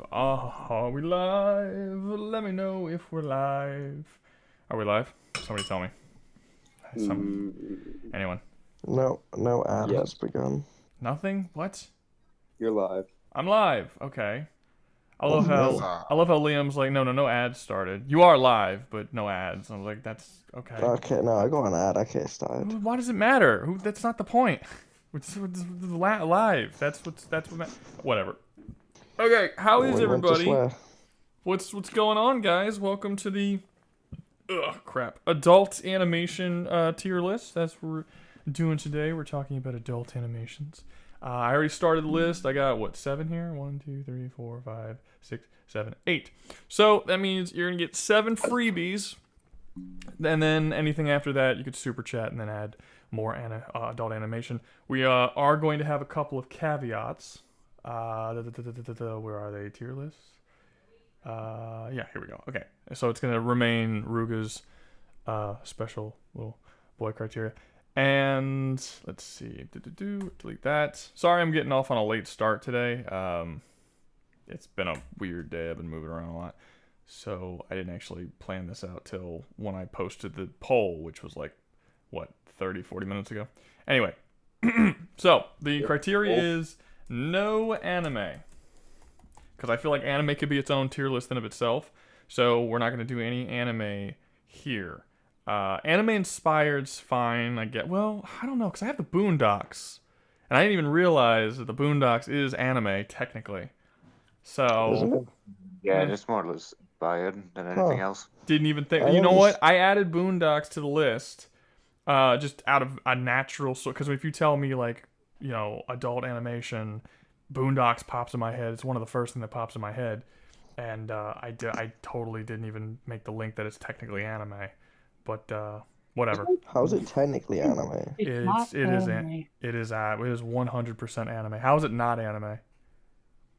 Are we live? Let me know if we're live. Are we live? Somebody tell me. Anyone? No ad Yes. has begun. Nothing? What? You're live. I'm live. Okay. I love no. how Liam's like, no ads started. You are live, but no ads. I was like, that's okay. Okay, no, I got an ad. Okay, started. Why does it matter? That's not the point. It's live. That's what whatever. Okay, how is We went to everybody? swear. What's going on, guys? Welcome to the adult animation tier list. That's what we're doing today. We're talking about adult animations. I already started the list. I got 7 here? 1, 2, 3, 4, 5, 6, 7, 8. So that means you're gonna get 7 freebies, and then anything after that you could super chat and then add more adult animation. We are going to have a couple of caveats. Where are they? Tier lists? Yeah, here we go. Okay, so it's gonna remain Rouga's special little boy criteria. And let's see, delete that. Sorry, I'm getting off on a late start today. It's been a weird day. I've been moving around a lot, so I didn't actually plan this out till when I posted the poll, which was like 30-40 minutes ago. Anyway, so the criteria is no anime, because I feel like anime could be its own tier list in of itself. So we're not going to do any anime here. Anime inspired's fine, I get. Well, I don't know, because I have the Boondocks, and I didn't even realize that the Boondocks is anime technically. So Yeah, it's more or less inspired than anything else. didn't even think. You know what? I added Boondocks to the list, just out of a natural. So because if you tell me like, adult animation, Boondocks pops in my head. It's one of the first thing that pops in my head, and I totally didn't even make the link that it's technically anime. But whatever. How is it technically anime? It is 100% anime. How is it not anime?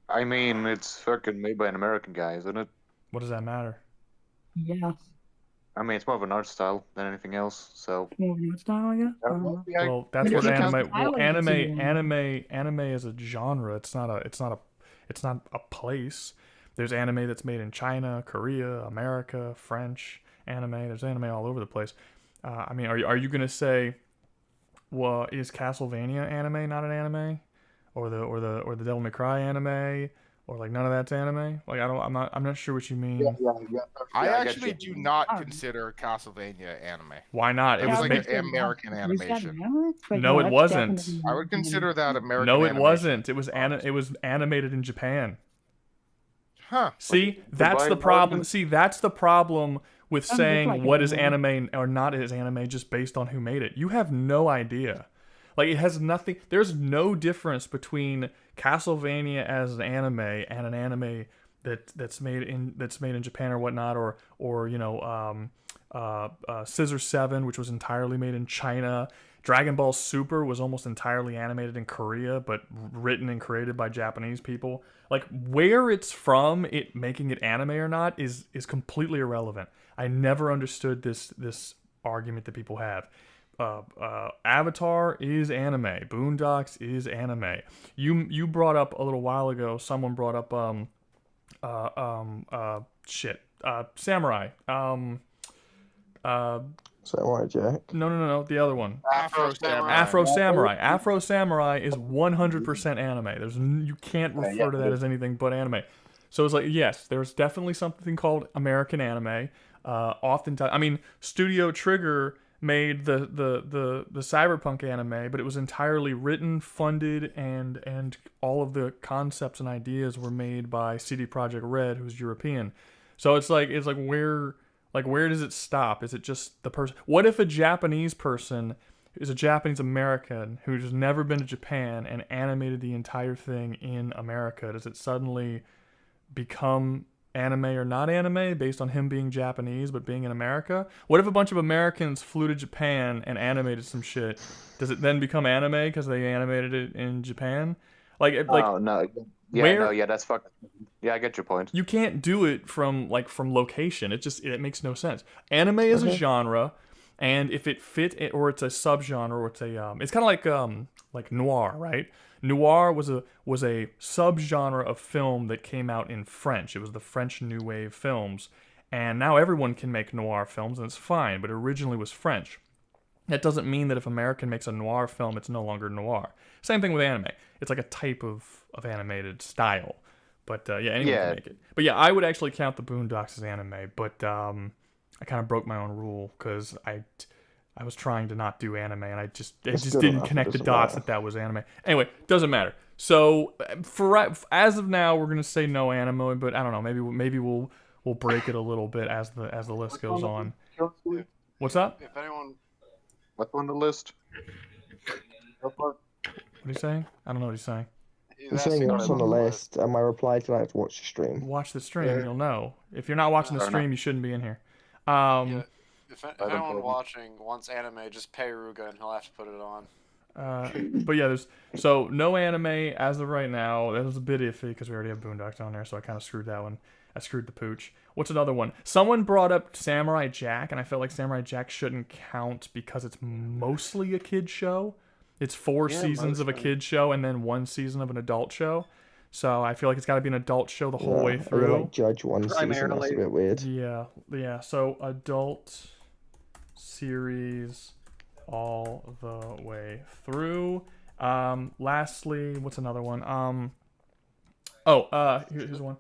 I mean, it's fucking made by an American guy, isn't it? What does that matter? Yeah. I mean, it's more of an art style than anything else, so... More of a style, I guess. Well, that's Yeah, what because anime. I Well, like to see anime is a genre. It's not a place. There's anime that's made in China, Korea, America, French anime. There's anime all over the place. I mean, are you gonna say, well, is Castlevania anime not an anime, or the Devil May Cry anime, or like none of that's anime? Like I'm not sure what you mean. I actually do not consider Castlevania anime. Why not? It was like an American Was that animation. anime? Wait, No, it that's wasn't. definitely I would consider that American. No, it animation. wasn't. It was animated in Japan. Huh. See, that's the problem. See, that's the problem with saying what is anime or not is anime just based on who made it. You have no idea. Like, it has nothing. There's no difference between Castlevania as an anime and an anime that's made in Japan or whatnot, or Scissor 7, which was entirely made in China. Dragon Ball Super was almost entirely animated in Korea, but written and created by Japanese people. Like, where it's from, it making it anime or not is completely irrelevant. I never understood this argument that people have. Avatar is anime. Boondocks is anime. You brought up a little while ago. Someone brought up Samurai. Samurai Jack. No, the other one. Afro Samurai. Afro Samurai. Afro Samurai is 100% anime. You can't refer to that as anything but anime. So it's like, yes, there's definitely something called American anime. Oftentimes, I mean, Studio Trigger made the cyberpunk anime, but it was entirely written, funded, and all of the concepts and ideas were made by CD Projekt Red, who's European. So it's like where does it stop? Is it just the person? What if a Japanese person is a Japanese American who's never been to Japan and animated the entire thing in America? Does it suddenly become anime or not anime based on him being Japanese but being in America? What if a bunch of Americans flew to Japan and animated some shit? Does it then become anime because they animated it in Japan? Oh, no. Yeah, that's fucking... Yeah, I get your point. You can't do it from location. It makes no sense. Anime is a genre, and if it fit it, or it's a subgenre, or it's kind of like noir, right? Noir was a subgenre of film that came out in French. It was the French New Wave films, and now everyone can make noir films, and it's fine. But it originally was French. That doesn't mean that if American makes a noir film, it's no longer noir. Same thing with anime. It's like a type of animated style. But anyone can make it. But yeah, I would actually count the Boondocks as anime. But I kind of broke my own rule because I was trying to not do anime, and I just didn't connect the dots that was anime. Anyway, doesn't matter. So as of now, we're gonna say no anime. But I don't know. Maybe we'll break it a little bit as the list goes on. What's up? If anyone. What's on the list? What are you saying? I don't know what he's saying. I'm saying what's on the list, and my reply to that is watch the stream. Watch the stream, you'll know. If you're not watching the stream, you shouldn't be in here. If anyone watching wants anime, just pay Rouga and he'll have to put it on. But yeah, so no anime as of right now. That was a bit iffy because we already have Boondocks on there, so I kind of screwed that one. I screwed the pooch. What's another one? Someone brought up Samurai Jack, and I felt like Samurai Jack shouldn't count because it's mostly a kid show. It's 4 seasons of a kid show and then 1 season of an adult show. So I feel like it's got to be an adult show the whole way through. Like judge one season. That's a bit weird. Yeah. So adult series all the way through. Lastly, what's another one? Here's one.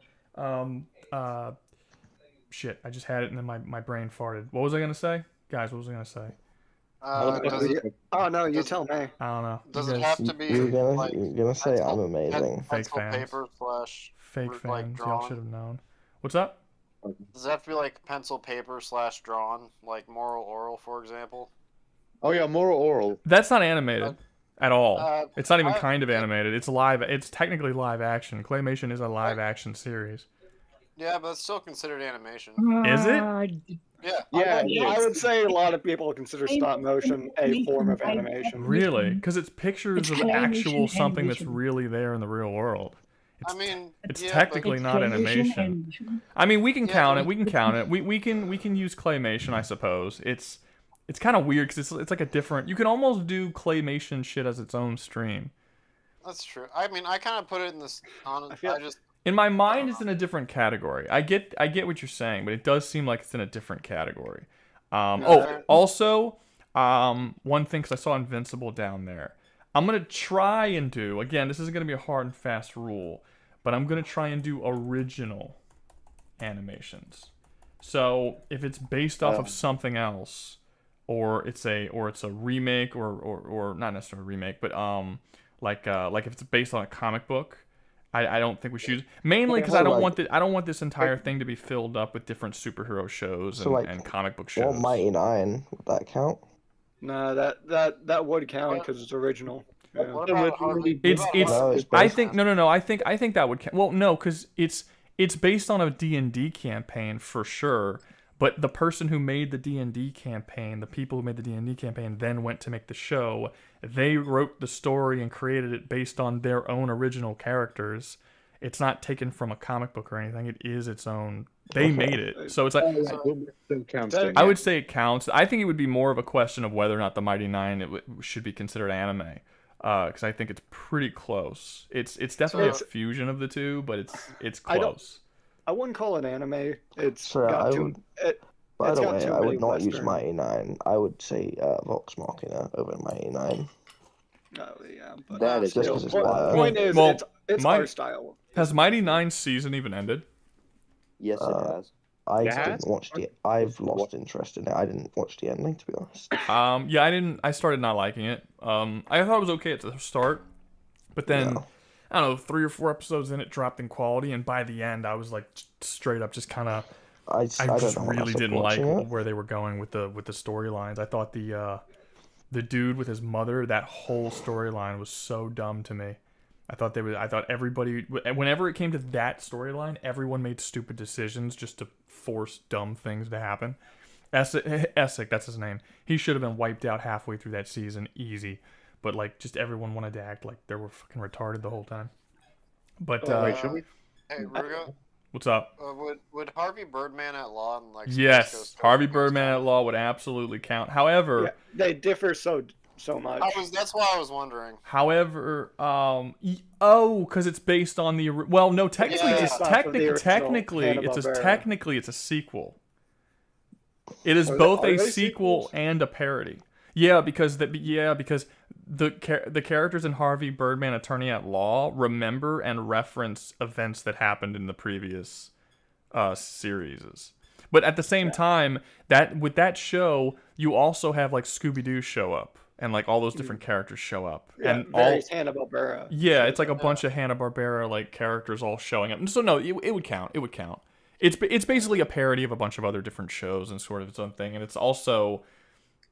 Shit, I just had it and then my brain farted. What was I gonna say? Guys, what was I gonna say? Oh no, you tell me. I don't know. Does it have to be? You're gonna say I'm amazing. Fake fans. Paper slash Fake fans. like Y'all drawn? should have known. What's up? Does it have to be like pencil paper slash drawn, like Moral Oral, for example? Oh yeah, Moral Oral. That's not animated at all. It's not even I- kind of animated. It's live. It's technically live action. Claymation is a live action series. Yeah, but it's still considered animation. Is it? Yeah. I would say a lot of people consider stop motion a form of animation. Really? Because it's pictures of claymation actual something that's animation. really there in the real world. I mean, It's yeah, technically but- not animation. I mean, we can Yeah, count but- it. We can count it. We can use claymation, I suppose. It's kind of weird because it's like a different. You can almost do claymation shit as its own stream. That's true. I mean, I kind of put it in this. In my mind, it's in a different category. I get what you're saying, but it does seem like it's in a different category. Also, one thing, because I saw Invincible down there. I'm going to try and do, again, this isn't going to be a hard and fast rule, but I'm going to try and do original animations. So, if it's based off of something else, or it's a remake, or not necessarily a remake, but like if it's based on a comic book, I don't think we should use, mainly because I don't want this entire thing to be filled up with different superhero shows and comic book shows. Well, Mighty Nine, would that count? No, that would count because it's original. Yeah. What about Harvey? I think no. I think that would count. Well, no, because it's based on a D&D campaign for sure. But the person who made the D&D campaign, the people who made the D&D campaign, then went to make the show. They wrote the story and created it based on their own original characters. It's not taken from a comic book or anything. It is its own. They made it, so it's like I would say it counts. I think it would be more of a question of whether or not the Mighty Nine should be considered anime, because I think it's pretty close. It's definitely a fusion of the two, but it's close. I wouldn't call it anime. It's Sorry, got I too. would- By the way, I would not use Western. Mighty Nine. I would say Vox Machina over Mighty Nine. Oh yeah, but That is just still, 'cause it's point, wild. point is, Well, it's my- art style. Has Mighty Nine's season even ended? Yes, it has. I It has? didn't watch the. I've lost interest in it. I didn't watch the ending, to be honest. Yeah, I didn't. I started not liking it. I thought it was okay at the start, but then Yeah. I don't know, 3 or 4 episodes in, it dropped in quality, and by the end, I was like straight up just kind of. I don't just know when I really stopped didn't like watching it. where they were going with the storylines. I thought the dude with his mother, that whole storyline was so dumb to me. I thought everybody, whenever it came to that storyline, everyone made stupid decisions just to force dumb things to happen. Essek, that's his name. He should have been wiped out halfway through that season, easy. But like, just everyone wanted to act like they were fucking retarded the whole time. But Hey, Rugo, what's up? would Harvey Birdman at Law and like Space Yes, Ghost Harvey Ghost Birdman Ghost at Law would absolutely count. However, Yeah, they differ so so much. That's why I was wondering. However, because it's based on the no, technically Yeah. it's technically it's a sequel. It is both a sequel and a parody. Yeah, because the characters in Harvey Birdman Attorney at Law remember and reference events that happened in the previous series. But at the same time, that with that show, you also have like Scooby-Doo show up, and like all those different characters show up, Yeah, and various Hanna-Barbera. Yeah, it's like a bunch of Hanna-Barbera like characters all showing up. So no, it would count. It would count. It's basically a parody of a bunch of other different shows and sort of its own thing, and it's also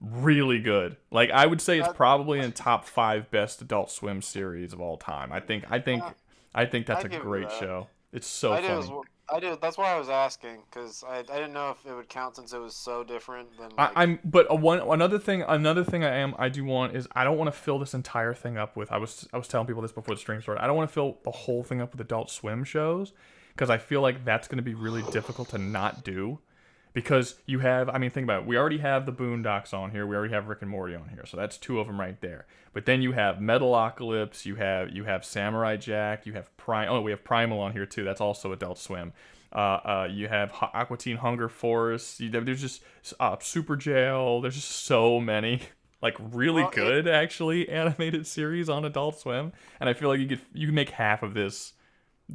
really good. Like I would say, it's probably in top 5 best Adult Swim series of all time. I think that's a great show. It's so funny. I do. That's why I was asking, because I didn't know if it would count since it was so different. Than like... Another thing I do want is I don't want to fill this entire thing up with. I was telling people this before the stream started. I don't want to fill the whole thing up with Adult Swim shows, because I feel like that's going to be really difficult to not do. Because you have, think about it. We already have the Boondocks on here. We already have Rick and Morty on here. So that's 2 of them right there. But then you have Metalocalypse. You have Samurai Jack. You have we have Primal on here too. That's also Adult Swim. You have Aqua Teen Hunger Force. There's just Super Jail. There's just so many like really good actually animated series on Adult Swim. And I feel like you can make half of this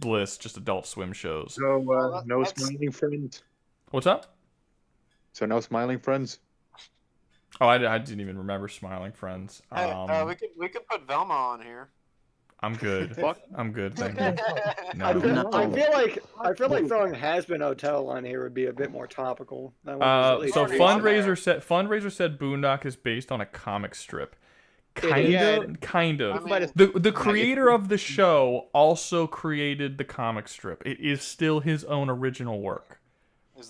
list just Adult Swim shows. So no Smiling Friends. What's up? So no Smiling Friends. Oh, I didn't even remember Smiling Friends. We could put Velma on here. I'm good. I'm good, thank you. I feel like throwing Has-Been Hotel on here would be a bit more topical. So Fundraiser said Boondock is based on a comic strip. Kind of. The creator of the show also created the comic strip. It is still his own original work.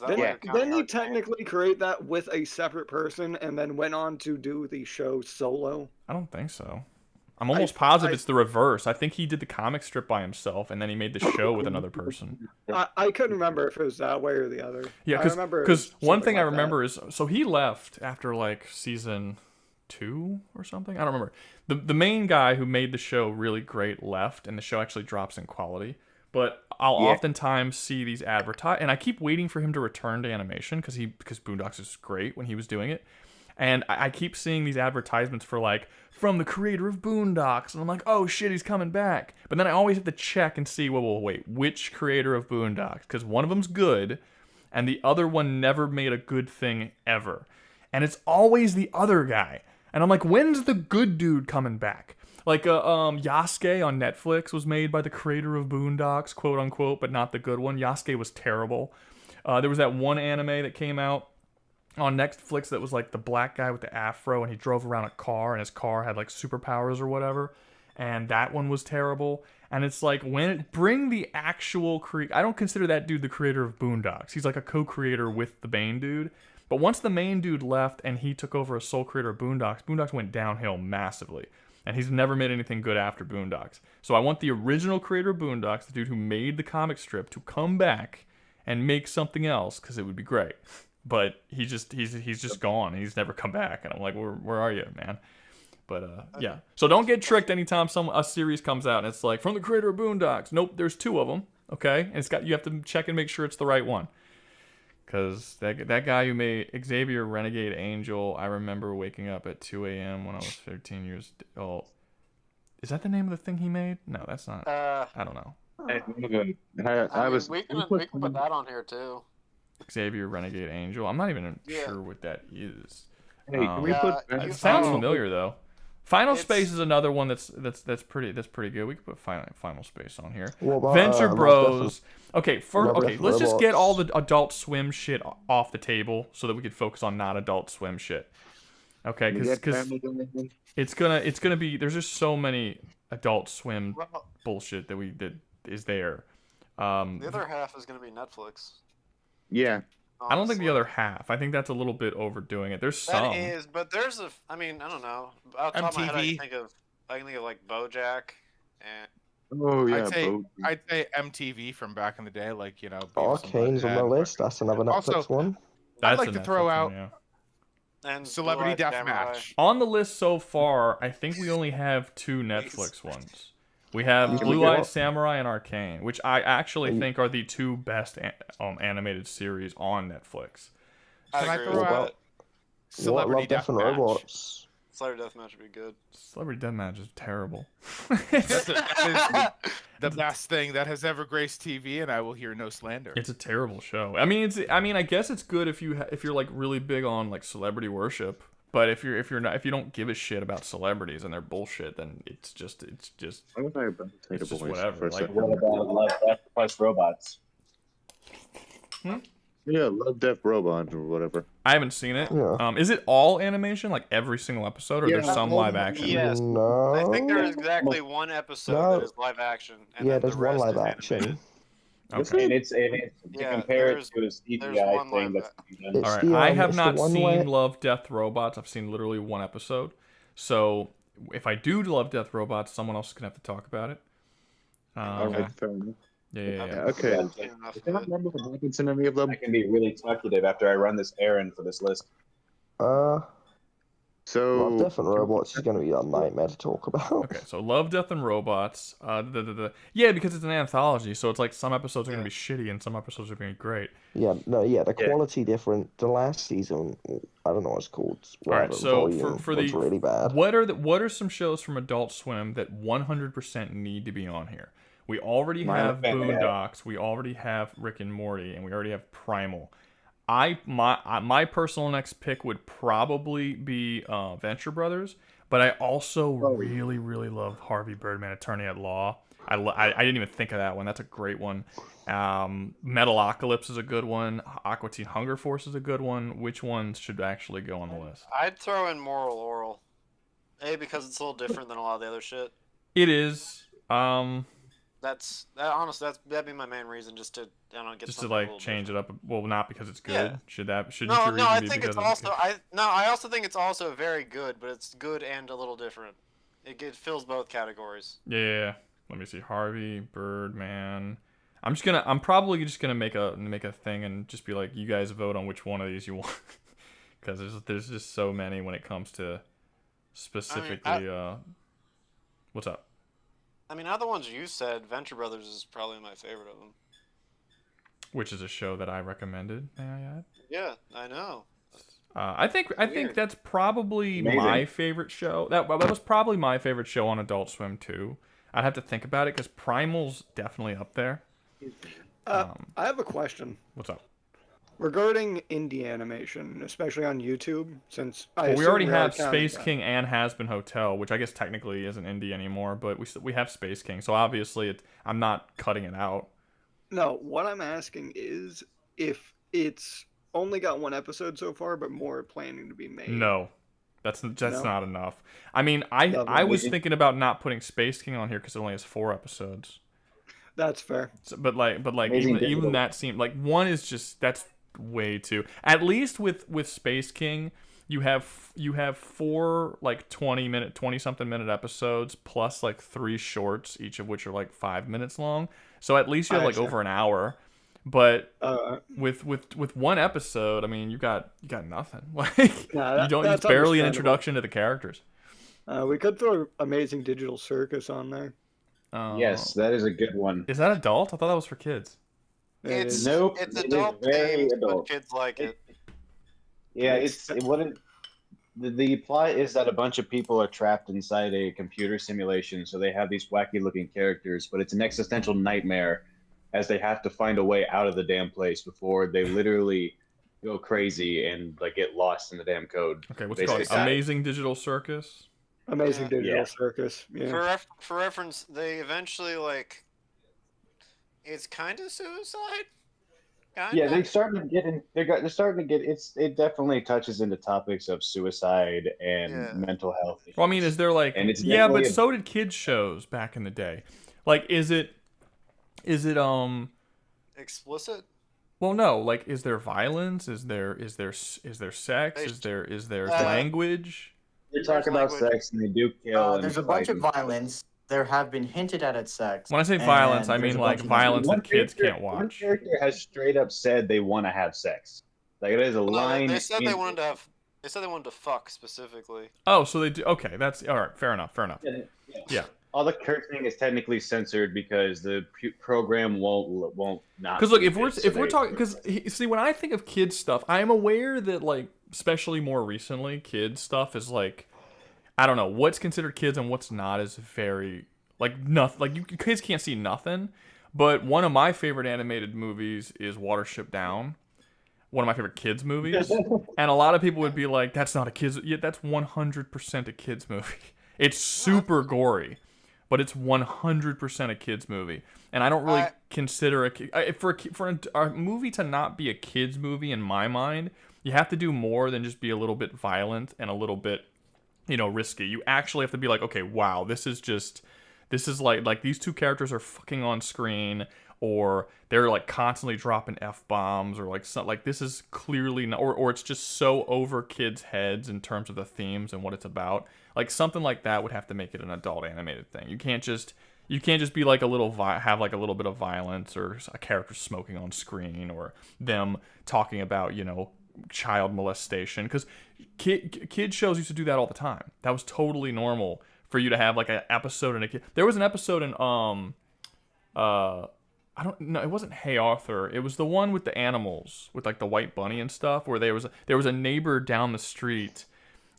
Didn't he technically create that with a separate person and then went on to do the show solo? I don't think so. I'm almost positive it's the reverse. I think he did the comic strip by himself, and then he made the show with another person. I couldn't remember if it was that way or the other. Yeah, because one thing I remember is, so he left after like season 2 or something. I don't remember. The main guy who made the show really great left, and the show actually drops in quality. But I'll oftentimes see these advertise, and I keep waiting for him to return to animation because Boondocks is great when he was doing it. And I keep seeing these advertisements for like, from the creator of Boondocks, and I'm like, oh shit, he's coming back. But then I always have to check and see, wait, which creator of Boondocks? Because one of them's good, and the other one never made a good thing ever. And it's always the other guy. And I'm like, when's the good dude coming back? Like Yasuke on Netflix was made by the creator of Boondocks, quote unquote, but not the good one. Yasuke was terrible. There was that one anime that came out on Netflix that was like the black guy with the afro, and he drove around a car, and his car had like superpowers or whatever, and that one was terrible. And it's like, bring the actual I don't consider that dude the creator of Boondocks. He's like a co-creator with the main dude. But once the main dude left and he took over as sole creator of Boondocks went downhill massively. And he's never made anything good after Boondocks. So I want the original creator of Boondocks, the dude who made the comic strip, to come back and make something else, because it would be great. But he's just gone. He's never come back, and I'm like, where are you, man? But yeah. So don't get tricked anytime a series comes out and it's like, from the creator of Boondocks. Nope, there's 2 of them. Okay, and you have to check and make sure it's the right one. Because that guy who made Xavier Renegade Angel, I remember waking up at 2 a.m. when I was 13 years old. Is that the name of the thing he made? No, that's not. I don't know. We can put that on here too. Xavier Renegade Angel. I'm not even sure what that is. Hey, can we put? It sounds familiar though. Final Space is another one that's pretty good. We could put Final Space on here. Venture Bros. Okay, let's just get all the Adult Swim shit off the table so that we could focus on not Adult Swim shit. Okay, because it's gonna be, there's just so many Adult Swim bullshit that is there. The other half is gonna be Netflix. Yeah. Honestly. I don't think the other half. I think that's a little bit overdoing it. There's some. That is, but there's I don't know. Off the top of my head, I can think of like BoJack and. Oh yeah, I'd say MTV from back in the day, like Arcane's on my list. That's another Netflix one. I'd like to throw out. And Celebrity Blue Eye Samurai. Deathmatch. On the list so far, I think we only have 2 Netflix ones. We have Yeah, Blue we Eye got- Samurai and Arcane, which I actually think are the 2 best animated series on Netflix. Can I agree throw with out that. Celebrity Love, Death and Deathmatch? Robots. Celebrity Deathmatch would be good. Celebrity Deathmatch is terrible. That is the best thing that has ever graced TV, and I will hear no slander. It's a terrible show. I mean, I guess it's good if you're like really big on like celebrity worship. But if you don't give a shit about celebrities and their bullshit, then it's just I'm sorry about it's just boys whatever. for a Like, second. What about Love, Death plus Robots? Yeah, Love, Death, Robots or whatever. I haven't seen it. Yeah. Is it all animation, like every single episode, or there's some live action? Yes. No. I think there is exactly one episode No. that is live action. And Yeah, then there's the one rest live is action. animated. Okay. And it's to Yeah, compare it there's- to a there's CGI one thing live that's done. It's All right. the, I have it's the not one seen where- Love, Death, Robots. I've seen literally one episode. So if I do Love, Death, Robots, someone else is gonna have to talk about it. Alright, fair enough. Yeah. Yeah, okay. Yeah, Enough I of cannot it. remember what happens in any of them. I can be really talkative after I run this errand for this list. Love, So Death and Robots is going to be a nightmare to talk about. Okay, so Love, Death, and Robots. Yeah, because it's an anthology, so it's like some episodes are gonna be shitty and some episodes are gonna be great. The quality different. The last season, I don't know what it's called. All right, whatever, so volume for was the really bad. what are some shows from Adult Swim that 100% need to be on here? We already have Boondocks, we already have Rick and Morty, and we already have Primal. My personal next pick would probably be Venture Brothers, but I also really love Harvey Birdman, Attorney at Law. I didn't even think of that one. That's a great one. Metalocalypse is a good one. Aqua Teen Hunger Force is a good one. Which ones should actually go on the list? I'd throw in Moral Oral. Because it's a little different than a lot of the other shit. It is. Honestly, that'd be my main reason, just to get Just to something a like little change it up. Well, not because it's good. Yeah. Shouldn't No, your reason I be think because it's good? I also think it's also very good, but it's good and a little different. It fills both categories. Yeah. Let me see. Harvey Birdman. I'm probably just gonna make a thing and just be like, you guys vote on which one of these you want, because there's just so many when it comes to specifically. What's up? I mean, out of the ones you said, Venture Brothers is probably my favorite of them. Which is a show that I recommended. May I add? Yeah, I know. I think that's probably Amazing. my favorite show. That was probably my favorite show on Adult Swim too. I'd have to think about it because Primal's definitely up there. I have a question What's up? regarding indie animation, especially on YouTube. Since I Well, we assume already are have counting Space that. King and Has Been Hotel, which I guess technically isn't indie anymore, but we have Space King, so obviously I'm not cutting it out. No, what I'm asking is if it's only got one episode so far, but more planning to be made. No, that's No? not enough. I mean, I was thinking about not putting Space King on here because it only has 4 episodes. That's fair. So, but Amazing even digital. that seemed like one is just that's way too. At least with Space King, you have 4 like 20 something minute episodes plus like 3 shorts, each of which are like 5 minutes long. So at least you have I like see. over an hour. But Uh, with one episode, I mean, you got nothing. Like Nah, you don't. that's It's barely an understandable. introduction to the characters. we could throw Amazing Digital Circus on there. Yes, that is a good one. Is that adult? I thought that was for kids. It's Nope, it's it is adult very themed, adult. but kids like it. Yeah, It's- it wouldn't. The plot is that a bunch of people are trapped inside a computer simulation, so they have these wacky-looking characters, but it's an existential nightmare as they have to find a way out of the damn place before they literally go crazy and like get lost in the damn code. Okay, what's it called? Basically. Amazing Digital Circus. Amazing Yeah. Digital Yeah. Circus. Yeah. For reference, they eventually it's kind of suicide. Kinda? Yeah, they're starting to get in. They're starting to get. It definitely touches into topics of suicide and Yeah. mental health. Well, I mean, is there like And it's yeah, but definitely a- so did kids shows back in the day. Like, is it Explicit. well, no, like, is there violence? Is there sex? Is there language? They talk about language. sex and they do kill. and There's a fight bunch of and- violence. There have been hinted at sex. When I say and violence, I there's mean a like bunch of violence One that kids character- can't One watch. character has straight up said they want to have sex. Like it is a No, line. they said in- they wanted to have. They said they wanted to fuck specifically. Oh, so they do. Okay, that's all right. Fair enough. Yeah. All the cursing is technically censored because the program won't not. Because look, if we're talking, because see, when I think of kids stuff, I am aware that like, especially more recently, kids stuff is like, I don't know what's considered kids and what's not is very like nothing. Like kids can't see nothing. But one of my favorite animated movies is Watership Down. One of my favorite kids movies, and a lot of people would be like, "That's not a kids." Yeah, that's 100% a kids movie. It's super gory, but it's 100% a kids movie. And I don't really consider for a movie to not be a kids movie in my mind. You have to do more than just be a little bit violent and a little bit, risky. You actually have to be like, okay, wow, this is like these two characters are fucking on screen. Or they're like constantly dropping F-bombs, or like something like this is clearly not, or it's just so over kids' heads in terms of the themes and what it's about. Like something like that would have to make it an adult animated thing. You can't just be like have like a little bit of violence or a character smoking on screen or them talking about child molestation, because kid shows used to do that all the time. That was totally normal for you to have like an episode in a kid. There was an episode in I don't know. It wasn't Hey Arthur. It was the one with the animals, with like the white bunny and stuff, where there was a neighbor down the street,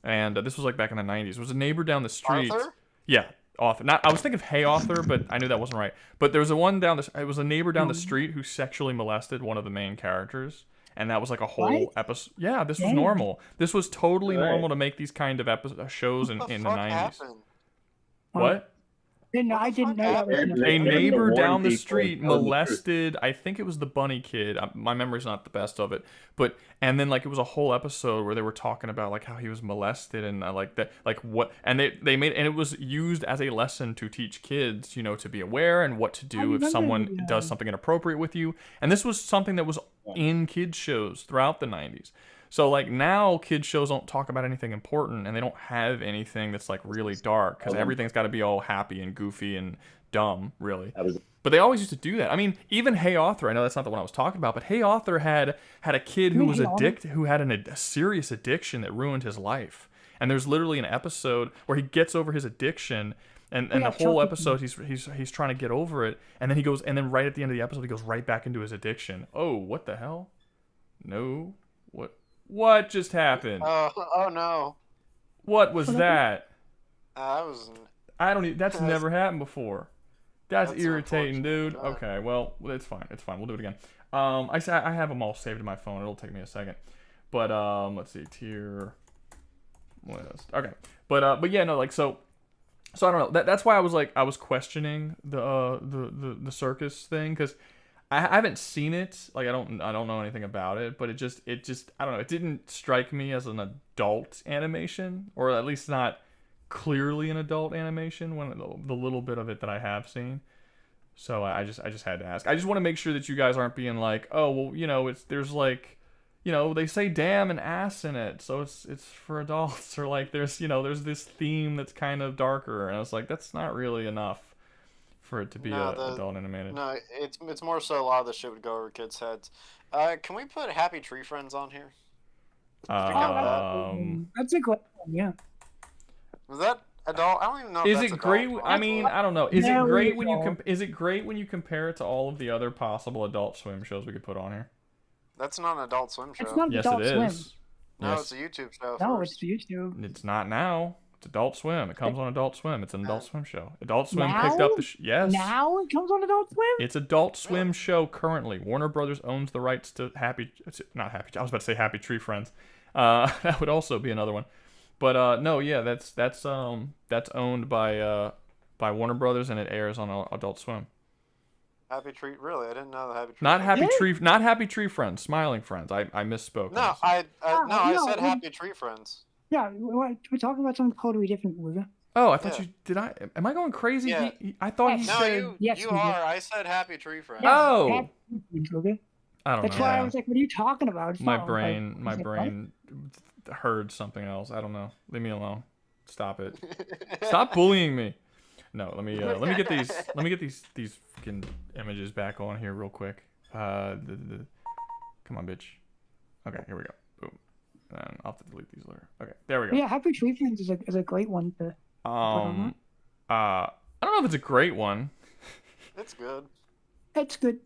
and this was like back in the 90s. There was a neighbor down the street. Arthur? Yeah, Arthur. I was thinking of Hey Arthur, but I knew that wasn't right. But there was a one it was a neighbor down the street who sexually molested one of the main characters, and that was like a whole episode. Yeah, this was normal. This was totally normal to make these kind of shows in the 90s. Happened? What? I didn't know that was A neighbor down the street molested, I think it was the bunny kid. My memory's not the best of it, and then like it was a whole episode where they were talking about like how he was molested and like that, like what, and they made, and it was used as a lesson to teach kids, to be aware and what to do if someone does something inappropriate with you. And this was something that was in kids shows throughout the 90s. So like now kids shows don't talk about anything important, and they don't have anything that's like really dark, because everything's got to be all happy and goofy and dumb, really. But they always used to do that. I mean, even Hey Arthur, I know that's not the one I was talking about, but Hey Arthur had a kid who was who had a serious addiction that ruined his life. And there's literally an episode where he gets over his addiction, and the whole episode he's trying to get over it, and then he goes, and then right at the end of the episode he goes right back into his addiction. Oh, what the hell? No. What just happened? Oh no. What was that? I was. I don't even, that's never happened before. That's irritating, dude. Okay, well, it's fine. It's fine. We'll do it again. I have them all saved in my phone. It'll take me a second. But let's see, tier list. Okay. But yeah, no, like so I don't know. That's why I was questioning the circus thing, because I haven't seen it. Like I don't know anything about it, but it just I don't know. It didn't strike me as an adult animation, or at least not clearly an adult animation when the little bit of it that I have seen. So I just had to ask. I just want to make sure that you guys aren't being like, oh well, there's like, they say damn and ass in it, so it's for adults, or like there's this theme that's kind of darker, and I was like, that's not really enough for it to be adult animated. No, it's more so a lot of the shit would go over kids' heads. Can we put Happy Tree Friends on here? That's a good one, yeah. Was that adult? I don't even know. Is it great? I mean, I don't know. Is it great when you compare it to all of the other possible Adult Swim shows we could put on here? That's not an Adult Swim show. It's not yes, Adult it Swim. is. No, yes. it's a YouTube show. No, first. it's YouTube. It's not now. It's Adult Swim. It comes on Adult Swim. It's an Adult Swim show. Adult Swim Now? picked up the yes. Now it comes on Adult Swim? It's Adult Swim show currently. Warner Brothers owns the rights to I was about to say Happy Tree Friends. That would also be another one. But no, yeah, that's owned by Warner Brothers, and it airs on Adult Swim. Happy Tree, really? I didn't know the Happy Tree. Not Happy Tree Friends, Smiling Friends. I misspoke. No, I said Happy Tree Friends. Yeah, we're talking about something totally different, Rouga. Oh, I thought you did. Am I going crazy? Yeah. I thought he said. You are. I said Happy Tree Friends. Oh. Happy Tree Friends, I don't know. That's why I was like, what are you talking about? My brain heard something else. I don't know. Leave me alone. Stop it. Stop bullying me. No, let me get these fucking images back on here real quick. Come on, bitch. Okay, here we go. Boom. And I'll have to delete these later. Okay, there we go. But yeah, Happy Tree Friends is a great one to put on I don't know if it's a great one. It's good. It's good.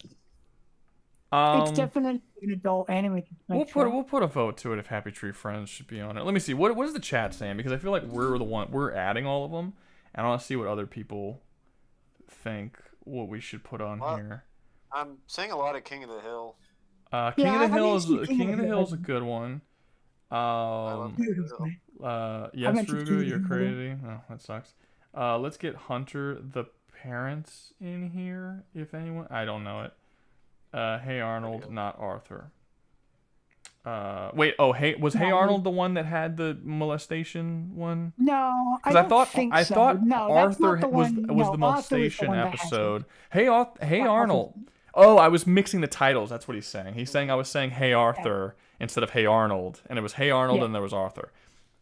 It's definitely an adult anime. We'll put a vote to it if Happy Tree Friends should be on it. Let me see. What is the chat saying? Because I feel like we're adding all of them, and I want to see what other people think what we should put on here. I'm seeing a lot of King of the Hill. King of the Hill is a good one. Yes, Rouga, you're crazy. Oh, that sucks. Let's get Hunter the Parents in here, if anyone. I don't know it. Hey Arnold, not Arthur. Wait. Oh, was Hey Arnold the one that had the molestation one? No, I thought Arthur was the molestation episode. Hey Arnold. Oh, I was mixing the titles. That's what he's saying. He's saying I was saying Hey Arthur instead of Hey Arnold, and it was Hey Arnold and there was Arthur.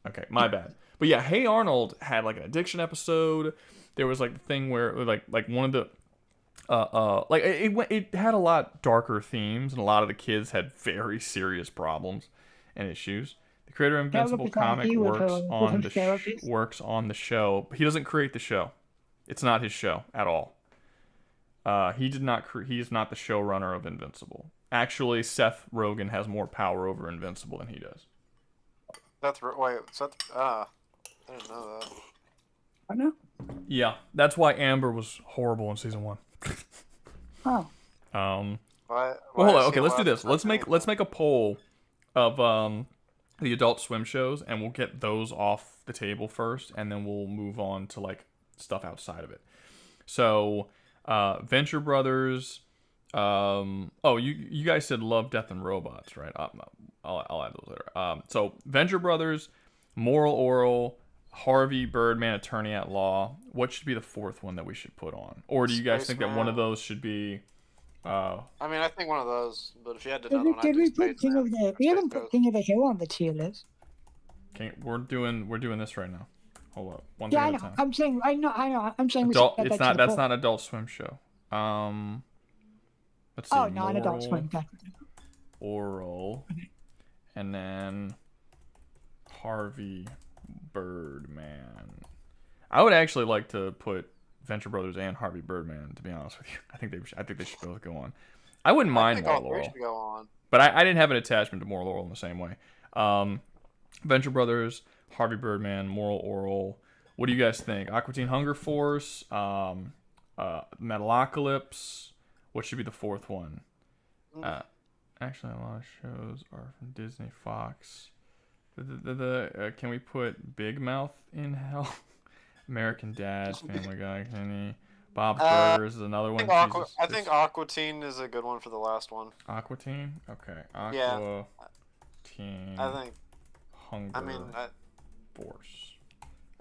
Okay, my bad. But yeah, Hey Arnold had like an addiction episode. There was like the thing where like one of the it had a lot darker themes, and a lot of the kids had very serious problems and issues. The creator of Invincible comic works on the show. He doesn't create the show. It's not his show at all. He is not the showrunner of Invincible. Actually, Seth Rogen has more power over Invincible than he does. I didn't know that. I know. Yeah, that's why Amber was horrible in season 1. Oh. Okay, let's do this. Let's make a poll of the Adult Swim shows, and we'll get those off the table first, and then we'll move on to like stuff outside of it. So, Venture Brothers. You guys said Love, Death, and Robots, right? I'll add those later. So Venture Brothers, Moral Oral, Harvey Birdman, Attorney at Law. What should be the fourth one that we should put on? Or do you guys think that one of those should be? I mean, I think one of those. But if you had another one, we put King of the? We haven't put King of the Hill on the tier list. Okay, we're doing this right now. Hold up, one thing at a time. I'm saying I know. I'm saying adult. It's not. That's not Adult Swim show. Let's see. Oh, not Adult Swim. Oral, and then Harvey Birdman. I would actually like to put Venture Brothers and Harvey Birdman. To be honest with you, I think they should both go on. I wouldn't mind Moral Oral, go on. But I didn't have an attachment to Moral Oral in the same way. Venture Brothers, Harvey Birdman, Moral Oral. What do you guys think? Aqua Teen Hunger Force, Metalocalypse. What should be the fourth one? Actually, a lot of shows are from Disney, Fox. Can we put Big Mouth in hell? American Dad, Family Guy, Kenny, Bob's Burgers is another one. I think Aqua Teen is a good one for the last one. Aqua Teen? Okay. Aqua Teen. I think. Hunger Force.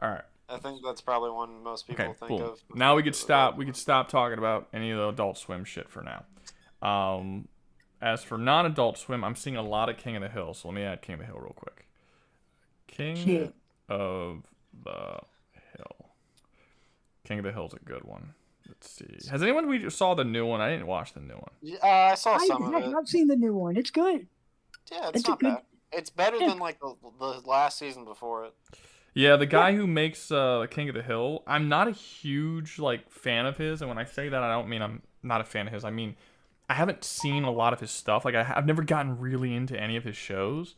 All right. I think that's probably one most people think of. Now we could stop. We could stop talking about any of the Adult Swim shit for now. As for non-Adult Swim, I'm seeing a lot of King of the Hill. So let me add King of the Hill real quick. King of the Hill. King of the Hill's a good one. Let's see. Has anyone saw the new one? I didn't watch the new one. I saw some of it. I've seen the new one. It's good. Yeah, it's not bad. It's better than like the last season before it. Yeah, the guy who makes King of the Hill, I'm not a huge fan of his, and when I say that, I don't mean I'm not a fan of his. I mean, I haven't seen a lot of his stuff. Like I've never gotten really into any of his shows,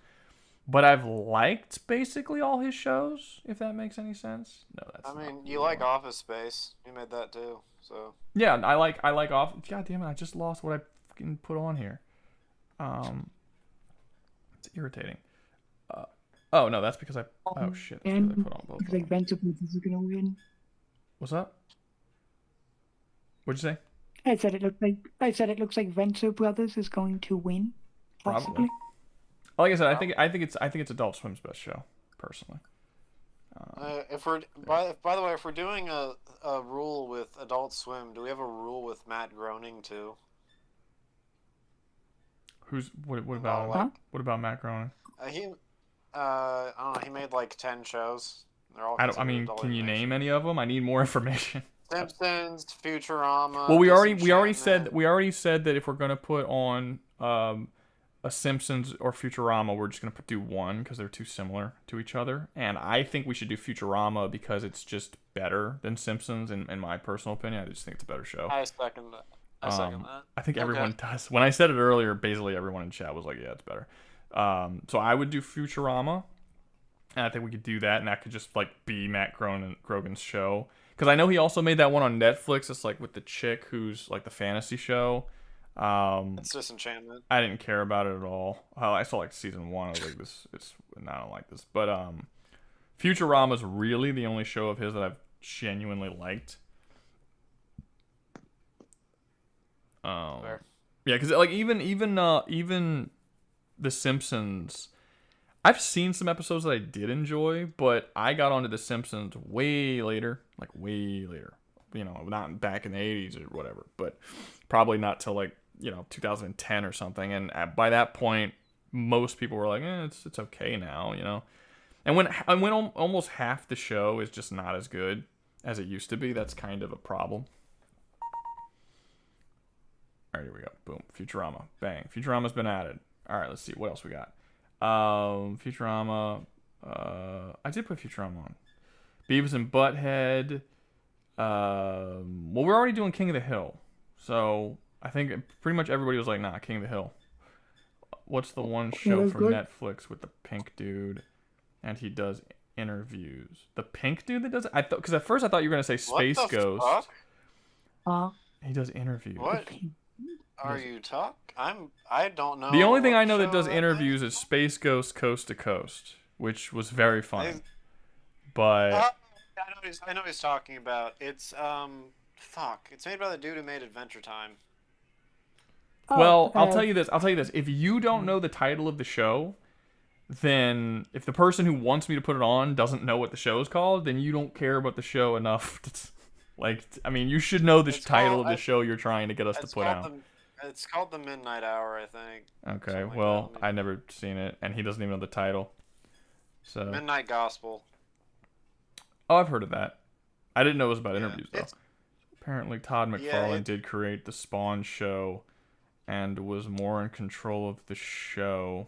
but I've liked basically all his shows. If that makes any sense. No, that's. I mean, you like Office Space. You made that too, so. Yeah, I like Office. God damn it! I just lost what I fucking put on here. It's irritating. Oh no, that's because I. Oh shit! That's because I put on both. Looks like Venture Brothers is gonna win. What's up? What'd you say? I said it looks like Venture Brothers is going to win. Possibly. Probably. Like I said, I think it's Adult Swim's best show, personally. If we're by the way, if we're doing a rule with Adult Swim, do we have a rule with Matt Groening too? What about Matt Groening? I don't know. He made like 10 shows. They're all. I mean, can you name any of them? I need more information. Simpsons, Futurama. Well, we already said that if we're gonna put on a Simpsons or Futurama, we're just gonna do one because they're too similar to each other. And I think we should do Futurama because it's just better than Simpsons, in my personal opinion. I just think it's a better show. I second that. I think everyone does. When I said it earlier, basically everyone in chat was like, "Yeah, it's better." So I would do Futurama, and I think we could do that, and that could just like be Matt Grogan's show. Because I know he also made that one on Netflix. It's like with the chick who's like the fantasy show. It's Disenchantment. I didn't care about it at all. I saw like season 1. I was like, I don't like this. But Futurama's really the only show of his that I've genuinely liked. Fair. Yeah, because like even The Simpsons, I've seen some episodes that I did enjoy, but I got onto The Simpsons way later, not back in the 80s or whatever, but probably not till 2010 or something. And by that point, most people were like, it's okay now, And when almost half the show is just not as good as it used to be, that's kind of a problem. All right, here we go. Boom. Futurama. Bang. Futurama's been added. All right, let's see. What else we got? Futurama. I did put Futurama on. Beavis and Butthead. Well, we're already doing King of the Hill. So I think pretty much everybody was like, nah, King of the Hill. What's the one show from Netflix with the pink dude? And he does interviews. The pink dude that does it? Because at first I thought you were going to say Space Ghost. Fuck? He does interviews. What? Are you talk? I don't know. The only thing I know that does interviews is Space Ghost Coast to Coast, which was very funny. But I know what he's talking about. It's fuck. It's made by the dude who made Adventure Time. Well, I'll tell you this. If you don't know the title of the show, then if the person who wants me to put it on doesn't know what the show is called, then you don't care about the show enough. You should know the title of the show you're trying to get us to put out. It's called The Midnight Hour, I think. Okay, well, I've never seen it, and he doesn't even know the title. So Midnight Gospel. Oh, I've heard of that. I didn't know it was about interviews, though. Apparently, Todd McFarlane did create the Spawn show and was more in control of the show.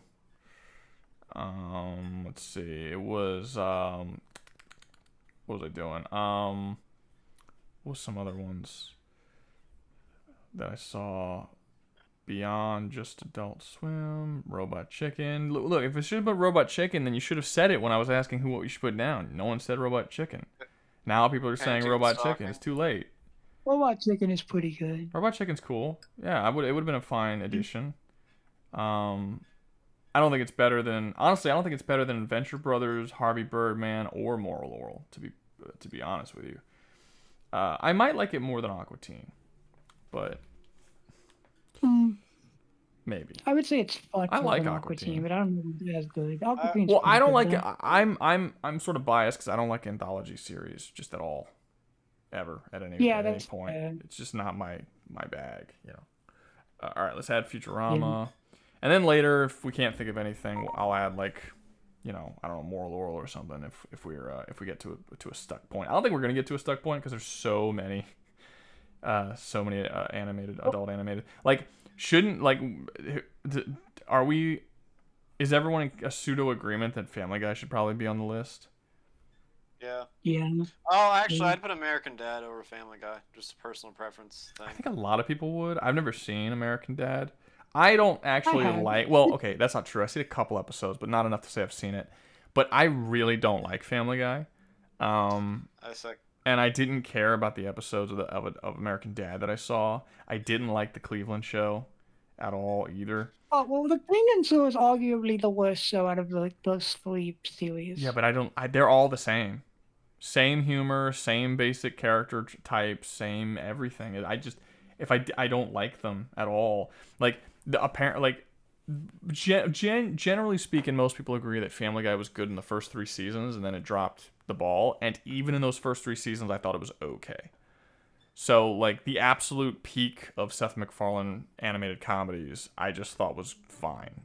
Let's see. It was, what was I doing? What was some other ones that I saw? Beyond Just Adult Swim, Robot Chicken. Look, if it should have been Robot Chicken, then you should have said it when I was asking what you should put down. No one said Robot Chicken. Now people are saying Robot Chicken. It's too late. Robot Chicken is pretty good. Robot Chicken's cool. Yeah, it would have been a fine addition. I don't think it's better than Venture Brothers, Harvey Birdman, or Moral Laurel. To be honest with you, I might like it more than Aqua Teen, but. Maybe. I would say it's fun. I like Aqua Teen, but I don't know if it's as good. Aqua Teen's well, I don't like it. I'm sort of biased because I don't like anthology series just at all, ever at any point. It's just not my bag, all right, let's add Futurama, and then later, if we can't think of anything, I'll add I don't know, Moral Laurel or something. If we get to a stuck point, I don't think we're gonna get to a stuck point because there's so many adult animated. Is everyone in a pseudo agreement that Family Guy should probably be on the list? Yeah. Yeah. Oh, actually, I'd put American Dad over Family Guy. Just a personal preference thing. I think a lot of people would. I've never seen American Dad. I don't actually well, okay, that's not true. I've seen a couple episodes, but not enough to say I've seen it. But I really don't like Family Guy. And I didn't care about the episodes of American Dad that I saw. I didn't like the Cleveland show at all either. Oh, well, the Cleveland show is arguably the worst show out of those 3 series. Yeah, but they're all the same. Same humor, same basic character type, same everything. I don't like them at all. Generally speaking, most people agree that Family Guy was good in the first 3 seasons, and then it dropped the ball. And even in those first 3 seasons, I thought it was okay. So, the absolute peak of Seth MacFarlane animated comedies, I just thought was fine.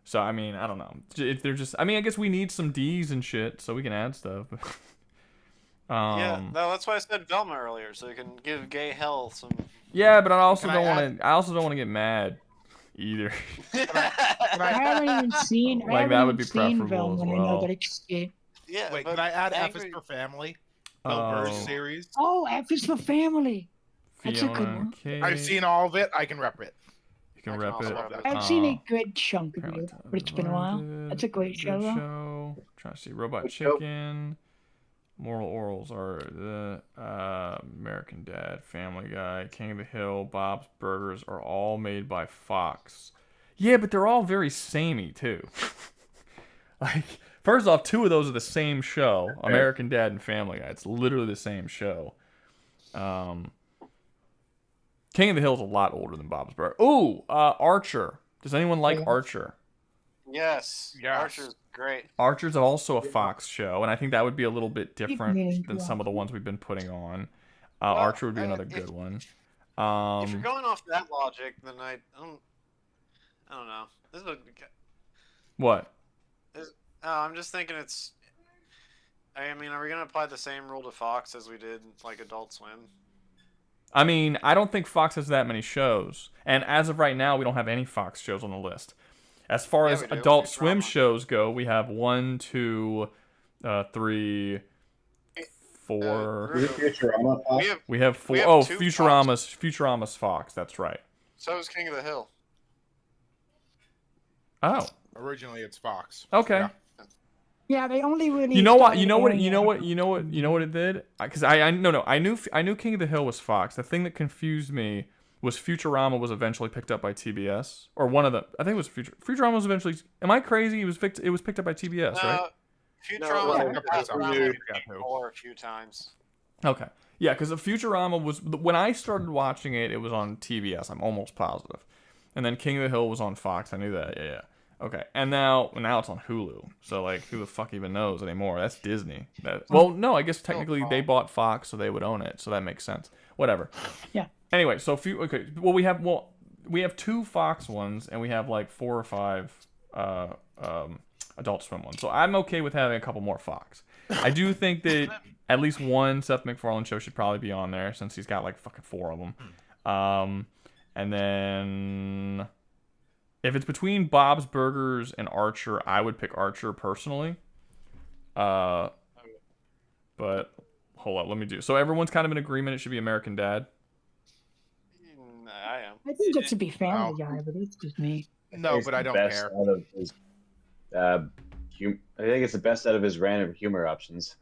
So, I don't know. If they're just, I guess we need some D's and shit, so we can add stuff. Yeah, no, that's why I said Velma earlier, so you can give gay hell some. Yeah, but I also don't want to get mad either. I haven't even seen. I Like, haven't that even would be seen preferable Velma, as and I know well. that it's it. Yeah. Wait, but can I add F is Angry... for family? Bill Burr's Oh. series. Oh, F is for family. That's a good Fiona one. and Kate. I've seen all of it. I can rep it. You can I can rep also it. rep it. I've seen a good chunk of it, but it's been a while. Divided, That's a great good show, though. show. Trying to see Robot Good show. Chicken. Moral Orals are the American Dad, Family Guy, King of the Hill, Bob's Burgers are all made by Fox. Yeah, but they're all very samey too. Like, first off, 2 of those are the same show, American Dad and Family Guy. It's literally the same show. King of the Hill is a lot older than Bob's Burgers. Ooh, Archer. Does anyone like Archer? Yes. Archer's great. Archer's also a Fox show, and I think that would be a little bit different than some of the ones we've been putting on. Archer would be another good one. If you're going off that logic, then I don't know. This would. What? I'm just thinking it's. I mean, are we gonna apply the same rule to Fox as we did like Adult Swim? I mean, I don't think Fox has that many shows, and as of right now, we don't have any Fox shows on the list. As far as Adult Swim shows go, we have 1, 2, 3, 4. We have 4. Oh, Futurama's Fox. That's right. So is King of the Hill. Oh. Originally, it's Fox. Okay. Yeah, they only really. You know what it did? Because I knew King of the Hill was Fox. The thing that confused me was Futurama was eventually picked up by TBS, or one of the. I think it was Futurama was eventually. Am I crazy? It was picked up by TBS, right? Futurama was passed around a few times. Okay, yeah, because Futurama was when I started watching it. It was on TBS. I'm almost positive, and then King of the Hill was on Fox. I knew that. Yeah. Okay, and now it's on Hulu. So like, who the fuck even knows anymore? That's Disney. Well, no, I guess technically they bought Fox, so they would own it. So that makes sense. Whatever. Yeah. Anyway, so we have 2 Fox ones, and we have like 4 or 5 Adult Swim ones. So I'm okay with having a couple more Fox. I do think that at least one Seth MacFarlane show should probably be on there since he's got like fucking 4 of them. And then. If it's between Bob's Burgers and Archer, I would pick Archer personally. But hold on, let me do. So everyone's kind of in agreement. It should be American Dad. I am. I think it should be Family Guy, but it's just me. No, but I don't care. I think it's the best out of his random humor options.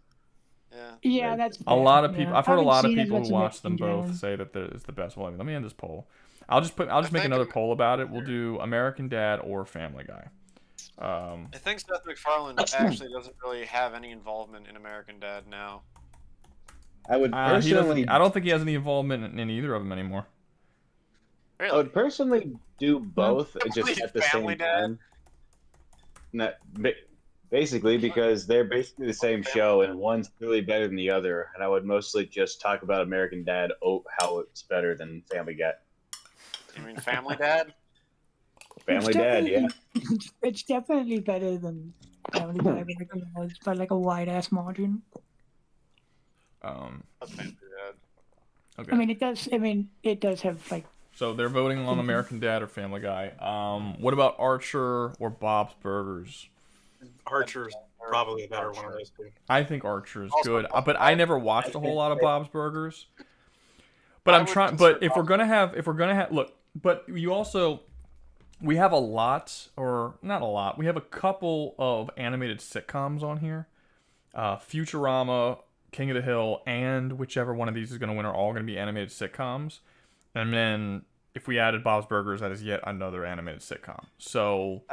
Yeah, that's a lot of people. I've heard a lot of people who watch them both say that it's the best. Well, let me end this poll. I'll just make another poll about it. We'll do American Dad or Family Guy. I think Seth MacFarlane actually doesn't really have any involvement in American Dad now. I would personally. I don't think he has any involvement in either of them anymore. Really? I would personally do both, just at the same time. No, basically, because they're basically the same show, and one's clearly better than the other. And I would mostly just talk about American Dad, how it's better than Family Guy. You mean Family Dad? Family Dad, yeah. It's definitely better than Family Guy, it's by like a wide ass margin. Family Dad. Okay. I mean, it does have like. So they're voting on American Dad or Family Guy. What about Archer or Bob's Burgers? Archer's probably a better one of those 2. I think Archer is good, but I never watched a whole lot of Bob's Burgers. But I'm trying. But if we're gonna have, look. But we have a lot, or not a lot. We have a couple of animated sitcoms on here. Futurama, King of the Hill, and whichever one of these is going to win are all going to be animated sitcoms. And then if we added Bob's Burgers, that is yet another animated sitcom. So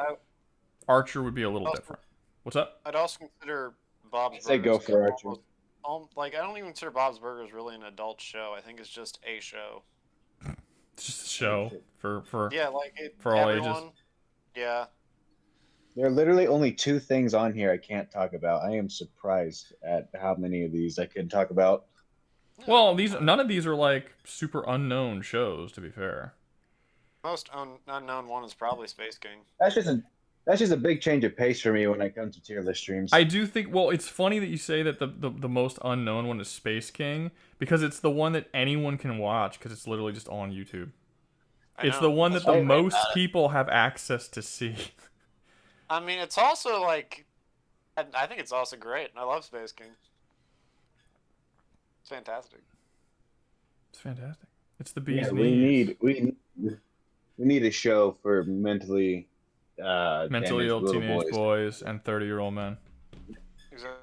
Archer would be a little different. What's up? I'd also consider Bob's Burgers. Say go for Archer. I don't even consider Bob's Burgers really an adult show. I think it's just a show. It's just a show for for all ages. Yeah. There are literally only 2 things on here I can't talk about. I am surprised at how many of these I could talk about. Well, none of these are like super unknown shows, to be fair. Most unknown one is probably Space King. That's just a big change of pace for me when I come to tier list streams. I do think. Well, it's funny that you say that the most unknown one is Space King, because it's the one that anyone can watch because it's literally just on YouTube. It's the one that the most people have access to see. I mean, it's also like, I think it's also great. I love Space King. It's fantastic. It's fantastic. It's the bee's Yeah, knees. we need a show for mentally mentally ill teenage boys and 30-year-old men. Exactly.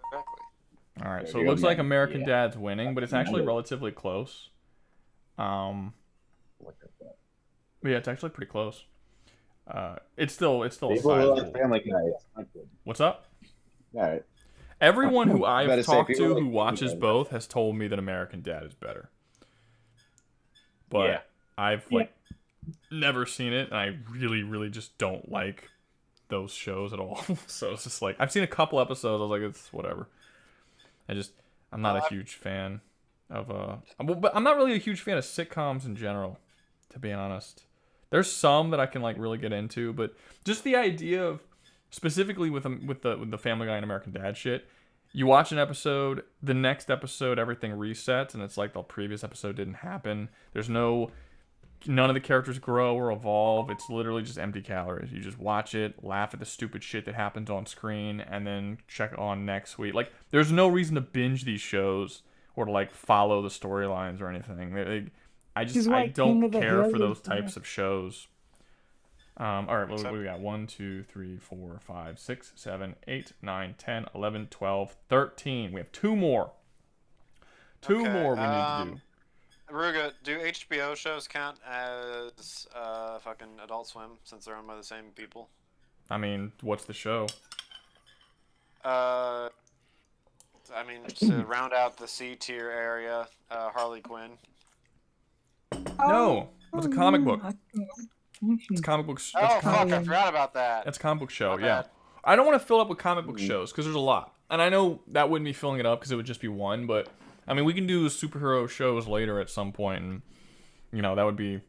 All right, so it looks like American Dad's winning, but it's actually relatively close. Yeah, it's actually pretty close. It's still a sizable. Family Guy. What's up? All right. Everyone who I've talked to who watches both has told me that American Dad is better. But I've never seen it, and I really, really just don't like those shows at all. So it's just like I've seen a couple episodes. I was like, it's whatever. I'm not a huge fan of but I'm not really a huge fan of sitcoms in general, to be honest. There's some that I can like really get into, but just the idea of specifically with the Family Guy and American Dad shit. You watch an episode, the next episode everything resets, and it's like the previous episode didn't happen. There's none of the characters grow or evolve. It's literally just empty calories. You just watch it, laugh at the stupid shit that happens on screen, and then check on next week. Like, there's no reason to binge these shows or to like follow the storylines or anything. I don't care for those types of shows. All right, what we got? 1, 2, 3, 4, 5, 6, 7, 8, 9, 10, 11, 12, 13. We have 2 more. Two more we need to do. Rouga, do HBO shows count as fucking Adult Swim since they're owned by the same people? I mean, what's the show? I mean, to round out the C tier area, Harley Quinn. No, it's a comic book. It's a comic book. Oh fuck! I forgot about that. That's a comic book show. Yeah, I don't want to fill up with comic book shows because there's a lot, and I know that wouldn't be filling it up because it would just be one. But I mean, we can do superhero shows later at some point, and that would be.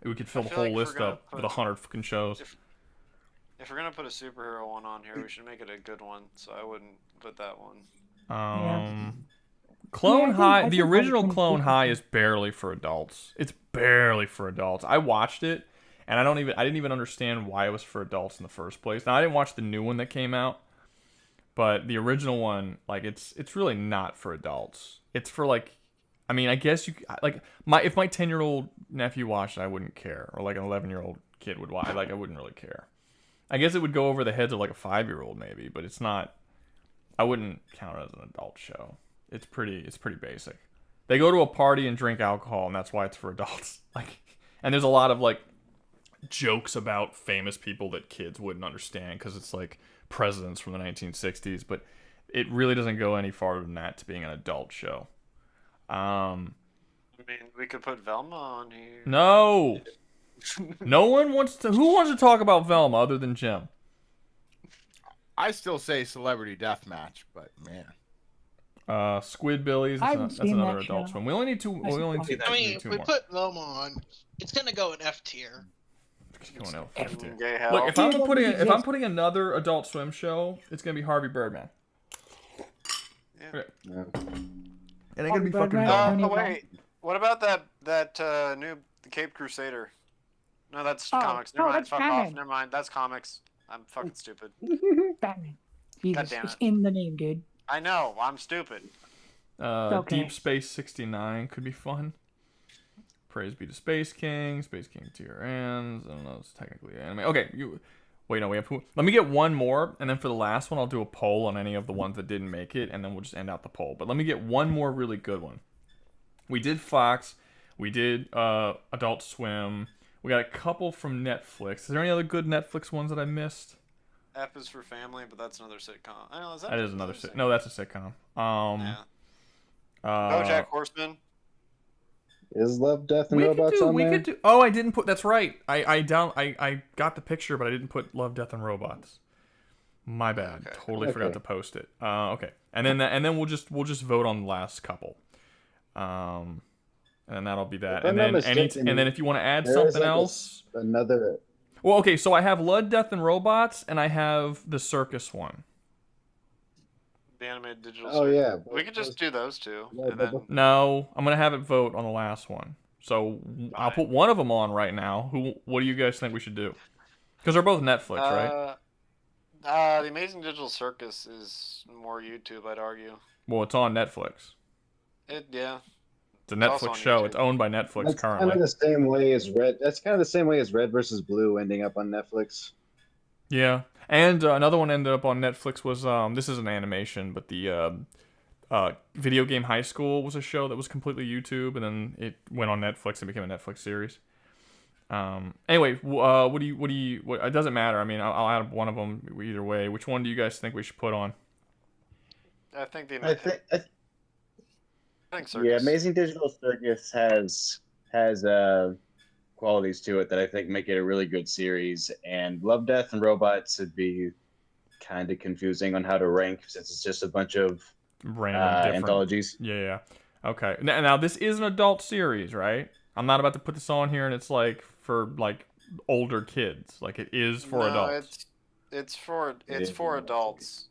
We could fill the whole list up with 100 fucking shows. If we're gonna put a superhero one on here, we should make it a good one. So I wouldn't put that one. Clone High, the original Clone High is barely for adults. It's barely for adults. I watched it, and I didn't even understand why it was for adults in the first place. Now I didn't watch the new one that came out, but the original one, like it's really not for adults. It's for like, I mean, I guess if my 10-year-old nephew watched it, I wouldn't care, or like an 11-year-old kid would watch. Like I wouldn't really care. I guess it would go over the heads of like a 5-year-old maybe, but it's not. I wouldn't count it as an adult show. It's pretty basic. They go to a party and drink alcohol, and that's why it's for adults. And there's a lot of like jokes about famous people that kids wouldn't understand because it's like presidents from the 1960s, but it really doesn't go any farther than that to being an adult show. I mean, we could put Velma on here. No. No one wants to. Who wants to talk about Velma other than Jim? I still say Celebrity Deathmatch, but man. Squidbillies. That's another adult swim. We only need two. I mean, if we put Velma on, it's gonna go in F tier. Look, if I'm putting another Adult Swim show, it's gonna be Harvey Birdman. Yeah. It ain't gonna be fucking. Wait, what about that new Cape Crusader? No, that's comics. Never mind. Fuck off. Never mind. That's comics. I'm fucking stupid. Batman. Jesus, God damn it. it's in the name, dude. I know. I'm stupid. Deep Space 69 could be fun. Praise be to Space King. Space King tier ends. I don't know. It's technically anime. Okay. Wait, no. Let me get one more, and then for the last one, I'll do a poll on any of the ones that didn't make it, and then we'll just end out the poll. But let me get one more really good one. We did Fox. We did Adult Swim. We got a couple from Netflix. Is there any other good Netflix ones that I missed? F is for Family, but that's another sitcom. I know, that is another sitcom. No, that's a sitcom. BoJack Horseman. Is Love, Death, and Robots on there? Oh, I didn't put. That's right. I got the picture, but I didn't put Love, Death, and Robots. My bad. Okay. Totally forgot to post it. Okay. And then we'll just vote on the last couple. And then that'll be that. And then if you want to add something else, another. Well, okay. So I have Love, Death, and Robots, and I have the circus one. The animated digital. Oh yeah. We could just do those two. No, I'm gonna have it vote on the last one. So I'll put one of them on right now. What do you guys think we should do? Because they're both Netflix, right? The Amazing Digital Circus is more YouTube, I'd argue. Well, it's on Netflix. Yeah. It's a Netflix show. It's owned by Netflix That's currently. kind of the same way as Red. That's kind of the same way as Red versus Blue ending up on Netflix. Yeah, and another one ended up on Netflix was this is an animation, but the Video Game High School was a show that was completely YouTube, and then it went on Netflix and became a Netflix series. Anyway, what do you? It doesn't matter. I mean, I'll add one of them either way. Which one do you guys think we should put on? I think Circus. Yeah, Amazing Digital Circus has qualities to it that I think make it a really good series. And Love, Death, and Robots would be kind of confusing on how to rank since it's just a bunch of random anthologies. Yeah. Okay. Now this is an adult series, right? I'm not about to put this on here and it's like for like older kids. Like it is for adults. It's for adults.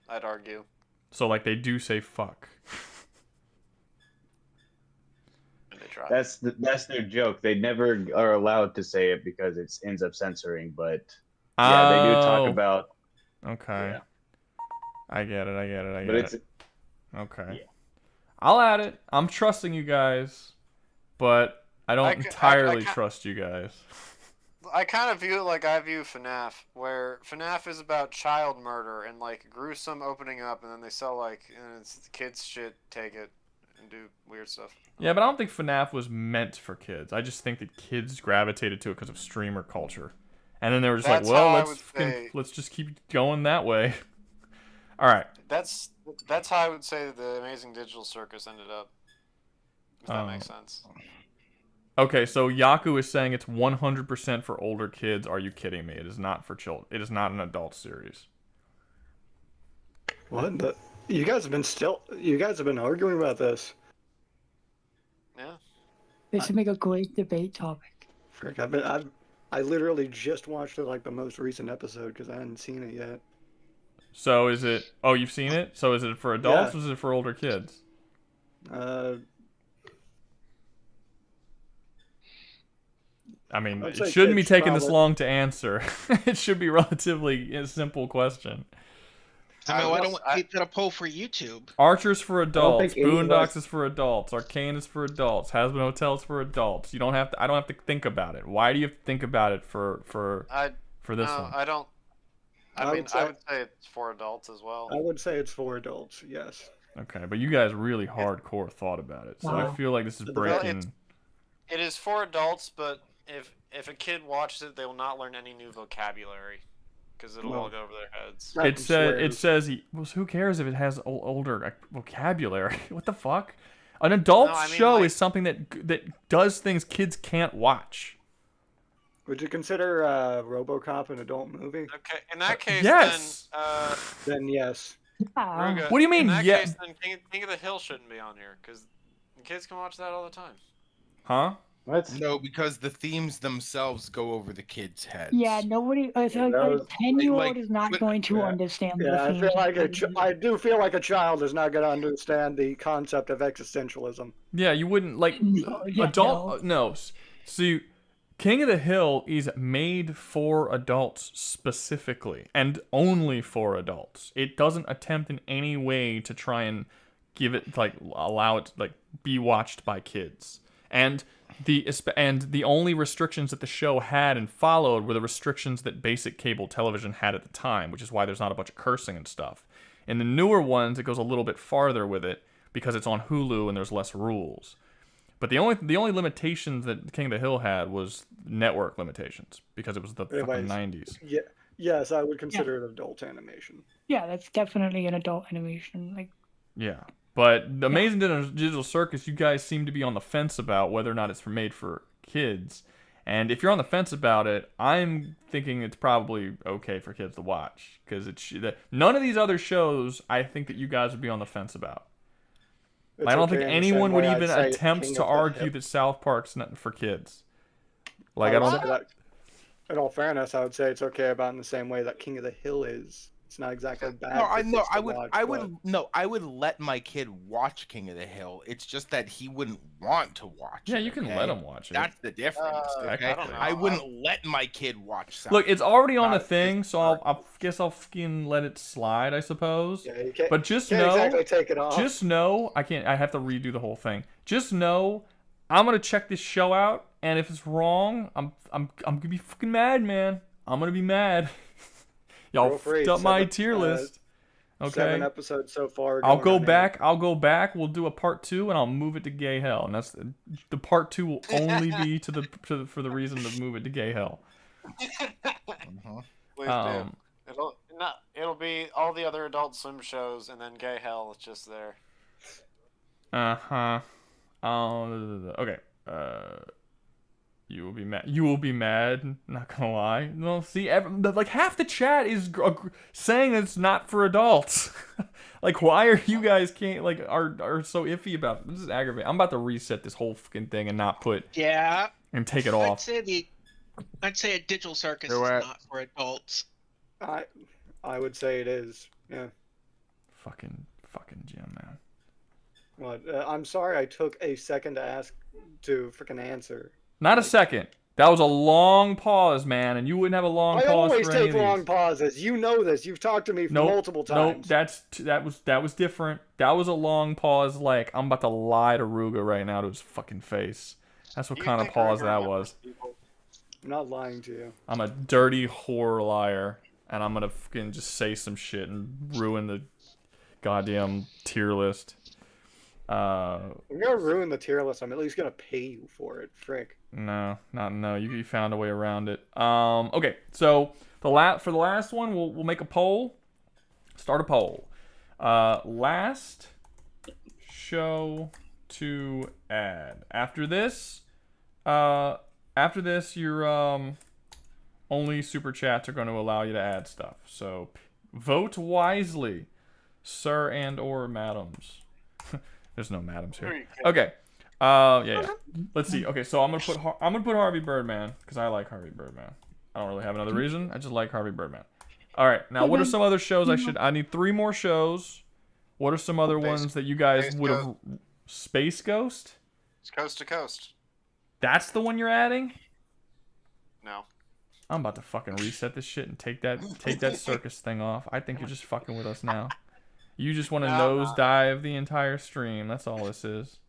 I'd argue. So like they do say fuck. That's their joke. They never are allowed to say it because it ends up censoring. But yeah, they do talk about. Okay. Yeah. I get it. But it's okay. Yeah. I'll add it. I'm trusting you guys, but I don't entirely trust you guys. I kind of view it like I view FNAF, where FNAF is about child murder and like gruesome opening up, and then they sell like and it's kids shit, take it. And do weird stuff. Yeah, but I don't think FNAF was meant for kids. I just think that kids gravitated to it because of streamer culture, and then they were just like, "Well, let's just keep going that way." All right. That's how I would say that the Amazing Digital Circus ended up. If that makes sense. Okay, so Yaku is saying it's 100% for older kids. Are you kidding me? It is not for children. It is not an adult series. What? You guys have been arguing about this. Yeah. This should make a great debate topic. Frick, I literally just watched like the most recent episode because I hadn't seen it yet. So is it? Oh, you've seen it. So is it for adults? Or is it for older kids? I mean, it shouldn't be taking this long to answer. It should be relatively a simple question. I mean, why don't we put a poll for YouTube? Archer's for adults. Boondocks is for adults. Arcane is for adults. Hazbin Hotel is for adults. You don't have to. I don't have to think about it. Why do you have to think about it for this one? I don't. I would say it's for adults as well. I would say it's for adults. Yes. Okay, but you guys really hardcore thought about it, so I feel like this is breaking. It is for adults, but if a kid watches it, they will not learn any new vocabulary. Because it'll all go over their heads. It says who cares if it has older vocabulary? What the fuck? An adult show is something that does things kids can't watch. Would you consider RoboCop an adult movie? Okay, in that case, yes. Then yes. Rouga, what do you mean? In that case, then King of the Hill shouldn't be on here because kids can watch that all the time. Huh? What? No, because the themes themselves go over the kids' heads. Yeah, nobody. A 10-year-old is not going to understand. Yeah, I do feel like a child is not going to understand the concept of existentialism. Yeah, you wouldn't like adult. No, see, King of the Hill is made for adults specifically and only for adults. It doesn't attempt in any way to try and give it allow it to be watched by kids. And the only restrictions that the show had and followed were the restrictions that basic cable television had at the time, which is why there's not a bunch of cursing and stuff. In the newer ones, it goes a little bit farther with it because it's on Hulu and there's less rules. But the only limitations that King of the Hill had was network limitations because it was the fucking 90s. Yeah, yes, I would consider it adult animation. Yeah, that's definitely an adult animation. Yeah. But the Amazing Digital Circus, you guys seem to be on the fence about whether or not it's made for kids. And if you're on the fence about it, I'm thinking it's probably okay for kids to watch. Because none of these other shows, I think that you guys would be on the fence about. I don't think anyone would even attempt to argue that South Park's not for kids. In all fairness, I would say it's okay about in the same way that King of the Hill is It's not exactly bad. No, for I know. kids to watch, I would let my kid watch King of the Hill. It's just that he wouldn't want to watch it. Yeah, you can let him watch it. That's the difference. Okay? I don't know. I wouldn't let my kid watch South Look, it's already on the Park. thing, so I guess I'll fucking let it slide, I suppose. Yeah, you can't, But just can't know, exactly take it off. just know, I have to redo the whole thing. Just know, I'm gonna check this show out, and if it's wrong, I'm gonna be fucking mad, man. I'm gonna be mad. Y'all Feel free. fucked up my 7 tier list. Okay. 7 episodes so far. I'll going go on back. We'll do a part 2, and I'll move it to gay hell. And that's the part 2 will only be for the reason to move it to gay hell. Please do. It'll be all the other Adult Swim shows, and then Gay Hell is just there. Okay. You will be mad. You will be mad. Not gonna lie. No, see, like half the chat is saying it's not for adults. Like, why are you guys are so iffy about it? This is aggravating. I'm about to reset this whole fucking thing and not put and take it off. I'd say a digital circus is not for adults. I would say it is. Yeah. Fucking Jim, man. What? I'm sorry I took a second to ask to freaking answer. Not a second. That was a long pause, man, and you wouldn't have a long pause. I always for any take of long these. pauses. You know this. You've talked to me multiple times. Nope, that was different. That was a long pause. Like, I'm about to lie to Rouga right now to his fucking face. That's what kind of pause that was. I'm not lying to you. I'm a dirty whore liar, and I'm gonna fucking just say some shit and ruin the goddamn tier list. I'm gonna ruin the tier list. I'm at least gonna pay you for it, frick. No. You found a way around it. Okay, so for the last one, we'll make a poll. Start a poll. Last show to add. After this, your only super chats are going to allow you to add stuff. So vote wisely, sir and or madams. There's no madams here. Okay. Yeah. Let's see. Okay, so I'm gonna put Harvey Birdman because I like Harvey Birdman. I don't really have another reason. I just like Harvey Birdman. All right. Now, what are some other shows I need 3 more shows. What are some other ones that you guys would have? Space Ghost? It's Coast to Coast. That's the one you're adding? No. I'm about to fucking reset this shit and take that circus thing off. I think you're just fucking with us now. You just want to nosedive the entire stream. That's all this is.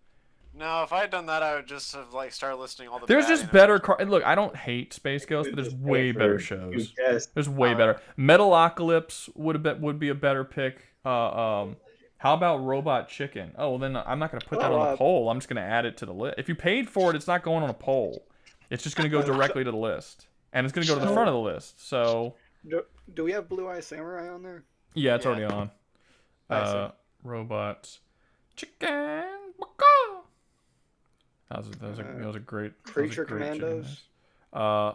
No, if I had done that, I would just have started listing all the. There's just better. Look, I don't hate Space Ghost, but there's way better shows. There's way better. Metalocalypse would be a better pick. How about Robot Chicken? Oh, well, then I'm not gonna put that on the poll. I'm just gonna add it to the list. If you paid for it, it's not going on a poll. It's just gonna go directly to the list, and it's gonna go to the front of the list. So. Do we have Blue Eye Samurai on there? Yeah, it's already on. Robots, chicken, that was a great Creature Commandos. I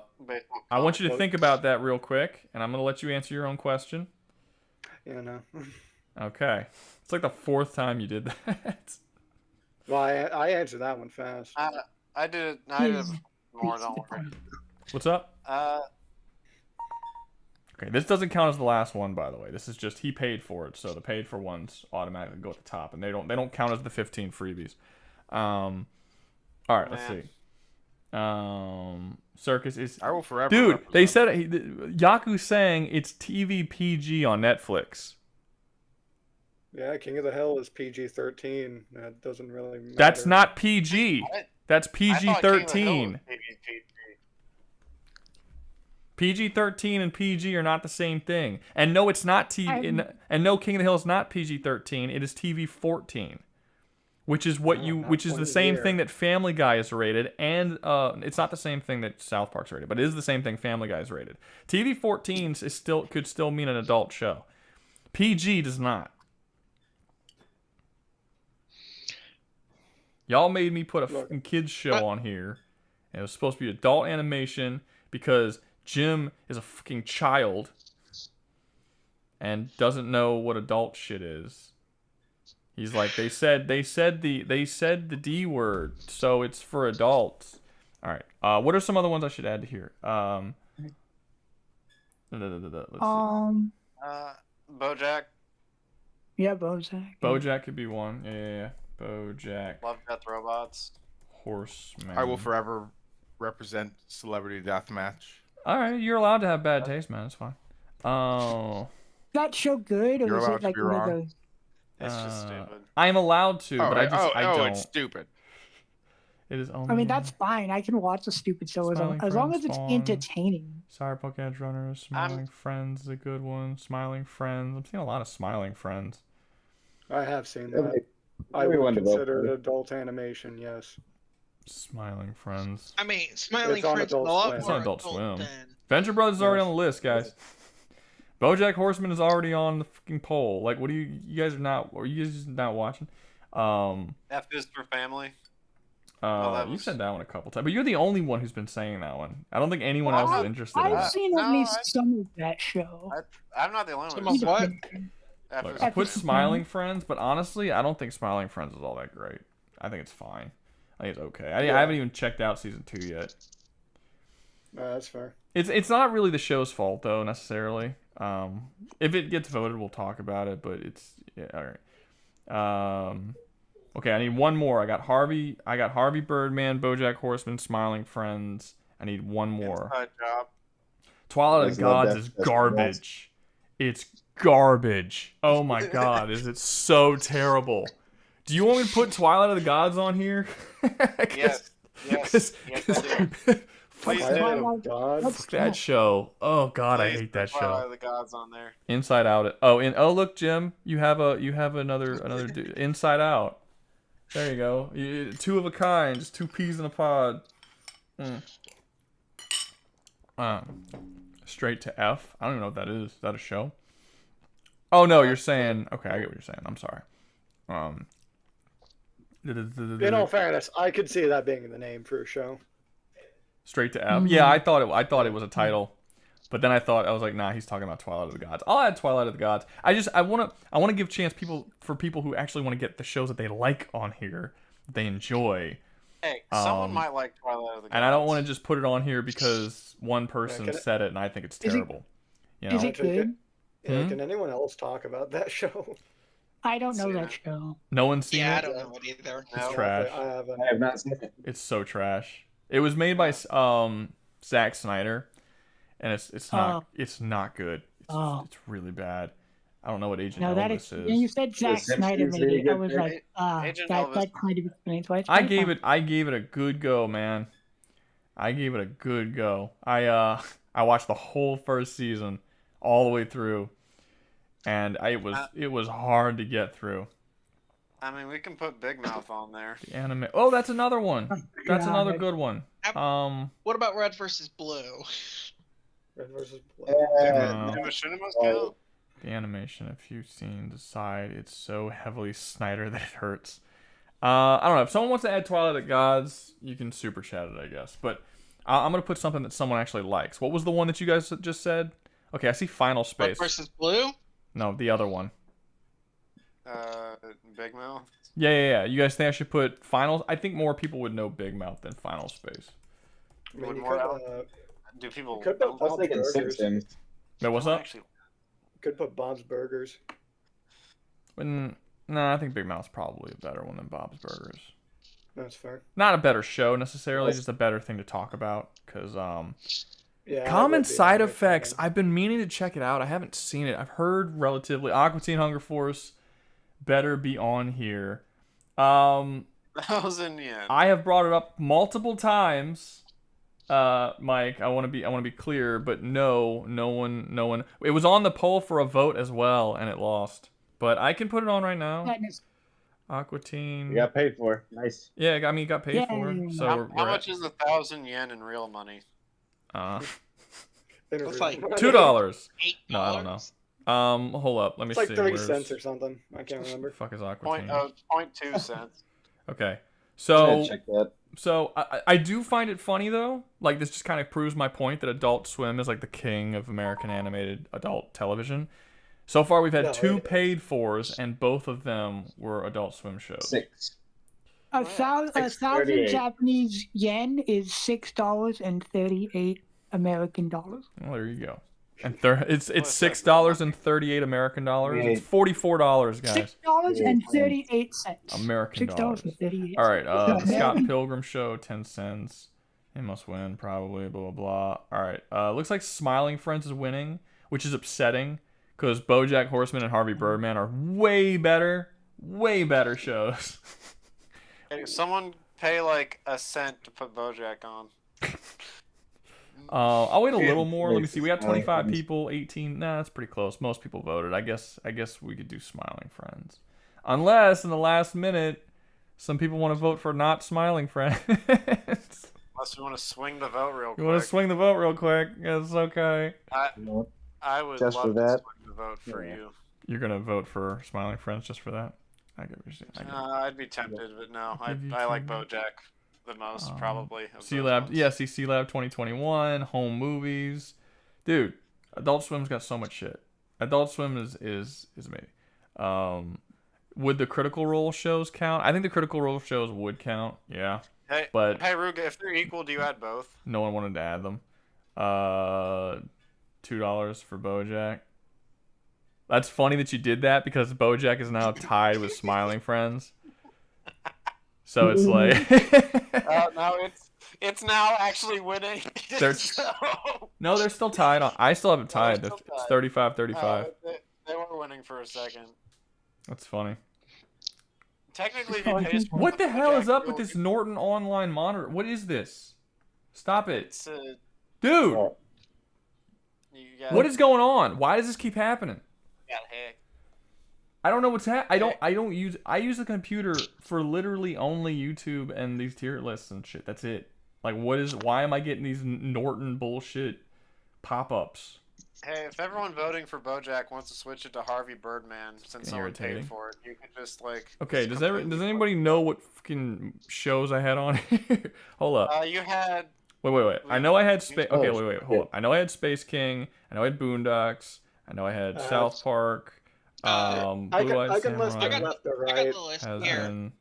want you to think about that real quick, and I'm gonna let you answer your own question. Yeah, no. Okay, it's like the 4th time you did that. Well, I answered that one fast. I did it more. Don't worry. What's up? Okay, this doesn't count as the last one, by the way. This is just he paid for it, so the paid for ones automatically go at the top, and they don't count as the 15 freebies. All right, let's see. Circus is. I will forever. Dude, they said Yaku's saying it's TV PG on Netflix. Yeah, King of the Hill is PG-13. That doesn't really matter. That's not PG. That's PG-13. PG-13 and PG are not the same thing. And no, it's not TV. And no, King of the Hill is not PG-13. It is TV-14, which is the same thing that Family Guy is rated, and it's not the same thing that South Park's rated, but it is the same thing Family Guy is rated. TV-14 could still mean an adult show. PG does not. Y'all made me put a fucking kids show on here, and it was supposed to be adult animation because Jim is a fucking child and doesn't know what adult shit is. He's like, they said the D word, so it's for adults. All right. What are some other ones I should add to here? Let's see. BoJack. Yeah, BoJack. BoJack could be one. Yeah. BoJack. Love Death Robots. Horseman. I will forever represent Celebrity Deathmatch. All right, you're allowed to have bad taste, man. It's fine. Oh. That show good, or You're is allowed it to like be one of wrong. those? It's just stupid. I'm allowed to, but I don't. It's stupid. It is only. I mean, that's fine. I can watch a stupid show as long Smiling as it's Friends, entertaining. Cyberpunk Edge Runner, Smiling Friends is a good one. Smiling Friends. I'm seeing a lot of Smiling Friends. I have seen that. I would consider it adult animation, yes. Smiling Friends. I mean, Smiling It's on Friends is a Adult lot Swim. It's more on Adult adult Swim. than... Venture Brothers is already on the list, guys. BoJack Horseman is already on the fucking poll. Like, what do you guys are not? Are you guys just not watching? F is for family. You said that one a couple times, but you're the only one who's been saying that one. I don't think anyone else is interested in I've that. seen at least some of that show. I'm not the only Some one. of what? Look, I put Smiling Friends, but honestly, I don't think Smiling Friends is all that great. I think it's fine. I think it's okay. I haven't even checked out season 2 yet. That's fair. It's not really the show's fault though necessarily. If it gets voted, we'll talk about it. But it's all right. Okay, I need one more. I got Harvey Birdman, BoJack Horseman, Smiling Friends. I need one more. Inside Job. Twilight of the Gods is garbage. It's garbage. Oh my god, is it so terrible? Do you want me to put Twilight of the Gods on here? Yes. Yes. Yes, I do. Please do. Fuck that show. Oh god, I hate that Twilight show. of the Gods on there. Inside Out. Oh, look, Jim, you have another Inside Out. There you go. Two of a kind, just two peas in a pod. Straight to F. I don't even know what that is. Is that a show? Oh no, you're saying. Okay, I get what you're saying. I'm sorry. In all fairness, I could see that being the name for a show. Straight to F. Yeah, I thought it was a title, but then I was like, nah, he's talking about Twilight of the Gods. I'll add Twilight of the Gods. I want to give chance for people who actually want to get the shows that they like on here, that they enjoy. Hey, someone might like Twilight of the Gods. And I don't want to just put it on here because one person said it and I think it's terrible. Is it good? Yeah, can anyone else talk about that show? I don't know that show. No one's seen it? Yeah, I don't know it either. It's trash. I haven't. I have not seen it. It's so trash. It was made by Zack Snyder, and it's not good. It's really bad. I don't know what Agent Elvis is. When you said Zack Snyder made it, I was like, that kind of explains why it's I gave it a good go, man. I gave it a good go. I watched the whole first season all the way through, and it was hard to get through. I mean, we can put Big Mouth on there. The anime. Oh, that's another one. That's another good one. What about Red versus Blue? Red versus Blue. The animation, if you've seen the side, it's so heavily Snyder that it hurts. I don't know. If someone wants to add Twilight of the Gods, you can super chat it, I guess. But I'm going to put something that someone actually likes. What was the one that you guys just said? Okay, I see Final Space. Red versus Blue? No, the other one. Big Mouth? Yeah. You guys think I should put Final? I think more people would know Big Mouth than Final Space. I mean, do people... Could put Bob's Burgers. Simpsons. Wait, what's up? Could put Bob's Burgers. No, I think Big Mouth's probably a better one than Bob's Burgers. That's fair. Not a better show necessarily, just a better thing to talk about. Because yeah, Common Side Effects, I've been meaning to check it out. I haven't seen it. I've heard relatively. Aqua Teen Hunger Force better be on here. 1,000 yen. I have brought it up multiple times, Mike. I want to be clear, but no one. It was on the poll for a vote as well, and it lost. But I can put it on right now. Aqua Teen. You got paid for. Nice. Yeah, I mean, got paid for. So how much is 1,000 yen in real money? It's like $2. No, I don't know. Hold up. Let me see. It's like 30 cents or something. I can't remember. The fuck is Aqua Teen? 0.2 cents. Okay. So, check that. I do find it funny though. Like, this just kind of proves my point that Adult Swim is like the king of American animated adult television. So far, we've had 2 paid fors, and both of them were Adult Swim shows. 6. A thousand Japanese yen is $6.38 American dollars. Well, there you go. And it's $6.38 American dollars. It's $44, guys. $6.38. American dollars. $6.38. All right. The Scott Pilgrim Show, 10 cents. He must win, probably. Blah blah blah. All right. Looks like Smiling Friends is winning, which is upsetting because BoJack Horseman and Harvey Birdman are way better shows. Hey, someone pay like a cent to put BoJack on. I'll wait a little more. Let me see. We got 25 people, 18. Nah, that's pretty close. Most people voted. I guess we could do Smiling Friends, unless in the last minute, some people want to vote for not Smiling Friends. Unless you want to swing the vote real quick. You want to swing the vote real quick? It's okay. I would Just love for to that? swing the vote for you. You're gonna vote for Smiling Friends just for that? I'd be tempted, but no. I like BoJack the most, probably. C-Lab, yeah, C-Lab 2021, home movies. Dude, Adult Swim's got so much shit. Adult Swim is amazing. Would the Critical Role shows count? I think the Critical Role shows would count, yeah. Hey, but Rouga, if they're equal, do you add both? No one wanted to add them. $2 for BoJack. That's funny that you did that because BoJack is now tied with Smiling Friends. So it's like no, it's now actually winning. No, they're still tied on. I still have it tied. It's 35-35. They were winning for a second. That's funny. Technically, if you pay what the hell is up with this Norton online monitor? What is this? Stop it, dude. What is going on? Why does this keep happening? I don't know what's happening. I use the computer for literally only YouTube and these tier lists and shit. That's it. Like, why am I getting these Norton bullshit pop-ups? Hey, if everyone voting for BoJack wants to switch it to Harvey Birdman, since someone irritating. paid for it, you could just like. Okay, does anybody know what fucking shows I had on here? Hold up. You had. Wait. I know I had Space. Okay, wait. Hold up. I know I had Space King. I know I had Boondocks. I know I had South Park. Blue Eyed can list Samurai. it left to right. I got the list here.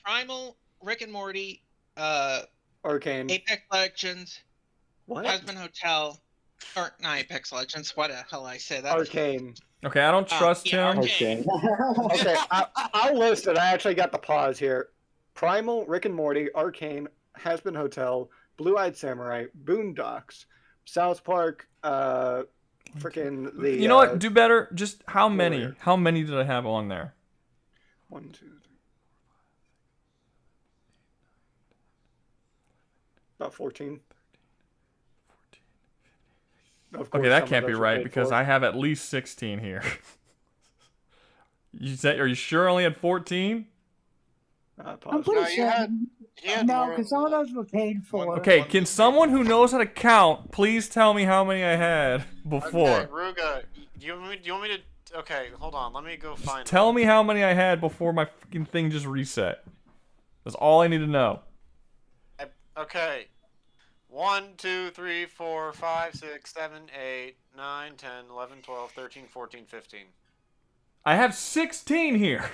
Primal, Rick and Morty, Arcane, Apex Legends, what? Husband Hotel, or not Apex Legends. What the hell I say that? Arcane. Okay, I don't trust him. Okay, I'll list it. I actually got the pause here. Primal, Rick and Morty, Arcane, Has Been Hotel, Blue Eyed Samurai, Boondocks, South Park, freaking the. You know what? Do better. Just how many? Warrior. How many did I have on there? 1, 2, 3. About 14. Okay, that can't be right because I have at least 16 here. Are you sure I only had 14? I'm pretty sure. No, because some of those were paid for. Okay, can someone who knows how to count please tell me how many I had before? Okay, Rouga, do you want me to? Okay, hold on. Let me go find. Tell me how many I had before my fucking thing just reset. That's all I need to know. Okay. 1, 2, 3, 4, 5, 6, 7, 8, 9, 10, 11, 12, 13, 14, 15. I have 16 here.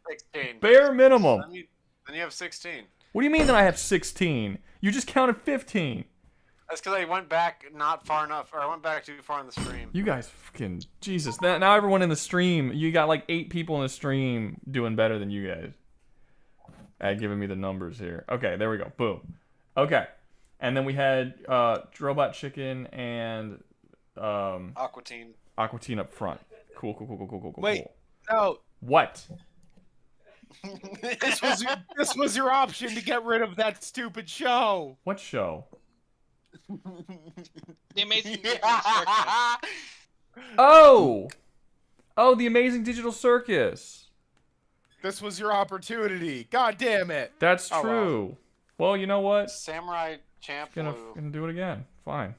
16. Bare minimum. Then you have 16. What do you mean that I have 16? You just counted 15. That's because I went back not far enough, or I went back too far in the stream. You guys fucking Jesus. Now everyone in the stream, you got like 8 people in the stream doing better than you guys. Giving me the numbers here. Okay, there we go. Boom. Okay. And then we had Robot Chicken and Aqua Teen. Aqua Teen up front. Cool. Wait, no. What? This was your option to get rid of that stupid show. What show? The Amazing Digital Circus. Oh, The Amazing Digital Circus. This was your opportunity. God damn it. That's true. Well, you know what? Samurai Champloo. Gonna do it again. Fine.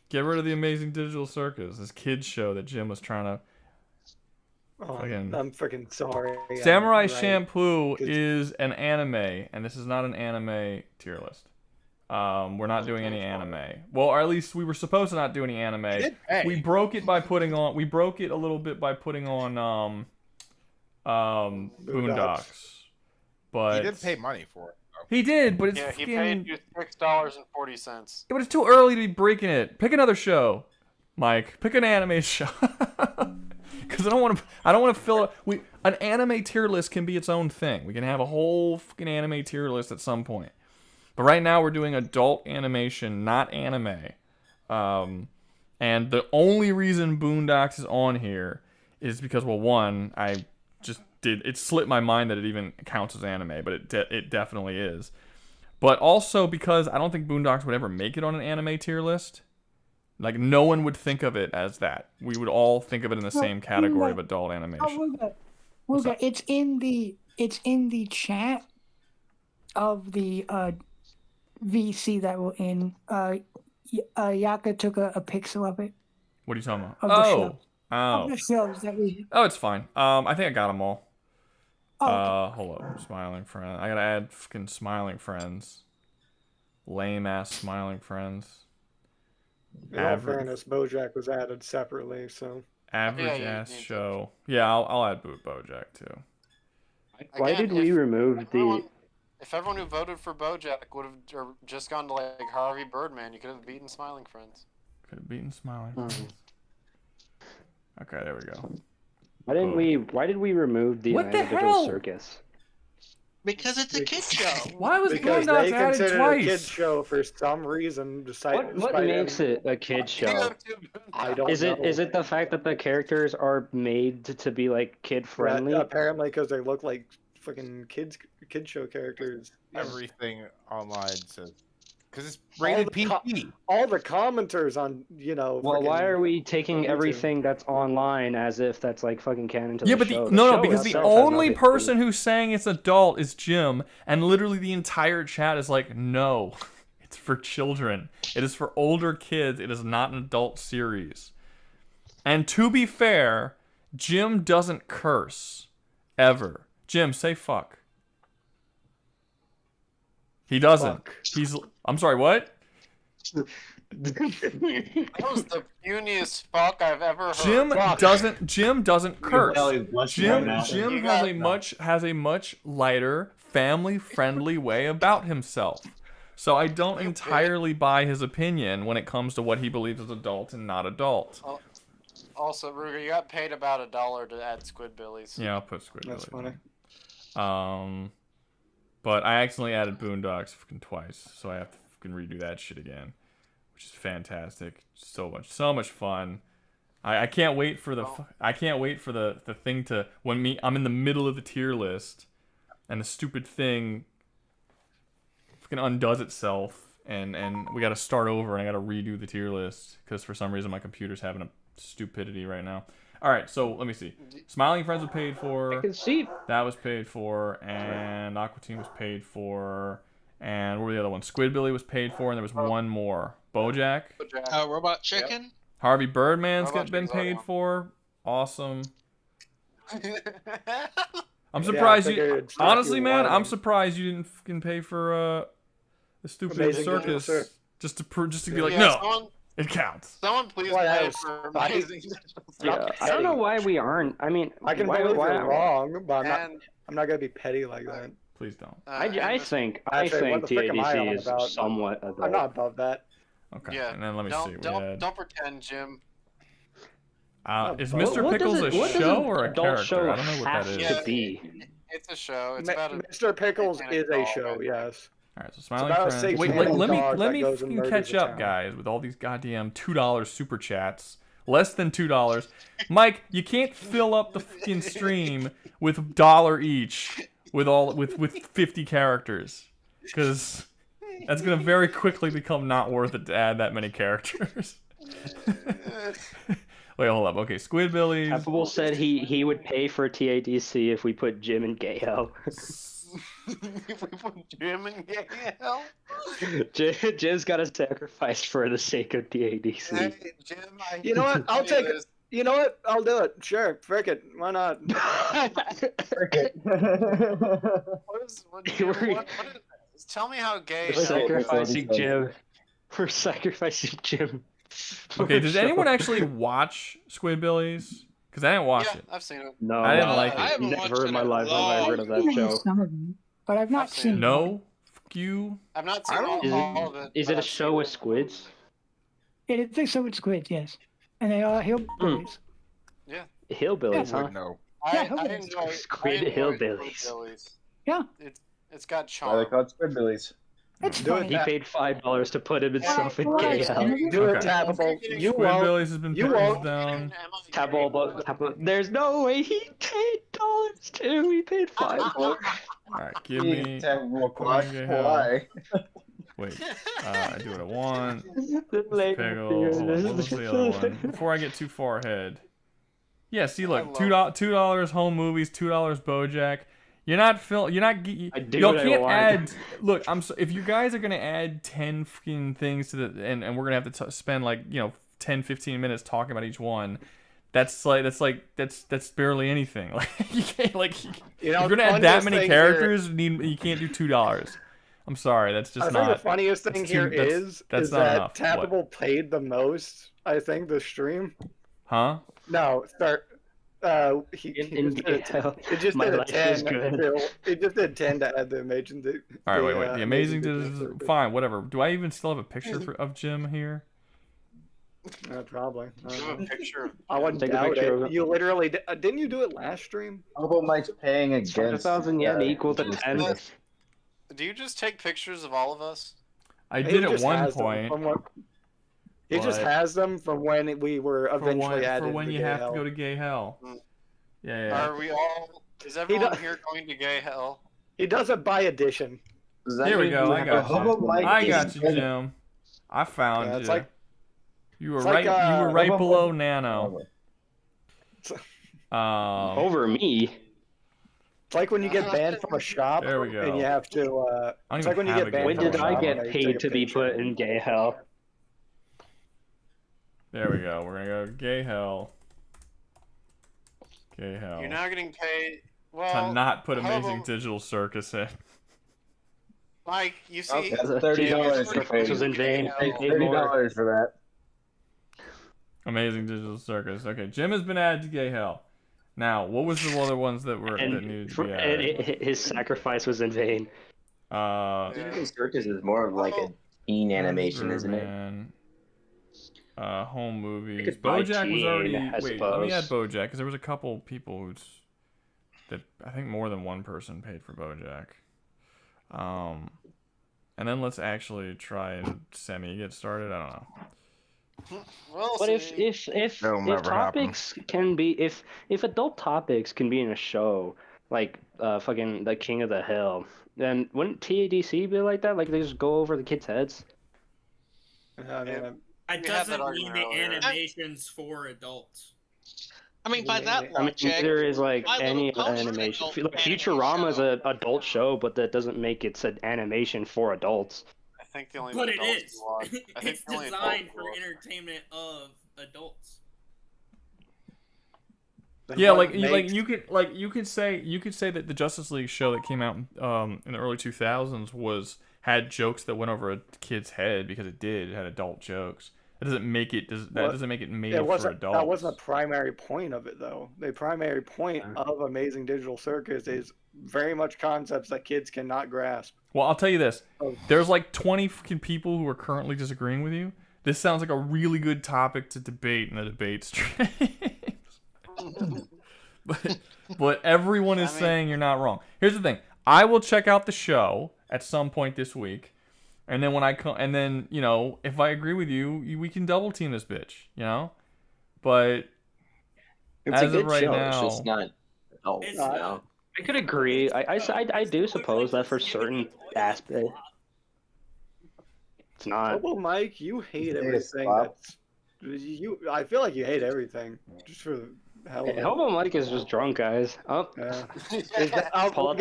Get rid of The Amazing Digital Circus. This kids show that Jim was trying to. I'm freaking sorry. Samurai Champloo is an anime, and this is not an anime tier list. We're not doing any anime. Well, or at least we were supposed to not do any anime. We broke it by putting on. We broke it a little bit by putting on Boondocks. But you did pay money for it. He did, but it's Yeah, he fucking... paid you $6.40. But it's too early to be breaking it. Pick another show, Mike. Pick an anime show. Because I don't want to fill it. An anime tier list can be its own thing. We can have a whole fucking anime tier list at some point. But right now we're doing adult animation, not anime. And the only reason Boondocks is on here is because, well, one, it slipped my mind that it even counts as anime, but it definitely is. But also because I don't think Boondocks would ever make it on an anime tier list. Like, no one would think of it as that. We would all think of it in the same category of adult animation. Rouga, it's in the chat of the VC that we're in. Yaka took a pixel of it. What are you talking about? Of the show. Oh. Of the shows that we... Oh, it's fine. I think I got them all. Oh, Hold up. Smiling friend. I gotta add fucking smiling friends. Lame ass smiling friends. In all fairness, BoJack was added separately, so... Average ass show. Yeah, I'll add BoJack too. Why did we remove the... If everyone who voted for BoJack would have just gone to like Harvey Birdman, you could have beaten Smiling Friends. Could have beaten Smiling Friends. Okay, there we go. Why did we remove the Individual Circus? Because it's a kid show. Why was because Boondocks they added consider twice? it a kid show for some reason. What makes it a kid show? I don't Is know. it the fact that the characters are made to be like kid friendly? Apparently, because they look like fucking kid show characters. Everything online says because it's rated PG. All the commenters on Well, why are we taking everything that's online as if that's like fucking canon to the show? Because the only person who's saying it's adult is Jim, and literally the entire chat is like, no, it's for children. It is for older kids. It is not an adult series. And to be fair, Jim doesn't curse ever. Jim, say fuck. He doesn't. I'm sorry, what? That was the puniest fuck I've ever heard. Jim doesn't curse. Jim has a much lighter, family-friendly way about himself. So I don't entirely buy his opinion when it comes to what he believes is adult and not adult. Also, Rouga, you got paid about $1 to add Squidbillies. Yeah, I'll put Squidbillies. That's funny. But I accidentally added Boondocks fucking twice, so I have to fucking redo that shit again, which is fantastic. So much fun. I can't wait for the thing to I'm in the middle of the tier list, and the stupid thing fucking undoes itself, and we got to start over, and I got to redo the tier list because for some reason my computer's having a stupidity right now. All right, so let me see. Smiling Friends was paid for. I can see. That was paid for, and Aqua Teen was paid for, and what were the other ones? Squidbilly was paid for, and there was one more. BoJack. Robot Chicken. Yep. Harvey Birdman's been paid for. Awesome. I'm surprised you. Honestly, man, I'm surprised you didn't fucking pay for the stupid Amazing circus just to be like, no. It counts. Someone please pay for Amazing. Yeah, I don't know why we aren't. I mean, I can believe you're wrong, but I'm not gonna be petty like that. Please don't. I think what the frick am I on TADC is about? somewhat adult. I'm not above that. Okay, Yeah. and then let me see. Don't pretend, Jim. Is Mr. Pickles a show or a character? I don't know what that is. To be? It's a show. It's about Mr. Pickles is a show, yes. All right, so Smiling Friends. Wait, let me fucking catch up, guys, with all these goddamn $2 super chats. Less than $2. Mike, you can't fill up the fucking stream with $1 each with 50 characters, because that's gonna very quickly become not worth it to add that many characters. Wait, hold up. Okay, Squidbillies. Affable said he would pay for TADC if we put Jim and Gayo. If we put Jim in Gayle? Jim's got to sacrifice for the sake of TADC. Hey, Jim, you know what? I'll take it. You know what? I'll do it. Sure. Frick it. Why not? Frick it. What is this? Tell me how gay. We're sacrificing Jim. We're sacrificing Jim. Okay, does anyone actually watch Squidbillies? Because I didn't watch it. I've seen it. No, I didn't like it. I haven't Never watched in my it life have I heard of that show. Some of them, but I've not seen. No skew? I've not seen all of it. Is it a show with squids? It is so with squids, yes, and they are hillbillies. Yeah. Hillbillies, huh? No. Yeah, I hillbillies. enjoy Squid hillbillies. Yeah. It's got Why are they charm. called Squidbillies? It's Do it. funny. He paid $5 to put himself in Well, gay I- hell. Do it, Okay. Tappable. You Squidbillies won't. has been You put won't. down. There's no way he paid dollars too. He paid $5. All right, give me. Terrible Put me in gay hell. Why? Wait, I do what I want. The lady Piggle. here, Hold on, what was the other one? Before I get too far ahead. Yeah, see, look, $2 home movies, $2 BoJack. You're not y'all can't add. Look, if you guys are gonna add 10 fucking things to the and we're gonna have to spend like 10, 15 minutes talking about each one. That's barely anything. Like you can't if you're gonna add that many characters, you can't do $2. I'm sorry, that's just not. I think the funniest thing here is not that enough. Tappable paid the most. I think the stream. Huh? No, start. It just My did a life 10. is good. It just did 10 to add the amazing. All right, wait. The amazing fine, whatever. Do I even still have a picture of Jim here? Probably. A picture. I wouldn't Take a doubt picture of it. it. You literally didn't you do it last stream? Hobo Mike's paying against 5,000 yen equal to 10. Do you just take pictures of all of us? I did at one point. He just has them from when we were eventually added. For when you have to go to gay hell. Yeah. Are we all? Is everyone here going to gay hell? He does it by edition. Here we go. I got you. I got you, Jim. I found you. It's like you were right. You were right below Nano. Over me. It's like when you get banned from a shop. There we go. And you have to. It's like when you get banned. When from a did I shop get and you paid take a to be picture. put in gay hell? There we go. We're gonna go gay hell. Gay hell. You're now getting paid. Well, to not put Hobo- Amazing Digital Circus in. Mike, you see, Okay, that's $30 This was in vain. $30 for that. Amazing Digital Circus. Okay, Jim has been added to gay hell. Now, what was the other ones that needed to be added? His sacrifice was in vain. Digital Circus is more of like a teen animation, isn't it? Home movies. It's by BoJack was already. teen, I Wait, let me suppose. add BoJack because there was a couple people that I think more than one person paid for BoJack. And then let's actually try and get started. I don't know. But if topics can be if adult topics can be in a show like fucking the King of the Hill, then wouldn't TADC be like that? Like they just go over the kids' heads? It doesn't mean the animations for adults. I mean, by that I mean, logic, there is like My Little any Pony is an animation. adult Like Futurama is an adult show, but that doesn't make it an animation for adults. I think the only But it adults is. who watch- I think It's the only designed adults for who watch- entertainment of adults. Yeah, you could say that the Justice League show that came out in the early 2000s had jokes that went over a kid's head because it had adult jokes. That doesn't make it made for adults. That wasn't the primary point of it, though. The primary point of Amazing Digital Circus is very much concepts that kids cannot grasp. Well, I'll tell you this: there's like 20 fucking people who are currently disagreeing with you. This sounds like a really good topic to debate in the debate streams. but everyone is saying you're not wrong. Here's the thing: I will check out the show at some point this week. And then when I come, and then if I agree with you, we can double team this bitch, But It's as a good of right show. now, It's just not. I could agree. I do suppose that for certain aspects, it's not. Well, Mike, you hate everything. I feel like you hate everything. Just for the hell of it. Hobo Mike is just drunk, guys. Oh, Yeah. Pull We're out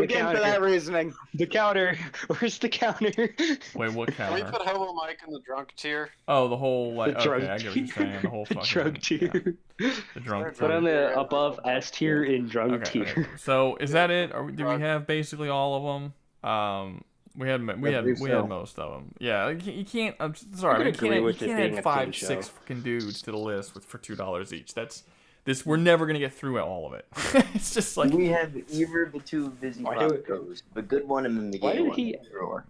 getting to that reasoning. The counter. Where's the counter? Wait, what Can we counter? put Hobo Mike in the drunk tier? Oh, the whole The drunk okay, I get what you're saying. The whole The fucking drunk tier. the drunk. Put on the above S tier in drunk Okay. tier. So is that it? Do we have basically all of them? We had most of them. Yeah, you can't. I'm sorry, I you could agree can't with it being add a 5, teen show. 6 fucking dudes to the list for $2 each. That's we're never gonna get through all of it. It's just like we have either the two busy shows, the good one and then the gay one.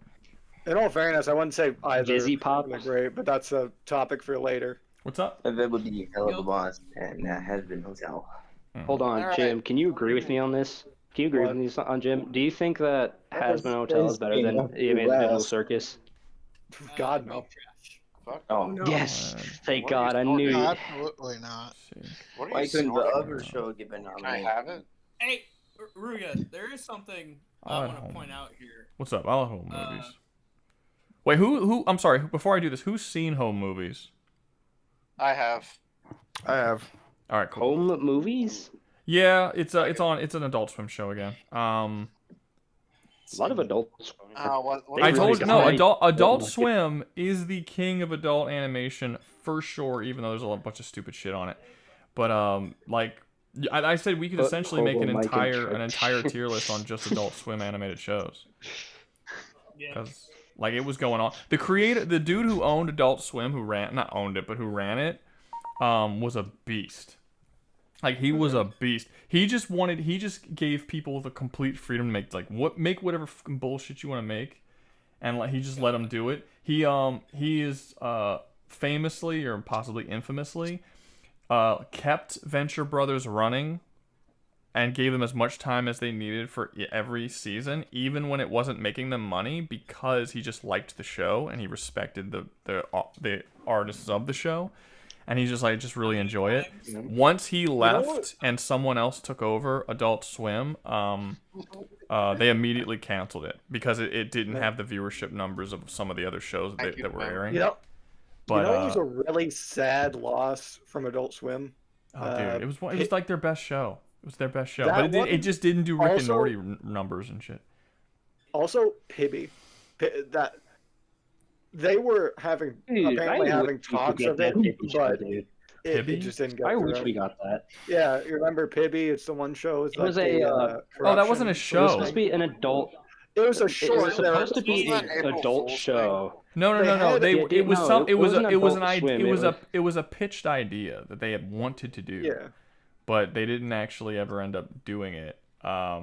In all fairness, I wouldn't say either. Busy Pop are great, but that's a topic for later. What's up? That would be Hell of the Boss and Has Been Hotel. Hold on, Jim. Can you agree with me on this? Can you agree with me on Jim? Do you think that Has Been Hotel is better than Individual Circus? God no. Oh no. Yes. Thank God. I knew. Absolutely not. Why couldn't the other show get been nominated? Can I have it? Hey, Rouga, there is something I want to point out here. What's up? I love home movies. Wait, who? I'm sorry. Before I do this, who's seen home movies? I have. I have. All right, cool. Home movies? Yeah, it's an Adult Swim show again. A lot of Adult Swim. I told you, no. Adult Swim is the king of adult animation for sure. Even though there's a bunch of stupid shit on it, but like I said, we could essentially make an entire tier list on just Adult Swim animated shows. Because like it was going on. The dude who owned Adult Swim, who ran it, was a beast. Like he was a beast. He just gave people the complete freedom to make whatever fucking bullshit you want to make, and he just let them do it. He is famously or possibly infamously kept Venture Brothers running and gave them as much time as they needed for every season, even when it wasn't making them money, because he just liked the show and he respected the artists of the show. And he's just really enjoy it. Once he left and someone else took over Adult Swim, they immediately canceled it because it didn't have the viewership numbers of some of the other shows that were airing. You know, but it was a really sad loss from Adult Swim. Oh, dude, it was like their best show. It was their best show, but it just didn't do Rick and Morty numbers and shit. Also, Pibby, that. They were apparently having talks of it, but it just didn't go through. I wish we got that. Yeah, you remember Pibby? It's the one show. It was that wasn't a show. It was supposed to be an adult. It was a short. It was supposed to be an adult show. No. It was a pitched idea that they had wanted to do. Yeah. But they didn't actually ever end up doing it. Yeah,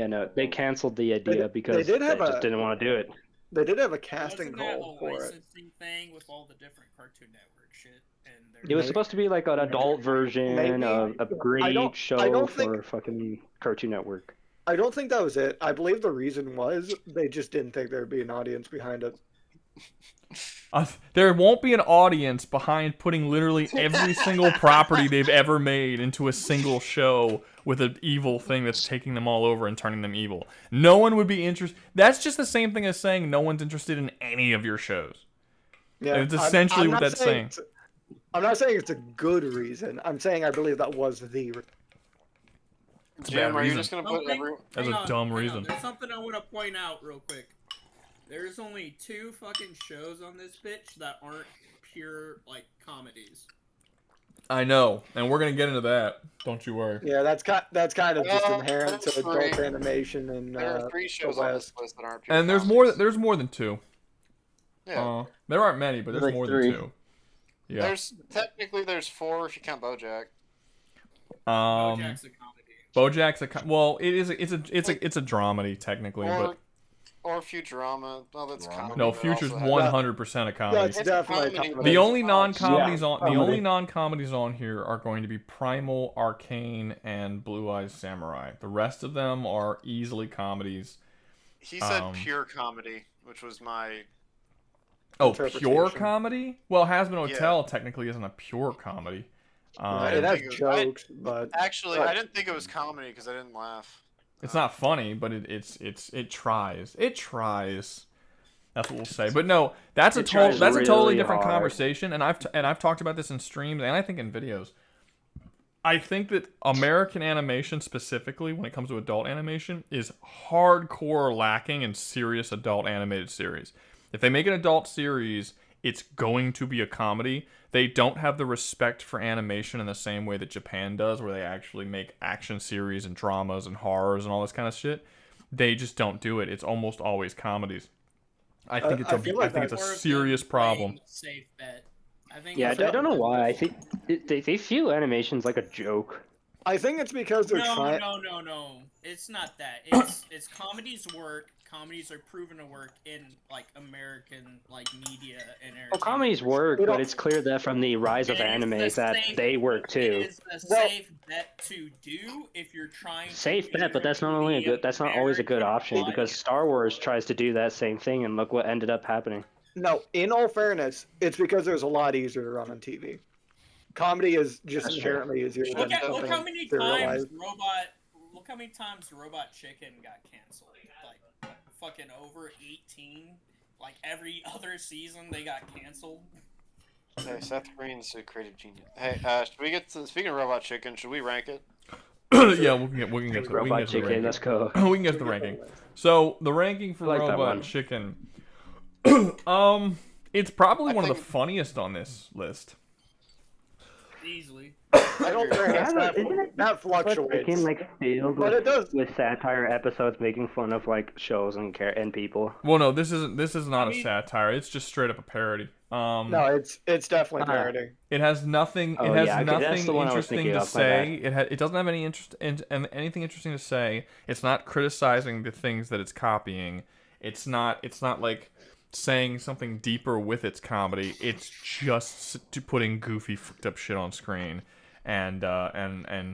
no, they canceled the idea because they just didn't want to do it. They did have a casting call for it. Licensing thing with all the different Cartoon Network shit, and it was supposed to be like an adult version of a great show for fucking Cartoon Network. I don't think that was it. I believe the reason was they just didn't think there'd be an audience behind it. There won't be an audience behind putting literally every single property they've ever made into a single show with an evil thing that's taking them all over and turning them evil. No one would be interested. That's just the same thing as saying no one's interested in any of your shows. Yeah, it's essentially what that's saying. I'm not saying it's a good reason. I'm saying I believe that was the reason. Jim, are you just going to put That's a dumb reason. There's something I want to point out real quick. There's only 2 fucking shows on this bitch that aren't pure, like, comedies. I know, and we're gonna get into that. Don't you worry. Yeah, that's kind of just inherent to adult animation and there are 3 shows on this list that aren't pure and there's comedies. there's more than 2. Yeah. There aren't many, but there's more than 2. Yeah. There's 4 if you count BoJack. BoJack's a comedy. Well, it's a dramedy technically, but. Or Futurama. Well, that's comedy. No, Future's 100% a comedy. Yeah, it's definitely a comedy. The only non-comedies on here are going to be Primal, Arcane, and Blue Eyes Samurai. The rest of them are easily comedies. He said pure comedy, which was my. Oh, pure comedy? Well, Has Been Hotel technically isn't a pure comedy. It has jokes, but actually, I didn't think it was comedy because I didn't laugh. It's not funny, but it tries. It tries. That's what we'll say. But no, that's a totally different conversation. And I've talked about this in streams and I think in videos. I think that American animation specifically, when it comes to adult animation, is hardcore lacking in serious adult animated series. If they make an adult series, it's going to be a comedy. They don't have the respect for animation in the same way that Japan does, where they actually make action series and dramas and horrors and all this kind of shit. They just don't do it. It's almost always comedies. I think it's a serious problem. Safe bet. I don't know why. I think they view animations like a joke. I think it's because they're trying. No. It's not that. It's comedies work. Comedies are proven to work in like American like media and Well, comedies work, but it's clear that from the rise of anime that they work too. It's a safe bet to do if you're trying. Safe bet, but that's not only a good. That's not always a good option because Star Wars tries to do that same thing, and look what ended up happening. No, in all fairness, it's because there's a lot easier to run on TV. Comedy is just inherently easier. Look how many times Robot Chicken got canceled. Like fucking over 18. Like every other season they got canceled. Hey, Seth Green's a creative genius. Hey, should we get to, speaking of Robot Chicken, should we rank it? Yeah, we can get to Robot Chicken. Let's go. We can get to the ranking. So the ranking for Robot Chicken, it's probably one of the funniest on this list. Easily. I don't think that fluctuates. Chicken, like filled But it does. with satire episodes making fun of like shows and people. Well, no, this is not a satire. It's just straight up a parody. No, it's definitely parody. It has nothing. Oh, It has yeah, okay, that's the nothing one I was interesting thinking to of, my say. It doesn't have any interest in anything interesting to say. It's not criticizing the things that it's copying. It's not like saying something deeper with its comedy. It's just putting goofy, fucked up shit on screen, and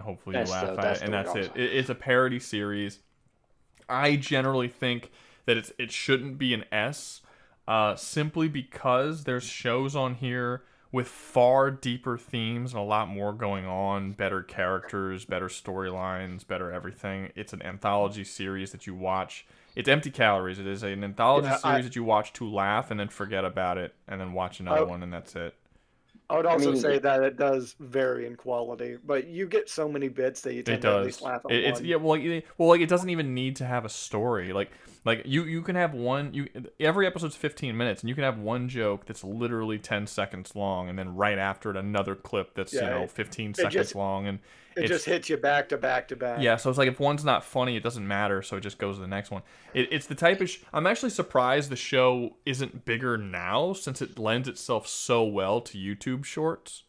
hopefully you laugh at it, and that's it. It's a parody series. I generally think that it shouldn't be an S, simply because there's shows on here with far deeper themes and a lot more going on, better characters, better storylines, better everything. It's an anthology series that you watch. It's empty calories. It is an anthology series that you watch to laugh and then forget about it and then watch another one and that's it. I would also say that it does vary in quality, but you get so many bits that you tend to at least laugh at one. Well, it doesn't even need to have a story. Like you can have every episode's 15 minutes, and you can have one joke that's literally 10 seconds long, and then right after it another clip that's 15 seconds long, and it just hits you back to back to back. Yeah, so it's like if one's not funny, it doesn't matter, so it just goes to the next one. It's the type of I'm actually surprised the show isn't bigger now, since it lends itself so well to YouTube shorts.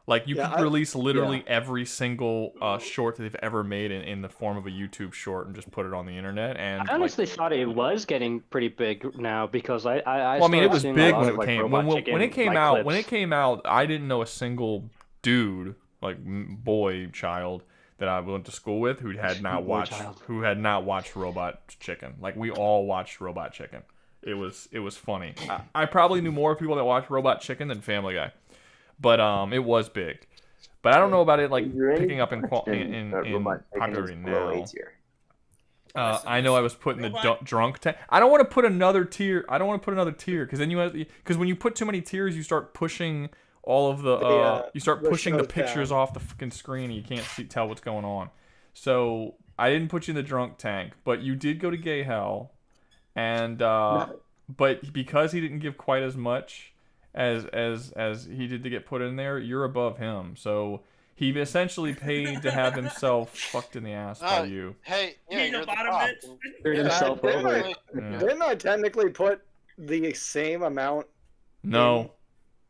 Like you could release literally every single short that they've ever made in the form of a YouTube short and just put it on the internet. And I honestly thought it was getting pretty big now because I well, I mean, it was big when it came when it came out. When it came out, I didn't know a single dude, like boy, child, that I went to school with who had not watched Robot Chicken. Like we all watched Robot Chicken. It was funny. I probably knew more people that watched Robot Chicken than Family Guy. But it was big. But I don't know about it like picking up in popularity now. I know I was putting the drunk tank. I don't want to put another tier. Because then because when you put too many tiers, you start pushing all of the you start pushing the pictures off the fucking screen and you can't tell what's going on. So I didn't put you in the drunk tank, but you did go to gay hell, and but because he didn't give quite as much as he did to get put in there, you're above him. So he essentially paid to have himself fucked in the ass by you. Hey, yeah, you're the top. Himself over. Didn't I technically put the same amount? No,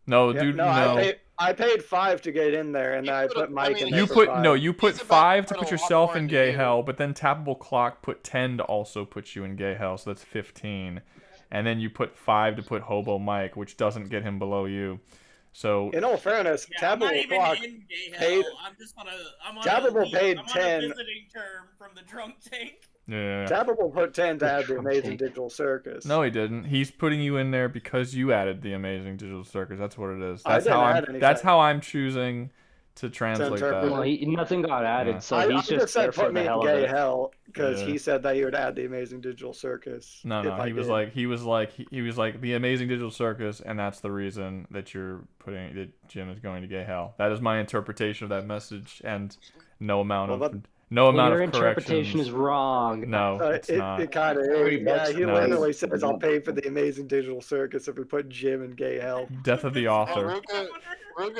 dude. I paid 5 to get in there, and then I put Mike in there. You put 5 to put yourself in gay hell, but then Tappable Clock put 10 to also put you in gay hell, so that's 15. And then you put 5 to put Hobo Mike, which doesn't get him below you. So in all fairness, Tappable Clock paid. I'm on Tappable paid I'm 10. on a visiting term from the drunk tank. Yeah. Tappable put 10 to add the Amazing Digital Circus. No, he didn't. He's putting you in there because you added the Amazing Digital Circus. That's what it is. That's how I'm choosing to translate that. Well, nothing got added, so he's just said there for put me the in hell of gay it. hell because he said that he would add the Amazing Digital Circus. No, he was like the Amazing Digital Circus, and that's the reason that that Jim is going to gay hell. That is my interpretation of that message, and no amount of your interpretation is wrong. No, it's not. It kind of is. Yeah, he literally says, "I'll pay for the Amazing Digital Circus if we put Jim in gay hell." Death of the author.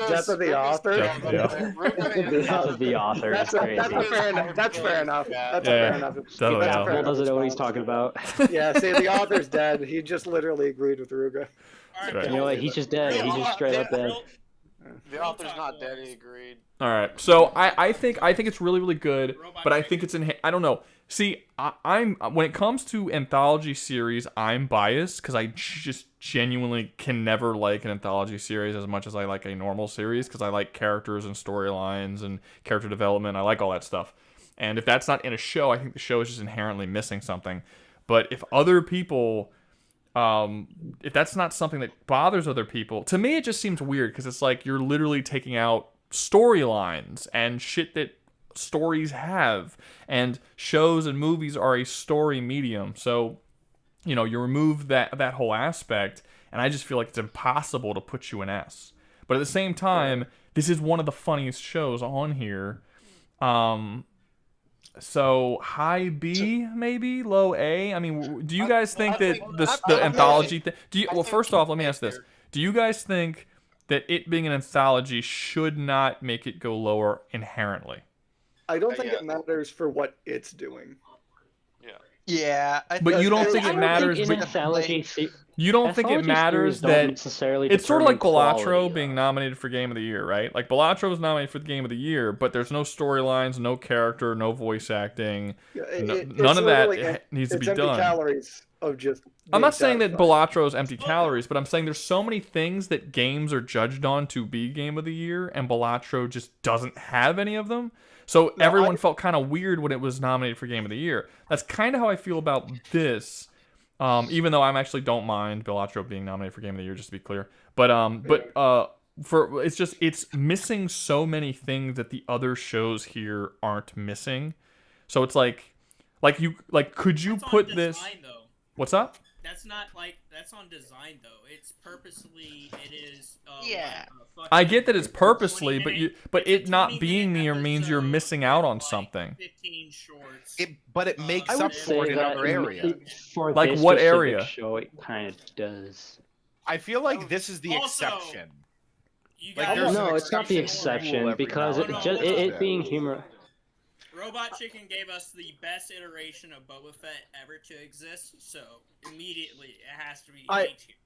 Death of the author. Death of the author. That's fair enough. That's fair enough. Paul doesn't know what he's talking about. Yeah, see, the author's dead. He just literally agreed with Rouga. You know what? He's just dead. He's just straight up dead. The author's not dead. He agreed. All right, so I think it's really really good, but I think it's I don't know. See, I'm when it comes to anthology series, I'm biased because I just genuinely can never like an anthology series as much as I like a normal series because I like characters and storylines and character development. I like all that stuff, and if that's not in a show, I think the show is just inherently missing something. But if other people, if that's not something that bothers other people, to me it just seems weird because it's like you're literally taking out storylines and shit that stories have, and shows and movies are a story medium, so you remove that whole aspect, and I just feel like it's impossible to put you an S. But at the same time, this is one of the funniest shows on here, so high B, maybe low A. I mean, do you guys think that the anthology well, first off, let me ask this: do you guys think that it being an anthology should not make it go lower inherently? I don't think it matters for what it's doing. Yeah. But you don't think it matters. You don't think it matters that it's sort of like Balatro being nominated for Game of the Year, right? Like Balatro was nominated for the Game of the Year, but there's no storylines, no character, no voice acting. None of that needs to be done. Empty calories of just. I'm not saying that Balatro is empty calories, but I'm saying there's so many things that games are judged on to be Game of the Year, and Balatro just doesn't have any of them. So everyone felt kind of weird when it was nominated for Game of the Year. That's kind of how I feel about this, even though I actually don't mind Balatro being nominated for Game of the Year, just to be clear. But it's missing so many things that the other shows here aren't missing. So it's could you put this? What's up? That's not that's on design though. It's purposely. It is. I get that it's purposely, but it not being there means you're missing out on something. 15 shorts. But it makes up for it in other areas. For like this what specific area? Show, it kind of does. I feel like this is the exception. No, it's not the exception because it being humor. Robot Chicken gave us the best iteration of Boba Fett ever to exist, so immediately it has to be A tier.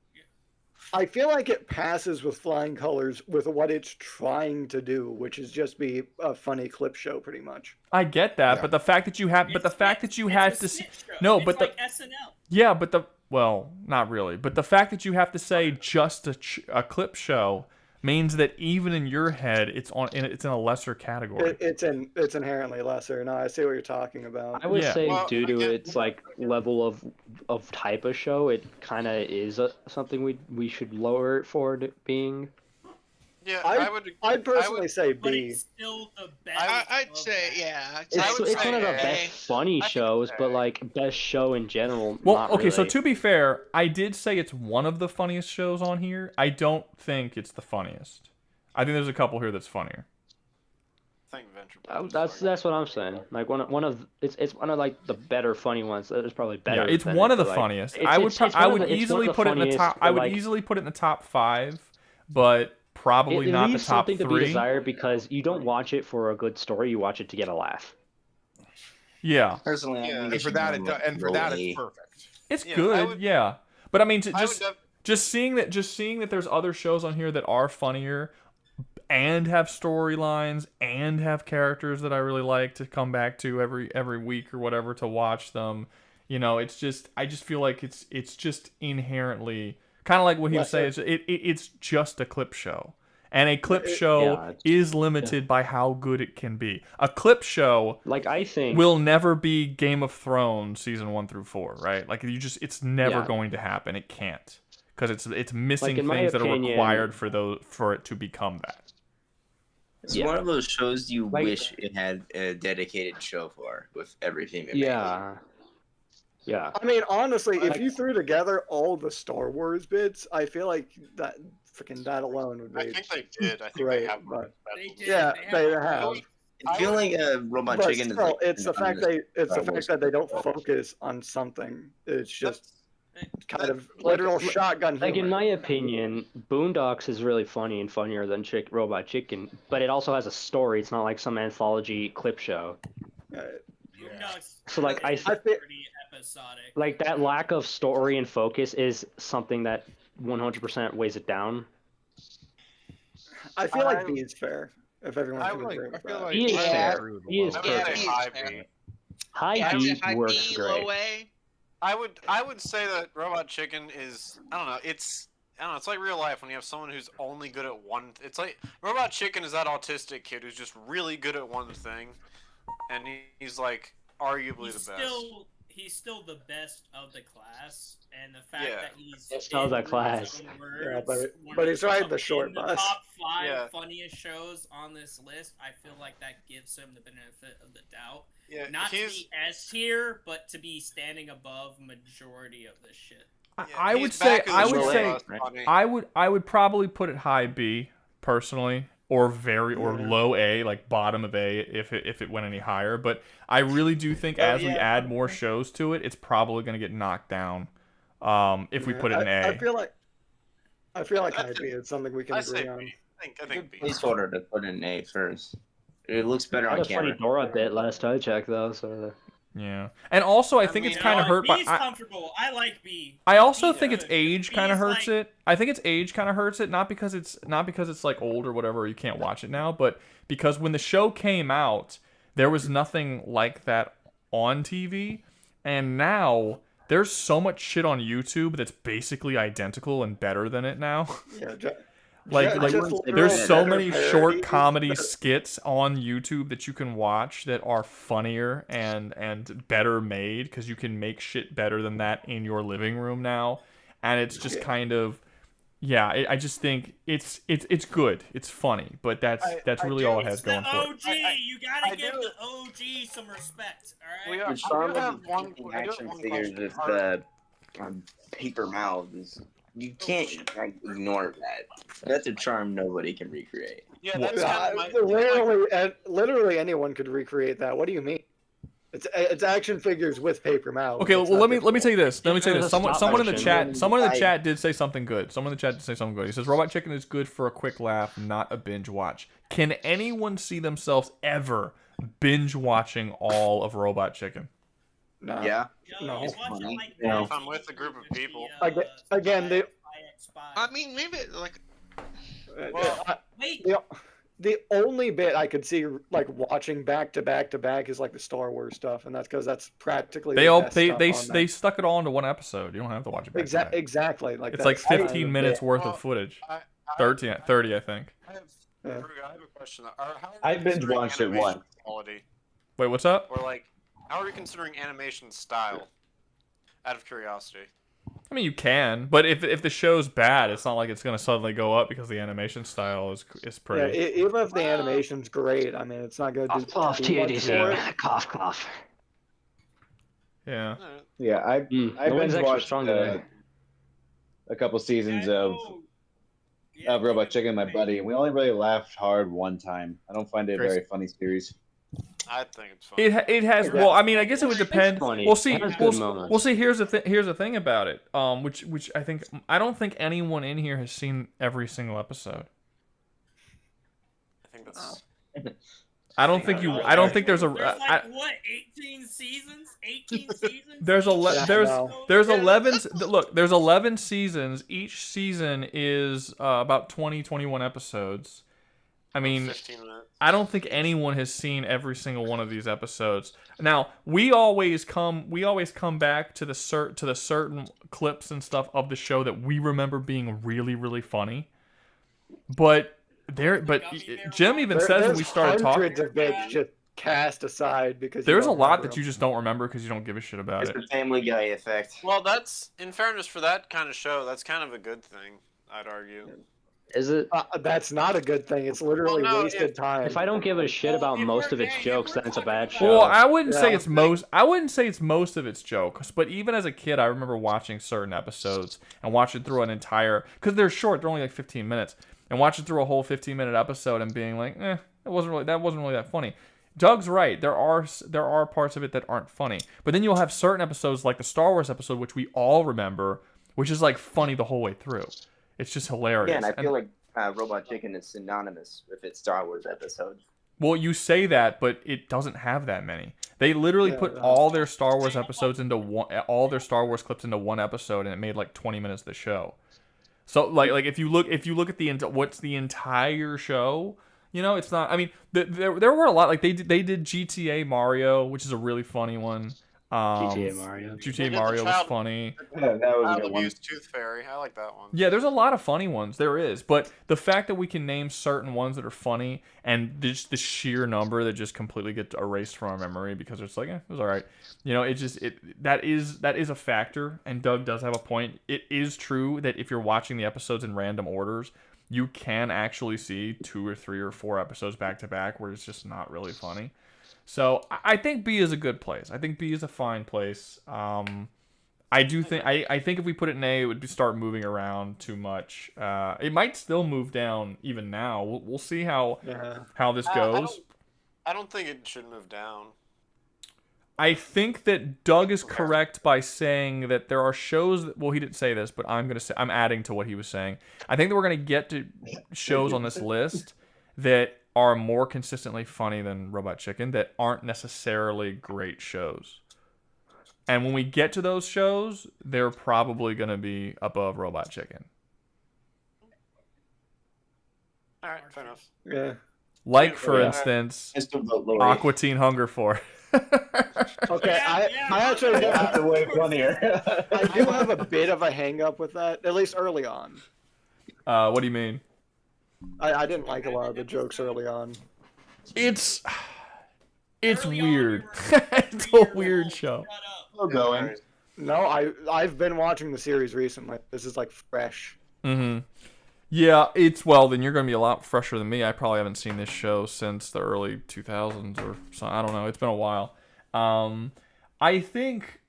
I feel like it passes with flying colors with what it's trying to do, which is just be a funny clip show, pretty much. I get that, but the fact that you have, well, not really, but the fact that you have to say just a clip show means that even in your head, it's in a lesser category. It's inherently lesser. No, I see what you're talking about. I would say due to its level of type of show, it kind of is something we should lower it for it being. Yeah, I'd personally say B. But it's still the best. I'd say It's one of the best funny shows, but best show in general. Well, not okay, really. so to be fair, I did say it's one of the funniest shows on here. I don't think it's the funniest. I think there's a couple here that's funnier. I think Venture. That's what I'm saying. Like one of it's one of the better funny ones. It's probably better. Yeah, it's one of the funniest. I would easily put it in the top. I would easily put it in the top 5, but. Probably not the top 3. Something to be desired because you don't watch it for a good story. You watch it to get a laugh. Yeah. Personally, and for that, it's perfect. It's good, yeah. But I mean, just seeing that there's other shows on here that are funnier and have storylines and have characters that I really like to come back to every week or whatever to watch them. It's just I just feel like it's just inherently. Kind of like what he was saying, it's just a clip show. And a clip show is limited by how good it can be. A clip show I think will never be Game of Thrones season 1 through 4, right? It's never going to happen. It can't. Because it's missing things that are required for it to become that. It's one of those shows you wish it had a dedicated show for with everything it made. Yeah. I mean, honestly, if you threw together all the Star Wars bits, I feel like that alone would be. I think they did. I think great, they have. Yeah, they have. I feel like Robot Chicken is. It's the fact that they don't focus on something. It's just kind of literal shotgun humor. In my opinion, Boondocks is really funny and funnier than Robot Chicken, but it also has a story. It's not like some anthology clip show. So I think that lack of story and focus is something that 100% weighs it down. I feel like B is fair. If everyone can agree with that. B is fair. B is I would say perfect. high B. High B works B, great. low A. I would say that Robot Chicken is, I don't know, it's like real life when you have someone who's only good at one. It's like Robot Chicken is that autistic kid who's just really good at one thing, and he's like arguably the best. He's still the best of the class, and the fact that he's of the class. Yeah, but he's riding the short the bus. top 5 funniest shows on this list, I feel like that gives him the benefit of the doubt. Yeah, not to be S tier, but to be standing above majority of this shit. I would probably put it high B personally, or low A, like bottom of A if it went any higher. But I really do think as we add more shows to it, it's probably going to get knocked down if we put it in A. I feel like high B is something we can agree on. I think B. Placeholder to put in A first. It looks better on I had a camera. funny Dora bit last I checked though, so. Yeah, and also I think it's kind of hurt by. B's comfortable. I like B. I also think its age kind of hurts it. I think its age kind of hurts it, not because it's like old or whatever, you can't watch it now, but because when the show came out, there was nothing like that on TV, and now there's so much shit on YouTube that's basically identical and better than it now. Yeah, there's so many short comedy skits on YouTube that you can watch that are funnier and better made because you can make shit better than that in your living room now, and it's just kind of, I just think it's good, it's funny, but that's really all it has going for it. OG, you gotta give the OG some respect, all right? The charm of the action figures with the paper mouths is. You can't ignore that. That's a charm nobody can recreate. Yeah, that's literally anyone could recreate that. What do you mean? It's action figures with paper mouths. Okay, well let me tell you this. Someone in the chat did say something good. He says Robot Chicken is good for a quick laugh, not a binge watch. Can anyone see themselves ever binge watching all of Robot Chicken? No. Yeah. No. If I'm with a group of people. Again, I mean, maybe like. The only bit I could see like watching back to back to back is like the Star Wars stuff, and that's because that's practically they stuck it all into one episode. You don't have to watch it back to back. Exactly. Like it's like 15 minutes worth of footage. 30, I think. I have a question. I binge watched it once. Quality? Wait, what's up? Or like, how are we considering animation style? Out of curiosity. I mean, you can, but if the show's bad, it's not like it's gonna suddenly go up because the animation style is pretty. Yeah, even if the animation's great, I mean, it's not gonna do. Cough, TADC. Cough, cough. Yeah. Yeah, I binge watched a couple seasons of Robot Chicken, my buddy, and we only really laughed hard one time. I don't find it a very funny series. I think it's funny. It has. Well, I mean, I guess it would depend. We'll see. We'll see. Here's the thing about it. Which I don't think anyone in here has seen every single episode. I think that's. I don't think there's a. There's like what 18 seasons? 18 seasons? There's 11. Look, there's 11 seasons. Each season is about 20-21 episodes. I mean, I don't think anyone has seen every single one of these episodes. Now, we always come back to the certain clips and stuff of the show that we remember being really, really funny. But Jim even says when we started talking, hundreds of bits just cast aside because there's a lot that you just don't remember because you don't give a shit about it's it. It's the Family Guy effect. Well, that's in fairness for that kind of show. That's kind of a good thing, I'd argue. Is it? That's not a good thing. It's literally wasted time. If I don't give a shit about most of its jokes, then it's a bad show. Well, I wouldn't say it's most of its jokes, but even as a kid, I remember watching certain episodes and watching through an entire, because they're short, they're only like 15 minutes, and watching through a whole 15-minute episode and being like, that wasn't really that funny. Doug's right. There are parts of it that aren't funny, but then you'll have certain episodes like the Star Wars episode, which we all remember, which is like funny the whole way through. It's just hilarious. Yeah, and I feel like Robot Chicken is synonymous with its Star Wars episodes. Well, you say that, but it doesn't have that many. They literally put all their Star Wars episodes into all their Star Wars clips into one episode, and it made like 20 minutes of the show. So like if you look at what's the entire show, you know, it's not. I mean, there were a lot. Like they did GTA Mario, which is a really funny one. GTA Mario. GTA Mario was funny. Yeah, that was a Child good one. Abuse Tooth Fairy. I like that one. Yeah, there's a lot of funny ones. There is, but the fact that we can name certain ones that are funny and just the sheer number that just completely get erased from our memory because it's like, it was all right. You know, that is a factor. And Doug does have a point. It is true that if you're watching the episodes in random orders, you can actually see 2 or 3 or 4 episodes back to back where it's just not really funny. So I think B is a good place. I think B is a fine place. I do think I think if we put it in A, it would start moving around too much. It might still move down even now. We'll see how this goes. I don't think it should move down. I think that Doug is correct by saying that there are shows that, well, he didn't say this, but I'm adding to what he was saying. I think that we're gonna get to shows on this list that are more consistently funny than Robot Chicken that aren't necessarily great shows. And when we get to those shows, they're probably going to be above Robot Chicken. All right, fair enough. Yeah. Like, for instance, Aqua Teen Hunger Force. Okay, I actually have to way funnier. I do have a bit of a hang up with that, at least early on. What do you mean? I didn't like a lot of the jokes early on. It's weird. It's a weird show. Still going. No, I've been watching the series recently. This is like fresh. Mm-hmm. Yeah, then you're going to be a lot fresher than me. I probably haven't seen this show since the early 2000s or something. I don't know. It's been a while. I think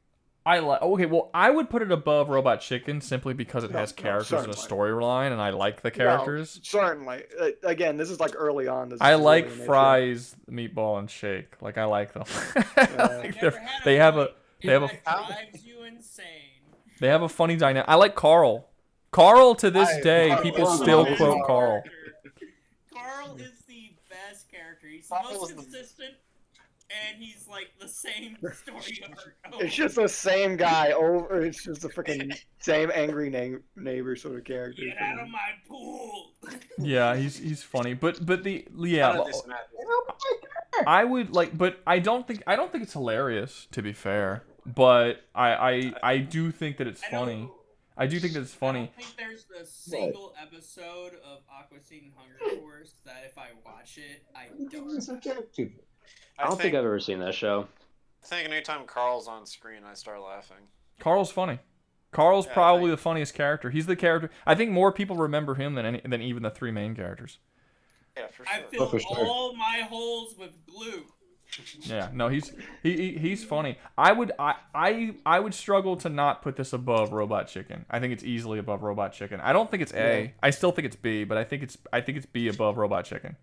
I would put it above Robot Chicken simply because it has characters and a storyline, and I like the characters. No, certainly. Again, this is like early on. I like Fry's Meatball and Shake. Like, I like them. They have a funny dynamic. I like Carl. Carl, to this day, people still quote Carl. Carl is the best character. He's the most consistent, and he's like the same story over. It's just the same guy over. It's just the freaking same angry neighbor sort of character. Get out of my pool. Yeah, he's funny, but I would like, but I don't think it's hilarious, to be fair. But I do think that it's funny. I do think that it's funny. I don't think there's a single episode of Aqua Teen Hunger Force that if I watch it, I don't. I don't think I've ever seen that show. I think anytime Carl's on screen, I start laughing. Carl's funny. Carl's probably the funniest character. He's the character. I think more people remember him than even the 3 main characters. Yeah, for sure. I filled all my holes with glue. Yeah, no, he's funny. I would struggle to not put this above Robot Chicken. I think it's easily above Robot Chicken. I don't think it's A. Yeah. I still think it's B, but I think it's B above Robot Chicken.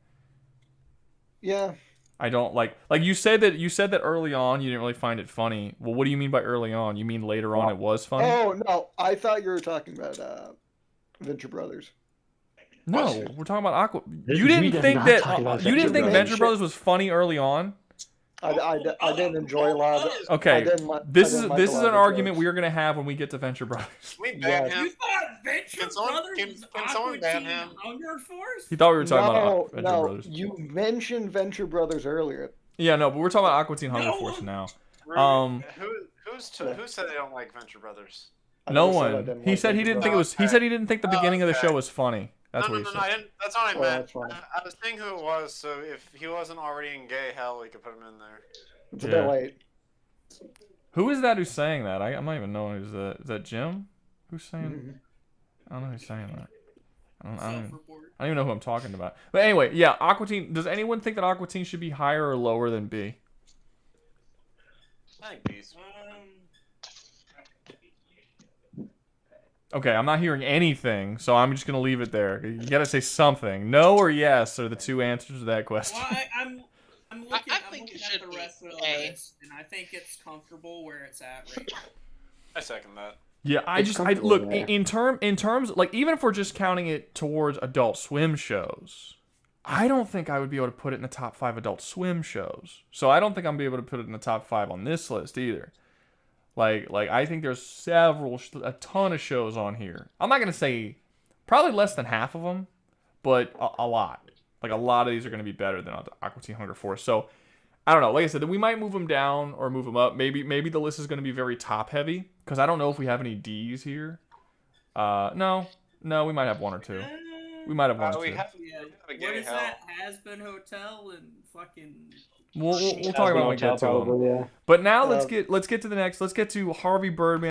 Yeah. I don't like you said that early on you didn't really find it funny. Well, what do you mean by early on? You mean later on it was funny? Oh no, I thought you were talking about Venture Brothers. No, we're talking about Aqua. You didn't think Venture Brothers was funny early on? I didn't enjoy a lot of it. Okay, this is an argument we are going to have when we get to Venture Brothers. We ban him. You thought Venture Brothers was Aqua Teen Hunger Force? He thought we were talking about Venture Brothers. You mentioned Venture Brothers earlier. Yeah, no, but we're talking about Aqua Teen Hunger Force now. Who said they don't like Venture Brothers? No one. He said he didn't think it was. He said he didn't think the beginning of the show was funny. That's what he said. I didn't. That's what I meant. I was saying who it was, so if he wasn't already in gay hell, we could put him in there. It's a bit late. Who is that who's saying that? I might even know who's that. Is that Jim? Who's saying? Mm-hmm. I don't know who's saying that. I don't even know who I'm talking about. But anyway, yeah, Aqua Teen. Does anyone think that Aqua Teen should be higher or lower than B? I think B's. Okay, I'm not hearing anything, so I'm just gonna leave it there. You gotta say something. No or yes are the 2 answers to that question. Well, I'm looking at the rest of the list, and I think it's comfortable where it's at right now. I second that. Yeah, I look in terms like even if we're just counting it towards Adult Swim shows, I don't think I would be able to put it in the top 5 Adult Swim shows. So I don't think I'm gonna be able to put it in the top 5 on this list either. Like I think there's a ton of shows on here. I'm not gonna say Probably less than half of them, but a lot. Like a lot of these are going to be better than Aqua Teen Hunger Force. So I don't know. Like I said, we might move them down or move them up. Maybe the list is going to be very top heavy because I don't know if we have any D's here. No, we might have one or two. We might have one or two. What is that? Has-Been Hotel and fucking. We'll talk about it when we get to them. Yeah. But now let's get to the next. Let's get to Harvey Birdman.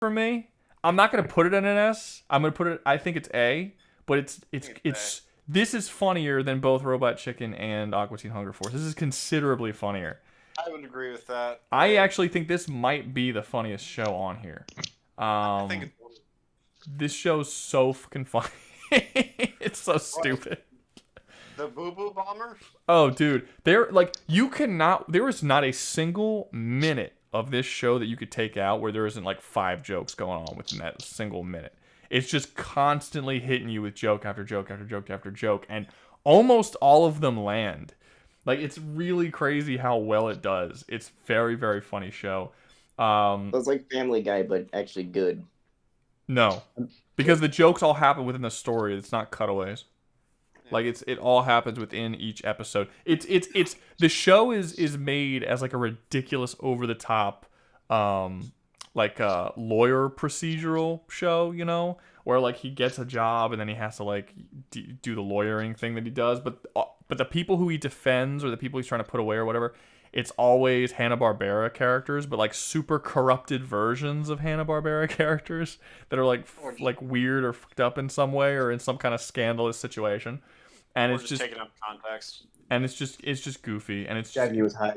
For me, I'm not gonna put it in an S. I'm gonna put it. I think it's A. But it's this is funnier than both Robot Chicken and Aqua Teen Hunger Force. This is considerably funnier. I would agree with that. I actually think this might be the funniest show on here. I think it's this show's so fucking funny. It's so stupid. The Boo Boo Bomber? Oh, dude. There is not a single minute of this show that you could take out where there isn't like 5 jokes going on within that single minute. It's just constantly hitting you with joke after joke after joke after joke, and almost all of them land. Like, it's really crazy how well it does. It's very, very funny show. It's like Family Guy, but actually good. No, because the jokes all happen within the story. It's not cutaways. Like it all happens within each episode. It's the show is made as like a ridiculous, over the top, like a lawyer procedural show, you know, where like he gets a job and then he has to like do the lawyering thing that he does, but the people who he defends or the people he's trying to put away or whatever, it's always Hanna-Barbera characters, but like super corrupted versions of Hanna-Barbera characters that are like weird or fucked up in some way or in some kind of scandalous situation. And it's just taking up context. And it's just goofy, and it's Jackie was high.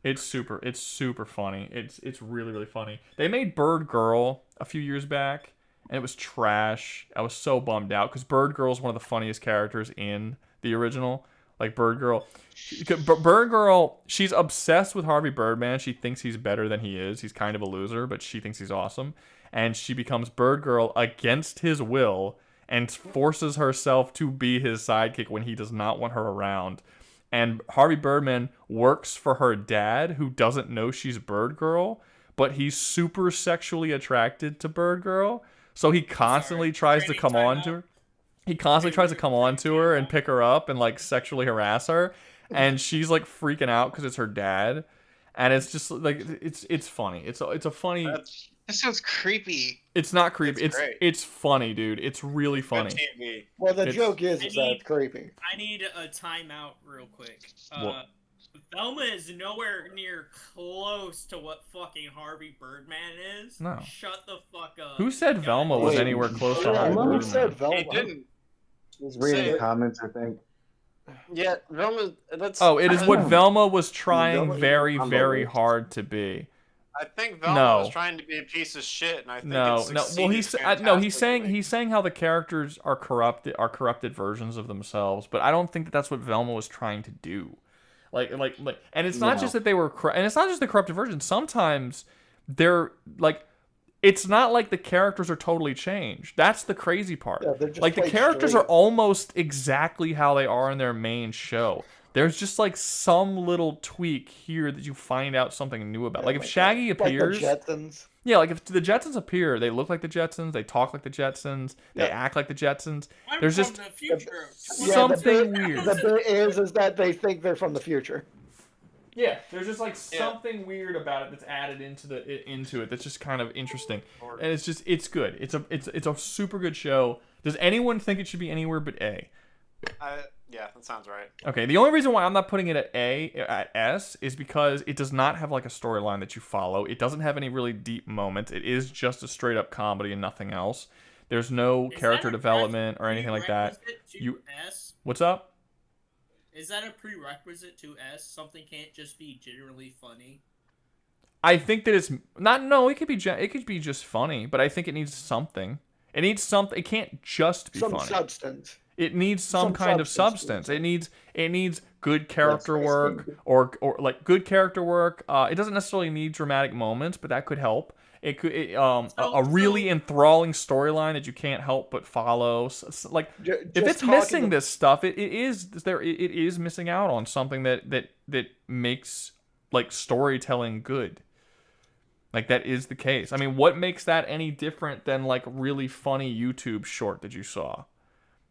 It's super funny. It's really, really funny. They made Bird Girl a few years back, and it was trash. I was so bummed out because Bird Girl is one of the funniest characters in the original. Like Bird Girl, she's obsessed with Harvey Birdman. She thinks he's better than he is. He's kind of a loser, but she thinks he's awesome. And she becomes Bird Girl against his will and forces herself to be his sidekick when he does not want her around. And Harvey Birdman works for her dad, who doesn't know she's Bird Girl, but he's super sexually attracted to Bird Girl. So he constantly tries to come on to her. He constantly tries to come on to her and pick her up and like sexually harass her. And she's like freaking out because it's her dad. And it's just like, it's funny. It's a funny... That sounds creepy. It's not creepy. It's funny, dude. It's really funny. Well, the joke is that it's creepy. I need a timeout real quick. Velma is nowhere near close to what fucking Harvey Birdman is. No. Shut the fuck up. Who said Velma was anywhere close to Harvey Birdman? Who said Velma? He didn't. He's reading the comments, I think. Yeah, Velma. It is what Velma was trying very, very hard to be. I think Velma was trying to be a piece of shit, and I think Well, he's saying how the characters are corrupted versions of themselves, but I don't think that's what Velma was trying to do. Like, and it's not just that they were, and it's not just the corrupted versions. Sometimes they're like, it's not like the characters are totally changed. That's the crazy part. Yeah, like the characters are almost exactly how they are in their main show. There's just like some little tweak here that you find out something new about. Like if Shaggy appears, like the Jetsons. Yeah, like if the Jetsons appear, they look like the Jetsons, they talk like the Jetsons, they act like the Jetsons. There's just something weird. The bit is that they think they're from the future. Yeah, there's just like something weird about it that's added into it that's just kind of interesting, and it's good. It's a super good show. Does anyone think it should be anywhere but A? Yeah, that sounds right. Okay, the only reason why I'm not putting it at S is because it does not have like a storyline that you follow. It doesn't have any really deep moments. It is just a straight up comedy and nothing else. There's no character development or anything like that. What's up? Is that a prerequisite to S? Something can't just be generally funny. I think that it's not. No, it could be just funny, but I think it needs something. It needs something. It can't just be funny. Some substance. It needs some kind of substance. It needs good character work or like good character work. It doesn't necessarily need dramatic moments, but that could help. It could a really enthralling storyline that you can't help but follow. So, like if it's missing this stuff, it is missing out on something that makes like storytelling good. Like, that is the case. I mean, what makes that any different than, like, really funny YouTube short that you saw?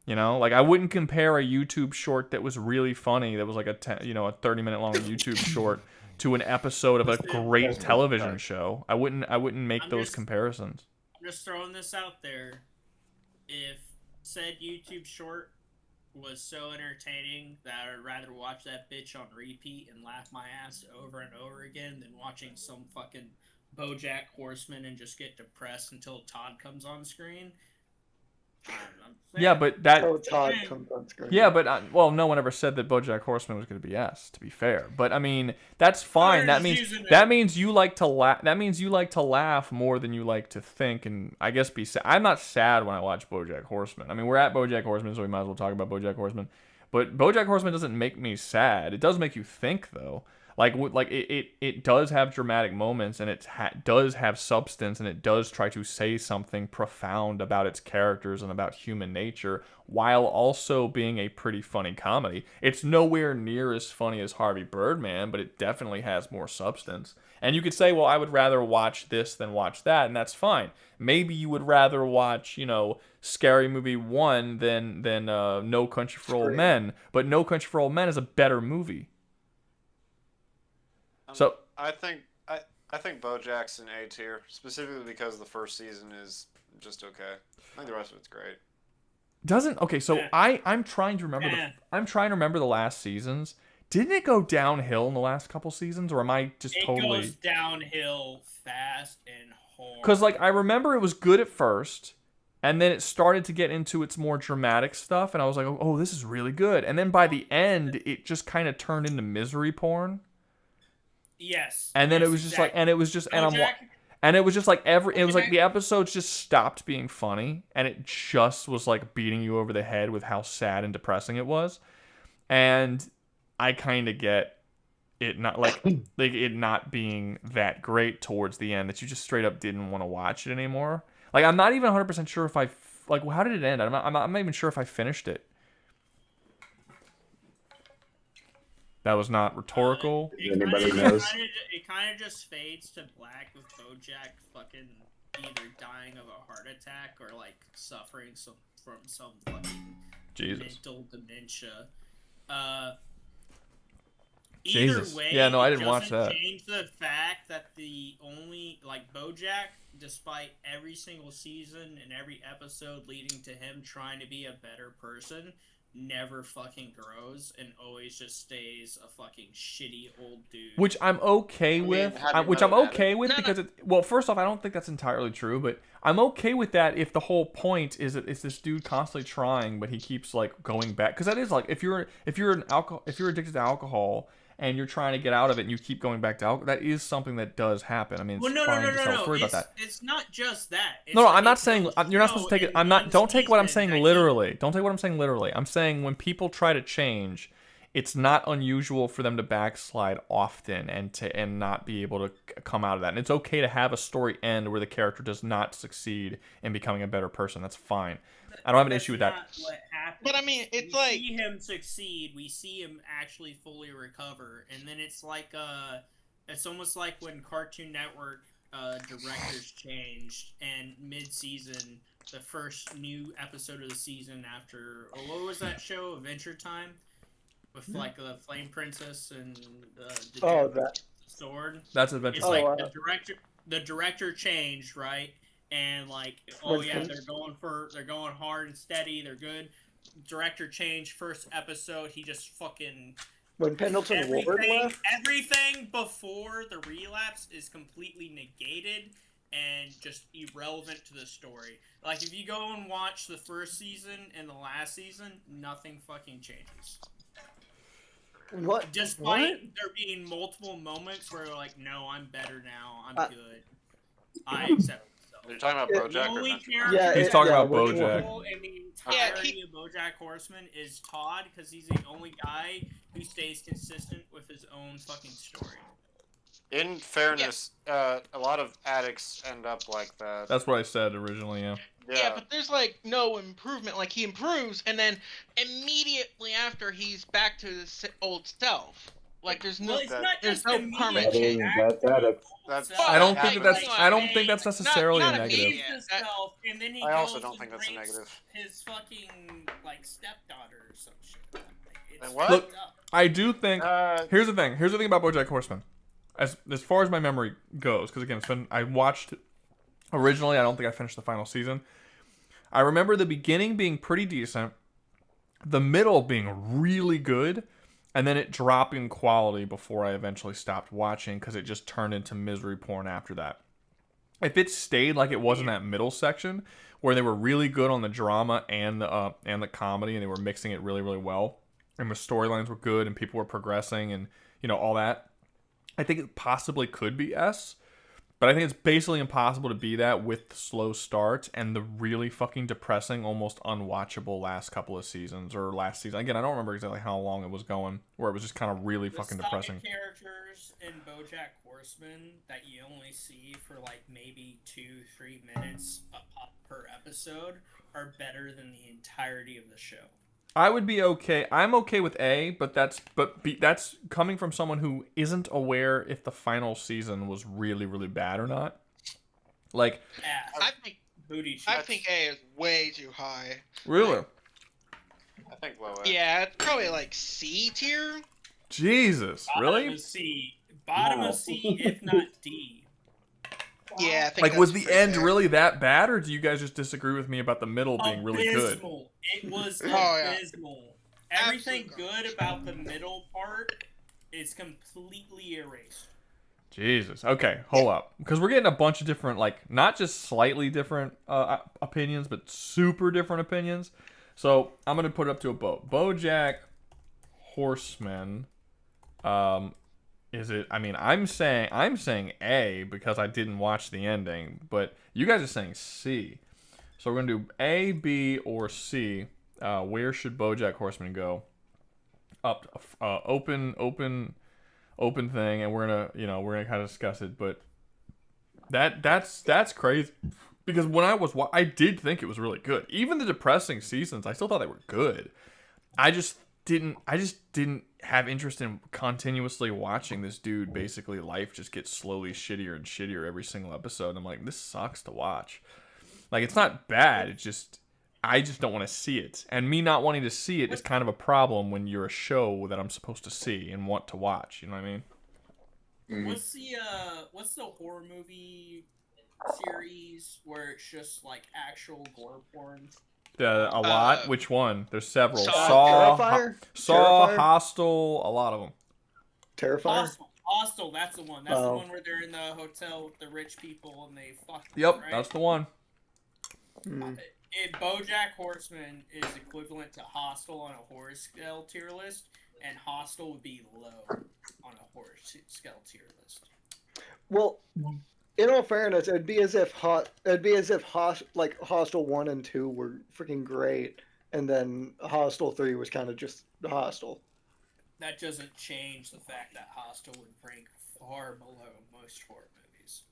You know? Like, I wouldn't compare a YouTube short that was really funny, that was like a 30-minute long YouTube short, to an episode of a great television show. I wouldn't make those comparisons. I'm just throwing this out there. If said YouTube short was so entertaining that I'd rather watch that bitch on repeat and laugh my ass over and over again than watching some fucking BoJack Horseman and just get depressed until Todd comes on screen. Yeah, but that. Oh, Todd comes on screen. Yeah, but well, no one ever said that BoJack Horseman was going to be S. To be fair, but I mean, that's fine. That means you like to laugh. That means you like to laugh more than you like to think, and I guess be sad. I'm not sad when I watch BoJack Horseman. I mean, we're at BoJack Horseman, so we might as well talk about BoJack Horseman. But BoJack Horseman doesn't make me sad. It does make you think, though. Like it does have dramatic moments, and it does have substance, and it does try to say something profound about its characters and about human nature, while also being a pretty funny comedy. It's nowhere near as funny as Harvey Birdman, but it definitely has more substance. And you could say, well, I would rather watch this than watch that, and that's fine. Maybe you would rather watch, Scary Movie 1 than No Country for Old Men, but No Country for Old Men is a better movie. So I think BoJack's an A tier, specifically because the first season is just okay. I think the rest of it's great. I'm trying to remember the last seasons. Didn't it go downhill in the last couple seasons, or am I just totally? It goes downhill fast and hard. Because I remember it was good at first, and then it started to get into its more dramatic stuff, and I was like, oh, this is really good. And then by the end, it just kind of turned into misery porn. Yes. And then it was just exactly. it was just the episodes just stopped being funny, and it just was like beating you over the head with how sad and depressing it was. And I kind of get it not it not being that great towards the end, that you just straight up didn't want to watch it anymore. Like, I'm not even 100% sure if how did it end? I'm not even sure if I finished it. That was not rhetorical. Anybody knows? It kind of just fades to black with BoJack fucking either dying of a heart attack or suffering from some fucking mental dementia. Either way, yeah, no, I didn't watch that. Change the fact that the only BoJack, despite every single season and every episode leading to him trying to be a better person, never fucking grows and always just stays a fucking shitty old dude. Which I'm okay with. Well, first off, I don't think that's entirely true, but I'm okay with that if the whole point is that it's this dude constantly trying, but he keeps going back. Because that is if you're addicted to alcohol and you're trying to get out of it and you keep going back to alcohol, that is something that does happen. I mean, it's fine to tell a story about that. It's not just that. I'm not saying you're not supposed to take it. Don't take what I'm saying literally. Don't take what I'm saying literally. I'm saying when people try to change, it's not unusual for them to backslide often and not be able to come out of that. And it's okay to have a story end where the character does not succeed in becoming a better person. That's fine. I don't have an issue with that. But I mean, it's we see him succeed. We see him actually fully recover, and then it's it's almost like when Cartoon Network directors changed, and mid-season, the first new episode of the season after what was that show, Adventure Time, with the Flame Princess and the sword. That's Adventure Time. The director changed, right? And they're going hard and steady. They're good. Director changed. First episode, he just fucking. When Pendleton Ward left, everything before the relapse is completely negated and just irrelevant to the story. If you go and watch the first season and the last season, nothing fucking changes. What? Despite there being multiple moments where no, I'm better now. I'm good. I accept. You're talking about BoJack or not? He's talking about BoJack. And the entirety of BoJack Horseman is Todd, because he's the only guy who stays consistent with his own fucking story. In fairness, a lot of addicts end up like that. That's what I said originally, yeah. Yeah, but there's no improvement. He improves, and then immediately after he's back to his old self. Like there's no, Well, it's not there's just no immediate permanent change. I don't think that's necessarily not a negative. And then he I also goes don't and think that's a rapes negative. his fucking like stepdaughter or some shit. Like, it's And what? Look, fucked up. I do think. Here's the thing. Here's the thing about BoJack Horseman. As far as my memory goes, because again, I watched originally. I don't think I finished the final season. I remember the beginning being pretty decent, the middle being really good, and then it dropping quality before I eventually stopped watching because it just turned into misery porn after that. If it stayed like it was in that middle section, where they were really good on the drama and the comedy, and they were mixing it really, really well, and the storylines were good, and people were progressing, and all that, I think it possibly could be S. But I think it's basically impossible to be that with the slow start and the really fucking depressing, almost unwatchable last couple of seasons or last season. Again, I don't remember exactly how long it was going, where it was just kind of really fucking depressing. The characters in BoJack Horseman that you only see for like maybe 2-3 minutes per episode are better than the entirety of the show. I would be okay. I'm okay with A, but that's coming from someone who isn't aware if the final season was really, really bad or not. Like, I think A is way too high. Really? I think low A. Yeah, it's probably like C tier. Jesus, really? Bottom of C, if not D. Yeah, I think like, that's was the pretty end fair. really that bad, or do you guys just disagree with me about the middle being really good? It was yeah. abysmal. Everything good about the middle part is completely erased. Jesus. Okay, hold up. Because we're getting a bunch of different, like, not just slightly different opinions, but super different opinions. So, I'm going to put it up to a vote. BoJack Horseman, is it, I mean, I'm saying A because I didn't watch the ending, but you guys are saying C. So we're going to do A, B, or C. Where should BoJack Horseman go? Up, open thing, and we're gonna kind of discuss it. But that's crazy because when I did think it was really good. Even the depressing seasons, I still thought they were good. I just didn't have interest in continuously watching this dude. Basically, life just gets slowly shittier and shittier every single episode. And I'm like, this sucks to watch. Like, it's not bad. It's just I just don't want to see it. And me not wanting to see it is kind of a problem when you're a show that I'm supposed to see and want to watch. You know what I mean? Mm-hmm. What's the horror movie series where it's just like actual gore porn? A lot. Which one? There's several. Saw, Hostel, a lot of them. Terrifier. Hostel, that's the one. That's the one where they're in the hotel with the rich people and they fuck them, Yep, right? that's the one. BoJack Horseman is equivalent to Hostel on a horror scale tier list, and Hostel would be low on a horror scale tier list. Well, in all fairness, it'd be as if Hostel 1 and 2 were freaking great, and then Hostel 3 was kind of just Hostel. That doesn't change the fact that Hostel would rank far below most horror movies.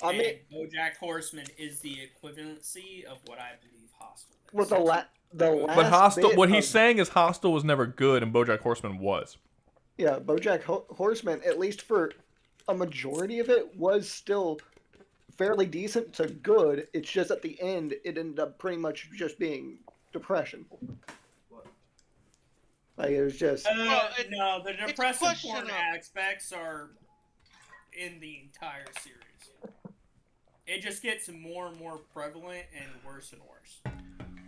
I mean, BoJack Horseman is the equivalency of what I believe Hostel is. With the last But Hostel, what he's saying is Hostel was never good, and BoJack Horseman was. Yeah, BoJack Horseman, at least for a majority of it, was still fairly decent to good. It's just at the end, it ended up pretty much just being depression. Like, it was just... no, the depressive porn aspects are in the entire series. It just gets more and more prevalent and worse and worse.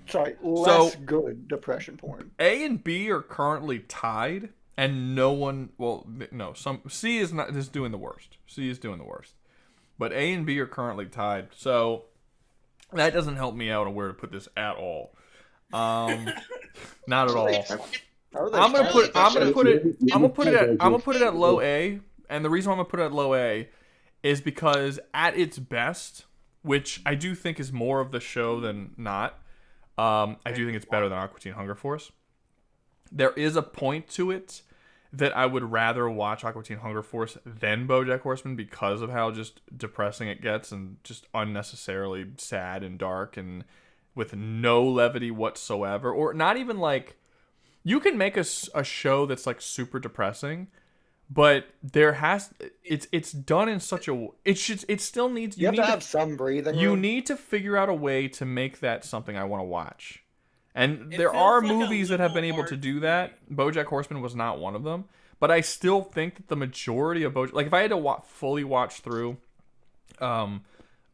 Sorry, less good depression porn. A and B are currently tied, and no one... Well, no, C is doing the worst. C is doing the worst. But A and B are currently tied, so that doesn't help me out on where to put this at all. Not at all. I'm gonna put it at low A, and the reason why I'm gonna put it at low A is because at its best, which I do think is more of the show than not, I do think it's better than Aqua Teen Hunger Force. There is a point to it that I would rather watch Aqua Teen Hunger Force than BoJack Horseman because of how just depressing it gets and just unnecessarily sad and dark and with no levity whatsoever, or not even like. You can make a show that's like super depressing, but it's done in such a it still needs You have need to have some breathing you room. need to figure out a way to make that something I want to watch. And It there feels are like a movies that have been liberal able to do that. BoJack Horseman was not one of them, but I still think that the majority of BoJack, like if I had to fully watch through Aqua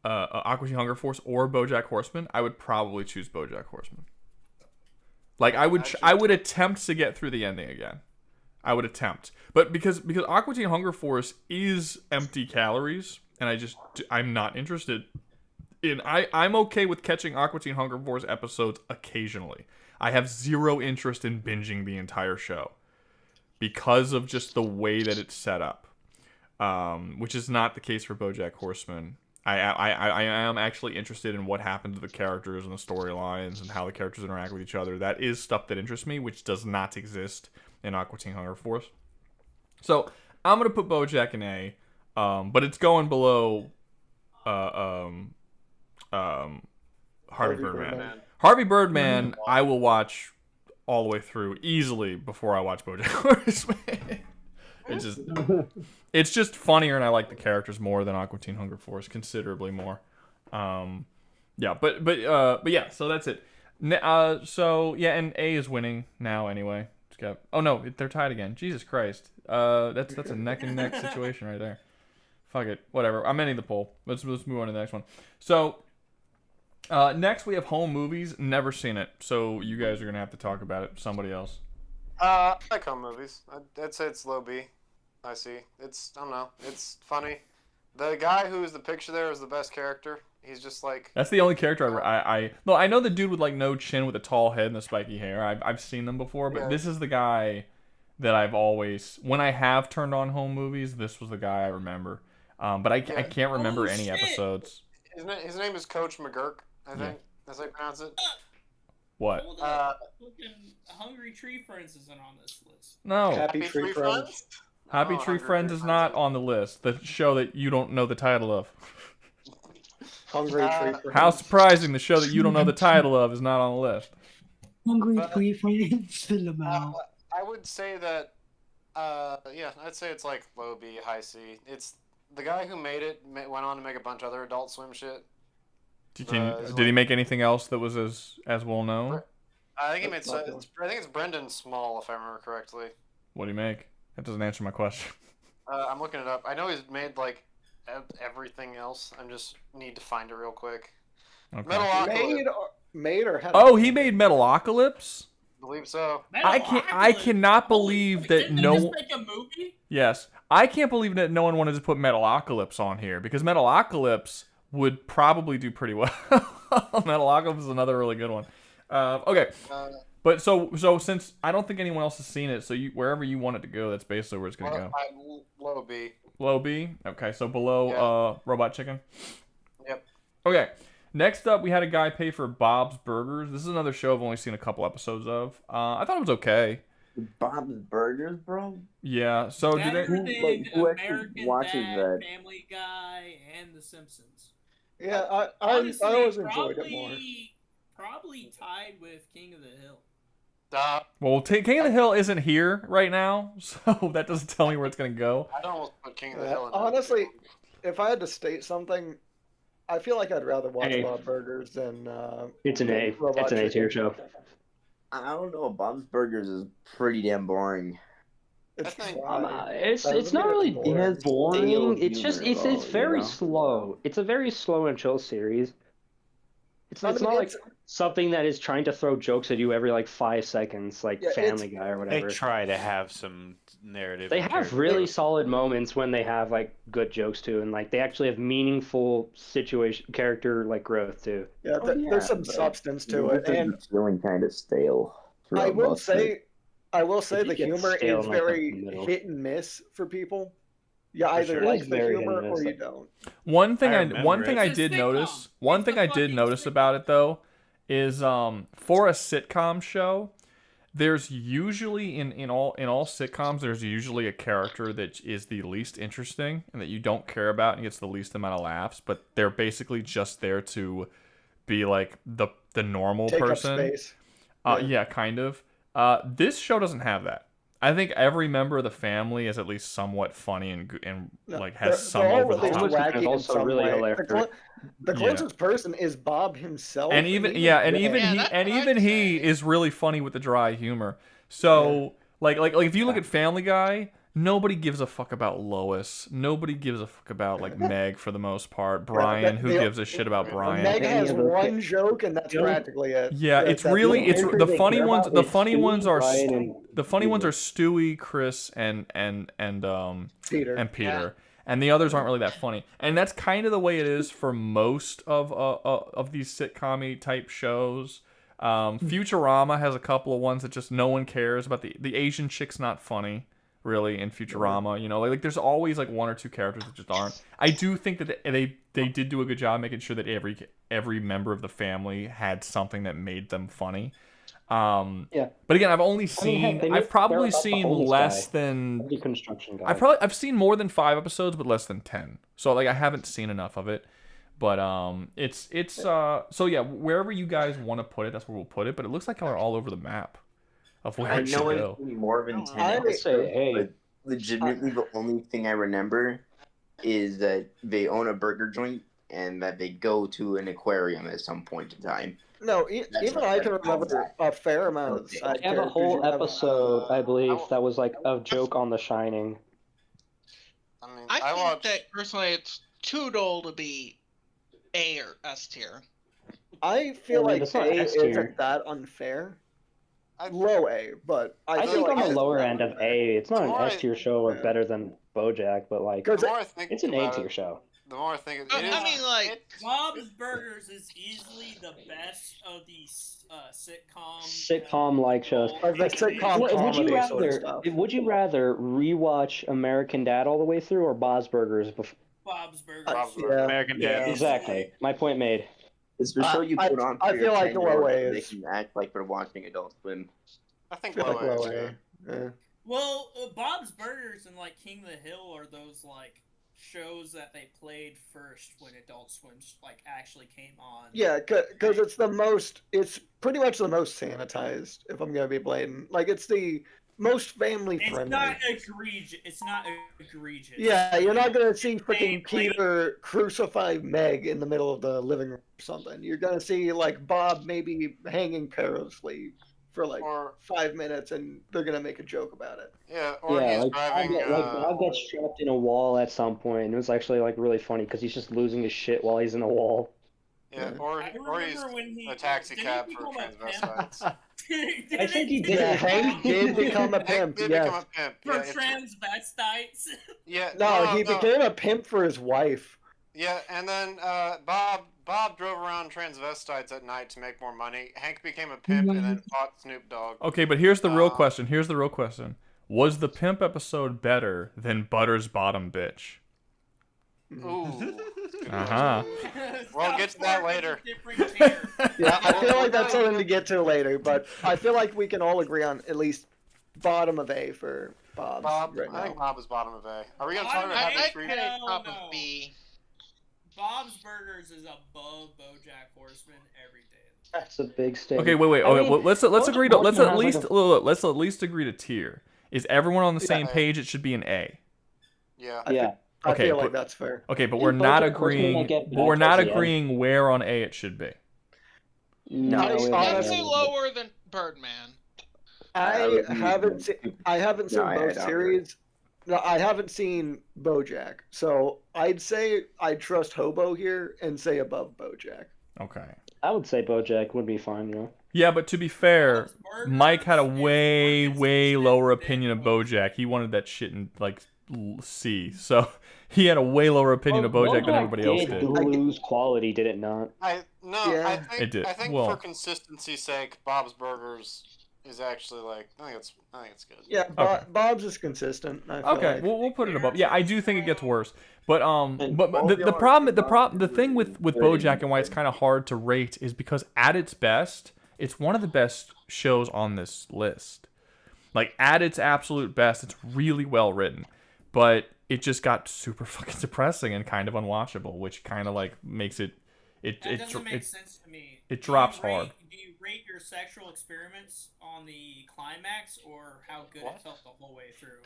Teen Hunger Force or BoJack Horseman, I would probably choose BoJack Horseman. Like I would attempt to get through the ending again. I would attempt, but because Aqua Teen Hunger Force is empty calories, and I'm not interested in. I'm okay with catching Aqua Teen Hunger Force episodes occasionally. I have zero interest in binging the entire show because of just the way that it's set up, which is not the case for BoJack Horseman. I am actually interested in what happened to the characters and the storylines and how the characters interact with each other. That is stuff that interests me, which does not exist in Aqua Teen Hunger Force. So I'm gonna put BoJack in A, but it's going below Harvey Birdman. Harvey Birdman, I will watch all the way through easily before I watch BoJack Horseman. It's just funnier, and I like the characters more than Aqua Teen Hunger Force, considerably more. Yeah, but yeah, so that's it. So yeah, and A is winning now anyway. Oh no, they're tied again. Jesus Christ. That's a neck and neck situation right there. Fuck it, whatever. I'm ending the poll. Let's move on to the next one. So next we have home movies. Never seen it, so you guys are gonna have to talk about it. Somebody else. I like home movies. I'd say it's low B. I see. I don't know. It's funny. The guy who's the picture there is the best character. He's just like... That's the only character No, I know the dude with like no chin with a tall head and the spiky hair. I've seen them before, but this is the guy that I've always... When I have turned on home movies, this was the guy I remember. But I can't remember any episodes. His name is Coach McGurk, I think. That's how you pronounce it. What? Hungry Tree Friends isn't on this list. No. Happy Tree Friends? Happy Tree Friends is not on the list. The show that you don't know the title of. Hungry Tree Friends. How surprising! The show that you don't know the title of is not on the list. Hungry Tree Friends. I would say that, I'd say it's like low B, high C. It's the guy who made it went on to make a bunch of other Adult Swim shit. Did he make anything else that was as well known? I think he made. I think it's Brendan Small, if I remember correctly. What do you make? That doesn't answer my question. I'm looking it up. I know he's made like everything else. I just need to find it real quick. Okay. Made or had? Oh, he made Metalocalypse? I believe so. I cannot believe that no. Didn't they just make a movie? Yes, I can't believe that no one wanted to put Metalocalypse on here because Metalocalypse would probably do pretty well. Metalocalypse is another really good one. Okay. But so since I don't think anyone else has seen it, so wherever you want it to go, that's basically where it's gonna go. Low B. Low B. Okay, so below Robot Chicken. Yep. Okay. Next up, we had a guy pay for Bob's Burgers. This is another show I've only seen a couple episodes of. I thought it was okay. Bob's Burgers, bro. Yeah. So Better than who American watches Dad, that? Family Guy, and The Simpsons. Yeah, I Honestly, always enjoyed it more. Probably tied with King of the Hill. Well, King of the Hill isn't here right now, so that doesn't tell me where it's gonna go. I'd almost put King of the Hill in. Honestly, if I had to state something, I feel like I'd rather watch Bob Burgers than. It's an A. It's an A tier show. I don't know. Bob's Burgers is pretty damn boring. It's not really boring. It's humor, just it's very you know? slow. It's a very slow and chill series. It's not like something that is trying to throw jokes at you every like 5 seconds, like Family Guy or whatever. They try to have some narrative. They have really solid moments when they have like good jokes too, and like they actually have meaningful character like growth too. Yeah, there's some substance to it, and it's feeling kind of stale. I will say the gets humor stale is in, like, very the middle. hit and miss for people. You either sure. like It's the very humor hit and or miss. you don't. One thing I It's a did sitcom. notice. One It's thing a I did fucking notice sitcom. about it though is for a sitcom show, there's usually in all sitcoms there's usually a character that is the least interesting and that you don't care about and gets the least amount of laughs, but they're basically just there to be like the normal Take up person. space. Yeah, kind of. This show doesn't have that. I think every member of the family is at least somewhat funny and like has They're some all over at the least top. wacky in also some really way. hilarious. The closest person is Bob himself. And even he is really funny with the dry humor. So like if you look at Family Guy, nobody gives a fuck about Lois. Nobody gives a fuck about like Meg for the most part. Brian, who gives a shit about Brian? Meg has one joke, and that's practically it. Yeah, it's really the funny ones. The funny ones are Stewie, Chris, and Peter. And the others aren't really that funny. And that's kind of the way it is for most of these sitcom-y type shows. Futurama has a couple of ones that just no one cares about. The Asian chick's not funny, really, in Futurama. You know, like there's always like one or two characters that just aren't. I do think that they did do a good job making sure that every member of the family had something that made them funny. But again, I've probably seen less than I've seen more than 5 episodes, but less than 10. So like I haven't seen enough of it. But it's so yeah, wherever you guys want to put it, that's where we'll put it. But it looks like we're all over the map of where it should go. I know it's more than 10 I would say, hey, but legitimately the only thing I remember is that they own a burger joint and that they go to an aquarium at some point in time. No, even I can remember a fair amount of side I have a whole episode, I believe, that was like a joke on The Shining. I think that personally it's too dull to be A or S tier. I feel like it's not A S tier. isn't that unfair. Low A, but I feel think like on the it's lower not end of A, it's not an more S tier show or better than BoJack, but like it's an A tier show. The more I think I mean, like Bob's Burgers is easily the best of these Sitcom-like shows. Of the sitcom comedy sort of stuff. Would you rather rewatch American Dad all the way through or Bob's Burgers? Bob's Burgers. American Dad. Exactly. My point made. It's the show you put on for I your feel like the 10-year-old low A so they is- can act like they're watching Adult Swim. I think I feel like low low A. A. Well, Bob's Burgers and like King of the Hill are those like shows that they played first when Adult Swim like actually came on. Yeah, because it's pretty much the most sanitized, if I'm gonna be blatant. Like it's the most family friendly. It's not egregious. Yeah, you're not gonna see freaking Peter crucify Meg in the middle of the living room or something. You're gonna see like Bob maybe hanging perilously for like 5 minutes, and they're gonna make a joke about it. Yeah, or he's driving. Bob gets trapped in a wall at some point, and it was actually like really funny because he's just losing his shit while he's in a wall. Yeah, or he's a taxi cab for transvestites. I think he did. Yeah, Hank did become a pimp. Did Yes. become a pimp. For Yeah, transvestites. yeah. No, he became a pimp for his wife. Yeah, and then Bob drove around transvestites at night to make more money. Hank became a pimp and then fought Snoop Dogg. Okay, but here's the real question. Was the pimp episode better than Butter's Bottom Bitch? Ooh. We'll get to that later. Yeah, I feel like that's something to get to later, but I feel like we can all agree on at least bottom of A for Bob. Right I now. think Bob is bottom of A. Are we gonna talk about Happy Street? Top of B. Bob's Burgers is above BoJack Horseman every day. That's a big statement. Okay, wait. I mean, Well, let's agree to let's at least like let's at least agree to tier. Is everyone on the same page? It should be an A. Yeah. I Okay, feel like but- that's fair. Okay, but I we're think not BoJack Horseman agreeing. might get But we're back not towards the end. agreeing where on A it should be. No, Definitely lower than Birdman. I haven't seen No, both don't. series. No, I haven't seen BoJack, so I'd say I'd trust Hobo here and say above BoJack. Okay. I would say BoJack would be fine, you know. Yeah, but to be fair, Mike had a way lower opinion of BoJack. He wanted that shit in like C, so he had a way lower opinion of BoJack than everybody else did. Lose quality, did it not? I think It did. I think Well- for consistency's sake, Bob's Burgers is actually like I think it's good. Yeah, Okay. Bob's is consistent. I feel Okay, like. we'll put it above. Yeah, I do think it gets worse. But the thing with BoJack and why it's kind of hard to rate is because at its best, it's one of the best shows on this list. Like at its absolute best, it's really well written, but it just got super fucking depressing and kind of unwatchable, which kind of like makes it That doesn't make sense to me. It drops hard. Do you rate your sexual experiments on the climax or how good it felt the whole way through?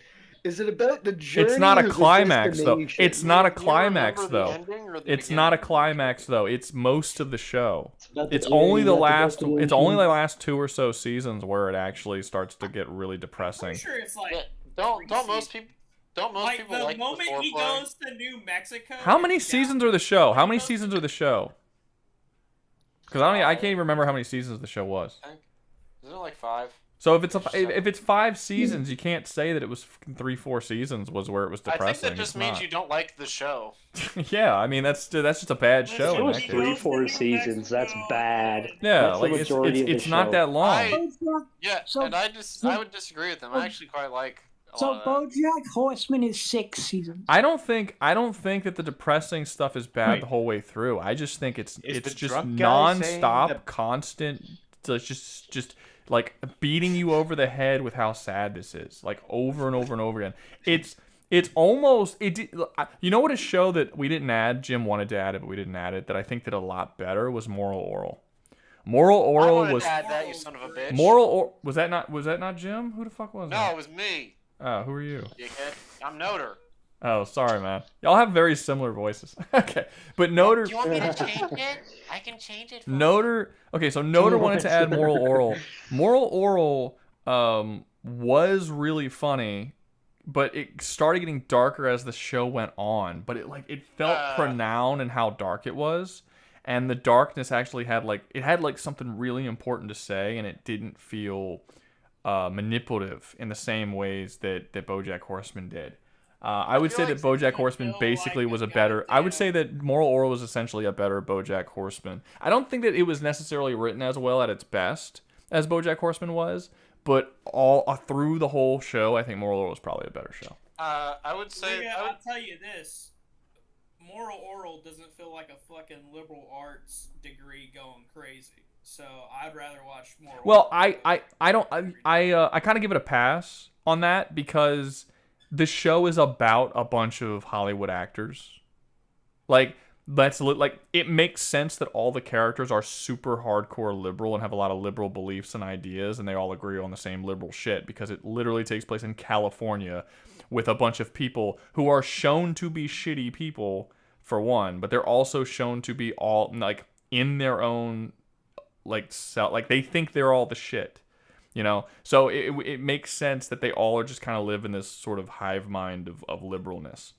Is it about the journey? It's not a or the climax though. destination? It's not a Do you remember climax the though. ending or the It's not a beginning? climax though. It's most of the show. about the It's only journey, the not the last. It's only destination. the last 2 or so seasons where it actually starts to get really depressing. I'm sure it's like Don't most people like the like moment he foreplay? goes to New Mexico. How many seasons are the show? How many seasons are the show? Because I can't even remember how many seasons the show was. Isn't it like 5? So if it's 5 seasons, you can't say that it was 3-4 seasons was where it was depressing. I think that just It's means not. you don't like the show. Yeah, I mean that's just a bad show. It in was that case. 3-4 seasons. That's bad. Yeah, That's like the majority of the it's not show. that long. I would disagree with them. I actually quite like. So BoJack Horseman is 6 seasons. I don't think that the depressing stuff is bad the whole way through. I just think it's the just drunk guy saying nonstop, that- constant, just like beating you over the head with how sad this is, like over and over and over again. It's almost you know what a show that we didn't add, Jim wanted to add it, but we didn't add it, that I think did a lot better was Moral Oral. Moral Oral was to add that, you son of a bitch. was that not Jim? Who the fuck was No, that? it was me. Oh, who are you? Dickhead. I'm Noter. Oh, sorry, man. Y'all have very similar voices. Okay, but Noter. Do you want me to change it? I can change it. Noter. Okay, so Noter wanted to add Moral Oral. Moral Oral was really funny, but it started getting darker as the show went on. But it felt pronounced in how dark it was, and the darkness actually had something really important to say, and it didn't feel manipulative in the same ways that BoJack Horseman did. I would say that BoJack Horseman basically was a better. I would say that Moral Oral was essentially a better BoJack Horseman. I don't think that it was necessarily written as well at its best as BoJack Horseman was, but all through the whole show, I think Moral Oral was probably a better show. I would say. I'll tell you this: Moral Oral doesn't feel like a fucking liberal arts degree going crazy. So I'd rather watch Moral. Well, Oral. I kind of give it a pass on that because the show is about a bunch of Hollywood actors. Like it makes sense that all the characters are super hardcore liberal and have a lot of liberal beliefs and ideas, and they all agree on the same liberal shit because it literally takes place in California with a bunch of people who are shown to be shitty people for one, but they're also shown to be all like in their own like they think they're all the shit. You know, so it makes sense that they all are just kind of live in this sort of hive mind of liberalness.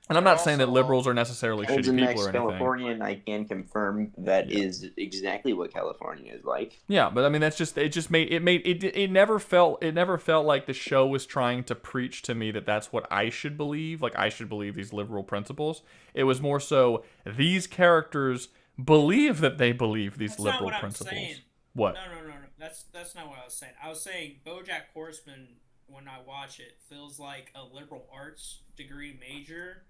And I'm not saying that liberals are necessarily shitty people or anything. Californian, I can confirm that is exactly what California is like. Yeah, but I mean it never felt like the show was trying to preach to me that that's what I should believe. Like I should believe these liberal principles. It was more so these characters believe that they believe these liberal principles. What? No. That's not what I was saying. I was saying BoJack Horseman, when I watch it, feels like a liberal arts degree major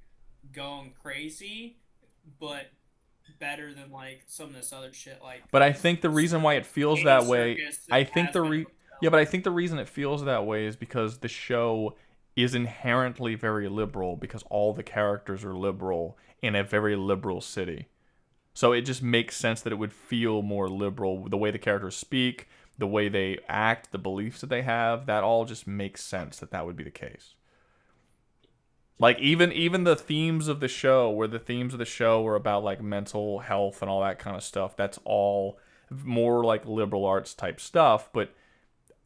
going crazy, but better than like some of this other shit. Like, but I think the reason why it feels that way, I think the reason it feels that way is because the show is inherently very liberal because all the characters are liberal in a very liberal city. So it just makes sense that it would feel more liberal. The way the characters speak, the way they act, the beliefs that they have, that all just makes sense that would be the case. Like even the themes of the show, where the themes of the show were about like mental health and all that kind of stuff, that's all more like liberal arts type stuff, but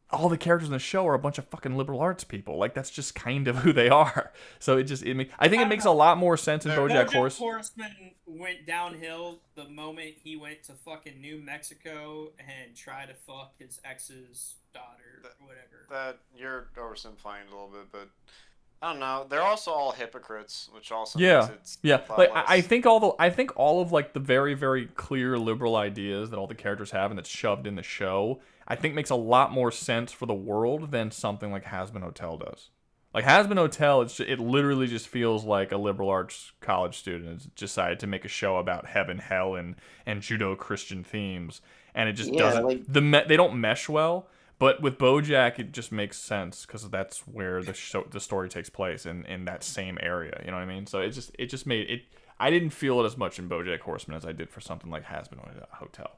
all the characters in the show are a bunch of fucking liberal arts people. Like that's just kind of who they are. So I think it makes a lot more sense in BoJack Horseman went downhill the moment he went to fucking New Mexico and tried to fuck his ex's daughter or whatever. That you're oversimplifying it a little bit, but I don't know. They're also all hypocrites, which also makes it like I think all of like the very very clear liberal ideas that all the characters have and that's shoved in the show, I think makes a lot more sense for the world than something like Hazbin Hotel does. Like Hazbin Hotel, it literally just feels like a liberal arts college student has decided to make a show about heaven, hell, and Judeo-Christian themes, and it just doesn't. They don't mesh well. But with BoJack, it just makes sense because that's where the story takes place in that same area. You know what I mean? So it just made it. I didn't feel it as much in BoJack Horseman as I did for something like Hazbin Hotel.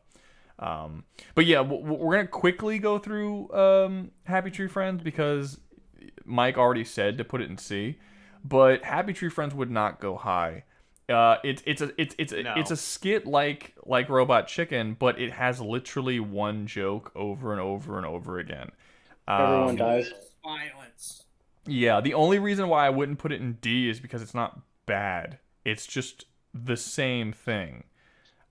But yeah, we're gonna quickly go through Happy Tree Friends because Mike already said to put it in C, but Happy Tree Friends would not go high. It's a skit like Robot Chicken, but it has literally one joke over and over and over again. Everyone dies. Violence. Yeah, the only reason why I wouldn't put it in D is because it's not bad. It's just the same thing.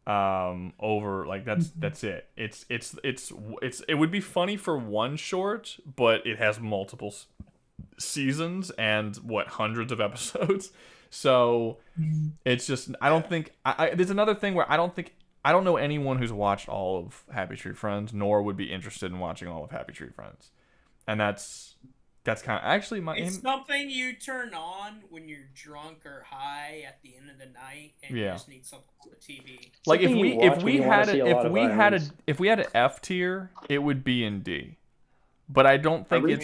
Over like that's it. It would be funny for one short, but it has multiple seasons and hundreds of episodes. So it's just I don't think there's another thing where I don't know anyone who's watched all of Happy Tree Friends, nor would be interested in watching all of Happy Tree Friends, and that's kind of actually It's something you turn on when you're drunk or high at the end of the night, and you just need something on the TV. Like if we had an F tier, it would be in D. But I don't think we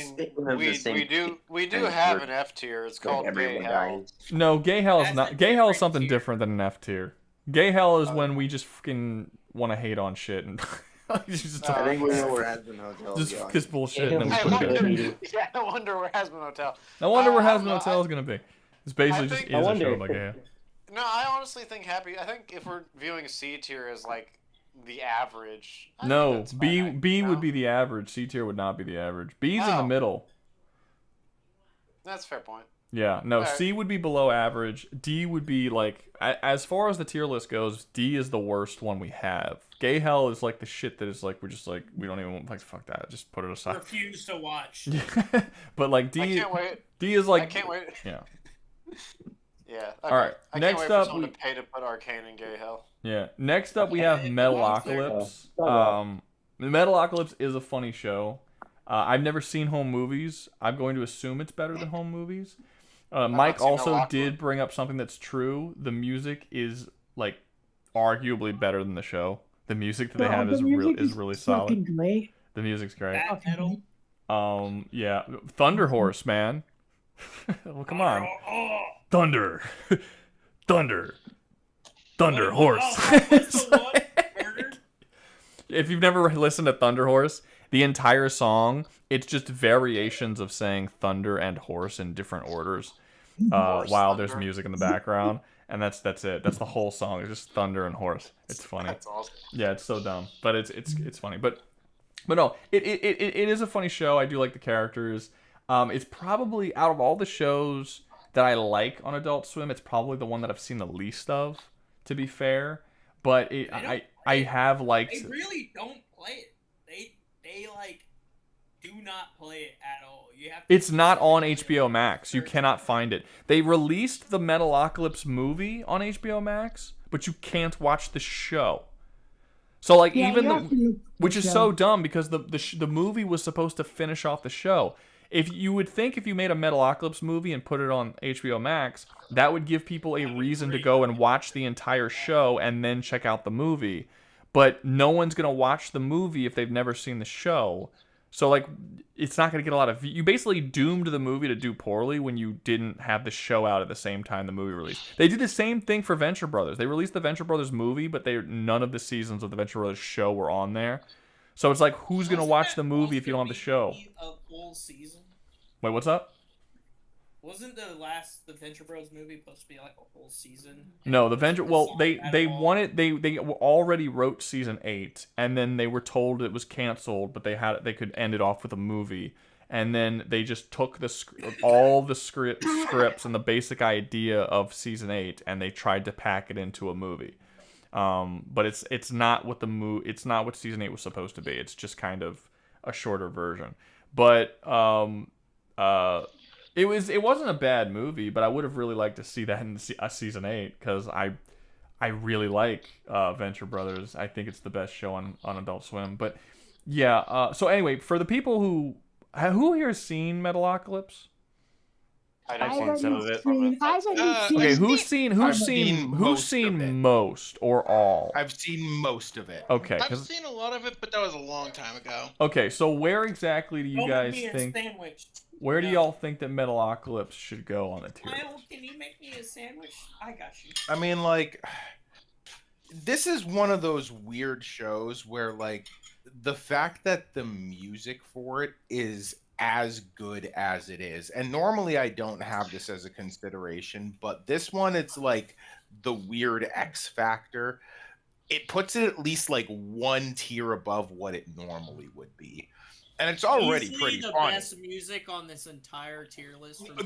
do have an F tier. It's called Gay Hell. No, Gay Hell is not. Gay Hell is something different than an F tier. Gay Hell is when we just fucking want to hate on shit and. I think we know where Hasbin Hotel is going. Just bullshit. And then we put it Yeah, I wonder where Hasbin Hotel. I wonder where Hasbin Hotel is gonna be. It's basically just a show like Gay Hell. No, I honestly think I think if we're viewing C tier as like the average. No, B would be the average. C tier would not be the average. B's in the middle. That's a fair point. Yeah, no, Right. C would be below average. D would be like, as far as the tier list goes, D is the worst one we have. Gay Hell is like the shit that is like, we don't even, like, fuck that, just put it aside. Refuse to watch. But like D, I can't wait. D is like, I can't wait. Yeah. Yeah. Okay. All right. I Next can't wait up, for someone to pay to put Arcane in Gay Hell. Yeah. Next up, we have Metalocalypse. Metalocalypse is a funny show. I've never seen Home Movies. I'm going to assume it's better than Home Movies. Mike also did bring up something that's true. The music is like arguably better than the show. The music that they have is really solid. Great. The music's great. Metal. Yeah, Thunder Horse, man. Well, come on. Thunder Horse. If you've never listened to Thunder Horse, the entire song, it's just variations of saying thunder and horse in different orders, while there's music in the background, and that's it. That's the whole song. It's just thunder and horse. It's funny. That's awesome. Yeah, it's so dumb, but it's funny. But no, it is a funny show. I do like the characters. It's probably, out of all the shows that I like on Adult Swim, it's probably the one that I've seen the least of, to be fair. But I have liked. They really don't play it. They like do not play it at all. You have to. It's not on HBO Max. You cannot find it. They released the Metalocalypse movie on HBO Max, but you can't watch the show. So like which is so dumb because the movie was supposed to finish off the show. If you would think if you made a Metalocalypse movie and put it on HBO Max, that would give people a reason to go and watch the entire show and then check out the movie. But no one's going to watch the movie if they've never seen the show. So, like, it's not going to get a lot of... You basically doomed the movie to do poorly when you didn't have the show out at the same time the movie released. They did the same thing for Venture Brothers. They released the Venture Brothers movie, but none of the seasons of the Venture Brothers show were on there. So it's like, who's going to watch the movie if you don't have the show? A full season? Wait, what's up? Wasn't the Venture Bros movie supposed to be like a whole season? No, the Venture. Well, they wanted they already wrote season 8, and then they were told it was canceled, but they could end it off with a movie, and then they just took all the scripts and the basic idea of season 8, and they tried to pack it into a movie. But it's not what it's not what season 8 was supposed to be. It's just kind of a shorter version. But it wasn't a bad movie, but I would have really liked to see that in season 8 because I really like Venture Brothers. I think it's the best show on Adult Swim. But yeah, so anyway, for the people who here has seen Metalocalypse? I've seen some of it. Okay, who's seen most or all? I've seen most of it. Okay, I've seen a lot of it, but that was a long time ago. Okay, so where exactly do you guys think? Where do y'all think that Metalocalypse should go on the tier? Kyle, can you make me a sandwich? I got you. I mean, like, this is one of those weird shows where like the fact that the music for it is as good as it is, and normally I don't have this as a consideration, but this one, it's like the weird X factor. It puts it at least like one tier above what it normally would be, and it's already Easily pretty the funny. best music on this entire tier list. From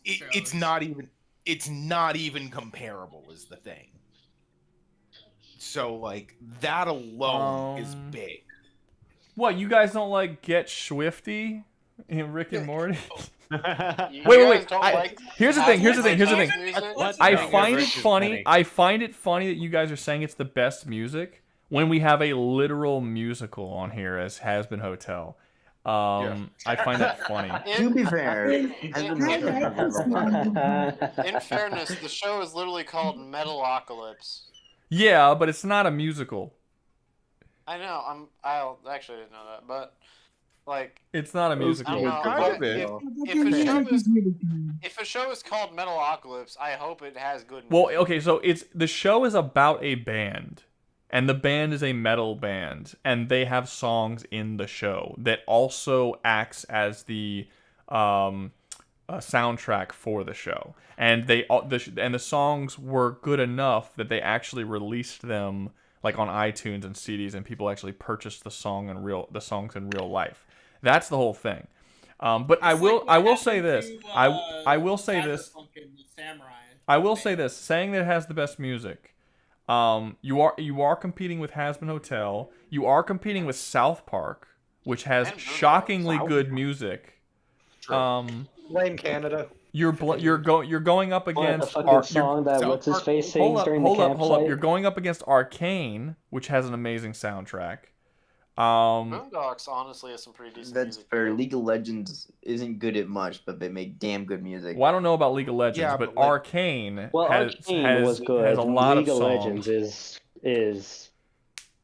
It's not even comparable is the thing. So like that alone is big. What, you guys don't like Get Swifty in Rick and Morty? You Wait. guys don't like Here's the thing. music? I find it funny. I find it funny that you guys are saying it's the best music when we have a literal musical on here as Has Been Hotel. I find that funny. To be fair, In fairness, the show is literally called Metalocalypse. Yeah, but it's not a musical. I know. I actually didn't know that, but like it's not a musical. If a show is called Metalocalypse, I hope it has good music. Well, okay, so the show is about a band, and the band is a metal band, and they have songs in the show that also acts as the soundtrack for the show, and the songs were good enough that they actually released them like on iTunes and CDs, and people actually purchased the songs in real life. That's the whole thing. But I will say this. I will say this. I will say this. Saying that it has the best music. You are competing with Has Been Hotel. You are competing with South Park, which has shockingly good music. Blame Canada. You're going up against the fucking song that what's his face sings during the campsite. Hold up. You're going up against Arcane, which has an amazing soundtrack. Boondocks honestly has some pretty decent That's music. fair. League of Legends isn't good at much, but they make damn good music. Well, I don't know about League of Legends, but Arcane has a lot League of songs. Legends is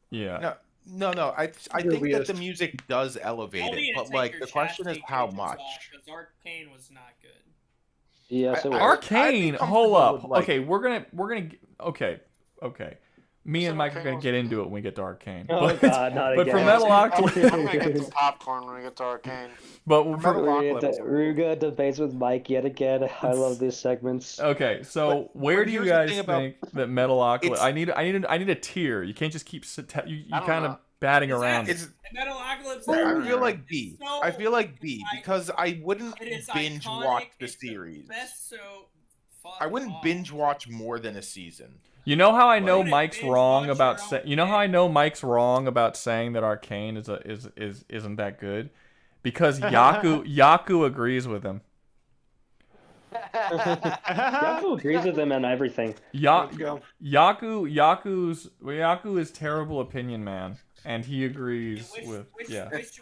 yeah. No. I think that the music does elevate it, but like the question is how much. Because Arcane was not good. Yes, it was. Arcane. Hold up. Okay, we're gonna. Okay. Me and Mike are gonna get into it when we get to Arcane. Oh God, not but again. for Metalocalypse, I'm gonna get some popcorn when we get to Arcane. But for Rouga debates with Mike yet again. I love these segments. Okay, so where do you guys think that Metalocalypse? I need a tier. You can't just keep you kind of batting around. Metalocalypse. I feel like B. I feel like B because I wouldn't binge watch the series. I wouldn't binge watch more than a season. You know how I know Mike's wrong about saying that Arcane isn't that good? Because Yaku agrees with him. Yaku agrees with him on everything. Yaku is terrible opinion man, and he agrees with Which one is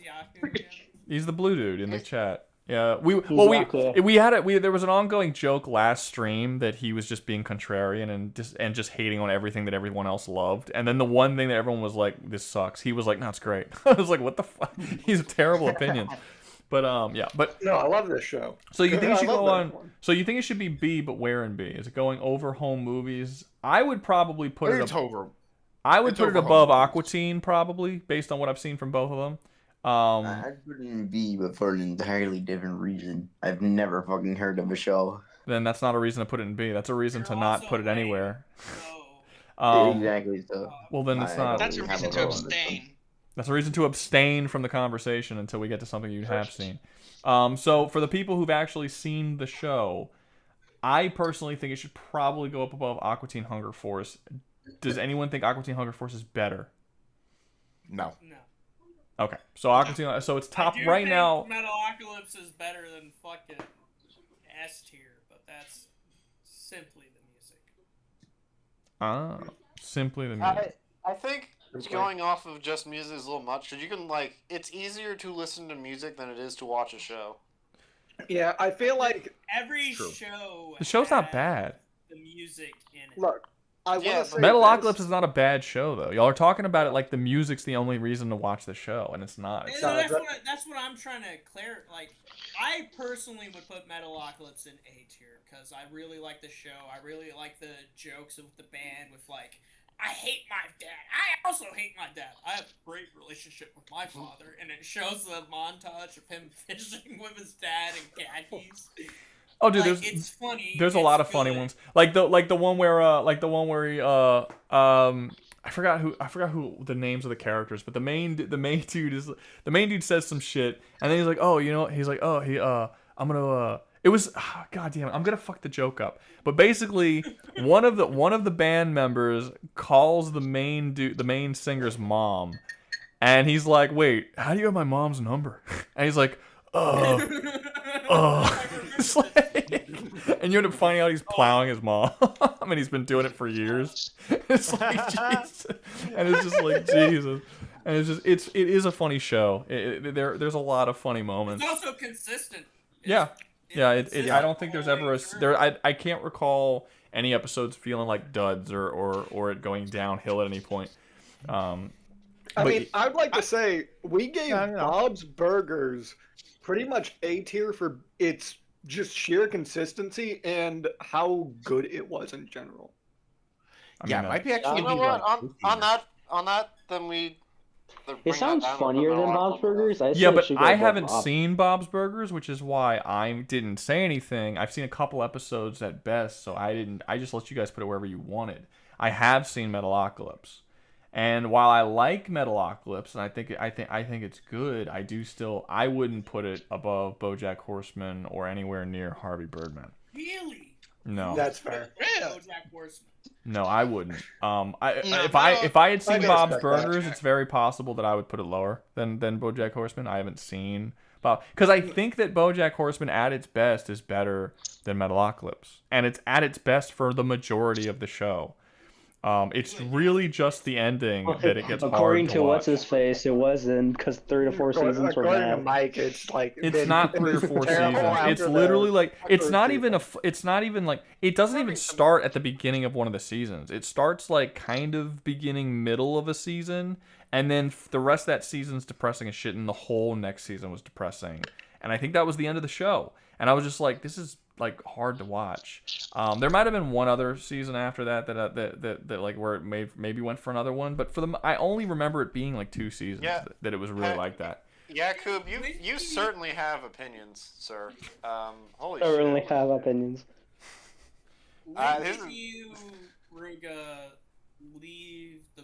Yaku again? He's the blue dude in the chat. Yeah, there was an ongoing joke last stream that he was just being contrarian and just hating on everything that everyone else loved. And then the one thing that everyone was like, "This sucks," he was like, "No, it's great." I was like, "What the fuck?" He's a terrible opinion. But But no, I love this show. So you think it should go on? So you think it should be B, but where in B? Is it going over home movies? I would probably put it over. I would put it above Aqua Teen, probably, based on what I've seen from both of them. I'd put it in B, but for an entirely different reason. I've never fucking heard of a show. Then that's not a reason to put it in B. That's a reason to not put it anywhere. Exactly. So. Well, then it's not. That's a reason to abstain. That's a reason to abstain from the conversation until we get to something you have seen. So for the people who've actually seen the show, I personally think it should probably go up above Aqua Teen Hunger Force. Does anyone think Aqua Teen Hunger Force is better? No. Okay, so Aqua Teen, so it's top right now. Metalocalypse is better than fucking S tier, but that's simply the music. Simply the music. I think going off of just music is a little much, because you can it's easier to listen to music than it is to watch a show. Yeah, I feel like every show. The show's not bad. The music in it. Look, I want to say Metalocalypse is not a bad show though. Y'all are talking about it like the music's the only reason to watch the show, and it's not. And that's what I'm trying to clear. Like, I personally would put Metalocalypse in A tier because I really like the show. I really like the jokes of the band with like, I hate my dad. I also hate my dad. I have a great relationship with my father, and it shows the montage of him fishing with his dad in khakis. Oh, dude, like, it's funny. There's a lot of funny ones. Like the one where he I forgot who the names of the characters, but the main dude says some shit, and then he's like, oh, you know, he's like, oh, I'm gonna it was god damn it, I'm gonna fuck the joke up. But basically, one of the band members calls the main singer's mom, and he's like, wait, how do you have my mom's number? And he's like, it's like, and you end up finding out he's plowing his mom. I mean, he's been doing it for years. It's like Jesus, and it's just like Jesus, and it is a funny show. There's a lot of funny moments. It's also consistent. Yeah. I don't think there's ever I can't recall any episodes feeling like duds or it going downhill at any point. I mean, I'd like to say we gave Bob's Burgers pretty much A tier for its just sheer consistency and how good it was in general. Yeah, it might be actually. You know what? On that, then we. It sounds funnier than Bob's Burgers. Yeah, but I haven't seen Bob's Burgers, which is why I didn't say anything. I've seen a couple episodes at best, so I just let you guys put it wherever you wanted. I have seen Metalocalypse, and while I like Metalocalypse and I think it's good, I wouldn't put it above BoJack Horseman or anywhere near Harvey Birdman. Really? No. That's fair. BoJack Horseman. No, I wouldn't. If I had seen Bob's Burgers, it's very possible that I would put it lower than BoJack Horseman. I haven't seen Bob, because I think that BoJack Horseman at its best is better than Metalocalypse, and it's at its best for the majority of the show. It's really just the ending that it gets according hard to watch. what's his face, it wasn't, because 3 to 4 seasons were According bad. to Mike, it's like It's not 3 or 4 seasons. It's literally like it's not even like it doesn't even start at the beginning of one of the seasons. It starts like kind of beginning middle of a season, and then the rest of that season's depressing as shit, and the whole next season was depressing. And I think that was the end of the show. And I was just like, this is like hard to watch. There might have been one other season after that like where it maybe went for another one, but I only remember it being like 2 seasons that it was really like that. Yakub, you certainly have opinions, sir. Holy I shit. certainly have opinions. When did you, Rouga, leave the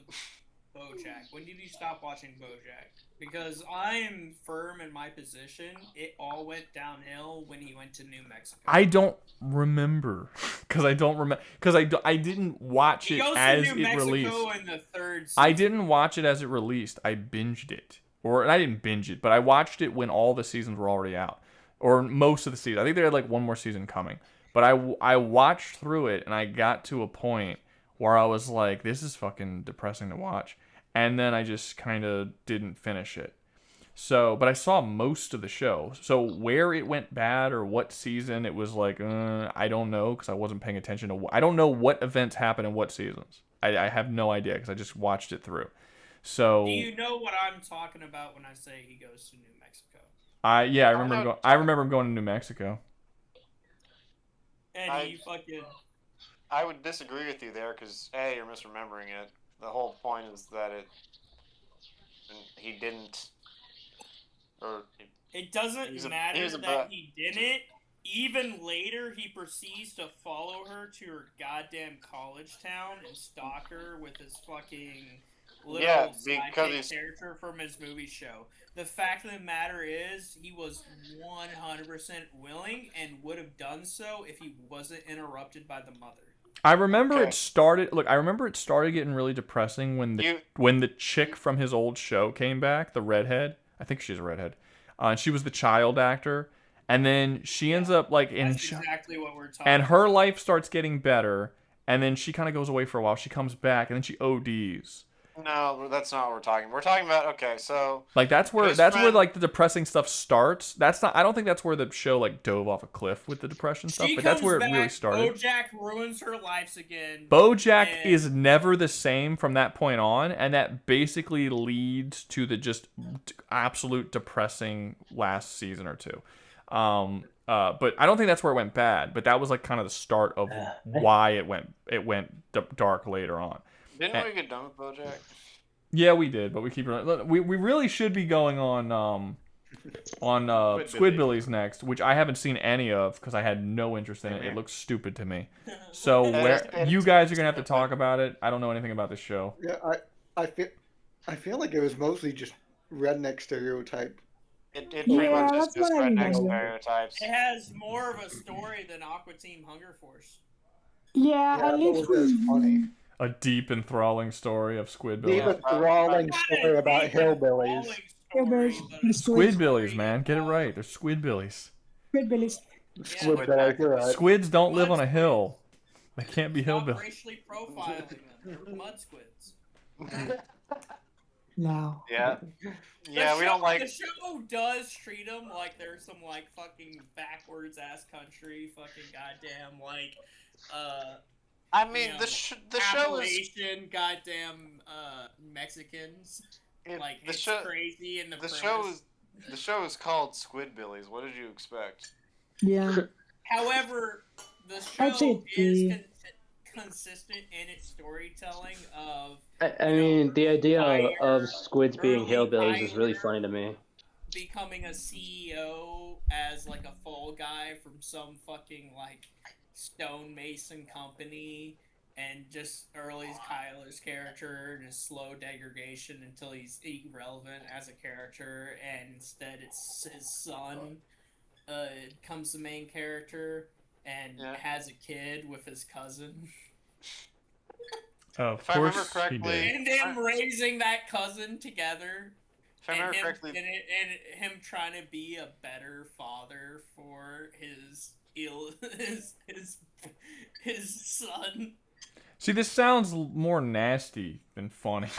BoJack? When did you stop watching BoJack? Because I am firm in my position. It all went downhill when he went to New Mexico. I don't remember because I didn't watch it as it released. In the third season. I didn't watch it as it released. I binged it, and I didn't binge it, but I watched it when all the seasons were already out, or most of the seasons. I think they had like one more season coming, but I watched through it, and I got to a point where I was like, this is fucking depressing to watch. And then I just kind of didn't finish it. So, but I saw most of the show. So where it went bad or what season it was like, I don't know, because I wasn't paying attention to. I don't know what events happened in what seasons. I have no idea because I just watched it through. So. Do you know what I'm talking about when I say he goes to New Mexico? I remember him going to New Mexico. And he fucking. I would disagree with you there because you're misremembering it. The whole point is that he didn't, or it doesn't matter that he didn't. Even later, he proceeds to follow her to her goddamn college town and stalk her with his fucking little sidekick character from his movie show. The fact of the matter is, he was 100% willing and would have done so if he wasn't interrupted by the mother. I remember it started. Look, I remember it started getting really depressing when the chick from his old show came back, the redhead. I think she's a redhead. She was the child actor, and then she ends up like in. That's exactly what we're talking. And her life starts getting better, and then she kind of goes away for a while. She comes back, and then she ODs, No, that's not what we're talking. We're talking about okay, so Like that's where like the depressing stuff starts. That's not. I don't think that's where the show like dove off a cliff with the depression stuff. She But that's comes where it back, really started. BoJack ruins her life again. BoJack and- is never the same from that point on, and that basically leads to the just absolute depressing last season or two. But I don't think that's where it went bad. But that was like kind of the start of why it went dark later on. Didn't we get done with BoJack? Yeah, we did, but we keep we really should be going on Squidbillies next, which I haven't seen any of because I had no interest in it. It looks stupid to me. So you guys are gonna have to talk about it. I don't know anything about this show. Yeah, I feel like it was mostly just redneck stereotype. It pretty much is just redneck stereotypes. It has more of a story than Aqua Team Hunger Force. Yeah, at least funny. A deep enthralling story of Squidbillies. Deep enthralling story about hillbillies. Squidbillies, man, get it right. They're Squidbillies. Squidbillies. Squidbillies, you're right. Squids don't live on a hill. They can't be hillbillies. Racially profiling them. Mud squids. No. Yeah. Yeah, we don't like. The show does treat them like they're some like fucking backwards ass country, fucking goddamn like, I mean, the show is Appalachian goddamn Mexicans. Like it's crazy and the show is called Squidbillies. What did you expect? Yeah. However, the I'd say show is consistent in its storytelling of. I mean, the idea of squids being hillbillies is really funny to me. Becoming a CEO as like a fall guy from some fucking like stonemason company, and just Early's Kyler's character and his slow degradation until he's irrelevant as a character, and instead it's his son becomes the main character and has a kid with his cousin. Of if I remember correctly, and him raising that cousin together. If I remember correctly, and him trying to be a better father for his son. See, this sounds more nasty than funny.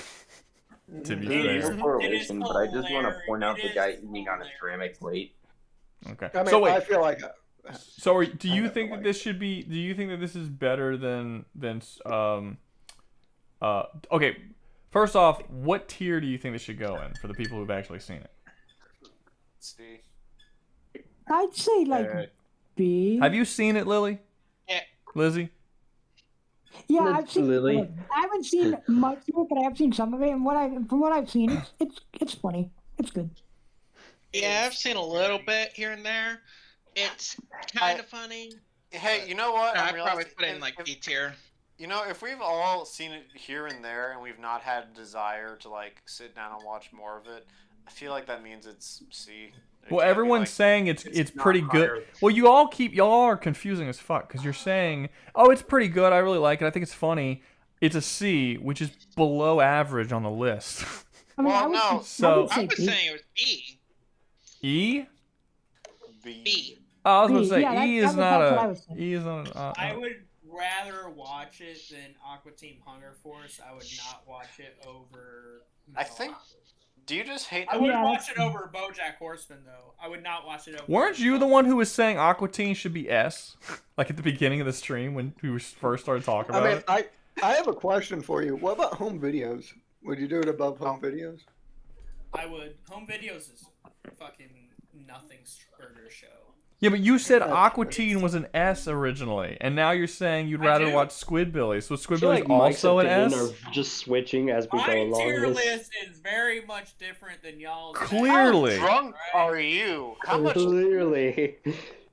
To be fair. Correlation, but I just want to point out the guy eating on a ceramic plate. Okay. I mean, so wait. I feel like. So, do you think that this should be? Do you think that this is better than Okay, first off, what tier do you think this should go in for the people who've actually seen it? C. I'd say like B. Have you seen it, Lily? Yeah. Lizzie? Yeah, I've seen Lily. I haven't seen much of it, but I have seen some of it, and from what I've seen, it's funny. It's good. Yeah, I've seen a little bit here and there. It's kind of funny. Hey, you know what? I'd probably put it in like B tier. You know, if we've all seen it here and there, and we've not had a desire to like sit down and watch more of it, I feel like that means it's C. Well, everyone's saying it's pretty good. Well, y'all are confusing as fuck because you're saying, oh, it's pretty good. I really like it. I think it's funny. It's a C, which is below average on the list. Well, no. So I was saying it was B. E? B. Oh, I was going to say Yeah, E that is was not what I a was saying. E is not. I would rather watch it than Aqua Team Hunger Force. I would not watch it over. I think. Do you just hate? I would watch it over BoJack Horseman though. I would not watch it over. Weren't you the one who was saying Aqua Teen should be S? Like at the beginning of the stream when we first started talking about it? I have a question for you. What about home videos? Would you do it above home videos? I would. Home videos is fucking nothing burger show. Yeah, but you said Aqua Teen was an S originally, and now you're saying you'd rather watch Squidbillies. So Squidbillies also an S? Are just switching as we go My along. tier list is very much different than y'all's. Clearly. How drunk are you? How much? Clearly.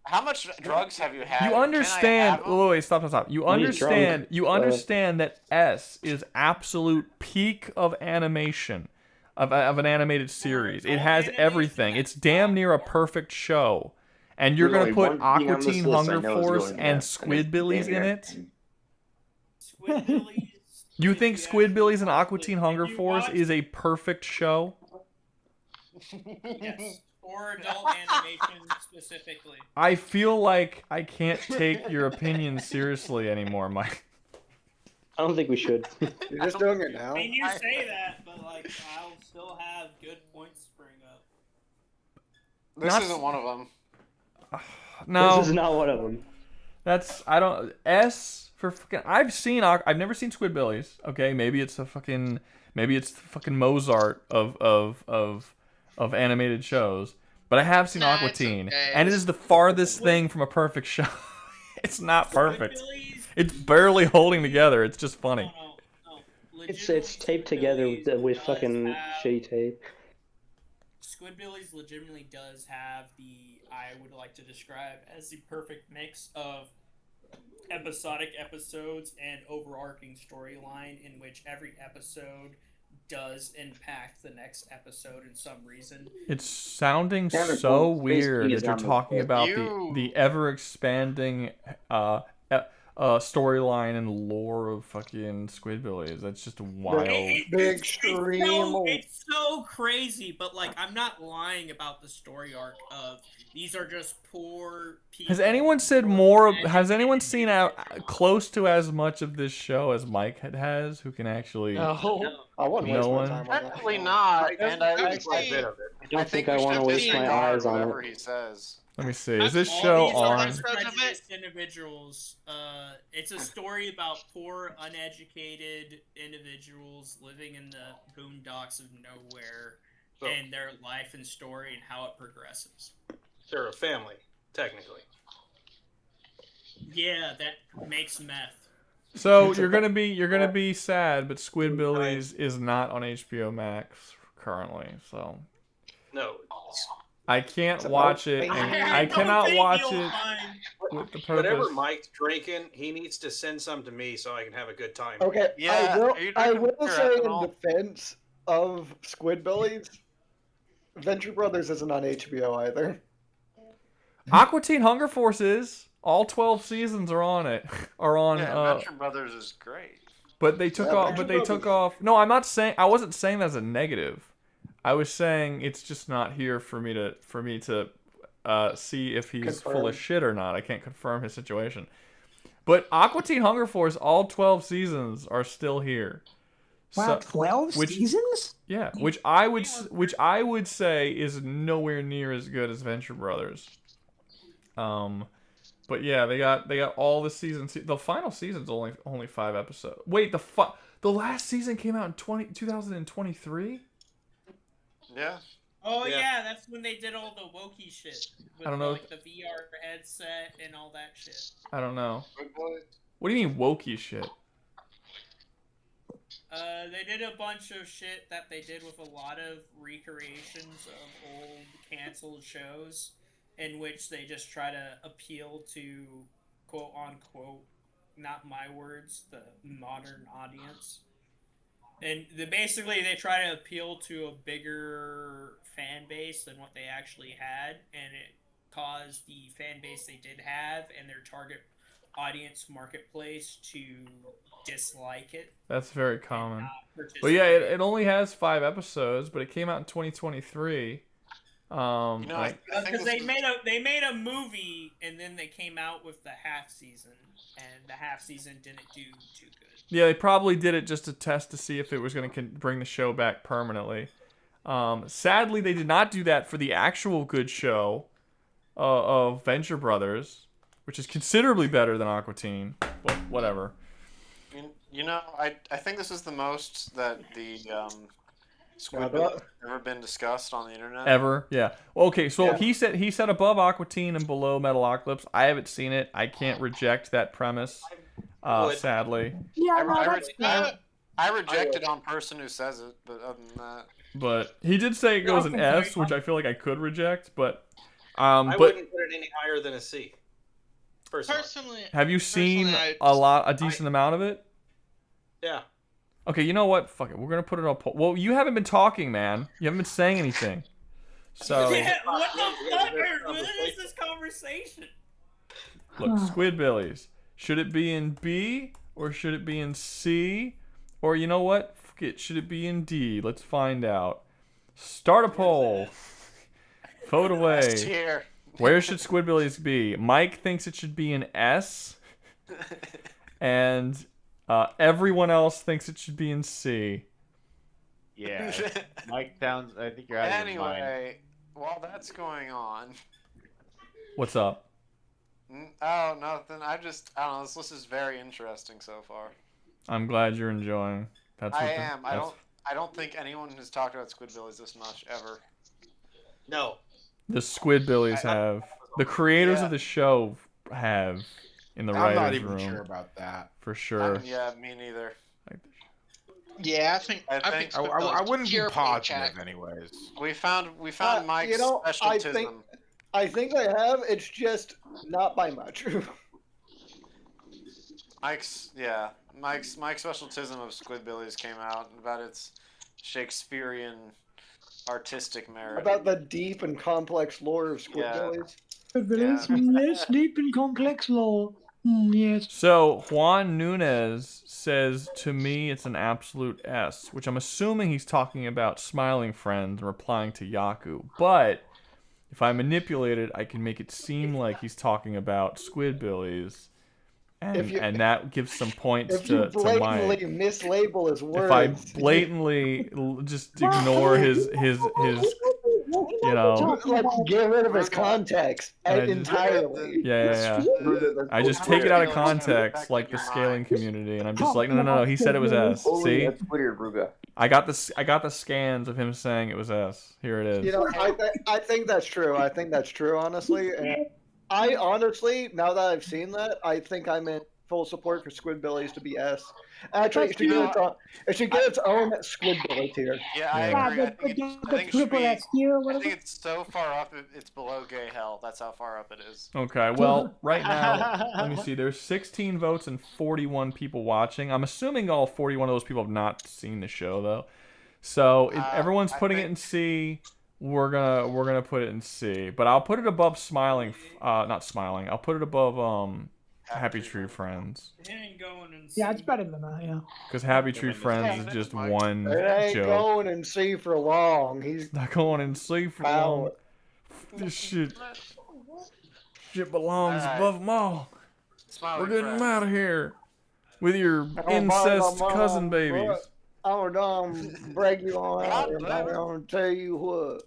How much drugs have you had? You understand? Wait, stop. You understand? You understand that S is absolute peak of animation, of an animated series. It has everything. It's damn near a perfect show. And you're going to put Aqua Teen Hunger Force and Squidbillies in it? You think Squidbillies and Aqua Teen Hunger Force is a perfect show? Yes. Or adult animation specifically. I feel like I can't take your opinion seriously anymore, Mike. I don't think we should. You're just doing it now. I mean, you say that, but like, I'll still have good points to bring up. This isn't one of them. No, This is not one of them. That's I don't S for fucking. I've never seen Squidbillies. Okay, maybe it's the fucking Mozart of animated shows. But I have seen Aqua Teen, and it is the farthest thing from a perfect show. It's not perfect. It's barely holding together. It's just funny. It's taped together with fucking shitty tape. Squidbillies legitimately does have I would like to describe as the perfect mix of episodic episodes and overarching storyline in which every episode does impact the next episode in some reason. It's sounding so weird that you're talking about the ever expanding storyline and lore of fucking Squidbillies. That's just wild. It's so crazy, but like I'm not lying about the story arc of these are just poor people. Has anyone said more? Has anyone seen close to as much of this show as Mike has? Who can actually? No. I wouldn't waste my time on that. Definitely not. And I don't think I want to waste my eyes on it. He says. Let me see. Is this show on? Prejudiced individuals. It's a story about poor, uneducated individuals living in the boondocks of nowhere, and their life and story and how it progresses. They're a family, technically. Yeah, that makes meth. So you're gonna be sad, but Squidbillies is not on HBO Max currently. So no, I can't watch it. I cannot watch it with the purpose. Whatever Mike's drinking, he needs to send some to me so I can have a good time. Okay, Yeah, I will say in defense of Squidbillies, Venture Brothers isn't on HBO either. Aqua Teen Hunger Force is. All 12 seasons are on it. Venture Brothers is great. But they took off. No, I'm not saying. I wasn't saying that as a negative. I was saying it's just not here for me to see if he's full of shit or not. I can't confirm his situation. But Aqua Teen Hunger Force, all 12 seasons are still here. Wow, 12 seasons? Yeah, which I would say is nowhere near as good as Venture Brothers. But yeah, they got all the seasons. The final season's only 5 episodes. Wait, the last season came out in 2023? Yeah. Oh yeah, that's when they did all the wokey shit. With, I don't know. Like the VR headset and all that shit. I don't know. What do you mean wokey shit? They did a bunch of shit that they did with a lot of recreations of old canceled shows, in which they just try to appeal to quote unquote, not my words, the modern audience. And basically they try to appeal to a bigger fan base than what they actually had, and it caused the fan base they did have and their target audience marketplace to dislike it. That's very common. But yeah, it only has 5 episodes, but it came out in 2023. Because they made a movie and then they came out with the half season, and the half season didn't do too good. Yeah, they probably did it just to test to see if it was going to bring the show back permanently. Sadly, they did not do that for the actual good show of Venture Brothers, which is considerably better than Aqua Teen. But whatever. You know, I think this is the most that the Squidbillies has ever been discussed on the internet. Ever, yeah. Okay, so he said above Aqua Teen and below Metalocalypse. I haven't seen it. I can't reject that premise. Sadly. Yeah, I reject it on person who says it, but other than that. But he did say it goes an S, which I feel like I could reject. But I wouldn't put it any higher than a C. Personally, have you seen a decent amount of it? Yeah. Okay, you know what? Fuck it. We're gonna put it on poll. Well, you haven't been talking, man. You haven't been saying anything. So. Yeah, what the fuck? What is this conversation? Look, Squidbillies. Should it be in B or should it be in C? Or you know what? Fuck it. Should it be in D? Let's find out. Start a poll. Vote away. Where should Squidbillies be? Mike thinks it should be an S. And Everyone else thinks it should be in C. Yeah, Mike sounds. I think you're out of your mind. Anyway, while that's going on, What's up? oh, nothing. I don't know. This list is very interesting so far. I'm glad you're enjoying. I am. I don't think anyone has talked about Squidbillies this much ever. No. The Squidbillies have. The creators of the show have in the writers' room. I'm not even sure about that. For sure. Yeah, me neither. Yeah, I think I wouldn't be positive anyways. We found Mike's specialtism. I think I have. It's just not by much. Mike's specialtism of Squidbillies came out about its Shakespearean artistic merit. About the deep and complex lore of Squidbillies. Yes, deep and complex lore. Yes. So Juan Nunez says, to me it's an absolute S, which I'm assuming he's talking about Smiling Friends and replying to Yaku. But if I manipulate it, I can make it seem like he's talking about Squidbillies. And that gives some points to Mike. If you blatantly mislabel his words. If I blatantly just ignore his you know. Like, get rid of his context entirely. Yeah. I just take it out of context, like the scaling community, and I'm just like, no. He said it was S. See? That's weird, Rouga. I got the scans of him saying it was S. Here it is. You know, I think that's true. I think that's true, honestly. And I honestly, now that I've seen that, I think I'm in full support for Squidbillies to be S. Actually, it should get its own Squidbilly tier. Yeah, I agree. I think it's so far up, it's below gay hell. That's how far up it is. Okay, well, right now, let me see. There's 16 votes and 41 people watching. I'm assuming all 41 of those people have not seen the show, though. So if everyone's putting it in C, we're gonna put it in C. But I'll put it above not Smiling. I'll put it above Happy Tree Friends. Yeah, it's better than that, yeah. Because Happy Tree Friends is just one It ain't joke. going in C for long. He's not going in C for long. This shit belongs above them all. We're getting them out of here with your incest cousin babies. I'm gonna break you on out, everybody. I'm gonna tell you what.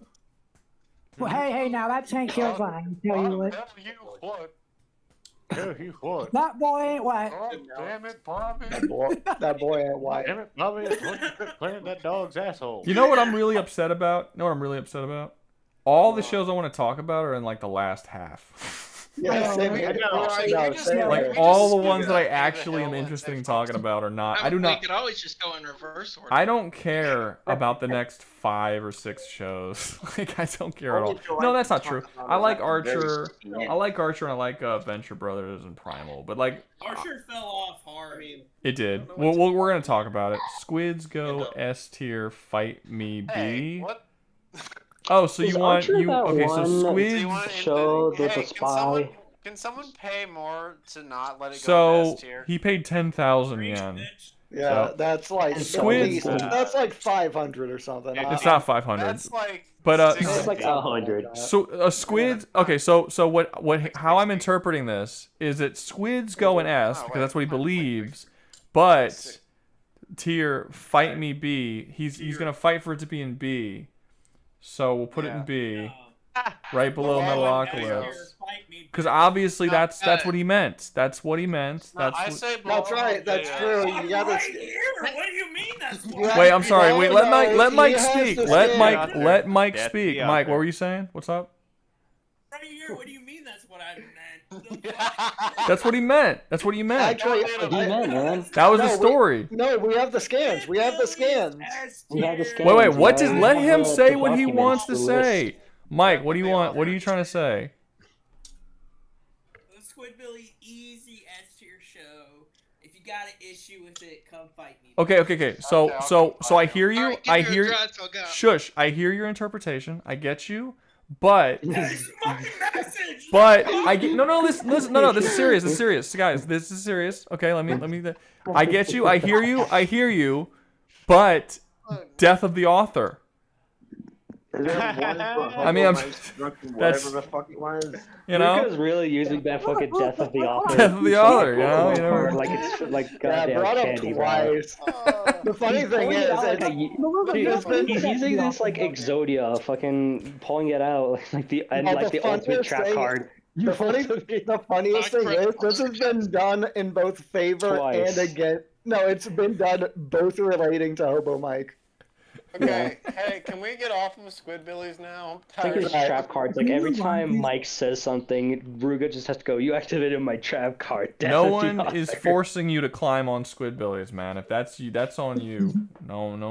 Well, hey, now that ain't your line. Tell you what. That boy ain't white. Oh, damn it, Bobby. That boy ain't white. Damn it, Bobby! Quit playing that dog's asshole. You know what I'm really upset about? All the shows I want to talk about are in like the last half. Yeah, like all the ones that I actually am interested in talking about are not. I do not. We could always just go in reverse order. I don't care about the next 5 or 6 shows. Like I don't care at all. No, that's not true. I like Archer. I like Archer and I like Venture Brothers and Primal. But like Archer fell off hard. it did. Well, we're gonna talk about it. Squids go S tier. Fight me B. Hey, what? Oh, so Is you want Archer that okay? So one Squid show with a spy. Can someone pay more to not let it go So to S tier? he paid 10,000 yen. Yeah, So, that's like Squids. that's like 500 or something. It's not 500. That's like. But It's like 100. So a Squids. Okay, so what? How I'm interpreting this is that Squids go in S because that's what he believes, but tier Fight Me B. He's gonna fight for it to be in B. So we'll put it in B, right below Metalocalypse. Because obviously that's what he meant. That's what he meant. That's right. That's true. You gotta. What do you mean that's Wait, I'm sorry. Wait, let Mike speak. Let Mike speak. Mike, what were you saying? What's up? Right here. What do you mean that's what I meant? That's what he meant. That's what he meant. Actually, man. That was the story. We have the scans. We have the scans. Wait. What does? Let him say what he wants to say. Mike, what do you want? What are you trying to say? Squidbilly easy S tier show. If you got an issue with it, come fight me. Okay. So I hear you. Right, I hear. Shush. I hear your interpretation. I get you. But I get no. Listen. No. This is serious. This is serious, guys. This is serious. Okay. Let me. I get you. I hear you. But death of the author. Is there one for I mean, I'm, whatever the fuck it was? You know, Luca's really using that fucking death of the author. Death of the author, you know, you Card, know. like it's like Yeah, goddamn brought up candy, twice. The funny He's thing pulling is, it out like it's- he's using this like Exodia, fucking pulling it out like the and Well, like the ultimate funniest trap thing- card. The funniest thing is, this has been done in both favor Twice. and against. No, it's been done both relating to Hobo Mike. Okay, hey, can we get off of Squidbillies now? I'm It's like his tired. trap cards. Like every time Mike says something, Rouga just has to go. You activated my trap card. Death No of the one is author." forcing you to climb on Squidbillies, man. If that's you, that's on you. No one.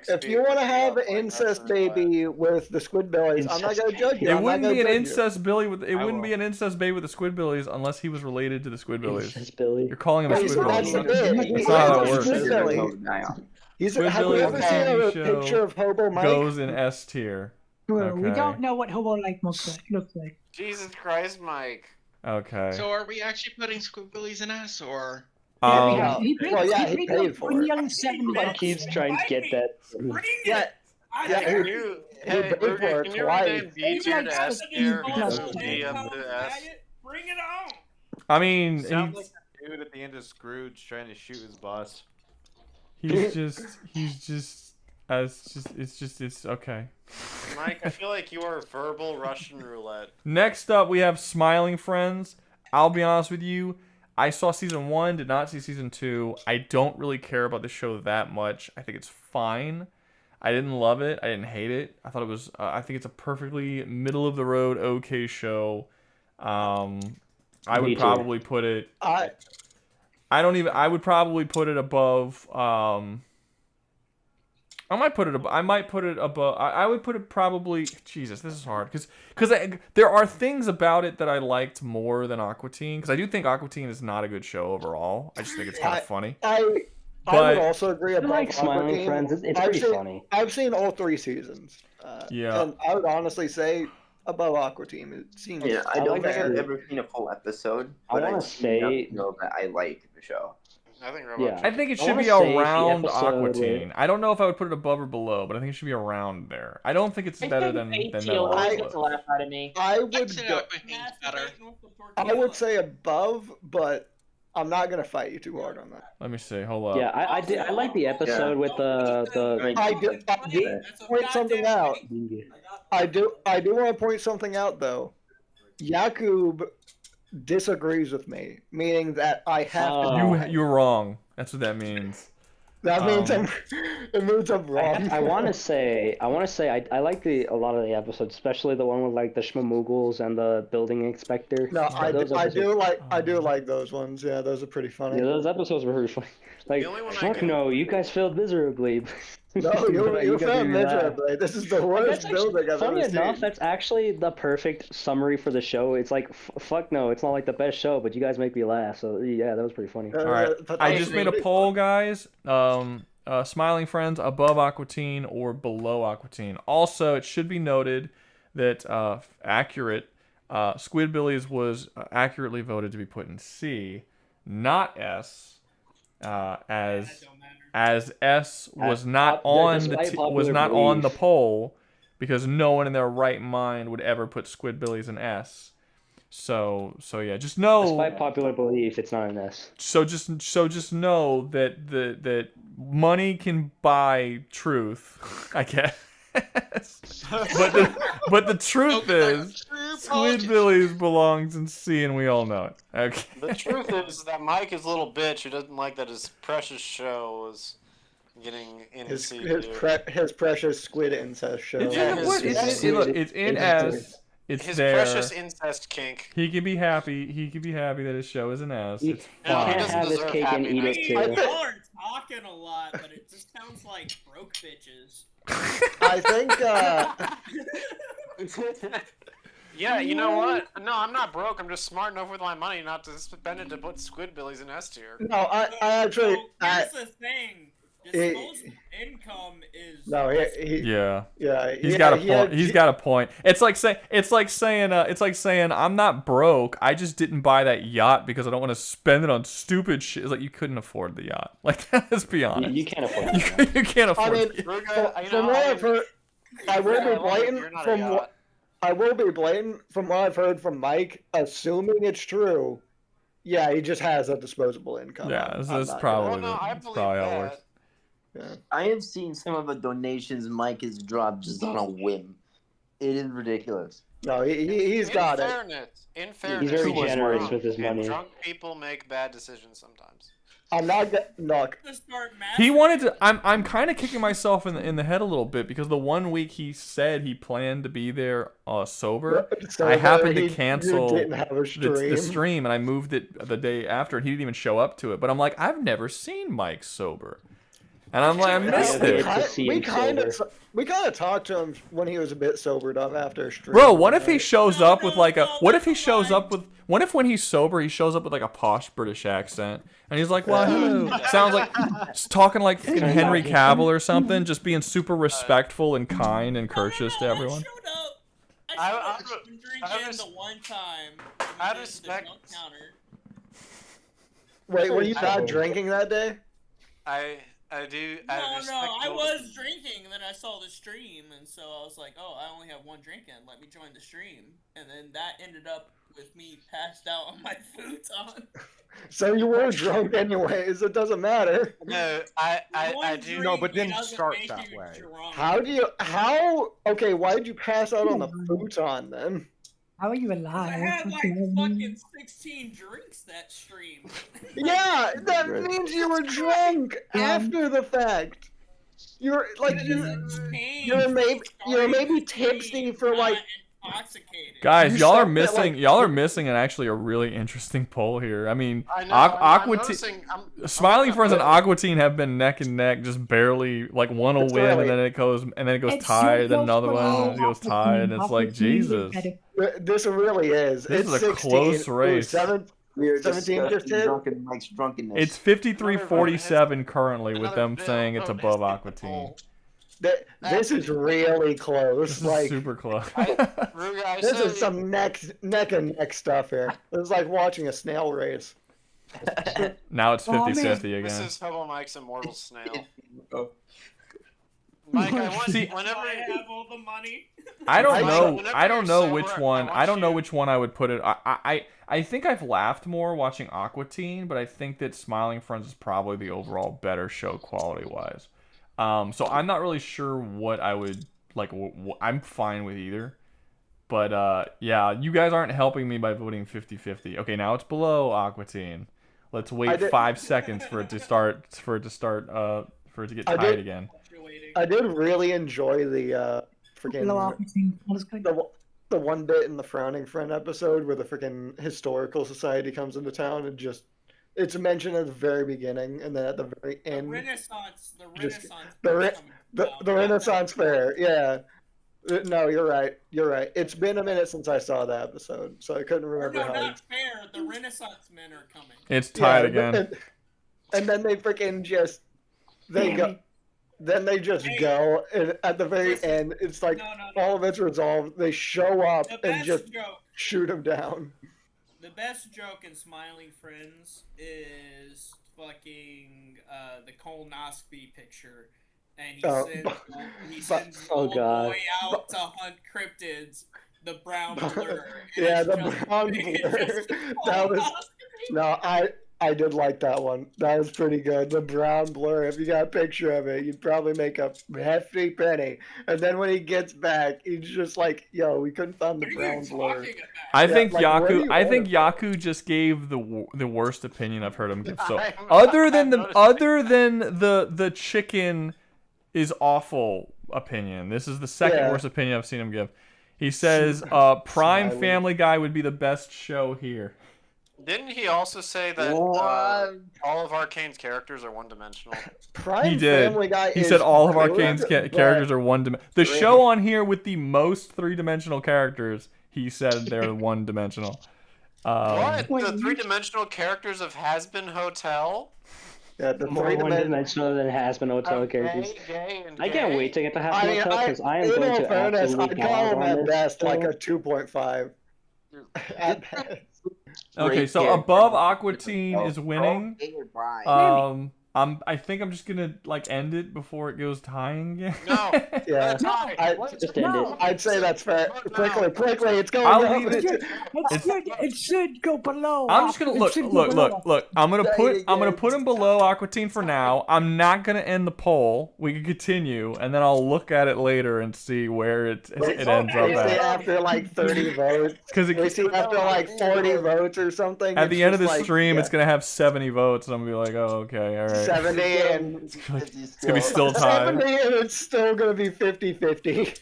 If you want to have an incest baby with the Squidbillies, I'm not gonna judge you. It I'm wouldn't not be an gonna judge you. incest Billy with. It wouldn't be an incest baby with the Squidbillies unless he was related to the Squidbillies. Incest Billy. You're calling him a That's the Squidbilly. bit. That's not how that He's works. a Squidbilly. Have you ever seen a picture of Hobo Mike? Goes in S tier. Well, we Okay. don't know what Hobo like looks like. Jesus Christ, Mike. Okay. So are we actually putting Squidbillies in S or? He paid, well, yeah, he he paid paid for it. nearly $7. Mike keeps trying to get that. Yeah. Yeah, Can you, hey, paid for Ruger, it can you twice. rename B tier to S tier because B up to S? Bring it on. I mean, Sounds like the dude at the end of Scrooge trying to shoot his boss. it's okay. Mike, I feel like you are verbal Russian roulette. Next up, we have Smiling Friends. I'll be honest with you. I saw season 1, did not see season 2. I don't really care about the show that much. I think it's fine. I didn't love it. I didn't hate it. I thought it was. I think it's a perfectly middle of the road, okay show. I would probably put it. I would probably put it above. I might put it above. I would put it probably. Jesus, this is hard because there are things about it that I liked more than Aqua Teen, because I do think Aqua Teen is not a good show overall. I just think it's kind of funny. I would also agree about like Smiling Friends. It's pretty funny. I've seen all 3 seasons. Yeah. And I would honestly say above Aqua Team. It seems. Yeah, I don't think I've ever seen a full episode, but I know that I like the show. I think it should be around Aqua Teen. I don't know if I would put it above or below, but I think it should be around there. I don't think it's better than No. laugh out of me. I would say above, but I'm not gonna fight you too hard on that. Let me see. Hold up. Yeah, I like the episode with the. I do point something out. I do want to point something out though. Yakub disagrees with me, meaning that I have to. You're wrong. That's what that means. That means it means I'm wrong. I want to say I like a lot of the episodes, especially the one with like the Shmamoogles and the building inspector. No, I do like those ones. Yeah, those are pretty funny. Yeah, those episodes were really funny. Like, fuck no, you guys failed miserably. No, you failed miserably. This is the worst building I've funny ever enough, seen. that's actually the perfect summary for the show. It's like, fuck no, it's not like the best show, but you guys make me laugh. So yeah, that was pretty funny. All right, I just made a poll, guys. Smiling Friends above Aqua Teen or below Aqua Teen. Also, it should be noted that Squidbillies was accurately voted to be put in C, not S, as S was not on the poll, because no one in their right mind would ever put Squidbillies in S. So yeah, just know. Despite popular belief, it's not an S. So just know that money can buy truth, I guess. but the truth is, Squidbillies belongs in C, and we all know it. Okay. The truth is that Mike is a little bitch who doesn't like that his precious show was getting in His C. his precious squid incest show. It's in S. It's his there. precious incest kink. He can be happy. He can be happy that his show is an S. It's No, he fine. doesn't have his deserve cake and eat happiness. it too. Y'all are talking a lot, but it just sounds like broke bitches. I think. Yeah, you know what? No, I'm not broke. I'm just smart enough with my money not to spend it to put Squidbillies in S tier. No, I actually. Here's the thing. Disposable income is. No, Yeah. He's got a point. He's got a point. It's like saying I'm not broke. I just didn't buy that yacht because I don't want to spend it on stupid shit. It's like you couldn't afford the yacht. Like, let's be honest. You can't afford it. You can't afford I mean, it. from what I've heard, I will be blatant You're not a from yacht. what I will be blatant from what I've heard from Mike, assuming it's true. Yeah, he just has a disposable income. Yeah, that's probably that's probably how it works. Yeah. I have seen some of the donations Mike has dropped just on a whim. It is ridiculous. No, he's got it. In fairness, He's very generous with his money. Drunk people make bad decisions sometimes. I'm not look. He wanted to. I'm kind of kicking myself in the head a little bit because the one week he said he planned to be there sober, I happened to cancel the stream and I moved it the day after, and he didn't even show up to it. But I'm like, I've never seen Mike sober, and I'm like, I missed it. We kind of talked to him when he was a bit sobered up after a stream. Bro, what if he shows up with like a? What if he shows up with? What if when he's sober he shows up with like a posh British accent and he's like, "Well, hello," sounds like talking like Henry Cavill or something, just being super respectful and kind and courteous to everyone. I the one time. I respect. Wait, were you not drinking that day? I do. No, I was drinking, and then I saw the stream, and so I was like, "Oh, I only have one drink in. Let me join the stream." And then that ended up with me passed out on my futon. So you were drunk anyways. It doesn't matter. No, I do. No, but didn't start that way. How? Okay, why did you pass out on the futon then? How are you alive? I had like fucking 16 drinks that stream. Yeah, that means you were drunk after the fact. You're like you're maybe tipsy for like. Guys, y'all are missing an actually a really interesting poll here. I mean, Smiling Friends and Aqua Teen have been neck and neck, just barely like one will win, and then it goes tied, then another one goes tied, and it's like Jesus. This really is. This is a close race. 17 just hit. Mike's drunkenness. It's 53-47 currently, with them saying it's above Aqua Teen. This is really close. Like super close. This is some neck and neck stuff here. It's like watching a snail race. Now it's 50-50 again. This is Hobo Mike's immortal snail. Mike, I want whenever I have all the money. I don't know which one. I don't know which one I would put it. I think I've laughed more watching Aqua Teen, but I think that Smiling Friends is probably the overall better show quality wise. So I'm not really sure what I would like. I'm fine with either, but yeah, you guys aren't helping me by voting 50-50. Okay, now it's below Aqua Teen. Let's wait 5 seconds for it to get tied again. I did really enjoy the the one bit in the Frowning Friend episode where the freaking historical society comes into town and just. It's mentioned at the very beginning, and then at the very end. The Renaissance Fair, yeah. No, you're right. It's been a minute since I saw that episode, so I couldn't remember how. Not fair. The Renaissance men are coming. It's tied again. And then they freaking just go. Then they just go, and at the very end, it's like all of it's resolved. They show up and just shoot him down. The best joke in Smiling Friends is fucking the colonoscopy picture, and he sends the little boy out to hunt cryptids. The brown blur. Yeah, the brown blur. That was I did like that one. That was pretty good. The brown blur. If you got a picture of it, you'd probably make a hefty penny. And then when he gets back, he's just like, "Yo, we couldn't find the brown blur." I think Yaku just gave the worst opinion I've heard him give. So other than the chicken is awful opinion. This is the second worst opinion I've seen him give. He says Prime Family Guy would be the best show here. Didn't he also say that all of Arcane's characters are one-dimensional? Prime he did. Family Guy he said all of Arcane's characters are one-dimensional. The show on here with the most three-dimensional characters, he said they're one-dimensional. What? The three-dimensional characters of Has-Been Hotel? Yeah, the more one-dimensional than Has-Been Hotel characters. I can't wait to get to Has-Been Hotel because I am going to absolutely I'd call him at best like a 2.5. At best. Okay, so above Aqua Teen is winning. I think I'm just gonna like end it before it goes tying again. No. Yeah. Just end it. I'd say that's fair. Quickly, it's going I'll up. leave it. It should go below. I'm just gonna look. I'm gonna put him below Aquatine for now. I'm not gonna end the poll. We can continue, and then I'll look at it later and see where it ends up We see at. after like 30 votes. We see after like 40 votes or something. At the end of the like, stream, it's gonna have 70 votes, and I'm gonna be like, oh, okay, all right. 70 and it's gonna be still tied. 70 and it's still gonna be 50-50.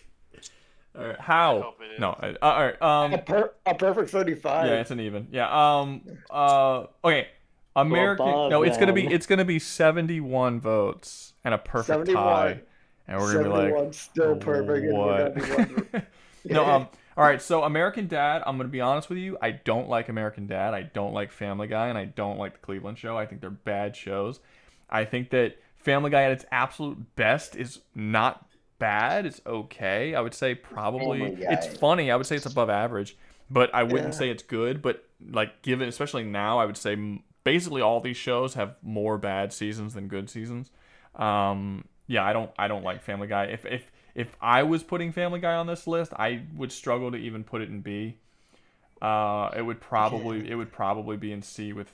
All right, how? No. All right. A perfect 35. Yeah, it's an even. Yeah. Okay. American. above No, it's them. gonna be 71 votes and a perfect 71. tie, and we're gonna be like, still perfect. And what? we're gonna be No. All right. So American Dad. I'm gonna be honest with you. I don't like American Dad. I don't like Family Guy, and I don't like the Cleveland Show. I think they're bad shows. I think that Family Guy at its absolute best is not bad. It's okay. I would say probably it's funny. I would say it's above average, but I wouldn't say it's good. But like given, especially now, I would say basically all these shows have more bad seasons than good seasons. Yeah, I don't like Family Guy. If I was putting Family Guy on this list, I would struggle to even put it in B. It would probably be in C with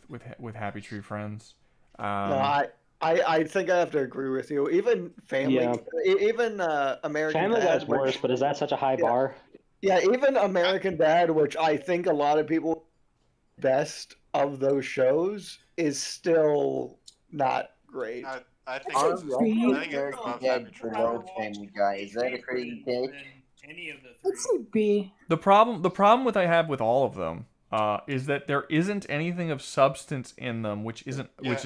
Happy Tree Friends. No, I think I have to agree with you. Even even American Family Dad. Guy's worse, but is that such a high bar? Yeah, even American Dad, which I think a lot of people best of those shows, is still not great. I think American Dad below Family Guy. Is that a crazy take? Any of the three. Let's say B. The problem I have with all of them is that there isn't anything of substance in them, which is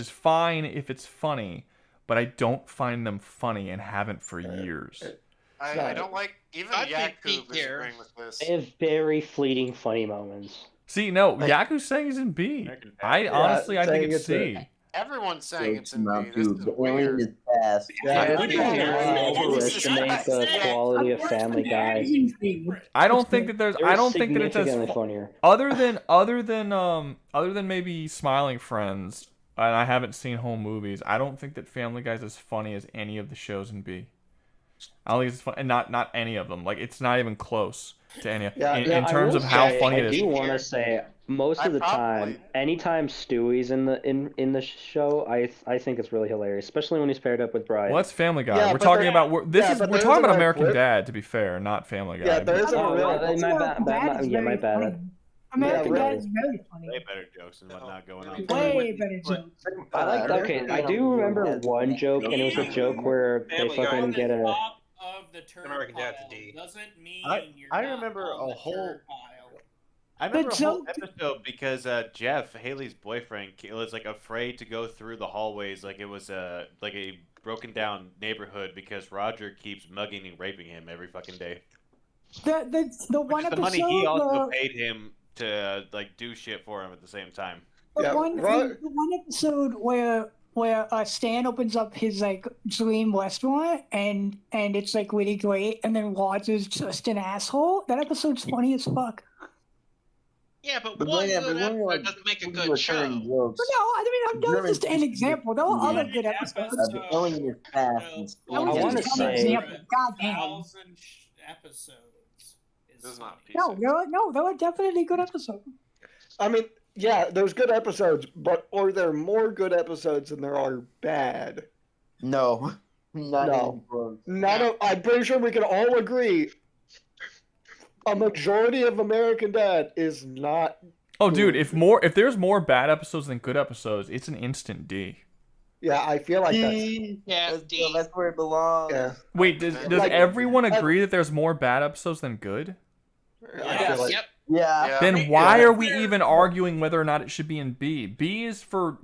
fine if it's funny, but I don't find them funny and haven't for years. I don't like even Yaku disagreeing with this. They have very fleeting funny moments. See, no, Yaku's saying he's in B. Honestly, I think it's C. Everyone's saying it's in B. Not This too, is the alien weird. is fast. Overestimate the quality of Family Guy. I don't think that it's as funnier. Other than maybe Smiling Friends, and I haven't seen home movies. I don't think that Family Guy's as funny as any of the shows in B. I don't think it's fun, and not any of them. Like it's not even close to any. In terms of how funny it is. I do want to say most of the time, anytime Stewie's in the show, I think it's really hilarious, especially when he's paired up with Brian. Well, that's Family Guy. We're talking about we're talking about American Dad, to be fair, not Family Guy. Yeah, there is my bad. American Dad is very funny. Way better jokes and whatnot going on. Way better jokes. I do remember one joke, and it was a joke where they fucking get a. American Dad to D. Doesn't mean I remember a whole. I remember a whole episode because Jeff, Haley's boyfriend, was like afraid to go through the hallways like it was a broken down neighborhood because Roger keeps mugging and raping him every fucking day. The one episode. The money he also paid him to like do shit for him at the same time. The one episode where Stan opens up his like dream restaurant and it's like really great, and then Roger's just an asshole. That episode's funny as fuck. Yeah, but one good episode doesn't make a good show. But no, I mean, I'm just an example. There were other good episodes. The alien is fast. I want to say, goddamn. Episodes. This is not No, there were definitely good episodes. I mean, yeah, there's good episodes, but are there more good episodes than there are bad? No. Not I'm pretty sure we can all agree a majority of American Dad is not. Oh, dude, if there's more bad episodes than good episodes, it's an instant D. Yeah, I feel like that's where it belongs. Yeah. Wait, does everyone agree that there's more bad episodes than good? Yes. Yep. Yeah. Then why are we even arguing whether or not it should be in B? B is for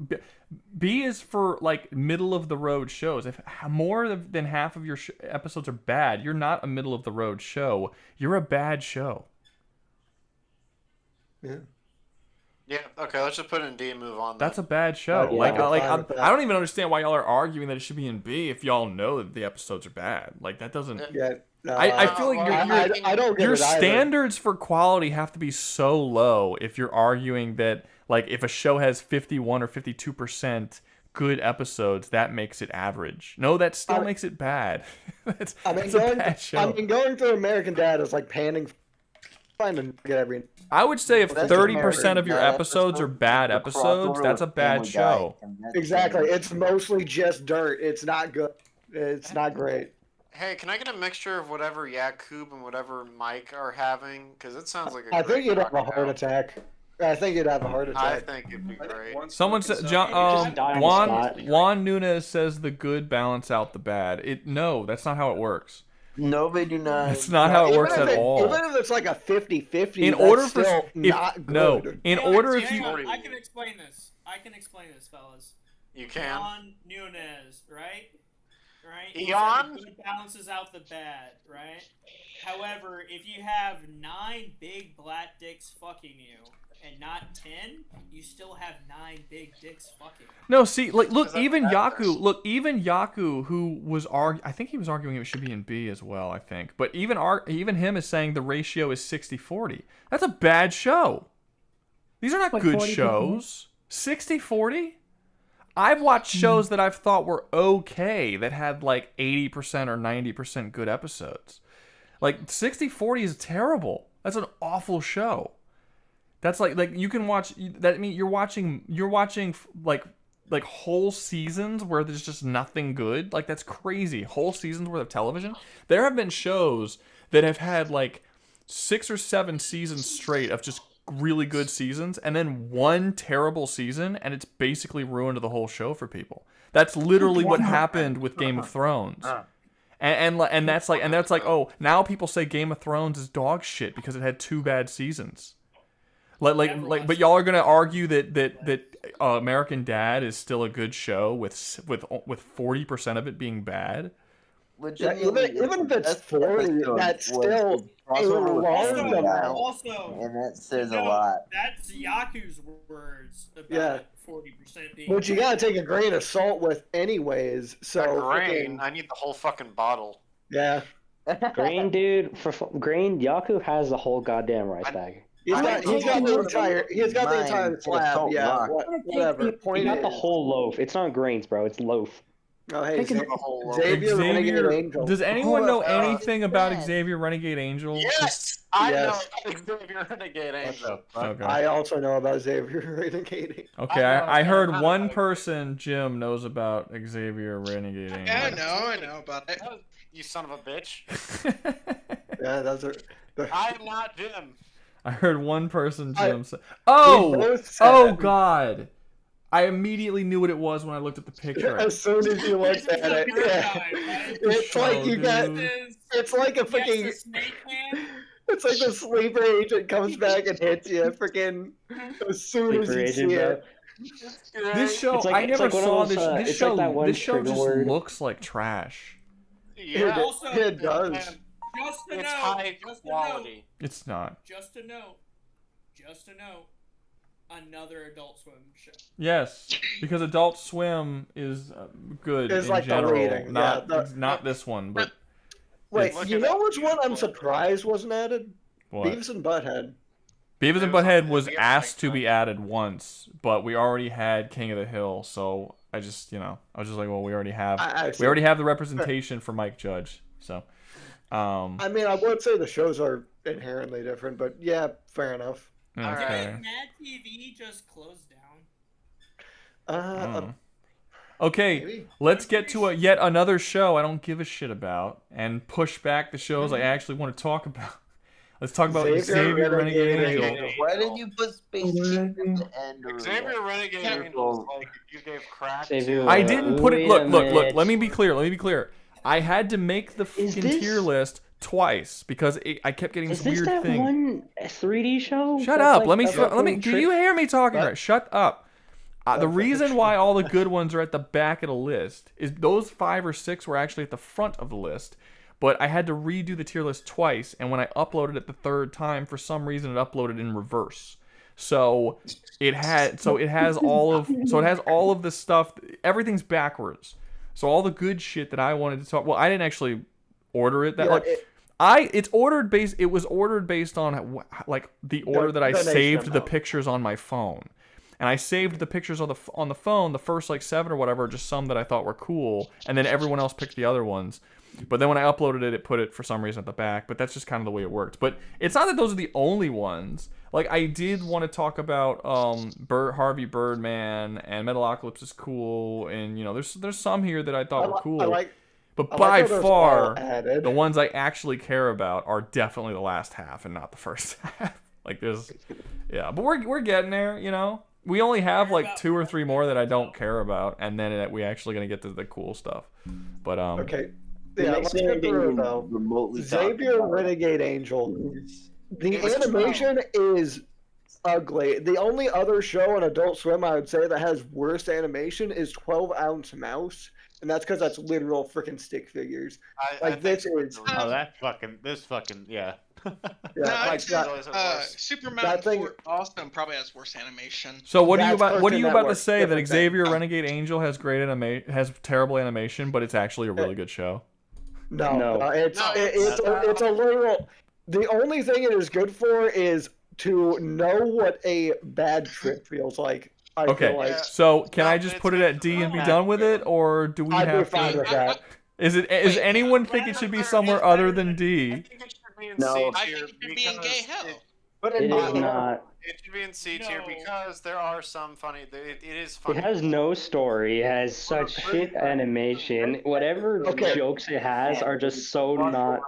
like middle of the road shows. If more than half of your episodes are bad, you're not a middle of the road show. You're a bad show. Yeah. Yeah. Okay. Let's just put it in D and move on. That's a bad show. I don't even understand why y'all are arguing that it should be in B if y'all know that the episodes are bad. Like that doesn't. Yeah. No, I feel like I don't get your it either. standards for quality have to be so low if you're arguing that like if a show has 51 or 52% good episodes, that makes it average. No, that still makes it bad. That's a bad show. I mean, going through American Dad is like panning, finding get every. I would say if 30% of your episodes are bad episodes, that's a bad show. Exactly. It's mostly just dirt. It's not good. It's not great. Hey, can I get a mixture of whatever Yakub and whatever Mike are having? Because it sounds like I think you'd have a heart attack. I think you'd have a heart attack. I think it'd be great. Someone said Juan Nunez says the good balance out the bad. No, that's not how it works. No, they do not. That's not how it works at all. Even if it's like a 50-50, in order for still not good. No, in order if you. I can explain this. Fellas. You can. Juan Nunez, right? Right? Eon? The good balances out the bad, right? However, if you have 9 big black dicks fucking you and not 10, you still have 9 big dicks fucking you. No, see, like, look, even Yaku, who was I think he was arguing it should be in B as well, I think. But even him is saying the ratio is 60-40. That's a bad show. These are not good shows. 60-40? I've watched shows that I've thought were okay that had like 80% or 90% good episodes. Like 60-40 is terrible. That's an awful show. That's like you can watch that. I mean, you're watching like whole seasons where there's just nothing good. Like that's crazy. Whole seasons worth of television. There have been shows that have had like 6 or 7 seasons straight of just really good seasons and then one terrible season, and it's basically ruined the whole show for people. That's literally what happened with Game of Thrones. And that's like oh, now people say Game of Thrones is dog shit because it had 2 bad seasons. But y'all are gonna argue that American Dad is still a good show with 40% of it being bad. Yeah, even if it's 40, that's still a large amount. Also, and that says a lot. That's Yaku's words about 40% being. Which you gotta take a grain of salt with, anyways. So I need the whole fucking bottle. Yeah. Grain, dude. For grain, Yaku has the whole goddamn rice bag. He's got the entire slab. Yeah. Whatever. Point not the whole loaf. It's not grains, bro. It's loaf. Oh, hey, Xavier Renegade Angel. Does anyone know anything about Xavier Renegade Angel? Yes, I know Xavier Renegade Angel. Okay. I also know about Xavier Renegade Angel. Okay, I heard one person, Jim, knows about Xavier Renegade Angel. Yeah, I know about it. You son of a bitch. Yeah, those are. I'm not Jim. I heard one person, Jim, say, "Oh God." I immediately knew what it was when I looked at the picture. As soon as you looked at it, it's like you got. It's like a freaking. It's like the sleeper agent comes back and hits you, freaking as soon as you see it. This show, I never saw this. This show just looks like trash. Yeah, it does. Just a note. High quality. It's not. Just a note. Another Adult Swim show. Yes, because Adult Swim is good it's in like general. Not this one, but. Wait, you know which one I'm surprised wasn't added? What? Beavis and Butthead. Beavis and Butthead was asked to be added once, but we already had King of the Hill, so I just, I was just like, well, we already have the representation for Mike Judge, so. I mean, I would say the shows are inherently different, but yeah, fair enough. Okay. Did Mad TV just close down? Okay, maybe. Let's get to yet another show I don't give a shit about, and push back the shows I actually want to talk about. Let's talk about Xavier Renegade Angel. Why did you put Space King at the end? Xavier Renegade Angel, like you gave crack. I didn't put it. Look. Let me be clear. I had to make the fucking tier list twice because I kept getting this weird thing. Is this that one 3D show? Shut up. Let me. Do you hear me talking? Right? Shut up. The reason why all the good ones are at the back of the list is those 5 or 6 were actually at the front of the list, but I had to redo the tier list twice, and when I uploaded it the 3rd time, for some reason it uploaded in reverse. So it has all of the stuff. Everything's backwards. So all the good shit that I wanted to talk. Well, I didn't actually order it. It was ordered based on like the order that I saved the pictures on my phone. and I saved the pictures on the phone, the first like 7 or whatever, just some that I thought were cool, and then everyone else picked the other ones. But then when I uploaded it, it put it for some reason at the back. But that's just kind of the way it worked. But it's not that those are the only ones. Like, I did want to talk about Harvey Birdman and Metalocalypse is cool, and you know, there's some here that I thought were cool. But by far, the ones I actually care about are definitely the last half and not the first half. Like yeah, but we're getting there, you know. We only have like 2 or 3 more that I don't care about, and then we actually gonna get to the cool stuff. But okay. Yeah, let's get through though. Xavier Renegade Angel. The animation is ugly. The only other show on Adult Swim I would say that has worse animation is 12 Ounce Mouse, and that's because that's literal freaking stick figures. This fucking yeah. Superman Fort Austin probably has worse animation. So what are you about to say that Xavier Renegade Angel has has terrible animation, but it's actually a really good show? No. It's a literal. The only thing it is good for is to know what a bad trip feels like. I feel like. So can I just put it at D and be done with it, or do we have to? I'd be fine with that. Is anyone think it should be somewhere other than D? No, I think it should be in gay hell. But it is not. It should be in C tier because there are some funny. It is funny. It has no story. It has such shit animation. Whatever jokes it has are just so not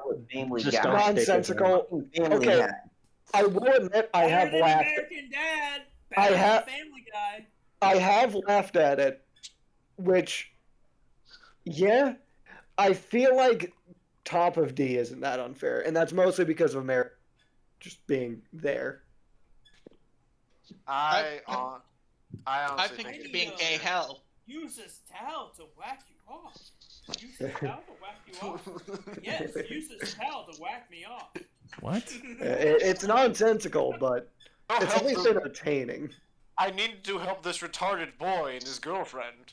just nonsensical. Okay, I will admit I have laughed. American Dad. Family Guy. I have laughed at it, which, yeah, I feel like top of D isn't that unfair, and that's mostly because of America just being there. I honestly think it'd be in gay hell. Use this towel to whack you off. Use this towel to whack you off. Yes, use this towel to whack me off. What? It's nonsensical, but it's at least entertaining. I need to help this retarded boy and his girlfriend.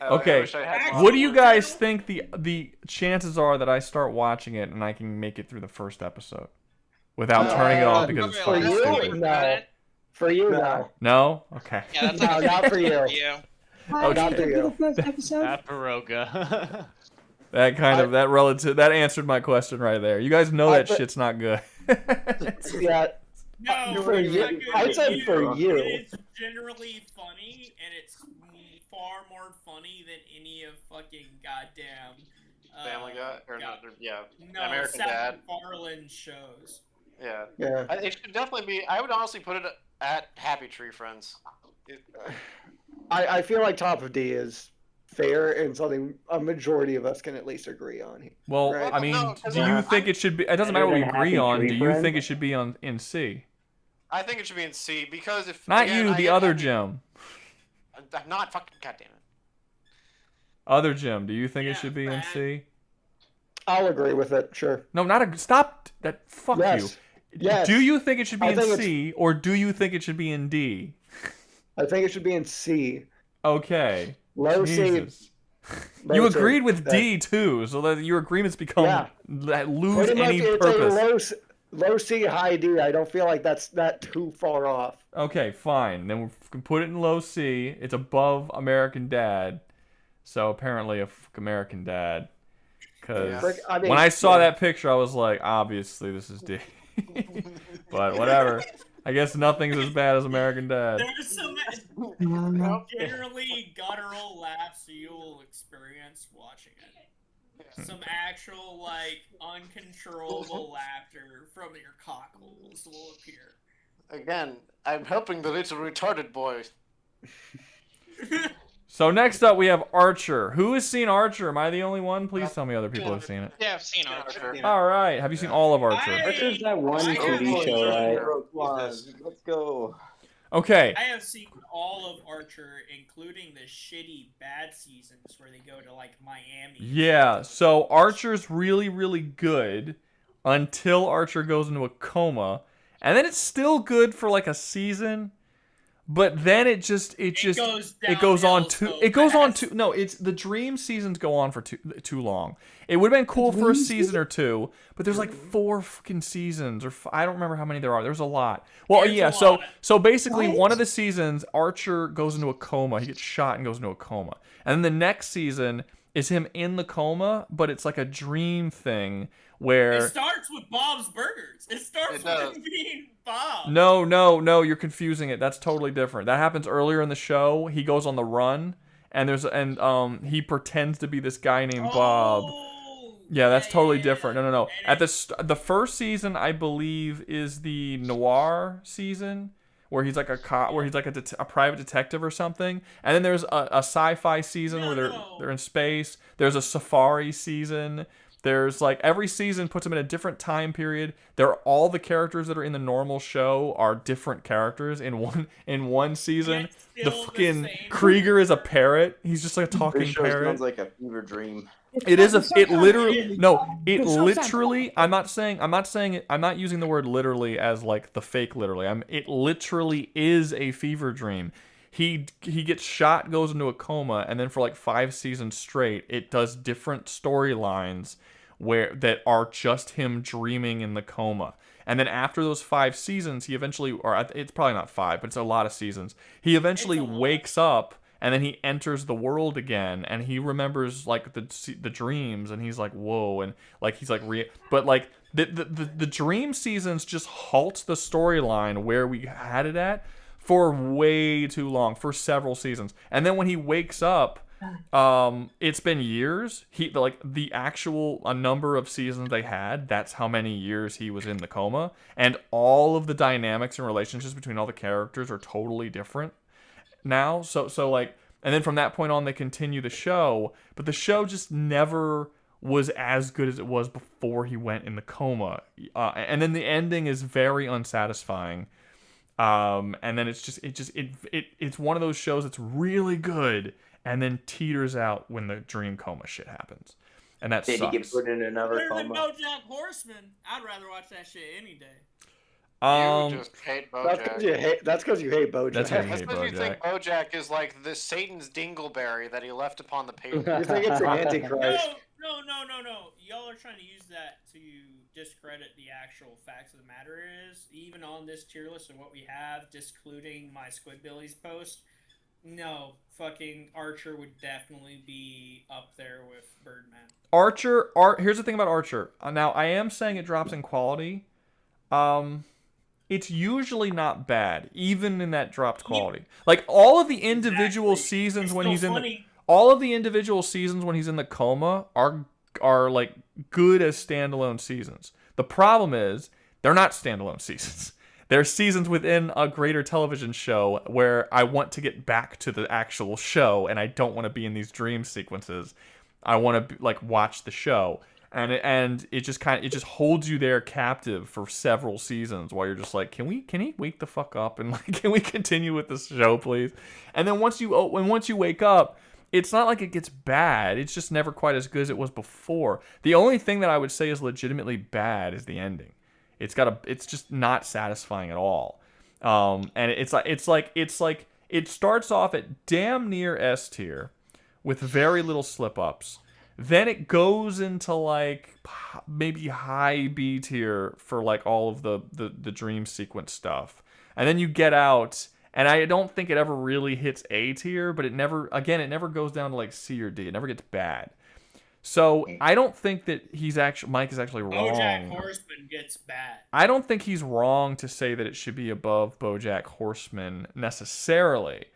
Okay, what do you guys think the chances are that I start watching it and I can make it through the first episode without turning it off because it's fucking stupid? No. For you, no. No? Okay. Yeah, that's no, not for you. Oh, not for you. The first episode? Not Rouga. that answered my question right there. You guys know that shit's not good. Yeah. No, for you. I said for you. It's generally funny, and it's far more funny than any of fucking goddamn Family Guy or no, American Seth Dad. MacFarlane shows. Yeah. It should definitely be. I would honestly put it at Happy Tree Friends. I feel like top of D is fair and something a majority of us can at least agree on. Well, right? I mean, do you think it should be? It doesn't matter what we agree on. Do you think it should be in C? I think it should be in C because if not you, the other Jim. I'm not fucking goddamn it. Other Jim, do you think it should be in C? I'll agree with it. Sure. No, not a stop. That fuck you. Yes. Do you think it should be in C or do you think it should be in D? I think it should be in C. Okay. Low Jesus. C. You agreed with D too, so that your agreements lose pretty any much purpose. It's a low C, high D. I don't feel like that's not too far off. Okay, fine. Then we can put it in low C. It's above American Dad, so apparently a American Dad. Because when I saw that picture, I was like, obviously this is D. But whatever. I guess nothing's as bad as American Dad. There's some generally guttural laughs you will experience watching it. Some actual, like, uncontrollable laughter from your cockles will appear. Again, I'm helping the little retarded boy. So next up, we have Archer. Who has seen Archer? Am I the only one? Please tell me other people have seen it. Yeah, I've seen Archer. All right. Have you seen all of Archer? Archer's that one TV show, right? Let's go. Okay. I have seen all of Archer, including the shitty bad seasons where they go to, like, Miami. Yeah, so Archer's really, really good until Archer goes into a coma. And then it's still good for, like, a season. But then it goes on too. No, it's the dream seasons go on for too long. It would have been cool for a season or two, but there's like 4 fucking seasons, or I don't remember how many there are. There's a lot. Well, yeah. So basically, one of the seasons, Archer goes into a coma. He gets shot and goes into a coma, and then the next season is him in the coma, but it's like a dream thing where it starts with Bob's Burgers. It starts with him being Bob. No, you're confusing it. That's totally different. That happens earlier in the show. He goes on the run, and he pretends to be this guy named Bob. Yeah, that's totally different. No. At the first season, I believe, is the noir season, where he's like a cop, where he's like a private detective or something. And then there's a sci-fi season where they're in space. There's a safari season. There's like every season puts them in a different time period. All the characters that are in the normal show are different characters in one season. The fucking Krieger is a parrot. He's just like a talking parrot. Sounds like a fever dream. It literally. I'm not using the word literally as like the fake literally. It literally is a fever dream. He gets shot, goes into a coma, and then for like 5 seasons straight, it does different storylines that are just him dreaming in the coma. And then after those 5 seasons, he eventually, or it's probably not 5, but it's a lot of seasons. He eventually wakes up, and then he enters the world again, and he remembers like the dreams, and he's like, whoa, and like he's like but like the dream seasons just halt the storyline where we had it at for way too long, for several seasons. And then when he wakes up, it's been years. The actual number of seasons they had, that's how many years he was in the coma. And all of the dynamics and relationships between all the characters are totally different now. So like, and then from that point on, they continue the show, but the show just never was as good as it was before he went in the coma. And then the ending is very unsatisfying. And then it's one of those shows that's really good and then teeters out when the dream coma shit happens, and that sucks. Did he get put in another Better than coma? BoJack Horseman. I'd rather watch that shit any day. You just hate BoJack. That's because you hate BoJack. That's because you think BoJack is like the Satan's dingleberry that he left upon the pavement. You think it's an antichrist? No. Y'all are trying to use that to discredit the actual facts of the matter. Even on this tier list of what we have, discluding my Squidbillies post, no, fucking Archer would definitely be up there with Birdman. Here's the thing about Archer. Now, I am saying it drops in quality. It's usually not bad, even in that dropped quality. Like all of the individual seasons when he's in the coma are like good as standalone seasons. The problem is they're not standalone seasons. They're seasons within a greater television show where I want to get back to the actual show and I don't want to be in these dream sequences. I want to like watch the show. And it just holds you there captive for several seasons while you're just like, can he wake the fuck up and like can we continue with this show, please? And then once you wake up, it's not like it gets bad. It's just never quite as good as it was before. The only thing that I would say is legitimately bad is the ending. It's just not satisfying at all. And it's like it starts off at damn near S tier with very little slip ups. Then it goes into like maybe high B tier for like all of the dream sequence stuff. And then you get out, and I don't think it ever really hits A tier, but it never goes down to like C or D. It never gets bad. So I don't think that Mike is actually wrong. BoJack Horseman gets bad. I don't think he's wrong to say that it should be above BoJack Horseman necessarily.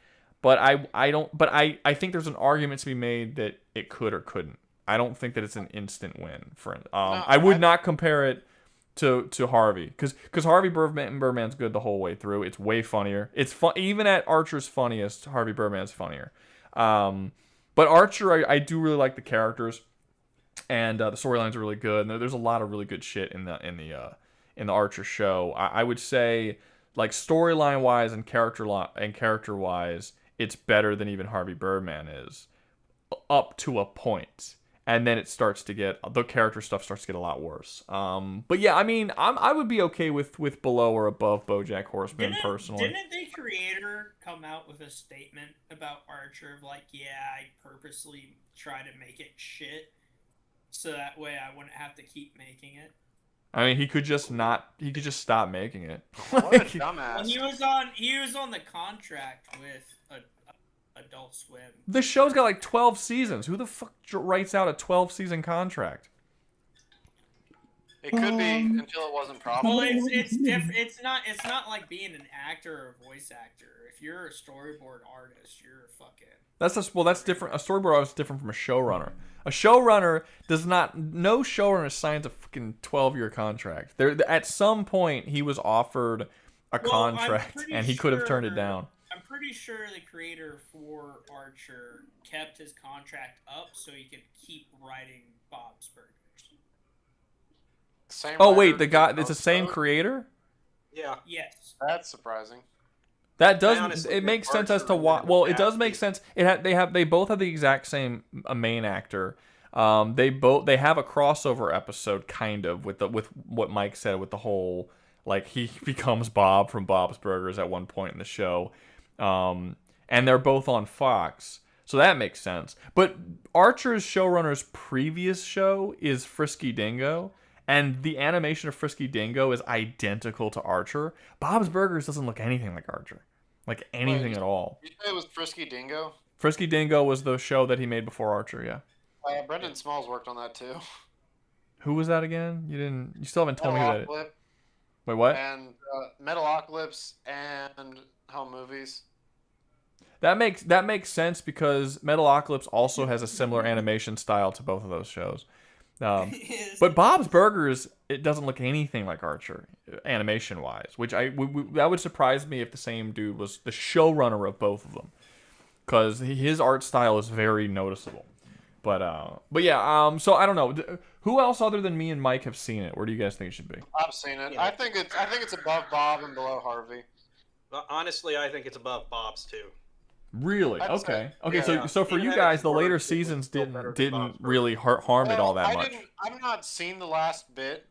But I think there's an argument to be made that it could or couldn't. I don't think that it's an instant win for I would not compare it to Harvey because Harvey Birdman's good the whole way through. It's way funnier. It's fun even at Archer's funniest. Harvey Birdman's funnier. But Archer, I do really like the characters, and the storylines are really good. And there's a lot of really good shit in the Archer show. I would say like storyline wise and character wise, it's better than even Harvey Birdman is, up to a point. and then it starts to get the character stuff starts to get a lot worse. But yeah, I mean, I would be okay with below or above BoJack Horseman personally. Didn't the creator come out with a statement about Archer of like, yeah, I purposely try to make it shit, so that way I wouldn't have to keep making it? I mean, he could just stop making it. What a dumbass. Well, he was on the contract with Adult Swim. The show's got like 12 seasons. Who the fuck writes out a 12-season contract? It could be until it wasn't profitable. Well, it's not like being an actor or a voice actor. If you're a storyboard artist, you're a fucking. That's different. A storyboard artist is different from a showrunner. A showrunner no showrunner signs a fucking 12-year contract. At some point he was offered a contract and he could have turned it down. I'm pretty sure the creator for Archer kept his contract up so he could keep writing Bob's Burgers. Wait, it's the same creator? Yeah. Yes. That's surprising. That does it makes sense as to why. Well, it does make sense. They both have the exact same main actor. They have a crossover episode kind of with what Mike said with the whole like he becomes Bob from Bob's Burgers at one point in the show. And they're both on Fox. So that makes sense. But Archer's showrunner's previous show is Frisky Dingo. And the animation of Frisky Dingo is identical to Archer. Bob's Burgers doesn't look anything like Archer. Like anything at all. You say it was Frisky Dingo? Frisky Dingo was the show that he made before Archer, yeah. Brendan Smalls worked on that too. Who was that again? You still haven't told me who that is. Wait, what? And Metalocalypse and Home Movies. That makes sense because Metalocalypse also has a similar animation style to both of those shows. But Bob's Burgers, it doesn't look anything like Archer, animation-wise, which that would surprise me if the same dude was the showrunner of both of them, because his art style is very noticeable. But yeah, so I don't know. Who else other than me and Mike have seen it? Where do you guys think it should be? I've seen it. I think it's above Bob and below Harvey. Honestly, I think it's above Bob's too. Really? Okay. So for you guys, the later seasons didn't really harm it all that much. I've not seen the last bit.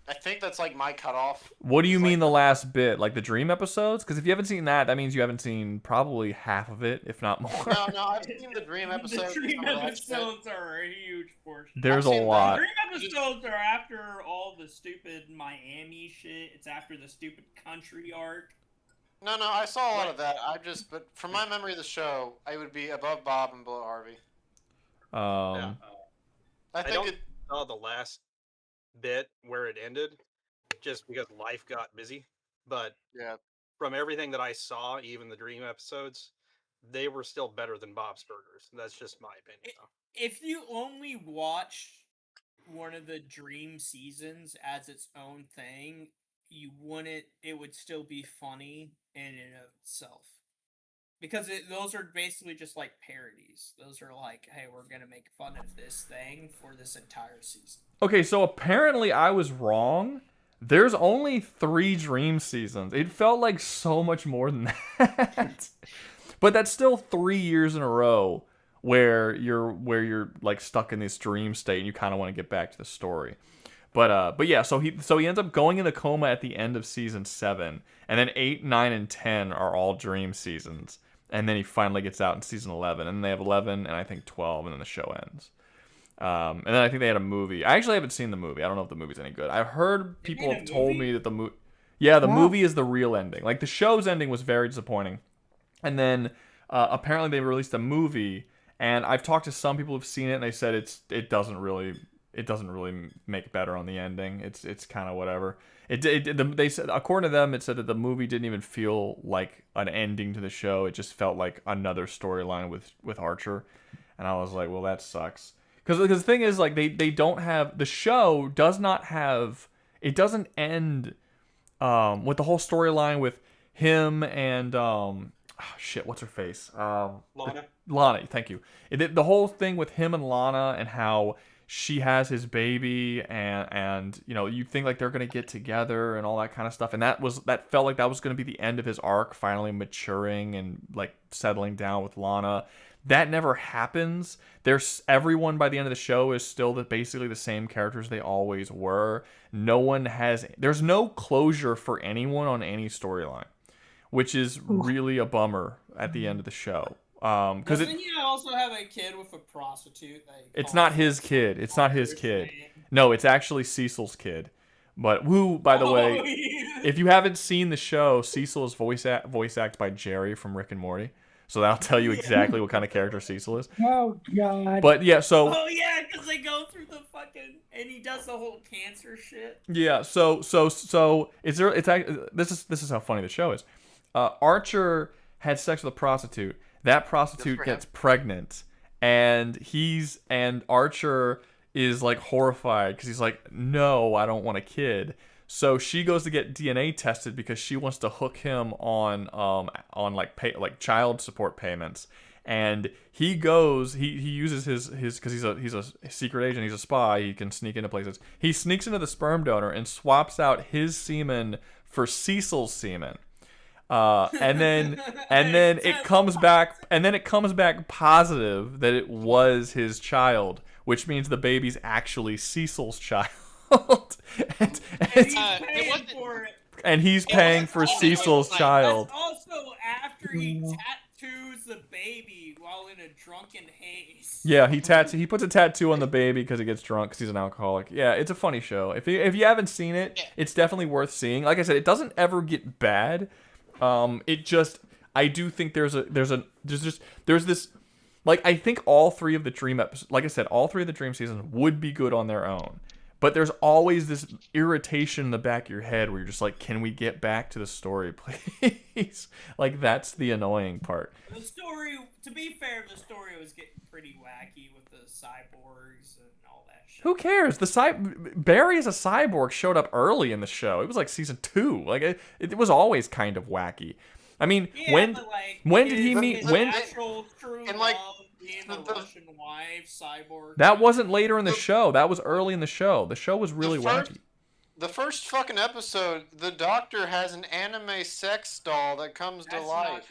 I think that's like my cutoff. What do you mean the last bit? Like the Dream episodes? Because if you haven't seen that means you haven't seen probably half of it, if not more. No, I've seen the Dream episodes. The Dream episodes are a huge portion. There's a lot. The Dream episodes are after all the stupid Miami shit. It's after the stupid country arc. No, I saw a lot of that. But from my memory of the show, I would be above Bob and below Harvey. I don't saw the last bit where it ended, just because life got busy. But yeah, from everything that I saw, even the Dream episodes, they were still better than Bob's Burgers. That's just my opinion, though. If you only watch one of the Dream seasons as its own thing, it would still be funny in and of itself. Because those are basically just like parodies. Those are like, hey, we're going to make fun of this thing for this entire season. Okay, so apparently I was wrong. There's only 3 Dream seasons. It felt like so much more than that. But that's still 3 years in a row where you're like stuck in this dream state and you kind of want to get back to the story. But yeah, so he ends up going into coma at the end of season 7, and then 8, 9, and 10 are all Dream seasons, and then he finally gets out in season 11, and they have 11 and I think 12, and then the show ends. And then I think they had a movie. I actually haven't seen the movie. I don't know if the movie's any good. I've heard people have told me that the movie is the real ending. Like the show's ending was very disappointing, and then apparently they released a movie, and I've talked to some people who've seen it, and they said it doesn't really make it better on the ending. It's kind of whatever. They said, according to them, it said that the movie didn't even feel like an ending to the show. It just felt like another storyline with Archer, and I was like, well, that sucks. Because the thing is, like, they don't have, the show does not have, it doesn't end with the whole storyline with him and what's her face? Lana. Lana, thank you. The whole thing with him and Lana and how she has his baby, and you know, you think like they're gonna get together and all that kind of stuff, and that felt like that was gonna be the end of his arc, finally maturing and like settling down with Lana. That never happens. Everyone by the end of the show is still basically the same characters they always were. There's no closure for anyone on any storyline, which is really a bummer at the end of the show. Doesn't he also have a kid with a prostitute? It's not his kid. It's not his kid. No, it's actually Cecil's kid. But who, by the way, if you haven't seen the show, Cecil is voice act by Jerry from Rick and Morty. So that'll tell you exactly what kind of character Cecil is. Oh God. But yeah, so. Oh yeah, because they go through the fucking, and he does the whole cancer shit. Yeah. So is there? This is how funny the show is. Archer had sex with a prostitute. That prostitute gets pregnant, and Archer is like horrified because he's like, no, I don't want a kid. So she goes to get DNA tested because she wants to hook him on like child support payments. And he uses his because he's a secret agent, he's a spy, he can sneak into places. He sneaks into the sperm donor and swaps out his semen for Cecil's semen. And then it comes back positive that it was his child, which means the baby's actually Cecil's child. And he's paying for Cecil's child. That's also after he tattoos the baby while in a drunken haze. Yeah, he puts a tattoo on the baby because he gets drunk because he's an alcoholic. Yeah, it's a funny show. If you haven't seen it, it's definitely worth seeing. Like I said, it doesn't ever get bad. I do think there's this, like, I think all three of the Dream episodes, like I said, all three of the Dream seasons would be good on their own. But there's always this irritation in the back of your head where you're just like, can we get back to the story, please? Like, that's the annoying part. The story, to be fair, the story was getting pretty wacky with the cyborgs and all that shit. Who cares? Barry as a cyborg showed up early in the show. It was like season 2. Like, it was always kind of wacky. I mean, when did he meet? The Russian wife, cyborg. That wasn't later in the show. That was early in the show. The show was really wacky. The first fucking episode, the Doctor has an anime sex doll that comes to life.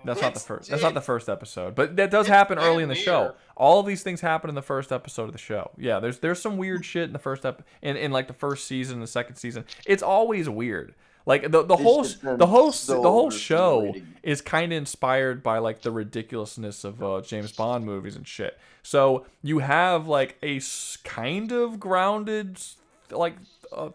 That's not the first show. That's not the first episode. But that does happen early in the show. All of these things happen in the first episode of the show. Yeah, there's some weird shit in the first in like the first season, the second season. It's always weird. Like the whole show is kind of inspired by like the ridiculousness of James Bond movies and shit. So you have like a kind of grounded like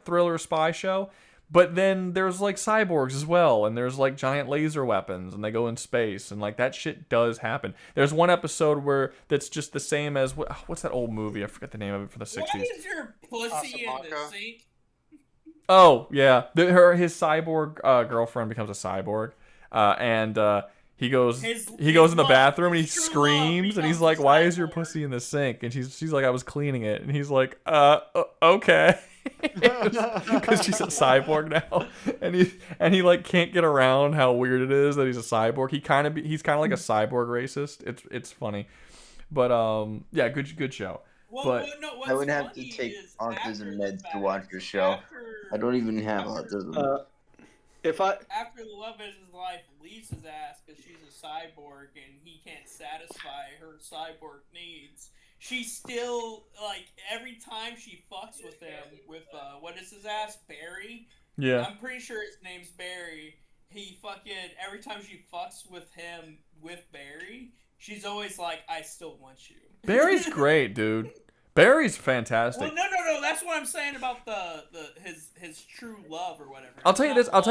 thriller spy show, but then there's like cyborgs as well, and there's like giant laser weapons, and they go in space, and like that shit does happen. There's one episode that's just the same as what's that old movie? I forget the name of it for the 60s. Why is your pussy in the sink? Oh yeah, his cyborg girlfriend becomes a cyborg, and he goes in the bathroom and he screams and he's like, "Why is your pussy in the sink?" And she's like, "I was cleaning it," and he's like, "Okay," because she's a cyborg now, and he like can't get around how weird it is that he's a cyborg. He's kind of like a cyborg racist. It's funny, but yeah, good show. I would have to take autism meds to watch your show. I don't even have autism. After the love of his life leaves his ass because she's a cyborg and he can't satisfy her cyborg needs, she still, like, every time she fucks with him with what is his ass, Barry? Yeah. I'm pretty sure his name's Barry. He fucking, every time she fucks with him with Barry, she's always like, I still want you. Barry's great, dude. Barry's fantastic. Well, no. That's what I'm saying about his true love or whatever. I'll tell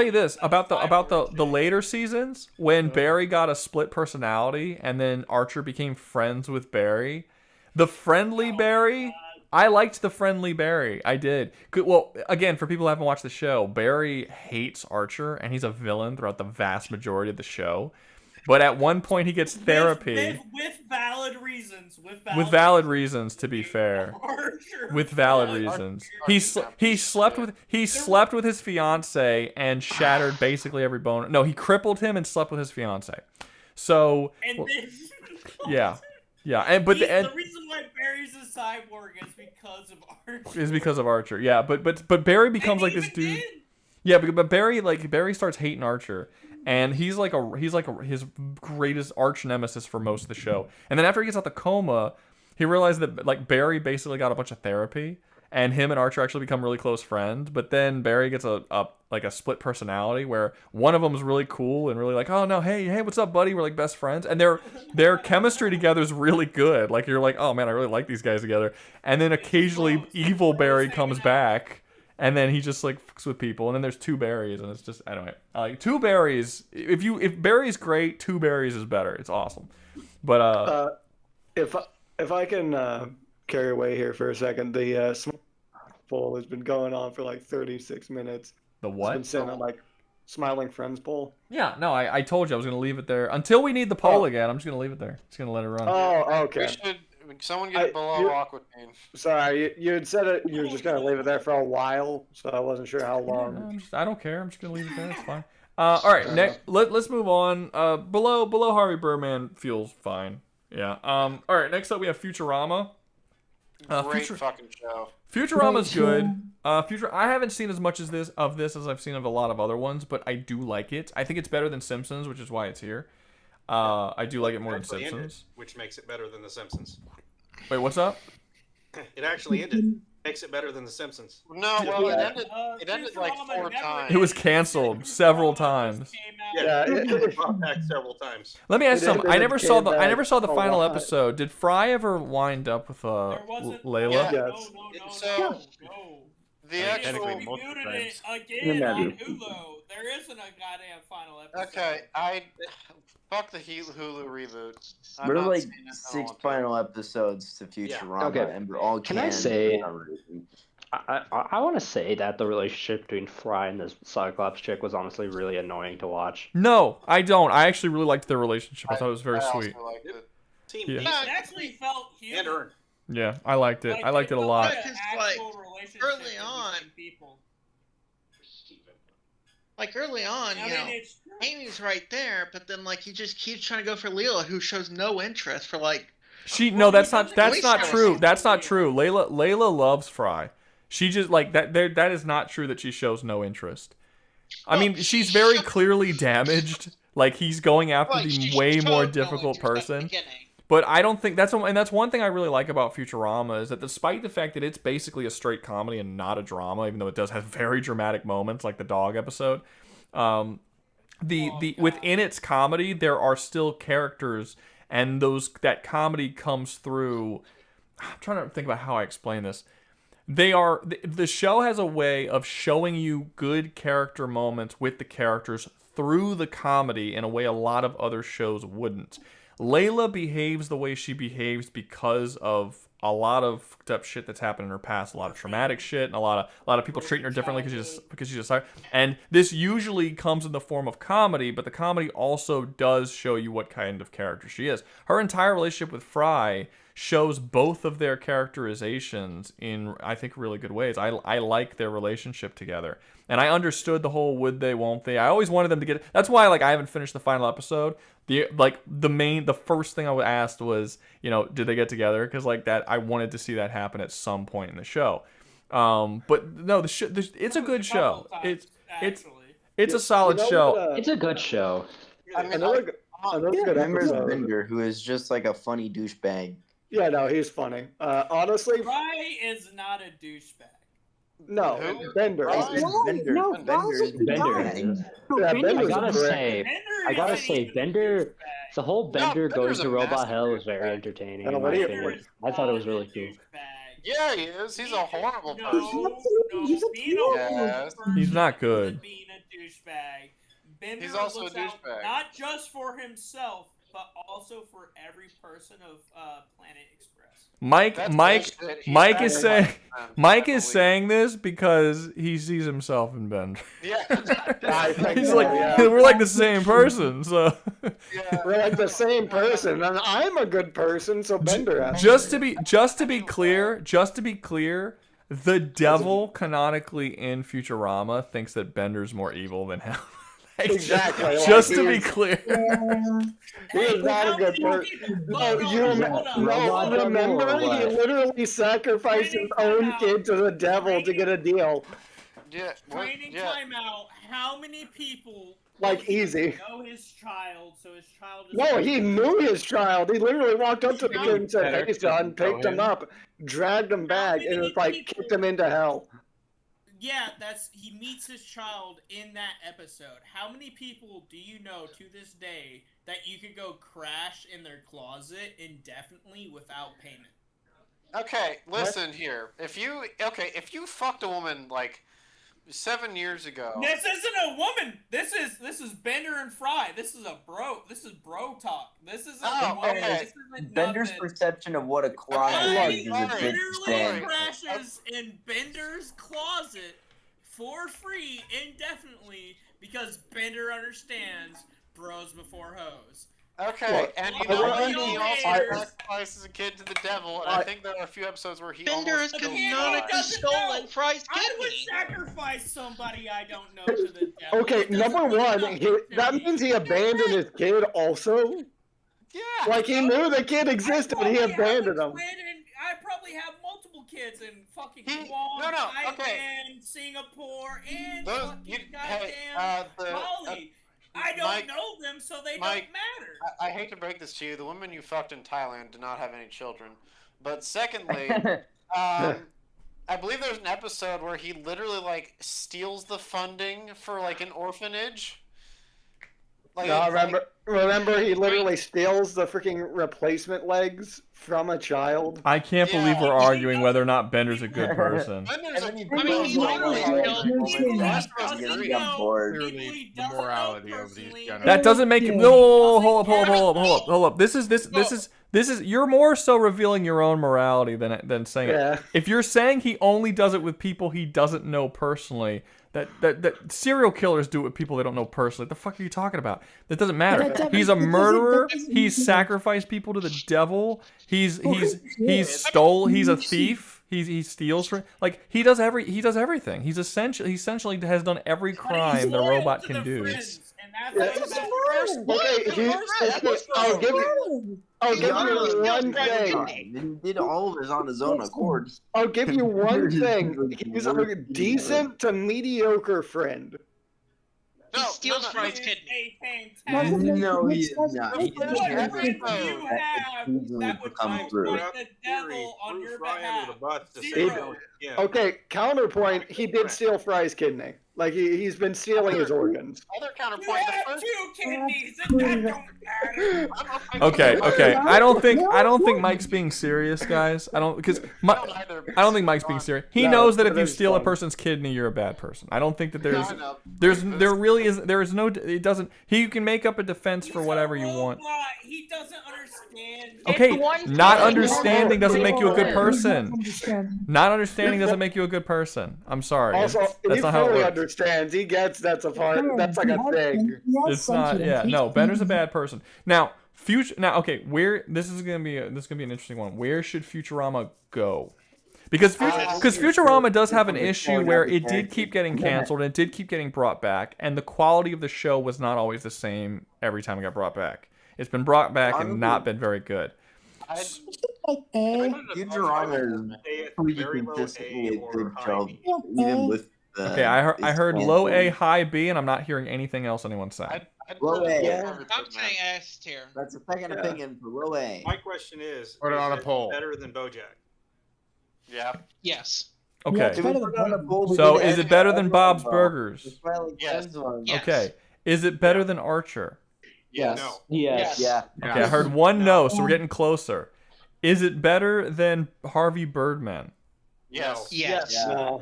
you this about the later seasons when Barry got a split personality and then Archer became friends with Barry. The friendly Barry, I liked the friendly Barry. I did. Well, again, for people who haven't watched the show, Barry hates Archer and he's a villain throughout the vast majority of the show. But at one point he gets therapy. With valid reasons. With valid reasons, to be fair. With valid reasons. He slept with his fiance and shattered basically every bone. No, he crippled him and slept with his fiance. So yeah. Yeah, but the reason why Barry's a cyborg is because of Archer. Yeah, but Barry becomes like this dude. Yeah, but Barry starts hating Archer, and he's like his greatest arch nemesis for most of the show. And then after he gets out the coma, he realized that like Barry basically got a bunch of therapy, and him and Archer actually become really close friends. But then Barry gets a split personality where one of them is really cool and really like, oh no, hey, what's up, buddy? We're like best friends, and their chemistry together is really good. Like you're like, oh man, I really like these guys together. And then occasionally evil Barry comes back, and then he just like fucks with people. And then there's two Barrys, and it's just anyway, like two Barrys. If Barry's great, two Barrys is better. It's awesome. But if I can carry away here for a second, the poll has been going on for like 36 minutes. The what? It's been sent on like Smiling Friends poll. Yeah, no, I told you I was gonna leave it there until we need the poll again. I'm just gonna leave it there. Just gonna let it run. Oh, okay. Someone get below Aquatine. Sorry, you had said it. You were just gonna leave it there for a while, so I wasn't sure how long. I don't care. I'm just gonna leave it there. It's fine. All right, next. Let's move on. Below Harvey Birdman feels fine. Yeah. All right. Next up, we have Futurama. Great fucking show. Futurama's good. I haven't seen as much of this as I've seen of a lot of other ones, but I do like it. I think it's better than Simpsons, which is why it's here. I do like it more than Simpsons. Which makes it better than The Simpsons. Wait, what's up? It actually ended. Makes it better than The Simpsons. No, well, it ended like 4 times. It was canceled several times. Yeah, it was brought back several times. Let me ask something. I never saw the final episode. Did Fry ever wind up with Layla? Yes. So the actual rebooted it again on Hulu. There isn't a goddamn final episode. Okay, fuck the Hulu reboot. There are like 6 final episodes to Futurama, and we're all Can I say? I want to say that the relationship between Fry and this Cyclops chick was honestly really annoying to watch. No, I don't. I actually really liked their relationship. I thought it was very sweet. It actually felt human. Yeah, I liked it. I liked it a lot. Like early on, you know, Amy's right there, but then like he just keeps trying to go for Leela, who shows no interest for like. That's not true. That's not true. Layla loves Fry. She just like that. That is not true that she shows no interest. I mean, she's very clearly damaged. Like he's going after the way more difficult person. But I don't think that's one thing I really like about Futurama is that despite the fact that it's basically a straight comedy and not a drama, even though it does have very dramatic moments like the dog episode, within its comedy there are still characters, and that comedy comes through. I'm trying to think about how I explain this. The show has a way of showing you good character moments with the characters through the comedy in a way a lot of other shows wouldn't. Layla behaves the way she behaves because of a lot of shit that's happened in her past, a lot of traumatic shit, and a lot of people treating her differently because she's a and this usually comes in the form of comedy, but the comedy also does show you what kind of character she is. Her entire relationship with Fry shows both of their characterizations in, I think, really good ways. I like their relationship together. And I understood the whole would they, won't they. I always wanted them to get it. That's why I haven't finished the final episode. The first thing I asked was, did they get together? Because I wanted to see that happen at some point in the show. But no, it's a good show. It's a solid show. It's a good show. I mean, remember Bender, who is just like a funny douchebag. Yeah, no, he's funny. Honestly, Fry is not a douchebag. No, Bender. Bender. I gotta say, Bender. The whole Bender going to Robot Hell is very entertaining. In my opinion. I thought it was really cool. Yeah, he is. He's a horrible person. He's not good. Being a douchebag. Bender He's also a looks out douchebag. not just for himself, but also for every person of Planet Express. Mike is saying this because he sees himself in Bender. Yeah. He's like, we're like the same person, so. We're like the same person, and I'm a good person, so Bender has just to be clear, the devil canonically in Futurama thinks that Bender's more evil than him. Exactly. Just to be clear. He is not a good person. No, remember he literally sacrificed his own kid to the devil to get a deal. Yeah. Training timeout. How many people Like easy. know his child, so his child is No, he knew his child. He literally walked up to the kid and said, "Hey, son," picked him up, dragged him back, and was like, kicked him into hell. Yeah, he meets his child in that episode. How many people do you know to this day that you could go crash in their closet indefinitely without payment? Okay, listen here. If you fucked a woman like 7 years ago. This isn't a woman. This is Bender and Fry. This is bro talk. This isn't a woman. This isn't Bender's nothing. perception of what a crime is a bit literally distant. crashes in Bender's closet for free indefinitely because Bender understands bros before hoes. Okay, and you know what? He also sacrifices a kid to the devil, and I think there are a few episodes where he Bender is almost canonically stolen Fry's I would kidney. sacrifice somebody I don't know to the devil. Okay, number one, that means he abandoned his kid also? Yeah. Like, he knew the kid existed, but he abandoned him. I probably have multiple kids in fucking Guam, Thailand, Singapore, and fucking goddamn Bali. I don't know them, so they don't matter. I hate to break this to you. The women you fucked in Thailand did not have any children. But secondly, I believe there's an episode where he literally, like, steals the funding for, like, an orphanage. Like, No, remember he literally steals the freaking replacement legs from a child? I can't believe we're arguing whether or not Bender's a good person. The morality of these generations. That doesn't make it. No, hold up. This is. You're more so revealing your own morality than saying it. If you're saying he only does it with people he doesn't know personally, that serial killers do it with people they don't know personally. What the fuck are you talking about? That doesn't matter. He's a murderer. He's sacrificed people to the devil. He's a thief. He steals for he does everything. He essentially has done every crime the robot can do. I'll give you one thing. And did all of this on his own accord. I'll give you one thing. He's a decent to mediocre friend. He steals Fry's kidney. No, he is not. What friend do you have that would come through. the devil on your behalf? Okay, counterpoint, he did steal Fry's kidney. Like, he's been stealing his organs. Other counterpoint, the first 2 kidneys, and that don't matter. Okay. I don't think Mike's being serious, guys. I don't think Mike's being serious. He knows that if you steal a person's kidney, you're a bad person. I don't think that it doesn't. He can make up a defense for whatever you want. He doesn't understand. Okay, not understanding doesn't make you a good person. Not understanding doesn't make you a good person. I'm sorry. Also, that's not how it works. Understands. He gets that's like a thing. It's not. Yeah. No. Bender's a bad person. Now, where this is gonna be an interesting one. Where should Futurama go? Because Futurama does have an issue where it did keep getting canceled and it did keep getting brought back, and the quality of the show was not always the same every time it got brought back. It's been brought back and not been very good. Futurama is pretty consistently a good job, even with. Okay, I heard low A, high B, and I'm not hearing anything else anyone say. Low A. I'm saying S tier. That's a second opinion for low A. My question is put it on a poll. Better than BoJack? Yeah. Yes. Okay. So is it better than Bob's Burgers? Yes. Okay. Is it better than Archer? Yes. No. Yes. Yeah. Okay, I heard one no, so we're getting closer. Is it better than Harvey Birdman? Yes. Yes.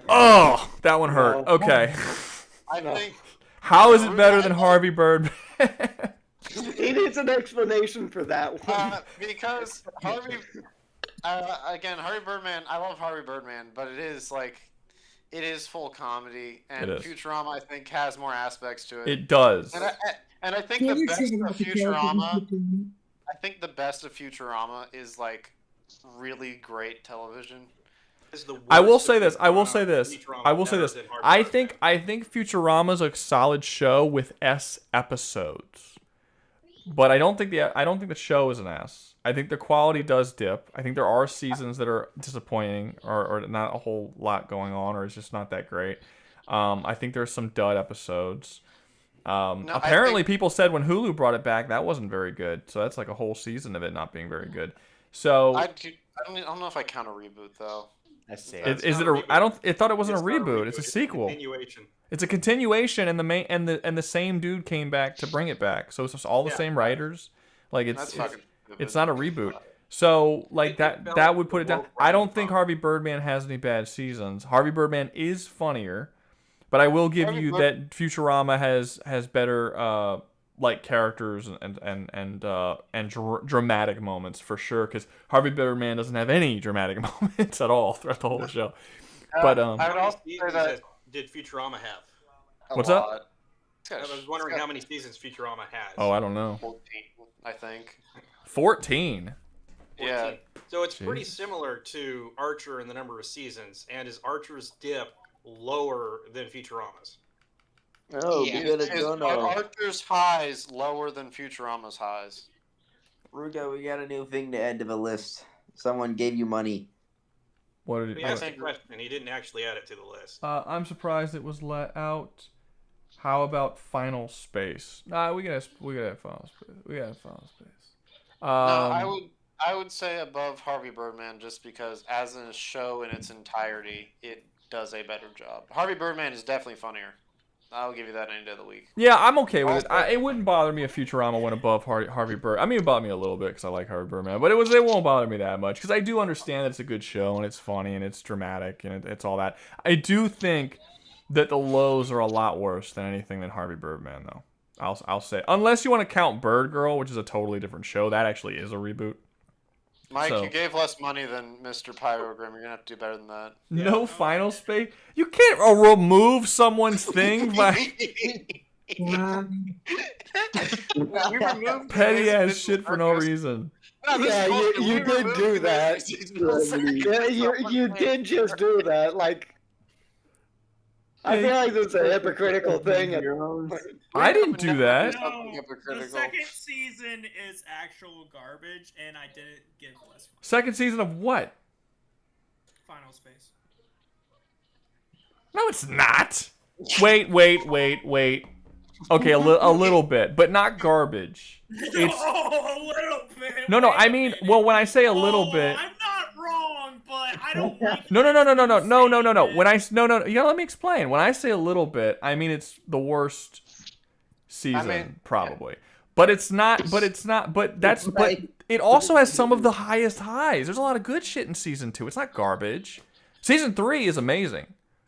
Oh, that one hurt. Okay. I think. How is it better than Harvey Birdman? He needs an explanation for that one. Because Harvey Birdman. I love Harvey Birdman, but it is full comedy, and Futurama I think has more aspects to it. It does. And I think the best of Futurama. I think the best of Futurama is like really great television. I will say this. I will say this. I think Futurama's a solid show with S episodes, but I don't think the show is an S. I think the quality does dip. I think there are seasons that are disappointing, or not a whole lot going on, or it's just not that great. I think there's some dud episodes. Apparently, people said when Hulu brought it back, that wasn't very good. So that's like a whole season of it not being very good. So I don't know if I count a reboot though. I thought it wasn't a reboot. It's a sequel. Continuation. It's a continuation, and the same dude came back to bring it back. So it's just all the same writers. Like it's not a reboot. So like that would put it down. I don't think Harvey Birdman has any bad seasons. Harvey Birdman is funnier. But I will give you that Futurama has better like characters and dramatic moments for sure. Because Harvey Birdman doesn't have any dramatic moments at all throughout the whole show. But I would also say that did Futurama have? What's up? I was wondering how many seasons Futurama has. Oh, I don't know. 14, I think. 14. Yeah. So it's pretty similar to Archer in the number of seasons, and is Archer's dip lower than Futurama's? Oh, we gotta go now. Archer's highs lower than Futurama's highs. Rouga, we got a new thing to add to the list. Someone gave you money. What did he asked a question? He didn't actually add it to the list. I'm surprised it was let out. How about Final Space? Nah, we gotta have Final Space. We gotta have Final Space. No, I would say above Harvey Birdman just because as a show in its entirety, it does a better job. Harvey Birdman is definitely funnier. I'll give you that any day of the week. Yeah, I'm okay with it. It wouldn't bother me if Futurama went above Harvey Birdman. I mean, it bothered me a little bit because I like Harvey Birdman, but it won't bother me that much because I do understand that it's a good show and it's funny and it's dramatic and it's all that. I do think that the lows are a lot worse than anything than Harvey Birdman, though. I'll say, unless you want to count Bird Girl, which is a totally different show. That actually is a reboot. Mike, you gave less money than Mr. Pyrogram. You're going to have to do better than that. No Final Space? You can't remove someone's thing by... Petty ass shit for no reason. Yeah, you did do that. Yeah, you did just do that. Like, I feel like this is a hypocritical thing. I didn't do that. No, the second season is actual garbage, and I didn't give less money. Second season of what? Final Space. No, it's not. Wait. Okay, a little bit, but not garbage. It's... a little bit. No. I mean, well, when I say a little bit. I'm not wrong, but I don't like. No. When you gotta let me explain. When I say a little bit, I mean it's the worst season probably. But it's not. But it also has some of the highest highs. There's a lot of good shit in season 2. It's not garbage. Season 3 is amazing.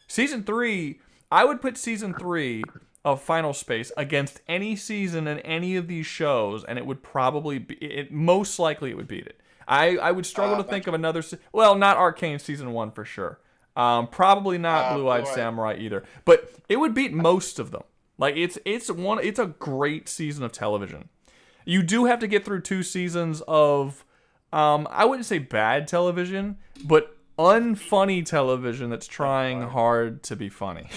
Season 3, I would put season 3 of Final Space against any season in any of these shows, and it would probably be. Most likely, it would beat it. I would struggle to think of another. Well, not Arcane season 1 for sure. Probably not Blue-Eyed Samurai either. But it would beat most of them. Like it's a great season of television. You do have to get through 2 seasons of I wouldn't say bad television, but unfunny television that's trying hard to be funny.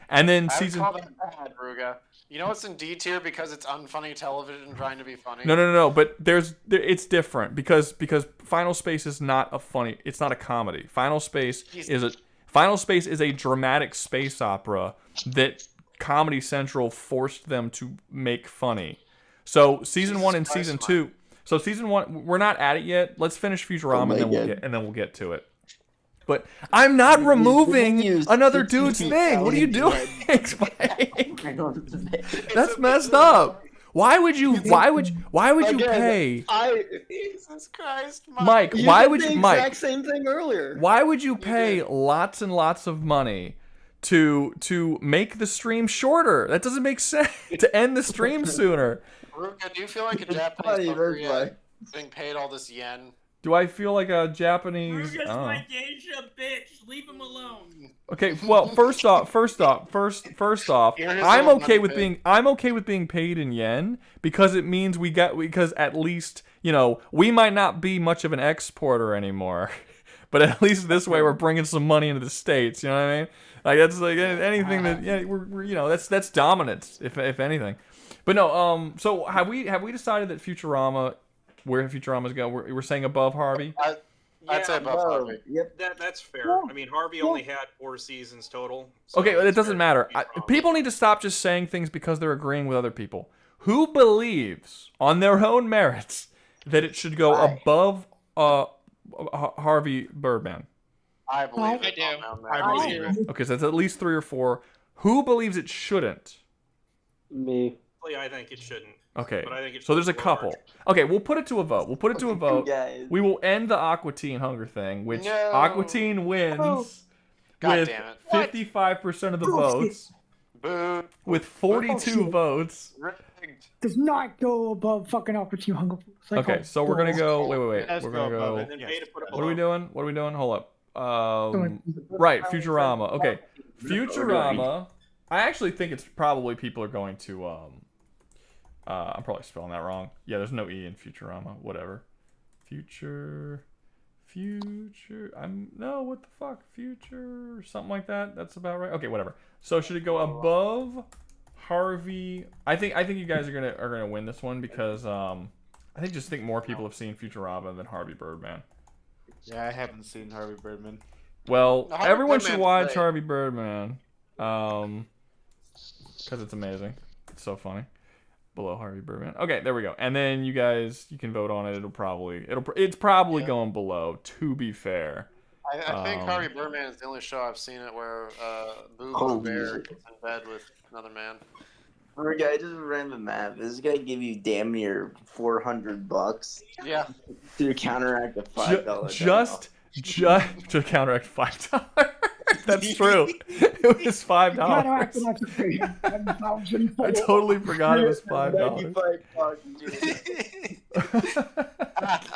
And then I season. would call that bad, Rouga. You know what's in D tier because it's unfunny television trying to be funny. No. But it's different because Final Space is not a funny. It's not a comedy. Final Space is a dramatic space opera that Comedy Central forced them to make funny. So season 1 and season 2. So season 1, we're not at it yet. Let's finish Futurama and then we'll get to it. But I'm not removing another dude's thing. What are you doing? That's messed up. Why would you pay? Jesus Christ, Mike, why would you, Mike? Exact same thing earlier. Why would you pay lots and lots of money to make the stream shorter? That doesn't make sense. To end the stream sooner. Rouga, do you feel like a Japanese fucker being paid all this yen? Do I feel like a Japanese? Rouga's my geisha bitch. Leave him alone. Okay, well, first off, I'm okay with being paid in yen because it means because at least we might not be much of an exporter anymore, but at least this way we're bringing some money into the states. You know what I mean? Like that's like anything that we're that's dominance if anything. But no, so have we decided that Futurama, where Futurama's go? We're saying above Harvey. I'd say above Harvey. Yep. That's fair. I mean, Harvey only had 4 seasons total. So Okay, it doesn't matter. People need to stop just saying things because they're agreeing with other people. Who believes, on their own merits, that it should go above Harvey Birdman? I believe it. I do. Okay, so that's at least 3 or 4. Who believes it shouldn't? Me. I think it shouldn't. Okay, But I think it so there's a should go couple. larger. Okay, we'll put it to a vote. We'll put it to a vote. Guys. We will end the Aqua Teen hunger thing, which No. Aqua Teen wins God with damn it. 55% of the votes, Boo. with 42 votes. Rigged. Does not go above fucking Opportune Hunger Force. Like, Okay, so we're gonna go. Wait. Let's We're go gonna above go. it. And then Yes. pay to put it What are we below. doing? What are we doing? Hold up. Right, Futurama. Okay, Futurama. I actually think it's probably people are going to. I'm probably spelling that wrong. Yeah, there's no E in Futurama. Whatever. Future. No. What the fuck? Future. Something like that. That's about right. Okay, whatever. So should it go above Harvey? I think you guys are gonna win this one because I think more people have seen Futurama than Harvey Birdman. Yeah, I haven't seen Harvey Birdman. Well, Harvey everyone should Birdman's watch great. Harvey Birdman, because it's amazing. It's so funny. Below Harvey Birdman. Okay, there we go. And then you guys, you can vote on it. It's probably going below. To be fair, I think Harvey Birdman is the only show I've seen it where Boo Bear gets in bed with another man. Rouga, I just ran the math. This is gonna give you damn near $400 Yeah. to counteract a $5. just to counteract $5. That's true. It was $5. I totally forgot it was $5.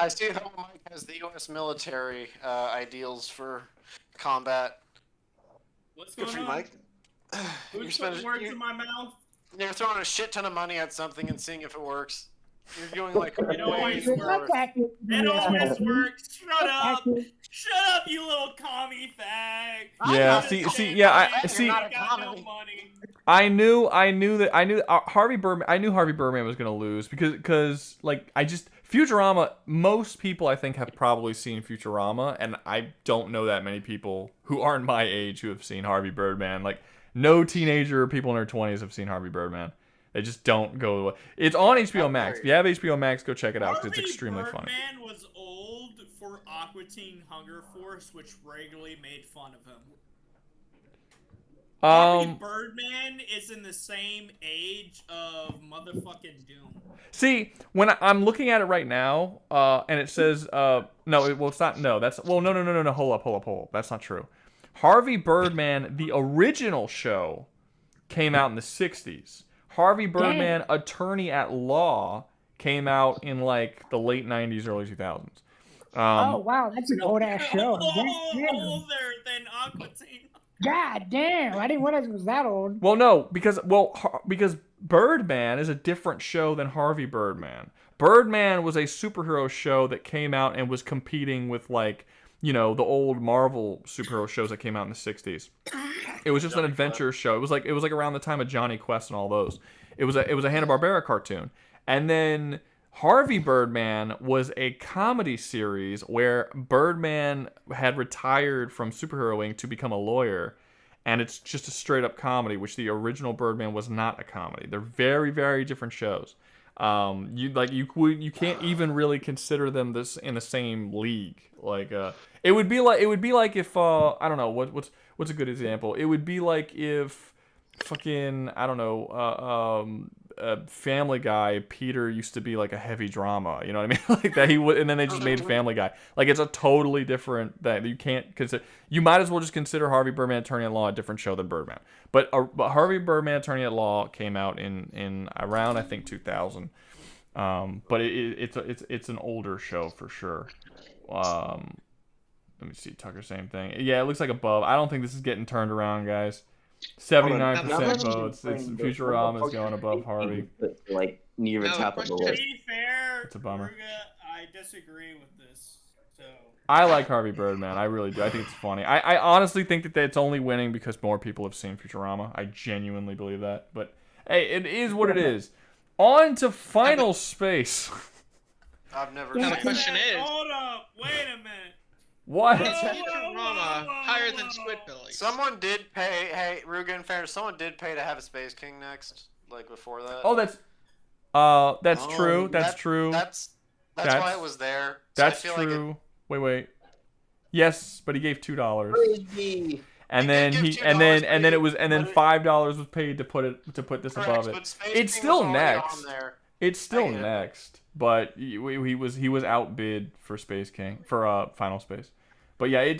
I see that Mike has the U.S. military ideals for combat. What's Good going for you, on? Mike. Who's putting words in my mouth? You're throwing a shit ton of money at something and seeing if it works. You're doing like It always way works. more. It always works. Shut up. Shut up, you little commie fag. Yeah, I knew Harvey Birdman. I knew Harvey Birdman was gonna lose because like Futurama. Most people I think have probably seen Futurama, and I don't know that many people who aren't my age who have seen Harvey Birdman. Like no teenager or people in their 20s have seen Harvey Birdman. They just don't go. It's on HBO Max. If you have HBO Max, go check it out because it's extremely funny. Birdman was old for Aqua Teen Hunger Force, which regularly made fun of him. Harvey Birdman is in the same age of motherfucking Doom. See, when I'm looking at it right now, and it says, no, it's not. No, that's no. Hold up. That's not true. Harvey Birdman, the original show, came out in the 60s. Harvey Birdman, Attorney at Law, came out in like the late 90s, early 2000s. Oh wow, that's an old ass show. Older than Aqua Teen. God damn, I didn't realize it was that old. Well, no, because Birdman is a different show than Harvey Birdman. Birdman was a superhero show that came out and was competing with like, the old Marvel superhero shows that came out in the 60s. It was just an adventure show. It was like around the time of Johnny Quest and all those. It was a Hanna-Barbera cartoon. And then Harvey Birdman was a comedy series where Birdman had retired from superheroing to become a lawyer, and it's just a straight up comedy, which the original Birdman was not a comedy. They're very, very different shows. You can't even really consider them this in the same league. Like it would be like if I don't know what's a good example. It would be like if fucking I don't know Family Guy Peter used to be like a heavy drama, you know what I mean? Like that he would, and then they just made Family Guy. Like it's a totally different that you can't consider. You might as well just consider Harvey Birdman Attorney at Law a different show than Birdman. But Harvey Birdman Attorney at Law came out in around I think 2000. But it's an older show for sure. Let me see, Tucker, same thing. Yeah, it looks like above. I don't think this is getting turned around, guys. 79% votes. It's Futurama is going above Harvey. Like near the top of the list. To be fair, It's a bummer. Rouga, I disagree with this So I like Harvey Birdman. I really do. I think it's funny. I honestly think that it's only winning because more people have seen Futurama. I genuinely believe that. But hey, it is what it is. On to Final Space. I've never Now seen the question it. is, hold up, wait a minute. What? is Futurama higher than Squidbillies? Someone did pay. Hey, Rouga, in fairness, someone did pay to have a Space King next, like before that. Oh, that's true. That's true. That's why it was there. So That's I feel true. Like Wait. Yes, but he gave $2. Crazy. And then $5 was paid to put this above it. It's still next. It's still next, but he was outbid for Space King for Final Space. But yeah,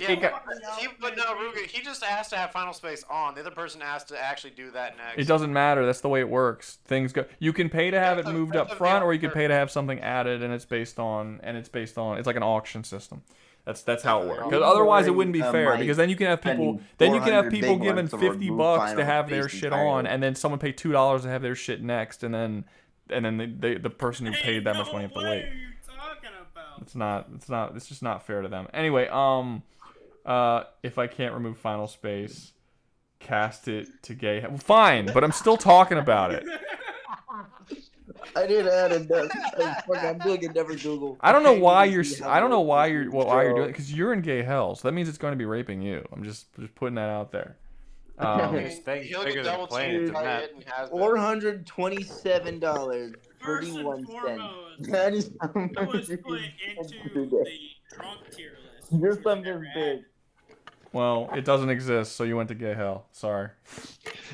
but no, Rouga, he just asked to have Final Space on. The other person asked to actually do that next. It doesn't matter. That's the way it works. Things go. You can pay to have it moved up front, or you can pay to have something added, and it's based on. It's like an auction system. That's how it works. Because otherwise, it wouldn't be fair. Because then you can have people. Then you can have people giving $50 to have their shit on, and then someone pay $2 to have their shit next, and then the person who paid that much money have to wait. It's just not fair to them. Anyway, if I can't remove Final Space, cast it to gay. Well, fine, but I'm still talking about it. I did add it. I'm doing it. Never Google. I don't know why you're doing it, because you're in gay hell. So that means it's going to be raping you. I'm just putting that out there. $427. First and 31 foremost, That is it was put into the drunk tier list. Your thumb is big. Well, it doesn't exist, so you went to gay hell. Sorry.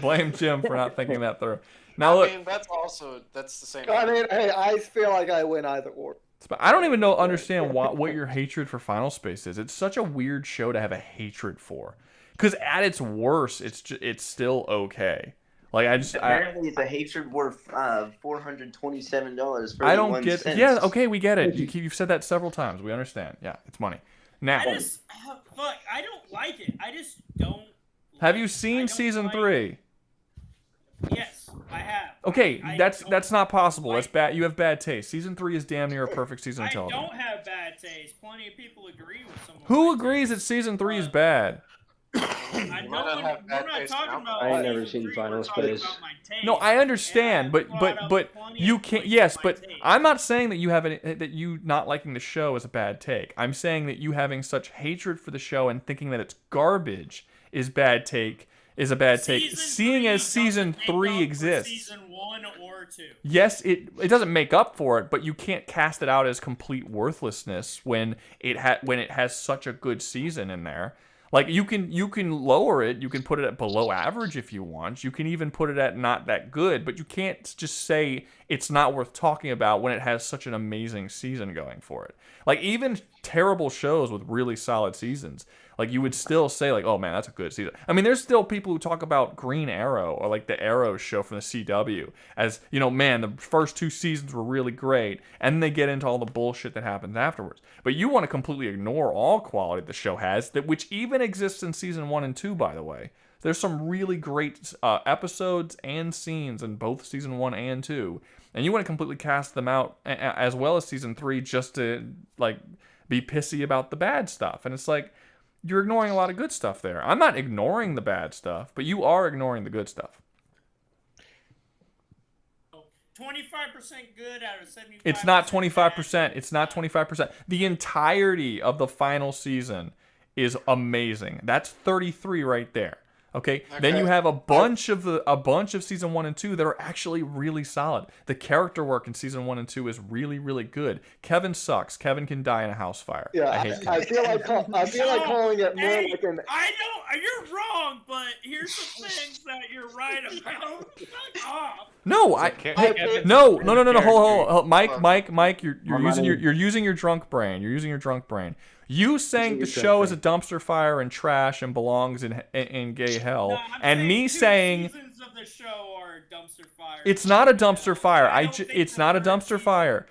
Blame Jim for not thinking that through. Now look. I mean, that's the same. I mean, hey, I feel like I win either or. I don't even understand what your hatred for Final Space is. It's such a weird show to have a hatred for. Because at its worst, it's still okay. Like apparently it's a hatred worth $427. I don't get. Yeah, okay, we get it. You've said that several times. We understand. Yeah, it's money. Now, I don't like it. I just don't. Have you seen season 3? Yes, I have. Okay, that's not possible. That's bad. You have bad taste. Season 3 is damn near a perfect season of television. I don't have bad taste. Plenty of people agree with someone. Who agrees that season 3 is bad? We're not talking about. I never seen Final Space. No, I understand, but you can't. Yes, but I'm not saying that you not liking the show is a bad take. I'm saying that you having such hatred for the show and thinking that it's garbage is a bad take. Seeing as season 3 exists. Season 1 or 2. Yes, it doesn't make up for it, but you can't cast it out as complete worthlessness when it has such a good season in there. Like you can lower it, you can put it at below average if you want. You can even put it at not that good, but you can't just say it's not worth talking about when it has such an amazing season going for it. Like even terrible shows with really solid seasons, like you would still say like, oh man, that's a good season. I mean, there's still people who talk about Green Arrow or like the Arrow show from the CW as, you know, man, the first 2 seasons were really great, and then they get into all the bullshit that happens afterwards. But you want to completely ignore all quality the show has, which even exists in season 1 and 2, by the way. There's some really great episodes and scenes in both season 1 and 2, and you want to completely cast them out as well as season 3 just to like be pissy about the bad stuff. And it's like, you're ignoring a lot of good stuff there. I'm not ignoring the bad stuff, but you are ignoring the good stuff. 25% good out of 75%. It's not 25%. It's not 25%. The entirety of the final season is amazing. That's 33 right there. Okay? Then you have a bunch of season 1 and 2 that are actually really solid. The character work in season 1 and 2 is really, really good. Kevin sucks. Kevin can die in a house fire. Yeah, I hate Kevin. I feel like calling it more like an. I know you're wrong, but here's the things that you're right about. Fuck off. No, no. Hold. Mike, you're using your drunk brain. You're using your drunk brain. You saying the show is a dumpster fire and trash and belongs in gay hell, No, and me saying seasons of the show are a dumpster fire. it's not a dumpster fire. It's not a dumpster fire.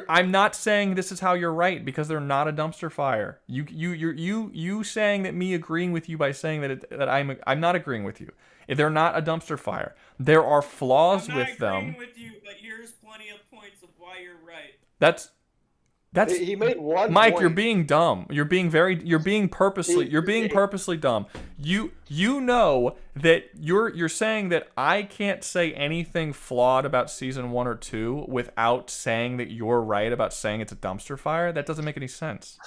I'm not saying this is how you're right because they're not a dumpster fire. You saying that me agreeing with you by saying that I'm not agreeing with you. They're not a dumpster fire. There are flaws with them. I'm not agreeing with you, but here's plenty of points of why you're right. He made one. Mike, point. you're being dumb. You're being purposely dumb. You know that you're saying that I can't say anything flawed about season 1 or 2 without saying that you're right about saying it's a dumpster fire. That doesn't make any sense.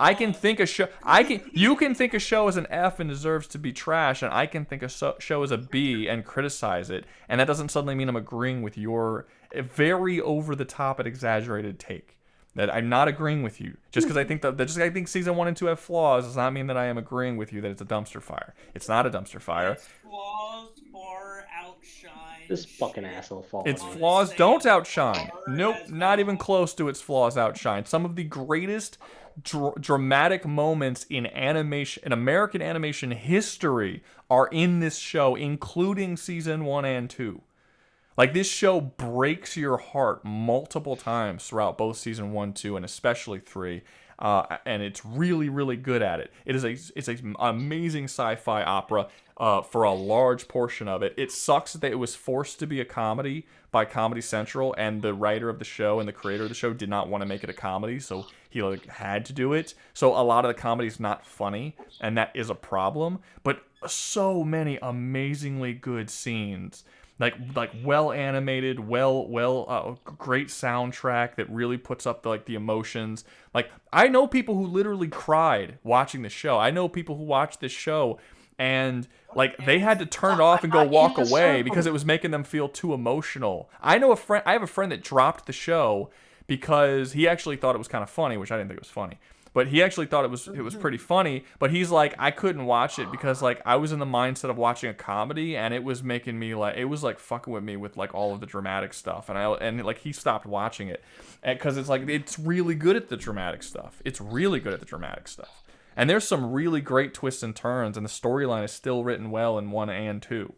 You can think a show as an F and deserves to be trash, and I can think a show as a B and criticize it, and that doesn't suddenly mean I'm agreeing with your very over the top and exaggerated take. That I'm not agreeing with you just because I think I think season 1 and 2 have flaws does not mean that I am agreeing with you that it's a dumpster fire. It's not a dumpster fire. Its flaws far outshine. This fucking asshole falls. Its flaws don't outshine. Nope, not even close to its flaws outshine. Some of the greatest dramatic moments in American animation history are in this show, including season 1 and 2. Like, this show breaks your heart multiple times throughout both season 1, 2, and especially 3. And it's really, really good at it. It's an amazing sci-fi opera for a large portion of it. It sucks that it was forced to be a comedy by Comedy Central, and the writer of the show and the creator of the show did not want to make it a comedy, so he had to do it. So a lot of the comedy is not funny, and that is a problem. But so many amazingly good scenes. Like well animated, great soundtrack that really puts up the emotions. Like, I know people who literally cried watching the show. I know people who watched this show and they had to turn it off and go walk away because it was making them feel too emotional. I have a friend that dropped the show because he actually thought it was kind of funny, which I didn't think it was funny. But he actually thought it was pretty funny. But he's like, I couldn't watch it because I was in the mindset of watching a comedy, and it was making me fucking with me with all of the dramatic stuff, and he stopped watching it because it's really good at the dramatic stuff. It's really good at the dramatic stuff, and there's some really great twists and turns, and the storyline is still written well in 1 and 2.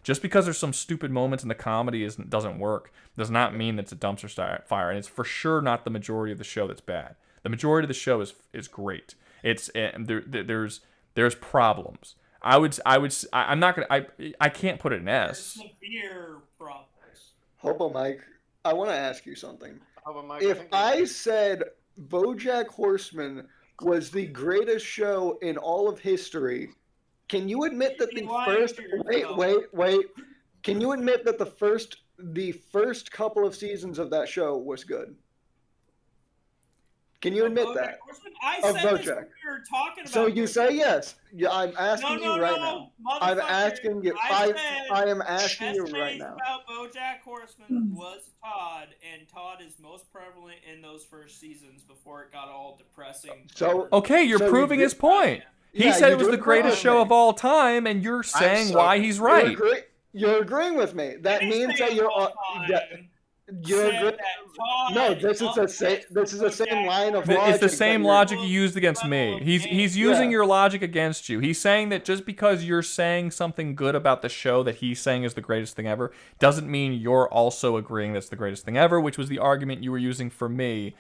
Just because there's some stupid moments in the comedy doesn't work does not mean that it's a dumpster fire, and it's for sure not the majority of the show that's bad. The majority of the show is great. There's problems. I can't put it in S. Severe problems. Hobo Mike, I want to ask you something. If I said BoJack Horseman was the greatest show in all of history, can you admit that Can you admit that the first couple of seasons of that show was good? Can you admit that? I said this when we were talking about. So you say yes. Yeah, I'm asking you right now. I'm asking you. I am asking you right now. About BoJack Horseman was Todd, and Todd is most prevalent in those first seasons before it got all depressing. So okay, you're proving his point. He said it was the greatest show of all time, and you're saying why he's right. You're agreeing with me. That means that you're. No, this is the same line of logic. It's the same logic you used against me. He's using your logic against you. He's saying that just because you're saying something good about the show that he's saying is the greatest thing ever doesn't mean you're also agreeing that's the greatest thing ever, which was the argument you were using for me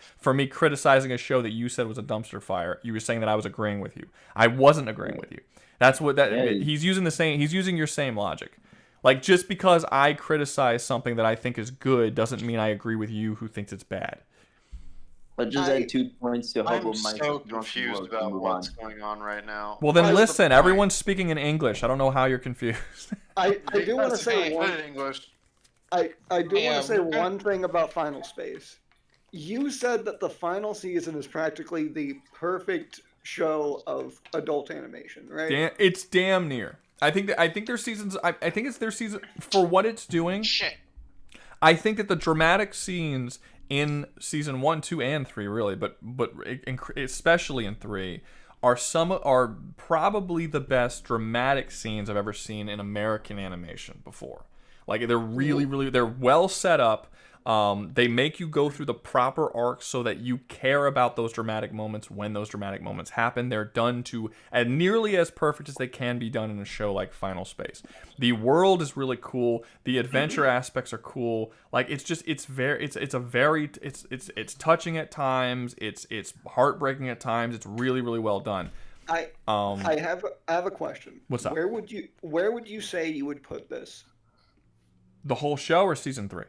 criticizing a show that you said was a dumpster fire. You were saying that I was agreeing with you. I wasn't agreeing with you. That's what he's using He's using your same logic. Just because I criticize something that I think is good doesn't mean I agree with you who thinks it's bad. But just add 2 points to Hobo I'm Mike. so confused about what's going on right now. Well, then listen. Everyone's speaking in English. I don't know how you're confused. I do want to say one. English. I do want to say one thing about Final Space. You said that the final season is practically the perfect show of adult animation, right? It's damn near. I think their seasons. I think it's their season for what it's doing. Shit. I think that the dramatic scenes in season 1, 2, and 3, really, but especially in 3, are probably the best dramatic scenes I've ever seen in American animation before. They're really they're well set up. They make you go through the proper arcs so that you care about those dramatic moments when those dramatic moments happen. They're done to nearly as perfect as they can be done in a show like Final Space. The world is really cool. The adventure aspects are cool. It's touching at times. It's heartbreaking at times. It's really, really well done. I have a question. What's up? Where would you say you would put this? The whole show or season 3?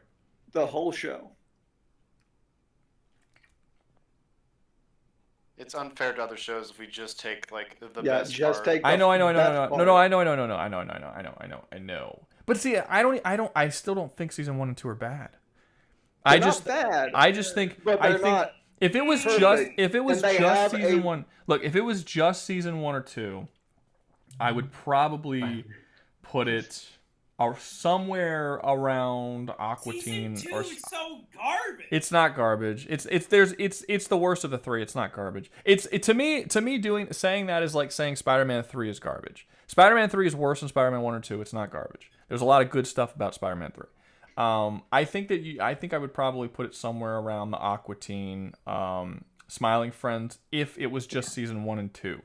The whole show. it's unfair to other shows if we just take like the Yeah, best just part. take I know. But see, I still don't think season 1 and 2 are bad. They're not bad. I just think, But they're not if it was perfect. just season 1, look, if it was just season 1 or 2, I would probably put it somewhere around Aqua Teen. Season 2 is so garbage. It's not garbage. It's the worst of the 3. It's not garbage. To me saying that is like saying Spider-Man 3 is garbage. Spider-Man 3 is worse than Spider-Man 1 or 2. It's not garbage. There's a lot of good stuff about Spider-Man 3. I think I would probably put it somewhere around the Aqua Teen, Smiling Friends if it was just season 1 and 2.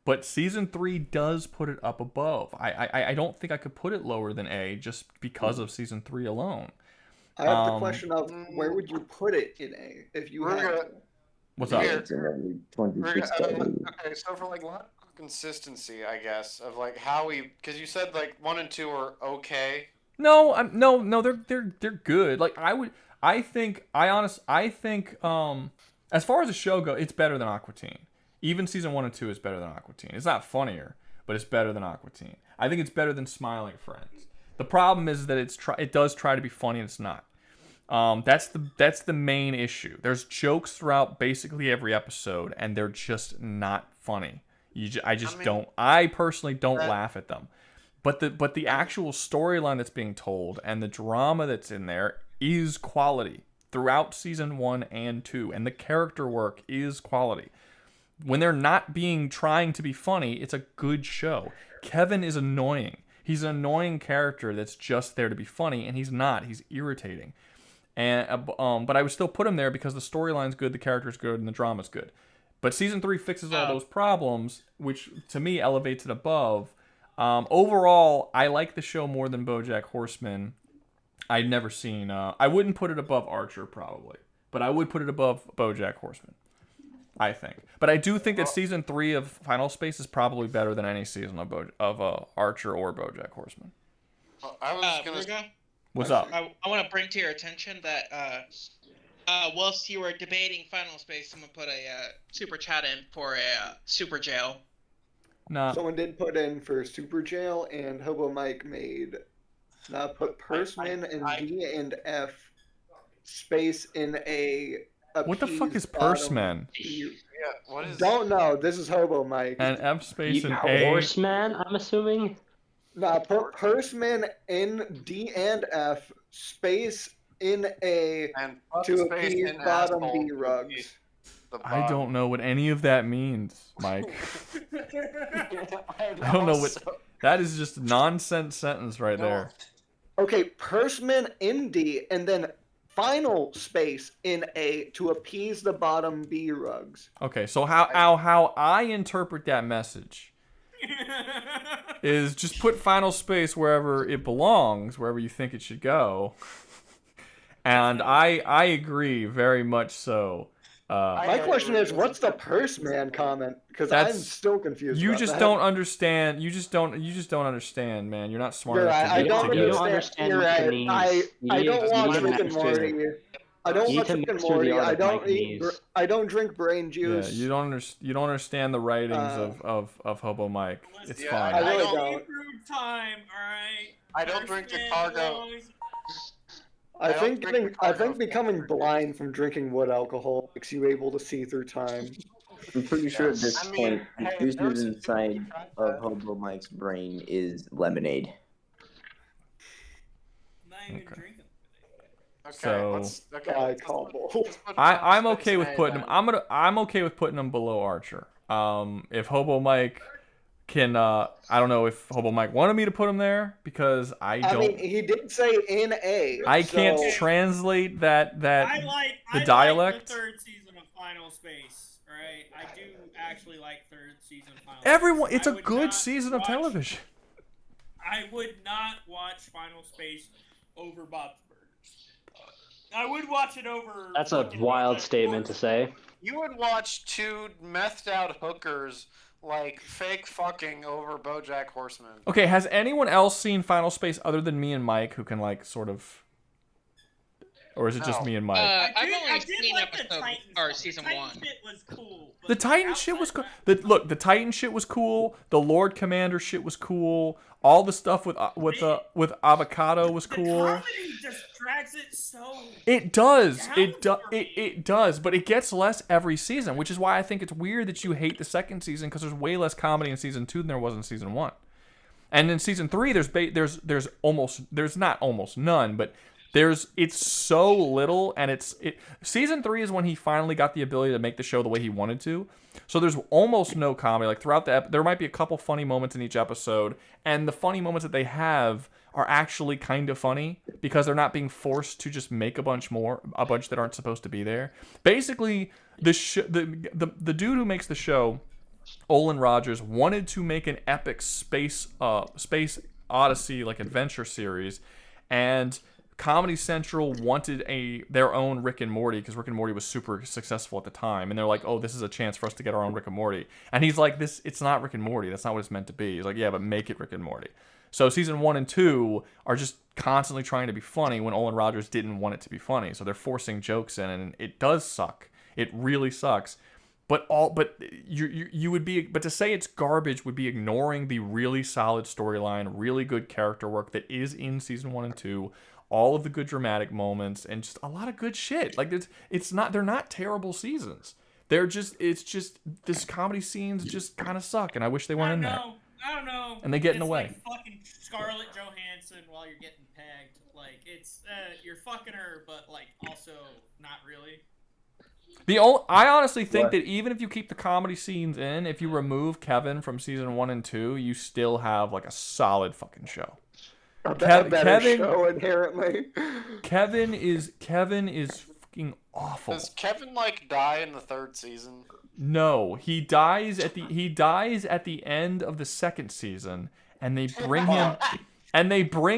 But season 3 does put it up above. I don't think I could put it lower than A just because of season 3 alone. I have the question of where would you put it in A if you had to? What's up? Okay, so for like consistency, I guess, of like how we, because you said like 1 and 2 are okay. No, they're good. Like I think as far as the show goes, it's better than Aqua Teen. Even season 1 and 2 is better than Aqua Teen. It's not funnier, but it's better than Aqua Teen. I think it's better than Smiling Friends. The problem is that it does try to be funny and it's not. That's the main issue. There's jokes throughout basically every episode, and they're just not funny. I personally don't laugh at them. But the actual storyline that's being told and the drama that's in there is quality throughout season 1 and 2, and the character work is quality. When they're not trying to be funny, it's a good show. Kevin is annoying. He's an annoying character that's just there to be funny, and he's not. He's irritating. And but I would still put him there because the storyline's good, the character's good, and the drama's good. But season 3 fixes all those problems, which to me elevates it above. Overall, I like the show more than BoJack Horseman. I'd never seen. I wouldn't put it above Archer probably, but I would put it above BoJack Horseman. I think, but I do think that season 3 of Final Space is probably better than any season of Archer or BoJack Horseman. I was gonna. Ruga, What's up? I want to bring to your attention that whilst you were debating Final Space, someone put a super chat in for a super jail. No. Someone did put in for Super Jail, and Hobo Mike made put Pursman and D and F space in a. What the fuck is Pursman? Yeah, what is? Don't know. This is Hobo Mike. And F space and A. Horseman, I'm assuming. Nah, put Pursman in D and F space in A to appease bottom B rugs. I don't know what any of that means, Mike. I don't know what. That is just a nonsense sentence right there. Okay, Pursman in D and then final space in A to appease the bottom B rugs. Okay, so how I interpret that message is just put final space wherever it belongs, wherever you think it should go. And I agree very much so. My question is, what's the Pursman comment? Because I'm still confused. You about just that. don't understand. You just don't understand, man. You're not smart enough to I get don't to get it. understand. You're right. I don't watch Rick and Morty. I don't watch Rick and Morty. I don't drink brain juice. Yeah, you don't understand the writings of Hobo Mike. It's fine. I really don't. Time, all right. I don't drink Chicago. I think becoming blind from drinking wood alcohol makes you able to see through time. I'm pretty sure at this point, the juices inside of Hobo Mike's brain is lemonade. So I'm I'm okay with putting him. I'm okay with putting him below Archer. If Hobo Mike can, I don't know if Hobo Mike wanted me to put him there because I don't. I mean, he did say in A. I can't translate that I like dialect. the third season of Final Space. Right, I do actually like third season of Final Everyone, Space. it's a good season of television. I would not watch Final Space over Bob's Burgers. I would watch it over. That's a wild statement to say. You would watch two methed out hookers like fake fucking over BoJack Horseman. Okay, has anyone else seen Final Space other than me and Mike, who can like sort of? or is it just me and Mike? I've only seen like the episode Titan or stuff. season The Titan 1. shit was cool. The Titan shit was cool. The Titan shit was cool. The Lord Commander shit was cool. All the stuff with Avocado was cool. The comedy just drags it so. It does. It does. But it gets less every season, which is why I think it's weird that you hate the second season, because there's way less comedy in season 2 than there was in season 1. And in season 3, there's not almost none, but it's so little, and season 3 is when he finally got the ability to make the show the way he wanted to. So there's almost no comedy. Like throughout there might be a couple funny moments in each episode, and the funny moments that they have are actually kind of funny because they're not being forced to just make a bunch that aren't supposed to be there. Basically, the dude who makes the show, Olin Rogers, wanted to make an epic space odyssey like adventure series, and Comedy Central wanted their own Rick and Morty because Rick and Morty was super successful at the time, and they're like, "Oh, this is a chance for us to get our own Rick and Morty." And he's like, it's not Rick and Morty. That's not what it's meant to be." He's like, "Yeah, but make it Rick and Morty." So season 1 and 2 are just constantly trying to be funny when Olin Rogers didn't want it to be funny. So they're forcing jokes in, and it does suck. It really sucks. But to say it's garbage would be ignoring the really solid storyline, really good character work that is in season 1 and 2. All of the good dramatic moments, and just a lot of good shit. Like they're not terrible seasons. It's just this comedy scenes just kind of suck, and I wish they weren't in there. I don't know. And they get in the way. Like fucking Scarlett Johansson while you're getting pegged. Like it's you're fucking her, but like also not really. I honestly think that even if you keep the comedy scenes in, if you remove Kevin from season 1 and 2, you still have like a solid fucking show. Better show inherently. Kevin is fucking awful. Does Kevin like die in the 3rd season? No, he dies at the end of the 2nd season, and they bring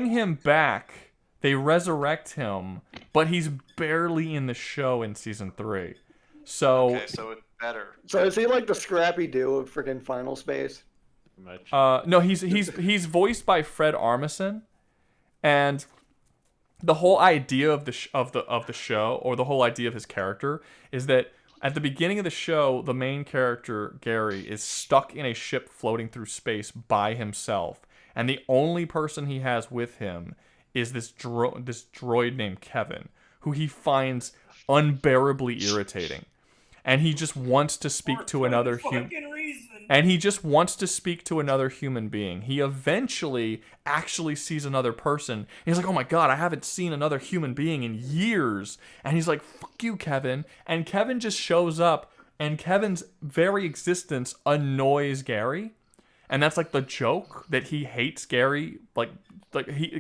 him back. They resurrect him, but he's barely in the show in season 3. So okay, so it's better. So is he like the Scrappy Doo of freaking Final Space? No, he's voiced by Fred Armisen. And the whole idea of the show, or the whole idea of his character, is that at the beginning of the show, the main character Gary is stuck in a ship floating through space by himself, and the only person he has with him is this droid named Kevin, who he finds unbearably irritating, and he just wants to speak to another human. And he just wants to speak to another human being. He eventually actually sees another person. And he's like, "Oh my god, I haven't seen another human being in years." And he's like, "Fuck you, Kevin." And Kevin just shows up, and Kevin's very existence annoys Gary. And that's like the joke, that he hates Gary.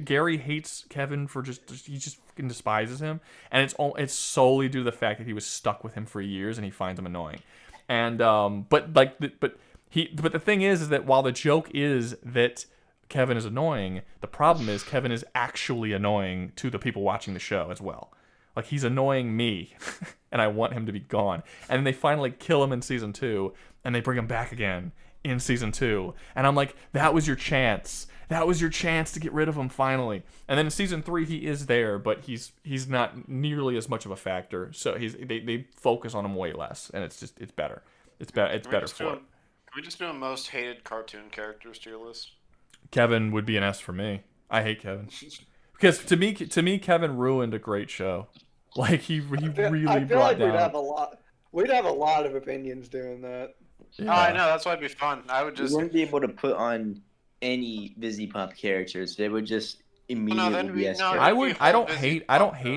Gary hates Kevin for he just fucking despises him. And it's solely due to the fact that he was stuck with him for years and he finds him annoying. And but the thing is that while the joke is that Kevin is annoying, the problem is Kevin is actually annoying to the people watching the show as well. Like, he's annoying me, and I want him to be gone. And then they finally kill him in season 2, and they bring him back again in season 2. And I'm like, that was your chance. That was your chance to get rid of him finally. And then in season 3, he is there, but he's not nearly as much of a factor. So they focus on him way less, and it's better. It's better for it. Can we just do a most hated cartoon characters to your list? Kevin would be an S for me. I hate Kevin because to me, Kevin ruined a great show. Like he really brought down. We'd have a lot of opinions doing that. Yeah. Oh, I know, that's why it'd be fun. I would just. We wouldn't be able to put on any VisiPop characters. They would just immediately be S. I don't hate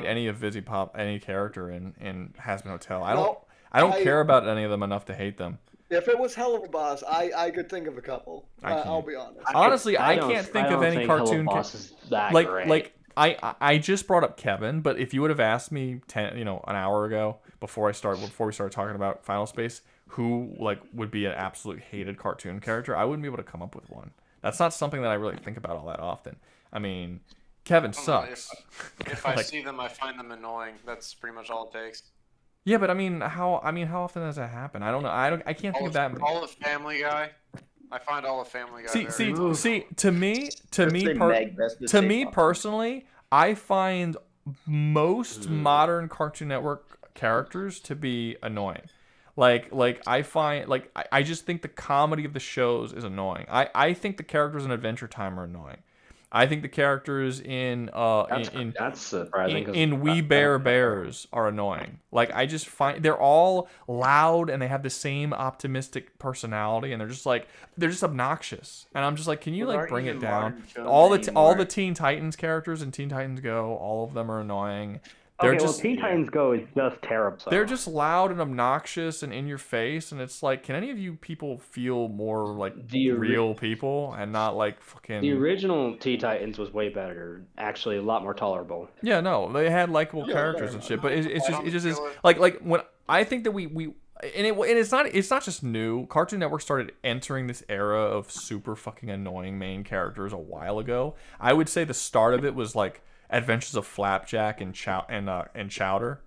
any of VisiPop, any character in Hazbin Hotel. I don't care about any of them enough to hate them. If it was Hell of a Boss, I could think of a couple. I'll be honest. Honestly, I can't think of any cartoon. I just brought up Kevin, but if you would have asked me an hour ago before we started talking about Final Space, who would be an absolute hated cartoon character, I wouldn't be able to come up with one. That's not something that I really think about all that often. I mean, Kevin sucks. If I see them, I find them annoying. That's pretty much all it takes. Yeah, but how often does that happen? I don't know. I can't think of that many. All the Family Guy. I find all the Family Guy. See, to me personally, I find most modern Cartoon Network characters to be annoying. Like I find I just think the comedy of the shows is annoying. I think the characters in Adventure Time are annoying. I think the characters in that's surprising. In We Bare Bears are annoying. Like I just find they're all loud and they have the same optimistic personality and they're just obnoxious. And I'm just like, can you like bring it down? All the Teen Titans characters in Teen Titans Go, all of them are annoying. They're well, Teen Titans Go is just terrible. They're just loud and obnoxious and in your face, and it's like, can any of you people feel more like real people and not like fucking? The original Teen Titans was way better, actually, a lot more tolerable. Yeah, no, they had likable characters and shit, but it's just like when I think that we and it's not just new. Cartoon Network started entering this era of super fucking annoying main characters a while ago. I would say the start of it was like Adventures of Flapjack and Chowder.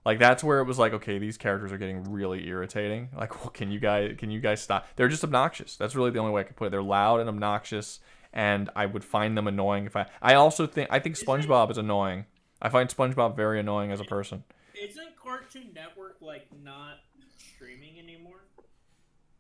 Like that's where it was like, okay, these characters are getting really irritating. Like, well, can you guys stop? They're just obnoxious. That's really the only way I could put it. They're loud and obnoxious, and I would find them annoying if I think SpongeBob is annoying. I find SpongeBob very annoying as a person. Isn't Cartoon Network like not streaming anymore?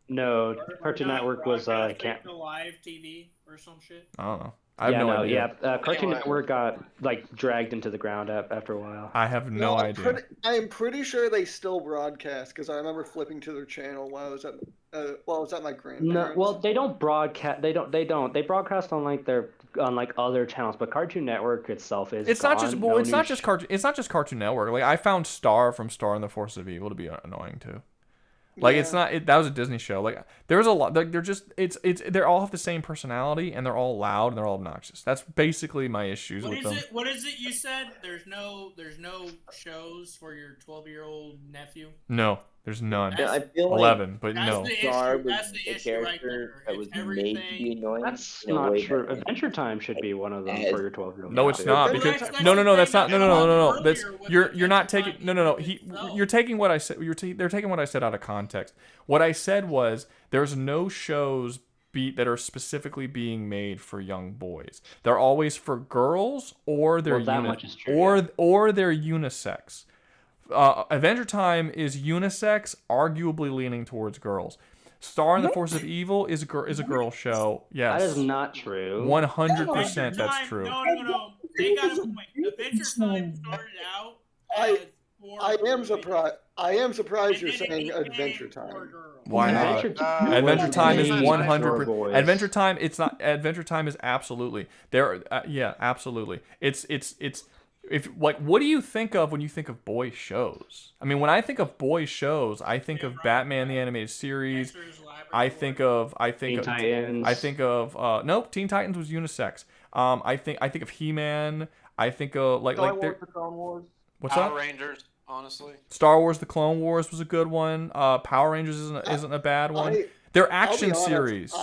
No, Cartoon Network was can't live TV or some shit. I don't know. I have no idea. Cartoon Network got like dragged into the ground after a while. I have no idea. I am pretty sure they still broadcast because I remember flipping to their channel while I was at my grandparents. No, well, they don't broadcast. They don't. They broadcast on like other channels, but Cartoon Network itself is. It's not just Cartoon Network. Like I found Star from Star and the Forces of Evil to be annoying too. Like that was a Disney show. Like there's a lot. They're just they all have the same personality and they're all loud and they're all obnoxious. That's basically my issues with them. What is it you said? There's no shows for your 12-year-old nephew. No, there's none. I feel 11, but no. That's the issue right there. That was made to be annoying. That's not true. Adventure Time should be one of them for your 12-year-old. No, it's not because no. That's not no. That's you're not taking no. You're taking what I said. They're taking what I said out of context. What I said was there's no shows that are specifically being made for young boys. They're always for girls or they're or they're unisex. Adventure Time is unisex, arguably leaning towards girls. Star and the Force of Evil is a girl show. Yes. That is not true. 100% that's true. No. They got a point. Adventure Time started out I am surprised you're saying Adventure Time. Why not? Adventure Time is 100%. Adventure Time, it's not. Adventure Time is absolutely there. Yeah, absolutely. It's if like, what do you think of when you think of boy shows? I mean, when I think of boy shows, I think of Batman the Animated Series. I think of Teen Titans. Nope, Teen Titans was unisex. I think of He-Man. I think of like the Clone Wars. What's Power that? Rangers, honestly. Star Wars: The Clone Wars was a good one. Power Rangers isn't a bad one. They're action series.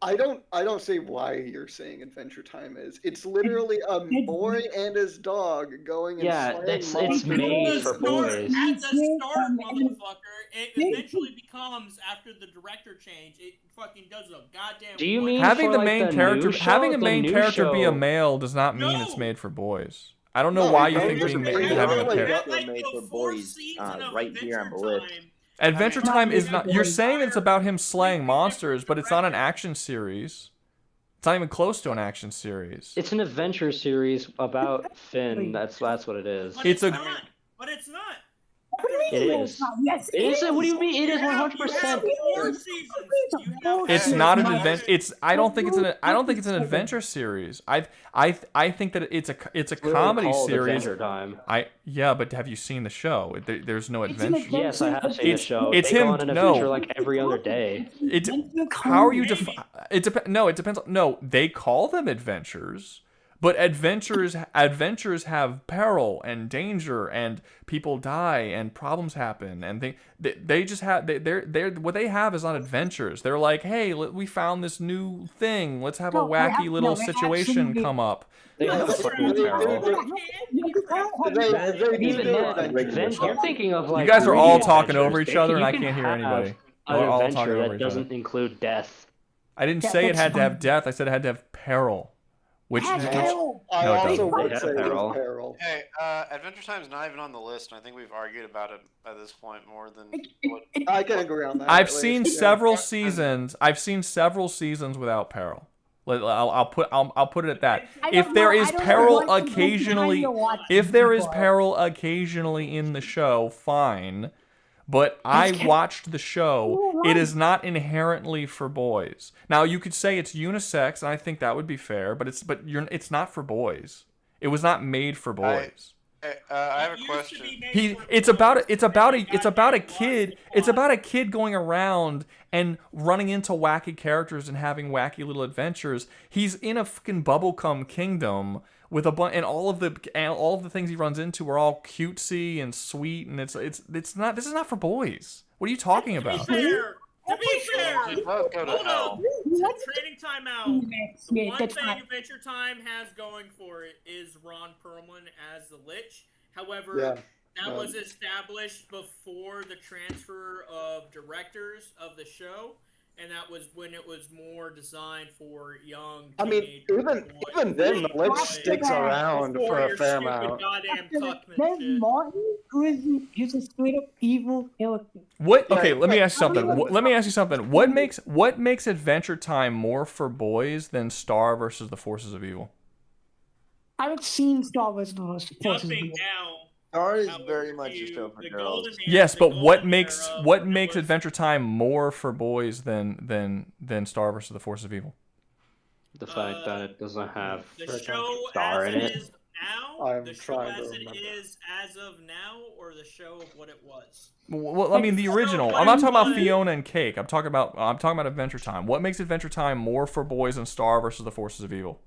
I don't see why you're saying Adventure Time is. It's literally a boy and his dog going and slaying it's made for boys. At the start, motherfucker, it eventually becomes, after the director change, it fucking does a goddamn. Do you mean having for, the main like, character new show, having a the main new character be a show? male does not mean it's made for boys. I don't know why you think having a character made for boys right here on the list. Adventure Time is not. You're saying it's about him slaying monsters, but it's not an action series. It's not even close to an action series. It's an adventure series about Finn. That's what it is. But it's not. It is. Yes, it is. What do you mean? It is 100%. It's not an adventure. I don't think it's an adventure series. I think that it's a comedy series. Adventure Time. But have you seen the show? There's no adventure. Yes, I have seen the show. It's they him. go on an adventure like every other day. How are you it depends. No, it depends. No, they call them adventures. But adventures have peril and danger, and people die, and problems happen, and they just have they're what they have is not adventures. They're like, hey, we found this new thing. Let's have a wacky little situation come up. You're thinking of like. You guys are all talking over each other, and I can't hear anybody. An adventure that doesn't include death. I didn't say it had to have death. I said it had to have peril. Which Has which- Peril. I No, it also doesn't. would Yeah, say it was Peril. Peril. Hey, Adventure Time's not even on the list, and I think we've argued about it at this point more than what. I can agree on that. I've at seen least, yeah. several seasons. I've seen several seasons without Peril. I'll put it at that. If there is peril occasionally, if there is peril occasionally in the show, fine. But I watched the show. It is not inherently for boys. Now you could say it's unisex, and I think that would be fair. But it's not for boys. It was not made for boys. I have a question. It's about a kid going around and running into wacky characters and having wacky little adventures. He's in a fucking bubblegum kingdom with a bunch, and all of the things he runs into are all cutesy and sweet, and it's not. This is not for boys. What are you talking about? To be fair, Both go to hold hell. up. Trading Time Out. The one that's thing fine. Adventure Time has going for it is Ron Perlman as the Lich. However, Yeah. that was established before the transfer of directors of the show, and that was when it was more designed for young. I mean, even then, the Lich sticks around for a fair amount. Then Martin, who's a straight up evil character. What? Okay, let me ask you something. Let me ask you something. What makes Adventure Time more for boys than Star versus the Forces of Evil? I haven't seen Star Wars the most. Jumping down. Star is very much a show for girls. Yes, but what makes Adventure Time more for boys than Star versus the Forces of Evil? The fact that it doesn't have The show Star as in it it. is now, I'm the show trying to as it remember. is as of now, or the show of what it was. Well, I mean the original. I'm not talking about Fiona and Cake. I'm talking about Adventure Time. What makes Adventure Time more for boys than Star versus the Forces of Evil?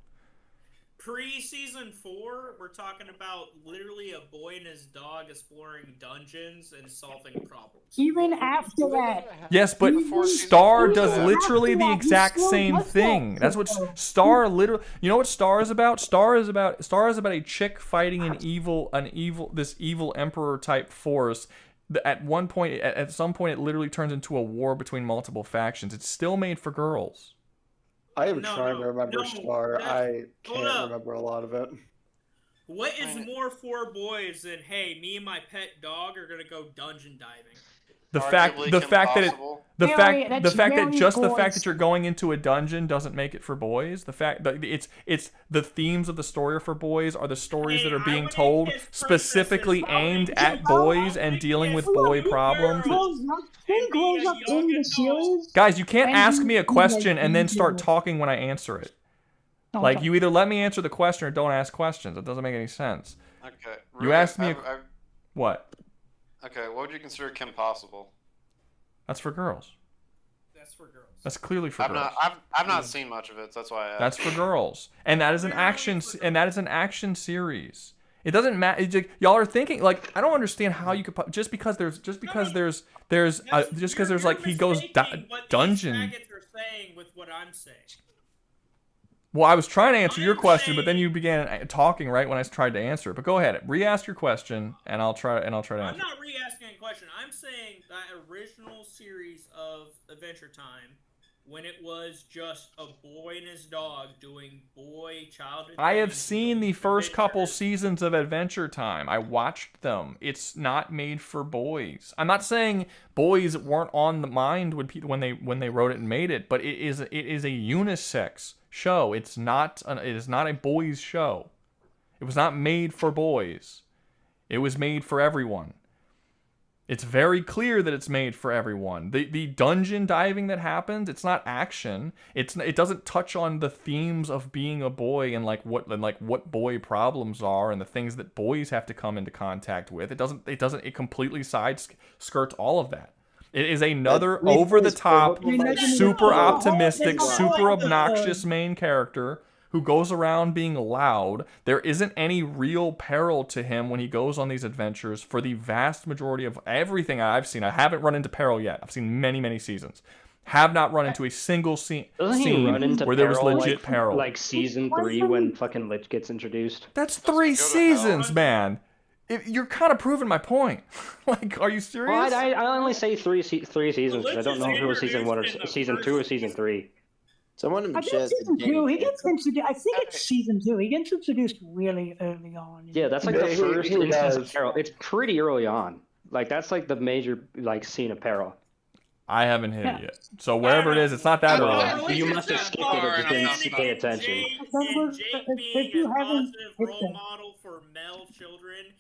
Pre-season 4, we're talking about literally a boy and his dog exploring dungeons and solving problems. Even after that. Yes, but Star does literally the exact same thing. That's what Star literally. You know what Star is about? Star is about a chick fighting this evil emperor type force. At some point, it literally turns into a war between multiple factions. It's still made for girls. I am trying to remember Star. I can't remember a lot of it. What is more for boys than, hey, me and my pet dog are gonna go dungeon diving? The fact that you're going into a dungeon doesn't make it for boys. The fact that it's the themes of the story are for boys are the stories that are being told specifically aimed at boys and dealing with boy problems. He grows up in the series. Guys, you can't ask me a question and then start talking when I answer it. Like, you either let me answer the question or don't ask questions. It doesn't make any sense. Okay. You asked me what? Okay, what would you consider Kim Possible? That's for girls. That's for girls. That's clearly for girls. I've not seen much of it, so that's why I asked. That's for girls, and that is an action series. It doesn't matter. Y'all are thinking like I don't understand how you could just because there's like he goes dungeon. What these faggots are saying with what I'm saying. Well, I was trying to answer your question, but then you began talking right when I tried to answer it. But go ahead, re-ask your question, and I'll try to answer. I'm not re-asking a question. I'm saying that original series of Adventure Time, when it was just a boy and his dog doing childhood. I have seen the first couple seasons of Adventure Time. I watched them. It's not made for boys. I'm not saying boys weren't on the mind when they wrote it and made it, but it is a unisex show. It is not a boys show. It was not made for boys. It was made for everyone. It's very clear that it's made for everyone. The dungeon diving that happens, it's not action. It doesn't touch on the themes of being a boy and what boy problems are and the things that boys have to come into contact with. It completely skirts all of that. It is another over-the-top, super optimistic, super obnoxious main character who goes around being loud. There isn't any real peril to him when he goes on these adventures for the vast majority of everything I've seen. I haven't run into peril yet. I've seen many, many seasons. Have not run into a single scene where there was legit peril. Like season 3 when fucking Lich gets introduced. That's 3 seasons, man. You're kind of proving my point. Like, are you serious? Well, I only say three seasons because I don't know if it was season 1 or season 2 or season 3. Someone in I the think chat season said 2. He gets introduced. I think it's season 2. He gets introduced really early on. Yeah, that's like the He- first he instance of does. peril. It's pretty early on. Like that's like the major like scene of peril. I haven't hit it yet. So wherever it is, it's not that early. You must have skipped it or just didn't pay attention. And Jake being a positive role model for male children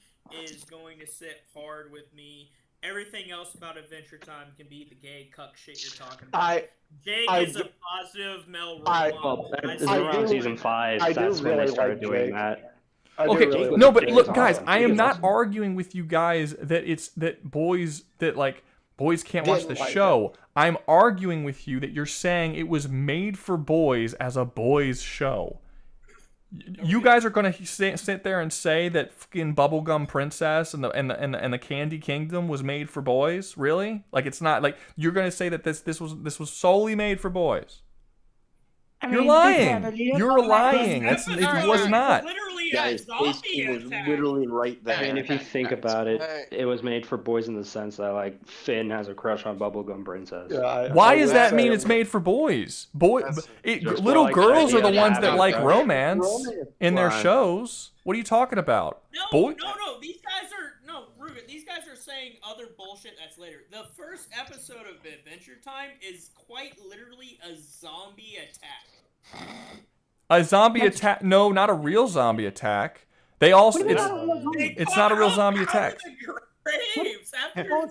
is going to sit hard with me. Everything else about Adventure Time can be the gay cuck shit you're talking about. Jake is a positive male role model. Well, it's around season 5. That's when they started doing that. Okay, no, but look, guys, I am not arguing with you guys that boys can't watch the show. I'm arguing with you that you're saying it was made for boys as a boys show. You guys are gonna sit there and say that fucking Bubblegum Princess and the Candy Kingdom was made for boys? Really? Like it's not like you're gonna say that this was solely made for boys? You're lying. You're lying. It was not. Guys, Tasty was literally right there. I mean, if you think about it, it was made for boys in the sense that like Finn has a crush on Bubblegum Princess. Why does that mean it's made for boys? Little girls are the ones that like romance in their shows. What are you talking about? No. These guys are Rouga. These guys are saying other bullshit that's later. The first episode of Adventure Time is quite literally a zombie attack. A zombie attack? No, not a real zombie attack. They also it's not a real zombie attack.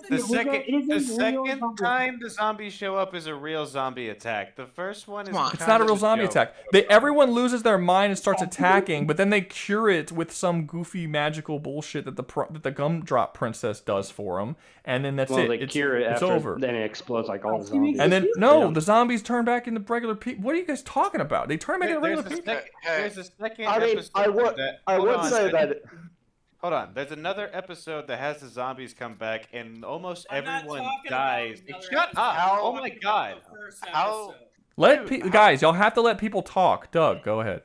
The second time the zombies show up is a real zombie attack. The first one is it's not a real zombie attack. Everyone loses their mind and starts attacking, but then they cure it with some goofy magical bullshit that the Gumdrop Princess does for them, and then that's it. They cure it it's after, over. Then it explodes like all the zombies. And then the zombies turn back into regular people. What are you guys talking about? They turn back into regular people. There's a second episode. I would say that. Hold on. There's another episode that has the zombies come back, and almost everyone dies. Shut up! Oh my god! Guys, y'all have to let people talk. Doug, go ahead.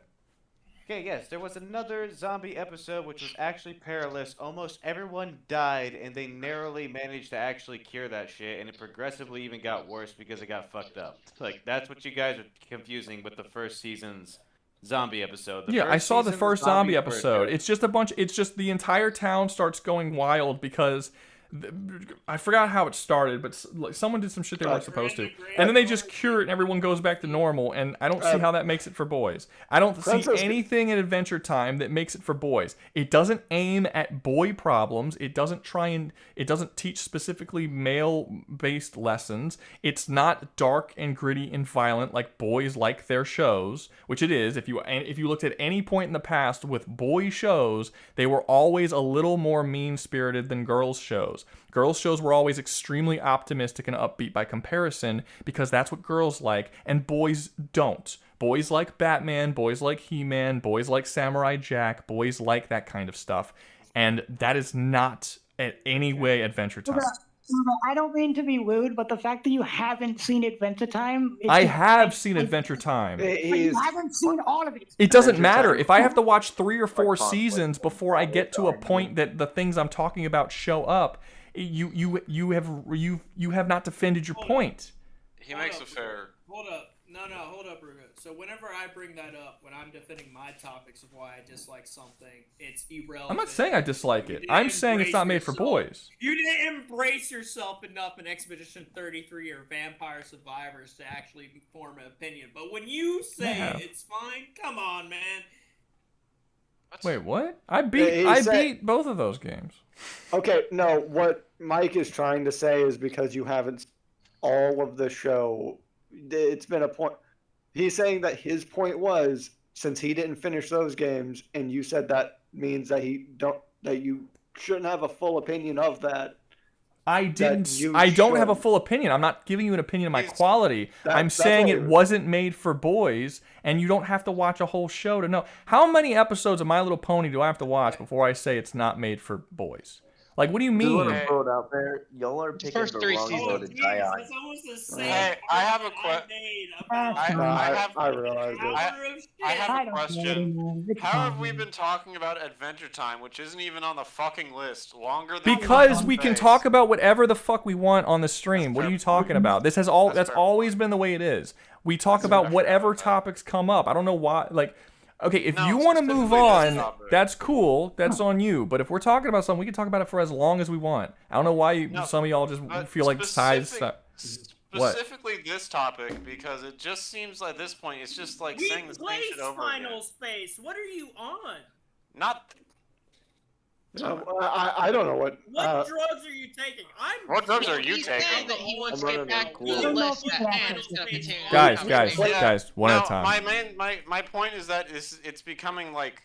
Okay, yes, there was another zombie episode which was actually perilous. Almost everyone died, and they narrowly managed to actually cure that shit, and it progressively even got worse because it got fucked up. Like that's what you guys are confusing with the first season's zombie episode. I saw the first zombie episode. It's just the entire town starts going wild because I forgot how it started, but someone did some shit they weren't supposed to, and then they just cure it and everyone goes back to normal, and I don't see how that makes it for boys. I don't see anything in Adventure Time that makes it for boys. It doesn't aim at boy problems. It doesn't teach specifically male-based lessons. It's not dark and gritty and violent like boys like their shows, which it is. If you looked at any point in the past with boy shows, they were always a little more mean-spirited than girls' shows. Girls' shows were always extremely optimistic and upbeat by comparison because that's what girls like, and boys don't. Boys like Batman, boys like He-Man, boys like Samurai Jack, boys like that kind of stuff, and that is not in any way Adventure Time. I don't mean to be rude, but the fact that you haven't seen Adventure Time... I have seen Adventure Time. But you haven't seen all of it. It doesn't matter. If I have to watch 3 or 4 seasons before I get to a point that the things I'm talking about show up, you have not defended your point. He makes a fair... Hold up. Hold up, Rouga. So whenever I bring that up, when I'm defending my topics of why I dislike something, it's irrelevant. I'm not saying I dislike it. I'm saying it's not made for boys. You didn't embrace yourself enough in Expedition 33 or Vampire Survivors to actually form an opinion. But when you say it's fine, come on, man. Wait, what? I beat both of those games. Okay, no, what Mike is trying to say is because you haven't all of the show, it's been a point. He's saying that his point was, since he didn't finish those games, and you said that means that you shouldn't have a full opinion of that. I don't have a full opinion. I'm not giving you an opinion of my quality. I'm saying it wasn't made for boys, and you don't have to watch a whole show to know. How many episodes of My Little Pony do I have to watch before I say it's not made for boys? Like, what do you Just want mean? to throw it out there. Y'all are picking first the 3 wrong seasons. show to die on. That's almost the same. Hey, I have a question. I realized it. I have I a don't care question. anymore. It's How have we fine. been talking about Adventure Time, which isn't even on the fucking list, longer than Because we can talk about whatever the fuck we want on the stream. What are you talking about? That's always been the way it is. We talk about whatever topics come up. I don't know why. Like, okay, if you want to move on, that's cool. That's on you. But if we're talking about something, we can talk about it for as long as we want. I don't know why some of y'all just feel like specifically this topic, because it just seems like at this point it's just like saying the same shit over Final again. Space. What are you on? Not. I don't know what. What drugs are you taking? What drugs are you He taking? said that he wants to I'm get running back cool. to the list at hand instead of continuing on Guys, the guys, conversation. guys, one at a time. My point is that it's becoming like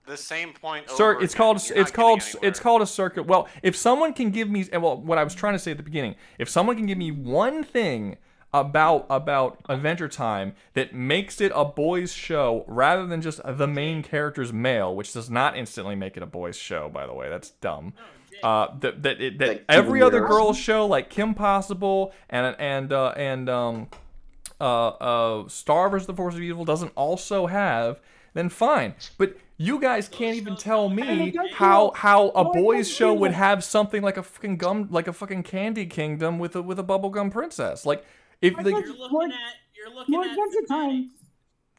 the same point. Sir, over it's again. called You're not getting it's called a circuit. Well, if someone can give me, well, what I was trying to say at the beginning, if someone can give me one thing about Adventure Time that makes it a boys' show rather than just the main character's male, which does not instantly make it a boys' show, by the way, that's dumb. That every other girl's show, like Kim Possible and Star vs. the Force of Evil, doesn't also have, then fine. But you guys can't even tell me how a boys' show would have something like a fucking Candy Kingdom with a bubblegum princess. Like, if you're looking at Adventure Time.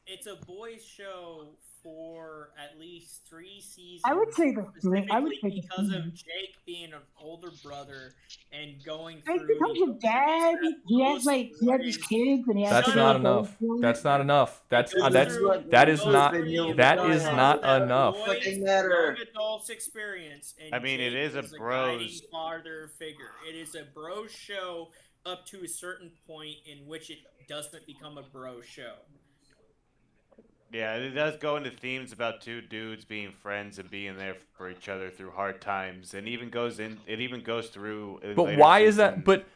It's a boys' show for at least 3 seasons. I would say specifically because of Jake being an older brother and going through. It becomes a dad. He has his kids and he has. That's not enough. That's not enough. That is not enough. Young adults experience. And I mean, it Jake is a guiding bros. father figure. It is a bro show up to a certain point in which it doesn't become a bro show. Yeah, it does go into themes about two dudes being friends and being there for each other through hard times, and even goes through. But why is that? But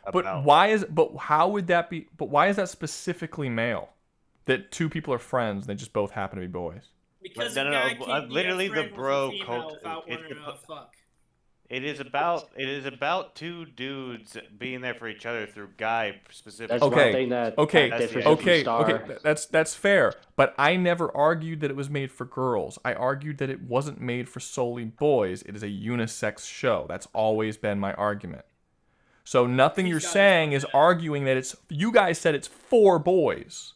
how would that be? But why is that specifically male? That two people are friends, and they just both happen to be boys. Because literally the bro cult. Fuck. It is about two dudes being there for each other through Guy specifically. That's fair. But I never argued that it was made for girls. I argued that it wasn't made for solely boys. It is a unisex show. That's always been my argument. So nothing you're saying is arguing that it's. You guys said it's for boys.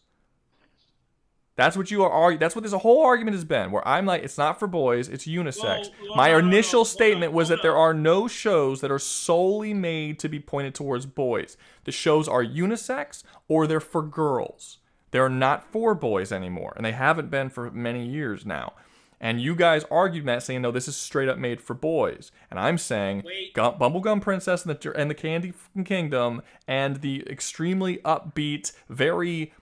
That's what you are arguing. That's what this whole argument has been. Where I'm like, it's not for boys. It's unisex. My initial statement was that there are no shows that are solely made to be pointed towards boys. The shows are unisex or they're for girls. They're not for boys anymore, and they haven't been for many years now. And you guys argued that, saying, no, this is straight up made for boys. And I'm saying, Bubblegum Princess and the Candy Kingdom and the extremely upbeat, very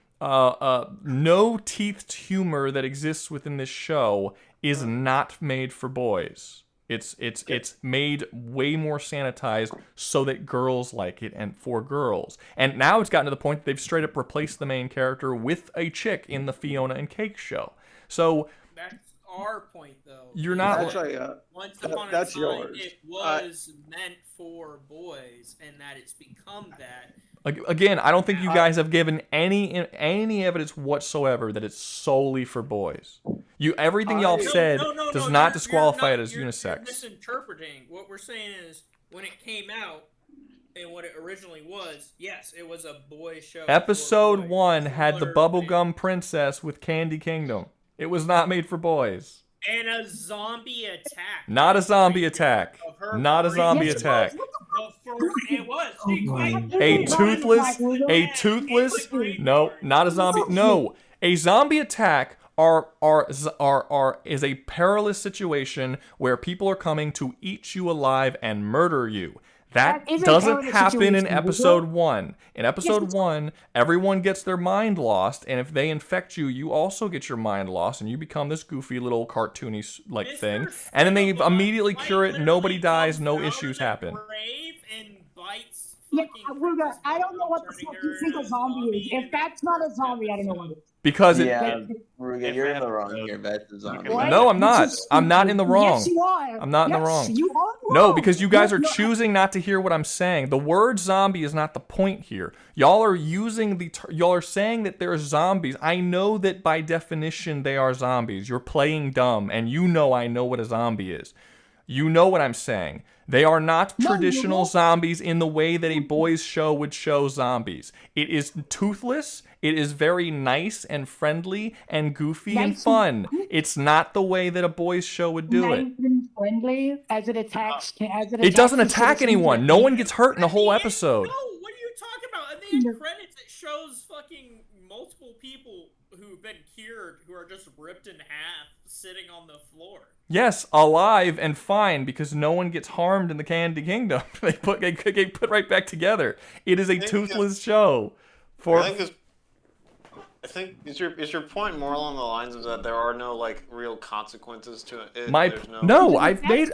no-teethed humor that exists within this show is not made for boys. It's made way more sanitized so that girls like it and for girls. And now it's gotten to the point that they've straight up replaced the main character with a chick in the Fiona and Cake show. So that's our point, though. You're not. Actually, once upon a time, yours. it was meant for boys, and that it's become that. Again, I don't think you guys have given any evidence whatsoever that it's solely for boys. Everything y'all have said does not disqualify it as unisex. You're misinterpreting. What we're saying is, when it came out and what it originally was, yes, it was a boy show. Episode 1 had the Bubblegum Princess with Candy Kingdom. It was not made for boys. And a zombie attack. Not a zombie attack. Not a zombie attack. It was. A toothless. No, not a zombie. No, a zombie attack is a perilous situation where people are coming to eat you alive and murder you. That doesn't happen in episode 1. In episode 1, everyone gets their mind lost, and if they infect you, you also get your mind lost, and you become this goofy little cartoony thing. And then they immediately cure it. Nobody dies. No issues happen. Yeah, Rouga, I don't know what the fuck you think a zombie is. If that's not a zombie, I don't know what it is. Because yeah, Rouga, you're in the wrong here. Beth is on. No, I'm not. I'm not in the wrong. Yes, you are. I'm not in the wrong. Yes, you are wrong. No, because you guys are choosing not to hear what I'm saying. The word zombie is not the point here. Y'all are using y'all are saying that they're zombies. I know that by definition they are zombies. You're playing dumb, and you know I know what a zombie is. You know what I'm saying. They are not traditional zombies in the way that a boys show would show zombies. It is toothless. It is very nice and friendly and goofy and fun. It's not the way that a boys show would do it. Nice and friendly as it attacks. It doesn't attack anyone. No one gets hurt in the whole episode. No, what are you talking about? And the end credits, it shows fucking multiple people who've been cured who are just ripped in half sitting on the floor. Yes, alive and fine because no one gets harmed in the Candy Kingdom. They get put right back together. It is a toothless show. I think is your point more along the lines of that there are no like real consequences to it?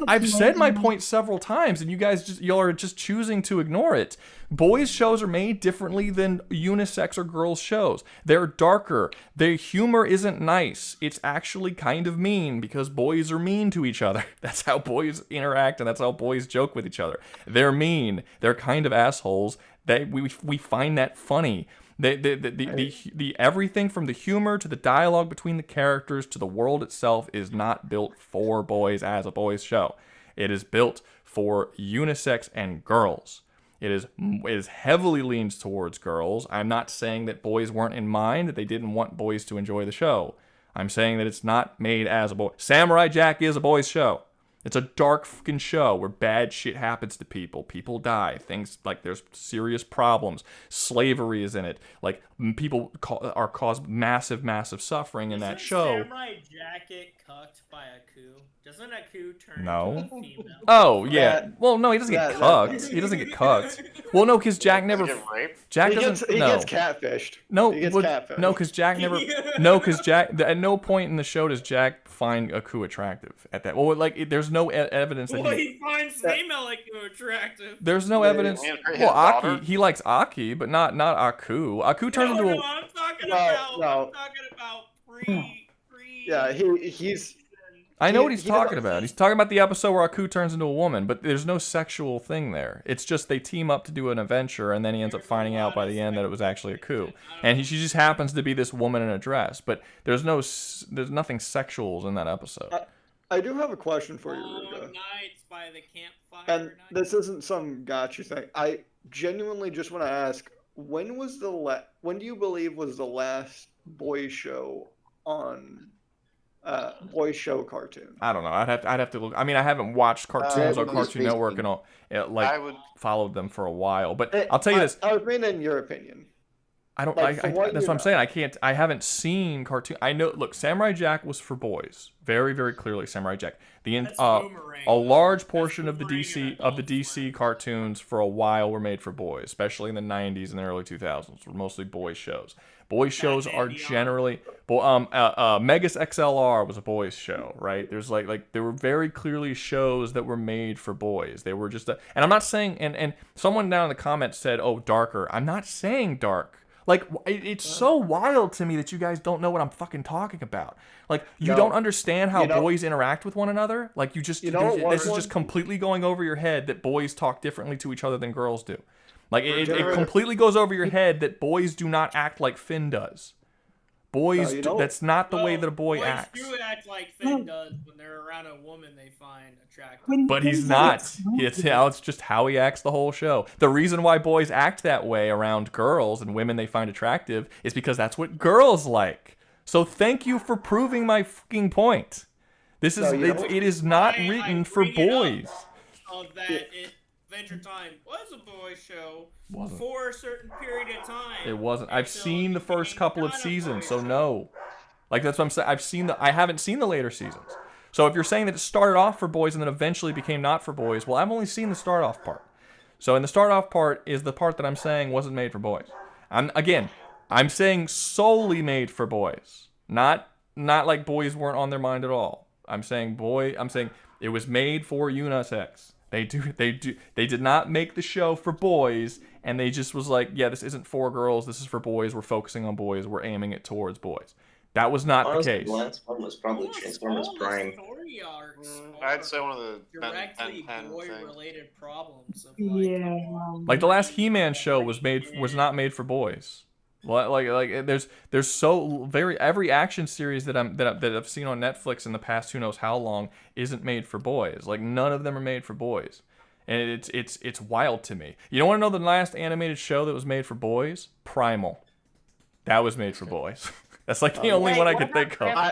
I've said my point several times, and you guys y'all are just choosing to ignore it. Boys shows are made differently than unisex or girls shows. They're darker. Their humor isn't nice. It's actually kind of mean because boys are mean to each other. That's how boys interact, and that's how boys joke with each other. They're mean. They're kind of assholes. We find that funny. The everything from the humor to the dialogue between the characters to the world itself is not built for boys as a boys show. It is built for unisex and girls. It is heavily leans towards girls. I'm not saying that boys weren't in mind, that they didn't want boys to enjoy the show. I'm saying that it's not made as a boy. Samurai Jack is a boys show. It's a dark fucking show where bad shit happens to people. People die. Things like there's serious problems. Slavery is in it. Like people are caused massive, massive suffering in that show. Samurai Jack get cucked by a coup? Doesn't a coup turn No. into a female? Oh yeah. Well, no, he doesn't get cucked. He doesn't get cucked. Well, no, because Jack never. Jack doesn't. He gets catfished. No, he gets catfished. No, because Jack never. No, because Jack. At no point in the show does Jack find a coup attractive. At that. Well, like there's no evidence that he finds female like attractive. There's no evidence. Well, Aki, he likes Aki, but not Aku. Aku turns into a. I'm talking about pre. Yeah, he's. I know what he's talking about. He's talking about the episode where Aku turns into a woman, but there's no sexual thing there. It's just they team up to do an adventure, and then he ends up finding out by the end that it was actually a coup. And she just happens to be this woman in a dress, but there's nothing sexual in that episode. I do have a question for you, Rouga. Nights by the campfire. And this isn't some gotcha thing. I genuinely just want to ask, when do you believe was the last boys show on boys show cartoon? I don't know. I'd have to look. I mean, I haven't watched cartoons on Cartoon Network and all. Followed them for a while, but I'll tell you this. I was meaning in your opinion. I don't. That's what I'm saying. I can't. I haven't seen cartoon. I know. Look, Samurai Jack was for boys. Very, very clearly, Samurai Jack. A large portion of the DC cartoons for a while were made for boys, especially in the '90s and the early 2000s. Were mostly boys shows. Boys shows are generally. Megas XLR was a boys show, right? There's like there were very clearly shows that were made for boys. They were just and I'm not saying and someone down in the comments said, "Oh, darker." I'm not saying dark. Like, it's so wild to me that you guys don't know what I'm fucking talking about. Like, you don't understand how boys interact with one another. Like, this is just completely going over your head that boys talk differently to each other than girls do. Like, it completely goes over your head that boys do not act like Finn does. Boys, that's not the way that a boy acts. Boys do act like Finn does when they're around a woman they find attractive. But he's not. It's just how he acts the whole show. The reason why boys act that way around girls and women they find attractive is because that's what girls like. So thank you for proving my fucking point. It is not written for boys. Adventure Time was a boys show for a certain period of time. It wasn't. I've seen the first couple of seasons, so no. Like, that's what I'm saying. I haven't seen the later seasons. So if you're saying that it started off for boys and then eventually became not for boys, well, I've only seen the start off part. So in the start off part is the part that I'm saying wasn't made for boys. I'm saying solely made for boys. Not like boys weren't on their mind at all. I'm saying it was made for unisex. They did not make the show for boys, and they just was like, yeah, this isn't for girls. This is for boys. We're focusing on boys. We're aiming it towards boys. That was not Honestly, the case. The last one was probably Transformers Prime. Story arcs I'd say one of the directly Ben 10 boy-related problems. Of Like the last He-Man show was not made for boys. Like there's so every action series that I've seen on Netflix in the past who knows how long isn't made for boys. Like none of them are made for boys, and it's wild to me. You don't want to know the last animated show that was made for boys? Primal. That was made for boys. That's like the only one I could think of. I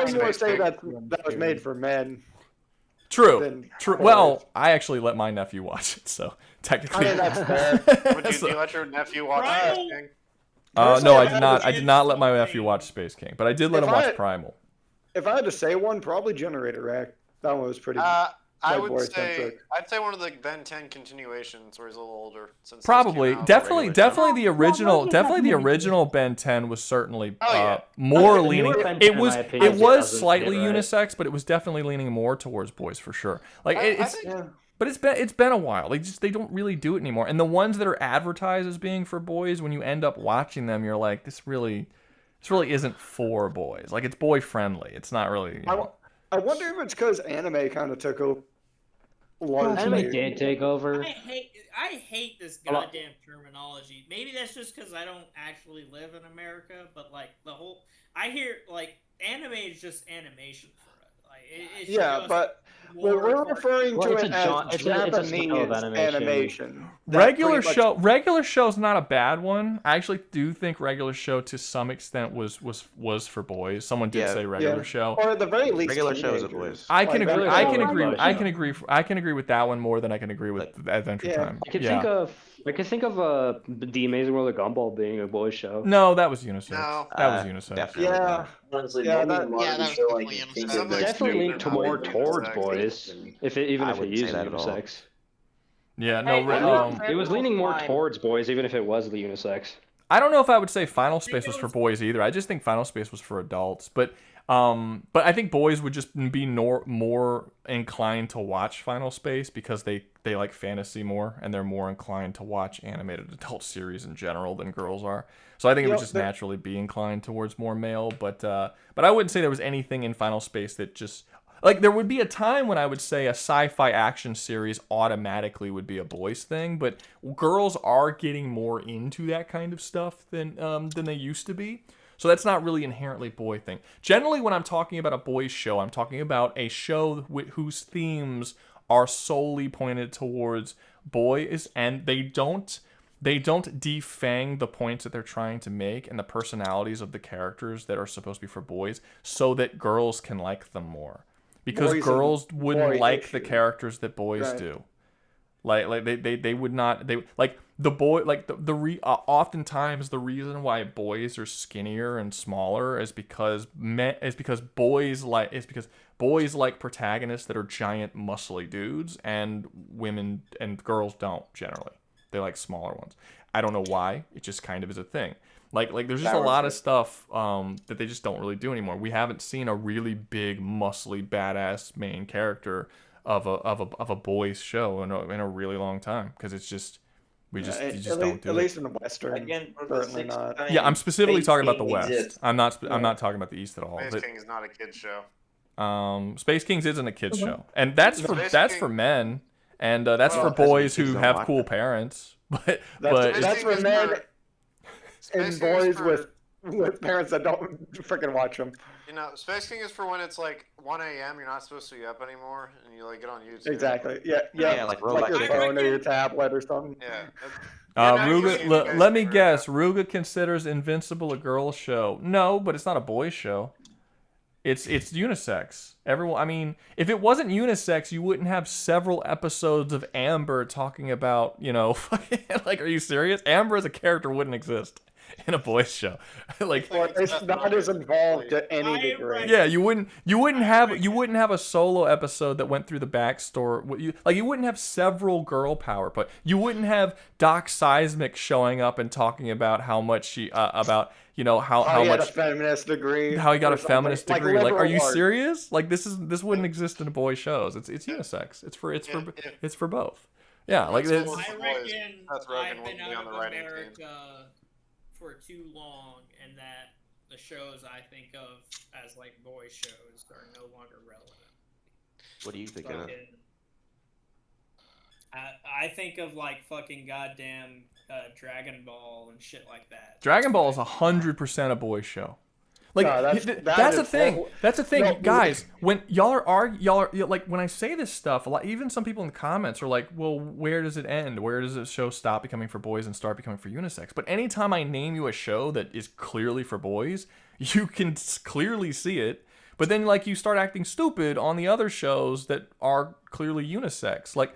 was going to say that was made for men. True. Well, I actually let my nephew watch it, so technically. I mean, that's fair. Would you let your nephew watch Space King? No, I did not. I did not let my nephew watch Space King, but I did let him watch Primal. If I had to say one, probably Generator Rack. That one was pretty. I'd say one of the Ben 10 continuations where he's a little older. Since Probably, definitely the original Ben 10 was certainly more leaning. It was slightly unisex, but it was definitely leaning more towards boys for sure. Like but it's been a while. They don't really do it anymore. And the ones that are advertised as being for boys, when you end up watching them, you're like, this really isn't for boys. Like it's boy friendly. It's not really. I wonder if it's because anime kind of took over. Anime did take over. I hate this goddamn terminology. Maybe that's just because I don't actually live in America, but like I hear like anime is just animation for it. Like it's but we're referring to it as Japanese animation. Regular show's not a bad one. I actually do think regular show to some extent was for boys. Someone did say regular show. Or at the very least, regular show is a boys. I can agree with that one more than I can agree with Adventure Time. I can think of The Amazing World of Gumball being a boys show. No, that was unisex. That was unisex. Definitely honestly, that was definitely leaned more towards boys, even if it used unisex. Yeah, no, it was leaning more towards boys, even if it was the unisex. I don't know if I would say Final Space was for boys either. I just think Final Space was for adults. But I think boys would just be more inclined to watch Final Space because they like fantasy more and they're more inclined to watch animated adult series in general than girls are. So I think it would just naturally be inclined towards more male. But I wouldn't say there was anything in Final Space that just. Like, there would be a time when I would say a sci-fi action series automatically would be a boys thing, but girls are getting more into that kind of stuff than they used to be. So that's not really inherently boy thing. Generally, when I'm talking about a boys show, I'm talking about a show whose themes are solely pointed towards boys, and they don't defang the points that they're trying to make and the personalities of the characters that are supposed to be for boys so that girls can like them more. Because girls wouldn't like the characters that boys do. Like they would not oftentimes the reason why boys are skinnier and smaller is because boys like protagonists that are giant muscly dudes, and women and girls don't generally. They like smaller ones. I don't know why. It just kind of is a thing. Like there's just a lot of stuff that they just don't really do anymore. We haven't seen a really big, muscly, badass main character of a boys show in a really long time because it's just you just don't do it. At least in the Western, certainly not. Yeah, I'm specifically talking about the West. I'm not talking about the East at all. Space King is not a kids show. Space Kings isn't a kids show, and that's for men, and that's for boys who have cool parents. But that's for men. And boys with parents that don't freaking watch them. You know, Space King is for when it's like 1 a.m. You're not supposed to be up anymore, and you like get on YouTube. Exactly. Yeah. Like your phone or your tablet or something. Yeah. Rouga, let me guess. Rouga considers Invincible a girl show. No, but it's not a boys show. It's unisex. Everyone. I mean, if it wasn't unisex, you wouldn't have several episodes of Amber talking about, like, are you serious? Amber as a character wouldn't exist. in a boys show. Like, or it's not as involved to any degree. yeah, you wouldn't have a solo episode that went through the backstory. You wouldn't have several girl power, but you wouldn't have Doc Seismic showing up and talking about how much she about how he had much a feminist degree, how he got or a feminist something. degree. Like, are you liberal art. serious? Like, this wouldn't exist in a boys shows. It's unisex. It's for both. Yeah, like this. I reckon I've been out of America for too long, and that the shows I think of as like boy shows are no longer relevant. What do you think of? I think of like fucking goddamn Dragon Ball and shit like that. Dragon Ball is 100% a boy show. Like, No, that's the thing. That's the thing, No, guys. When y'all are like, when I say this stuff, a lot, even some people in the comments are like, "Well, where does it end? Where does the show stop becoming for boys and start becoming for unisex?" But anytime I name you a show that is clearly for boys, you can clearly see it. But then, like, you start acting stupid on the other shows that are clearly unisex. Like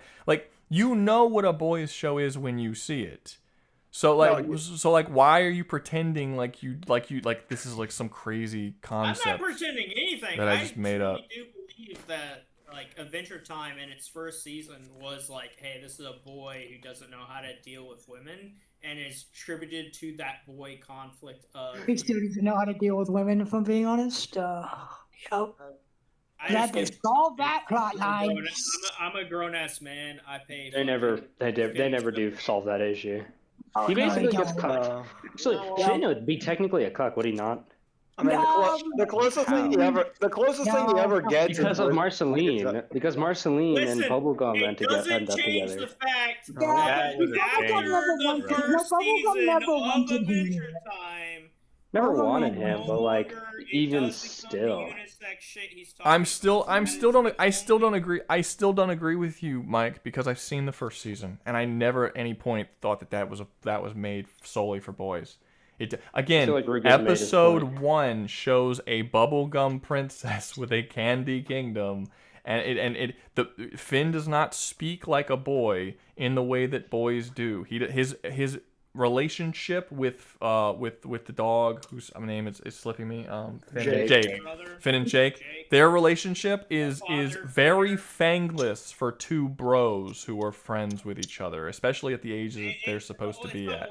you know what a boys show is when you see it. So like, why are you pretending like this is like some crazy concept? I'm not pretending anything. That I just made up. I do believe that like Adventure Time in its first season was like, hey, this is a boy who doesn't know how to deal with women, and is attributed to that boy conflict of. We still don't even know how to deal with women, if I'm being honest. Yep. That they solve that plot line. I'm a grown ass man. I pay. They never do solve that issue. He no, basically they gets don't. cucked. So Shane would be technically a cuck, would he not? I mean, the closest thing you ever get because of Marceline, because Marceline and Bubblegum end up together. The fact that Bubblegum never wanted him. Never wanted him, but like even still. I still don't agree with you, Mike, because I've seen the first season and I never at any point thought that was made solely for boys. Again, episode 1 shows a bubblegum princess with a candy kingdom, and Finn does not speak like a boy in the way that boys do. His relationship with the dog, whose name is slipping me, Finn and Jake. Their relationship is very fangless for two bros who are friends with each other, especially at the ages that they're supposed to be at.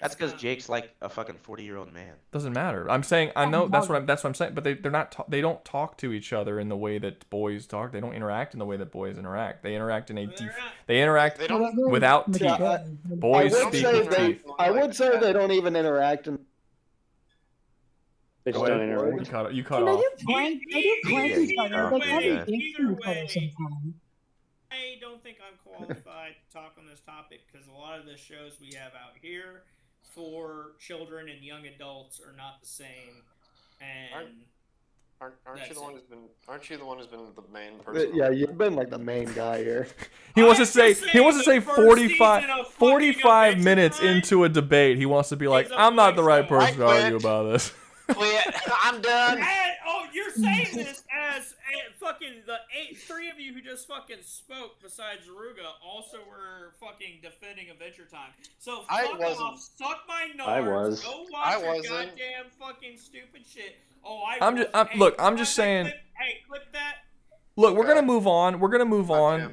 That's because Jake's like a fucking 40-year-old man. Doesn't matter. I'm saying, I know that's what I'm saying, but they're not. They don't talk to each other in the way that boys talk. They don't interact in the way that boys interact. They interact without teeth. Boys speak with teeth. I would say they don't even interact. They just don't interact. You cut off. They do prank each other. They probably date each other sometimes. I don't think I'm qualified to talk on this topic because a lot of the shows we have out here for children and young adults are not the same. And aren't you the one who's been the main person? Yeah, you've been like the main guy here. He wants to say 45 minutes into a debate. He wants to be like, I'm not the right person to argue about this. I'm done. You're saying this as fucking three of you who just fucking spoke besides Rouga also were fucking defending Adventure Time. So fuck off, suck my nards. I was. Go watch your goddamn fucking stupid shit. I'm just saying. Hey, clip that. Look, we're gonna move on.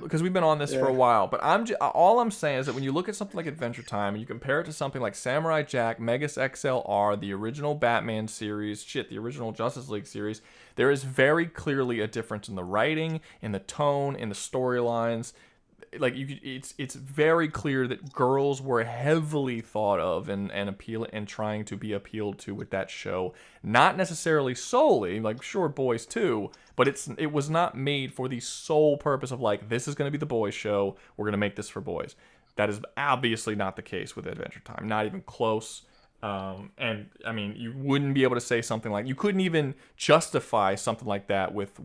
Because we've been on this for a while. But all I'm saying is that when you look at something like Adventure Time and you compare it to something like Samurai Jack, Megas XLR, the original Batman series, the original Justice League series, there is very clearly a difference in the writing, in the tone, in the storylines. Like it's very clear that girls were heavily thought of and trying to be appealed to with that show. Not necessarily solely, like sure boys too, but it was not made for the sole purpose of like, this is going to be the boys show, we're going to make this for boys. That is obviously not the case with Adventure Time, not even close. And I mean, you wouldn't be able to say something like, you couldn't even justify something like that with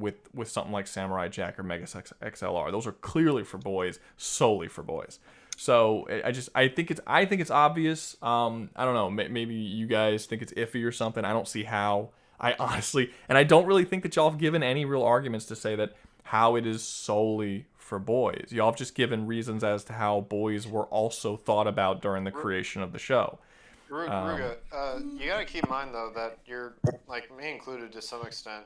something like Samurai Jack or Megas XLR. Those are clearly for boys, solely for boys. So I think it's obvious. I don't know. Maybe you guys think it's iffy or something. I don't see how. I honestly, and I don't really think that y'all have given any real arguments to say that how it is solely for boys. Y'all have just given reasons as to how boys were also thought about during the creation of the show. Ruga, you gotta keep in mind though that you're like me included to some extent.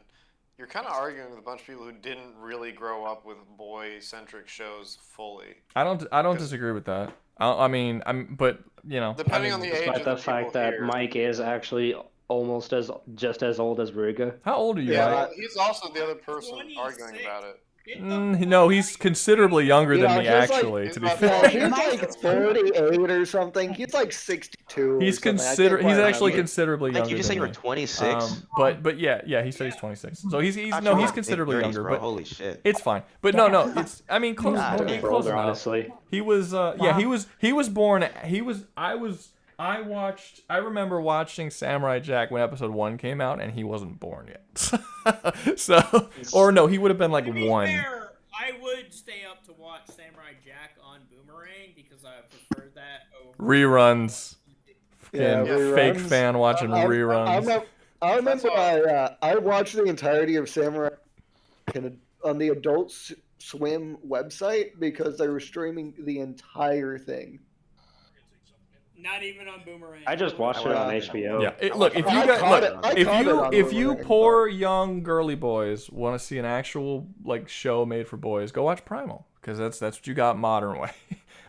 You're kind of arguing with a bunch of people who didn't really grow up with boy-centric shows fully. I don't disagree with that. I mean, but you know, depending on the age Despite of the the fact people that here. Mike is actually almost just as old as Ruga. How old are you, Yeah, Mike? well, he's also the other person arguing about it. No, he's considerably younger than me, he's like- actually. To be Yeah, fair, he's like 38 or something. He's like 62. he's or something. He's I actually can't considerably Mike, younger. you just than say you were me. 26? But yeah, he said he's 26. So he's That's no, he's right. considerably Big younger. bro, But holy shit. it's fine. But no, it's I mean close. Nah, close, dude. close enough. Honestly, he was he was born. I remember watching Samurai Jack when episode 1 came out, and he wasn't born yet. So, or no, he would have been like To be 1. fair, I would stay up to watch Samurai Jack on Boomerang because I prefer that over Reruns. Yeah, Fucking fake reruns. fan watching reruns. I remember I watched the entirety of Samurai on the Adult Swim website because they were streaming the entire thing. Not even on Boomerang. I just watched it on HBO. Yeah, look, if you got if you poor young girly boys want to see an actual like show made for boys, go watch Primal because that's what you got modern way.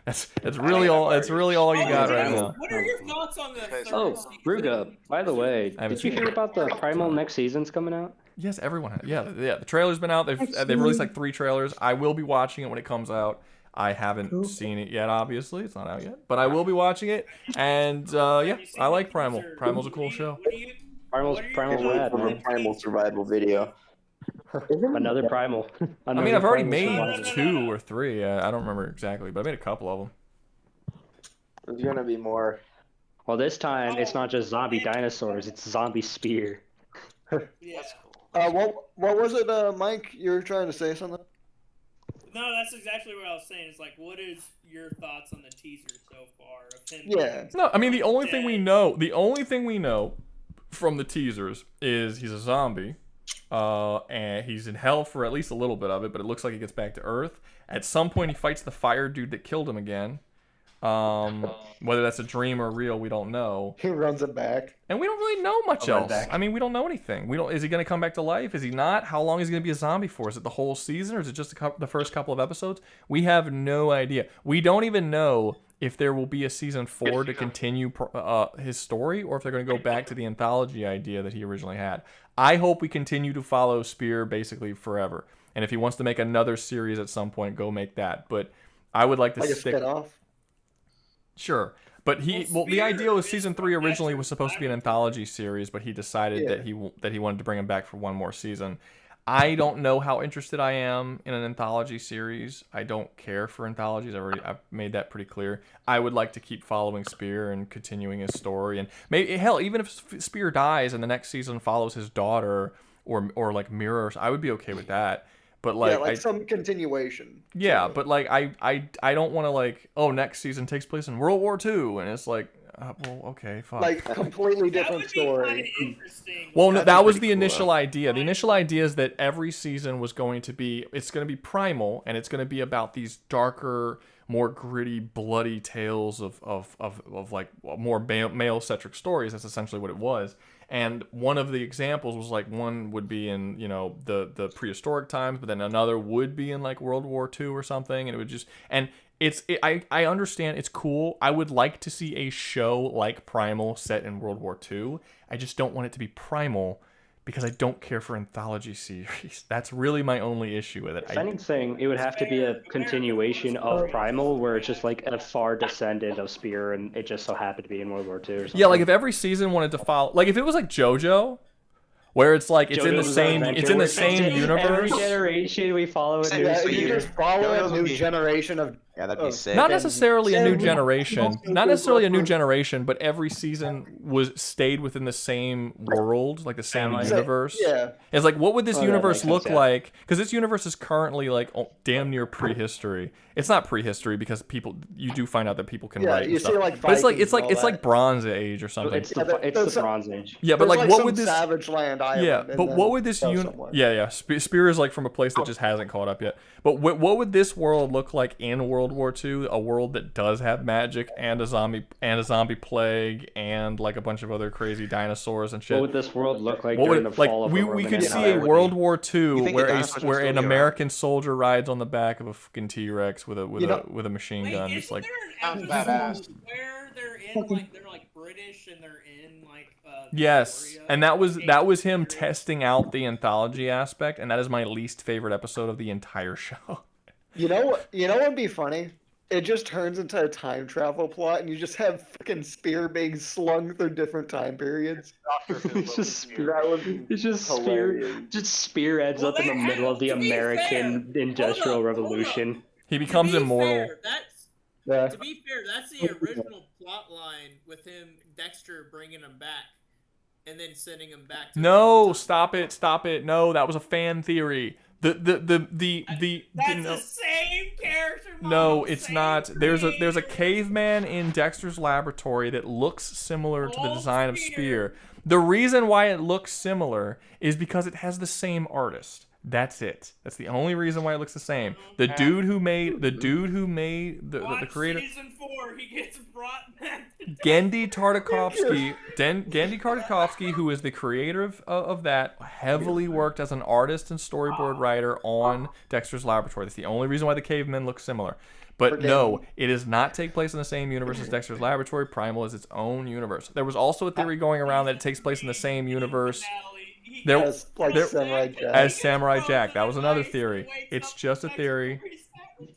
that's really all you got right now. What are your thoughts on the third Oh, season? Ruga, by the way, haven't did you seen hear it. about the Primal next season's coming out? Yes, everyone has. Yeah. The trailer's been out. They've released like 3 trailers. I will be watching it when it comes out. I haven't seen it yet. Obviously, it's not out yet, but I will be watching it. And yeah, I like Primal. Primal's a cool show. Primal's rad, From a man. primal survival video. Another Primal. I mean, I've already made 2 or 3. I don't remember exactly, but I made a couple of them. There's gonna be more. Well, this time it's not just zombie dinosaurs; it's zombie spear. Yeah. What was it, Mike? You were trying to say something? No, that's exactly what I was saying. It's like, what is your thoughts on the teaser so far of him? Yeah. No, I mean the only thing we know from the teasers is he's a zombie, and he's in hell for at least a little bit of it. But it looks like he gets back to Earth. At some point, he fights the fire dude that killed him again. Whether that's a dream or real, we don't know. He runs it back. And we don't really know much I'll run else. back. I mean, we don't know anything. Is he going to come back to life? Is he not? How long is he going to be a zombie for? Is it the whole season, or is it just the first couple of episodes? We have no idea. We don't even know if there will be a season 4 to continue his story, or if they're going to go back to the anthology idea that he originally had. I hope we continue to follow Spear basically forever. And if he wants to make another series at some point, go make that. But I would like to Like a stick. spin-off? Sure, but the idea was season 3 originally was supposed to be an anthology series, but he decided that he wanted to bring him back for one more season. I don't know how interested I am in an anthology series. I don't care for anthologies. I've made that pretty clear. I would like to keep following Spear and continuing his story, and maybe even if Spear dies and the next season follows his daughter or like mirrors, I would be okay with that. But like, some continuation. Yeah, but like I don't want to like, oh, next season takes place in World War II, and it's like, well, okay, fine. Like completely different story. Well, no, that was the initial idea. The initial idea is that every season was going to be, it's going to be primal, and it's going to be about these darker, more gritty, bloody tales of like more male-centric stories. That's essentially what it was. And one of the examples was like one would be in, you know, the prehistoric times, but then another would be in like World War II or something, and it would just I understand it's cool. I would like to see a show like Primal set in World War II. I just don't want it to be Primal because I don't care for anthology series. That's really my only issue with it. If anything, it would have to be a continuation of Primal, where it's just like a far descendant of Spear, and it just so happened to be in World War II or something. Yeah, like if every season wanted to follow, like if it was like JoJo, where it's like it's in the same universe. Every generation we follow a new Spear. You just follow a new generation of. Yeah, that'd be sick. Not necessarily a new generation. Not necessarily a new generation, but every season stayed within the same world, like the same universe. Yeah. It's like, what would this universe look sense, yeah. like? Because this universe is currently like damn near prehistory. It's not prehistory because you do find out that people can write. You and stuff. see, like, but it's Vikings like and all Bronze Age or something. It's the Bronze Age. Yeah, but There's like what some would this Savage Land Island? Yeah, and but then what would this somewhere. Spear is like from a place that just hasn't caught up yet. But what would this world look like in World World War II, a world that does have magic and a zombie plague and like a bunch of other crazy dinosaurs and shit. What would this world look like during the fall of the we Roman could see Empire? a World War II think where the dinosaurs would where still an be around? American soldier rides on the back of a fucking T-Rex with a machine gun, just like. Badass. Where they're in they're British and they're in Yes, and that was him testing out the anthology aspect, and that is my least favorite episode of the entire show. You know what? You know what'd be funny? It just turns into a time travel plot, and you just have fucking Spear being slung through different time periods. It's just Spear ends up in the middle of the American Industrial Revolution. He becomes immortal. To be fair, that's the original plot line with him, Dexter bringing him back, and then sending him back. No, stop it! No, that was a fan theory. That's the same character. No, it's not. There's a caveman in Dexter's laboratory that looks similar to the design of Spear. The reason why it looks similar is because it has the same artist. That's it. That's the only reason why it looks the same. The dude who made the creator. Season 4, he gets brought back. Gendy Tartakovsky, who is the creator of that, heavily worked as an artist and storyboard writer on Dexter's Laboratory. That's the only reason why the cavemen look similar. But no, it does not take place in the same universe as Dexter's Laboratory. Primal is its own universe. There was also a theory going around that it takes place in the same universe. As Samurai Jack. That was another theory. It's just a theory.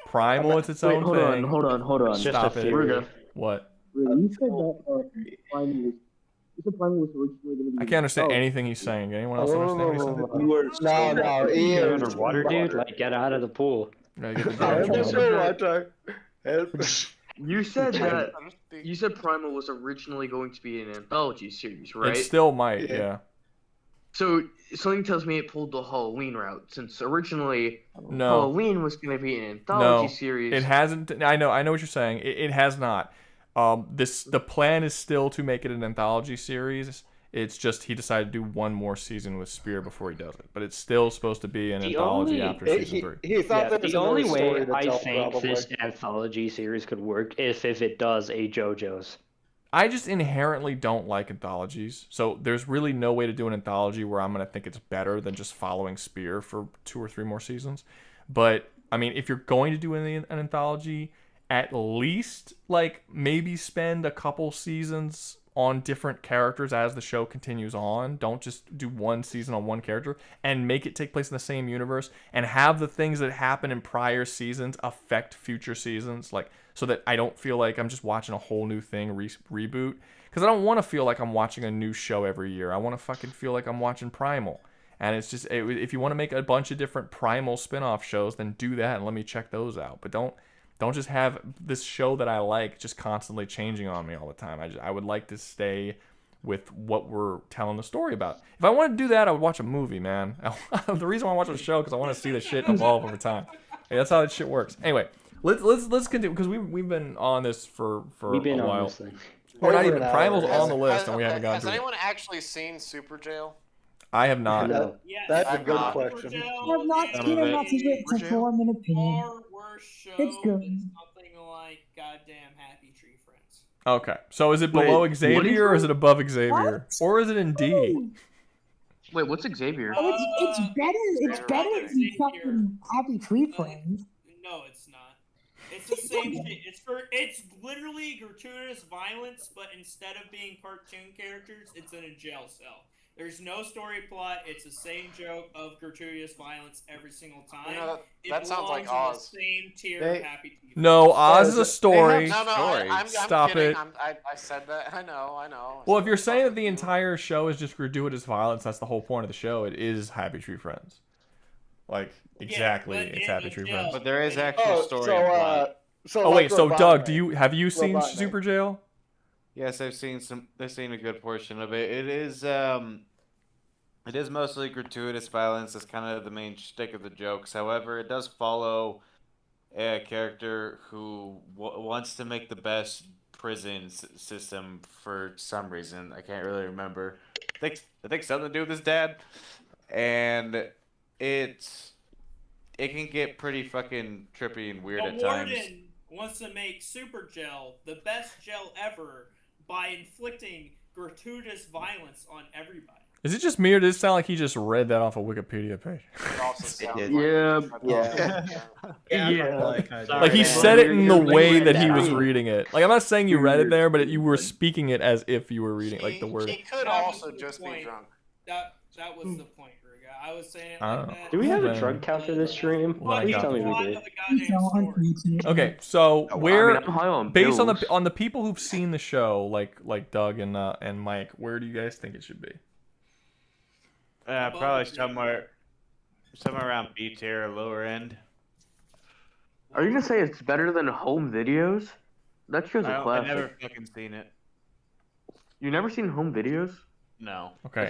Primal, it's its own thing. Hold on. Stop it. Rouga. What? You said that Primal was originally going to be. I can't understand anything he's saying. Anyone else understand what he's saying? No, You're underwater, dude. Like, get out of the pool. You said that. You said Primal was originally going to be an anthology series, right? It still might, yeah. So something tells me it pulled the Halloween route, since originally No. Halloween was going to be an anthology series. It hasn't. I know what you're saying. It has not. The plan is still to make it an anthology series. It's just he decided to do one more season with Spear before he does it. But it's still supposed to be an anthology after season 3. He thought there was the only another story way to I tell, think probably. this anthology series could work is if it does a JoJo's. I just inherently don't like anthologies, so there's really no way to do an anthology where I'm going to think it's better than just following Spear for 2 or 3 more seasons. But, I mean, if you're going to do an anthology, at least, like, maybe spend a couple seasons on different characters as the show continues on. Don't just do one season on one character, and make it take place in the same universe, and have the things that happen in prior seasons affect future seasons, like, so that I don't feel like I'm just watching a whole new thing reboot. Because I don't want to feel like I'm watching a new show every year. I want to fucking feel like I'm watching Primal. And it's just, if you want to make a bunch of different Primal spin-off shows, then do that and let me check those out. But don't just have this show that I like just constantly changing on me all the time. I would like to stay with what we're telling the story about. If I wanted to do that, I would watch a movie, man. The reason why I watch a show because I want to see the shit evolve over time. Hey, that's how that shit works. Anyway, let's continue because we've been on this for a while. We're not even Primal's on the list and we haven't gotten to it. Has anyone actually seen Super Jail? I have not. No. That's a good question. I have not seen enough of it to form an opinion. It's good. Something like goddamn Happy Tree Friends. Okay, so is it below Xavier or is it above Xavier? Or is it in D? Wait, what's Xavier? Oh, it's better than fucking Happy Tree Friends. No, it's not. It's the same shit. It's literally gratuitous violence, but instead of being cartoon characters, it's in a jail cell. There's no story plot. It's the same joke of gratuitous violence every single time. You know, that sounds like Oz. The same tier of Happy Tree Friends. No, Oz is a story. No, I'm Stop kidding. it. I said that. I know. Well, if you're saying that the entire show is just gratuitous violence, that's the whole point of the show. It is Happy Tree Friends. Like, exactly, it's Happy Tree Friends. But there is actual story and plot. So Doug, have you seen Super Jail? Yes, I've seen a good portion of it. It is mostly gratuitous violence. That's kind of the main shtick of the jokes. However, it does follow a character who wants to make the best prison system for some reason. I can't really remember. I think something to do with his dad, and it can get pretty fucking trippy and weird at times. wants to make Super Gel the best gel ever by inflicting gratuitous violence on everybody. Is it just me, or does it sound like he just read that off a Wikipedia page? Like he said it in the way that he was reading it. Like I'm not saying you read it there, but you were speaking it as if you were reading like the word. He could also just be drunk. That was the point, Rouga. I was saying it like that. Do we have a drug count for this stream? Please tell me we do. Okay, so where I'm high on based pills. on the people who've seen the show, like Doug and Mike, where do you guys think it should be? Probably somewhere around B tier or lower end. Are you gonna say it's better than home videos? That show's a I've classic. never fucking seen it. You never seen home videos? No. Okay,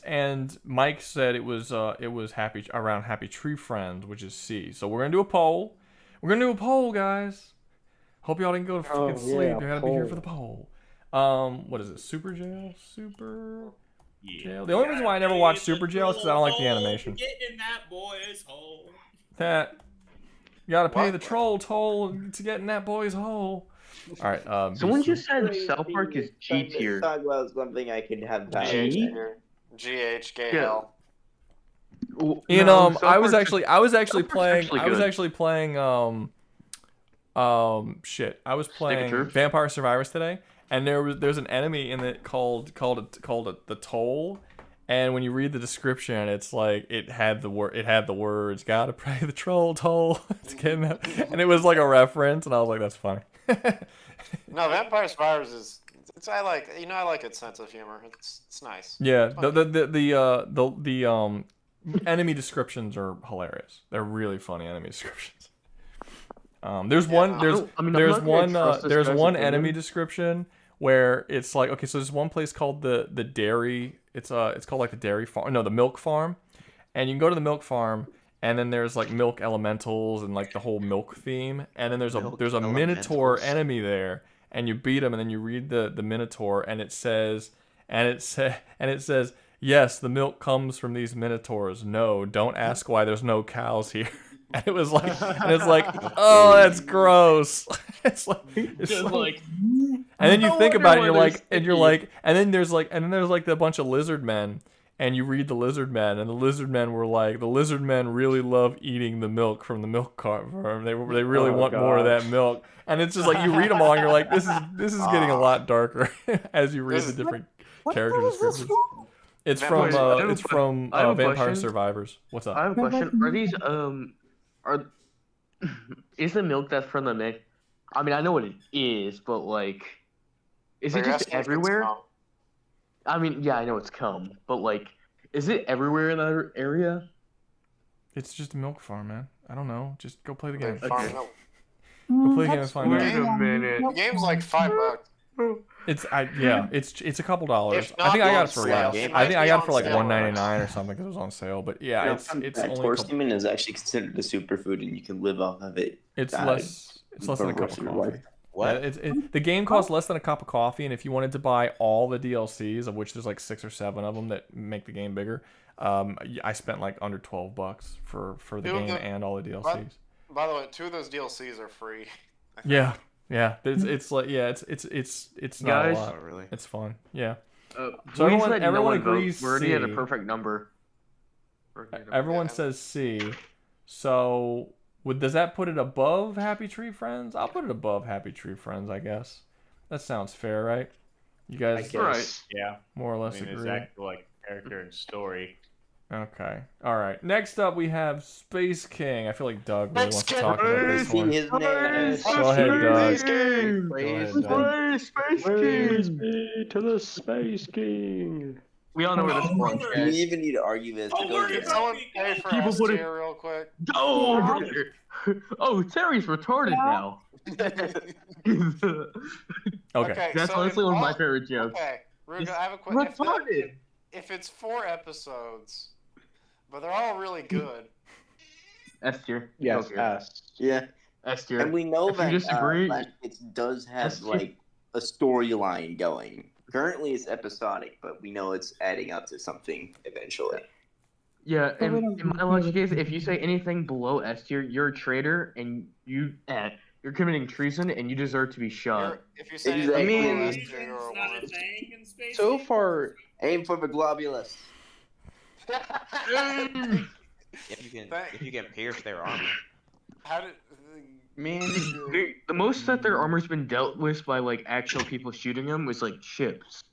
and Mike said it was around Happy Tree Friends, which is C. So we're gonna do a poll. We're gonna do a poll, guys. Hope y'all didn't go to fucking sleep. You gotta be here for the poll. What is it? Super Jail? Super Jail. The only reason why I never watched Super Jail is because I don't like the animation. Get in that boy's hole. That you gotta pay the troll toll to get in that boy's hole. All right. Someone just said South Park is G tier. Talk about something I could have valid there. GH gay hell. I was actually playing Vampire Survivors today, and there's an enemy in it called the toll, and when you read the description, it's like it had the words "gotta pay the troll toll" to get in that, and it was like a reference, and I was like, that's funny. No, Vampire Survivors I like its sense of humor. It's nice. Yeah, the enemy descriptions are hilarious. They're really funny enemy descriptions. There's one enemy description where it's like, okay, so there's one place called the dairy. It's called like the dairy farm. No, the milk farm, and you can go to the milk farm. And then there's like milk elementals and like the whole milk theme. And then there's a minotaur enemy there, and you beat him, and then you read the minotaur, and it says, yes, the milk comes from these minotaurs. No, don't ask why there's no cows here. And it's like, oh, that's gross. It's like, and then you think about it, and then there's like the bunch of lizard men. And you read the lizard men, and the lizard men were like, the lizard men really love eating the milk from the milk farm. They really want more of that milk. And it's just like you read them all, and you're like, this is getting a lot darker as you read the different character descriptions. It's from Vampire Survivors. What's up? I have a question. Are these is the milk that's from the milk? I mean, I know what it is, but like, is it just everywhere? I mean, yeah, I know it's cum, but like, is it everywhere in that area? It's just a milk farm, man. I don't know. Just go play the game. Farm milk. Go play the game and find out. Wait a minute. The game's like $5. It's a couple dollars. I think I got it for less. I think I got it for like $1.99 or something because it was on sale. But yeah, it's only horse semen is actually considered a superfood, and you can live off of it. It's less than a cup of coffee. What? The game costs less than a cup of coffee, and if you wanted to buy all the DLCs, of which there's like 6 or 7 of them that make the game bigger, I spent like under $12 for the game and all the DLCs. By the way, 2 of those DLCs are free. Yeah. It's like it's not guys, a lot, really. It's fun. Yeah. So everyone agrees. We're already at a perfect number. Everyone says C. So. Does that put it above Happy Tree Friends? I'll put it above Happy Tree Friends, I guess. That sounds fair, right? You guys, right? Yeah, more or less agree. Exactly like character and story. Okay, all right. Next up, we have Space King. I feel like Doug really wants to talk about this one. Go ahead, Doug. Space King to the Space King. We all know where this is going. Do we even need to argue this? Can someone pay for S tier real quick? Oh, Terry's retarded now. Okay. That's honestly one of my favorite jokes. Okay, Rouga, I have a question. If it's 4 episodes, but they're all really good. S tier. Yes, S. Yeah. S tier. And we know that disagree, it does have like a storyline going. Currently, it's episodic, but we know it's adding up to something eventually. Yeah, and in my logic is, if you say anything below S tier, you're a traitor, and you you're committing treason, and you deserve to be shot. If you say Exactly. you're a woman. So far, aim for the globulus. If you can pierce their armor. How did Man, the most that their armor's been dealt with by like actual people shooting them was like ships.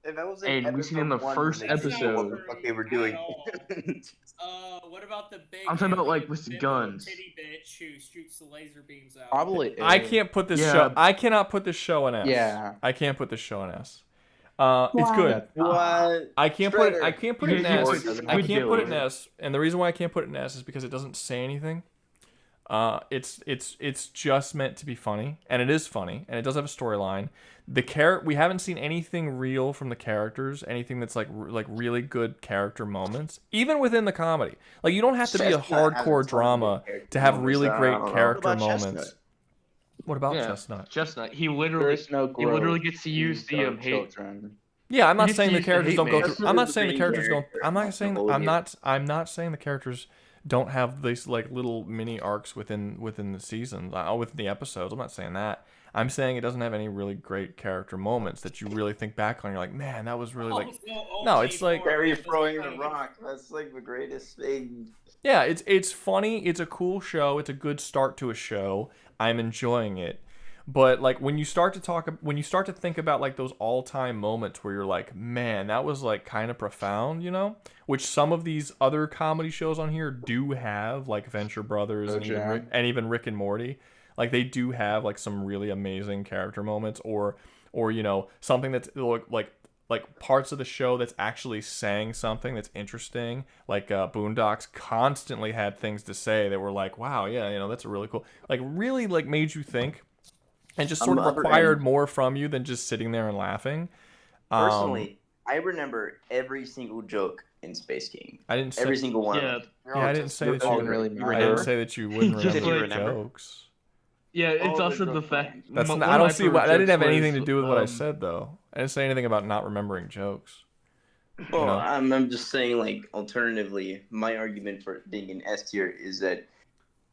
If that was And we seen in the first episode. What the fuck they were doing? What about the big? I'm talking about like with guns. Titty bitch who shoots the laser beams out. Probably. I can't put this show. I cannot put this show in S. Yeah. I can't put this show in S. It's good. What? I can't put it. I can't put it in S. Good I can't put it in deal. S. And the reason why I can't put it in S is because it doesn't say anything. It's just meant to be funny, and it is funny, and it does have a storyline. We haven't seen anything real from the characters, anything that's like really good character moments, even within the comedy. Like you don't have to be a hardcore drama to have really great character moments. What about Chestnut? Chestnut. He literally gets to use the hate. Yeah, I'm not He saying the gets to characters use don't the go hate through. mail. I'm not saying the characters don't. I'm not saying. That's I'm not saying the characters don't have these like little mini arcs within the seasons, within the episodes. I'm not saying that. I'm saying it doesn't have any really great character moments that you really think back on. You're like, man, that was really like. No, it's like Barry throwing the rock. That's like the greatest thing. Yeah, it's funny. It's a cool show. It's a good start to a show. I'm enjoying it. But like when you start to think about like those all-time moments where you're like, man, that was like kind of profound, you know, which some of these other comedy shows on here do have, like Venture Brothers and even Rick and Morty. Like they do have like some really amazing character moments, or you know, something that's like parts of the show that's actually saying something that's interesting. Like Boondocks constantly had things to say that were like, wow, yeah, you know, that's a really cool, like really like made you think. And just sort of required more from you than just sitting there and laughing. Personally, I remember every single joke in Space King. I didn't say every single one. Yeah, I didn't say that you really. I didn't say that you wouldn't remember jokes. Yeah, it's also the fact. That's not, I don't see why that didn't have anything to do with what I said though. I didn't say anything about not remembering jokes. Well, You know? I'm just saying, like, alternatively, my argument for being an S tier is that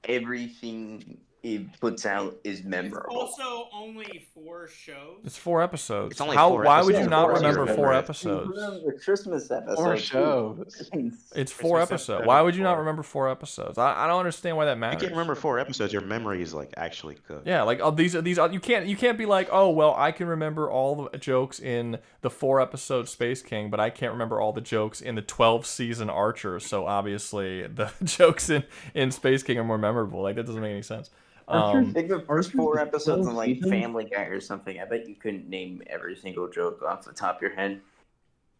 everything it puts out is memorable. Also, only 4 shows. It's 4 episodes. It's only How? 4 Why would you episodes. not Of course you remember 4 remember it. episodes? The Christmas episode. 4 shows. It's 4 episodes. Why would you not remember 4 episodes? I don't understand why that You matters. can't remember 4 episodes. Your memory is like actually good. Yeah, like these you can't be like, oh well, I can remember all the jokes in the 4 episode Space King, but I can't remember all the jokes in the 12 season Archer. So obviously the jokes in Space King are more memorable. Like that doesn't make any sense. Think the first 4 episodes of like Family Guy or something. I bet you couldn't name every single joke off the top of your head.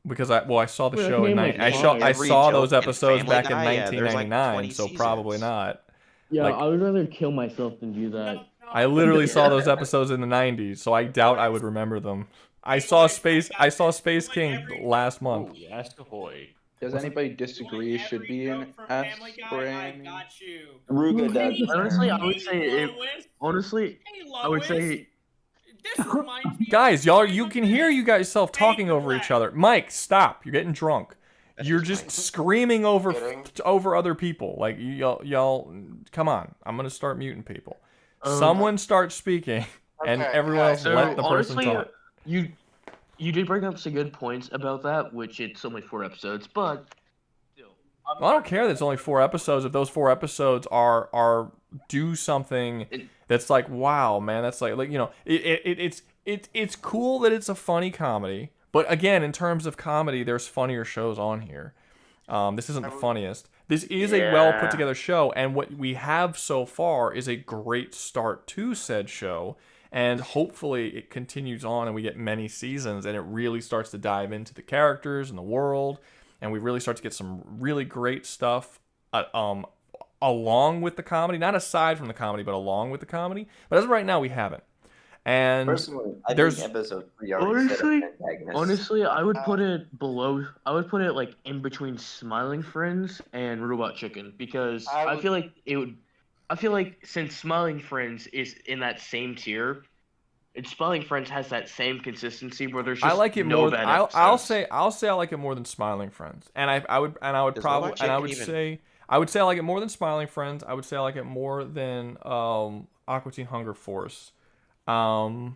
Because I saw the Well, show in name, like, I every saw joke those in episodes Family back in Guy, yeah, there's, like, 1999, 20 so probably not. Yeah, Like, I would rather kill myself than do that. I literally saw those episodes in the 90s, so I doubt I would remember them. I saw Space King last month. Yes, ahoy. Does anybody disagree it should be an S for Annie? Rouga does. Honestly, I would say I would say Guys, you can hear you guys self talking over each other. Mike, stop. You're getting drunk. You're just screaming over other people. Like y'all come on. I'm going to start muting people. Someone start speaking and everyone else let the person talk. You did bring up some good points about that, which it's only 4 episodes, but Well, I don't care that it's only 4 episodes. If those 4 episodes are do something that's like, wow, man, that's like you know, it's cool that it's a funny comedy. But again, in terms of comedy, there's funnier shows on here. This isn't the funniest. This is a well put together show, and what we have so far is a great start to said show. And hopefully it continues on and we get many seasons and it really starts to dive into the characters and the world. And we really start to get some really great stuff along with the comedy. Not aside from the comedy, but along with the comedy. But as of right now, we haven't. And Personally, I there's think episode 3 already set up antagonists. honestly, I would put it below. I would put it like in between Smiling Friends and Robot Chicken because I feel like it would. I feel like since Smiling Friends is in that same tier, Smiling Friends has that same consistency where there's just I like it no more. bad I'll episodes. say I like it more than Smiling Friends, and I would Does probably Robot and I Chicken would even- say I would say I like it more than Smiling Friends. I would say I like it more than Aqua Teen Hunger Force. And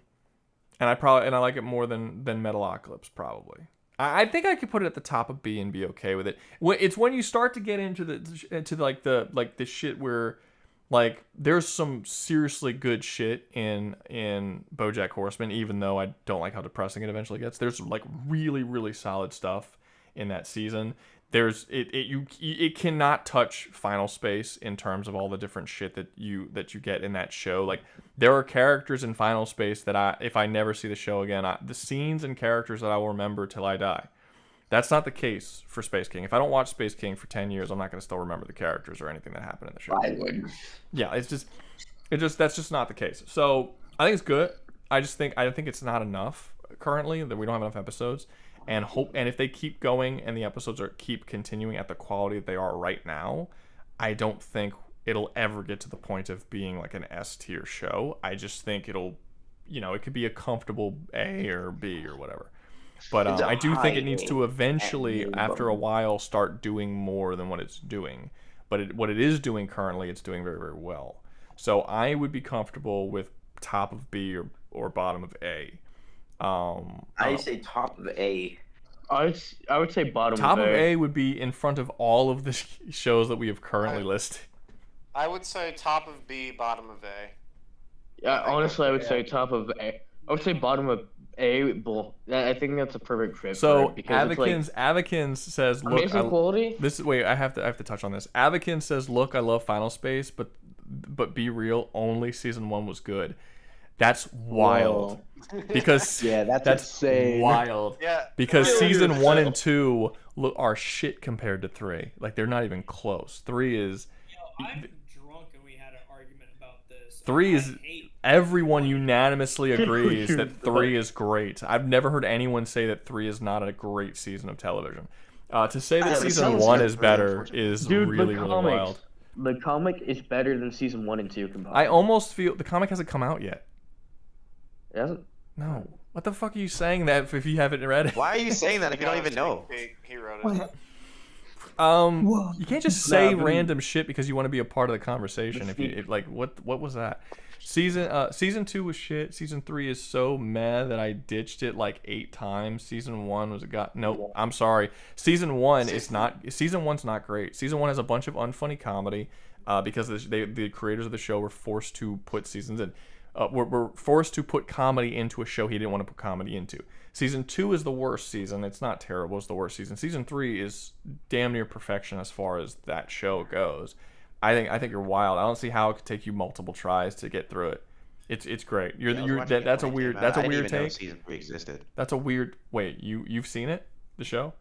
I like it more than Metalocalypse probably. I think I could put it at the top of B and be okay with it. It's when you start to get into the shit where like there's some seriously good shit in BoJack Horseman, even though I don't like how depressing it eventually gets. There's like really, really solid stuff in that season. It cannot touch Final Space in terms of all the different shit that you get in that show. Like there are characters in Final Space that if I never see the show again, the scenes and characters that I will remember till I die. That's not the case for Space King. If I don't watch Space King for 10 years, I'm not going to still remember the characters or anything that happened in the show. I would. Yeah, that's just not the case. So I think it's good. I think it's not enough currently, that we don't have enough episodes. And if they keep going and the episodes keep continuing at the quality that they are right now, I don't think it'll ever get to the point of being like an S tier show. I just think it'll, it could be a comfortable A or B or whatever. But I do think it needs to eventually, after a while, start doing more than what it's doing. But what it is doing currently, it's doing very, very well. So I would be comfortable with top of B or bottom of A. I say top of A. I would say bottom top of A. Top of A would be in front of all of the shows that we have currently listed. I would say top of B, bottom of A. Yeah, honestly, I would say top of A. I would say bottom of A. I think that's a perfect fit. So for it because Avakins says, "Look, amazing quality." I have to touch on this. Avakins says, "Look, I love Final Space, but be real, only season 1 was good." That's wild. Because that's insane. Wild. Yeah. Because season 1 and 2 are shit compared to 3. Like they're not even close. 3 is. I'm drunk and we had an argument about this. 3 is. Everyone unanimously agrees that 3 is great. I've never heard anyone say that 3 is not a great season of television. To say that season 1 is better is really wild. The comic is better than season 1 and 2 combined. I almost feel the comic hasn't come out yet. It hasn't? No. What the fuck are you saying that if you haven't read it? Why are you saying that if you don't even know? He wrote it. You can't just say random shit because you want to be a part of the conversation. What was that? Season 2 was shit. Season 3 is so meh that I ditched it like 8 times. Season 1 was no, I'm sorry. Season 1 is not. Season 1's not great. Season 1 has a bunch of unfunny comedy because the creators of the show were forced to put were forced to put comedy into a show he didn't want to put comedy into. Season 2 is the worst season. It's not terrible. It's the worst season. Season 3 is damn near perfection as far as that show goes. I think you're wild. I don't see how it could take you multiple tries to get through it. It's great. That's a weird take. Season 3 existed. That's a weird. Wait, you've seen it? The show?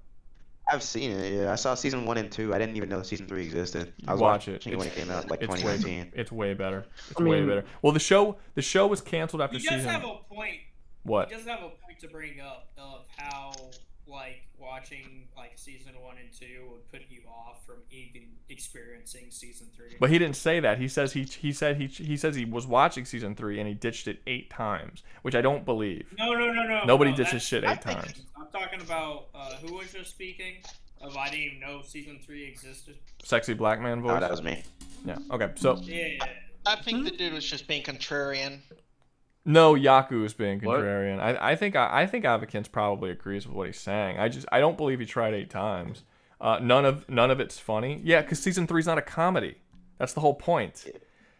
I've seen it. Yeah, I saw season 1 and 2. I didn't even know season 3 existed. I was watching it when it came out, like 2019. It's way better. Way better. Well, the show was canceled after season. He does have a point. What? He does have a point to bring up of how watching season 1 and 2 would put you off from even experiencing season 3. But he didn't say that. He says he says he was watching season 3 and he ditched it 8 times, which I don't believe. No. Nobody ditches shit 8 times. I'm talking about who was just speaking of I didn't even know season 3 existed. Sexy black man voice. Oh, that was me. Yeah. Okay. So. Yeah. I think the dude was just being contrarian. No, Yaku is being contrarian. I think Avakins probably agrees with what he's saying. I don't believe he tried 8 times. None of it's funny. Yeah, because season 3 is not a comedy. That's the whole point.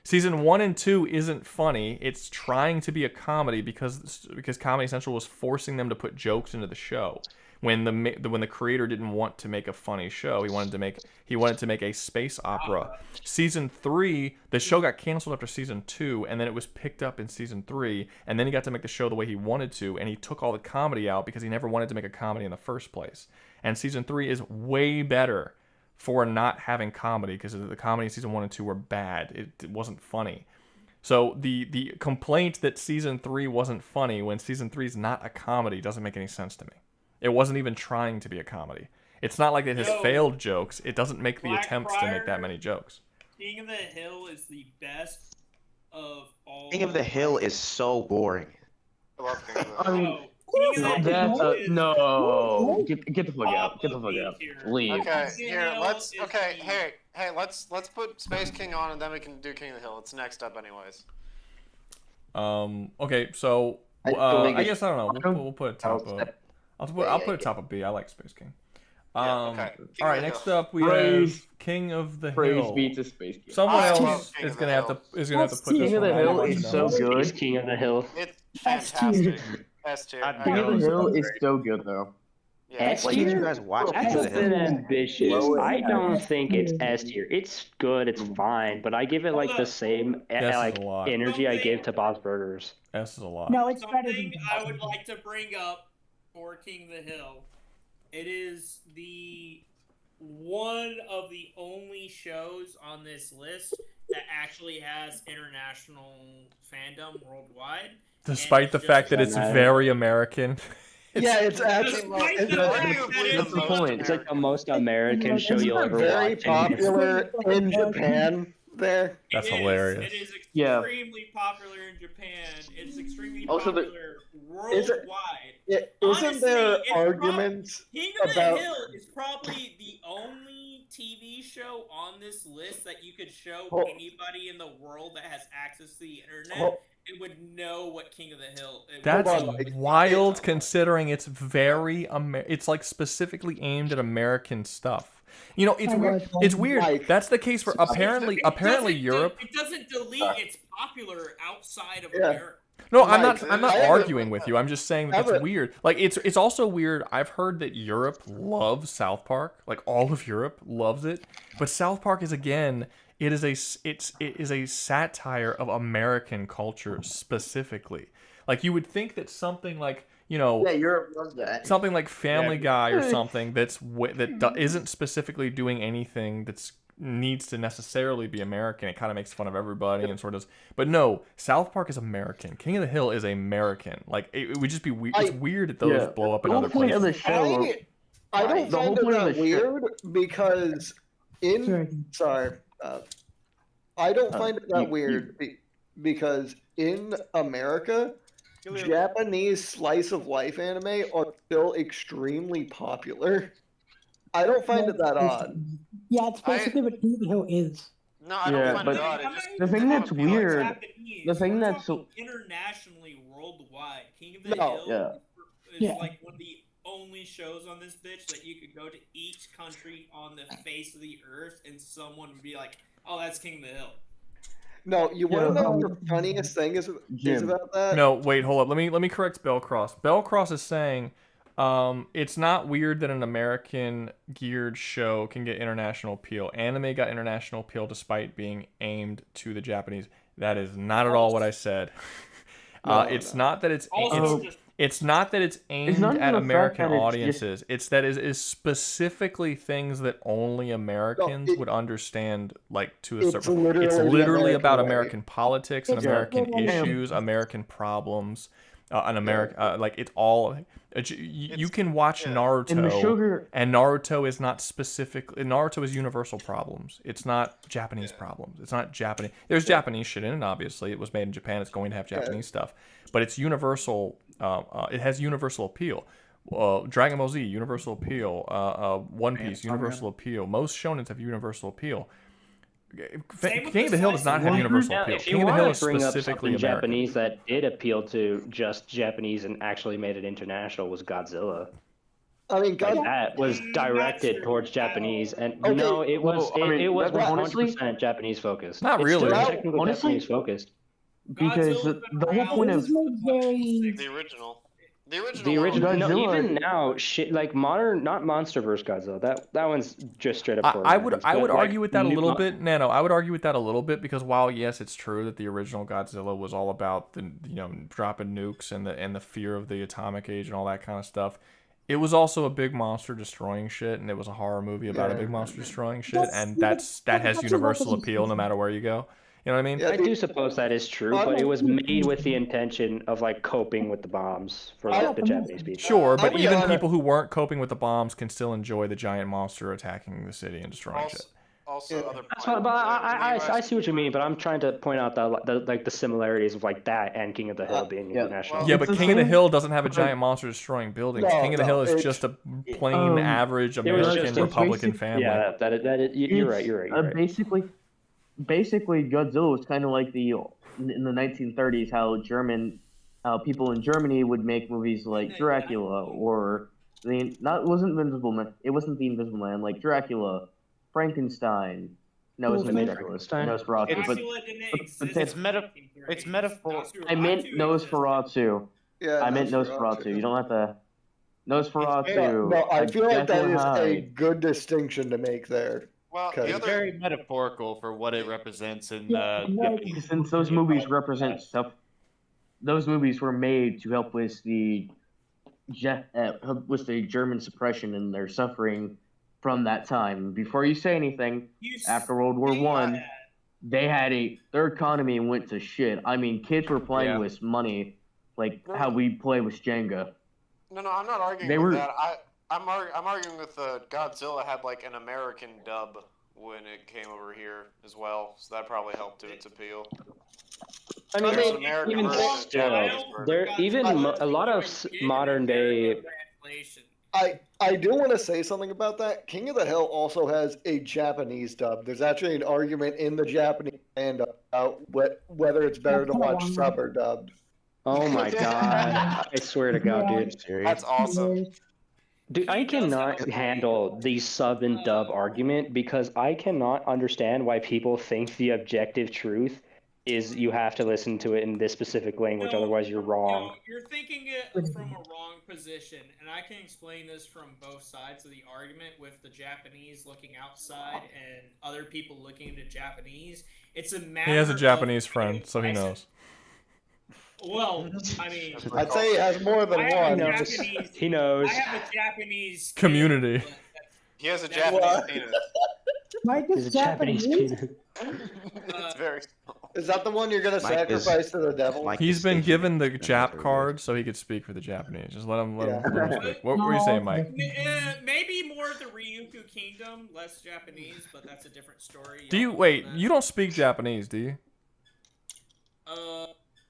Season 1 and 2 isn't funny. It's trying to be a comedy because Comedy Central was forcing them to put jokes into the show. When the creator didn't want to make a funny show, he wanted to make a space opera. Season 3, the show got canceled after season 2, and then it was picked up in season 3, and then he got to make the show the way he wanted to, and he took all the comedy out because he never wanted to make a comedy in the first place. And season 3 is way better for not having comedy because the comedy in season 1 and 2 were bad. It wasn't funny. So the complaint that season 3 wasn't funny when season 3 is not a comedy doesn't make any sense to me. It wasn't even trying to be a comedy. It's not like it has failed jokes. It doesn't make the attempts to make that many jokes. King of the Hill is the best of all. King of the Hill is so boring. I love King of the Hill. No. Get the fuck out. Get the fuck out. Leave. Okay, here, let's put Space King on and then we can do King of the Hill. It's next up anyways. Okay, so I guess I don't know. We'll put it top of. I'll put it top of B. I like Space King. Okay. All right. Next up, we have King of the Hill. Beats a Space King. Someone else is gonna have to put this one. King of the Hill is so good. King of the Hill. It's fantastic. S tier. King of the Hill is so good though. S Why did you tier? guys watch That's King a of the bit Hill? ambitious. I don't think it's S tier. It's good. It's fine, but I give it like the same like energy I give to Bob's Burgers. S is a lot. No, it's better than Something I would like to bring up for King of the Hill. It is the one of the only shows on this list that actually has international fandom worldwide. Despite the fact that it's very American. Yeah, it's actually That's the point. It's like the most American show Isn't you'll it ever very watch. popular in Japan there? That's hilarious. It is Yeah. extremely popular in Japan. It's extremely Also, popular Is it- worldwide. Isn't there it's arguments King of about? the Hill is probably the only TV show on this list that you could show Oh. anybody in the world that has access to the internet Oh. and would know what King of the Hill is. That's wild, considering it's very it's like specifically aimed at American stuff. You know, it's weird. It's weird. That's the case for apparently Europe. It doesn't delete it's popular outside of America. No, I'm not arguing with you. I'm just saying that it's weird. Like it's also weird. I've heard that Europe loves South Park. Like all of Europe loves it. But South Park is again, it is a satire of American culture specifically. Like you would think that something like, you know, Yeah, Europe loves that. something like Family Guy or something that isn't specifically doing anything that's needs to necessarily be American. It kind of makes fun of everybody and sort of. But no, South Park is American. King of the Hill is American. Like it would just be weird. It's weird that those blow up in other places. I don't find it that weird because I don't find it that weird because in America, Japanese slice of life anime are still extremely popular. I don't find it that odd. Yeah, it's basically what King of the Hill is. No, I don't find but it odd. It just the thing that's weird, Japanese. the thing We're that's talking internationally worldwide. King of the Hill is Yeah. like one of the only shows on this bitch that you could go to each country on the face of the earth and someone would be like, "Oh, that's King of the Hill." No, you want to know what the funniest thing is about that? No, wait, hold up. Let me correct Bellcross. Bellcross is saying it's not weird that an American geared show can get international appeal. Anime got international appeal despite being aimed to the Japanese. That is not at all what I said. It's not that it's not that it's aimed at American audiences. It's that it is specifically things that only Americans would understand, like to a certain. It's literally about American politics and American issues, American problems, and America. Like it's all. You can watch Naruto, and Naruto is not specifically. Naruto is universal problems. It's not Japanese problems. It's not Japanese. There's Japanese shit in it. Obviously, it was made in Japan. It's going to have Japanese stuff, but it's universal. It has universal appeal. Dragon Ball Z, universal appeal. One Piece, universal appeal. Most shonens have universal appeal. King of the Hill does not have universal appeal. If you King of the Hill want is to bring up specifically something American. Japanese that did appeal to just Japanese and actually made it international was Godzilla. I mean, that was directed towards Japanese, and no, it was it was 100% Japanese focused. Not It's really. still technically Honestly, Japanese focused. Because the whole point of The original. The original, no, Godzilla- even now, shit like modern, not MonsterVerse Godzilla. That one's just straight up. I would But, argue with that a new little mo- bit. No, I would argue with that a little bit because while yes, it's true that the original Godzilla was all about the dropping nukes and the fear of the atomic age and all that kind of stuff. It was also a big monster destroying shit, and it was a horror movie about a big monster destroying shit, and that has universal appeal no matter where you go. You know what I mean? I do suppose that is true, but it was made with the intention of like coping with the bombs for like, the Japanese people. Sure, but even people who weren't coping with the bombs can still enjoy the giant monster attacking the city and destroying shit. Also, other That's fine, but I see what you mean, but I'm trying to point out the similarities of like that and King of the Hill being international. Yeah, but King of the Hill doesn't have a giant monster destroying buildings. King of the Hill is just a plain average American Republican family. Yeah, you're right. Basically, basically Godzilla was kind of like in the 1930s how people in Germany would make movies like Dracula or it wasn't it wasn't the Invisible Man, like Dracula, Frankenstein. No, it's Nosferatu. It's metaphor. I meant Nosferatu. Yeah, I meant Nosferatu. You don't have to. Nosferatu. No, I feel like that Jekyll is and a Hyde. good distinction to make there. Well, It's very metaphorical for what it represents in Since those movies represent stuff, those movies were made to help with the German suppression and their suffering from that time. Before you say anything, after World War One, they had their economy went to shit. I mean, kids were playing with money, like how we play with Jenga. No, I'm not arguing with that. I'm arguing with Godzilla had like an American dub when it came over here as well, so that probably helped to its appeal. I mean, a lot of modern day. I do want to say something about that. King of the Hill also has a Japanese dub. There's actually an argument in the Japanese band about whether it's better to watch sub or dubbed. Oh my god! I swear to God, dude. That's awesome. Dude, I cannot handle the sub and dub argument because I cannot understand why people think the objective truth is you have to listen to it in this specific language, otherwise you're wrong. No, you're thinking it from a wrong position, and I can explain this from both sides of the argument with the Japanese looking outside and other people looking into Japanese. It's a matter He has a Japanese of friend, so he knows. Well, I mean, I'd say he has more than one. He knows. I have a Japanese Community. He has a Japanese penis. Mike is Japanese. It's very small. Is that the one you're gonna sacrifice to the devil? He's been given the Jap card so he could speak for the Japanese. Just let him speak. What were you saying, Mike? Maybe more the Ryukyu Kingdom, less Japanese, but that's a different story. Do you wait? You don't speak Japanese, do you?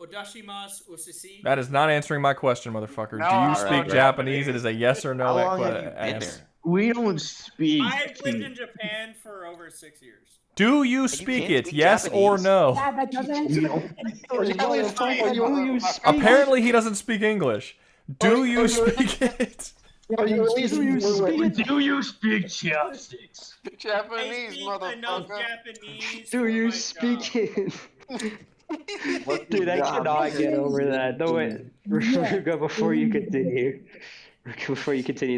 Odashimasu Osisi. That is not answering my question, motherfucker. No, do you speak Japanese? It is a yes or no. How long have you been there? We don't speak. I've lived in Japan for over 6 years. Do you speak it? Yes or no? Yeah, that doesn't. Apparently, he doesn't speak English. Do you speak it? Do you speak chopsticks? Japanese, enough motherfucker. Japanese. Do you speak it? Dude, I cannot get over that. The way, Rouga, before you continue,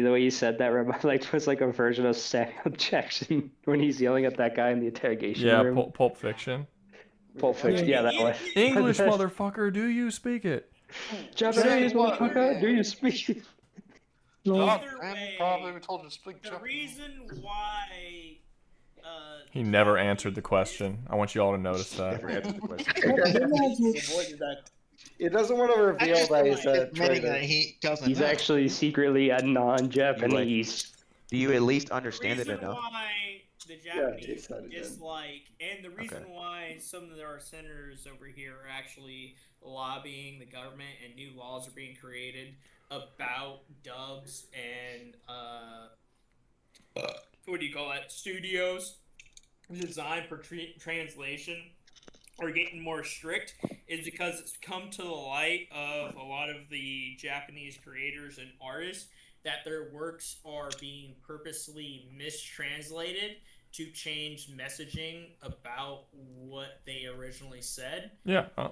the way you said that was like a version of Samuel Jackson when he's yelling at that guy in the interrogation room. Yeah, Pulp Fiction. Pulp Fiction, yeah, that one. English, motherfucker, do you speak it? Japanese, motherfucker, do you speak it? Either way, probably we told you to speak the reason why He never answered the question. I want you all to notice that. He doesn't want to reveal that he's admitting that he doesn't. He's actually secretly a non-Japanese. Do you at least understand it reason enough? why the Japanese dislike, and the reason why some of our senators over here are actually lobbying the government and new laws are being created about dubs and what do you call it? Studios designed for translation are getting more strict is because it's come to the light of a lot of the Japanese creators and artists that their works are being purposely mistranslated to change messaging about what they originally said. Yeah, that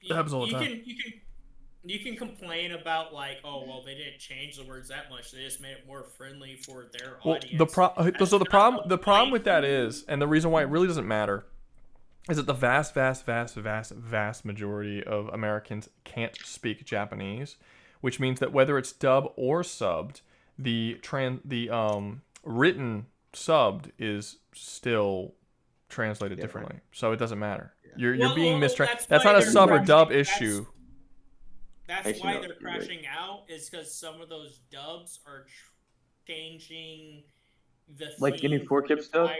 happens all the time. You can complain about like, oh well, they didn't change the words that much; they just made it more friendly for their audience. The problem with that is, and the reason why it really doesn't matter, is that the vast majority of Americans can't speak Japanese, which means that whether it's dub or subbed, the written subbed is still translated differently, so it doesn't matter. You're being mistranslated. That's not a sub or dub issue. That's why they're crashing out, is because some of those dubs are changing the like any 4-kip stuff.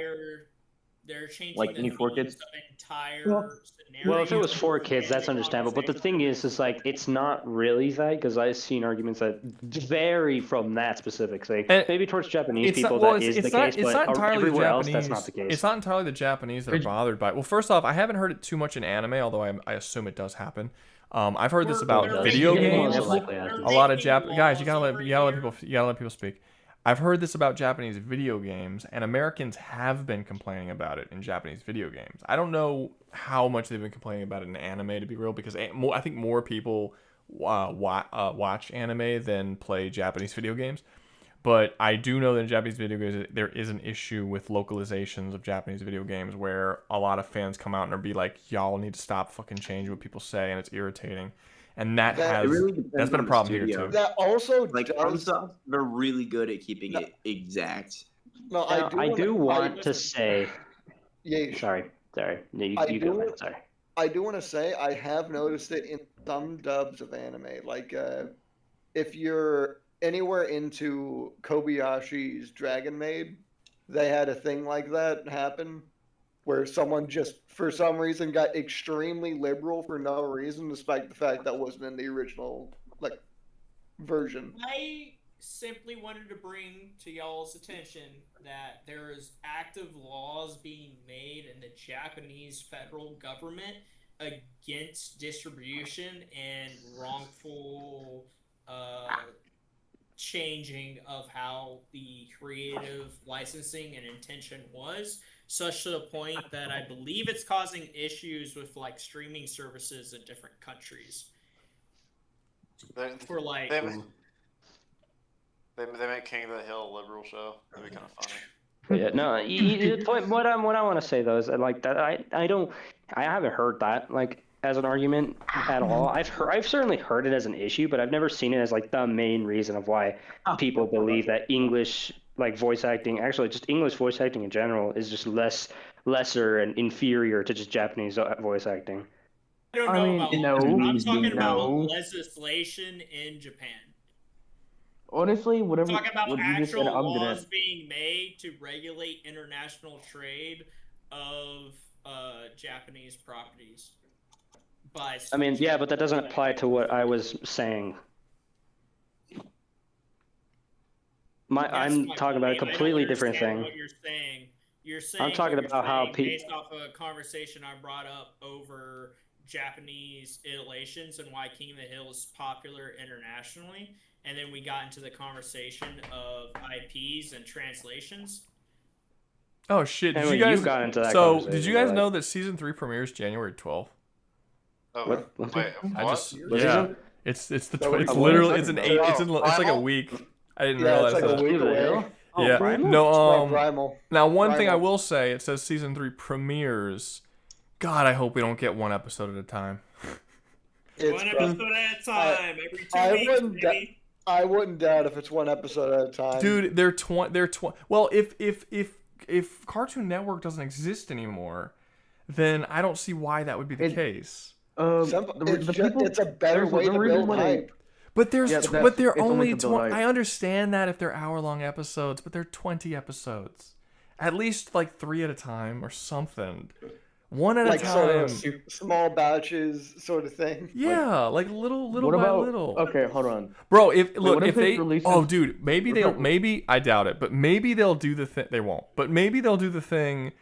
They're changing Like the any 4 themes kids? of entire scenario. Well, if it was 4 kids, that's understandable. But the thing is like it's not really that because I've seen arguments that vary from that specific thing. Maybe towards Japanese people that is the case, it's but not entirely the everywhere else Japanese. that's not the case. It's not entirely the Japanese that are bothered by it. Well, first off, I haven't heard it too much in anime, although I assume it does happen. I've heard this about video games. A lot of guys, you gotta let people speak. I've heard this about Japanese video games, and Americans have been complaining about it in Japanese video games. I don't know how much they've been complaining about it in anime, to be real, because I think more people watch anime than play Japanese video games. But I do know that in Japanese video games, there is an issue with localizations of Japanese video games where a lot of fans come out and be like, y'all need to stop fucking changing what people say, and it's irritating. And that's been a problem here too. That also like FromSoft, they're really good at keeping it exact. No, I do want to say. Yeah. Sorry. No, you go ahead. Sorry. I do want to say I have noticed it in some dubs of anime. Like, if you're anywhere into Kobayashi's Dragon Maid, they had a thing like that happen, where someone just, for some reason, got extremely liberal for no reason, despite the fact that wasn't in the original, version. I simply wanted to bring to y'all's attention that there is active laws being made in the Japanese federal government against distribution and wrongful changing of how the creative licensing and intention was, such to the point that I believe it's causing issues with streaming services in different countries. They make King of the Hill a liberal show. That'd be kind of funny. Yeah, no. The point. What I want to say though is that I haven't heard that as an argument at all. I've certainly heard it as an issue, but I've never seen it as the main reason of why people believe that English voice acting, actually just English voice acting in general, is just lesser and inferior to just Japanese voice acting. I don't know I'm talking about legislation in Japan. Honestly, whatever. Talking about what you just actual said, I'm laws gonna. being made to regulate international trade of Japanese properties. Yeah, but that doesn't apply to what I was saying. I'm talking about a completely different thing. What you're saying. You're saying I'm talking about how people. Based off of a conversation I brought up over Japanese iterations and why King of the Hill is popular internationally, and then we got into the conversation of IPs and translations. Oh shit! Did Anyway, you guys? you got into that Did you guys know that season 3 premieres January 12th? Oh, what? It's literally it's like a week. I didn't realize it's that. A week away. Yeah. No. Now one thing I will say, it says season 3 premieres. God, I hope we don't get one episode at a time. One episode at a time. Every 2 weeks. I wouldn't doubt if it's one episode at a time. Dude, they're 20. Well, if Cartoon Network doesn't exist anymore, then I don't see why that would be the case. It's a better way to build hype. But they're only 20. I understand that if they're hour-long episodes, but they're 20 episodes. At least 3 at a time or something. One at a time. Sort of small batches sort of thing. Yeah, little What by about, little. Okay, hold on. Bro, releases... maybe I doubt it, but maybe they'll do the thing. They won't, but maybe they'll do the thing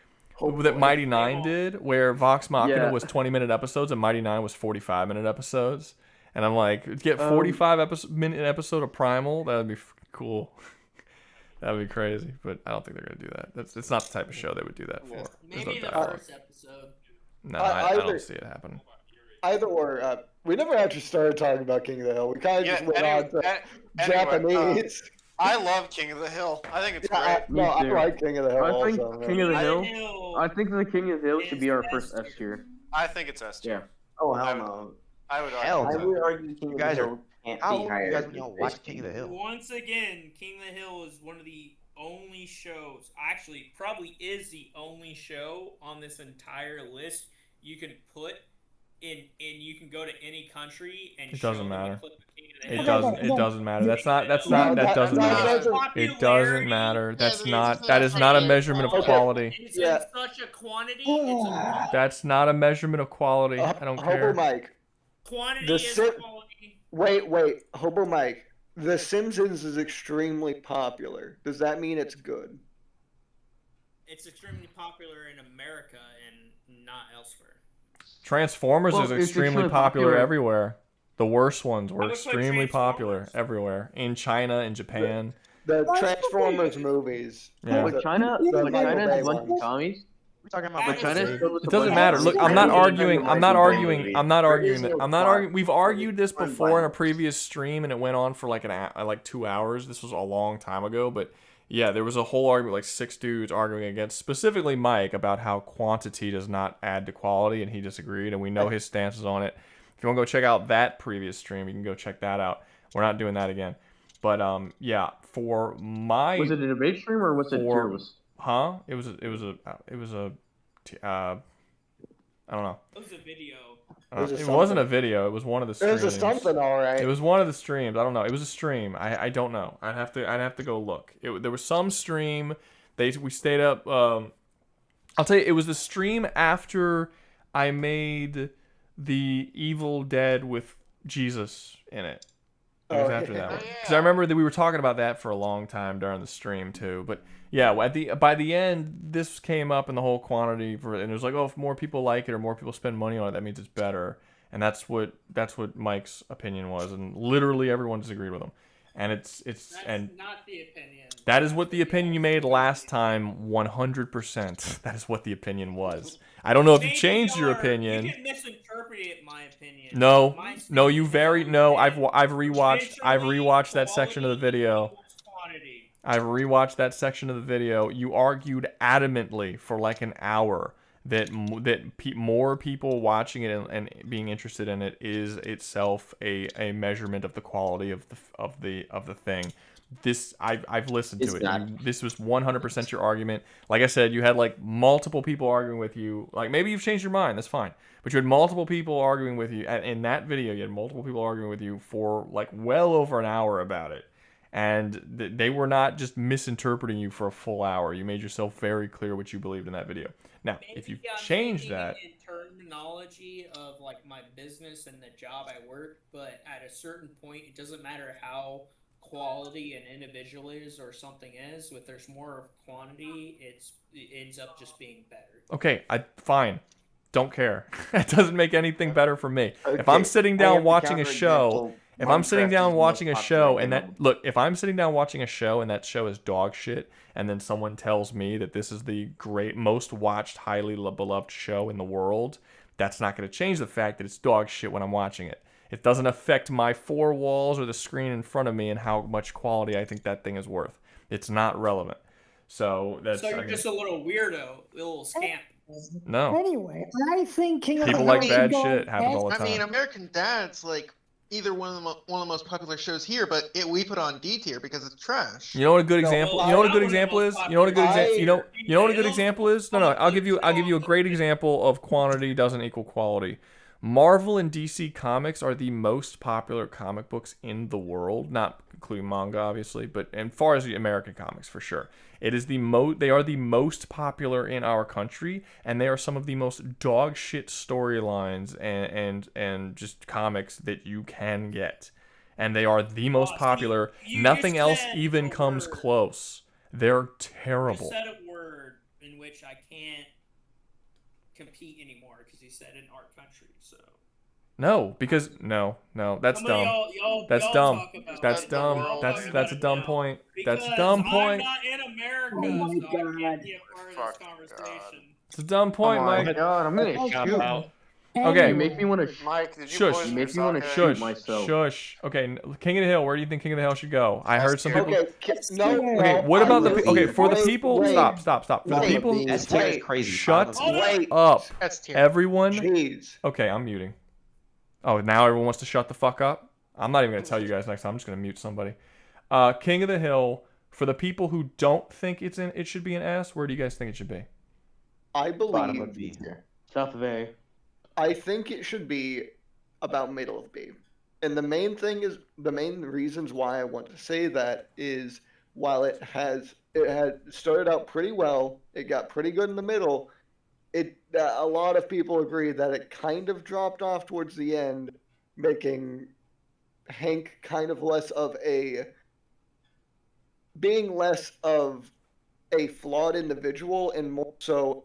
that Mighty Nine did, where Vox Machina was 20-minute episodes and Mighty Nine was 45-minute episodes. And I'm like, get 45-minute episode of Primal. That would be cool. That would be crazy, but I don't think they're gonna do that. It's not the type of show they would do that for. Maybe the first episode. No, I don't see it happen. Either or, we never actually started talking about King of the Hill. We kind of just went on to Japanese. I love King of the Hill. I think it's great. I like King of the Hill. I think also, King of the Hill. I think the King of the Hill should be our first S tier. I think it's S tier. Yeah. Oh hell no. I would argue King of the Hill can't be higher. You guys when y'all watch King of the Hill? Once again, King of the Hill is one of the only shows, actually probably is the only show on this entire list you can put in, and you can go to any country and it doesn't matter. Clip of King of It doesn't. It doesn't matter. That doesn't matter. It doesn't matter. That is not a measurement of quality. It's in such a quantity. It's a quality. That's not a measurement of quality. I don't care. Hobo Mike. Quantity is quality. Wait, Hobo Mike. The Simpsons is extremely popular. Does that mean it's good? It's extremely popular in America and not elsewhere. Transformers is extremely popular everywhere. The worst ones were extremely popular everywhere. In China, in Japan. The Transformers movies. Yeah. But China has a bunch of commies. We're talking about But China It doesn't matter. Look, I'm not arguing that. We've argued this before in a previous stream, and it went on for like 2 hours. This was a long time ago, but yeah, there was a whole argument, like 6 dudes arguing against, specifically Mike, about how quantity does not add to quality, and he disagreed, and we know his stances on it. If you want to go check out that previous stream, you can go check that out. We're not doing that again. But yeah, for my was it a debate stream or was it tier list? Huh? It was a I don't know. It was a video. It wasn't a video. It was one of the streams. It was something, all right. It was one of the streams. I don't know. It was a stream. I don't know. I'd have to go look. There was some stream. We stayed up. I'll tell you. It was the stream after I made the Evil Dead with Jesus in it. It was after that one. Because I remember that we were talking about that for a long time during the stream too. But yeah, by the end, this came up in the whole quantity and it was like, oh, if more people like it or more people spend money on it, that means it's better. And that's what Mike's opinion was, and literally everyone disagreed with him. And that's not the opinion. That is what the opinion you made last time. 100%. That is what the opinion was. I don't know if you changed your opinion. You can misinterpret my opinion. No. I've rewatched that section of the video. I've rewatched that section of the video. You argued adamantly for like an hour that more people watching it and being interested in it is itself a measurement of the quality of the thing. This I've listened to it. This was 100% your argument. Like I said, you had like multiple people arguing with you. Like maybe you've changed your mind. That's fine. But you had multiple people arguing with you in that video. You had multiple people arguing with you for like well over an hour about it. And they were not just misinterpreting you for a full hour. You made yourself very clear what you believed in that video. Now, if you change that in terminology of like my business and the job I work, but at a certain point, it doesn't matter how quality an individual is or something is. If there's more quantity, it ends up just being better. Okay, fine. Don't care. It doesn't make anything better for me. Okay. If I'm sitting down watching a show. If I'm sitting down watching a show and if I'm sitting down watching a show and that show is dog shit, and then someone tells me that this is the most watched, highly beloved show in the world, that's not going to change the fact that it's dog shit when I'm watching it. It doesn't affect my 4 walls or the screen in front of me and how much quality I think that thing is worth. It's not relevant. So you're just a little weirdo, a little scamp. No. Anyway, I think people like bad shit happens all the time. I mean, American Dad's like either one of the most popular shows here, but we put on D tier because it's trash. You know what a good example? You know what a good example is? You know what a good example? You know what a good example is? No. I'll give you a great example of quantity doesn't equal quality. Marvel and DC Comics are the most popular comic books in the world, not including manga, obviously, but as far as the American comics, for sure. They are the most popular in our country, and they are some of the most dog shit storylines and just comics that you can get. And they are the most popular. Nothing else even comes close. They're terrible. You said a word in which I can't compete anymore because you said in our country, so. No, because no, that's dumb. That's dumb. That's dumb. That's a dumb point. That's a dumb point. I'm not in America, so I can't be a part of this conversation. It's a dumb point, Mike. Oh my god, I'm gonna shoot. Okay. You make me want to. Mike, did you shush. You make me want to shoot myself. Shush. Okay, King of the Hill. Where do you think King of the Hill should go? I heard some people. Okay, what about for the people? Stop. For the people. That's crazy. Shut up, everyone. Jeez. Okay, I'm muting. Oh, now everyone wants to shut the fuck up? I'm not even going to tell you guys next time. I'm just going to mute somebody. King of the Hill, for the people who don't think it should be an S, where do you guys think it should be? I believe of B. South of A. I think it should be about middle of B. And the main reasons why I want to say that is while it had started out pretty well, it got pretty good in the middle. A lot of people agree that it kind of dropped off towards the end, making Hank kind of being less of a flawed individual and more so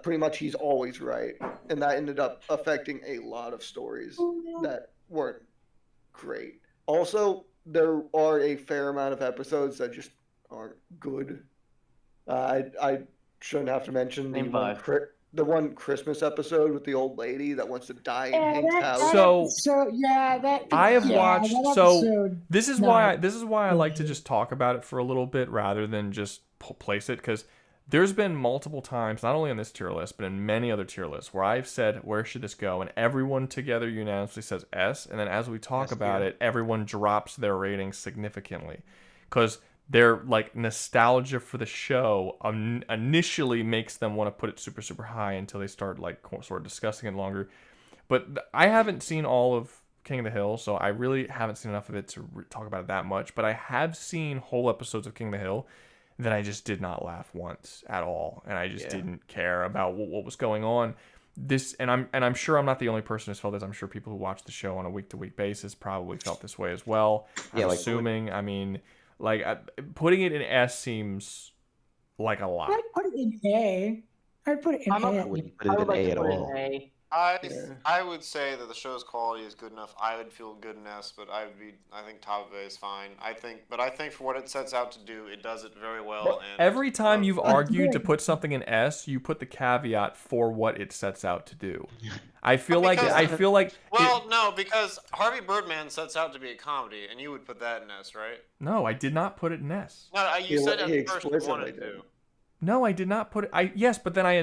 pretty much he's always right, and that ended up affecting a lot of stories that weren't great. Also, there are a fair amount of episodes that just aren't good. I shouldn't have to mention the one Christmas episode with the old lady that wants to die in Hank's house. I have watched. So this is why I like to just talk about it for a little bit rather than just place it, because there's been multiple times, not only on this tier list, but in many other tier lists, where I've said, where should this go? And everyone together unanimously says S. And then as we talk about it, everyone drops their rating significantly. Because their like nostalgia for the show initially makes them want to put it super, super high until they start like sort of discussing it longer. But I haven't seen all of King of the Hill, so I really haven't seen enough of it to talk about it that much. But I have seen whole episodes of King of the Hill that I just did not laugh once at all, and I just didn't care about what was going on. I'm sure I'm not the only person who's felt this. I'm sure people who watch the show on a week-to-week basis probably felt this way as well. I'm assuming. I mean, like putting it in S seems like a lot. I'd put it in A. I'd put it in A. I wouldn't put it in A at all. I would say that the show's quality is good enough. I would feel good in S, but I think top of A is fine. I think for what it sets out to do, it does it very well. And every time you've argued to put something in S, you put the caveat for what it sets out to do. I feel like no, because Harvey Birdman sets out to be a comedy, and you would put that in S, right? No, I did not put it in S. No, you said at first you wanted to. No, I did not put it. Yes, but then I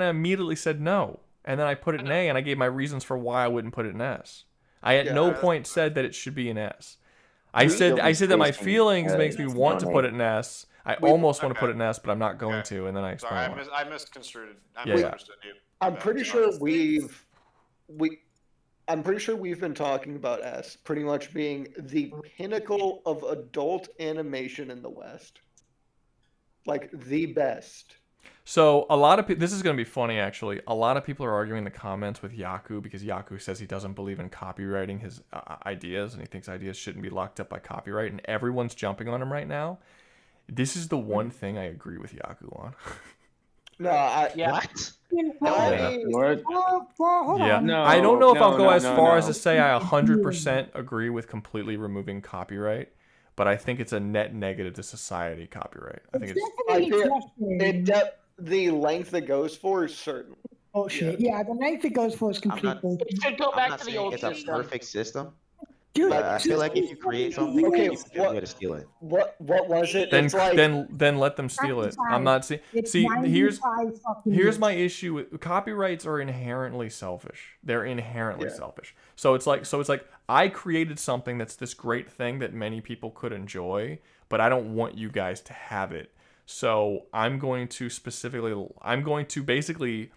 immediately said no. And then I put it in A, and I gave my reasons for why I wouldn't put it in S. I at no point said that it should be in S. I said that my feelings makes me want to put it in S. I almost want to put it in S, but I'm not going to, and then I explained why. I misconstrued. Misunderstood you. I'm pretty sure we've been talking about S pretty much being the pinnacle of adult animation in the West. Like the best. So a lot of people, this is going to be funny actually, a lot of people are arguing in the comments with Yaku because Yaku says he doesn't believe in copywriting his ideas, and he thinks ideas shouldn't be locked up by copyright, and everyone's jumping on him right now. This is the one thing I agree with Yaku on. No, What? Yeah. No, I don't know if I'll go as far as to say I 100% agree with completely removing copyright, but I think it's a net negative to society, copyright. I think the length it goes for is certain. Oh shit! Yeah, the length it goes for is completely. It should go back to the old system. It's a perfect system. Dude, I feel like if you create something, you should be able to steal it. What was it? Then let them steal it. I'm not saying. See, here's my issue with copyrights are inherently selfish. They're inherently selfish. So it's like I created something that's this great thing that many people could enjoy, but I don't want you guys to have it. So I'm going to basically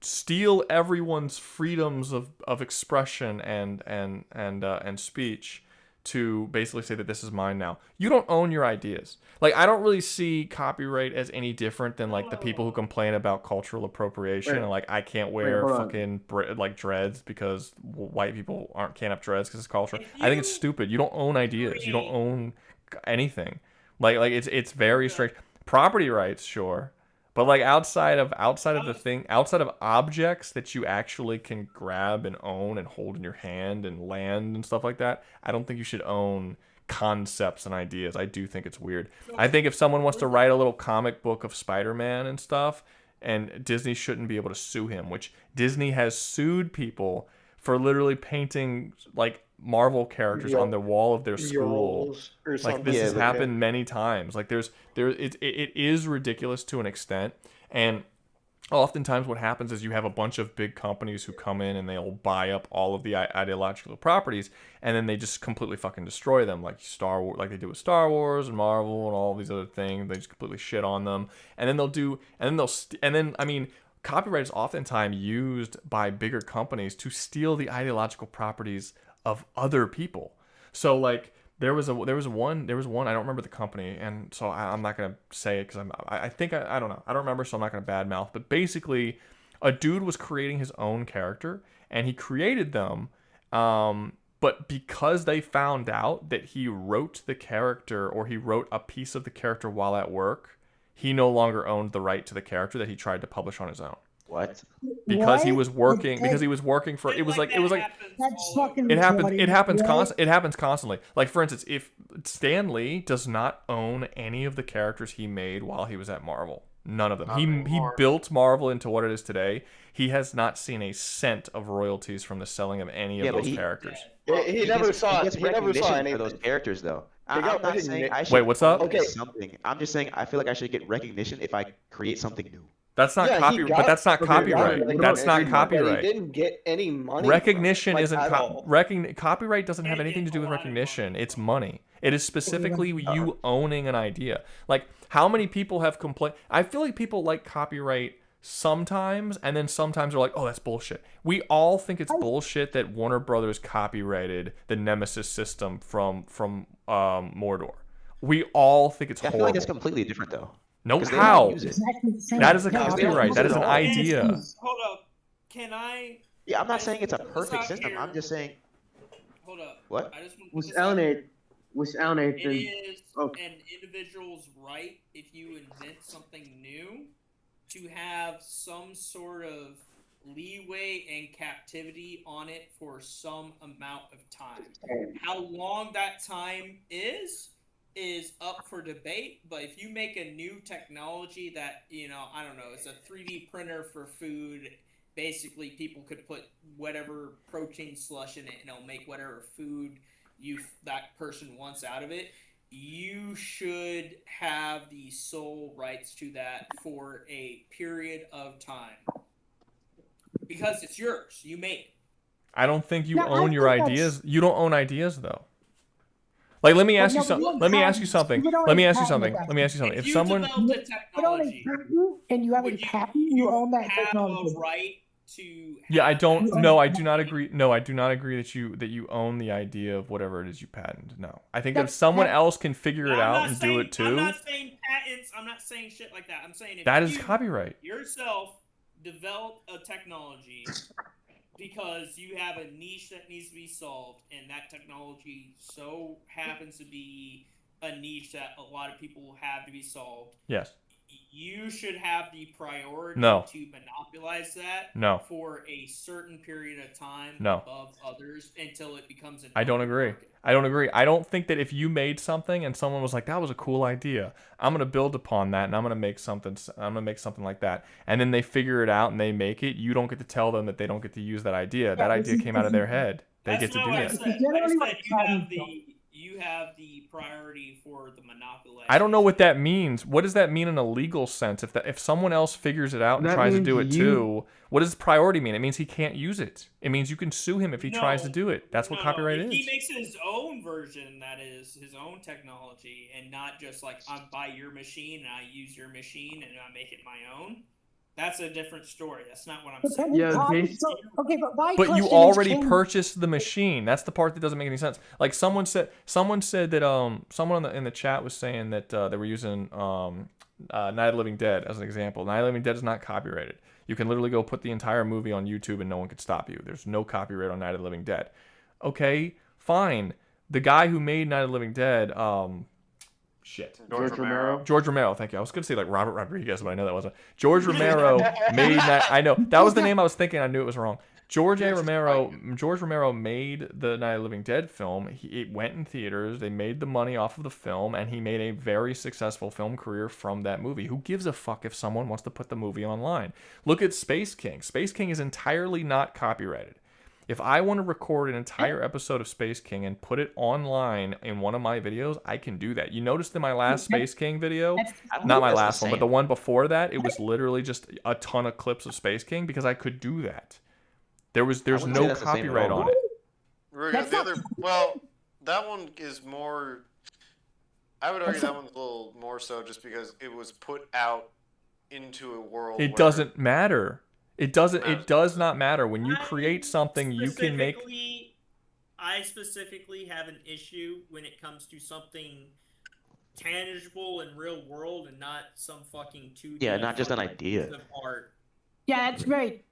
steal everyone's freedoms of expression and speech to basically say that this is mine now. You don't own your ideas. Like, I don't really see copyright as any different than like the people who complain about cultural appropriation and like I can't wear fucking like dreads because white people can't have dreads because it's culture. I think it's stupid. You don't own ideas. You don't own anything. Like it's very strict. Property rights, sure. But like outside of objects that you actually can grab and own and hold in your hand and land and stuff like that, I don't think you should own concepts and ideas. I do think it's weird. I think if someone wants to write a little comic book of Spider-Man and stuff, and Disney shouldn't be able to sue him, which Disney has sued people for literally painting like Marvel characters on the wall of their school. Like this has happened many times. Like it is ridiculous to an extent, and oftentimes what happens is you have a bunch of big companies who come in and they'll buy up all of the ideological properties, and then they just completely fucking destroy them, like Star Wars, like they do with Star Wars and Marvel and all these other things. They just completely shit on them, and then copyright is oftentimes used by bigger companies to steal the ideological properties of other people. So like there was one I don't remember the company, and so I'm not gonna say it because I think I don't know, I don't remember, so I'm not gonna badmouth. But basically, a dude was creating his own character, and he created them. But because they found out that he wrote the character, or he wrote a piece of the character while at work, he no longer owned the right to the character that he tried to publish on his own. What? Because he was working. Because he was working for. It was like. That's fucking. It happens. retarded, It happens. right? It happens constantly. Like for instance, if Stan Lee does not own any of the characters he made while he was at Marvel, none of them. He built Marvel into what it is today. He has not seen a cent of royalties from the selling of any of those characters. He never saw. He gets He never saw recognition anything. for those characters, though. He I'm got not saying I should. Wait, what's up? Okay, something. I'm just saying I feel like I should get recognition if I create something new. That's not copyright. But that's not copyright. That's not copyright. He didn't get any money. Recognition isn't at all. copyright doesn't have anything to do with recognition. It's money. It is specifically you owning an idea. Like how many people have complained? I feel like people like copyright sometimes, and then sometimes they're like, oh, that's bullshit. We all think it's bullshit that Warner Brothers copyrighted the Nemesis system from Mordor. We all think it's I horrible. feel like it's completely different though. No, 'Cause they how? don't use it. That is a copyright. That is an idea. Hold up. Can I? Yeah, I'm not saying it's a perfect system. I'm just saying. Hold up. What? I just want to Was put this out Elnate? here. Was Elnate? It is an individual's right, if you invent something new, to have some sort of leeway and captivity on it for some amount of time. How long that time is up for debate, but if you make a new technology that, I don't know, it's a 3D printer for food, basically people could put whatever protein slush in it and it'll make whatever food that person wants out of it, you should have the sole rights to that for a period of time. Because it's yours. You made it. I don't think you own your ideas. You don't own ideas though. Like, let me ask you something. Let me ask you something. If someone and you have a patent, you own that technology. Right to. Yeah, I don't. No, I do not agree. No, I do not agree that you own the idea of whatever it is you patent. No, I think that if someone else can figure it out and do it too. I'm not saying patents. I'm not saying shit like that. I'm saying if that is you copyright. Yourself develop a technology because you have a niche that needs to be solved, and that technology so happens to be a niche that a lot of people have to be solved. Yes. You should have the priority No. to monopolize that No. for a certain period of time No. above others until it becomes an I don't agree. I don't agree. I don't think that if you made something and someone was like, "That was a cool idea. I'm gonna build upon that, and I'm gonna make something. I'm gonna make something like that," and then they figure it out and they make it. You don't get to tell them that they don't get to use that idea. That idea came out of their head. They get to do that. You have the priority for the monopoly. I don't know what that means. What does that mean in a legal sense? If someone else figures it out and That tries to means do it you- too, what does priority mean? It means he can't use it. It means you can sue him if he tries to do it. That's what copyright if is. He makes his own version, that is his own technology, and not just like I buy your machine and I use your machine and I make it my own. That's a different story. That's not what I'm saying. But you already purchased the machine. That's the part that doesn't make any sense. Like someone said that someone in the chat was saying that they were using Night of the Living Dead as an example. Night of the Living Dead is not copyrighted. You can literally go put the entire movie on YouTube and no one could stop you. There's no copyright on Night of the Living Dead. Okay, fine. The guy who made Night of the Living Dead, George Romero. George Romero, thank you. I was going to say like Robert Rodriguez, but I know that wasn't. George Romero made that. I know that was the name I was thinking. I knew it was wrong. George Romero made the Night of the Living Dead film. It went in theaters. They made the money off of the film, and he made a very successful film career from that movie. Who gives a fuck if someone wants to put the movie online? Look at Space King. Space King is entirely not copyrighted. If I want to record an entire episode of Space King and put it online in one of my videos, I can do that. You noticed in my last Space King video, not my last one, but the one before that, it was literally just a ton of clips of Space King because I could do that. There's no copyright on it. Well, that one is more. I would argue that one's a little more so just because it was put out into a world. It where doesn't matter. It doesn't. It does not matter. When you create something, you can make. I specifically have an issue when it comes to something tangible and real world, and not some fucking 2D. Yeah, not just an fucking idea. piece of art. Yeah, that's right.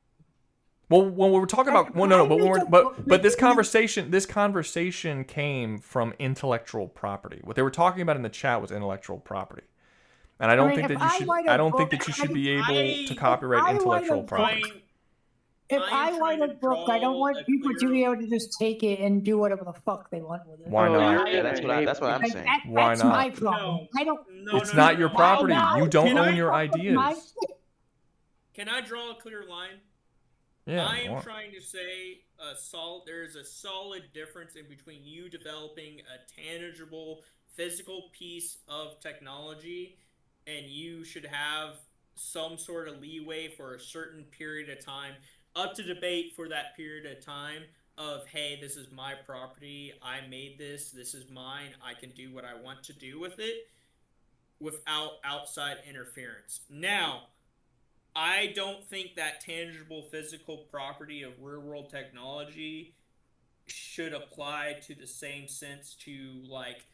Well, when we're talking about but this conversation came from intellectual property. What they were talking about in the chat was intellectual property, and I don't think that you should. I don't think that you should be able to copyright intellectual property. If I write a book, I don't want people to be able to just take it and do whatever the fuck they want with it. Why not? Yeah, that's what I'm saying. Why that's not? my problem. I don't. It's not your property. You don't own your ideas. Can I draw a clear line? Yeah. I am trying to say there's a solid difference in between you developing a tangible, physical piece of technology, and you should have some sort of leeway for a certain period of time, up to debate for that period of time of, hey, this is my property, I made this is mine, I can do what I want to do with it without outside interference. Now, I don't think that tangible physical property of real world technology should apply to the same sense to like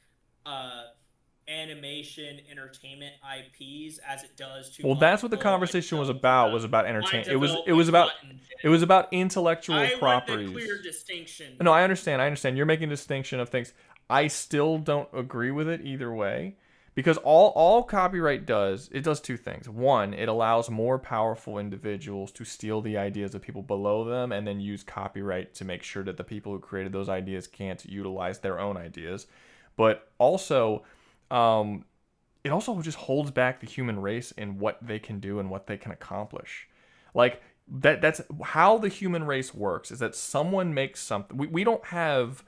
animation, entertainment IPs as it does to. Well, that's what the conversation was about. Was about entertainment. It was about intellectual properties. Want the clear distinction. No, I understand. You're making a distinction of things. I still don't agree with it either way. Because all copyright does, it does two things. One, it allows more powerful individuals to steal the ideas of people below them and then use copyright to make sure that the people who created those ideas can't utilize their own ideas. But also, it also just holds back the human race in what they can do and what they can accomplish. Like, that's how the human race works, is that someone makes something. We don't have...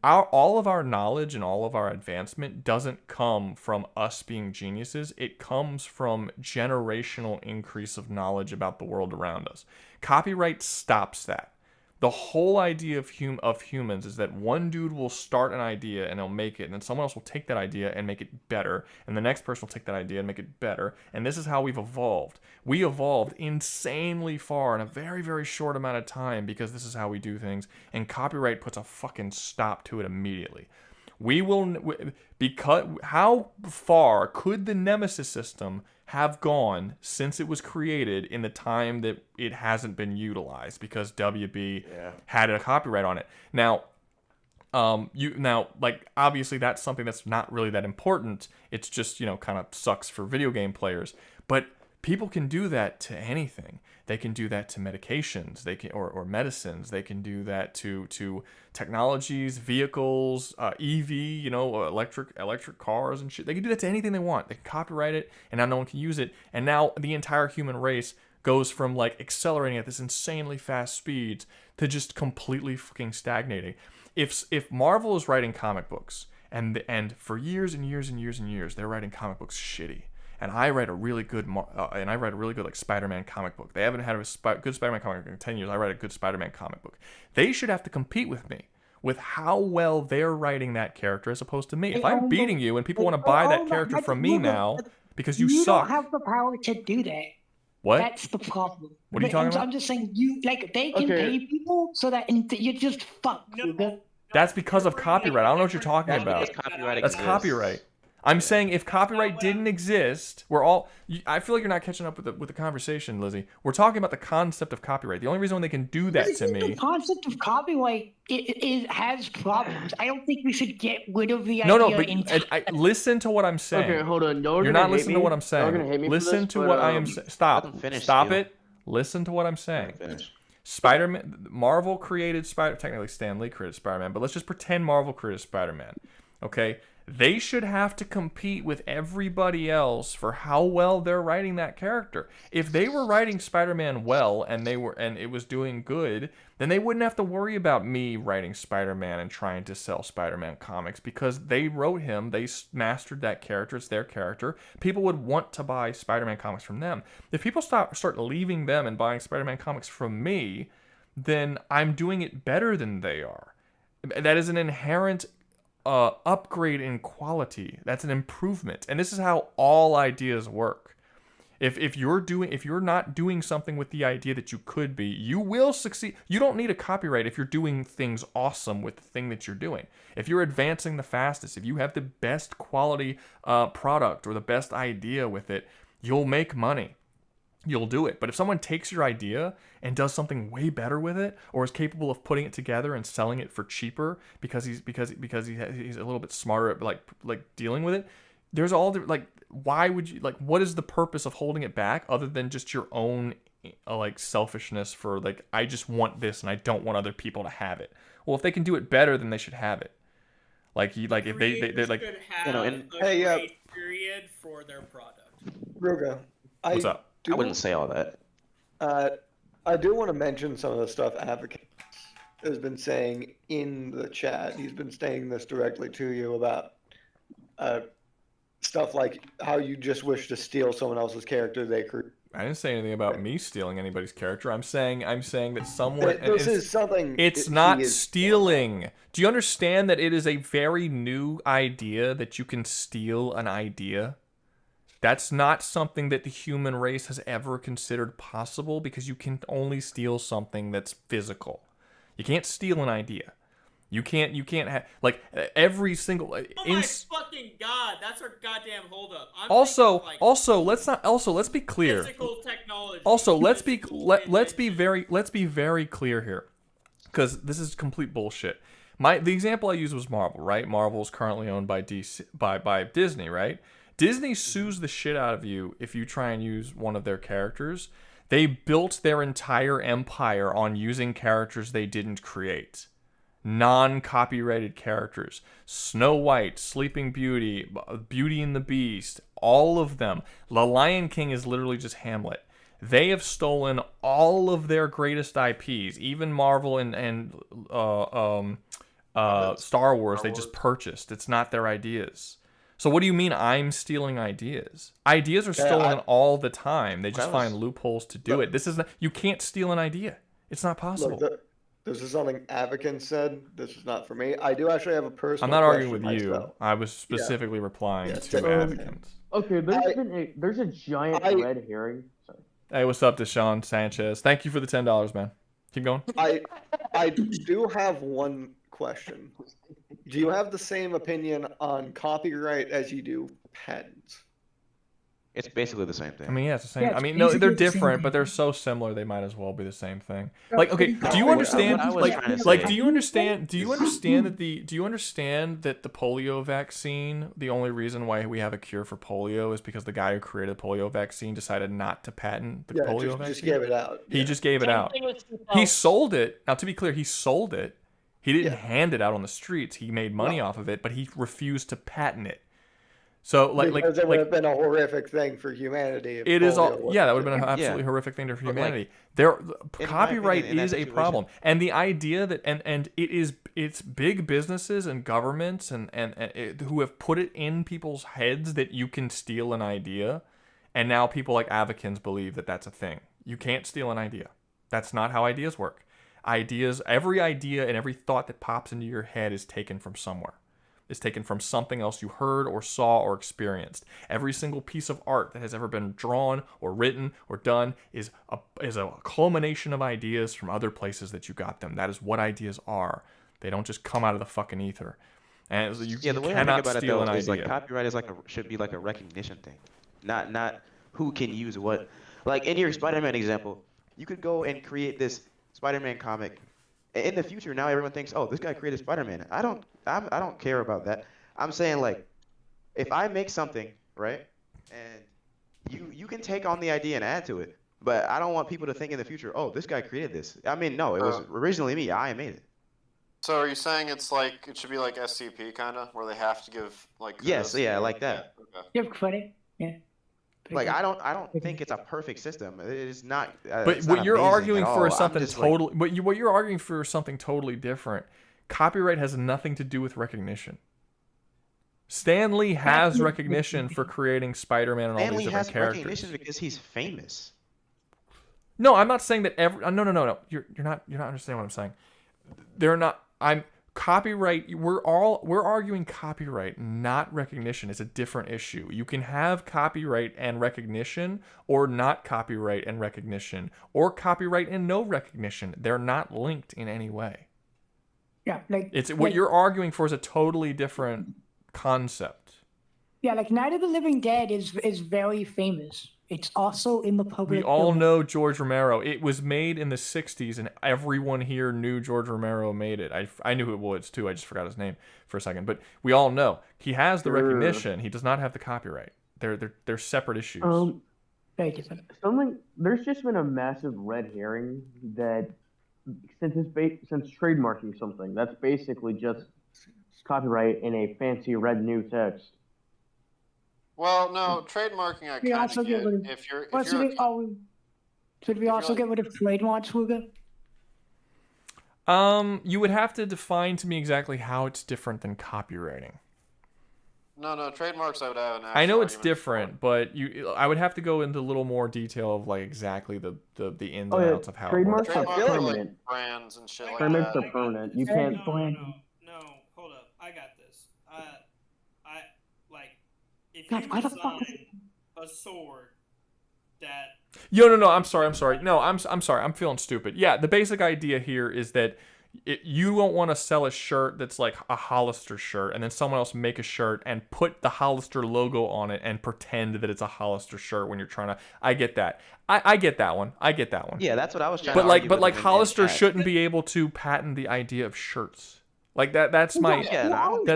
all of our knowledge and all of our advancement doesn't come from us being geniuses. It comes from generational increase of knowledge about the world around us. Copyright stops that. The whole idea of humans is that one dude will start an idea and he'll make it, and then someone else will take that idea and make it better, and the next person will take that idea and make it better, and this is how we've evolved. We evolved insanely far in a very, very short amount of time because this is how we do things, and copyright puts a fucking stop to it immediately. Because how far could the Nemesis system have gone since it was created in the time that it hasn't been utilized because WB had a copyright on it? Now, obviously that's something that's not really that important. It's just, kind of sucks for video game players. But people can do that to anything. They can do that to medications. They can or medicines. They can do that to technologies, vehicles, EV, electric cars and shit. They can do that to anything they want. They can copyright it, and now no one can use it. And now the entire human race goes from like accelerating at this insanely fast speeds to just completely fucking stagnating. If Marvel is writing comic books and for years and years and years and years they're writing comic books shitty. And I write a really good, like Spider-Man comic book. They haven't had a good Spider-Man comic book in 10 years. I write a good Spider-Man comic book. They should have to compete with me with how well they're writing that character as opposed to me. If I'm beating you and people want to buy that character from me now because you suck. You don't have the power to do that. What? That's the problem. What are you talking about? I'm just saying, they can pay people so that you're just fucked. That's because of copyright. I don't know what you're talking about. That's copyright. I'm saying if copyright didn't exist, I feel like you're not catching up with the conversation, Lizzie. We're talking about the concept of copyright. The only reason they can do that to me... The concept of copyright has problems. I don't think we should get rid of the idea. No, but listen to what I'm saying. Okay, hold on. You're not listening to what I'm saying. Listen to what I am saying. Stop it. Listen to what I'm saying. Spider-Man, Marvel created technically Stan Lee created Spider-Man, but let's just pretend Marvel created Spider-Man. Okay? They should have to compete with everybody else for how well they're writing that character. If they were writing Spider-Man well and it was doing good, then they wouldn't have to worry about me writing Spider-Man and trying to sell Spider-Man comics because they wrote him, they mastered that character, it's their character. People would want to buy Spider-Man comics from them. If people start leaving them and buying Spider-Man comics from me, then I'm doing it better than they are. That is an inherent upgrade in quality. That's an improvement. And this is how all ideas work. If you're not doing something with the idea that you could be, you will succeed. You don't need a copyright if you're doing things awesome with the thing that you're doing. If you're advancing the fastest, if you have the best quality product or the best idea with it, you'll make money. You'll do it. But if someone takes your idea and does something way better with it, or is capable of putting it together and selling it for cheaper because he's a little bit smarter at like dealing with it, there's all the, like, why would you, like, what is the purpose of holding it back other than just your own like selfishness for like, I just want this and I don't want other people to have it. Well, if they can do it better, then they should have it. Like if they like, you know, and grace period for their product. Rouga, what's up? I wouldn't say all that. I do want to mention some of the stuff Advocate has been saying in the chat. He's been saying this directly to you about stuff like how you just wish to steal someone else's character they create. I didn't say anything about me stealing anybody's character. I'm saying that someone. This is something. It's not stealing. Do you understand that it is a very new idea that you can steal an idea? That's not something that the human race has ever considered possible, because you can only steal something that's physical. You can't steal an idea. You can't have, like, every single. Oh my fucking god! That's our goddamn holdup. Let's be clear. Physical technology. Also, let's be very clear here, because this is complete bullshit. The example I used was Marvel, right? Marvel is currently owned by by Disney, right? Disney sues the shit out of you if you try and use one of their characters. They built their entire empire on using characters they didn't create. Non-copyrighted characters. Snow White, Sleeping Beauty, Beauty and the Beast, all of them. The Lion King is literally just Hamlet. They have stolen all of their greatest IPs, even Marvel and Star Wars. They just purchased. It's not their ideas. So what do you mean I'm stealing ideas? Ideas are stolen all the time. They just find loopholes to do it. This is not, you can't steal an idea. It's not possible. Look, this is something Avakin said. This is not for me. I do actually have a personal. I'm not arguing with myself. you. I was specifically replying to Avakins. Okay, there's a giant red herring. Sorry. Hey, what's up, Deshaun Sanchez? Thank you for the $10, man. Keep going. I do have one question. Do you have the same opinion on copyright as you do patents? It's basically the same thing. I mean, yeah, it's the same. Yeah, I mean, no, basically they're the same different, thing. but they're so similar they might as well be the same thing. Like, okay, do you understand? Do you understand? Do you understand that the polio vaccine? The only reason why we have a cure for polio is because the guy who created the polio vaccine decided not to patent the polio vaccine. Just gave it out. He just gave it out. He sold it. Now, to be clear, he sold it. He didn't hand it out on the streets. He made money off of it, but he refused to patent it. So because it would have been a horrific thing for humanity. It is all, yeah, that would have been an absolutely horrific thing for humanity. Copyright is a problem, and the idea that and it's big businesses and governments and who have put it in people's heads that you can steal an idea, and now people like Avakins believe that that's a thing. You can't steal an idea. That's not how ideas work. Every idea and every thought that pops into your head is taken from somewhere. Is taken from something else you heard or saw or experienced. Every single piece of art that has ever been drawn or written or done is a culmination of ideas from other places that you got them. That is what ideas are. They don't just come out of the fucking ether. And you the way I cannot think about steal it, though, an is idea. like copyright is should be like a recognition thing, not who can use what. Like in your Spider-Man example, you could go and create this Spider-Man comic. In the future, now everyone thinks, oh, this guy created Spider-Man. I don't care about that. I'm saying, like, if I make something, right, and you can take on the idea and add to it, but I don't want people to think in the future, oh, this guy created this. I mean, no, it was originally me. I made it. So are you saying it should be like SCP kind of, where they have to give like? Yes, yeah, like that. Okay. You have credit, yeah. Like I don't think it's a perfect system. It is not. But what you're arguing for is something totally. What you're arguing for is something totally different. Copyright has nothing to do with recognition. Stan Lee has recognition for creating Spider-Man and all these different characters. Stan Lee has recognition because he's famous. No, I'm not saying that every. No. You're not understanding what I'm saying. They're not. copyright, we're arguing copyright, not recognition. Is a different issue. You can have copyright and recognition, or not copyright and recognition, or copyright and no recognition. They're not linked in any way. Yeah, like it's what you're arguing for is a totally different concept. Yeah, like Night of the Living Dead is very famous. It's also in the public. We all domain. know George Romero. It was made in the 60s, and everyone here knew George Romero made it. I knew who it was, too. I just forgot his name for a second. But we all know. He has the recognition. He does not have the copyright. They're separate issues. Very different. There's just been a massive red herring that since trademarking something, that's basically just copyright in a fancy red new text. Well, no, trademarking I kind of get. If you're Should we also get rid of trademarks, Rouga? You would have to define to me exactly how it's different than copywriting. No, trademarks I would have an actual I know it's argument different, but I would have to go into a little more detail of like exactly the ins and outs of how trademarks it works. are permanent. brands and shit like Trademarks that. are permanent. You can't. No, hold up. I got this. If you design a sword that... No, I'm sorry. No, I'm sorry. I'm feeling stupid. Yeah, the basic idea here is that you don't want to sell a shirt that's like a Hollister shirt and then someone else make a shirt and put the Hollister logo on it and pretend that it's a Hollister shirt when you're trying to... I get that. I get that one. Yeah, that's what I was trying to argue with. But like him in Hollister chat. shouldn't be able to patent the idea of shirts. Like that's my but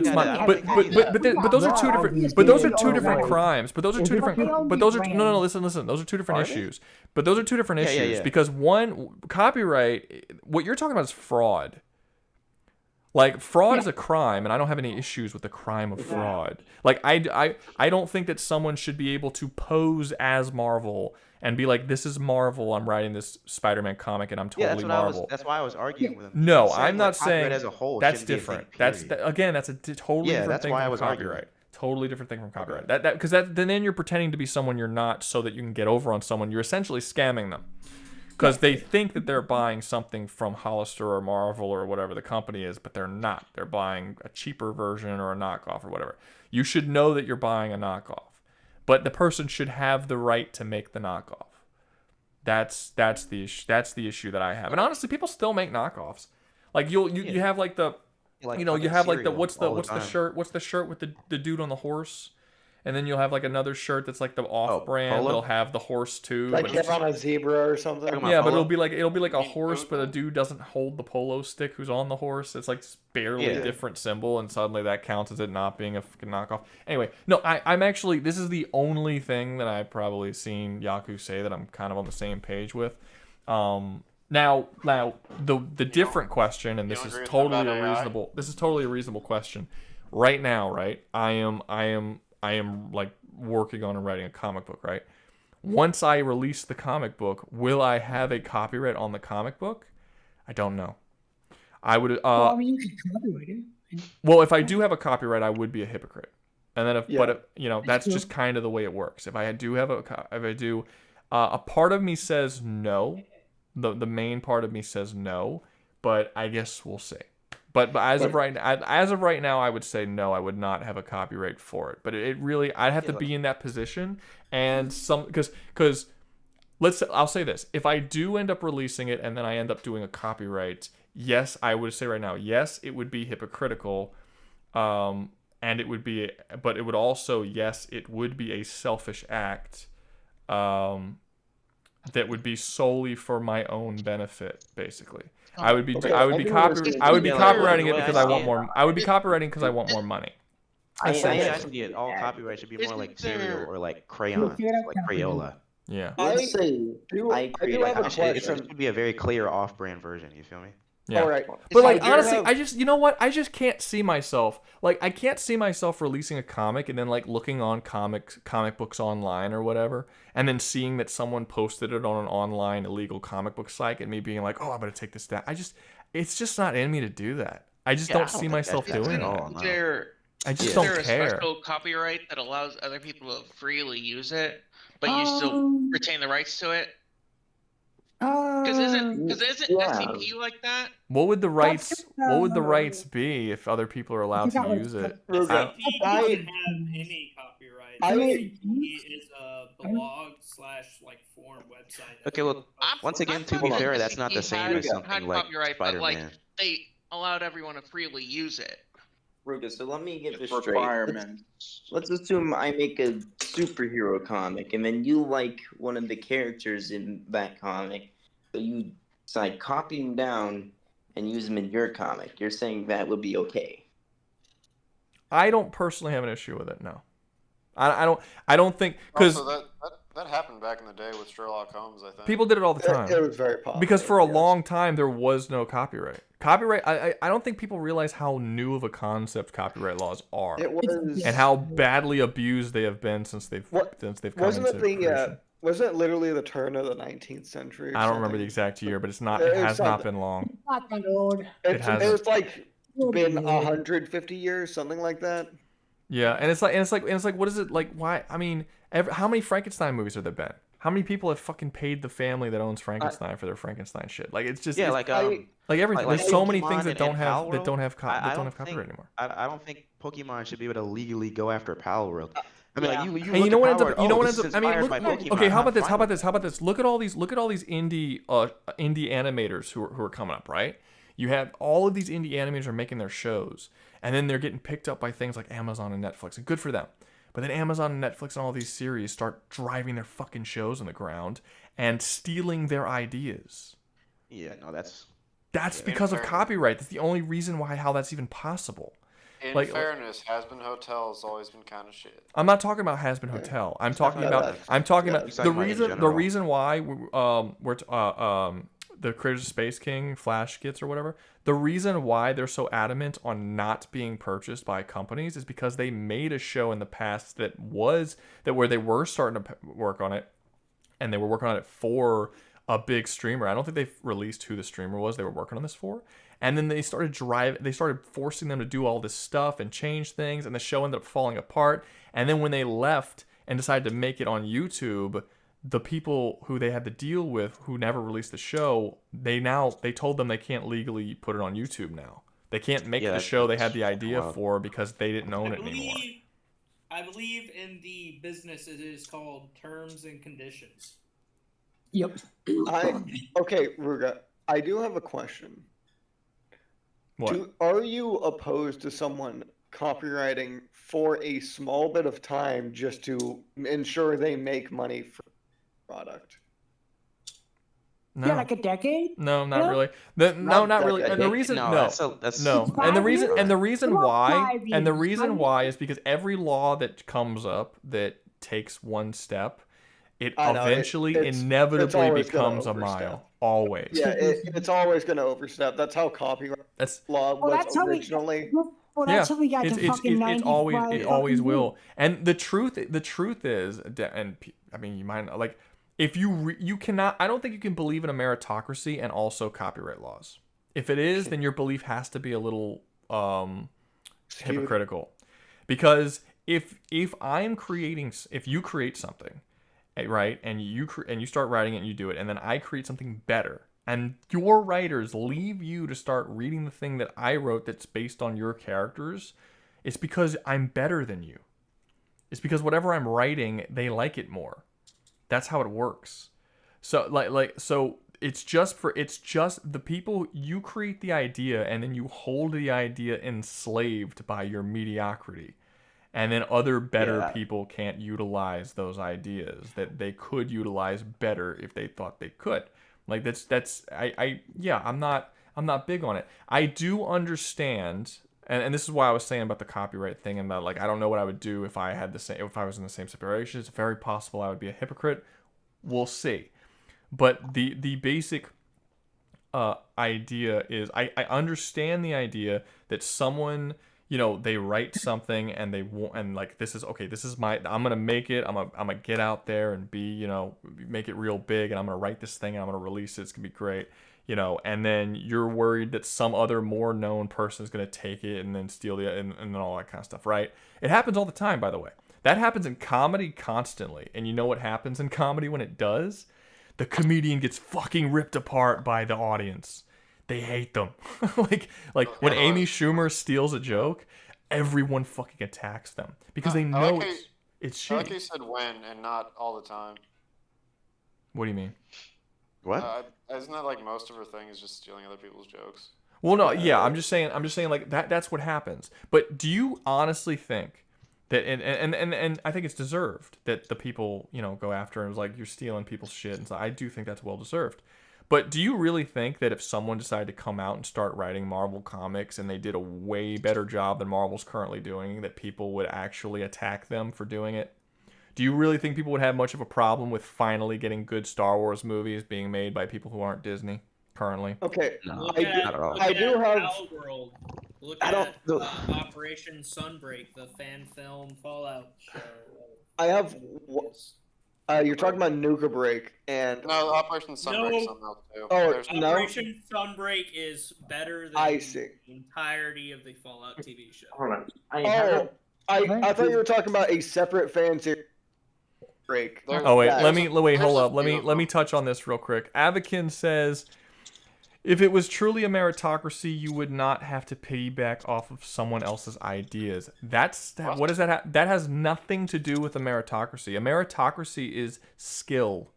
those are two different crimes. But those are two different listen. Those are two different issues. But those are two different issues because one, copyright, what you're talking about is fraud. Like fraud is a crime, and I don't have any issues with the crime of fraud. Like I don't think that someone should be able to pose as Marvel and be like, "This is Marvel. I'm writing this Spider-Man comic, and I'm totally Marvel." That's why I was arguing with him. No, He's saying, I'm not saying as a whole that's shouldn't be a different. thing, That's period. again, that's a totally different that's thing why I from was copyright. arguing. Totally different thing from copyright. Because then you're pretending to be someone you're not, so that you can get over on someone. You're essentially scamming them. Because they think that they're buying something from Hollister or Marvel or whatever the company is, but they're not. They're buying a cheaper version or a knockoff or whatever. You should know that you're buying a knockoff, but the person should have the right to make the knockoff. That's the issue. That's the issue that I have. And honestly, people still make knockoffs. Like you have like the, you have like the what's the shirt with the dude on the horse. And then you'll have like another shirt that's like the off-brand. polo? It'll have the horse too. Like but him on a zebra or something. yeah, but it'll be like a horse, but a dude doesn't hold the polo stick who's on the horse. It's like barely a different symbol, and suddenly that counts as it not being a fucking knockoff. Anyway, no, I'm actually, this is the only thing that I've probably seen Yaku say that I'm kind of on the same page with. Now the different question, and this is totally a reasonable. This is totally a reasonable question. Right now, right? I am like working on and writing a comic book, right? Once I release the comic book, will I have a copyright on the comic book? I don't know. I would. Well, I mean, you could copyright it. Well, if I do have a copyright, I would be a hypocrite. And then, that's just kind of the way it works. If I do have a part of me says no. The main part of me says no, but I guess we'll see. But as of right now, I would say no. I would not have a copyright for it. But it really, I'd have to be in that position, and because I'll say this: if I do end up releasing it and then I end up doing a copyright, yes, I would say right now, yes, it would be hypocritical, and it would be, but it would also, yes, it would be a selfish act, that would be solely for my own benefit, basically. I would be copywriting it because I want more. I would be copywriting because I want more money. I see all copyright should be more like cereal or like crayons, like Crayola. Yeah. I have a question. It should be a very clear off-brand version. You feel me? Yeah. All right. But like honestly, I just, you know what? I just can't see myself, like I can't see myself releasing a comic and then like looking on comic books online or whatever, and then seeing that someone posted it on an online illegal comic book site and me being like, "Oh, I'm going to take this down." It's just not in me to do that. I just don't see myself doing that. I just don't care. Is there a special copyright that allows other people to freely use it, but you still retain the rights to it? Because isn't Yeah. SCP like that? What would the rights? What would the uh, rights be if other people are allowed to forgot what use it's it? called. I- SCP doesn't have any copyrights. SCP is a blog / like forum website. Okay, well, once again, to be fair, that's not the same as had something like copyright, but like Spider-Man. they allowed everyone to freely use it. Ruga, so let me get this It's straight. requirement. Let's assume I make a superhero comic, and then you like one of the characters in that comic, so you decide copy him down and use him in your comic. You're saying that would be okay? I don't personally have an issue with it. No, I don't think because Also, that happened back in the day with Sherlock Holmes, I think. people did it all the time. It was very popular. Because for a long time there was no copyright. I don't think people realize how new of a concept copyright laws are, It was- and how badly abused they have been since they've come Wasn't into it the creation. wasn't it literally the turn of the 19th century? Or I don't remember the something? exact year, but it's not. It It was has not something. been long. Not that old. It's hasn't. like been 150 years, something like that. Yeah, and it's like, what is it like? Why? I mean, how many Frankenstein movies have there been? How many people have fucking paid the family that owns Frankenstein for their Frankenstein shit? Like it's just Yeah, it's, like everything. like There's so many Pokemon things that and don't have Palworld, that don't have I don't copyright think- anymore. I don't think Pokemon should be able to legally go after Palworld. I mean, like you And you know what ends up? You know what ends up? I mean, look, look, okay. How about this? How about this? How about this? Look at all these indie animators who are coming up, right? You have all of these indie animators are making their shows, and then they're getting picked up by things like Amazon and Netflix, and good for them. But then Amazon and Netflix and all these series start driving their fucking shows on the ground and stealing their ideas. Yeah, no, that's Because of copyright. That's the only reason how that's even possible. In Like, fairness, Has-Been Hotel has always been kind of shit. I'm not talking about Has-Been Hotel. I'm talking about the reason why the creators of Space King, Flash Gets or whatever. The reason why they're so adamant on not being purchased by companies is because they made a show in the past where they were starting to work on it, and they were working on it for a big streamer. I don't think they've released who the streamer was they were working on this for. And then they started forcing them to do all this stuff and change things, and the show ended up falling apart. And then when they left and decided to make it on YouTube, the people who they had to deal with, who never released the show, they told them they can't legally put it on YouTube now. They can't make the show they had the idea for because they didn't own it anymore. I believe in the business it is called terms and conditions. Yep. Okay, Ruga, I do have a question. What? Are you opposed to someone copywriting for a small bit of time just to ensure they make money for the product? No. Yeah, like a decade. No, not Yeah. really. Not really. And the reason No, no, that's no, and the reason why is because every law that comes up that takes one step, it I know, eventually it's inevitably always gonna becomes a overstep. mile. Always. Yeah, it's always going to overstep. That's how copyright law Well, was that's how originally. Well, that's how we got to fucking 95. It always will. And the truth is, and I mean, you might like, if you cannot, I don't think you can believe in a meritocracy and also copyright laws. If it is, then your belief has to be a little hypocritical, because if you create something, right, and you start writing it and you do it, and then I create something better, and your writers leave you to start reading the thing that I wrote that's based on your characters, it's because I'm better than you. It's because whatever I'm writing, they like it more. That's how it works. So so it's just the people, you create the idea and then you hold the idea enslaved by your mediocrity. And then other better people can't utilize those ideas that they could utilize better if they thought they could. Like I'm not big on it. I do understand, and this is why I was saying about the copyright thing, and about like I don't know what I would do if I was in the same situation. It's very possible I would be a hypocrite. We'll see. But the basic idea is I understand the idea that someone, they write something and they want, and like this is I'm gonna make it, I'm gonna get out there and be, make it real big, and I'm gonna write this thing and I'm gonna release it, it's gonna be great, and then you're worried that some other more known person is gonna take it and then steal and all that kind of stuff, right? It happens all the time, by the way. That happens in comedy constantly, and you know what happens in comedy when it does? the comedian gets fucking ripped apart by the audience. They hate them. like when Amy Schumer steals a joke, everyone fucking attacks them because they know it's shitty. I like you said when and not all the time. What do you mean? What? Isn't that like most of her thing is just stealing other people's jokes? Well, no, yeah, I'm just saying like that's what happens. But do you honestly think that and I think it's deserved that the people, go after her and was like, you're stealing people's shit, and so I do think that's well deserved. But do you really think that if someone decided to come out and start writing Marvel comics and they did a way better job than Marvel's currently doing, that people would actually attack them for doing it? Do you really think people would have much of a problem with finally getting good Star Wars movies being made by people who aren't Disney currently? Okay, No, not at all. I do have. World. Look at Operation Sunbreak, the fan film Fallout show. I have. You're talking about Nuka Break and no, Operation Sunbreak somehow too. Oh, no. Operation Sunbreak is better than the entirety of the Fallout TV show. Hold on. I thought you were talking about a separate fan series. Break. Oh wait, hold up. Let me touch on this real quick. Avakin says, if it was truly a meritocracy, you would not have to piggyback off of someone else's ideas. What does that have? That has nothing to do with a meritocracy. A meritocracy is skill,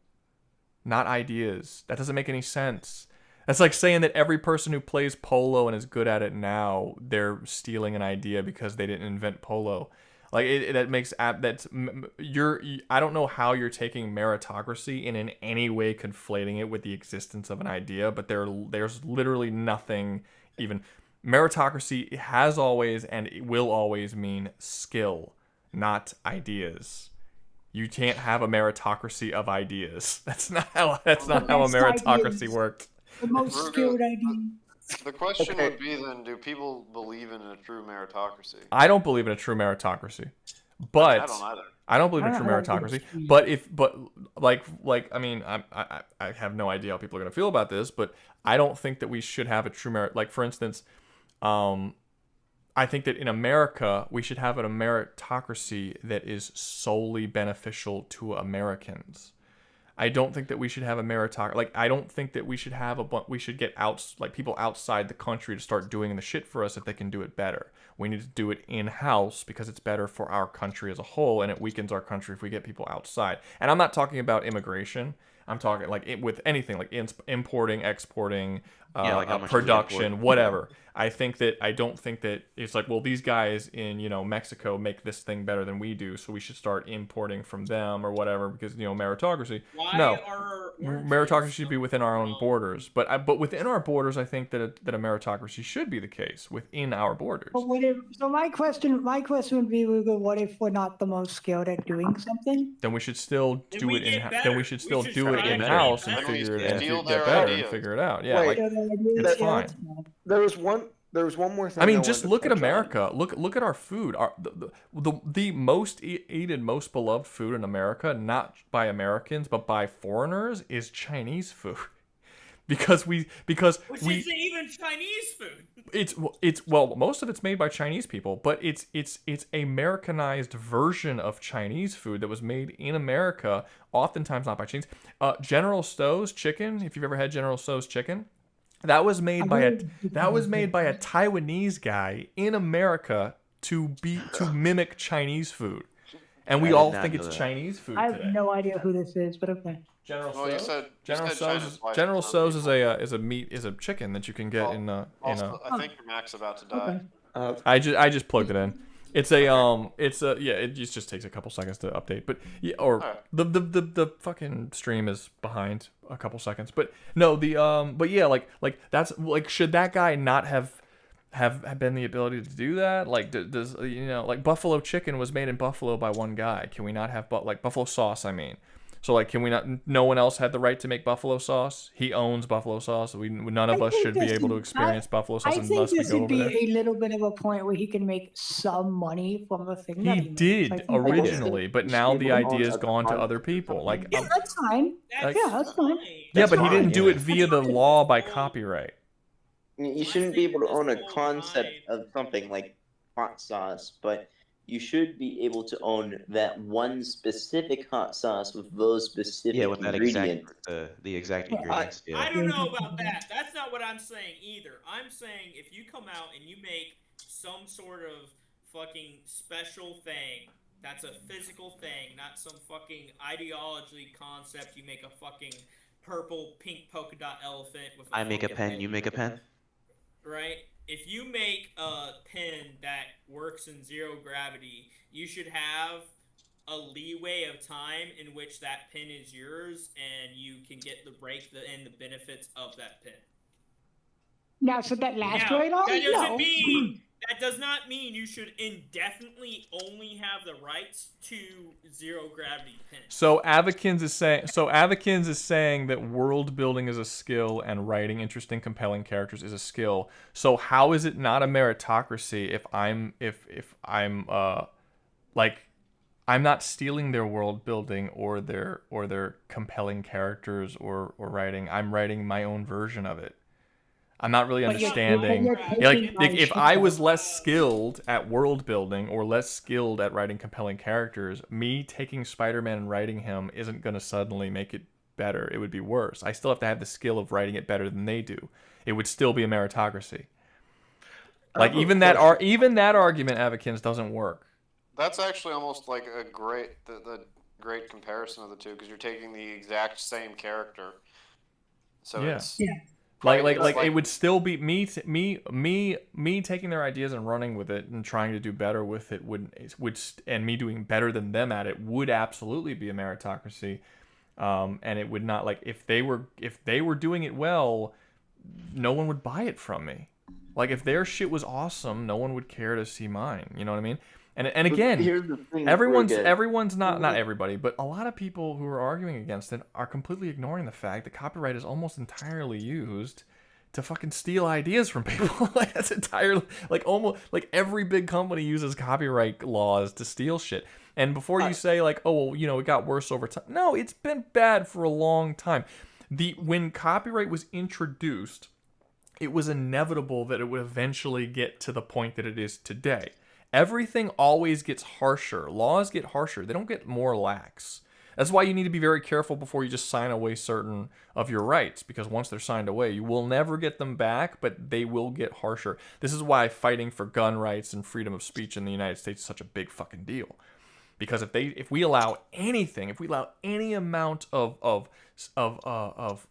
not ideas. That doesn't make any sense. That's like saying that every person who plays polo and is good at it now, they're stealing an idea because they didn't invent polo. Like that makes I don't know how you're taking meritocracy and in any way conflating it with the existence of an idea, but there's literally nothing even. Meritocracy has always and it will always mean skill, not ideas. You can't have a meritocracy of ideas. That's not how a meritocracy works. The most skilled idea. The question would be then, do people believe in a true meritocracy? I don't believe in a true meritocracy, but I don't either. I don't believe in a true meritocracy. I mean, I have no idea how people are gonna feel about this, but I don't think that we should have a true merit. Like for instance, I think that in America we should have a meritocracy that is solely beneficial to Americans. I don't think that we should have a meritocracy. Like, I don't think that we should have we should get people outside the country to start doing the shit for us if they can do it better. We need to do it in-house because it's better for our country as a whole, and it weakens our country if we get people outside. And I'm not talking about immigration. I'm talking with anything like importing, exporting, production, whatever. I don't think that it's like, well, these guys in Mexico make this thing better than we do, so we should start importing from them or whatever because meritocracy. Meritocracy should be within our own borders. But within our borders, I think that a meritocracy should be the case within our borders. But my question would be, what if we're not the most skilled at doing something? Then we should still do it in-house and figure it out, get better and figure it out. Yeah, it's fine. There was one more thing. I mean, just look at America. Look at our food. The most eaten, most beloved food in America, not by Americans but by foreigners, is Chinese food. Because isn't even Chinese food. It's most of it's made by Chinese people, but it's Americanized version of Chinese food that was made in America, oftentimes not by Chinese. General Tso's chicken, if you've ever had General Tso's chicken, that was made by a Taiwanese guy in America to mimic Chinese food. And we all think it's Chinese food I have today. no idea who this is, but okay. General Tso's. General Tso's is a chicken that you can get in a. I think your Mac's about to die. Okay. I just plugged it in. It just takes a couple seconds to update, but the fucking stream is behind a couple seconds, but no, like that's like, should that guy not have been the ability to do that? Like, does like buffalo chicken was made in Buffalo by one guy. Can we not have buffalo sauce? I mean. So, like, can we not? No one else had the right to make buffalo sauce. He owns buffalo sauce. None of us should be able to experience buffalo sauce unless we go over there. I think this would be a little bit of a point where he can make some money from the thing. He did originally, but now the idea has gone to other people. Like, yeah, that's fine. That's fine. Yeah, but he didn't do it via the law by copyright. You shouldn't be able to own a concept of something like hot sauce, but you should be able to own that one specific hot sauce with those specific Yeah, with that ingredients. exact the exact ingredients. Yeah. I don't know about that. That's not what I'm saying either. I'm saying if you come out and you make some sort of fucking special thing that's a physical thing, not some fucking ideology concept, you make a fucking purple pink polka dot elephant with I make a fucking pen, you make a pen. right? If you make a pen that works in zero gravity, you should have a leeway of time in which that pin is yours, and you can get and the benefits of that pin. Now, should that last Now, very long? that doesn't No. mean that does not mean you should indefinitely only have the rights to zero gravity pins. So Avakins is saying that world building is a skill and writing interesting, compelling characters is a skill. So how is it not a meritocracy if I'm I'm not stealing their world building or their compelling characters or writing. I'm writing my own version of it. I'm not really understanding. If I was less skilled at world building or less skilled at writing compelling characters, me taking Spider-Man and writing him isn't going to suddenly make it better. It would be worse. I still have to have the skill of writing it better than they do. It would still be a meritocracy. Like even that argument, Avakins, doesn't work. That's actually almost like a great the great comparison of the two because you're taking the exact same character. So it's Like it would still be me taking their ideas and running with it and trying to do better with it and me doing better than them at it would absolutely be a meritocracy, and it would not, like, if they were doing it well, no one would buy it from me. Like if their shit was awesome, no one would care to see mine. You know what I mean? And again, everyone's not everybody, but a lot of people who are arguing against it are completely ignoring the fact that copyright is almost entirely used to fucking steal ideas from people. Like that's entirely almost every big company uses copyright laws to steal shit. And before you say like, oh well, it got worse over time. No, it's been bad for a long time. When copyright was introduced, it was inevitable that it would eventually get to the point that it is today. Everything always gets harsher. Laws get harsher. They don't get more lax. That's why you need to be very careful before you just sign away certain of your rights, because once they're signed away, you will never get them back, but they will get harsher. This is why fighting for gun rights and freedom of speech in the United States is such a big fucking deal. Because if we allow any amount of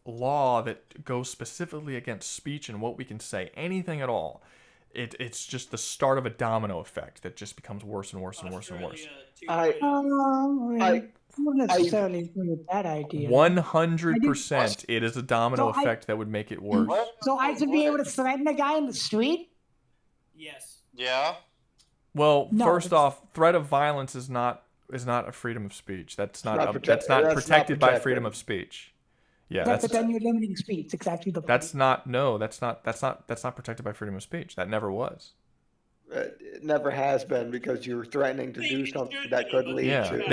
law that goes specifically against speech and what we can say, anything at all, it's just the start of a domino effect that just becomes worse and worse and worse and worse. I don't necessarily agree with that idea. 100%, it is a domino effect that would make it worse. So I should be able to threaten a guy in the street? Yes. Yeah. Well, first off, threat of violence is not a freedom of speech. That's not protected by freedom of speech. Yeah, but then you're limiting speech. Exactly the point. That's not protected by freedom of speech. That never was. It never has been, because you're threatening to do something that could lead to.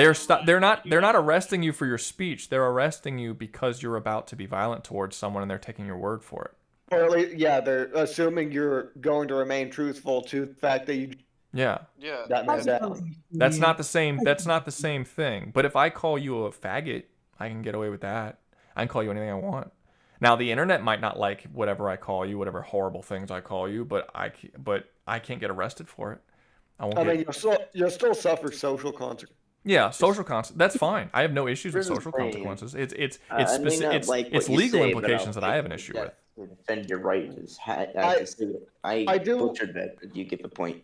They're not arresting you for your speech. They're arresting you because you're about to be violent towards someone, and they're taking your word for it. Or at least, they're assuming you're going to remain truthful to the fact that you. Yeah. That That's not the same. That's not the same thing. But if I call you a faggot, I can get away with that. I can call you anything I want. Now the internet might not like whatever I call you, whatever horrible things I call you, but I can't get arrested for it. you'll still suffer social consequences. Yeah, social consequences. That's fine. I have no issues with social consequences. It's legal implications that I have an issue with. Defend your rights. I butchered that, but you get the point.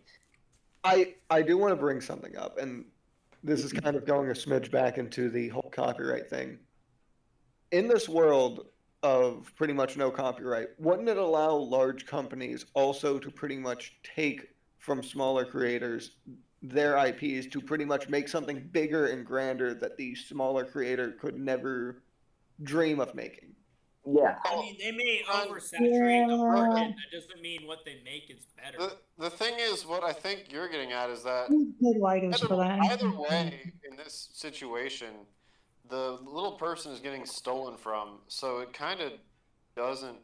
I do want to bring something up, and this is kind of going a smidge back into the whole copyright thing. In this world of pretty much no copyright, wouldn't it allow large companies also to pretty much take from smaller creators their IPs to pretty much make something bigger and grander that the smaller creator could never dream of making? Yeah. I mean, they may oversaturate the market. That doesn't mean what they make is better. The thing is, what I think you're getting at is that either way, in this situation, the little person is getting stolen from, so it kind of doesn't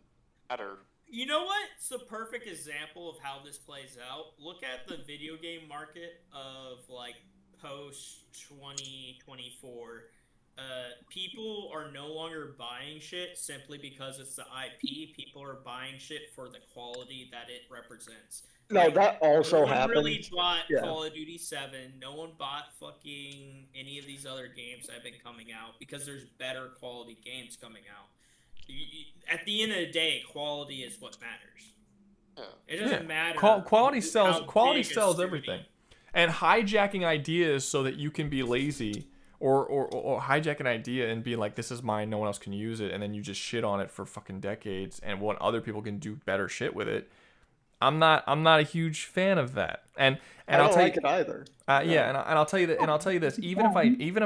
matter. You know what? It's the perfect example of how this plays out. Look at the video game market of like post 2024. People are no longer buying shit simply because it's the IP. People are buying shit for the quality that it represents. No, that also no one happens. really bought Yeah. Call of Duty 7. No one bought fucking any of these other games that have been coming out because there's better quality games coming out. At the end of the day, quality is what matters. It doesn't matter. Quality sells. how Quality big a sells studio- everything, and hijacking ideas so that you can be lazy, or hijack an idea and be like, "This is mine. No one else can use it," and then you just shit on it for fucking decades, and when other people can do better shit with it. I'm not a huge fan of that, and I don't I'll tell like you, it either. yeah, and I'll tell you that, and I'll tell you this: even if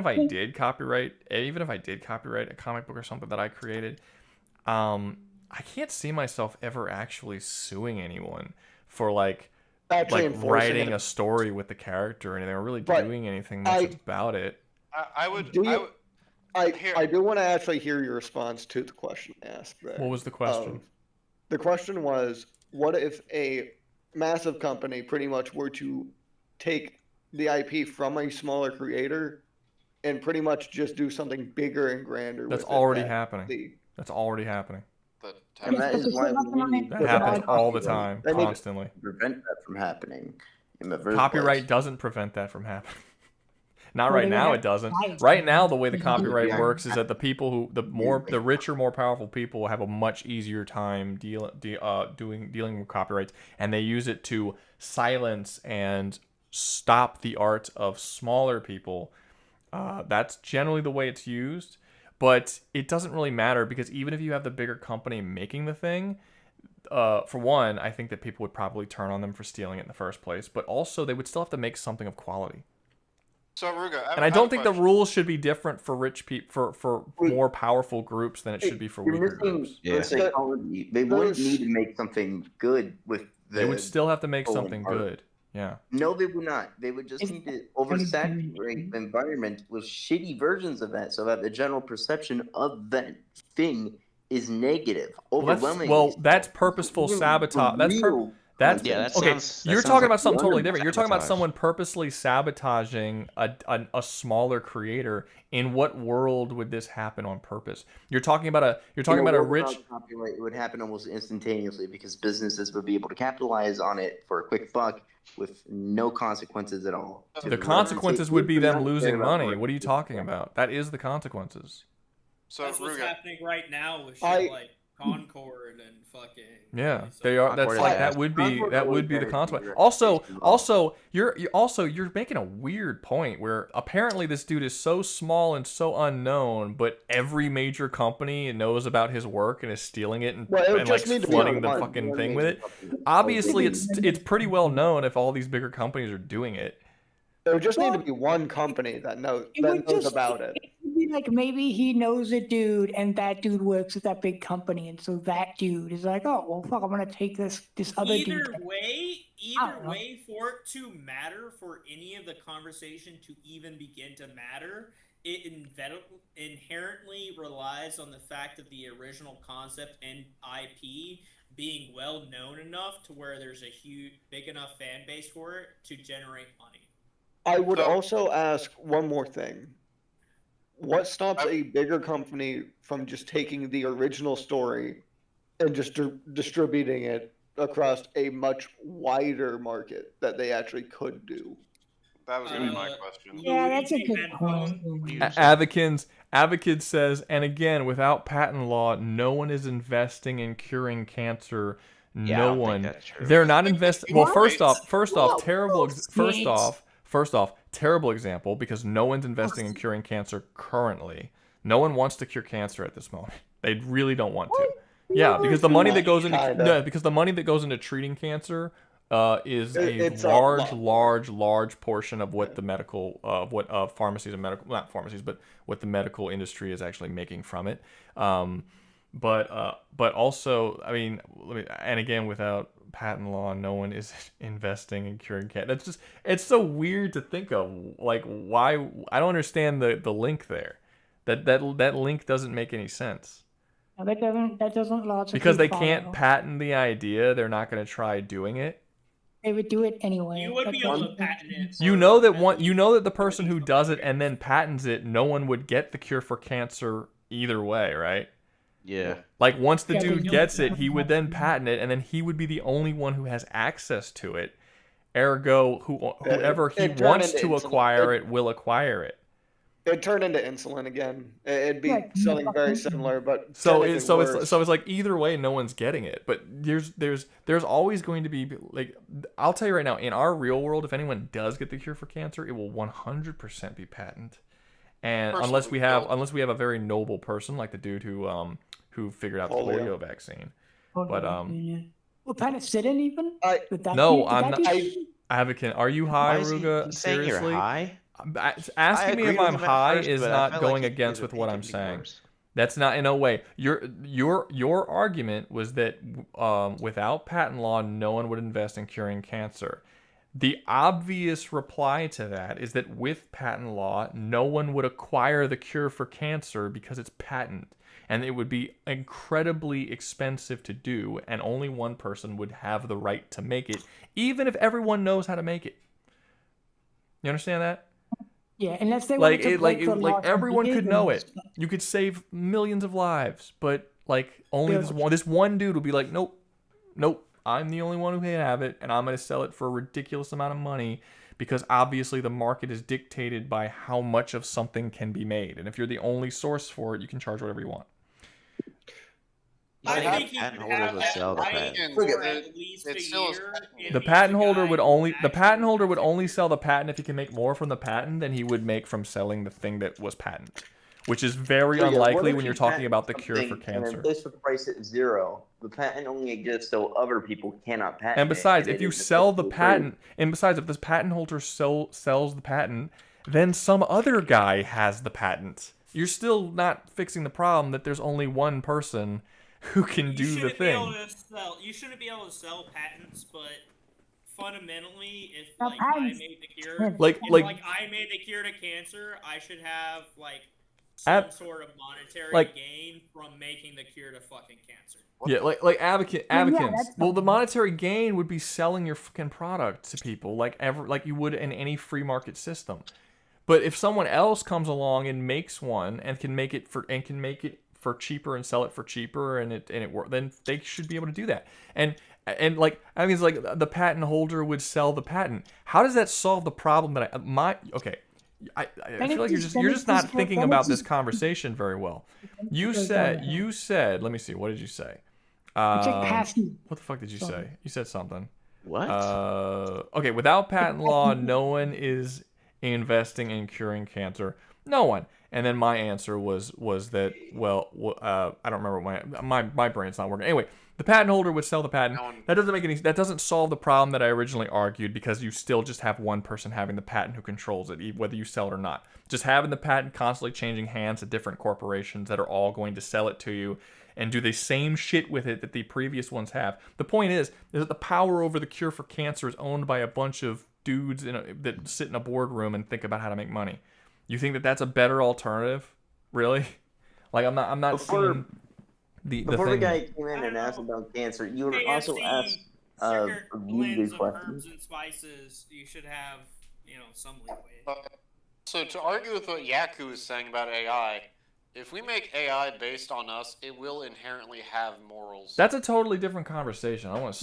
I did copyright a comic book or something that I created, I can't see myself ever actually suing anyone for like enforcing writing it. a story with the character or anything, or really But doing anything much I- about it. I would. I do want to actually hear your response to the question asked there. What was the question? The question was, what if a massive company pretty much were to take the IP from a smaller creator and pretty much just do something bigger and grander That's with already it happening. That's already happening. And that is why we need That happens all the time, constantly. prevent that from happening in the first Copyright place. doesn't prevent that from happening. Not Well, right they now. have It doesn't. rights. Right now, the way the copyright Yeah. works is that the people who the richer, more powerful people have a much easier time dealing with copyrights, and they use it to silence and stop the art of smaller people. That's generally the way it's used, but it doesn't really matter because even if you have the bigger company making the thing, for one, I think that people would probably turn on them for stealing it in the first place, but also they would still have to make something of quality. So Rouga, And I don't think the rules should be different for rich people, for more powerful groups than it should be for You're weaker missing groups. the psychology. They wouldn't need to make something good with the. They would still have to make stolen something art. good. Yeah. No, they would not. They would just need to oversaturate the environment with shitty versions of that, so that the general perception of that thing is negative, overwhelmingly. That's purposeful sabotage. That's Yeah, that okay. sounds- You're that talking sounds about like something totally beyond different. You're talking about sabotage. someone purposely sabotaging a smaller creator. In what world would this happen on purpose? You're talking about a In a world rich. without copyright, it would happen almost instantaneously because businesses would be able to capitalize on it for a quick buck with no consequences at all. to The the consequences would be them not losing care about money. work. What are you talking about? That is the consequences. So That's what's happening right now with shit I- like Concord and fucking. Yeah, they are. That's Concord like is that ass. would be Concord that always would be the better consequence. than Also, you're making a weird point where apparently this dude is so small and so unknown, but every major company knows about his work and is stealing it and, Well, it would and like just need to be flooding on the one- fucking one thing major with it. company. Obviously, it's pretty well known if all these bigger companies are doing it. There would just need to be one company that knows about it. It would be like maybe he knows a dude, and that dude works at that big company, and so that dude is like, "Oh, well, fuck, I'm gonna take this other Either dude." way, I don't know. for it to matter, for any of the conversation to even begin to matter, it inherently relies on the fact of the original concept and IP being well known enough to where there's a big enough fan base for it to generate money. I would also ask one more thing. What stops a bigger company from just taking the original story and just distributing it across a much wider market that they actually could do? That was gonna be my question. Yeah, that's a good point. Advocate says, and again, without patent law, no one is investing in curing cancer. Yeah, I No don't think one. that's true. They're not investing. Well, first off, Whoa, terrible. states. First off, terrible example because no one's investing in curing cancer currently. No one wants to cure cancer at this moment. They really don't want to. Yeah, because the money that goes into treating cancer is It's a a large, lot. large portion of what the medical pharmacies and medical, not pharmacies, but what the medical industry is actually making from it. But also, I mean, and again, without patent law, no one is investing in curing cancer. That's just, it's so weird to think of. Like, why? I don't understand the link there. That link doesn't make any sense. No, that doesn't lots of Because they people can't follow. patent the idea, they're not going to try doing it. They would do it anyway. You would That be able to doesn't- patent it. You know that the person who does it and then patents it, no one would get the cure for cancer either way, right? Yeah. Like once the Yeah, dude they gets don't it, he would then patent it, and then he would be the only one who has access to it. Ergo, whoever he it'd turn wants into to insulin. acquire it will acquire it. It'd turn into insulin again. It'd be selling very similar, but So technically it's worse. like either way, no one's getting it. But there's always going to be, like, I'll tell you right now, in our real world, if anyone does get the cure for cancer, it will 100% be patent. And unless we have a very noble person like the dude who figured out the polio vaccine. But Well, penicillin even? no, I'm not. Advocate, are you high, Why is he Ruga? saying you're Seriously? high? Asking me agreed if with I'm him at high first, is but I not felt going like against his with what I'm opinion could be saying. worse. That's not in no way. Your argument was that without patent law, no one would invest in curing cancer. The obvious reply to that is that with patent law, no one would acquire the cure for cancer because it's patent, and it would be incredibly expensive to do, and only one person would have the right to make it, even if everyone knows how to make it. You understand that? Yeah, unless they Like wanted to it, break the law from everyone could know it. vegans. You could save millions of lives, but like only this one dude will be like, nope, I'm the only one who can have it, and I'm gonna sell it for a ridiculous amount of money because obviously the market is dictated by how much of something can be made, and if you're the only source for it, you can charge whatever you want. I think you patent could holders have would that sell the right patent. for at least a year. The patent holder would only sell the patent if he can make more from the patent than he would make from selling the thing that was patent, which is very So, yeah, what unlikely if when you you're talking patent about the cure for something and cancer. then place the price at 0. The patent only exists so other people cannot patent And besides, it, if you it is sell the effectively patent, and besides, if this patent holder sells the patent, then some other guy has the patent. You're still not fixing the problem that there's only one person who can do the thing. You shouldn't be able to sell patents, but fundamentally, if Now, like I patents- made the cure, Like- if, like- I made the cure to cancer, I should have like some sort of monetary gain from making the cure to fucking cancer. Yeah, like advocates. Well, the monetary gain would be selling your fucking product to people like you would in any free market system. But if someone else comes along and makes one and can make it for cheaper and sell it for cheaper and it work, then they should be able to do that. And like I mean, it's like the patent holder would sell the patent. How does that solve the problem that I feel like you're just not thinking about this conversation very well. You said let me see, what did you say? It's like passive. What the fuck did you say? You said something. What? Okay, without patent law, no one is investing in curing cancer. No one. And then my answer was that, well, I don't remember what my brain's not working. Anyway, the patent holder would sell the patent. That doesn't solve the problem that I originally argued, because you still just have one person having the patent who controls it, whether you sell it or not. Just having the patent constantly changing hands to different corporations that are all going to sell it to you and do the same shit with it that the previous ones have. The point is that the power over the cure for cancer is owned by a bunch of dudes that sit in a boardroom and think about how to make money. You think that that's a better alternative? Really? Like I'm not seeing the Before the thing. guy came in and asked about cancer, you would also ask sugar a really blends good of question. herbs and spices. You should have, some leeway. So to argue with what Yaku was saying about AI, if we make AI based on us, it will inherently have morals. That's a totally different conversation. I'm not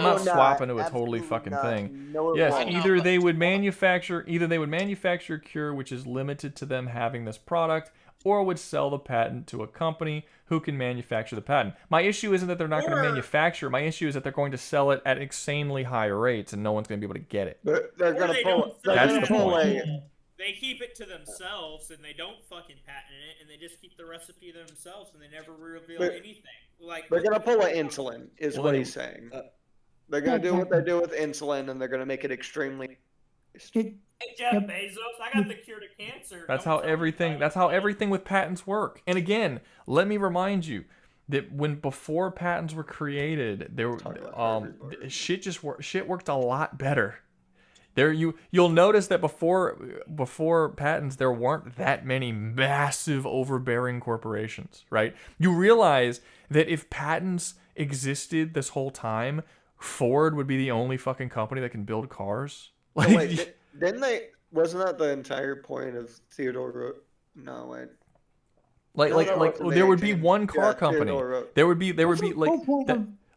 not. swapping to a totally Absolutely fucking not. thing. No, it Yes, won't. either they would manufacture a cure which is limited to them having this product, or would sell the patent to a company who can manufacture the patent. My issue isn't that they're not going to manufacture. My issue is that they're going to sell it at insanely high rates, and no one's going to be able to get it. They're going to pull. That's the point. They keep it to themselves, and they don't fucking patent it, and they just keep the recipe to themselves, and they never reveal anything. Like They're gonna pull an insulin, is what Well, he's saying. They're gonna do what they do with insulin, and they're gonna make it extremely. Hey, Jeff Bezos, I got the cure to cancer. That's how everything with patents work. And again, let me remind you that before patents were created, shit worked a lot better. You'll notice that before patents, there weren't that many massive overbearing corporations, right? You realize that if patents existed this whole time, Ford would be the only fucking company that can build cars. No, wait, didn't they? Wasn't that the entire point of Theodore? No, wait. There would be one car company. There would be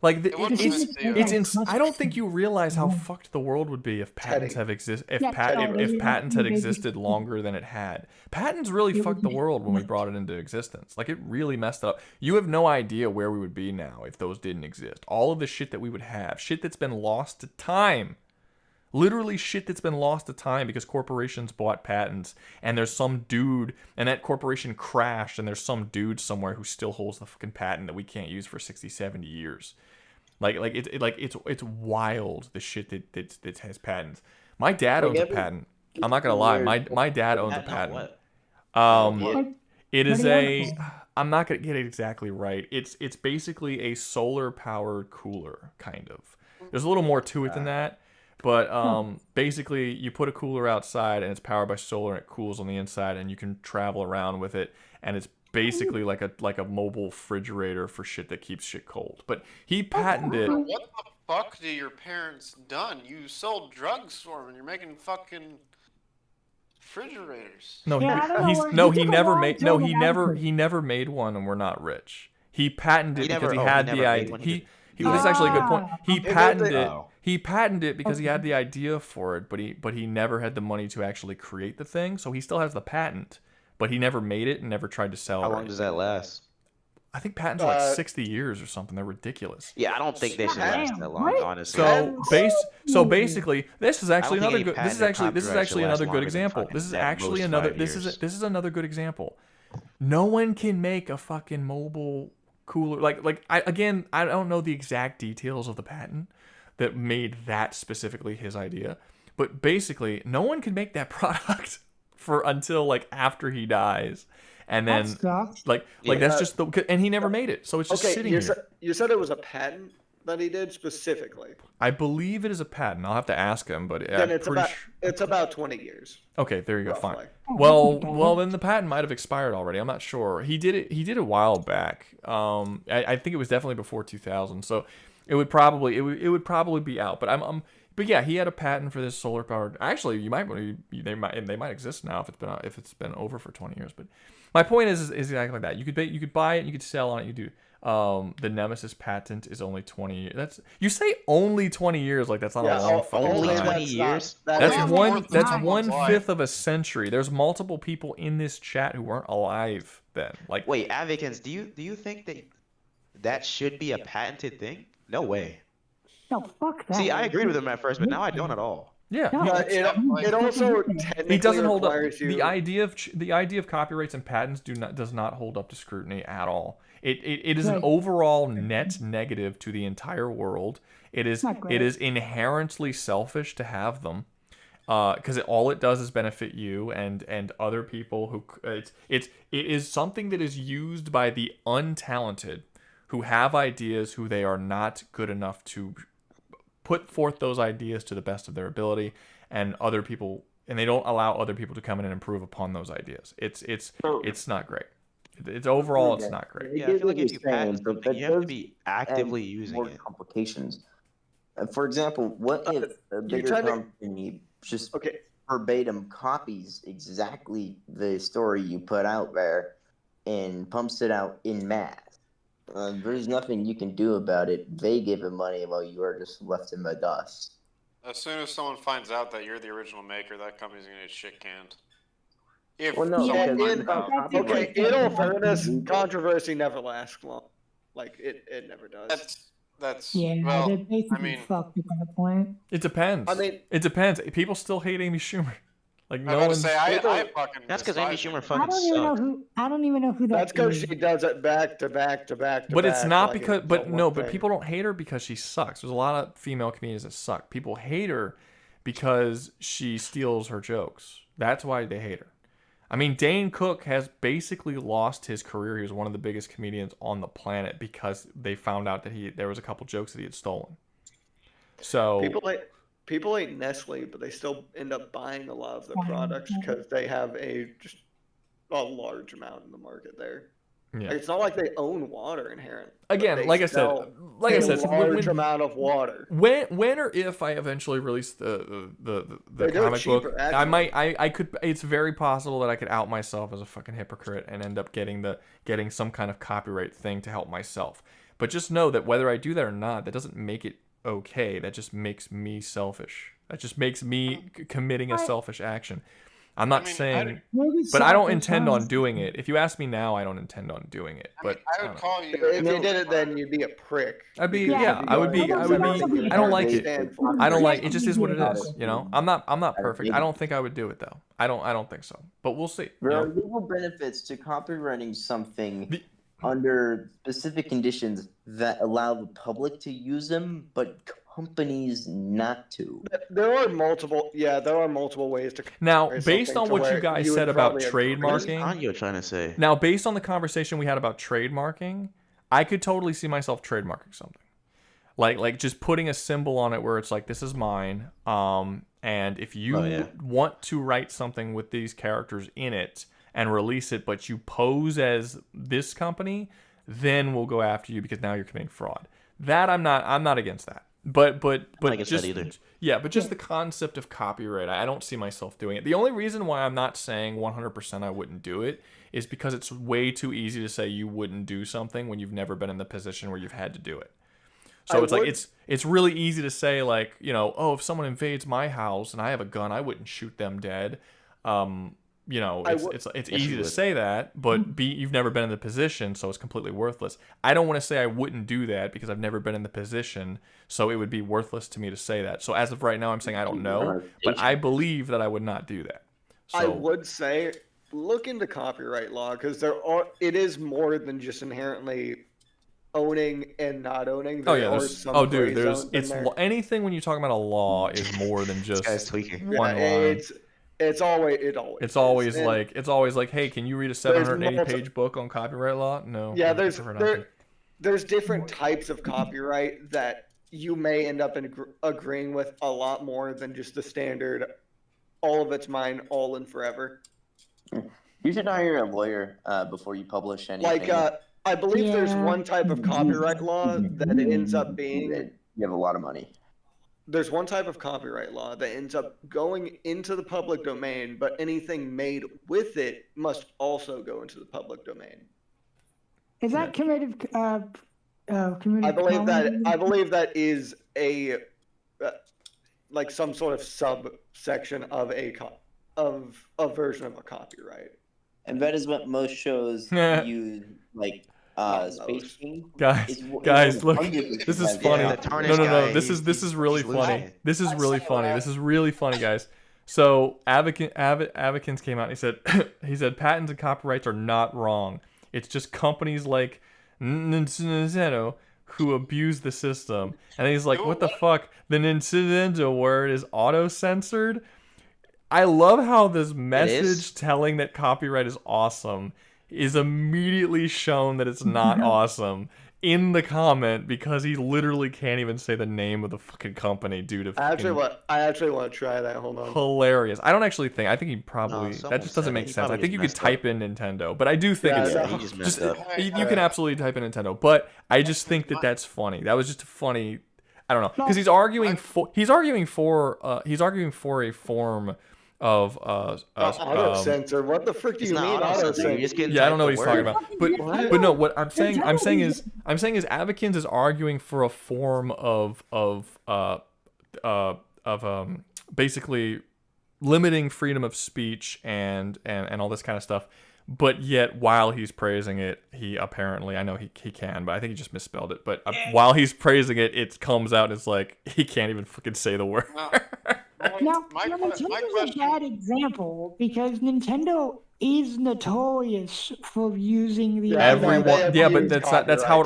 like I don't think you realize how fucked the world would be if patents if patents had existed longer than it had. Patents really fucked the world when we brought it into existence. Like, it really messed it up. You have no idea where we would be now if those didn't exist. All of the shit that we would have, shit that's been lost to time. Literally shit that's been lost to time because corporations bought patents, and there's some dude, and that corporation crashed, and there's some dude somewhere who still holds the fucking patent that we can't use for 60, 70 years. It's wild, the shit that has patents. My dad owns a patent. I'm not gonna lie, my dad owns a patent. It is I'm not gonna get it exactly right. It's basically a solar powered cooler, kind of. There's a little more to it than that. But basically, you put a cooler outside, and it's powered by solar, and it cools on the inside, and you can travel around with it, and it's basically like a mobile refrigerator for shit that keeps shit cold. But he patented. What the fuck do your parents done? You sold drugs for them, and you're making fucking refrigerators. No, he never made one, and we're not rich. He patented it because he had the idea. This is actually a good point. He patented it. He patented it because he had the idea for it, but he never had the money to actually create the thing. So he still has the patent, but he never made it and never tried to sell it. How long does that last? I think patents are like 60 years or something. They're ridiculous. Yeah, I don't think they should last that long, honestly. So basically, this is actually another good. This is actually another good example. This is actually another. This is another good example. No one can make a fucking mobile cooler. I don't know the exact details of the patent that made that specifically his idea, but basically, no one can make that product until after he dies. And then, that's just and he never made it, so it's just sitting here. You said it was a patent that he did specifically. I believe it is a patent. I'll have to ask him, but then it's about 20 years. Okay, there you go. Fine. Well, then the patent might have expired already. I'm not sure. He did it. He did it a while back. I think it was definitely before 2000. So it would probably be out. But yeah, he had a patent for this solar powered. Actually, they might exist now if it's been over for 20 years. But my point is exactly like that. You could buy it, you could sell on it, you do. The Nemesis patent is only 20 years. You say only 20 years, like that's not a long fucking only time. 20 years. That's 1/5 of a century. There's multiple people in this chat who weren't alive then. Wait, Advocates, do you think that should be a patented thing? No way. No, fuck that. See, I agreed with him at first, but now I don't at all. Yeah, it also technically it doesn't hold up. requires you. The idea of copyrights and patents does not hold up to scrutiny at all. It is an overall net negative to the entire world. It is inherently selfish to have them, because all it does is benefit you and other people who it is something that is used by the untalented who have ideas who they are not good enough to put forth those ideas to the best of their ability, and they don't allow other people to come in and improve upon those ideas. It's not great. It's overall, it's not great. Yeah, I feel like if you patent something, you have to be actively using it. Complications. For example, what if a bigger company just verbatim copies exactly the story you put out there and pumps it out in mass? There's nothing you can do about it. They give him money while you are just left in the dust. As soon as someone finds out that you're the original maker, that company's gonna get shit canned. In all fairness, controversy never lasts long. It never does. That's they're basically fucked at that point. It depends. It depends. People still hate Amy Schumer. No one's. That's because Amy Schumer fucking sucks. I don't even know who that is. That's because she does it back to back to back to But back. it's not because. But people don't hate her because she sucks. There's a lot of female comedians that suck. People hate her because she steals her jokes. That's why they hate her. I mean, Dane Cook has basically lost his career. He was one of the biggest comedians on the planet because they found out that there was a couple jokes that he had stolen. So people hate Nestle, but they still end up buying a lot of their products because they have just a large amount in the market there. Yeah. Like, it's not like they own water inherently. Again, like I said, large amount of water. When or if I eventually release the comic book, I might I could. It's very possible that I could out myself as a fucking hypocrite and end up getting some kind of copyright thing to help myself. But just know that whether I do that or not, that doesn't make it okay. That just makes me selfish. That just makes me committing a selfish action. I'm not saying, but I don't intend on doing it. If you ask me now, I don't intend on doing it. But I would call you. If you did it, then you'd be a prick. I'd be, I would be. I don't like it. I don't like it. Just is what it is. You know, I'm not perfect. I don't think I would do it though. I don't think so. But we'll see. There are legal benefits to copywriting something under specific conditions that allow the public to use them, but companies not to. There are multiple ways to. Now, based on what you guys said about trademarking, what are you trying to say? Now, based on the conversation we had about trademarking, I could totally see myself trademarking something, like just putting a symbol on it where it's like, this is mine. And if you want to write something with these characters in it and release it, but you pose as this company, then we'll go after you because now you're committing fraud. That I'm not against that. But just but just the concept of copyright, I don't see myself doing it. The only reason why I'm not saying 100% I wouldn't do it is because it's way too easy to say you wouldn't do something when you've never been in the position where you've had to do it. So it's really easy to say, like, you know, oh, if someone invades my house and I have a gun, I wouldn't shoot them dead. You know, it's easy to say that, but you've never been in the position, so it's completely worthless. I don't want to say I wouldn't do that because I've never been in the position, so it would be worthless to me to say that. So as of right now, I'm saying I don't know, but I believe that I would not do that. So, I would say look into copyright law because it is more than just inherently owning and not owning. Anything when you're talking about a law is more than just one line. It's always like, hey, can you read a 780-page book on copyright law? No. Yeah, there's different types of copyright that you may end up agreeing with a lot more than just the standard, all of it's mine, all in forever. You should hire a lawyer before you publish anything. Like, I believe there's one type of copyright law that it ends up being. You have a lot of money. There's one type of copyright law that ends up going into the public domain, but anything made with it must also go into the public domain. Is that community? I believe that is a like some sort of subsection of a version of a copyright. And that is what most shows use, like Space King. Guys, look, this is funny. No, this is really funny. This is really funny, guys. So Avakins came out and he said patents and copyrights are not wrong. It's just companies like Nintendo who abuse the system. And he's like, what the fuck? The Nintendo word is auto-censored? I love how this message telling that copyright is awesome is immediately shown that it's not awesome in the comment because he literally can't even say the name of the fucking company due to I actually want to try that. Hold on. Hilarious. I think he probably that just doesn't make sense. I think you could type in Nintendo, but I do think you can absolutely type in Nintendo, but I just think that that's funny. That was just a funny, I don't know, because he's arguing for a form of auto censor. What the frick do you mean auto censor? Yeah, I don't know what he's talking about. But no, what I'm saying is Avakins is arguing for a form of basically limiting freedom of speech and all this kind of stuff. But yet, while he's praising it, he apparently, I know he can, but I think he just misspelled it. But while he's praising it, it comes out as like he can't even fucking say the word. Now, Nintendo's a bad example because Nintendo is notorious for using the but that's how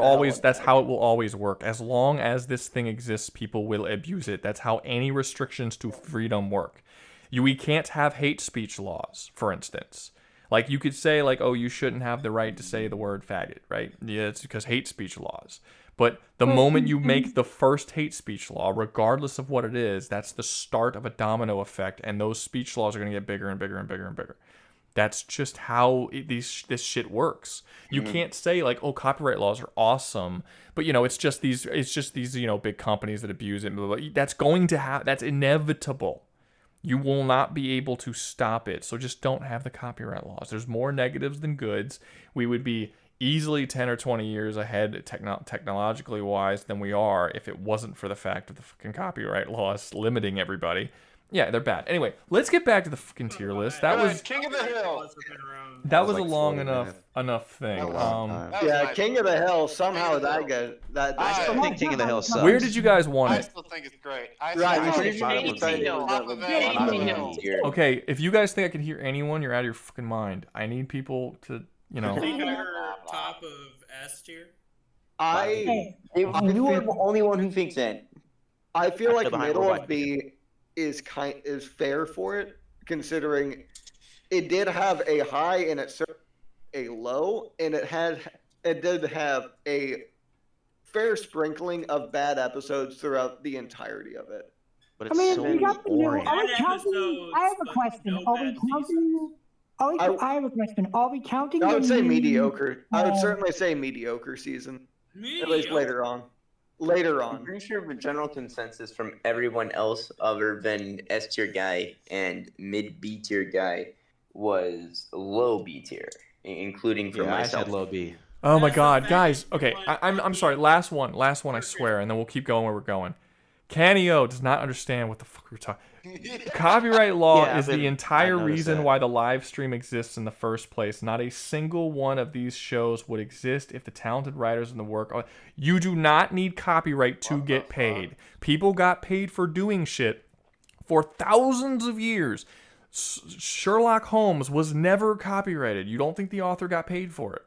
it will always work. As long as this thing exists, people will abuse it. That's how any restrictions to freedom work. We can't have hate speech laws, for instance. Like, you could say, like, oh, you shouldn't have the right to say the word faggot, right? Yeah, it's because hate speech laws. But the moment you make the first hate speech law, regardless of what it is, that's the start of a domino effect, and those speech laws are going to get bigger and bigger and bigger and bigger. That's just how this shit works. You can't say like, oh, copyright laws are awesome, but it's just these big companies that abuse it. That's going to happen. That's inevitable. You will not be able to stop it. So just don't have the copyright laws. There's more negatives than goods. We would be easily 10 or 20 years ahead technologically wise than we are if it wasn't for the fact of the fucking copyright laws limiting everybody. Yeah, they're bad. Anyway, let's get back to the fucking tier list. That was King of the Hill. That was a long enough thing. Yeah, King of the Hill. Somehow that goes. I still think King of the Hill sucks. Where did you guys want I it? still think it's great. Okay, if you guys think I can hear anyone, you're out of your fucking mind. I need people to, I think you're top of S tier. You are the only one who thinks that. I feel like middle of B is fair for it, considering it did have a high and a low, and it did have a fair sprinkling of bad episodes throughout the entirety of it. But it's so boring. I have a question. I have a question. Are we counting? I would say mediocre. I would certainly say mediocre season. At least later on. I'm pretty sure the general consensus from everyone else other than S tier guy and mid B tier guy was low B tier, including for myself. I said low B. Oh my god, guys. Okay, I'm sorry. Last one, I swear, and then we'll keep going where we're going. Canio does not understand what the fuck we're talking. Copyright law is the entire reason why the live stream exists in the first place. Not a single one of these shows would exist if the talented writers in the work. You do not need copyright to get paid. People got paid for doing shit for thousands of years. Sherlock Holmes was never copyrighted. You don't think the author got paid for it?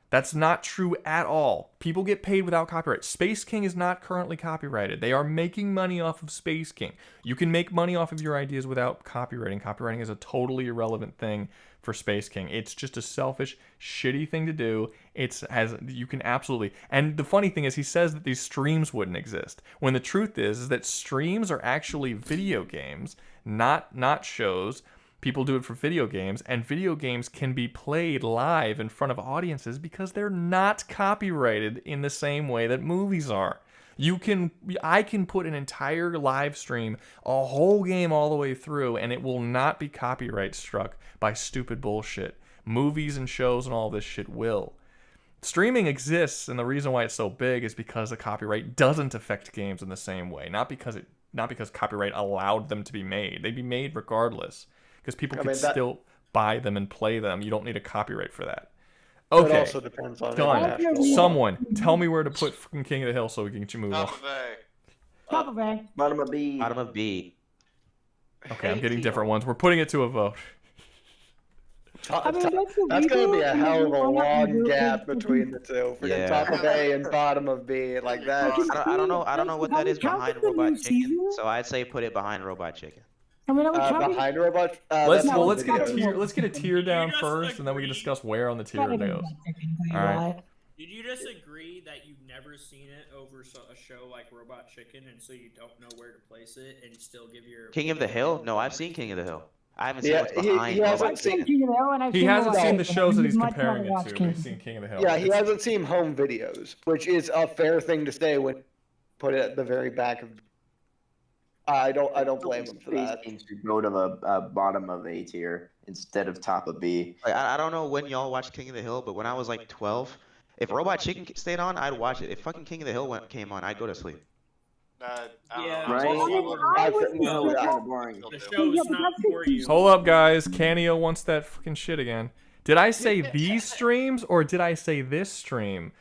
That's not true at all. People get paid without copyright. Space King is not currently copyrighted. They are making money off of Space King. You can make money off of your ideas without copywriting. Copywriting is a totally irrelevant thing for Space King. It's just a selfish, shitty thing to do. You can absolutely. And the funny thing is, he says that these streams wouldn't exist, when the truth is that streams are actually video games, not shows. People do it for video games, and video games can be played live in front of audiences because they're not copyrighted in the same way that movies are. I can put an entire live stream, a whole game all the way through, and it will not be copyright struck by stupid bullshit. Movies and shows and all this shit will. Streaming exists, and the reason why it's so big is because the copyright doesn't affect games in the same way. Not because copyright allowed them to be made. They'd be made regardless. Because people can still buy them and play them. You don't need a copyright for that. Okay. It also depends on done. Someone tell me where to put fucking King of the Hill so we can get you moving on. Top of A. Bottom of B. Bottom of B. Okay, I'm getting different ones. We're putting it to a vote. That's going to be a hell of a long gap between the two. For the top of A and bottom of B, like that. I don't know what that is behind Robot Chicken. So I'd say put it behind Robot Chicken. Behind Robot. Let's get a tier down first, and then we can discuss where on the tier it goes. All right. Did you just agree that you've never seen it over a show like Robot Chicken, and so you don't know where to place it, and still give your King of the Hill? No, I've seen King of the Hill. I haven't seen what's behind. He hasn't seen King of the Hill, and he hasn't seen the shows that he's comparing it to. But he's seen King of the Hill. Yeah, he hasn't seen home videos, which is a fair thing to say when put it at the very back of. I don't blame him for that. To go to the bottom of A tier instead of top of B. Like, I don't know when y'all watched King of the Hill, but when I was like 12, if Robot Chicken stayed on, I'd watch it. If fucking King of the Hill came on, I'd go to sleep. Hold up, guys. Canio wants that fucking shit again. Did I say these streams or did I say this stream?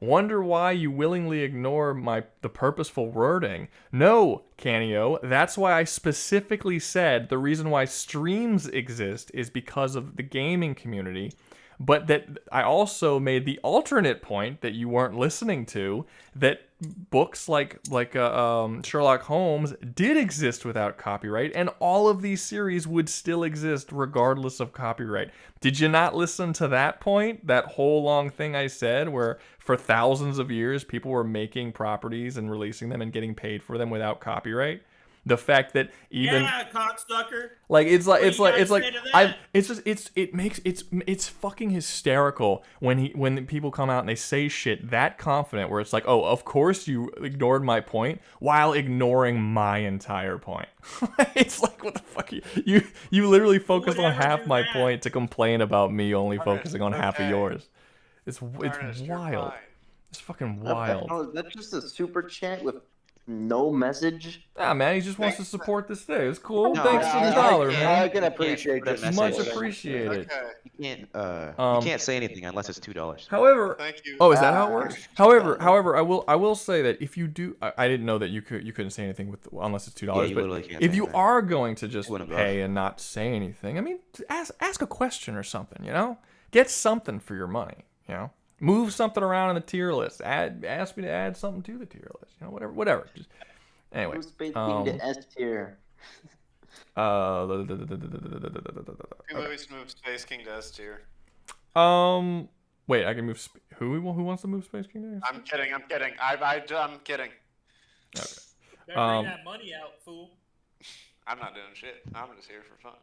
Wonder why you willingly ignore the purposeful wording. No, Canio, that's why I specifically said the reason why streams exist is because of the gaming community, but that I also made the alternate point that you weren't listening to, that books like Sherlock Holmes did exist without copyright, and all of these series would still exist regardless of copyright. Did you not listen to that point? That whole long thing I said where for thousands of years, people were making properties and releasing them and getting paid for them without copyright. The fact that even Yeah, cocksucker. like it's What you gotta say to that? it's fucking hysterical when people come out and they say shit that confident where it's like, oh, of course you ignored my point while ignoring my entire point. It's like, what the fuck, you literally focused on half my point to complain about me only focusing on half of yours. It's wild. It's fucking wild. Oh, is that just a super chat with no message? Ah, man, he just wants to support this thing. It's cool. No, Thanks for the dollar, man. I can appreciate Put a just Much message. appreciated. You can't say anything unless it's $2. However, Thank you. oh, is that how it works? However, I will say that if you do, I didn't know that you couldn't say anything with unless it's $2. Yeah, you but literally can't if say you anything. are going to just Wouldn't pay and not say anything, I mean, ask a question or something. You know, get something for your money. You know, move something around in the tier list. Ask me to add something to the tier list. You know, whatever. Just anyway. Who's King to S tier? Who movies move Space King to S tier? Wait, I can move. Who wants to move Space King to? I'm kidding. I'm kidding. I'm kidding. Okay. Better bring that money out, fool. I'm not doing shit. I'm just here for fun.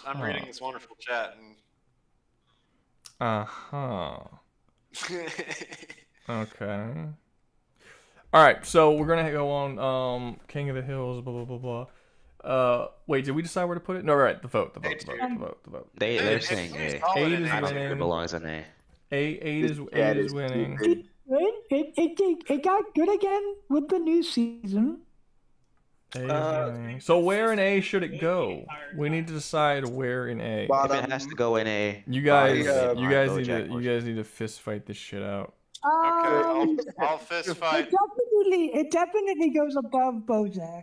I'm reading this wonderful chat and. Okay. All right, so we're gonna go on King of the Hills, blah blah blah blah. Wait, did we decide where to put it? No, right, the vote. They're saying A. 8 is I don't think it winning. belongs in A. 8 is winning. It got good again with the new season. A is winning. So where in A should it go? We need to decide where in A. If it has to go in A, You guys BoJack need to fist fight this shit out. I'll fist fight. It definitely goes above BoJack.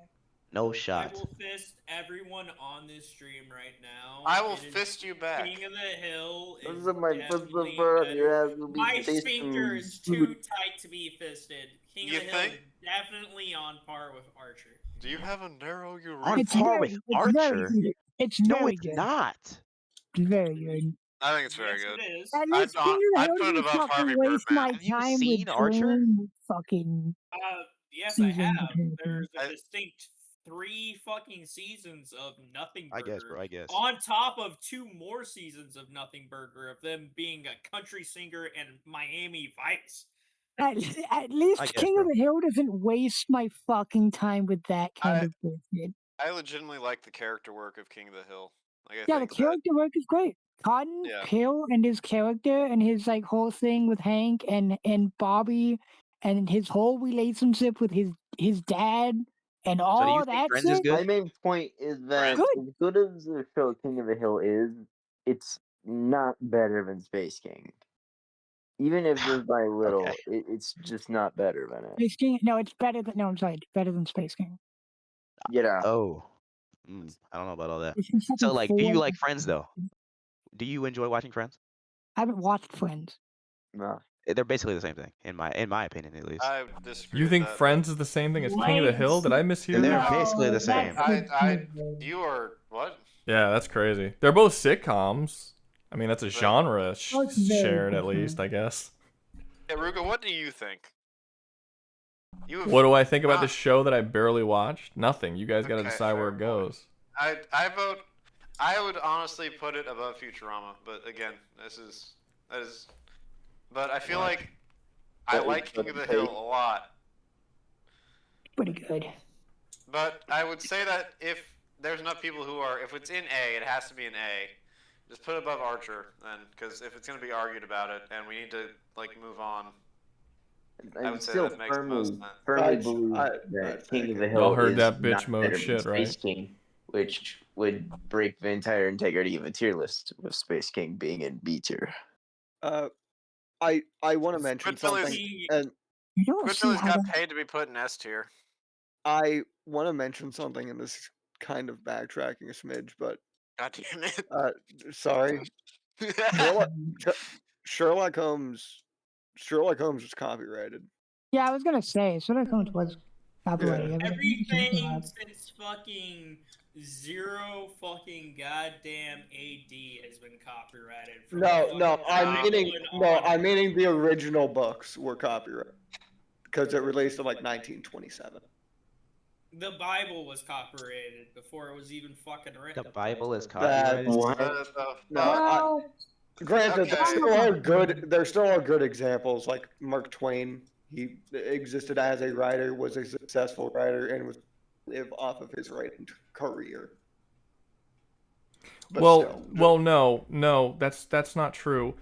No I shot. will fist everyone on this stream right now. I will It is fist you back. King of the Hill is Those are my definitely your ass will be my facing sphincter is too tight to be fisted. King You of the Hill think? is definitely on par with Archer. Do you have a narrow urethra? On par with Archer? It's No, very it's good. not. It's very good. I think it's very Yes, good. it is. At least King of the I'd Hill put it didn't above fucking Harvey waste Birdman. my Have you time seen with Archer? fucking Yes, I season. have. There's a distinct 3 fucking seasons of Nothing Burger. I guess, bro. I guess. On top of 2 more seasons of Nothing Burger, of them being a country singer and Miami Vice. At least I guess, King of the Hill doesn't waste my fucking time with that kind of bullshit. I legitimately like the character work of King of the Hill. Like, I Yeah, the think that, character work is great. Cotton, Yeah. Hill, and his character and his like whole thing with Hank and Bobby and his whole relationship with his dad and So do all you think that Friends is shit. good? My main point is that Good. as good as the show King of the Hill is, it's not better than Space King. Even if just by a little, Okay. it's just not better than it. Space King. No, it's better than. No, I'm sorry. It's better than Space King. Yeah. Oh. I don't know about all that. It's just So, fucking like, do you four- like Friends, though? Do you enjoy watching Friends? I haven't watched Friends. No. They're basically the same thing, in my opinion, at least. I disagree. You with think that. Friends is the same thing as King of the Hill? Did I mishear They're that? basically the same. You are what? Yeah, that's crazy. They're both sitcoms. I mean, that's a genre That's very shared at different. least, I guess. Yeah, Ruga, what do you think? What do I think about this show that I barely watched? Nothing. You guys got to Okay, decide where it goes. I vote. I would honestly put it above Futurama, but again, that is. But I feel like I like King of the Hill a lot. Pretty good. But I would say that if there's enough people who are, if it's in A, it has to be in A. Just put it above Archer then, because if it's going to be argued about it and we need to like move on, I I would say still that makes the most sense. firmly believe that King of the Hill Y'all heard is that bitch not mode better than shit, right? Space King, which would break the entire integrity of a tier list, with Space King being in B tier. I want to mention something, and Squidbilly's got paid to be put in S tier. I want to mention something, and this is kind of backtracking a smidge, but God damn it. sorry. Sherlock Holmes was copyrighted. Yeah, I was gonna say Sherlock Holmes was copyrighted. Everything since fucking zero fucking goddamn AD has been copyrighted. From No, fucking I'm meaning the original books were copyrighted because it released in like 1927. The Bible was copyrighted before it was even fucking written. The Bible is copyrighted. Granted, there still are good examples. Like Mark Twain, he existed as a writer, was a successful writer, and was live off of his writing career. But no, that's not true.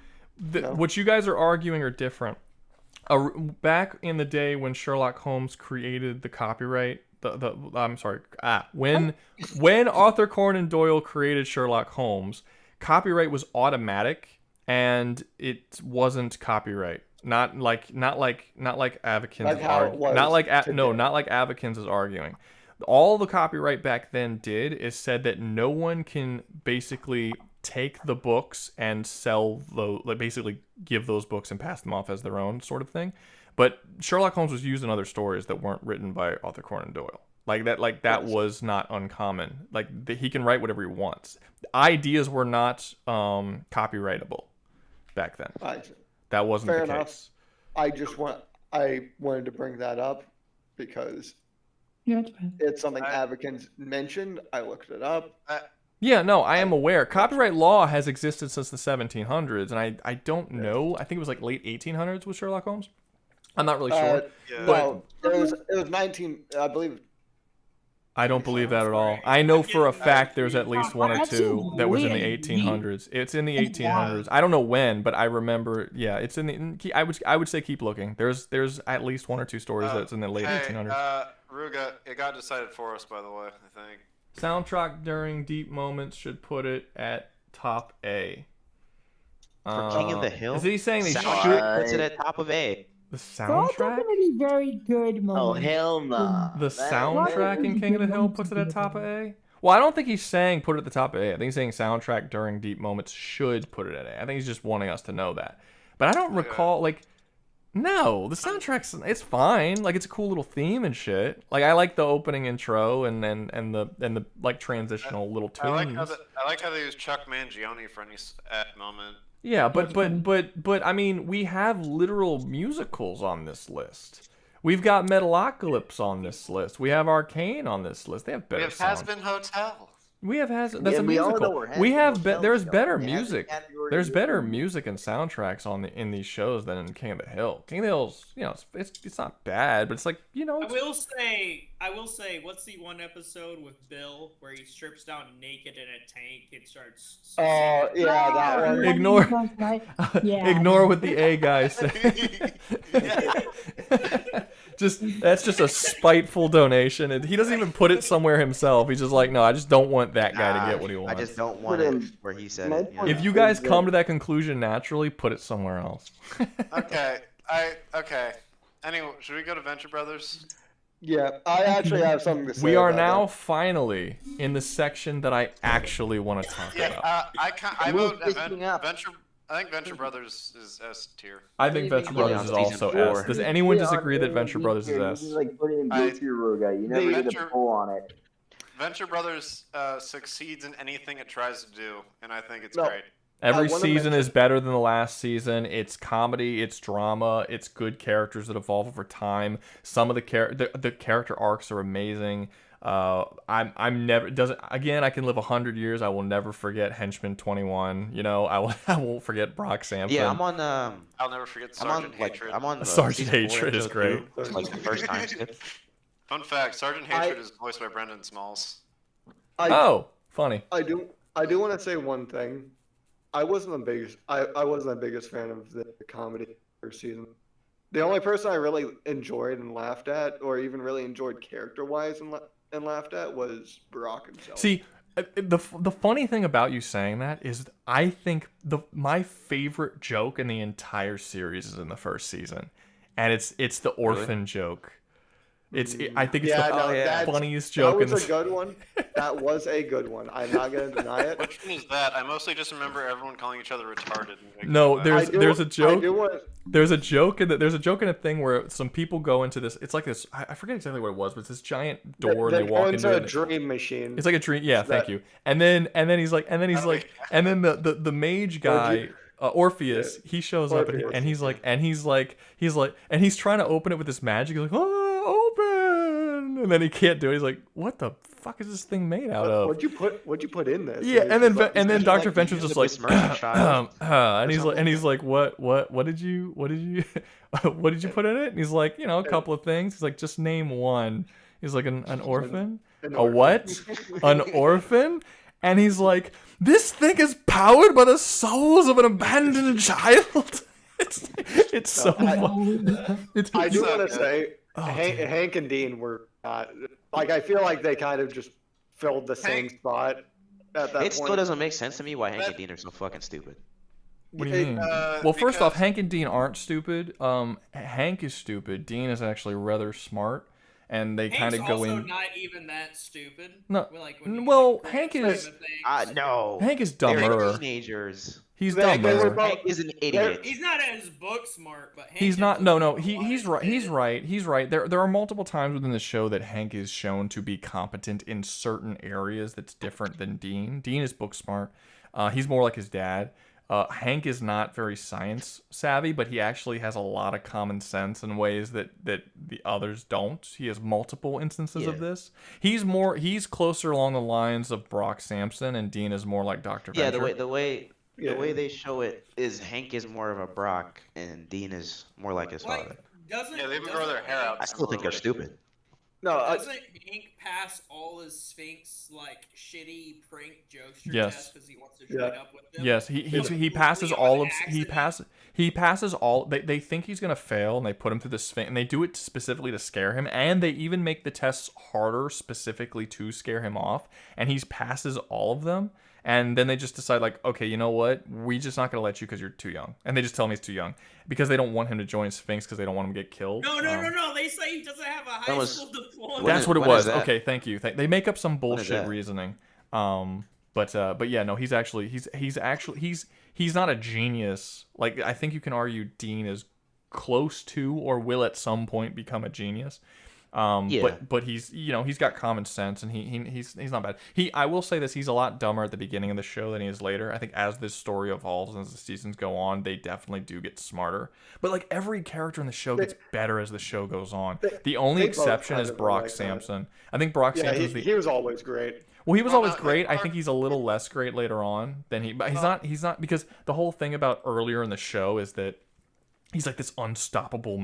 What you guys are arguing are different. Back in the day when Sherlock Holmes created the copyright, when Arthur Conan Doyle created Sherlock Holmes, copyright was automatic, and it wasn't copyright. Not like Avakins not like Avakins is arguing. All the copyright back then did is said that no one can basically take the books and sell basically give those books and pass them off as their own sort of thing. But Sherlock Holmes was used in other stories that weren't written by Arthur Conan Doyle. That was not uncommon. He can write whatever he wants. Ideas were not copyrightable back then. That wasn't Fair the enough. case. I wanted to bring that up because it's something Avakins mentioned. I looked it up. Yeah, no, I am aware. Copyright law has existed since the 1700s, and I don't know. I think it was like late 1800s with Sherlock Holmes. I'm not really sure. Well, it was 19. I believe. I don't believe that at all. I know for a fact there's at least one or two that was in the 1800s. It's in the 1800s. I don't know when, but I remember. Yeah, it's in the. I would say keep looking. There's at least one or two stories that's in the late 1800s. Rouga, it got decided for us, by the way. I think. Soundtrack during deep moments should put it at top A. For King of the Hill? Is he saying they should puts it at top of A? The Both soundtrack? are going to be very good moments. Oh, hell no. The soundtrack in King of the Hill puts it at top of A? Well, I don't think he's saying put it at the top of A. I think he's saying soundtrack during deep moments should put it at A. I think he's just wanting us to know that. But I don't recall, no, the soundtrack's, it's fine. It's a cool little theme and shit. I like the opening intro and the transitional little tunes. I like how they use Chuck Mangione for any moment. Yeah, but I mean, we have literal musicals on this list. We've got Metalocalypse on this list. We have Arcane on this list. They have better We have songs. Has-Been Hotel. We have that's a musical. We have there's better music. There's better music and soundtracks in these shows than in King of the Hill. King of the Hill's, it's not bad, but it's I will say, what's the one episode with Bill where he strips down naked in a tank and starts? Oh yeah, that one. Ignore what the A guy said. That's just a spiteful donation. And he doesn't even put it somewhere himself. He's just like, no, I just don't want that guy to get what he wants. I just don't want it where he said it. If you guys come to that conclusion naturally, put it somewhere else. Okay. Anyway, should we go to Venture Brothers? Yeah, I actually have something to say. We are about now that. finally in the section that I actually want to talk about. I vote Venture. I think Venture Brothers is S tier. I think Venture Brothers is also S. Does anyone disagree that Venture Brothers is S? This is like putting in B tier, Rouga. You never get a pull on it. Venture Brothers succeeds in anything it tries to do, and I think it's great. Every season is better than the last season. It's comedy, it's drama, it's good characters that evolve over time. Some of the character arcs are amazing. I'm never again. I can live 100 years. I will never forget Henchman 21. I won't forget Brock Sampson. Yeah, I'm on. I'll never forget Sergeant Hatred. I'm on. Sergeant Hatred is great. Like the first time skip. Fun fact: Sergeant Hatred is voiced by Brendan Smalls. Funny. I do want to say one thing. I wasn't the biggest fan of the comedy first season. The only person I really enjoyed and laughed at, or even really enjoyed character-wise and laughed at, was Barack himself. See, the funny thing about you saying that is I think my favorite joke in the entire series is in the first season, and it's the orphan joke. I think it's the funniest joke. That was a good one. That was a good one. I'm not gonna deny it. Which one is that? I mostly just remember everyone calling each other retarded. No, there's a joke. There's a joke in a thing where some people go into this. It's like this. I forget exactly what it was, but it's this giant door, and they walk into a dream machine. It's like a dream. Yeah, thank you. And then he's like, and then the mage guy. Orpheus, he shows up and he's trying to open it with this magic. He's like, oh, open, and then he can't do it. He's like, what the fuck is this thing made out of? What'd you put in this? Yeah, and then Dr. Venture's just like, and he's like, what did you put in it? And he's like, a couple of things. He's like, just name one. He's like, an orphan. A what? An orphan? And he's like, this thing is powered by the souls of an abandoned child. It's so funny. I do want to say, Hank and Dean were not, like, I feel like they kind of just filled the same spot at that point. It still doesn't make sense to me why Hank and Dean are so fucking stupid. What do you mean? Well, first off, Hank and Dean aren't stupid. Hank is stupid. Dean is actually rather smart. And they kind of go in. Also not even that stupid. No, Hank is. No. Hank is dumber. They're teenagers. He's dumber. Hank is an idiot. He's not as book smart, but Hank he's not. No. He's right. He's right. There are multiple times within the show that Hank is shown to be competent in certain areas that's different than Dean. Dean is book smart. He's more like his dad. Hank is not very science savvy, but he actually has a lot of common sense in ways that the others don't. He has multiple instances of this. He's closer along the lines of Brock Sampson, and Dean is more like Dr. Venture. Yeah, the way they show it is Hank is more of a Brock, and Dean is more like his father. They even grow their hair out. I still think they're stupid. No, doesn't Hank pass all his Sphinx shitty prank jokester tests because he wants to join up with them? Yes, he passes all of he passes all. They think he's gonna fail, and they put him through the Sphinx, and they do it specifically to scare him, and they even make the tests harder specifically to scare him off, and he passes all of them. And then they just decide, like, okay, you know what? We're just not going to let you because you're too young. And they just tell him he's too young. Because they don't want him to join Sphinx because they don't want him to get killed. No. They say he doesn't have a high school diploma. That's what it was. Okay, thank you. They make up some bullshit reasoning. But yeah, no, he's not a genius. Like, I think you can argue Dean is close to or will at some point become a genius. But he's he's got common sense, and he's not bad. I will say this, he's a lot dumber at the beginning of the show than he is later. I think as this story evolves and as the seasons go on, they definitely do get smarter. But like every character in the show gets better as the show goes on. The only exception is Brock Sampson. I think Brock Sampson he was always great. Well, he was always great. I think he's a little less great later on than but he's not because the whole thing about earlier in the show is that he's like this unstoppable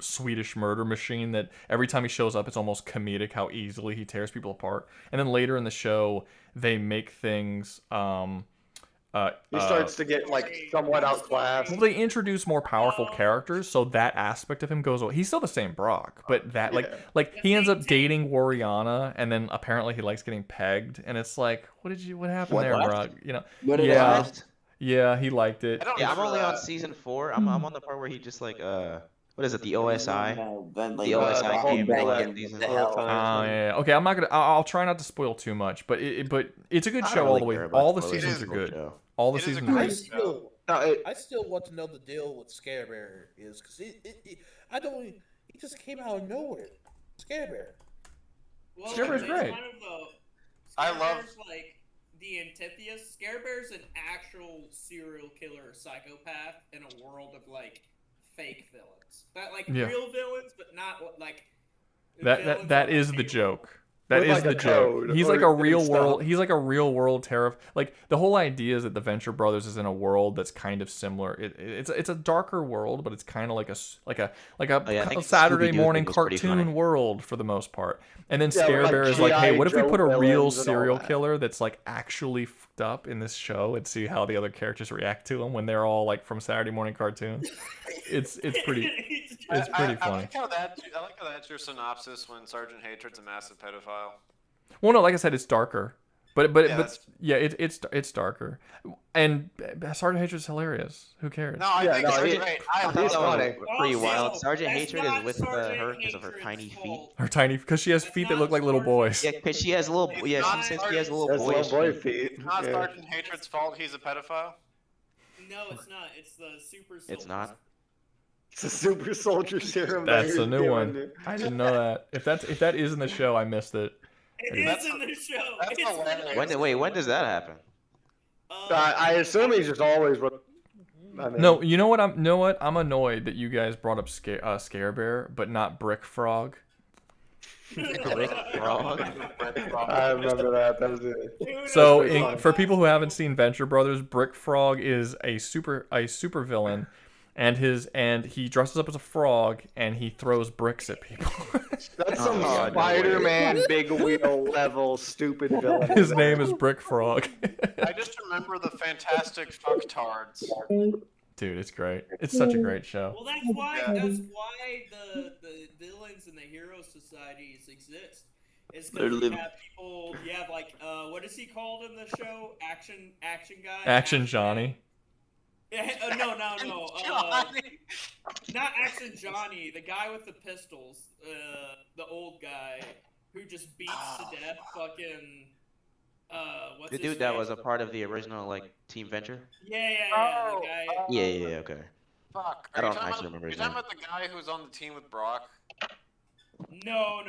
Swedish murder machine that every time he shows up, it's almost comedic how easily he tears people apart. And then later in the show, they make things. He starts to get like somewhat outclassed. Well, they introduce more powerful characters, so that aspect of him goes away. He's still the same Brock, but that like he ends up dating Wariana, and then apparently he likes getting pegged, and it's like, what happened there, Brock? Yeah, he liked it. I'm only on season 4. I'm on the part where he just like what is it? The OSI. The OSI game. Yeah. Okay, I'm not gonna. I'll try not to spoil too much, but it's a good show all the way. All the seasons are good. All the seasons are good. I still want to know the deal with Scare Bear is because he just came out of nowhere. Scare Bear. Well, Scare Bear's great. I love like the antithesis. Scare Bear's an actual serial killer psychopath in a world of like fake villains. That like real villains, but not like that is the joke. That is the joke. He's like a real world. He's like a real world terror. Like the whole idea is that the Venture Brothers is in a world that's kind of similar. It's a darker world, but it's kind of like a Saturday morning cartoon world for the most part. And then Scare Bear is like, hey, what if we put a real serial killer that's like actually fucked up in this show and see how the other characters react to him when they're all like from Saturday morning cartoons? It's pretty funny. I like how that's your synopsis when Sergeant Hatred's a massive pedophile. Well, no, like I said, it's darker. Yeah, it's darker, and Sergeant Hatred's hilarious. Who cares? No, I think it's great. I I thought love that was it. pretty Also, wild. Sergeant that's Hatred is not with Sergeant her because of her tiny feet. Her tiny, because she has feet that look like little boys. Yeah, because she has little. Yeah, she says she has little boyish feet. It's not Sergeant Hatred's fault he's a pedophile. No, it's not. It's the super. It's not. It's a super soldier serum. That's a new given one. you. I didn't know that. If that is in the show, I missed it. It is in the show. That's hilarious. When does that happen? I assume he's just always with. I mean, No, you know what? I'm annoyed that you guys brought up Scare Bear, but not Brick Frog. Brick Frog. I remember that. That was it. So, for people who haven't seen Venture Brothers, Brick Frog is a super villain, and he dresses up as a frog and he throws bricks at people. That's some Spider-Man big wheel level stupid villain. His name is Brick Frog. I just remember the fantastic fucktards. Dude, it's great. It's such a great show. Well, that's why the villains and the hero societies exist. It's because you have people. You have like what is he called in the show? Action guy. Action Johnny. No. Not Action Johnny. The guy with the pistols. The old guy who just beats to death. Fucking. What's The his dude that name? was a part of the original Team Venture. Yeah. The guy. Yeah. Okay. Fuck. I don't actually remember You're his talking name. about the guy who's on the team with Brock? No.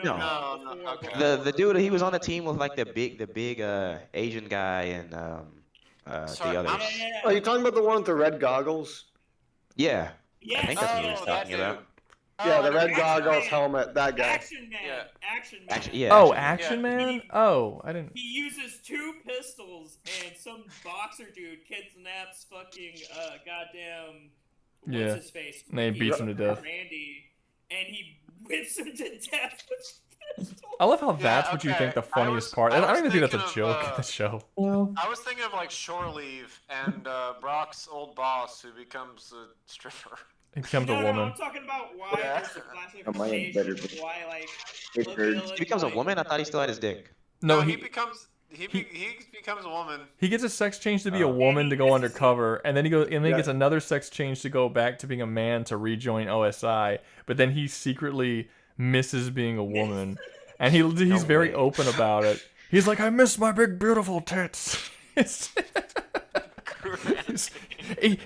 Okay. The dude, he was on the team with the big Asian guy and the others. Oh, you talking about the one with the red goggles? Yeah. Yes. I think that's what he was talking about. Yeah, the red goggles, helmet, that guy. Action Man. Action, yeah. Oh, Action Action Man? Oh, I didn't. He uses 2 pistols and some boxer dude kidnaps fucking goddamn Yeah. what's his face? And they beats him to death. Randy, and he whips him to death with pistols. I love how that's what you think the funniest part. I don't even think that's a joke in the show. I was thinking of Shore Leave and Brock's old boss who becomes a stripper. He becomes a No, woman. I'm talking about why there's a might classification better of why He becomes a woman? I thought he still had his dick. No, he becomes a woman. He gets a sex change to be a woman to go undercover, and then he gets another sex change to go back to being a man to rejoin OSI. But then he secretly misses being a woman, and he's very open about it. He's like, I miss my big beautiful tits.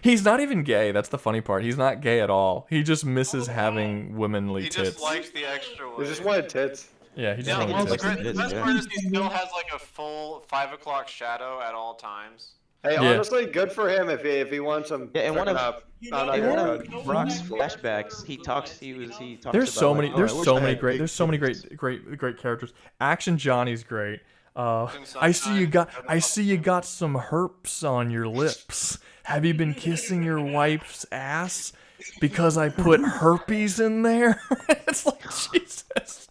He's not even gay. That's the funny part. He's not gay at all. He just misses having womanly He tits. just likes the extra He way. just wanted tits. Yeah, he just Yeah, wanted well, tits. the best part is he still has a full 5 o'clock shadow at all times. Hey, Yeah. honestly, good for him if he wants some. Yeah, and one of freaking Brock's flashbacks, he talks There's so about, many. like, There's oh, I wish so I many had great. big There's so many titties. great characters. Action Johnny's great. I see you got some herpes on your lips. Have you been kissing your wife's ass? Because I put herpes in there. It's like Jesus.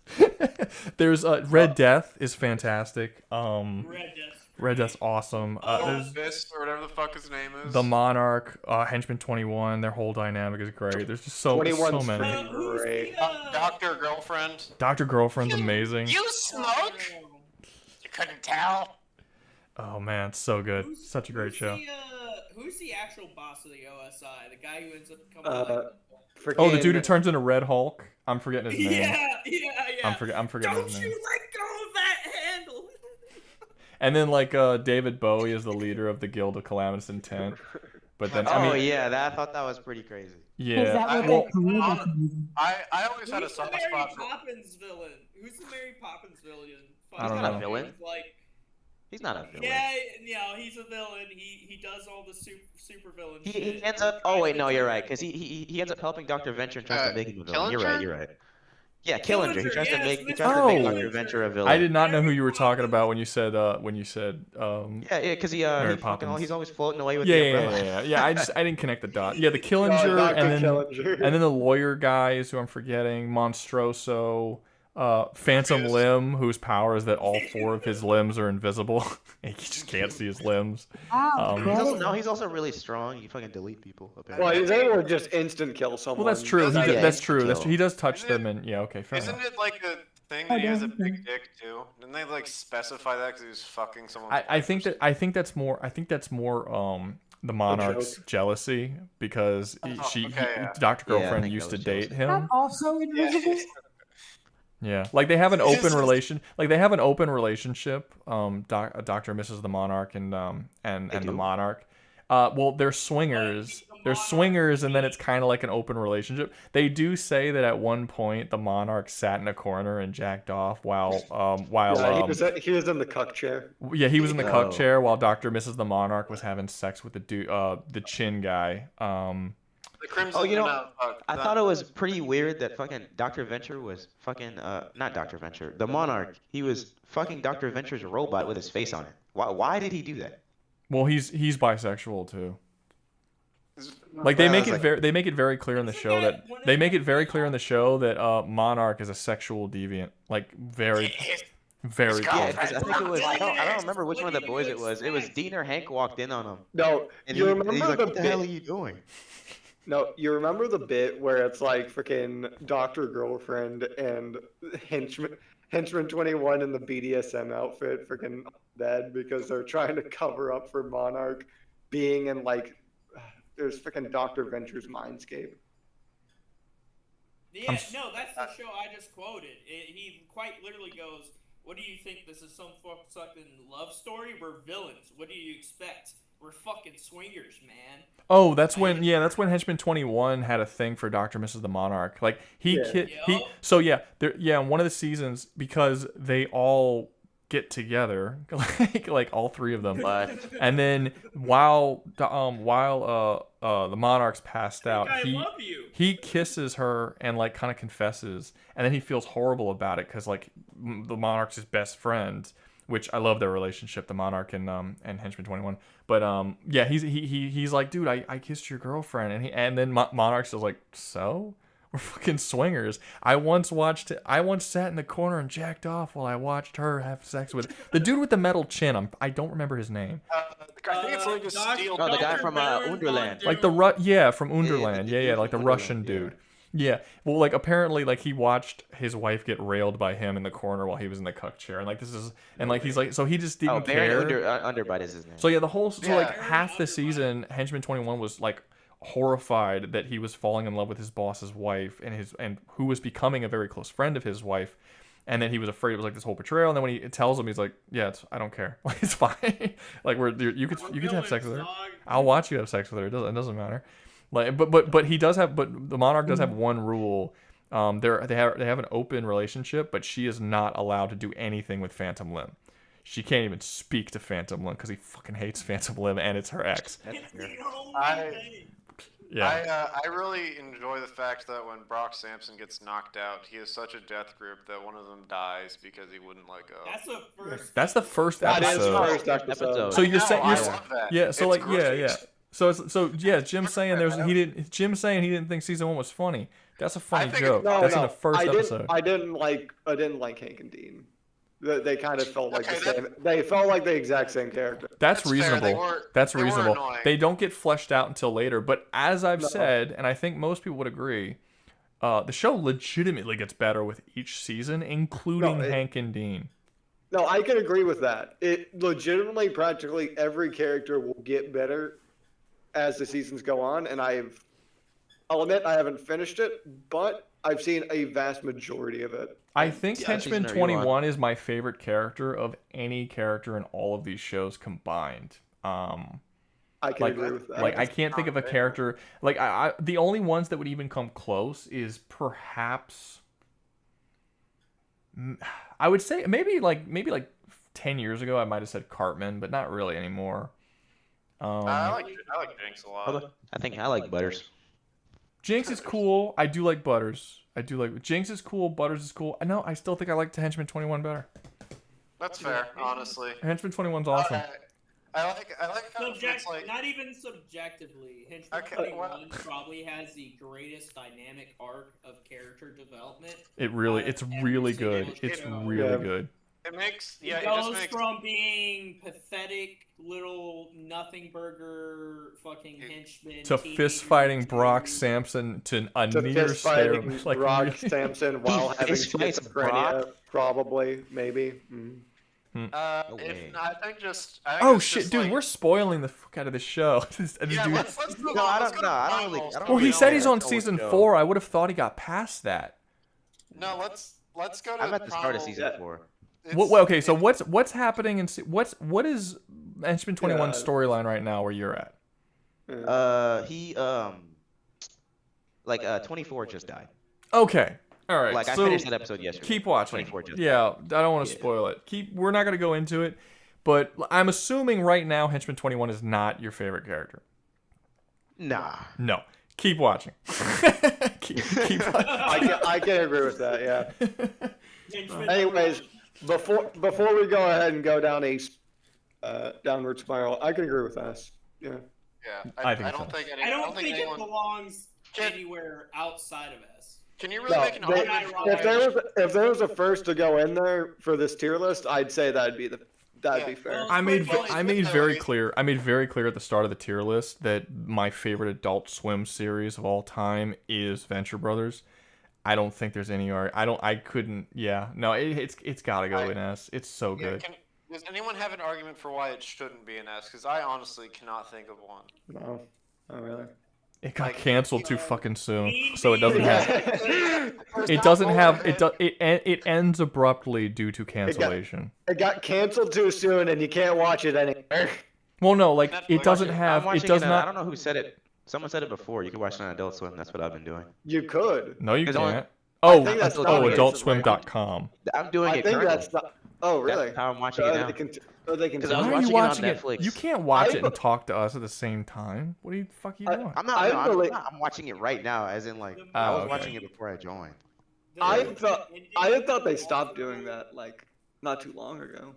There's Red Death is fantastic. Red Death's awesome. There's Fist or whatever the fuck his name is. the Monarch, Henchman 21. Their whole dynamic is great. There's just so many. Great. Doctor Girlfriend. Dr. Girlfriend's amazing. You smoke? You couldn't tell. Oh man, it's so good. Such a great show. Who's the actual boss of the OSI? The guy who ends up becoming Oh, the dude who turns into Red Hulk. I'm forgetting his name. Yeah. I'm forgetting his Don't name. you let go of that handle? And then David Bowie is the leader of the Guild of Calamitous Intent. But then I thought that was pretty crazy. Yeah. I always had a soft Mary spot for. Poppins villain? Who's the Mary Poppins villain? I don't He's not know. a villain. Like, He's not a villain. yeah, he's a villain. He does all the super villain shit. He ends up. Oh wait, no, you're right. Because he ends up helping Dr. Venture and tries to make him a villain. You're right. Yeah, Killinger. He tries to make Dr. Venture a villain. I did not know who you were talking about when you said Yeah, because Mary Poppins. he's always floating away with the umbrella. Yeah. I didn't connect the dots. Yeah, the Killinger and then the lawyer guys who I'm forgetting, Monstroso, Phantom Limb, whose power is that all 4 of his limbs are invisible. He just can't see his limbs. He's also really strong. He fucking delete people. Apparently. Well, he's able to just instant kill someone. Well, that's true. That's true. kill. He does touch them, and okay, fair Isn't enough. it like thing that he has a big dick too? Didn't they like specify that because he was fucking someone's I think that's more the Monarch's jealousy because Dr. Girlfriend used to date him. Also invisible. Yeah, like they have an open relation. Like they have an open relationship. Dr. and Mrs. the Monarch and the Monarch. Well, they're swingers. They're swingers, and then it's kind of like an open relationship. They do say that at one point the Monarch sat in a corner and jacked off while he was in the cuck chair. Yeah, he was in the cuck chair while Dr. and Mrs. the Monarch was having sex with the chin guy. The Crimson. Oh, you know, I thought it was pretty weird that fucking Dr. Venture was fucking not Dr. Venture, the Monarch. He was fucking Dr. Venture's robot with his face on it. Why did he do that? Well, he's bisexual too. Like they make it very clear in the show that Monarch is a sexual deviant. Like very. Yeah, 'cause I think it was. I don't remember which one of the boys it was. It was Dean or Hank walked in on him. No, and you he's remember like, the "What the hell are you doing?" No, you remember the bit where it's like freaking Dr. Girlfriend and Henchman 21 in the BDSM outfit freaking dead because they're trying to cover up for Monarch being in like there's freaking Dr. Venture's Mindscape. Yeah, no, that's the show I just quoted. He quite literally goes, "What do you think? This is some fucking love story? We're villains. What do you expect? We're fucking swingers, man." Oh, that's when Henchman 21 had a thing for Dr. and Mrs. the Monarch. Like in one of the seasons because they all get together, like all three of them, and then while the Monarch's passed out, he kisses her and like kind of confesses, and then he feels horrible about it because like the Monarch's his best friend. Which I love their relationship, the Monarch and Henchman 21. But yeah, he's like, dude, I kissed your girlfriend, and then Monarch's just like, so we're fucking swingers. I once sat in the corner and jacked off while I watched her have sex with the dude with the metal chin. I don't remember his name. I think it's like a steel. No, the guy from Underland. Like from Underland. Yeah, like the Russian dude. Yeah, well, like apparently, like he watched his wife get railed by him in the corner while he was in the cuck chair, and like he's like, so he just didn't care. Underbite is his name. So yeah, half the season, Henchman 21 was like horrified that he was falling in love with his boss's wife and who was becoming a very close friend of his wife, and then he was afraid it was like this whole betrayal. And then when he tells him, he's like, yeah, I don't care, like it's fine, like you could have sex with her, I'll watch you have sex with her. It doesn't matter. Like, but the Monarch does have one rule. They have an open relationship, but she is not allowed to do anything with Phantom Limb. She can't even speak to Phantom Limb because he fucking hates Phantom Limb and it's her ex. I really enjoy the fact that when Brock Sampson gets knocked out, he is such a death grip that one of them dies because he wouldn't let go. That's the first episode. That is the first episode. So you're saying, yeah. So It's like, yeah. So yeah, Jim's saying he didn't think season 1 was funny. That's a funny joke. That's in the first episode. I didn't like Hank and Dean. They kind of felt like the same. They felt like the exact same character. That's reasonable. That's reasonable. They don't get fleshed out until later. But as I've said, and I think most people would agree, the show legitimately gets better with each season, including Hank and Dean. No, I can agree with that. It legitimately, practically every character will get better as the seasons go on, and I'll admit I haven't finished it, but I've seen a vast majority of it. I think Henchman 21 is my favorite character of any character in all of these shows combined. I can agree with that. Like I can't think of a character like the only ones that would even come close is perhaps I would say maybe like 10 years ago I might have said Cartman, but not really anymore. I like Jinx a lot. I think I like Butters. Jinx is cool. I do like Butters. Jinx is cool. Butters is cool. No, I still think I like Henchman 21 better. That's fair, honestly. Henchman 21's awesome. I like how it's like not even subjectively. Henchman 21 probably has the greatest dynamic arc of character development. It's really good. It's really good. It makes It goes from being pathetic little nothing burger fucking henchman to fist fighting Brock Sampson to a To near fist fighting stare. Like Brock really? Sampson while having fist fights schizophrenia, probably, maybe. I think just. Oh shit, dude, we're spoiling the fuck out of the show. Yeah, let's move No, on. I Let's don't go to know. I don't Primal. really. I don't Well, really he said he's care. on It's season show. 4. I would have thought he got past that. No, let's go to. I'm at the start of Primal. season 4. Okay, so what's happening in what is Henchman 21 storyline right now where you're at? He 24 just died. Okay. All right. Like I so finished that episode yesterday. Keep watching. 24 just Yeah, died. I don't want to spoil it. We're not going to go into it, but I'm assuming right now Henchman 21 is not your favorite character. Nah. No. Keep watching. keep watching. I can agree with that. Yeah. Anyways, before we go ahead and go down a downward spiral, I can agree with us. Yeah. Yeah, I think I don't so. think I don't think anyone. it belongs anywhere outside of S. Can you really make an argument for if there was a first to go in there for this tier list, I'd say that'd be fair. I made very clear at the start of the tier list that my favorite Adult Swim series of all time is Venture Brothers. I don't think there's any it's got to go in S. It's so good. Does anyone have an argument for why it shouldn't be an S? Because I honestly cannot think of one. No, not really. It got canceled too fucking soon, so it doesn't have. It doesn't have. It ends abruptly due to cancellation. It got canceled too soon, and you can't watch it anymore. Well, no, like it doesn't I'm have. It watching does I not. don't know who said it. Someone said it before. You can watch it on Adult Swim. That's what I've been doing. You could. No, you It's on- can't. I think that's not AdultSwim.com. I'm doing I it think currently. that's not. Oh, really? That's how I'm watching it now. They can. Because I was Why are you watching it on watching it? Netflix. You can't watch it and talk to us at the same time. What the fuck are you doing? I'm I'm watching it right now, as in like I was watching it before I joined. I thought they stopped doing that like not too long ago.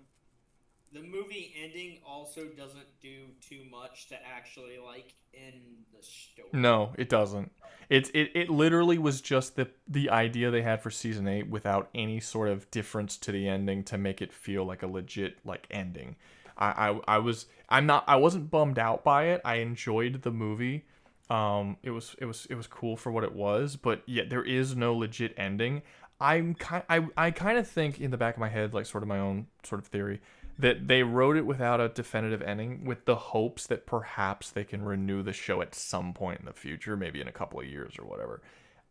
The movie ending also doesn't do too much to actually like end the story. No, it doesn't. It literally was just the idea they had for season 8 without any sort of difference to the ending to make it feel like a legit like ending. I wasn't bummed out by it. I enjoyed the movie. It was cool for what it was, but yet there is no legit ending. I kind of think in the back of my head, like sort of my own sort of theory, that they wrote it without a definitive ending with the hopes that perhaps they can renew the show at some point in the future, maybe in a couple of years or whatever.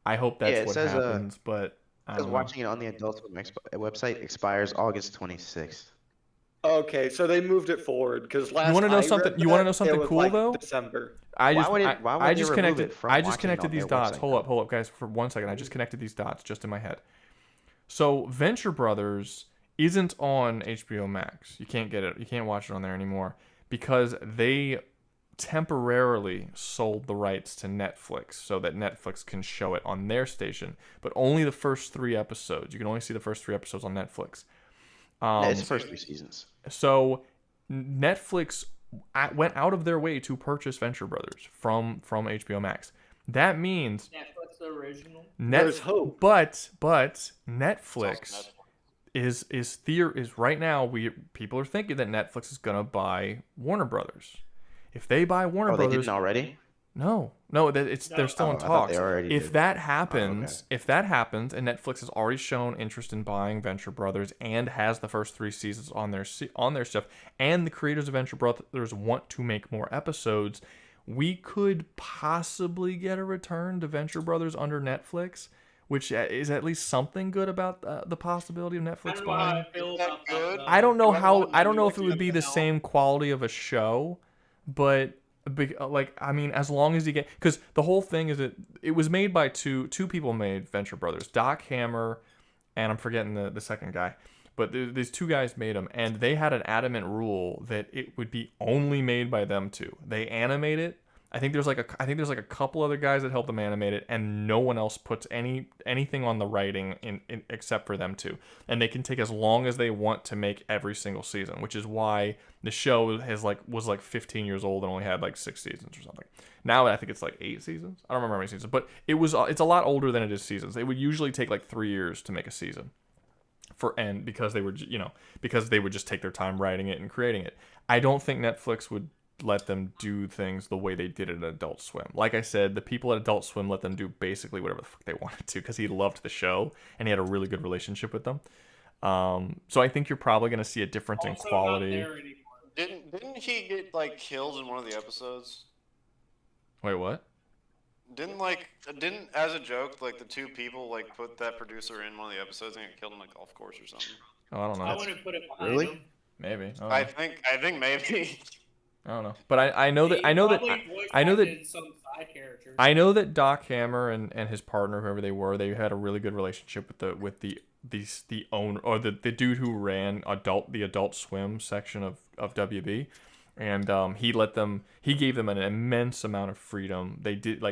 I hope that's what happens, but I Because don't know. watching it on the Adult Swim website expires August 26th. Okay, so they moved it forward because last. You want to know I something? read You want to that, know it something was cool like though? December. I just why would I you just remove connected. it from I just watching it connected on these their dots. website? Hold up, guys, for 1 second. I just connected these dots just in my head. So Venture Brothers isn't on HBO Max. You can't get it. You can't watch it on there anymore because they temporarily sold the rights to Netflix so that Netflix can show it on their station, but only the first 3 episodes. You can only see the first 3 episodes on Netflix. It's the first 3 seasons. So Netflix went out of their way to purchase Venture Brothers from HBO Max. That means Netflix original. There's hope. But Netflix is right now people are thinking that Netflix is gonna buy Warner Brothers. If they buy Warner They Brothers, didn't already? No, they're still in I thought talks. they already If did. that happens, and Netflix has already shown interest in buying Venture Brothers and has the first 3 seasons on their stuff, and the creators of Venture Brothers want to make more episodes, we could possibly get a return to Venture Brothers under Netflix, which is at least something good about the possibility of Netflix buying. I don't know if it would be the same quality of a show, but as long as you get, because the whole thing is it was made by two people made Venture Brothers, Doc Hammer, and I'm forgetting the second guy, but these 2 guys made them, and they had an adamant rule that it would be only made by them 2. They animate it. I think there's like a couple other guys that help them animate it, and no one else puts anything on the writing in except for them 2. And they can take as long as they want to make every single season, which is why the show was 15 years old and only had 6 seasons or something. Now I think it's 8 seasons. I don't remember how many seasons, but it's a lot older than it is seasons. It would usually take 3 years to make a season because they were because they would just take their time writing it and creating it. I don't think Netflix would let them do things the way they did at Adult Swim. Like I said, the people at Adult Swim let them do basically whatever the fuck they wanted to because he loved the show and he had a really good relationship with them. So I think you're probably going to see a difference in quality. Didn't he get like killed in one of the episodes? Wait, what? Didn't as a joke like the two people like put that producer in one of the episodes and get killed on a golf course or something? Oh, I don't know. I wouldn't put it behind Really? him. Maybe. I think maybe. I don't know, but I know that Doc Hammer and his partner, whoever they were, they had a really good relationship with the owner or the dude who ran the Adult Swim section of WB, and he gave them an immense amount of freedom. They did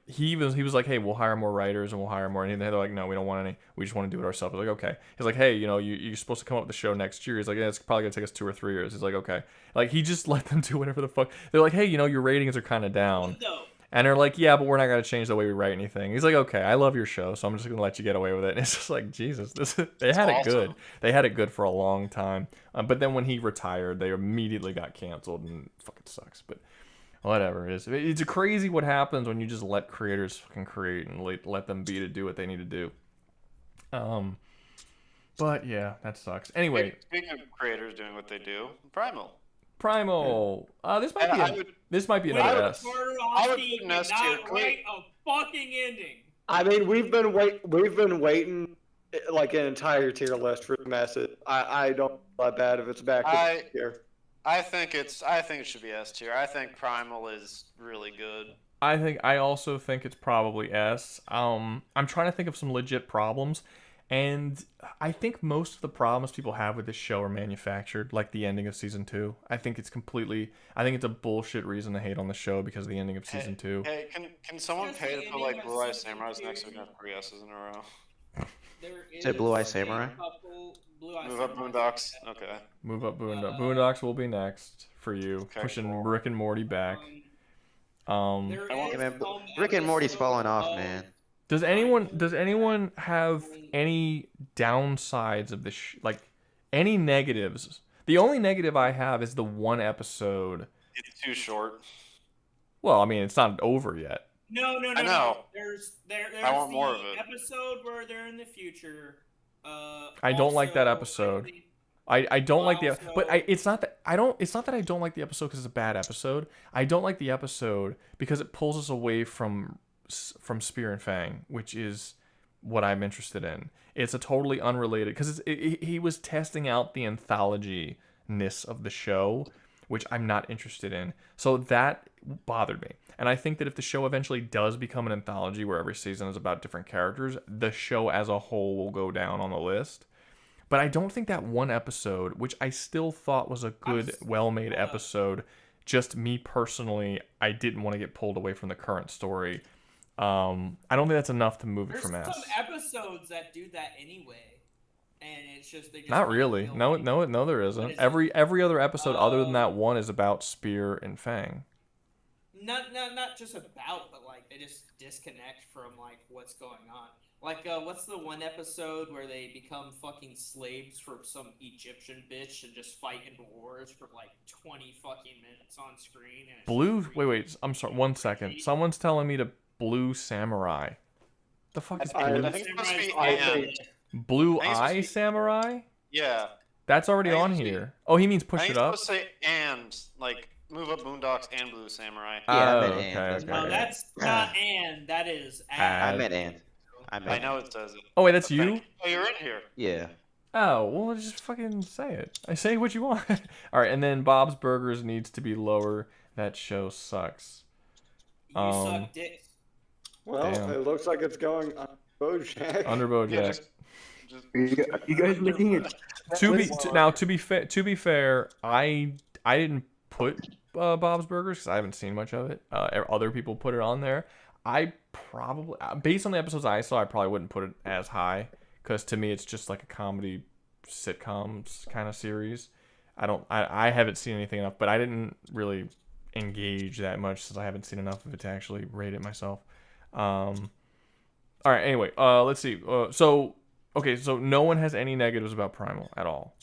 he was like, hey, we'll hire more writers and we'll hire more, and they're like, no, we don't want any, we just want to do it ourselves. I was like, okay. He's like, hey, you're supposed to come up with the show next year. He's like, yeah, it's probably gonna take us 2 or 3 years. He's like, okay. Like, he just let them do whatever the fuck. They're like, hey, your ratings are kind of down. And they're like, yeah, but we're not gonna change the way we write anything. He's like, okay, I love your show, so I'm just gonna let you get away with it. And it's just like, Jesus, they had it good. They had it good for a long time. But then when he retired, they immediately got canceled, and it fucking sucks. But whatever it is, it's crazy what happens when you just let creators fucking create and let them be to do what they need to do. But yeah, that sucks. Anyway, speaking of creators doing what they do, Primal. This might be another S. I would put an S tier. Write a fucking ending. I mean, we've been waiting like an entire tier list for the message. I don't feel that bad if it's back to here. I think it should be S tier. I think Primal is really good. I also think it's probably S. I'm trying to think of some legit problems, and I think most of the problems people have with this show are manufactured, like the ending of season 2. I think it's a bullshit reason to hate on the show because of the ending of season 2. Hey, can someone pay to put like Blue Eye Samurais next to enough 3 S's in a row? Is it Blue Eye Samurai? Move up Boondocks. Okay. Move up Boondocks. Boondocks will be next for you. Okay, pushing Rick and Morty back. Rick and Morty's falling off, man. Does anyone have any downsides of this? Like any negatives? The only negative I have is the one episode. It's too short. Well, I mean, it's not over yet. No. I know. There's I want more of it. Episode where they're in the future. I don't like that episode. I don't like the, but it's not that I don't like the episode because it's a bad episode. I don't like the episode because it pulls us away from Spear and Fang, which is what I'm interested in. It's a totally unrelated, because he was testing out the anthology-ness of the show, which I'm not interested in. So that bothered me. And I think that if the show eventually does become an anthology where every season is about different characters, the show as a whole will go down on the list. But I don't think that one episode, which I still thought was a good, well-made episode, just me personally, I didn't want to get pulled away from the current story. I don't think that's enough to move it from S. There's some episodes that do that anyway, and it's just they just not really. No, there isn't. Every other episode other than that one is about Spear and Fang. Not just about, but like they just disconnect from like what's going on. Like what's the one episode where they become fucking slaves for some Egyptian bitch and just fight in wars for like 20 fucking minutes on screen? And wait, I'm sorry. 1 second. Someone's telling me to Blue Samurai. The fuck is Blue? I think it's supposed to be Blue Eye Samurai? Yeah. That's already on here. Oh, he means push it up? I think it's supposed to say and, like, move up Boondocks and Blue Samurai. Yeah, okay. No, that's not and. That is I meant and. I know it says it. Oh, wait, that's you? Oh, you're in here. Yeah. Oh, well, just fucking say it. I say what you want. All right, and then Bob's Burgers needs to be lower. That show sucks. You suck dicks. Well, damn. It looks like it's going on BoJack. Under BoJack. You guys looking at? To be fair, I didn't put Bob's Burgers because I haven't seen much of it. Other people put it on there. I probably, based on the episodes I saw, I probably wouldn't put it as high because to me it's just like a comedy sitcoms kind of series. I haven't seen anything enough, but I didn't really engage that much since I haven't seen enough of it to actually rate it myself. All right. Anyway, let's see. So Okay, so no one has any negatives about Primal at all.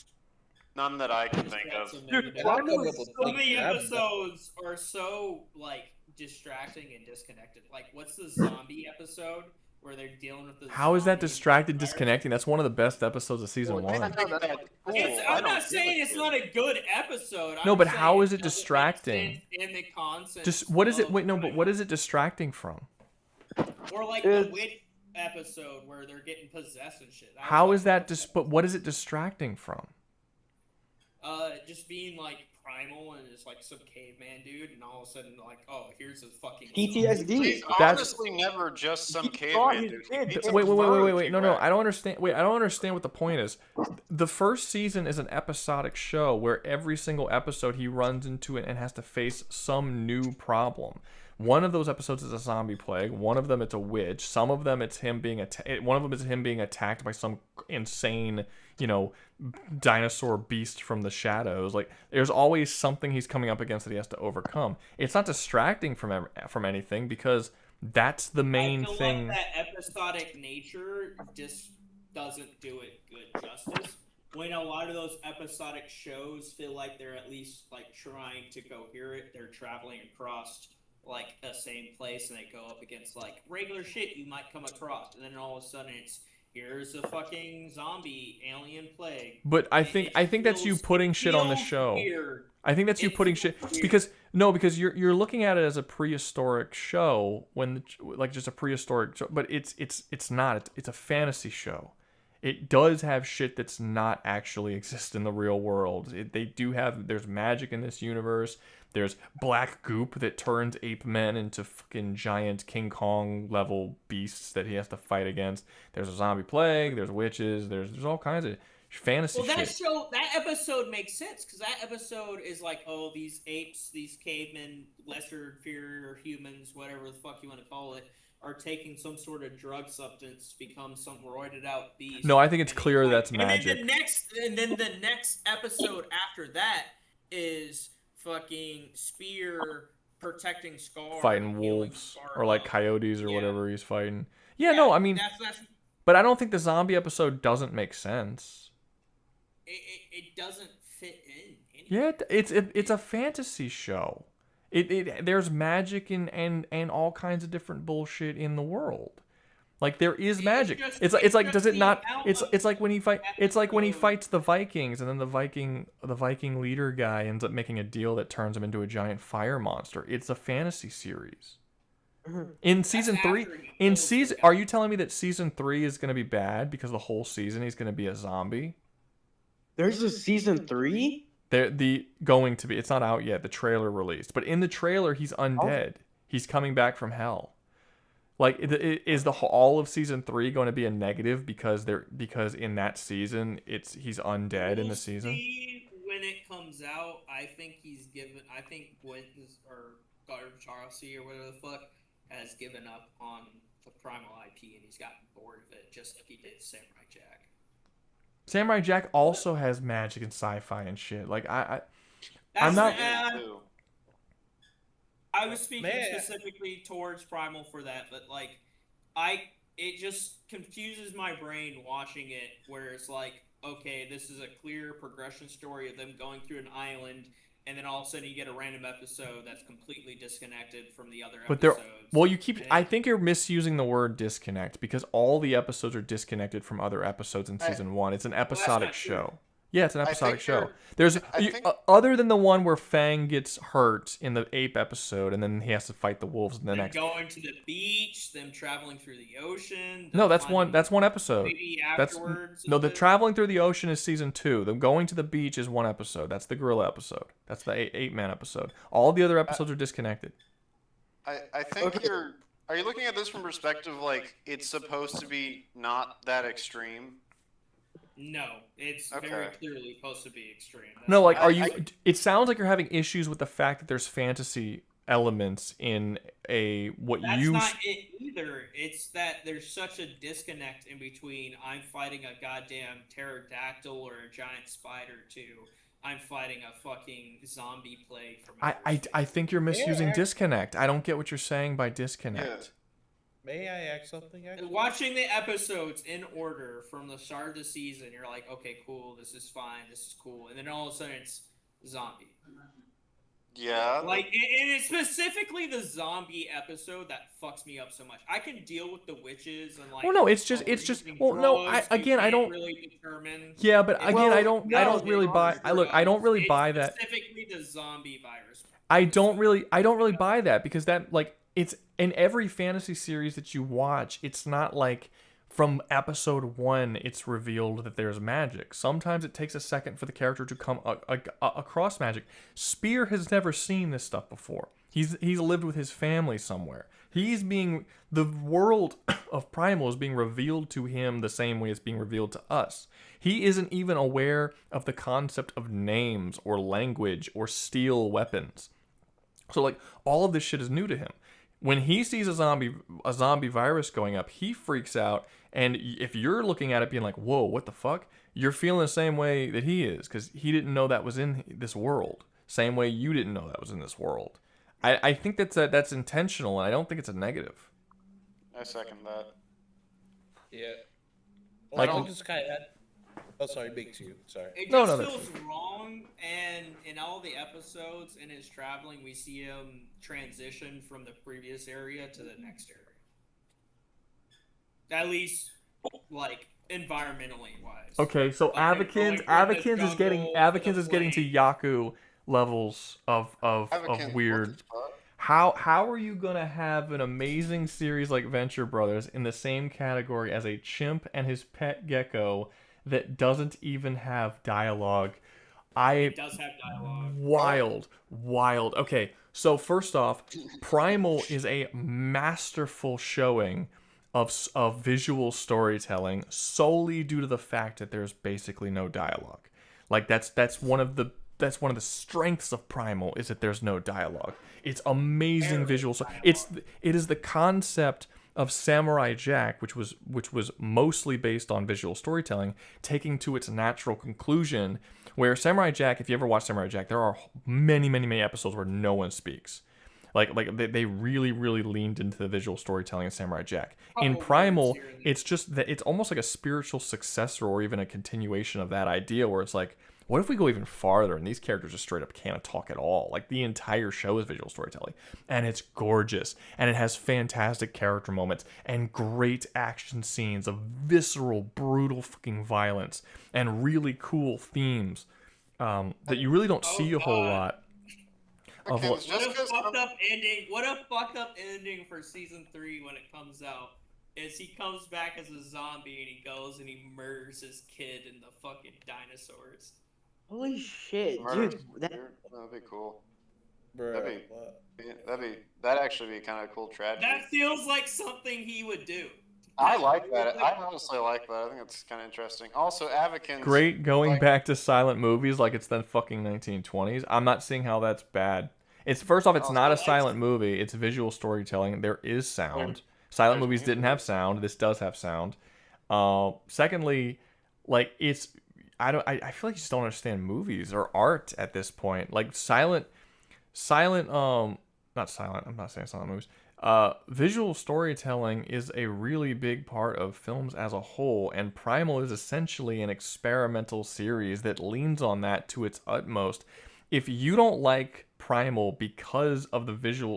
None that I can think of. Dude, so many episodes are so like distracting and disconnected. Like, what's the zombie episode where they're dealing with the? How is that distracted, disconnecting? That's one of the best episodes of season 1. I'm not saying it's not a good episode. No, I'm but saying how it is it doesn't make distracting? sense in the concept. Just what is it? Wait, no, but what is it distracting from? Or like the witch episode where they're getting possessed and shit. How is that? But what is it distracting from? Just being like primal and it's like some caveman dude, and all of a sudden like, oh, here's a fucking PTSD. He's honestly never just some caveman dude. Wait. No, I don't understand. Wait, I don't understand what the point is. The first season is an episodic show where every single episode he runs into it and has to face some new problem. One of those episodes is a zombie plague. One of them it's a witch. Some of them it's him being one of them is him being attacked by some insane, dinosaur beast from the shadows. Like there's always something he's coming up against that he has to overcome. It's not distracting from anything because that's the main thing. Like that episodic nature just doesn't do it good justice. When a lot of those episodic shows feel like they're at least like trying to cohere they're traveling across like the same place and they go up against like regular shit you might come across, and then all of a sudden it's here's a fucking zombie alien plague. But I think that's you putting shit on the show. Weird. I think that's you putting shit because you're looking at it as a prehistoric show like just a prehistoric show, but it's not. It's a fantasy show. It does have shit that's not actually exist in the real world. There's magic in this universe. There's black goop that turns ape men into fucking giant King Kong level beasts that he has to fight against. There's a zombie plague. There's witches. There's all kinds of fantasy shit. That episode makes sense because that episode is like, oh, these apes, these cavemen, lesser inferior humans, whatever the fuck you want to call it, are taking some sort of drug substance, become some roided out beast. No, I think it's clear that's magic. And then the next episode after that is fucking Spear protecting Scar, fighting wolves or like coyotes or whatever he's fighting. Yeah, no, I mean, but I don't think the zombie episode doesn't make sense. It doesn't fit in. Yeah, it's a fantasy show. There's magic and all kinds of different bullshit in the world. Like there is magic. It's like does it not? It's like when he fights the Vikings and then the Viking leader guy ends up making a deal that turns him into a giant fire monster. It's a fantasy series. In season 3, are you telling me that season 3 is going to be bad because the whole season he's going to be a zombie? There's a season 3? Going to be. It's not out yet. The trailer released, but in the trailer he's undead. He's coming back from hell. Like, is all of season 3 going to be a negative because in that season he's undead in the season? When it comes out, I think Gwent or Charlesy or whatever the fuck has given up on the Primal IP and he's gotten bored of it, just like he did Samurai Jack. Samurai Jack also has magic and sci-fi and shit. Like I was speaking specifically towards Primal for that, but like it just confuses my brain watching it where it's like, okay, this is a clear progression story of them going through an island, and then all of a sudden you get a random episode that's completely disconnected from the other episodes. I think you're misusing the word disconnect because all the episodes are disconnected from other episodes in season 1. It's an episodic show. Yeah, it's an episodic show. Other than the one where Fang gets hurt in the ape episode, and then he has to fight the wolves in the next. Going to the beach, them traveling through the ocean. No, that's one episode. Maybe afterwards. The traveling through the ocean is season 2. Them going to the beach is one episode. That's the gorilla episode. That's the ape-man episode. All the other episodes are disconnected. I think Are you looking at this from perspective like it's supposed to be not that extreme? No, it's very clearly supposed to be extreme. It sounds like you're having issues with the fact that there's fantasy elements in That's not it either. It's that there's such a disconnect in between I'm fighting a goddamn pterodactyl or a giant spider to I'm fighting a fucking zombie plague from I think you're misusing disconnect. I don't get what you're saying by disconnect. May I ask something? Actually? Watching the episodes in order from the start of the season, you're like, okay, cool, this is fine, this is cool, and then all of a sudden it's zombie. Yeah. Like, and it's specifically the zombie episode that fucks me up so much. I can deal with the witches and like. Well, no, it's just. Well, no, I don't. Really determine. Yeah, but again, I don't really buy. I don't really buy that. Specifically, the zombie virus. I don't really buy that because that like it's in every fantasy series that you watch. It's not like from episode 1 it's revealed that there's magic. Sometimes it takes a second for the character to come across magic. Spear has never seen this stuff before. He's lived with his family somewhere. The world of Primal is being revealed to him the same way it's being revealed to us. He isn't even aware of the concept of names or language or steel weapons. So like all of this shit is new to him. When he sees a zombie virus going up, he freaks out. And if you're looking at it being like, whoa, what the fuck? You're feeling the same way that he is because he didn't know that was in this world. Same way you didn't know that was in this world. I think that's intentional, and I don't think it's a negative. I second that. Yeah. Like, I just kind of. Oh, sorry, big two. Sorry. It just feels wrong, and in all the episodes in his traveling, we see him transition from the previous area to the next area. At least, like environmentally wise. Okay, so Avakins is getting to Yaku levels of weird. How are you gonna have an amazing series like Venture Brothers in the same category as a chimp and his pet gecko that doesn't even have dialogue? It does have dialogue. Wild. Okay, so first off, Primal is a masterful showing of visual storytelling solely due to the fact that there's basically no dialogue. Like that's one of the strengths of Primal is that there's no dialogue. It's amazing visual. It is the concept of Samurai Jack, which was mostly based on visual storytelling, taking to its natural conclusion. Where Samurai Jack, if you ever watch Samurai Jack, there are many episodes where no one speaks. Like they really leaned into the visual storytelling of Samurai Jack. In Primal, it's just that it's almost like a spiritual successor or even a continuation of that idea where it's like, what if we go even farther and these characters just straight up can't talk at all? Like the entire show is visual storytelling, and it's gorgeous, and it has fantastic character moments and great action scenes of visceral, brutal fucking violence and really cool themes that you really don't see a whole lot. What a fucked up ending for season 3 when it comes out is he comes back as a zombie and he goes and he murders his kid and the fucking dinosaurs. Holy shit, That'd dude! be cool. Bro, That'd actually be kind of a cool tragedy. That feels like something he would do. I like that. I honestly like that. I think it's kind of interesting. Also, Avakins. Great going back to silent movies like it's the fucking 1920s. I'm not seeing how that's bad. It's first off, it's not a silent movie. It's visual storytelling. There is sound. Silent movies didn't have sound. This does have sound. Secondly, like it's I feel like you just don't understand movies or art at this point. Like not silent. I'm not saying silent movies. Visual storytelling is a really big part of films as a whole, and Primal is essentially an experimental series that leans on that to its utmost. If you don't like Primal because of the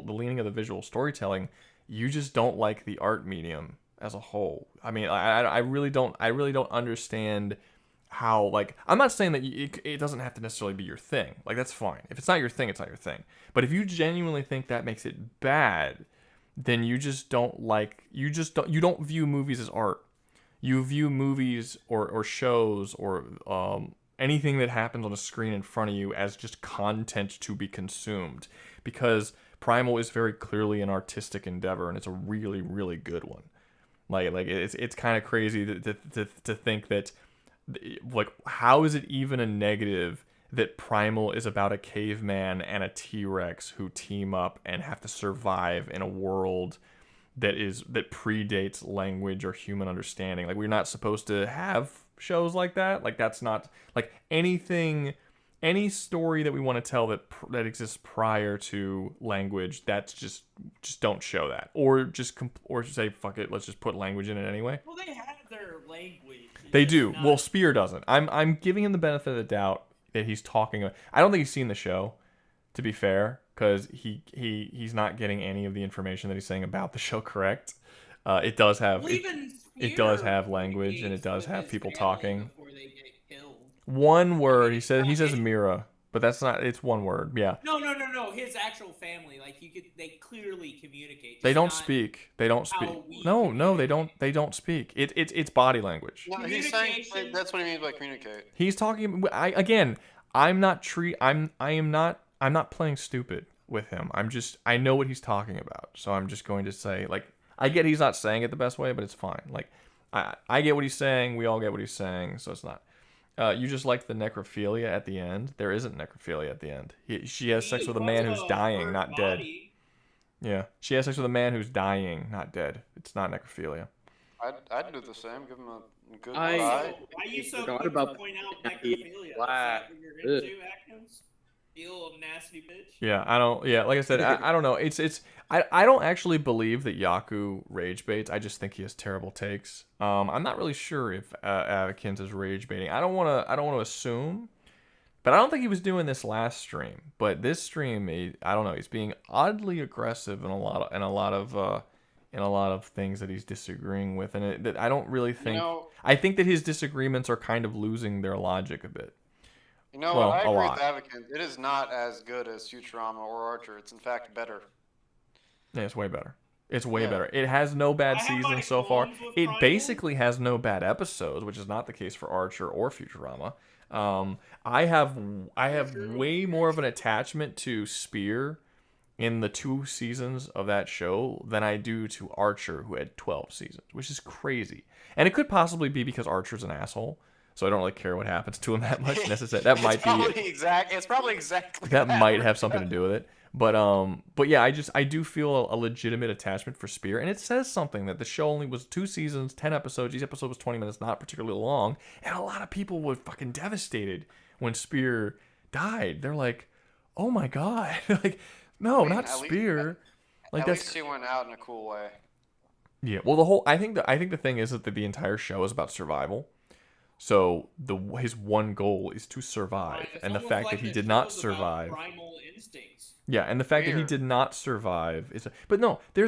leaning of the visual storytelling, you just don't like the art medium as a whole. I mean, I really don't understand how, like, I'm not saying that it doesn't have to necessarily be your thing. Like, that's fine. If it's not your thing, it's not your thing. But if you genuinely think that makes it bad, then you don't view movies as art. You view movies or shows or anything that happens on a screen in front of you as just content to be consumed, because Primal is very clearly an artistic endeavor, and it's a really, really good one. Like it's kind of crazy to think that, like, how is it even a negative that Primal is about a caveman and a T-Rex who team up and have to survive in a world that predates language or human understanding? Like, we're not supposed to have shows like that. Like, that's not like anything any story that we want to tell that exists prior to language, that's just don't show that, or or say fuck it, let's just put language in it anyway. Well, they have their language. They do. Well, Spear doesn't. I'm giving him the benefit of the doubt that he's talking. I don't think he's seen the show, to be fair, because he's not getting any of the information that he's saying about the show correct. It does have it does have language, and it does have people talking. One word he says Mira, but that's not. It's one word. Yeah. No. His actual family, like they clearly communicate. They don't speak. They don't speak. No, they don't. They don't speak. It's body language. No, he's saying that's what he means by communicate. He's talking. I'm not playing stupid with him. I know what he's talking about. So I'm just going to say, like, I get he's not saying it the best way, but it's fine. Like, I get what he's saying. We all get what he's saying. So it's not. You just like the necrophilia at the end. There isn't necrophilia at the end. She has sex with a man who's dying, not dead. Yeah, she has sex with a man who's dying, not dead. It's not necrophilia. I'd do the same. Give him a good eye. eye. Why are you so quick to point out necrophilia? Is that what you're into, Atkins? You little nasty bitch. Yeah, I don't. Yeah, like I said, I don't know. I don't actually believe that Yaku rage baits. I just think he has terrible takes. I'm not really sure if Atkins is rage baiting. I don't want to assume, but I don't think he was doing this last stream. But this stream, I don't know. He's being oddly aggressive in a lot of things that he's disagreeing with, and that I don't really think. I think that his disagreements are kind of losing their logic a bit. You know what? I agree with Advocate. It is not as good as Futurama or Archer. It's in fact better. Yeah, it's way better. It's way better. It has no bad seasons so far. It basically has no bad episodes, which is not the case for Archer or Futurama. I have way more of an attachment to Spear in the 2 seasons of that show than I do to Archer, who had 12 seasons, which is crazy. And it could possibly be because Archer's an asshole. So I don't really care what happens to him that much necessarily. That might be It's probably exactly that might have something to do with it. But yeah, I do feel a legitimate attachment for Spear, and it says something that the show only was 2 seasons, 10 episodes. Each episode was 20 minutes, not particularly long, and a lot of people were fucking devastated when Spear died. They're like, "Oh my god!" Like, no, not Spear. At least he went out in a cool way. Yeah. Well, I think the thing is that the entire show is about survival. So his one goal is to survive, and the fact that he did not survive. Primal instincts. Yeah, and the fact that he did not survive is. But no, there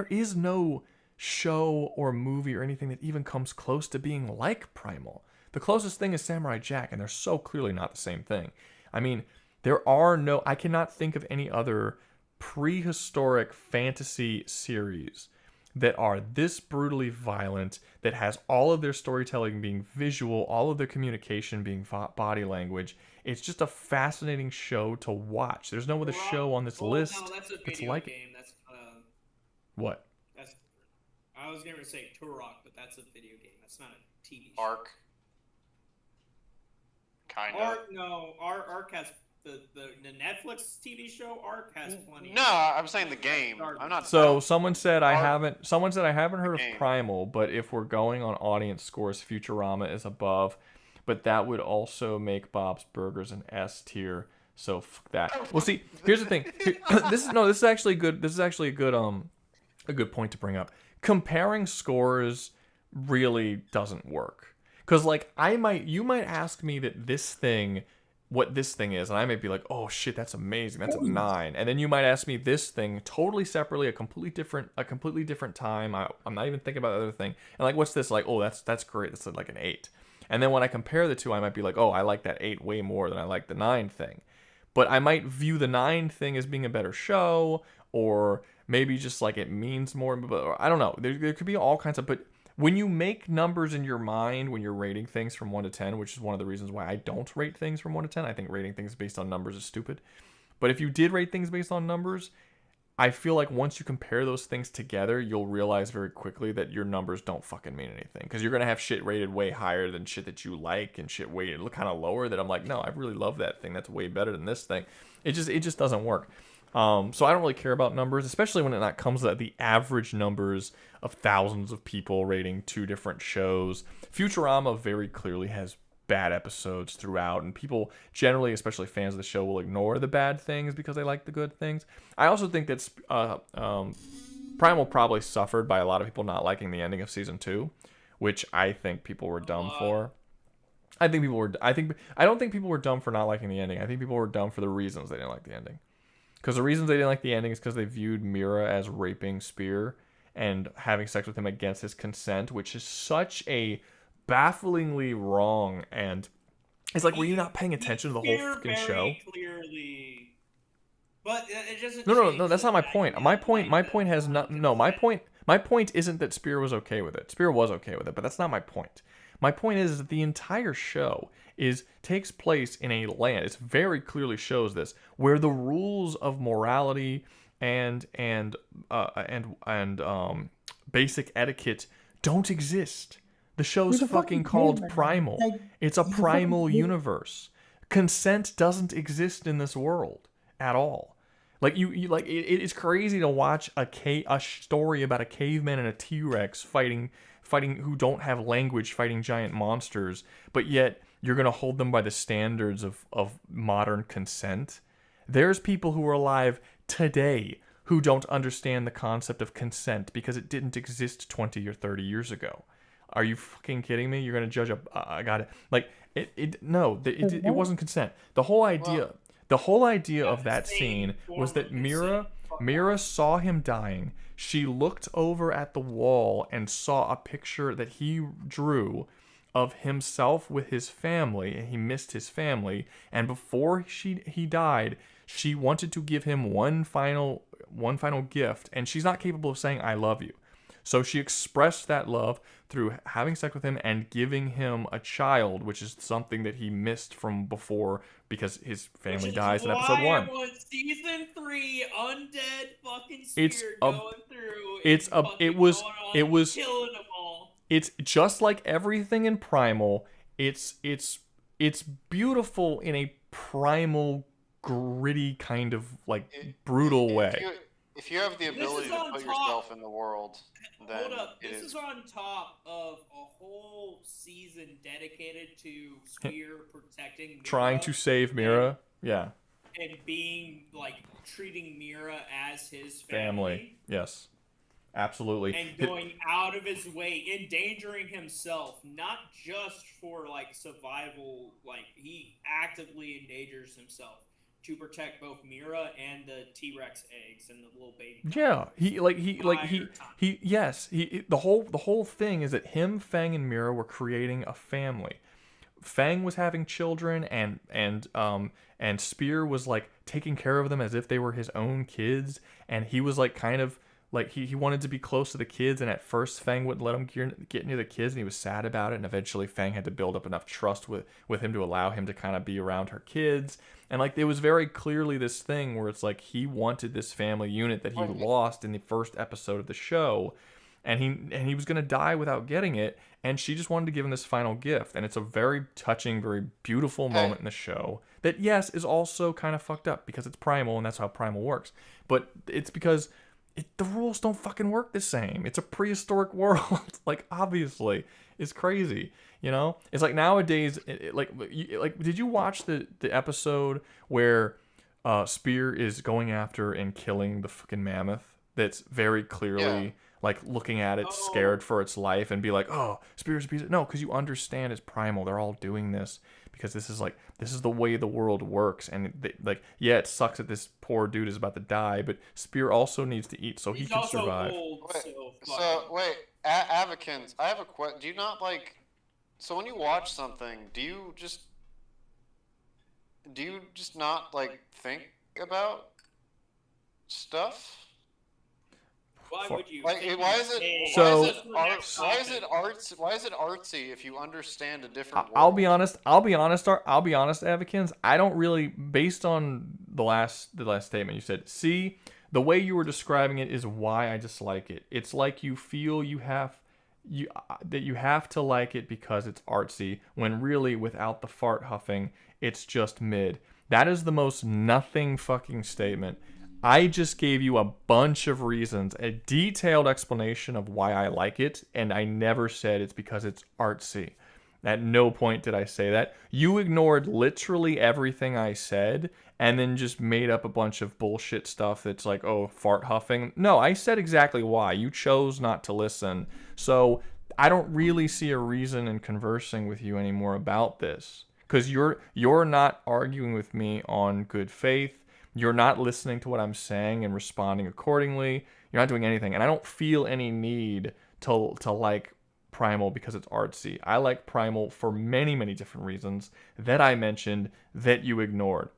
is no show or movie or anything that even comes close to being like Primal. The closest thing is Samurai Jack, and they're so clearly not the same thing. I mean, I cannot think of any other prehistoric fantasy series that are this brutally violent, that has all of their storytelling being visual, all of their communication being body language. It's just a fascinating show to watch. There's no other show on this list that's like game. That's what? I was gonna say Turok, but that's a video game. That's not a TV show. Ark. Kind of. Ark has the Netflix TV show. Ark has plenty. No, I'm saying the game. I'm not. So someone said I haven't heard of Primal, but if we're going on audience scores, Futurama is above, but that would also make Bob's Burgers an S tier. So fuck that. Well, see, here's the thing. This is actually good. This is actually a good point to bring up. Comparing scores really doesn't work, because like you might ask me what this thing is, and I might be like, oh shit, that's amazing, that's a 9. And then you might ask me this thing totally separately, a completely different time. I'm not even thinking about the other thing. And like, what's this? Like, oh, that's great. That's like an 8. And then when I compare the two, I might be like, oh, I like that 8 way more than I like the 9 thing. But I might view the 9 thing as being a better show, or maybe just like it means more. But I don't know. There could be all kinds of. But when you make numbers in your mind when you're rating things from 1 to 10, which is one of the reasons why I don't rate things from 1 to 10. I think rating things based on numbers is stupid. But if you did rate things based on numbers, I feel like once you compare those things together, you'll realize very quickly that your numbers don't fucking mean anything. Because you're going to have shit rated way higher than shit that you like, and shit rated kind of lower that I'm like, no, I really love that thing. That's way better than this thing. It just doesn't work. So I don't really care about numbers, especially when it not comes to the average numbers of thousands of people rating 2 different shows. Futurama very clearly has bad episodes throughout, and people generally, especially fans of the show, will ignore the bad things because they like the good things. I also think that Primal probably suffered by a lot of people not liking the ending of season 2, which I think people were dumb for. I don't think people were dumb for not liking the ending. I think people were dumb for the reasons they didn't like the ending. Because the reasons they didn't like the ending is because they viewed Mira as raping Spear and having sex with him against his consent, which is such a bafflingly wrong. And it's like, were you not paying attention to the whole fucking show? Clearly, but it doesn't. No, that's not my point. My point has not. No, my point isn't that Spear was okay with it. Spear was okay with it, but that's not my point. My point is that the entire show takes place in a land. It very clearly shows this, where the rules of morality and basic etiquette don't exist. The show's fucking called Primal. It's a primal universe. Consent doesn't exist in this world at all. Like it is crazy to watch a story about a caveman and a T-Rex fighting who don't have language, fighting giant monsters, but yet you're going to hold them by the standards of modern consent. There's people who are alive today who don't understand the concept of consent because it didn't exist 20 or 30 years ago. Are you fucking kidding me? You're going to judge it wasn't consent. The whole idea of that scene was that Mira saw him dying. She looked over at the wall and saw a picture that he drew of himself with his family, and he missed his family. And before he died, she wanted to give him one final gift, and she's not capable of saying "I love you." So she expressed that love through having sex with him and giving him a child, which is something that he missed from before because his family dies in episode 1. Season 3, undead fucking It's killing them all. It's just like everything in Primal. It's beautiful in a primal, gritty kind of brutal way. If you have the ability to put yourself in the world, then hold up. This is on top of a whole season dedicated to Spear protecting Mira, trying to save Mira, and being treating Mira as his family. Yes, absolutely. And going out of his way, endangering himself, not just for survival. He actively endangers himself to protect both Mira and the T-Rex eggs and the little baby. Yeah, the whole thing is that him, Fang, and Mira were creating a family. Fang was having children, and Spear was taking care of them as if they were his own kids, and he was he wanted to be close to the kids, and at first Fang wouldn't let him get near the kids, and he was sad about it, and eventually Fang had to build up enough trust with him to allow him to kind of be around her kids. And it was very clearly this thing where it's he wanted this family unit that he lost in the first episode of the show, and he was going to die without getting it, and she just wanted to give him this final gift. And it's a very touching, very beautiful moment in the show that, yes, is also kind of fucked up because it's Primal, and that's how Primal works. But it's because the rules don't fucking work the same. It's a prehistoric world. Obviously, it's crazy. It's nowadays. Did you watch the episode where Spear is going after and killing the fucking mammoth? That's very clearly looking at it, scared for its life, and be like, "Oh, Spear's a piece of..." No, because you understand it's Primal. They're all doing this because this is the way the world works, and it sucks that this poor dude is about to die, but Spear also needs to eat so he can survive. Wait, Avakins, I have a question. Do you not so when you watch something, do you just not think about stuff? Why would you? Why is it artsy if you understand a different world? I'll be honest, Avakins. I don't really, based on the last statement you said. See, the way you were describing it is why I dislike it. It's like you feel you have to like it because it's artsy, when really, without the fart huffing, it's just mid. That is the most nothing fucking statement. I just gave you a bunch of reasons, a detailed explanation of why I like it, and I never said it's because it's artsy. At no point did I say that. You ignored literally everything I said and then just made up a bunch of bullshit stuff that's like, oh, fart huffing. No, I said exactly why. You chose not to listen. So I don't really see a reason in conversing with you anymore about this. Because you're not arguing with me on good faith. You're not listening to what I'm saying and responding accordingly. You're not doing anything. And I don't feel any need to like Primal because it's artsy. I like Primal for many, many different reasons that I mentioned that you ignored.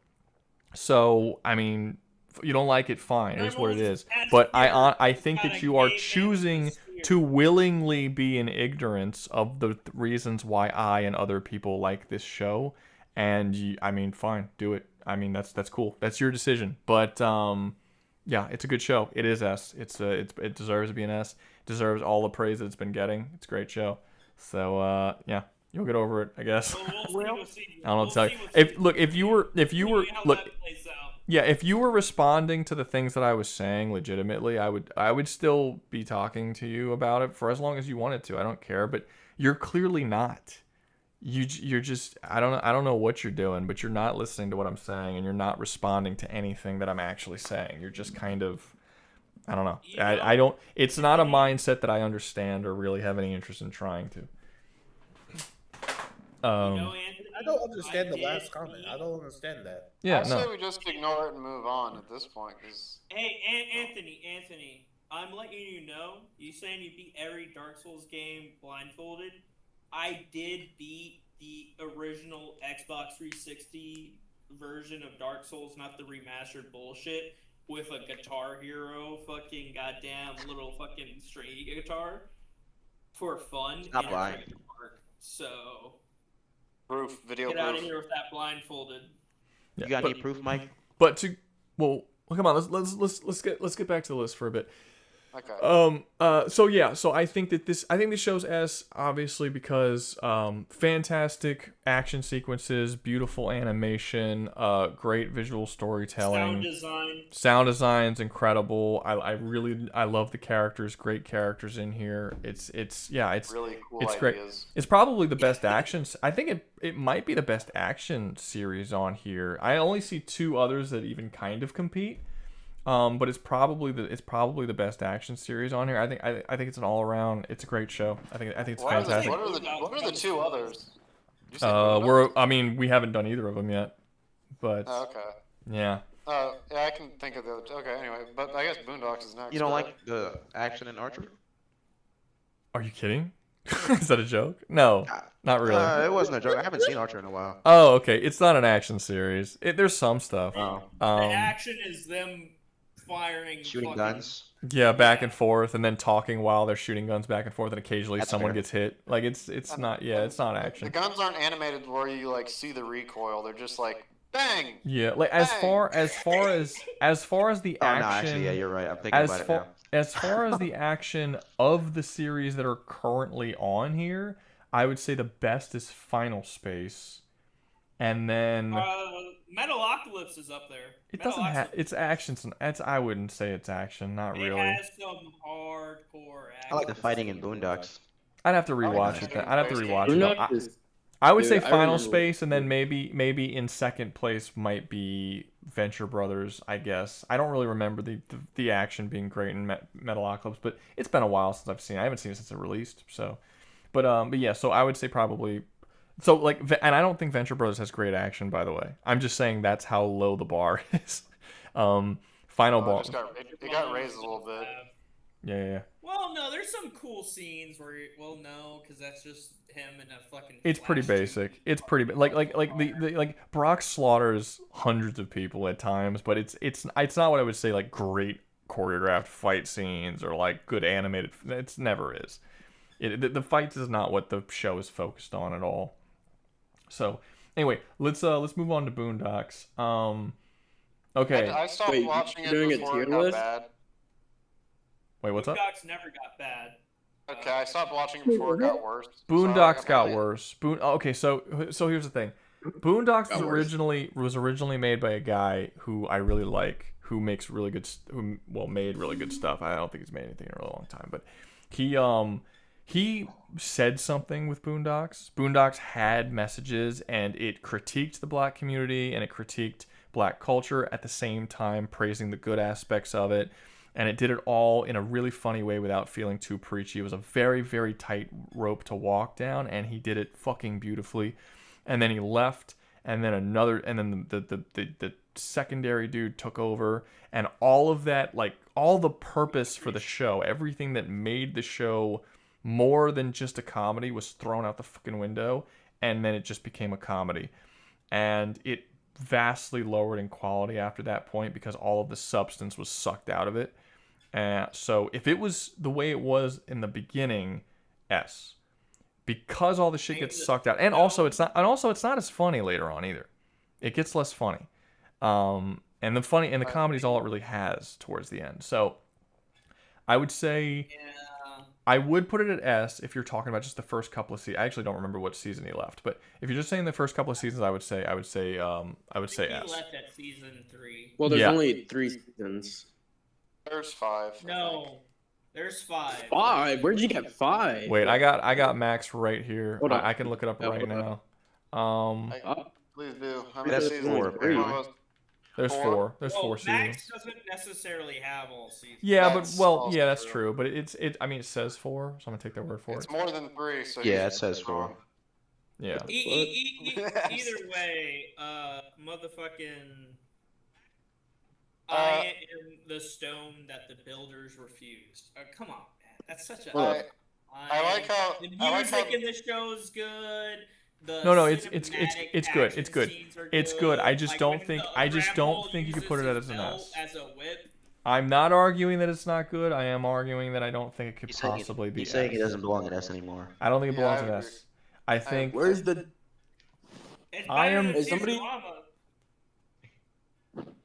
So, I mean, you don't like it, fine. It is what it is. But I think that you are choosing to willingly be in ignorance of the reasons why I and other people like this show. And I mean, fine, do it. I mean, that's cool. That's your decision. But yeah, it's a good show. It is S. It deserves to be an S. It deserves all the praise that it's been getting. It's a great show. So yeah, you'll get over it, I guess. I don't know what to tell you. If you were responding to the things that I was saying legitimately, I would still be talking to you about it for as long as you wanted to. I don't care, but you're clearly not. You're just I don't know what you're doing, but you're not listening to what I'm saying, and you're not responding to anything that I'm actually saying. You're just kind of, I don't know. I don't. It's not a mindset that I understand or really have any interest in trying to. I don't understand the last comment. I don't understand that. Yeah, I say we just ignore it and move on at this point. Cause... Hey, Anthony, I'm letting you know. You saying you beat every Dark Souls game blindfolded? I did beat the original Xbox 360 version of Dark Souls, not the remastered bullshit, with a Guitar Hero fucking goddamn little fucking stringy guitar for fun. Stop lying. So proof, video get proof. out of here with that blindfolded. You got any proof, Mike? But come on, let's get back to the list for a bit. Okay. So I think this show's S, obviously, because fantastic action sequences, beautiful animation, great visual storytelling, sound design's incredible. I love the characters, great characters in here. It's really cool. It's great. It's probably the best action. I think it might be the best action series on here. I only see two others that even kind of compete. But it's probably the best action series on here. I think it's an all around. It's a great show. I think it's fantastic. What are the two others? We haven't done either of them yet, but okay. Yeah. Yeah, I can think of the okay. Anyway, but I guess Boondocks is next. You don't like the action in Archer? Are you kidding? Is that a joke? No, not really. It wasn't a joke. I haven't seen Archer in a while. Oh, okay. It's not an action series. There's some stuff. Oh. The action is them shooting guns. Yeah, back and forth, and then talking while they're shooting guns back and forth, and occasionally someone gets hit. Like it's not. Yeah, it's not action. The guns aren't animated where you like see the recoil. They're just like bang. Yeah, like as far as the action. Oh, no, actually, yeah, you're right. I'm thinking about it now. As far as the action of the series that are currently on here, I would say the best is Final Space, and then. Metalocalypse is up there. It doesn't have. It's action. I wouldn't say it's action. Not really. It has some hardcore action. I like the fighting in Boondocks. I'd have to rewatch it. I'd have to rewatch it. I would say Final Space, and then maybe in second place might be Venture Brothers. I guess I don't really remember the action being great in Metalocalypse, but it's been a while since I've seen it. I haven't seen it since it released. So, but yeah. So I would say probably. So like, and I don't think Venture Brothers has great action, by the way. I'm just saying that's how low the bar is. Final Ball. It got raised a little bit. Yeah. Well, no, there's some cool scenes where, because that's just him in a fucking. It's pretty basic. It's pretty like Brock slaughters hundreds of people at times, but it's not what I would say like great choreographed fight scenes or like good animated. It never is. The fights is not what the show is focused on at all. So anyway, let's move on to Boondocks. Okay. I stopped watching it before it got bad. Wait, what's up? Boondocks never got bad. Okay, I stopped watching it before it got worse. Boondocks got worse. Okay, so here's the thing. Boondocks was originally made by a guy who I really like, who makes made really good stuff. I don't think he's made anything in a really long time, but he said something with Boondocks. Boondocks had messages, and it critiqued the black community, and it critiqued black culture at the same time, praising the good aspects of it. And it did it all in a really funny way without feeling too preachy. It was a very, very tight rope to walk down, and he did it fucking beautifully. And then he left, and then the secondary dude took over, and all of that, like, all the purpose for the show, everything that made the show more than just a comedy was thrown out the fucking window, and then it just became a comedy. And it vastly lowered in quality after that point because all of the substance was sucked out of it. So if it was the way it was in the beginning, S. Because all the shit gets sucked out, and also it's not as funny later on either. It gets less funny, and the comedy is all it really has towards the end. So I would say I would put it at S if you're talking about just the first couple of seasons. I actually don't remember what season he left, but if you're just saying the first couple of seasons, I would say S. He left at season 3. Well, there's only 3 seasons. There's 5. No, there's 5. 5? Where'd you get 5? Wait, I got Max right here. Hold on. I can look it up right now. Please do. How many That's seasons? 4. There's 4. There's 4 seasons. Max doesn't necessarily have all seasons. Yeah, that's true. But I mean, it says 4, so I'm gonna take their word for It's it. more than 3. So Yeah, it says 4. Yeah. Either way, motherfucking. I am the stone that the builders refused. Come on, man. That's such a. I like how the music in the show is good. No, it's good. It's good. I just don't think you could put it as an S. As a whip. I'm not arguing that it's not good. I am arguing that I don't think it could possibly be. He's saying S. it doesn't belong in S anymore. I don't think it belongs in S. I think. Where's the? Is somebody?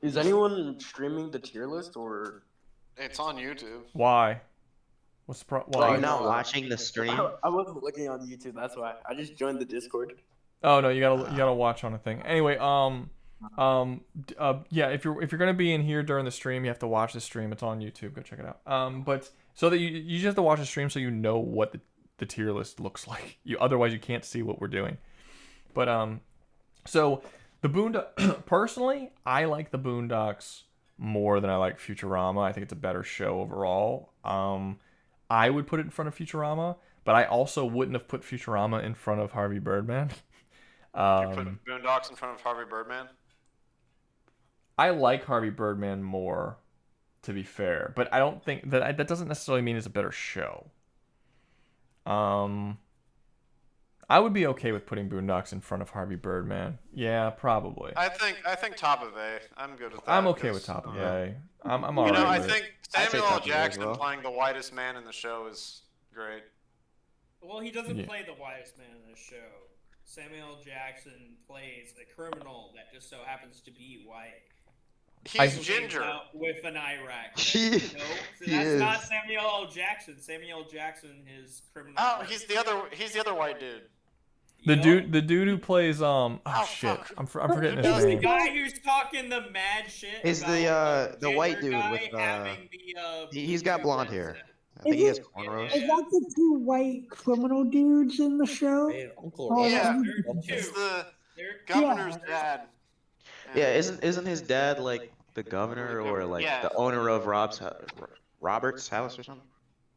Is anyone streaming the tier list or? It's on YouTube. Why? What's the problem? Are you not watching the stream? I wasn't looking on YouTube. That's why I just joined the Discord. Oh no, you gotta watch on a thing. Anyway, yeah, if you're gonna be in here during the stream, you have to watch the stream. It's on YouTube. Go check it out. But so that you just have to watch the stream so you know what the tier list looks like. Otherwise you can't see what we're doing. But so the personally, I like the Boondocks more than I like Futurama. I think it's a better show overall. I would put it in front of Futurama, but I also wouldn't have put Futurama in front of Harvey Birdman. You put Boondocks in front of Harvey Birdman? I like Harvey Birdman more, to be fair, but I don't think that doesn't necessarily mean it's a better show. I would be okay with putting Boondocks in front of Harvey Birdman. Yeah, probably. I think top of A. I'm good with that. I'm okay with top of A. I'm alright. I with think it. Samuel L. Jackson playing the whitest man in the show is great. Well, he doesn't play the whitest man in the show. Samuel L. Jackson plays a criminal that just so happens to be white. He's ginger with an Iraq. He That's is. not Samuel L. Jackson. Samuel L. Jackson is criminal. Oh, he's the other white dude. The dude who plays shit. I'm forgetting his The name. guy who's talking the mad shit. Is the white dude with he's got blonde hair. I think he has cornrows. Is that the 2 white criminal dudes in the show? Yeah, it's the governor's dad. Yeah, isn't his dad like the governor or like the owner of Robert's house or something?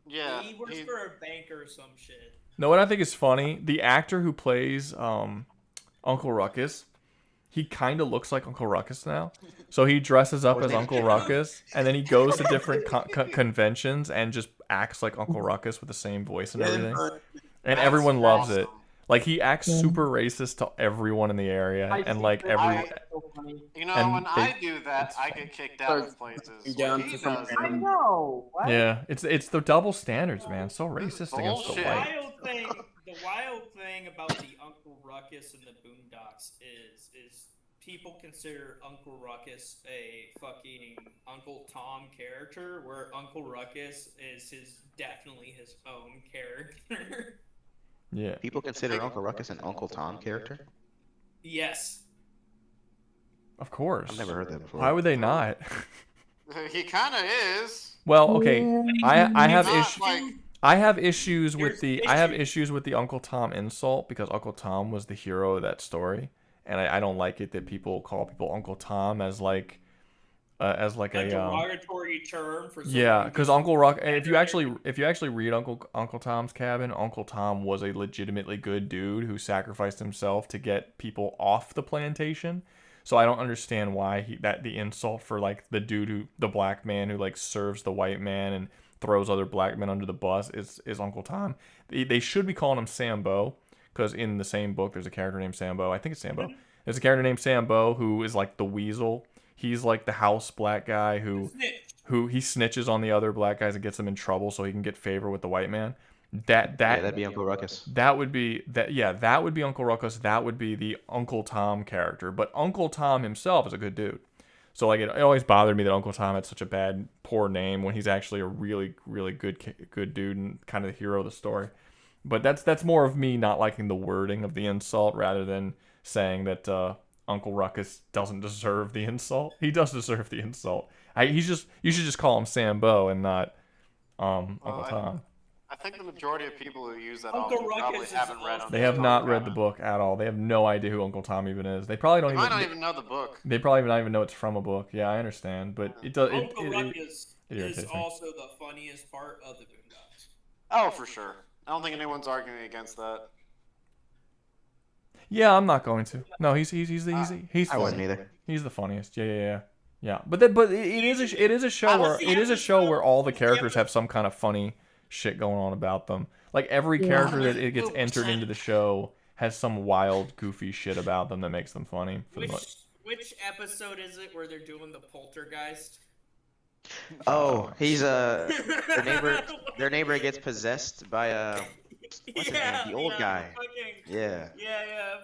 Yeah, he works for a bank or some shit. No, what I think is funny, the actor who plays Uncle Ruckus, he kind of looks like Uncle Ruckus now. So he dresses up as Uncle Ruckus, and then he goes to different conventions and just acts like Uncle Ruckus with the same voice and everything. And everyone loves it. Like, he acts super racist to everyone in the area, and like every. You know, when I do that, I get kicked out of places. I know. What? Yeah, it's the double standards, man. So racist against the white. The wild thing about the Uncle Ruckus and the Boondocks is people consider Uncle Ruckus a fucking Uncle Tom character, where Uncle Ruckus is definitely his own character. Yeah. People consider Uncle Ruckus an Uncle Tom character? Yes. Of course. I've never heard that before. Why would they not? He kind of is. Well, okay. I have Not issues. like I have issues with There's I have issues. issues with the Uncle Tom insult because Uncle Tom was the hero of that story, and I don't like it that people call people Uncle Tom as like A a derogatory term for someone yeah, who because just Uncle Ruck. If you actually read Uncle Tom's Cabin, Uncle Tom was a legitimately good dude who sacrificed himself to get people off the plantation. So I don't understand why the insult for like the black man who like serves the white man and throws other black men under the bus is Uncle Tom. They should be calling him Sambo because in the same book there's a character named Sambo. I think it's Sambo. There's a character named Sambo who is like the weasel. He's like the house black guy who he snitches on the other black guys and gets them in trouble so he can get favor with the white man. That'd be Uncle Ruckus. That would be Uncle Ruckus. That would be the Uncle Tom character. But Uncle Tom himself is a good dude. So like it always bothered me that Uncle Tom had such a poor name when he's actually a really really good dude and kind of the hero of the story. But that's more of me not liking the wording of the insult rather than saying that Uncle Ruckus doesn't deserve the insult. He does deserve the insult. You should just call him Sambo and not Uncle Tom. I think the majority of people who use that Uncle often Ruckus probably is haven't read They have not read the book at all. They have no idea who Uncle Tom even is. They probably don't They might not even know the book. They probably not even know it's from a book. Yeah, I understand, but it does. Uncle Ruckus it is irritates me. also the funniest part of the Boondocks. Oh, for sure. I don't think anyone's arguing against that. Yeah, I'm not going to. No, he's I wasn't funny. either. He's the funniest. Yeah. But it is a show where all the characters have some kind of funny shit going on about them. Like every character that it gets entered into the show has some wild, goofy shit about them that makes them funny. Which episode is it where they're doing the poltergeist? Oh, he's their neighbor. Their neighbor gets possessed by what's his name? The old guy. Yeah.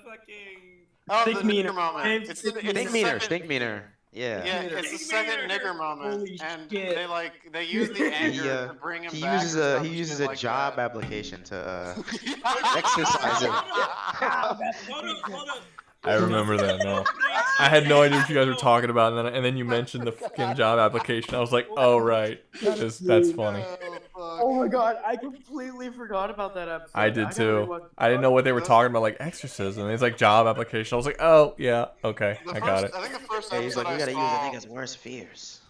Fucking. Oh, Stink the meaner. nigger moment. It's Stink meaner. Yeah. Yeah, it's the second nigger moment, and they use the anger to bring him he back. uses a job application to exercise him. Hold up. I remember that now. I had no idea what you guys were talking about, and then you mentioned the fucking job application. I was like, oh right, that's funny. Oh my god, I completely forgot about that episode. I did too. I didn't know what they were talking about, like exorcism. It's like job application. I was like, oh yeah, okay, I got it. I think the first He's like, we gotta use saw... a nigga's worst fears.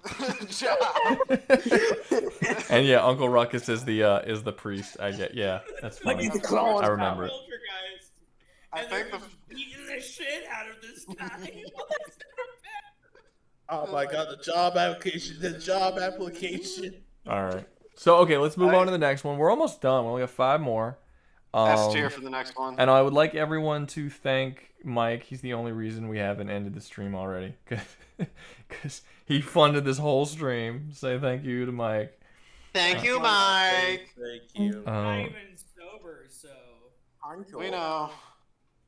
And yeah, Uncle Ruckus is the priest. I get, yeah, that's funny. I remember it. I think the Beating the shit out of this guy. Oh my god, the job application. All right. So okay, let's move on to the next one. We're almost done. We only have 5 more. S tier for the next one. And I would like everyone to thank Mike. He's the only reason we haven't ended the stream already, because he funded this whole stream. Say thank you to Mike. Thank you, Mike. Thank you. Not even sober, so. We know.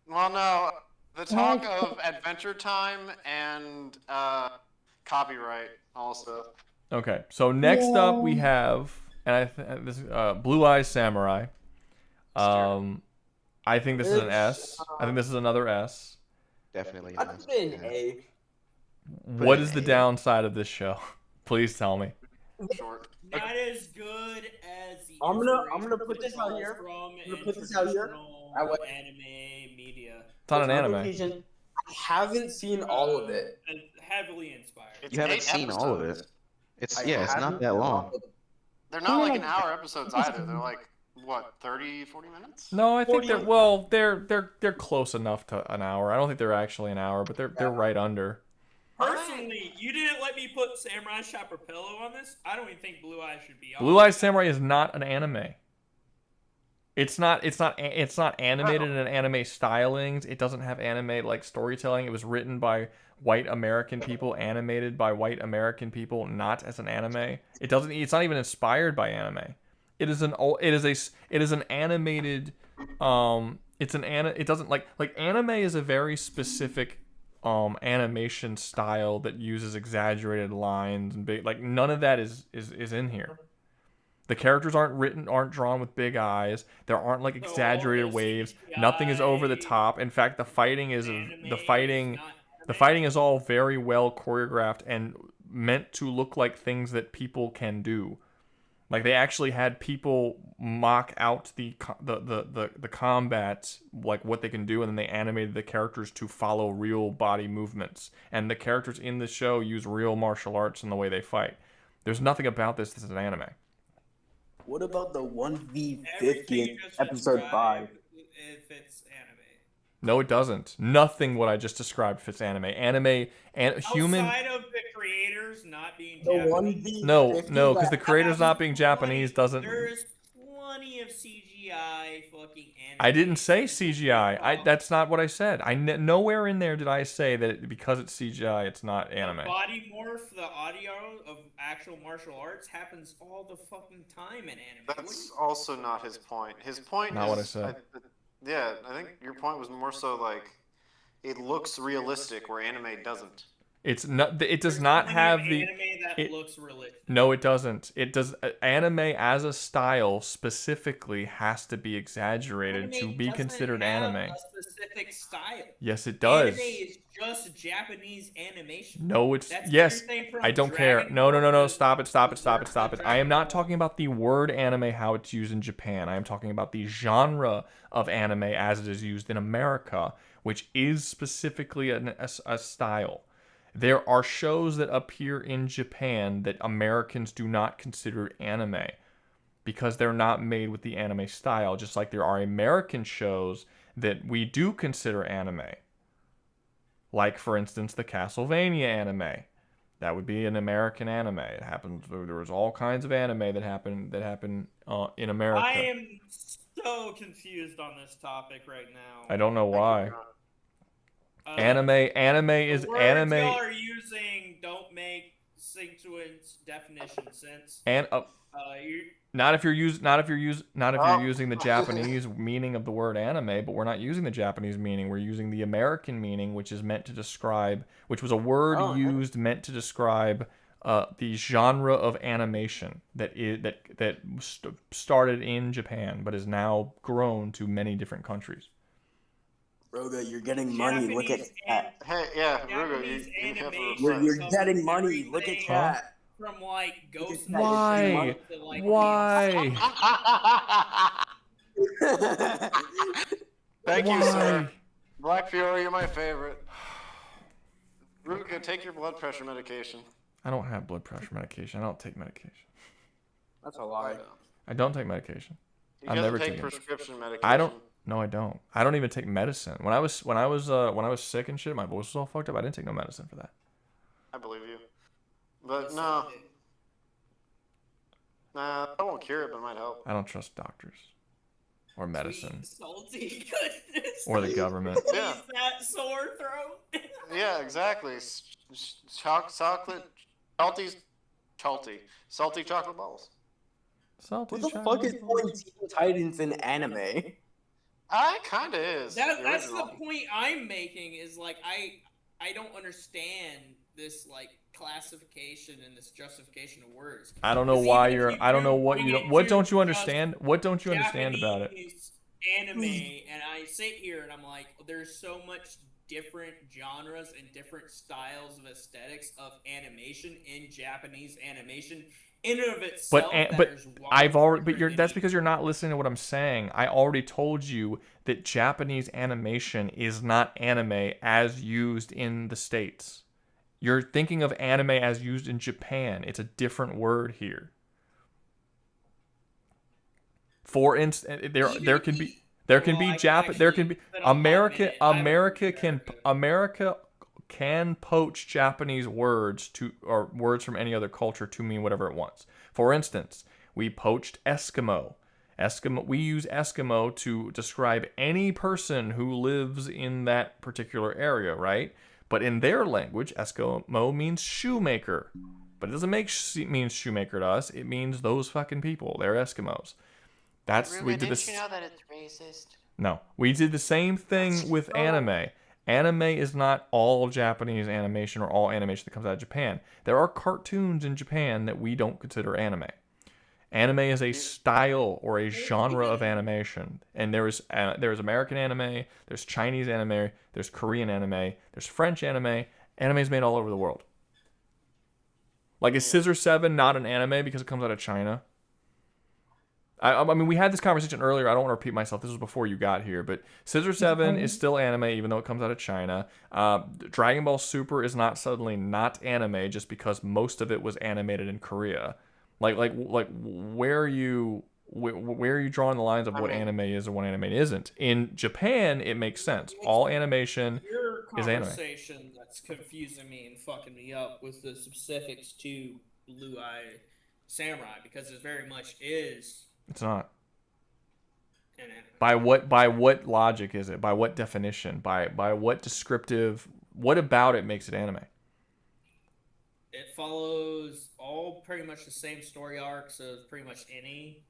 Well, no. The talk of Adventure Time and copyright also. Okay, so next up we have, and this Blue Eyes Samurai. I think this is an S. I think this is another S. Definitely. I'd put it in A. What is the downside of this show? Please tell me. Short. Not as good as the. I'm gonna put this out here. Anime media. It's not an anime. I haven't seen all of it. And heavily inspired. You haven't seen all of it. It's not that long. They're not like an hour episodes either. They're like what, 30, 40 minutes? No, I think they're close enough to an hour. I don't think they're actually an hour, but they're right under. Personally, you didn't let me put Samurai Champloo on this. I don't even think Blue Eyes should be on. Blue Eyes Samurai is not an anime. It's not animated in anime stylings. It doesn't have anime like storytelling. It was written by white American people, animated by white American people, not as an anime. It's not even inspired by anime. It is an animated it doesn't like anime is a very specific animation style that uses exaggerated lines and big, like none of that is in here. The characters aren't drawn with big eyes. There aren't like exaggerated waves. Nothing is over the top. In fact, the fighting is all very well choreographed and meant to look like things that people can do. Like they actually had people mock out the combat, like what they can do, and then they animated the characters to follow real body movements. And the characters in the show use real martial arts in the way they fight. There's nothing about this that's an anime. What about the 1v50 Everything in you just episode 5? described, if it's anime. No, it doesn't. Nothing what I just described fits anime. Anime and human. Outside of the creators not being The Japanese. 1v50 No, because the that creators not being Japanese doesn't. There's plenty of CGI fucking anime. I didn't say CGI. That's not what I said. Nowhere in there did I say that because it's CGI, it's not anime. The body morph, the audio of actual martial arts happens all the fucking time in anime. That's also not his point. His point Not is, what I said. Yeah, I think your point was more so like it looks realistic where anime doesn't. It's not. It does not have the. Anime that looks realistic. No, it doesn't. It does. Anime as a style specifically has to be exaggerated to be considered anime. A specific style. Yes, it does. Anime is just Japanese animation. No, it's That's yes. everything from I don't care. Dragon No. Stop it. I am not talking about the word anime how it's used in Japan. I am talking about the genre of anime as it is used in America, which is specifically a style. There are shows that appear in Japan that Americans do not consider anime because they're not made with the anime style, just like there are American shows that we do consider anime. Like, for instance, the Castlevania anime. That would be an American anime. It happens. There was all kinds of anime that happen in America. I am so confused on this topic right now. I don't know why. Anime is the words anime. Y'all are using don't make sequence definition sense. And not if you're using the Japanese meaning of the word anime, but we're not using the Japanese meaning. We're using the American meaning, which is meant to describe, which was a word used meant to describe the genre of animation that started in Japan, but is now grown to many different countries. Rouga, you're getting money. Look at chat. Hey, yeah, Rouga, You're getting money. Look at chat. From like Ghost Why? to, like, Why? Thank you, sir. Black Fury, you're my favorite. Rouga, take your blood pressure medication. I don't have blood pressure medication. I don't take medication. That's a lie. I don't take medication. You I've gotta never take taken prescription medication. I don't. No, I don't. I don't even take medicine. When I was sick and shit, my voice was all fucked up. I didn't take no medicine for that. I believe you. But no. Nah, that won't cure it, but it might help. I don't trust doctors or medicine Salty goodness. or the government. Yeah. Is that sore throat? Yeah, exactly. Chocolate, salty chocolate balls. Salty What the fuck is playing Teen Titans in anime? I kind of is. That's the point I'm making. Is like I don't understand this like classification and this justification of words. I don't know why you're. I don't know what you. What don't you understand? What don't you understand about it? Anime, and I sit here and I'm like, there's so much different genres and different styles of aesthetics of animation in Japanese animation. In and of itself, That's because you're not listening to what I'm saying. I already told you that Japanese animation is not anime as used in the States. You're thinking of anime as used in Japan. It's a different word here. For instance, America can poach Japanese words or words from any other culture to mean whatever it wants. For instance, we poached Eskimo. We use Eskimo to describe any person who lives in that particular area, right? But in their language, Eskimo means shoemaker. But it doesn't mean shoemaker to us. It means those fucking people. They're Eskimos. Didn't you know that it's racist? No. We did the same thing with anime. Anime is not all Japanese animation or all animation that comes out of Japan. There are cartoons in Japan that we don't consider anime. Anime is a style or a genre of animation. And there's American anime, there's Chinese anime, there's Korean anime, there's French anime. Anime is made all over the world. Like, is Scissor 7 not an anime because it comes out of China? I mean, we had this conversation earlier. I don't want to repeat myself. This was before you got here, but Scissor 7 is still anime, even though it comes out of China. Dragon Ball Super is not suddenly not anime just because most of it was animated in Korea. Like where are you drawing the lines of what anime is and what anime isn't? In Japan, it makes sense. All animation Your is anime. conversation that's confusing me and fucking me up with the specifics to Blue Eye Samurai, because it very much is. It's not. By what logic is it? By what definition? By what descriptive? What about it makes it anime? It follows all pretty much the same story arcs of pretty much any,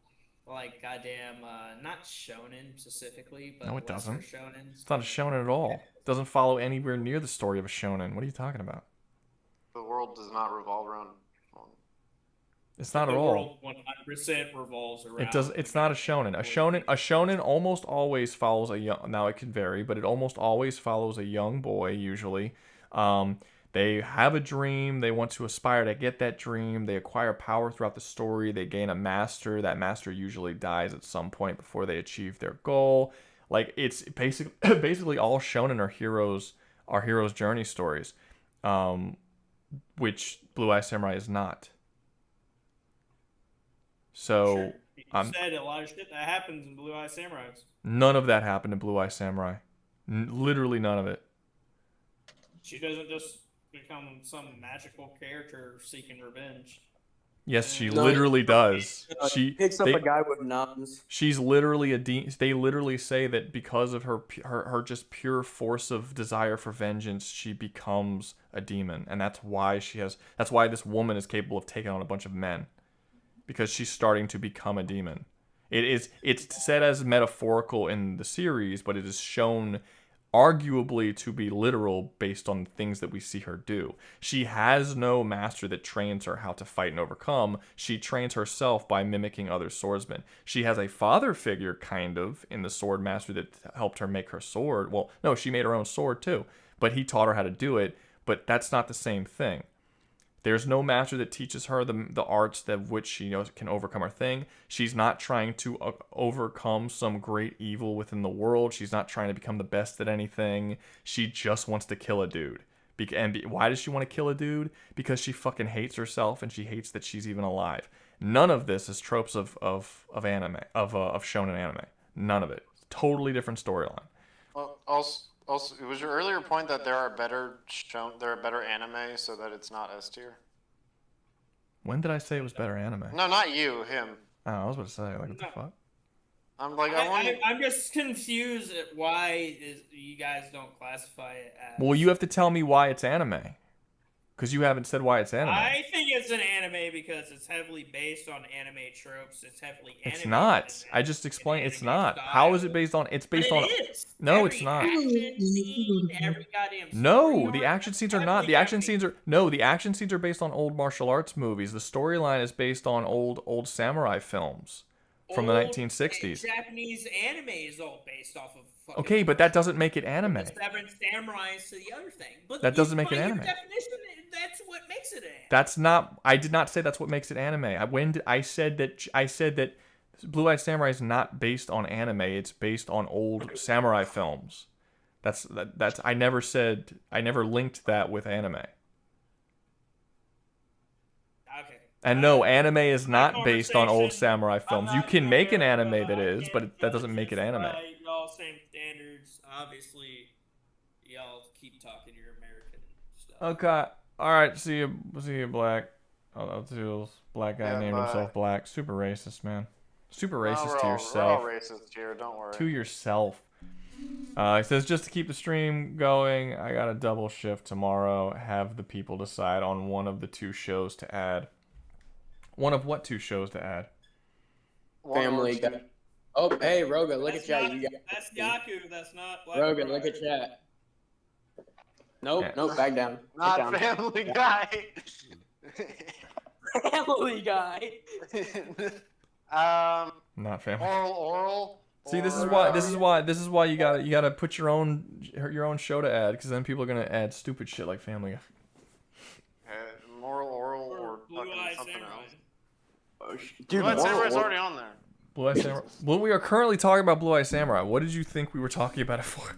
like, goddamn, not shonen specifically, but No, it doesn't. shonens. It's not a shonen at all. It doesn't follow anywhere near the story of a shonen. What are you talking about? The world does not revolve around. It's not the at all. world 100% revolves around. It does. It's not a shonen. A shonen almost always follows a young. Now it can vary, but it almost always follows a young boy. Usually, they have a dream. They want to aspire to get that dream. They acquire power throughout the story. They gain a master. That master usually dies at some point before they achieve their goal. Like, it's basically all shonen are heroes' journey stories, which Blue Eye Samurai is not. So, You said a lot of shit that happens in Blue Eye Samurais. None of that happened in Blue Eye Samurai. Literally none of it. She doesn't just become some magical character seeking revenge. Yes, she literally does. She picks up a guy with nuns. She's literally they literally say that because of her just pure force of desire for vengeance, she becomes a demon, and that's why this woman is capable of taking on a bunch of men. Because she's starting to become a demon. It's said as metaphorical in the series, but it is shown arguably to be literal based on the things that we see her do. She has no master that trains her how to fight and overcome. She trains herself by mimicking other swordsmen. She has a father figure, kind of, in the sword master that helped her make her sword. Well, no, she made her own sword too, but he taught her how to do it, but that's not the same thing. There's no master that teaches her the arts of which she can overcome her thing. She's not trying to overcome some great evil within the world. She's not trying to become the best at anything. She just wants to kill a dude. Why does she want to kill a dude? Because she fucking hates herself and she hates that she's even alive. None of this is tropes of anime, of shonen anime. None of it. Totally different storyline. Also, was your earlier point that there are better anime, so that it's not S tier? When did I say it was better anime? No, not you, him. Oh, I was about to say, like, what the fuck? I'm just confused at why you guys don't classify it as. Well, you have to tell me why it's anime, because you haven't said why it's anime. I think it's an anime because it's heavily based on anime tropes. It's heavily. It's not. I just explained it's not. Style. How is it based on? It's based on. It is. No, every it's not. Action scene, every goddamn no, the action scenes are not. The action scenes are the action scenes are based on old martial arts movies. The storyline is based on old samurai films from the 1960s. Japanese anime is all based off of. Okay, but that doesn't make it anime. The Seven Samurais to the other thing. But that doesn't make it anime. Definition, that's what makes it anime. That's not. I did not say that's what makes it anime. I said that Blue Eye Samurai is not based on anime. It's based on old samurai films. That's. I never linked that with anime. Okay. And no, anime is not based on old samurai films. You can make an anime that is, but that doesn't make it anime. Y'all same standards. Obviously, y'all keep talking your American stuff. Okay. All right. See you, Black. Oh, that's Black guy named himself Black. Super racist, man. Super racist to yourself. We're all racist here. Don't worry. To yourself. He says, just to keep the stream going, I got a double shift tomorrow. Have the people decide on one of the two shows to add. One of what two shows to add? Family Guy. Oh, hey, Rouga, look at chat. That's Yaku. That's not Black. Rouga, look at chat. Nope, nope, back down. Not Family Guy. Family Guy. Not Family. Oral. See, this is why you gotta put your own show to add, because then people are gonna add stupid shit like Family Guy. Moral, oral, or Blue Eye something Samurai. else. Dude, Blue Eye Samurai's already on there. Blue Eye Samurai. Well, we are currently talking about Blue Eye Samurai. What did you think we were talking about it for?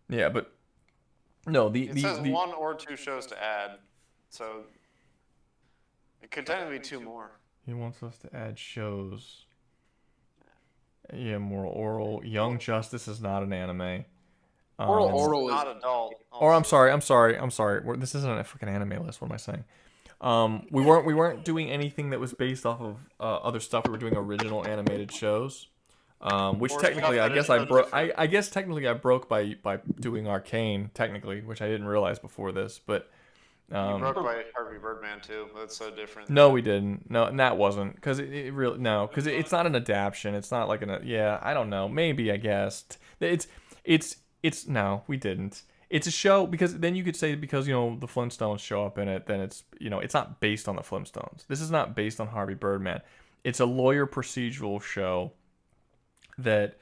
Yeah, but no, It says 1 or 2 shows to add, so it could technically be 2 more. He wants us to add shows. Yeah, Moral Oral. Young Justice is not an anime. Oral Not adult. Or I'm sorry. This isn't a freaking anime list. What am I saying? We weren't doing anything that was based off of other stuff. We were doing original animated shows. Which Or technically, stuff I that guess is I so broke. different. I guess technically I broke by doing Arcane technically, which I didn't realize before this. But You broke by Harvey Birdman too. That's so different. no, we didn't. No, and that wasn't because it really because it's not an adaptation. It's not like yeah. I don't know. Maybe I guess it's no, we didn't. It's a show because then you could say because the Flintstones show up in it, then it's it's not based on the Flintstones. This is not based on Harvey Birdman. It's a lawyer procedural show that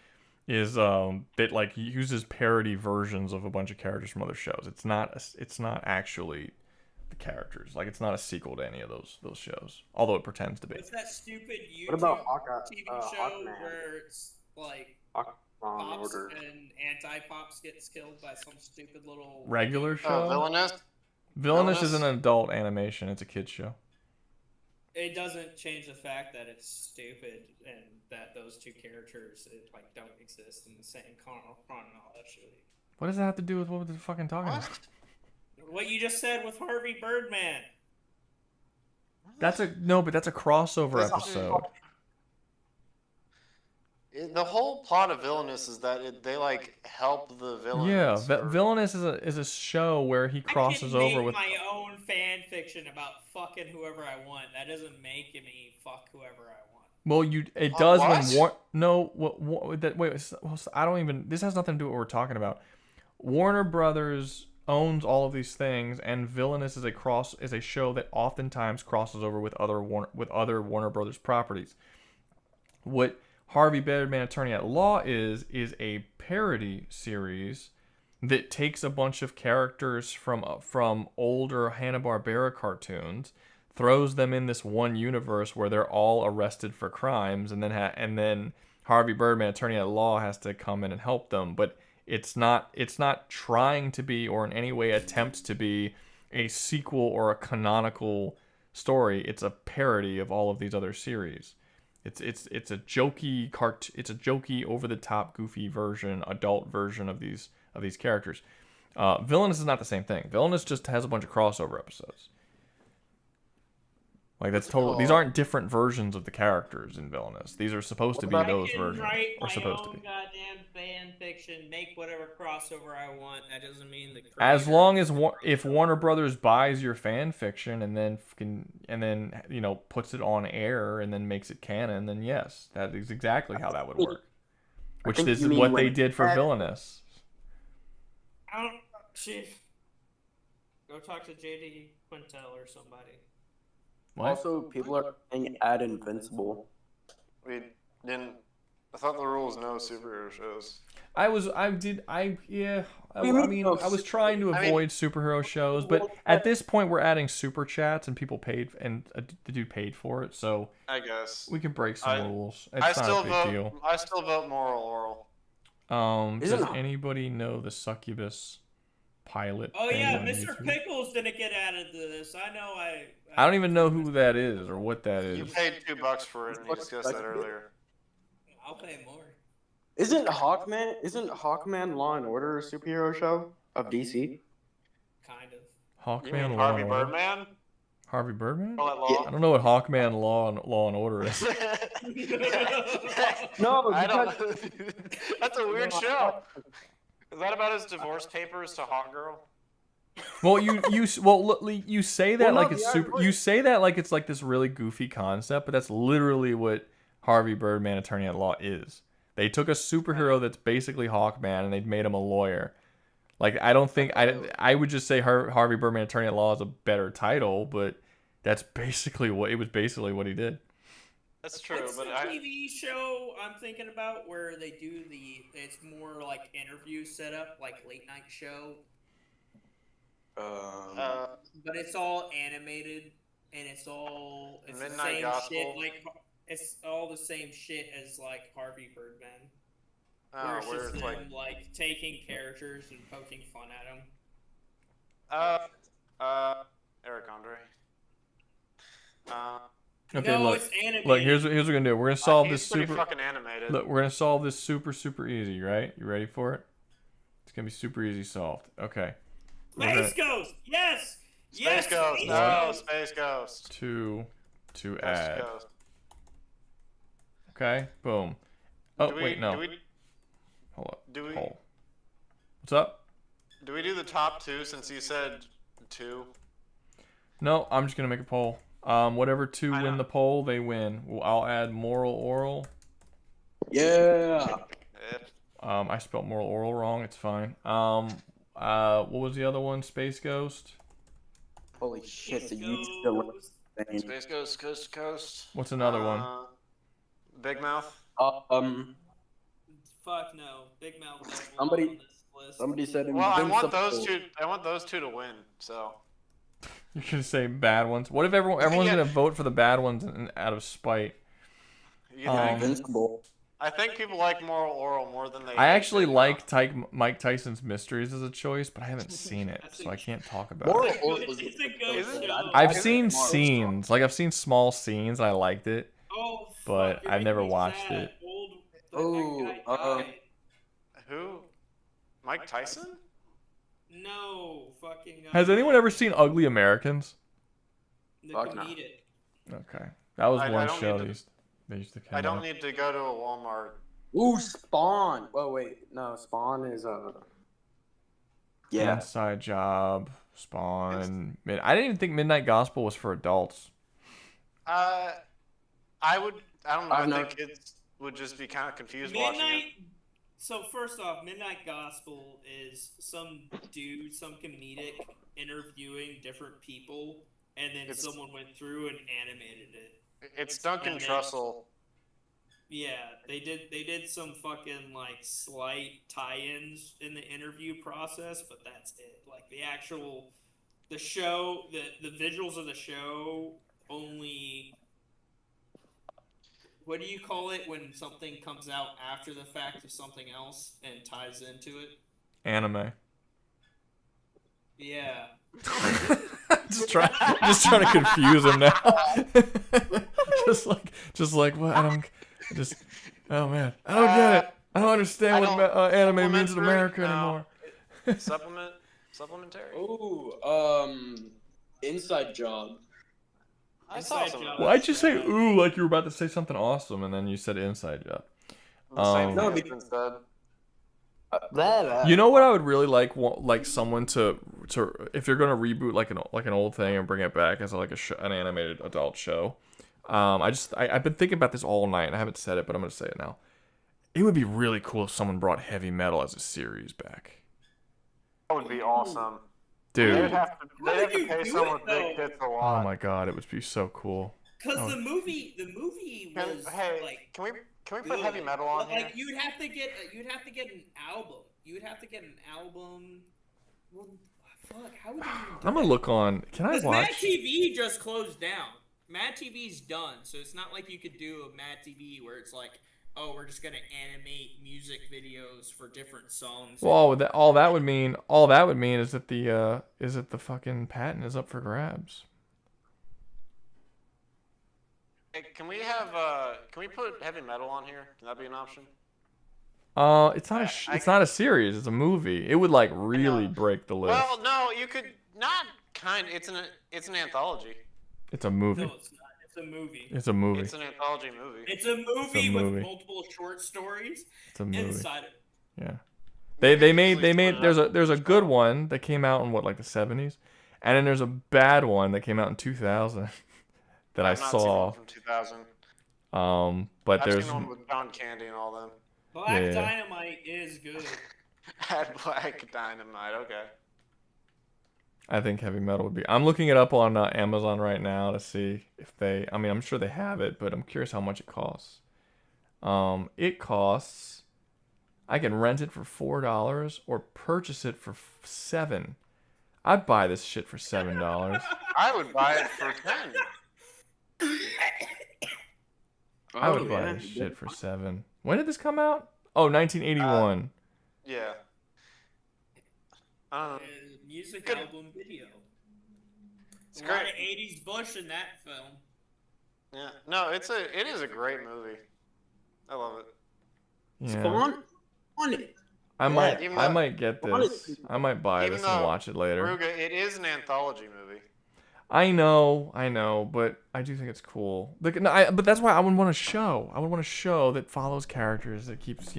is that like uses parody versions of a bunch of characters from other shows. It's not actually the characters. Like it's not a sequel to any of those shows, although it pretends to be. What's that stupid YouTube What about Hawkeye- TV show Hawkman? where it's like Law and pops Order. and anti-pops gets killed by some stupid little Regular show. Villainous? Villainous is an adult animation. It's a kids show. It doesn't change the fact that it's stupid and that those two characters like don't exist in the same chronology. What does that have to do with what we're fucking talking about? What you just said with Harvey Birdman. That's a crossover episode. The whole plot of Villainous is that they like help the villains. Yeah, Villainous is a show where he crosses over with. My own fan fiction about fucking whoever I want. That doesn't make me fuck whoever I want. Well, it does what? I don't even. This has nothing to do with what we're talking about. Warner Brothers owns all of these things, and Villainous is a show that oftentimes crosses over with other Warner Brothers properties. What Harvey Birdman Attorney at Law is a parody series that takes a bunch of characters from older Hanna-Barbera cartoons, throws them in this one universe where they're all arrested for crimes, and then Harvey Birdman Attorney at Law has to come in and help them. But it's not trying to be or in any way attempts to be a sequel or a canonical story. It's a parody of all of these other series. It's a jokey over the top goofy adult version of these characters. Villainous is not the same thing. Villainous just has a bunch of crossover episodes. Like that's total. These aren't different versions of the characters in Villainous. These are supposed to be those versions. Write Or my supposed to own be. goddamn fan fiction, make whatever crossover I want. That doesn't mean the As long as if Warner Brothers buys your fan fiction and then puts it on air and then makes it canon, then yes, that is exactly how that would work. Which think this you is mean what when they did for that- Villainous. I don't. Chief, go talk to JD Quintel or somebody. What? Also, people are saying add Invincible. We didn't. I thought the rule was no superhero shows. I was trying to avoid superhero shows, but at this point we're adding super chats and people paid and the dude paid for it, so I guess we can break some rules. It's I not still a big vote. deal. I still vote moral oral. Does anybody know the Succubus pilot? Oh thing yeah, on Mr. YouTube? Pickles didn't get added to this. I know. I don't even know who that is or what that You is. paid $2 for it, and you discussed that earlier. I'll pay more. Isn't Hawkman Law and Order a superhero show of DC? Kind of. Hawkman You mean Law Harvey and Order? Birdman? Harvey Birdman? All that law? I don't know what Hawkman Law and Order is. No, I don't. That's a weird show. Is that about his divorce papers to Hot Girl? Well, you say that Well, like no, it's yeah, super. but- You say that like it's like this really goofy concept, but that's literally what Harvey Birdman Attorney at Law is. They took a superhero that's basically Hawkman and they made him a lawyer. Like I don't think I would just say Harvey Birdman Attorney at Law is a better title, but that's basically what he did. That's true, What's but the TV show I'm thinking about where they do it's more like interview setup, like late night show, but it's all animated. and it's the Midnight same Gospel. shit. Like it's all the same shit as like Harvey Birdman. Where it's where just it's them like taking characters and poking fun at them. Eric Andre. Okay, No, look. it's animated. Look, here's what we're gonna do. We're gonna solve he's this pretty super. fucking animated. Look, we're gonna solve this super easy, right? You ready for it? It's gonna be super easy solved. Okay. Space Ghost. Yes. Space Ghost. No, Space Ghost. To Ghost, add. Ghost. Okay. Boom. Oh wait, no. Hold up. Poll. What's up? Do we do the top two since you said 2? No, I'm just gonna make a poll. Whatever 2 win the poll, they win. I'll add moral oral. Yeah. I spelled moral oral wrong. It's fine. What was the other one? Space Ghost. Holy shit! The YouTube thing. Space Ghost, Coast to Coast. What's another one? Big Mouth. Fuck no, Big Mouth. Somebody said Well, I want Invincible. those two. I want those two to win. So. You're gonna say bad ones. What if everyone's gonna vote for the bad ones out of spite? You think? Invincible. I think people like Moral Oral more than they. I actually like Mike Tyson's Mysteries as a choice, but I haven't seen it, so I can't talk about it. It's a good show. I've seen scenes, like I've seen small scenes. And I liked it, but I've never watched it. Who? Mike Tyson? No, fucking. Has anyone ever seen Ugly Americans? The comedic. Okay, that was I one don't show need they used to come I don't out. need to go to a Walmart. Ooh, Spawn. Oh wait, no, Spawn is Yeah. Inside Job, Spawn. I didn't even think Midnight Gospel was for adults. I don't know. I've I never- think kids would just be kind of confused watching it. Midnight. So first off, Midnight Gospel is some dude, some comedic interviewing different people, and then someone went through and animated it. It's Duncan And then- Trussell. Yeah, they did some fucking like slight tie-ins in the interview process, but that's it. Like the show, the visuals of the show only. What do you call it when something comes out after the fact of something else and ties into it? Anime. Yeah. just trying to confuse him now. just like what? Oh man, I don't get it. I don't understand what anime means in America anymore. Supplementary. Ooh, Inside Job. I saw some. Why'd you say ooh like you were about to say something awesome and then you said Inside Job? Same thing instead. You know what I would really like someone to if you're gonna reboot like an old thing and bring it back as like an animated adult show. I've been thinking about this all night and I haven't said it, but I'm gonna say it now. It would be really cool if someone brought Heavy Metal as a series back. That would be awesome. Dude. They'd have to pay someone with big tits a lot. Oh my god, it would be so cool. Because the movie was like. Can we put Heavy Metal on here? Like you'd have to get an album. You would have to get an album. Well, fuck. How would you? I'm gonna look on. Can I watch? Mad TV just closed down. Mad TV's done, so it's not like you could do a Mad TV where it's like, oh, we're just gonna animate music videos for different songs. Well, all that would mean is that the fucking patent is up for grabs. Hey, can we put Heavy Metal on here? Can that be an option? It's not a series. It's a movie. It would like really break the list. Well, no, you could not kind. It's an anthology. It's a movie. No, it's not. It's a movie. It's a movie. It's an anthology movie. It's a movie with multiple short stories It's a movie. inside it. Yeah. They made there's a good one that came out in what like the 70s, and then there's a bad one that came out in 2000 that I I've not saw. seen one from 2000. But I've there's seen one with John Candy and all them. Black Dynamite is good. Had Black Dynamite. Okay. I think Heavy Metal would be. I'm looking it up on Amazon right now to see if they. I mean, I'm sure they have it, but I'm curious how much it costs. It costs. I can rent it for $4 or purchase it for $7. I'd buy this shit for $7. I would buy it for 10. I would buy this shit for $7. When did this come out? Oh, 1981. Yeah. Music album video. It's a lot great. of 80s Bush in that film. Yeah. No, it is a great movie. I love it. Yeah. Spawn? On it. I might get this. I might buy Even this and though, watch it later. Rouga, it is an anthology movie. I know, but I do think it's cool. But that's why I would want a show. I would want a show that follows characters that keeps,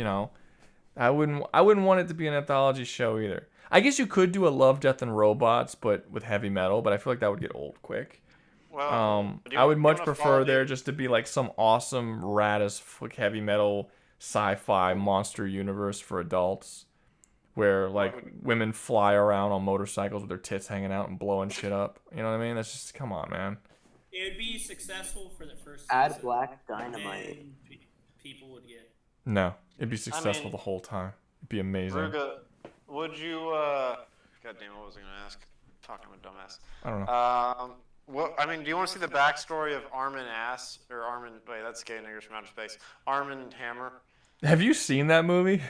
I wouldn't want it to be an anthology show either. I guess you could do a Love, Death, and Robots, but with heavy metal, but I feel like that would get old quick. Well, I would much prefer there just to be like some awesome rad as fuck heavy metal sci-fi monster universe for adults, where like women fly around on motorcycles with their tits hanging out and blowing shit up. You know what I mean? That's just, come on, man. It would be successful for the first Add season. Black Dynamite. And people would get. No, it'd be successful the whole time. It'd be amazing. Rouga, would you? God damn, what was I gonna ask? Fucking I'm a dumbass. I don't know. Do you want to see the backstory of Armin Ass or Armin? Wait, that's Gay Niggers from Outer Space. Armin Hammer. Have you seen that movie?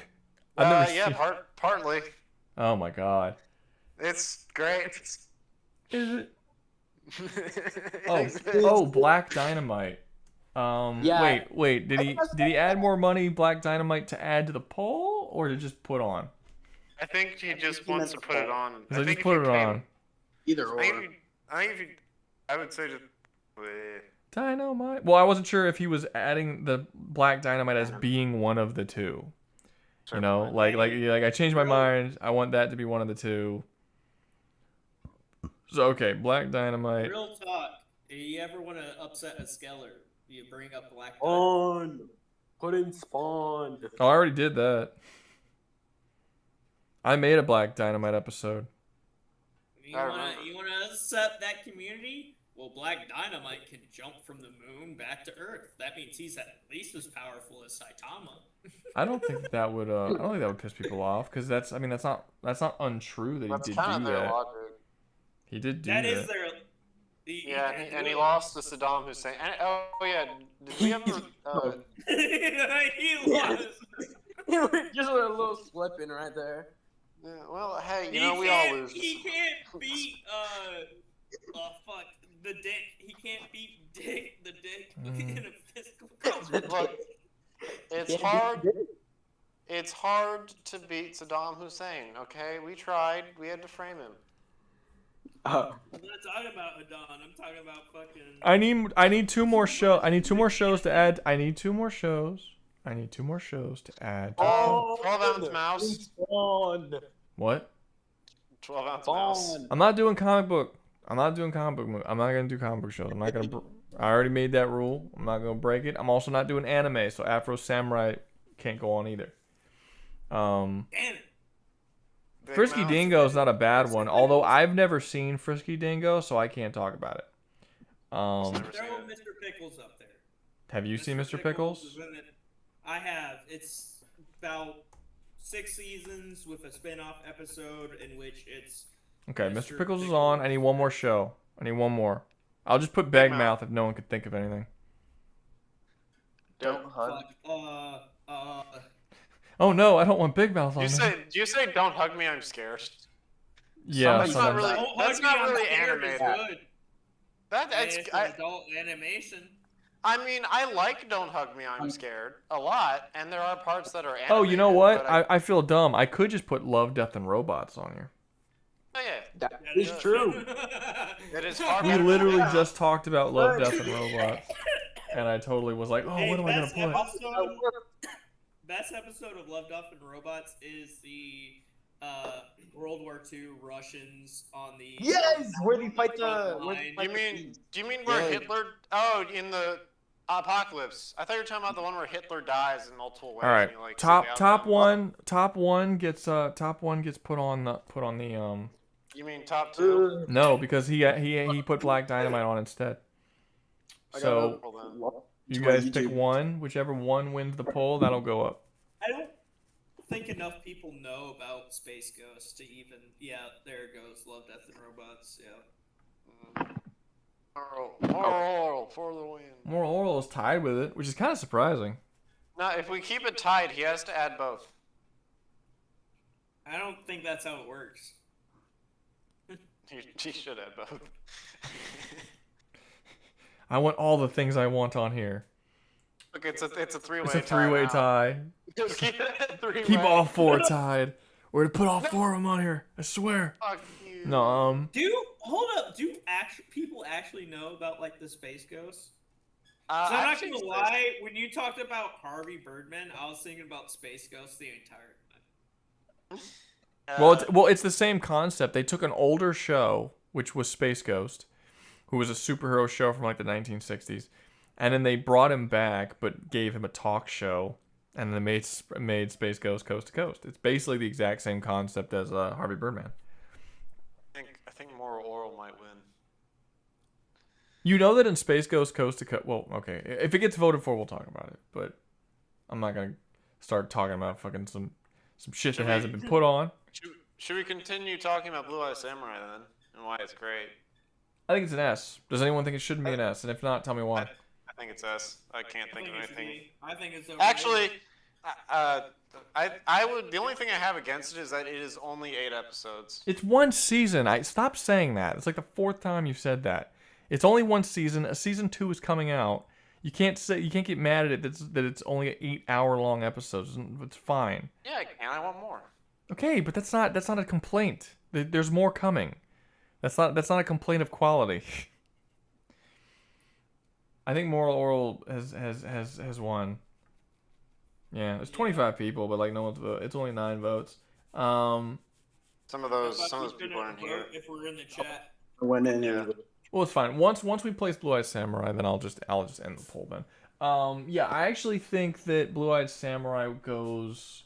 I've never Yeah, seen... partly. Oh my god. It's great. Is it? Oh, Black Dynamite. Yeah. Wait. Did he add more money, Black Dynamite, to add to the poll, or to just put on? I think he just wants to put it on. I just put it on. Either or. I would say just. Dynamite. Well, I wasn't sure if he was adding the Black Dynamite as being one of the two. You know, like I changed my mind. I want that to be one of the two. So okay, Black Dynamite. Real talk. If you ever want to upset a Skeller, you bring up Black Spawn. Put in Spawn. Oh, I already did that. I made a Black Dynamite episode. You want to upset that community? Well, Black Dynamite can jump from the moon back to Earth. That means he's at least as powerful as Saitama. I don't think that would. I don't think that would piss people off because that's not untrue that he did do that. Logic. He did do that. That is their. And he lost to Saddam Hussein. And, did we ever? He lost. Just a little slipping right there. Yeah, well, hey, we all lose. He can't beat fuck the Dick. He can't beat Dick the Dick in a physical conflict. Look, it's hard. It's hard to beat Saddam Hussein. Okay, we tried. We had to frame him. I'm not talking about Adon. I'm talking about fucking. I need two more show. I need two more shows to add. I need two more shows to add. 12-ounce mouse. What? 12-ounce mouse. I'm not doing comic book. I'm not gonna do comic book shows. I'm not gonna. I already made that rule. I'm not gonna break it. I'm also not doing anime, so Afro Samurai can't go on either. Damn it. Frisky Dingo is not a bad one, although I've never seen Frisky Dingo, so I can't talk about it. Throw Mr. Pickles up there. Have you seen Mr. Pickles? I have. It's about 6 seasons with a spin-off episode in which it's. Okay, Mr. Pickles is on. I need one more show. I need one more. I'll just put Big Mouth if no one could think of anything. Don't hug. Oh no, I don't want Big Mouth on there. Do you say don't hug me? I'm scared. Yeah, that's not really. That's not really animated. That's adult animation. I mean, I like Don't Hug Me, I'm Scared a lot, and there are parts that are animated. Oh, you know what? I feel dumb. I could just put Love, Death, and Robots on here. Oh yeah, that is true. It is hard. We literally just talked about Love, Death, and Robots, and I totally was like, oh, what am I gonna put? Best episode of Love, Death, and Robots is the World War II Russians on the where they fight the. Do you mean where Hitler? Oh, in the Apocalypse. I thought you were talking about the one where Hitler dies in multiple ways. All right, and you, like, top one gets put on the. You mean top 2? No, because he put Black Dynamite on instead. So you guys pick one, whichever one wins the poll, that'll go up. I don't think enough people know about Space Ghost to even. Yeah, there it goes. Love, Death, and Robots. Yeah. Moral for the win. Moral Oral is tied with it, which is kind of surprising. No, if we keep it tied, he has to add both. I don't think that's how it works. He should add both. I want all the things I want on here. Look, it's a three-way. It's a three-way tie. Just keep it at three-way. Keep all four tied. We're gonna put all four of them on here. I swear. Fuck you. No, Hold up. Do people actually know about like the Space Ghost? So I've I'm not seen gonna Space lie. When you talked about Harvey Birdman, I was thinking about Space Ghost the entire time. well, it's the same concept. They took an older show, which was Space Ghost, who was a superhero show from like the 1960s, and then they brought him back, but gave him a talk show, and then made Space Ghost Coast to Coast. It's basically the exact same concept as Harvey Birdman. I think Moral Oral might win. You know that in Space Ghost Coast to Coast. Well, okay, if it gets voted for, we'll talk about it. But I'm not gonna start talking about fucking some shit that hasn't been put on. Should we continue talking about Blue Eye Samurai then, and why it's great? I think it's an S. Does anyone think it shouldn't be an S? And if not, tell me why. I think it's S. I can't think of anything. I think it's Actually, I would. The only thing I have against it is that it is only 8 episodes. It's one season. Stop saying that. It's like the 4th time you've said that. It's only one season. A season 2 is coming out. You can't get mad at it that it's only 8-hour-long episodes. It's fine. Yeah, I can. I want more. Okay, but that's not a complaint. There's more coming. That's not a complaint of quality. I think Moral Oral has won. Yeah, there's 25 people, but like no one's vote. It's only 9 votes. Some of those people aren't here. If we're in the chat. I went in. Yeah. Well, it's fine. Once we place Blue Eyed Samurai, then I'll just end the poll then. Yeah, I actually think that Blue Eyed Samurai goes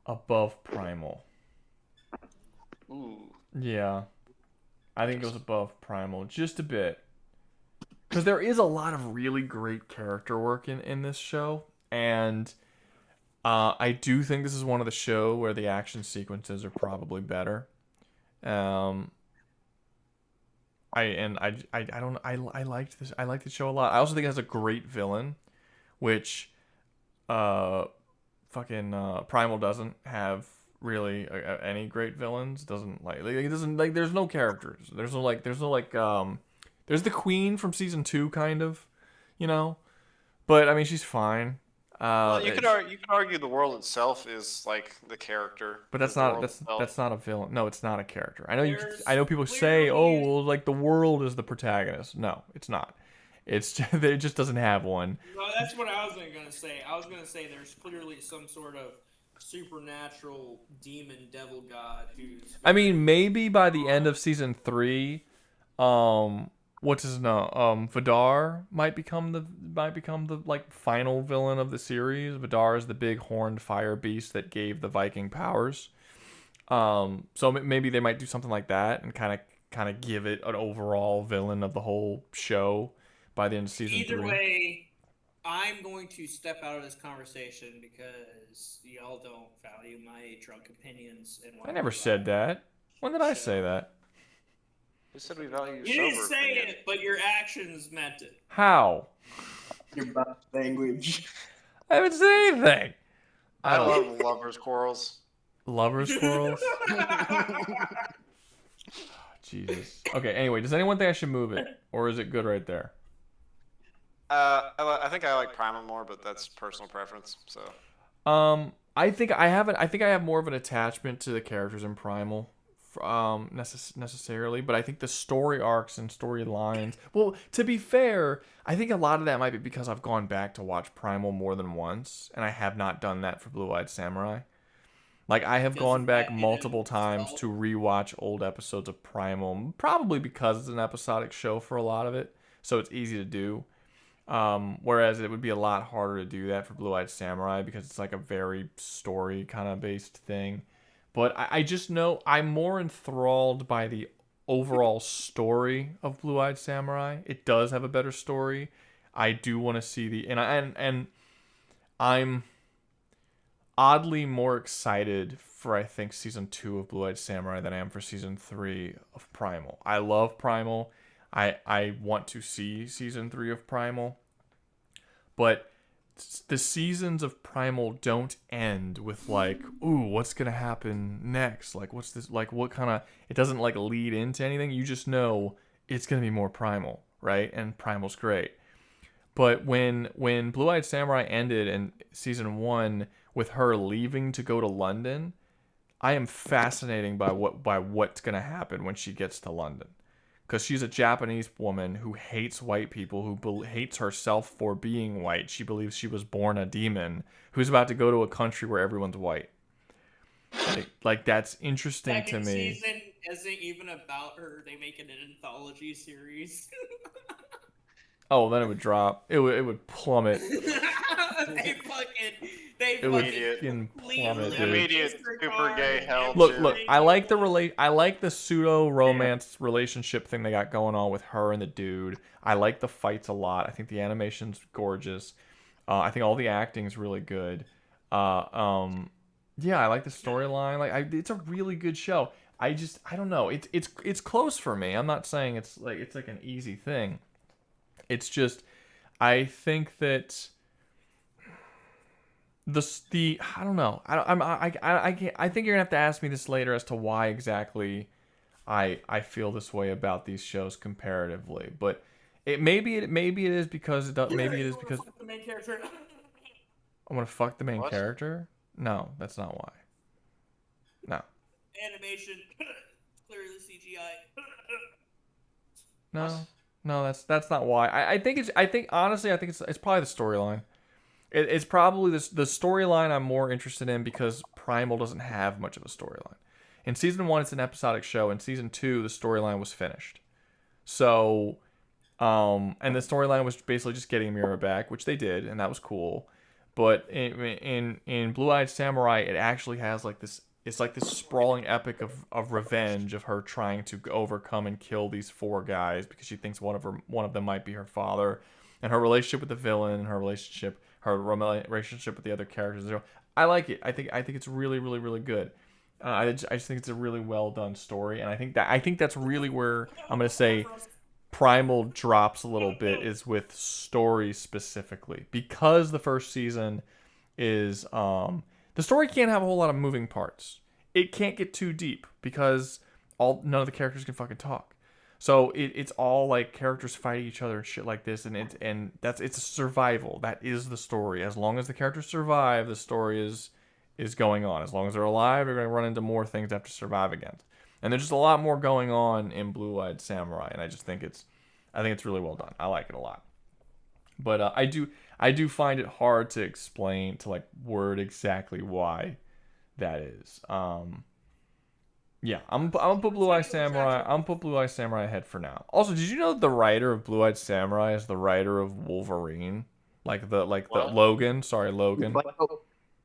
above Primal. Ooh. Yeah. I think it goes above Primal just a bit. Because there is a lot of really great character work in this show. And I do think this is one of the show where the action sequences are probably better. I liked this. I like the show a lot. I also think it has a great villain, which Primal doesn't have really any great villains. It doesn't like there's no characters. There's the Queen from season 2 kind of, you know. But I mean she's fine. Well, you could argue the world itself is like the character. But that's not a villain. No, it's not a character. I know people say, "Oh, well, like the world is the protagonist." No, it's not. It's just, it just doesn't have one. No, that's what I was gonna say. I was gonna say there's clearly some sort of supernatural demon devil god who's. I mean, maybe by the end of season 3, Vidar might become the like final villain of the series. Vidar is the big horned fire beast that gave the Viking powers. So maybe they might do something like that and kind of give it an overall villain of the whole show by the end of season 3. Either way, I'm going to step out of this conversation because y'all don't value my drunk opinions. And I never said that. When did I say that? Who said we value You didn't say it, but your actions meant it. How? Your bad language. I haven't said anything. I love lovers' quarrels. Lovers' quarrels? Jesus. Okay, anyway, does anyone think I should move it? Or is it good right there? I think I like Primal more, but that's personal preference. So. I think I have more of an attachment to the characters in Primal. Necessarily, but I think the story arcs and storylines. Well, to be fair, I think a lot of that might be because I've gone back to watch Primal more than once, and I have not done that for Blue Eyed Samurai. Like I have gone back multiple times to rewatch old episodes of Primal, probably because it's an episodic show for a lot of it, so it's easy to do. Whereas it would be a lot harder to do that for Blue Eyed Samurai because it's like a very story kind of based thing. But I just know I'm more enthralled by the overall story of Blue Eyed Samurai. It does have a better story. I do want to see I'm oddly more excited for, I think, season 2 of Blue Eyed Samurai than I am for season 3 of Primal. I love Primal. I want to see season 3 of Primal. But the seasons of Primal don't end with like, ooh, what's gonna happen next? Like, what's this? Like, what kind of? It doesn't like lead into anything. You just know it's gonna be more Primal, right? And Primal's great. But when Blue Eyed Samurai ended in season 1 with her leaving to go to London, I am fascinated by what's gonna happen when she gets to London. Because she's a Japanese woman who hates white people, who hates herself for being white. She believes she was born a demon, who's about to go to a country where everyone's white. Like that's interesting to me. Second season isn't even about her. They make it an anthology series. Oh, then it would drop. It would plummet. They fucking plummet, dude. Immediate super gay hell. Look. I like the pseudo romance relationship thing they got going on with her and the dude. I like the fights a lot. I think the animation's gorgeous. I think all the acting's really good. Yeah, I like the storyline. Like, it's a really good show. I don't know. It's close for me. I'm not saying it's like an easy thing. It's just, I think that I don't know. I think you're gonna have to ask me this later as to why exactly I feel this way about these shows comparatively. But maybe it is because the main character. I'm gonna fuck the main character. No, that's not why. No. Animation, clearly CGI. No, that's not why. I think it's probably the storyline. It's probably the storyline I'm more interested in because Primal doesn't have much of a storyline. In season 1, it's an episodic show. In season 2, the storyline was finished. So, and the storyline was basically just getting Mira back, which they did, and that was cool. But in Blue Eyed Samurai, it actually has like this. It's like this sprawling epic of revenge of her trying to overcome and kill these 4 guys because she thinks one of them might be her father, and her relationship with the villain, and her relationship with the other characters. I like it. I think it's really, really, really good. I just think it's a really well done story, and I think that's really where I'm gonna say Primal drops a little bit is with story specifically, because the first season is the story can't have a whole lot of moving parts. It can't get too deep because none of the characters can fucking talk. So it's all like characters fighting each other and shit like this, and it's a survival. That is the story. As long as the characters survive, the story is going on. As long as they're alive, they're going to run into more things they have to survive against. And there's just a lot more going on in Blue Eyed Samurai, and I think it's really well done. I like it a lot. But I do find it hard to explain, to like word exactly why that is. Yeah, I'm gonna put Blue Eyed Samurai. I'm gonna put Blue Eyed Samurai ahead for now. Also, did you know the writer of Blue Eyed Samurai is the writer of Wolverine? Like the Logan. Sorry, Logan.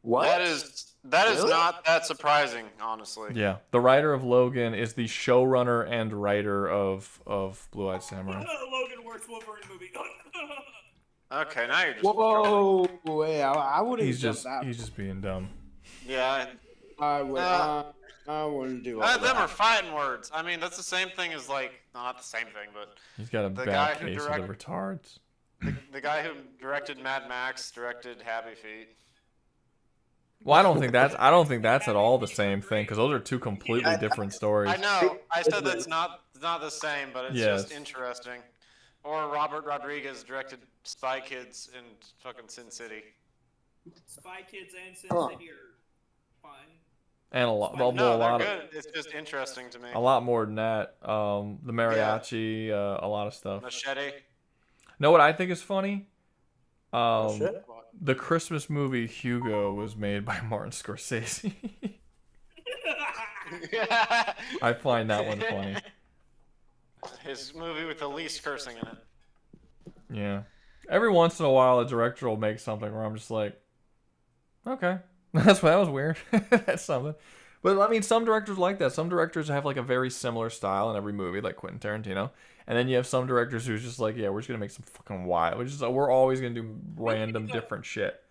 What? That is really? Not that surprising, honestly. Yeah, the writer of Logan is the showrunner and writer of Blue Eyed Samurai. Logan works Wolverine movie. Okay, now you're just. Whoa, wait! I wouldn't. He's just being dumb. Yeah. I wouldn't do all them are fighting words. I mean, that's the same thing as like, no, not the same thing, but he's got a bad case of the retards. The guy who directed Mad Max directed Happy Feet. Well, I don't think that's at all the same thing, because those are two completely different stories. I know. I said that's not the same, but it's just interesting. Or Robert Rodriguez directed Spy Kids and fucking Sin City. Spy Kids and Sin City are fine. And a lot. They're good. It's just interesting to me. A lot more than that. The mariachi, a lot of stuff. Machete. Know what I think is funny? The Christmas movie Hugo was made by Martin Scorsese. I find that one funny. His movie with the least cursing in it. Yeah. Every once in a while, a director will make something where I'm just like, okay, that was weird. That's something. But I mean, some directors like that. Some directors have like a very similar style in every movie, like Quentin Tarantino. And then you have some directors who's just like, yeah, we're just gonna make some fucking wild. We're always gonna do random different shit.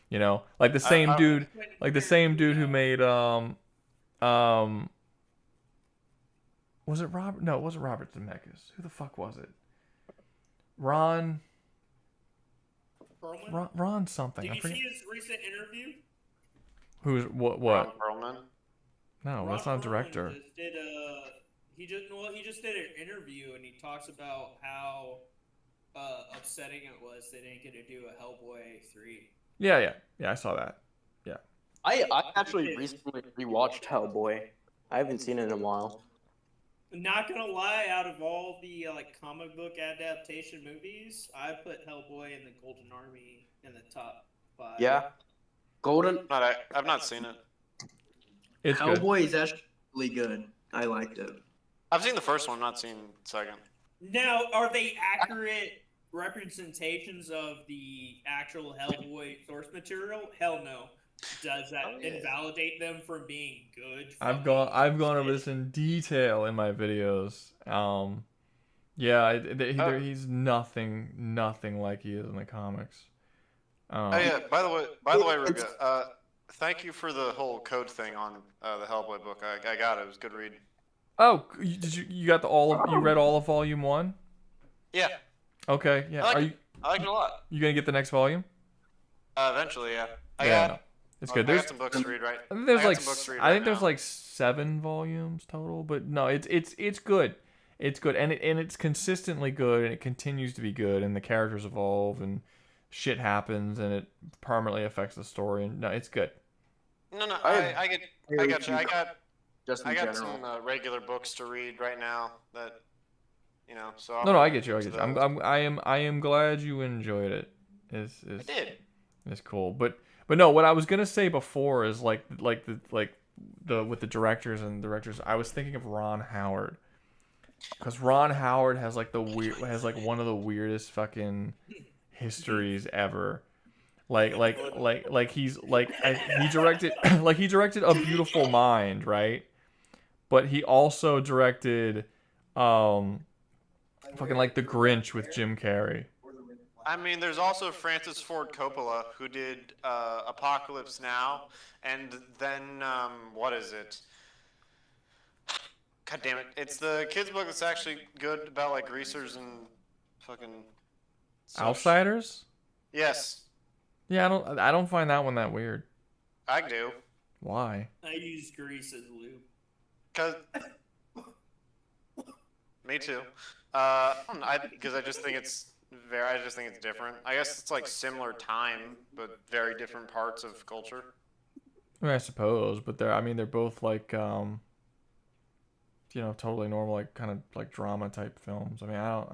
You know, like the same dude, who made was it Robert? No, it wasn't Robert Zemeckis. Who the fuck was it? Ron something. Did you see his recent interview? Who's what? Ron Perlman? No, that's not a director. He just did an interview and he talks about how upsetting it was they didn't get to do a Hellboy 3. Yeah, I saw that. Yeah. I actually recently rewatched Hellboy. I haven't seen it in a while. Not gonna lie, out of all the like comic book adaptation movies, I put Hellboy and the Golden Army in the top 5. Yeah, I've not seen it. It's Hellboy is actually really good. I liked it. I've seen the first one, not seen the second. Now, are they accurate representations of the actual Hellboy source material? Hell no. Does that invalidate them from being good? I've gone over this in detail in my videos. He's nothing like he is in the comics. Oh yeah. By the way, Rouga, thank you for the whole code thing on the Hellboy book. I got it. It was a good read. Oh, you got you read all of volume 1? Yeah. Okay. Yeah. I liked it a lot. You gonna get the next volume? Eventually, yeah. It's good. I got some books to read, right? I think there's like 7 volumes total, but no, it's good. It's good, and it's consistently good, and it continues to be good, and the characters evolve, and shit happens, and it permanently affects the story. And no, it's good. No, I got you. I got some regular books to read right now that, you know. So I get you. I am glad you enjoyed it. I did. It's cool, but no, what I was gonna say before is with the directors, I was thinking of Ron Howard, because Ron Howard has one of the weirdest fucking histories ever. He directed A Beautiful Mind, right? But he also directed fucking like The Grinch with Jim Carrey. I mean, there's also Francis Ford Coppola, who did Apocalypse Now, and then what is it? God damn it! It's the kids' book that's actually good about like greasers and fucking Outsiders. Yes. Yeah, I don't find that one that weird. I do. Why? I use grease as lube. Cause me too. Because I just think it's different. I guess it's like similar time, but very different parts of culture. I suppose, but they're both like totally normal, like kind of like drama type films. I mean, I don't.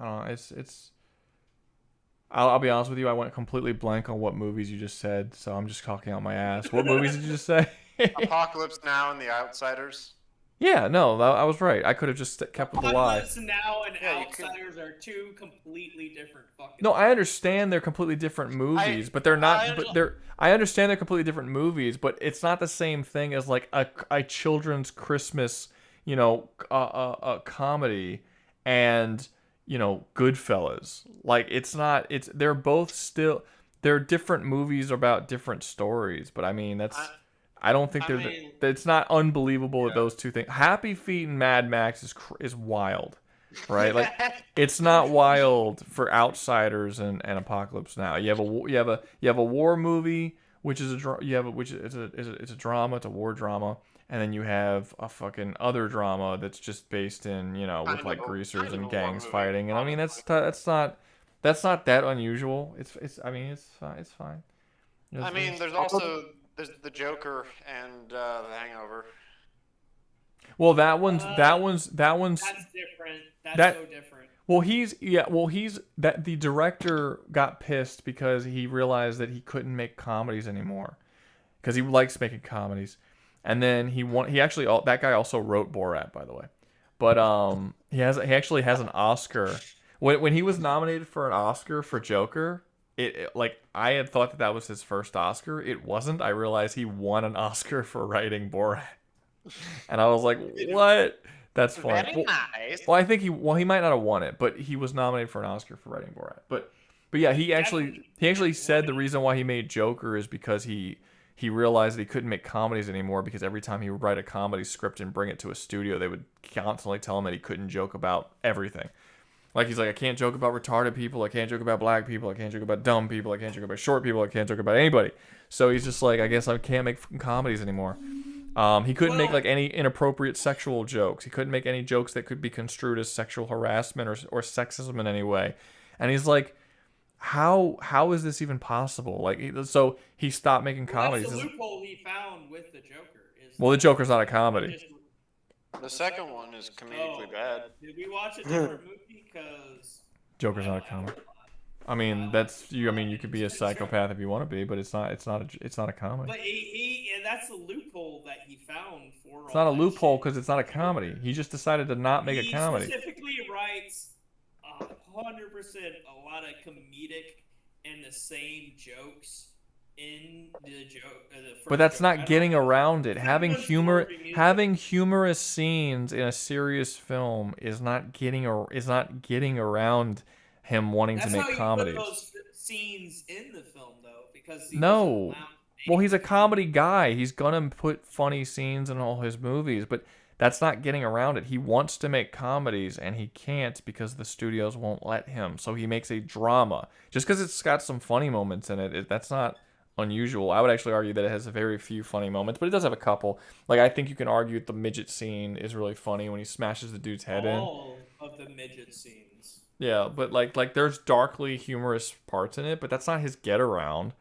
I'll be honest with you. I went completely blank on what movies you just said, so I'm just talking out my ass. What movies did you just say? Apocalypse Now and The Outsiders. Yeah, no, I was right. I could have just kept with the lie. Apocalypse Now and Outsiders are two completely different fucking. No, I understand they're completely different movies, but they're not. I understand they're completely different movies, but it's not the same thing as like a children's Christmas, a comedy, and Goodfellas. Like it's not. They're both still. They're different movies about different stories, but I mean that's. I don't think it's not unbelievable that those two things. Happy Feet and Mad Max is wild, right? Like it's not wild for Outsiders and Apocalypse Now. You have a war movie, which is it's a drama, it's a war drama, and then you have a fucking other drama that's just based in with like greasers and gangs fighting, and I mean that's not that unusual. It's fine. I mean, there's also. There's the Joker and the Hangover. Well, that one's That's different. That's so different. Well, the director got pissed because he realized that he couldn't make comedies anymore, because he likes making comedies, and then that guy also wrote Borat, by the way, but he actually has an Oscar when he was nominated for an Oscar for Joker. Like I had thought that was his first Oscar. It wasn't. I realized he won an Oscar for writing Borat, and I was like, "What? That's funny." Very nice. Well, I think he might not have won it, but he was nominated for an Oscar for writing Borat. But But yeah, he actually said the reason why he made Joker is because he realized that he couldn't make comedies anymore because every time he would write a comedy script and bring it to a studio, they would constantly tell him that he couldn't joke about everything. Like, he's like, I can't joke about retarded people, I can't joke about black people, I can't joke about dumb people, I can't joke about short people, I can't joke about anybody. So he's just like, I guess I can't make comedies anymore. He couldn't make like any inappropriate sexual jokes. He couldn't make any jokes that could be construed as sexual harassment or sexism in any way. And he's like, how is this even possible? Like, so he stopped making comedies. That's the loophole he found with the Joker. Well, the Joker's not a comedy. The second one is comedically bad. Did we watch a different movie? Because Joker's not a comedy. I mean, that's you. I mean, you could be a psychopath if you want to be, but it's not a comedy. But and that's the loophole that he found for. It's not a loophole because it's not a comedy. He just decided to not make a comedy. He specifically writes 100% a lot of comedic and the same jokes in the joke. But that's not getting around it. Having humorous scenes in a serious film is not getting around him wanting to make comedies. Put those scenes in the film though, because No. Well, he's a comedy guy. He's gonna put funny scenes in all his movies, but that's not getting around it. He wants to make comedies, and he can't because the studios won't let him. So he makes a drama. Just because it's got some funny moments in it, that's not unusual. I would actually argue that it has a very few funny moments, but it does have a couple. Like, I think you can argue that the midget scene is really funny when he smashes the dude's head in. All of the midget scenes. Yeah, but like there's darkly humorous parts in it, but that's not his get around.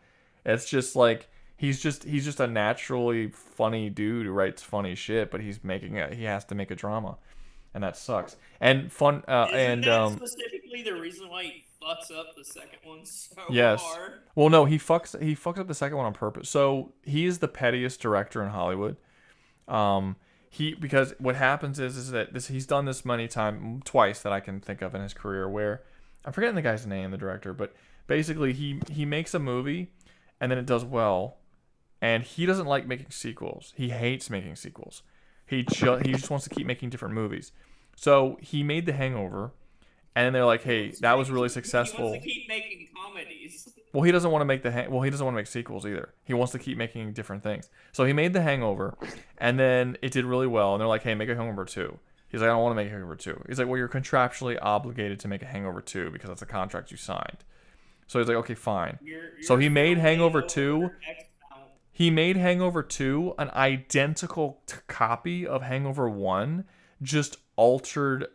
It's just like he's just a naturally funny dude who writes funny shit, but he has to make a drama, and that sucks. And fun Isn't that specifically the reason why he fucks up the second one so yes. hard? Well, no, he fucks up the second one on purpose. So he is the pettiest director in Hollywood. Because what happens is that he's done this twice that I can think of in his career, where I'm forgetting the guy's name, the director, but basically he makes a movie and then it does well, and he doesn't like making sequels. He hates making sequels. He just wants to keep making different movies. So he made The Hangover, and then they're like, "Hey, that was really successful." He wants to keep making comedies. Well, he doesn't want to make he doesn't want to make sequels either. He wants to keep making different things. So he made The Hangover, and then it did really well. And they're like, "Hey, make a Hangover 2." He's like, "I don't want to make a Hangover 2." He's like, "Well, you're contractually obligated to make a Hangover 2 because that's the contract you signed." So he's like, "Okay, fine." So he made Hangover 2. He made Hangover 2 an identical copy of Hangover 1, just altered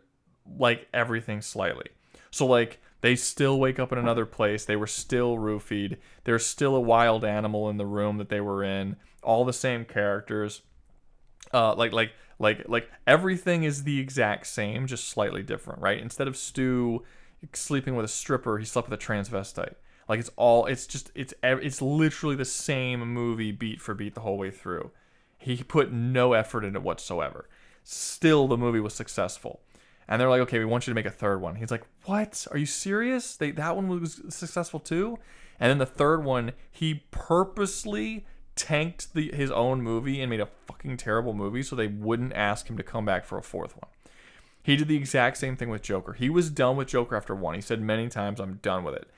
like everything slightly. So like they still wake up in another place. They were still roofied. There's still a wild animal in the room that they were in. All the same characters. Like everything is the exact same, just slightly different, right? Instead of Stu sleeping with a stripper, he slept with a transvestite. Like it's literally the same movie beat for beat the whole way through. He put no effort in it whatsoever. Still, the movie was successful. And they're like, "Okay, we want you to make a third one." He's like, "What? Are you serious? That one was successful too?" And then the third one, he purposely tanked his own movie and made a fucking terrible movie so they wouldn't ask him to come back for a fourth one. He did the exact same thing with Joker. He was done with Joker after 1. He said many times, "I'm done with it."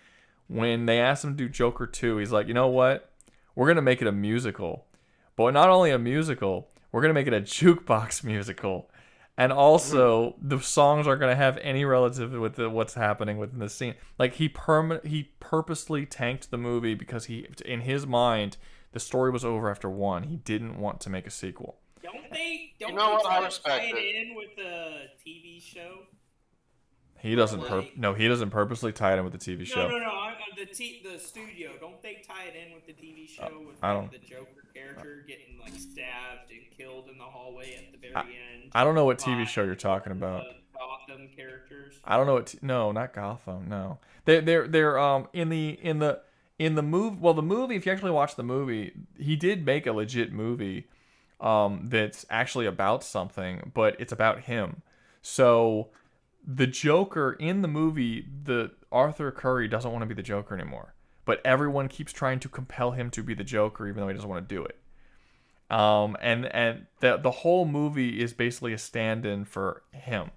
When they asked him to do Joker 2, he's like, "You know what? We're going to make it a musical. But not only a musical, we're going to make it a jukebox musical. And also, the songs aren't going to have any relative with what's happening within the scene." Like, he purposely tanked the movie because in his mind, the story was over after 1. He didn't want to make a sequel. Don't they You know what? I try to respect tie it it. in with the TV show? He doesn't he doesn't purposely tie it in with the TV show. No. The studio, don't they tie it in with the TV show with I don't- the Joker character getting like stabbed and killed in the hallway at the very end? I don't know what TV show you're talking about. Gotham characters. I don't know what. No, not Gotham. No, they're in the movie. Well, the movie. If you actually watch the movie, he did make a legit movie, that's actually about something, but it's about him. So the Joker in the movie, the Arthur Curry doesn't want to be the Joker anymore, but everyone keeps trying to compel him to be the Joker, even though he doesn't want to do it. And the whole movie is basically a stand-in for him.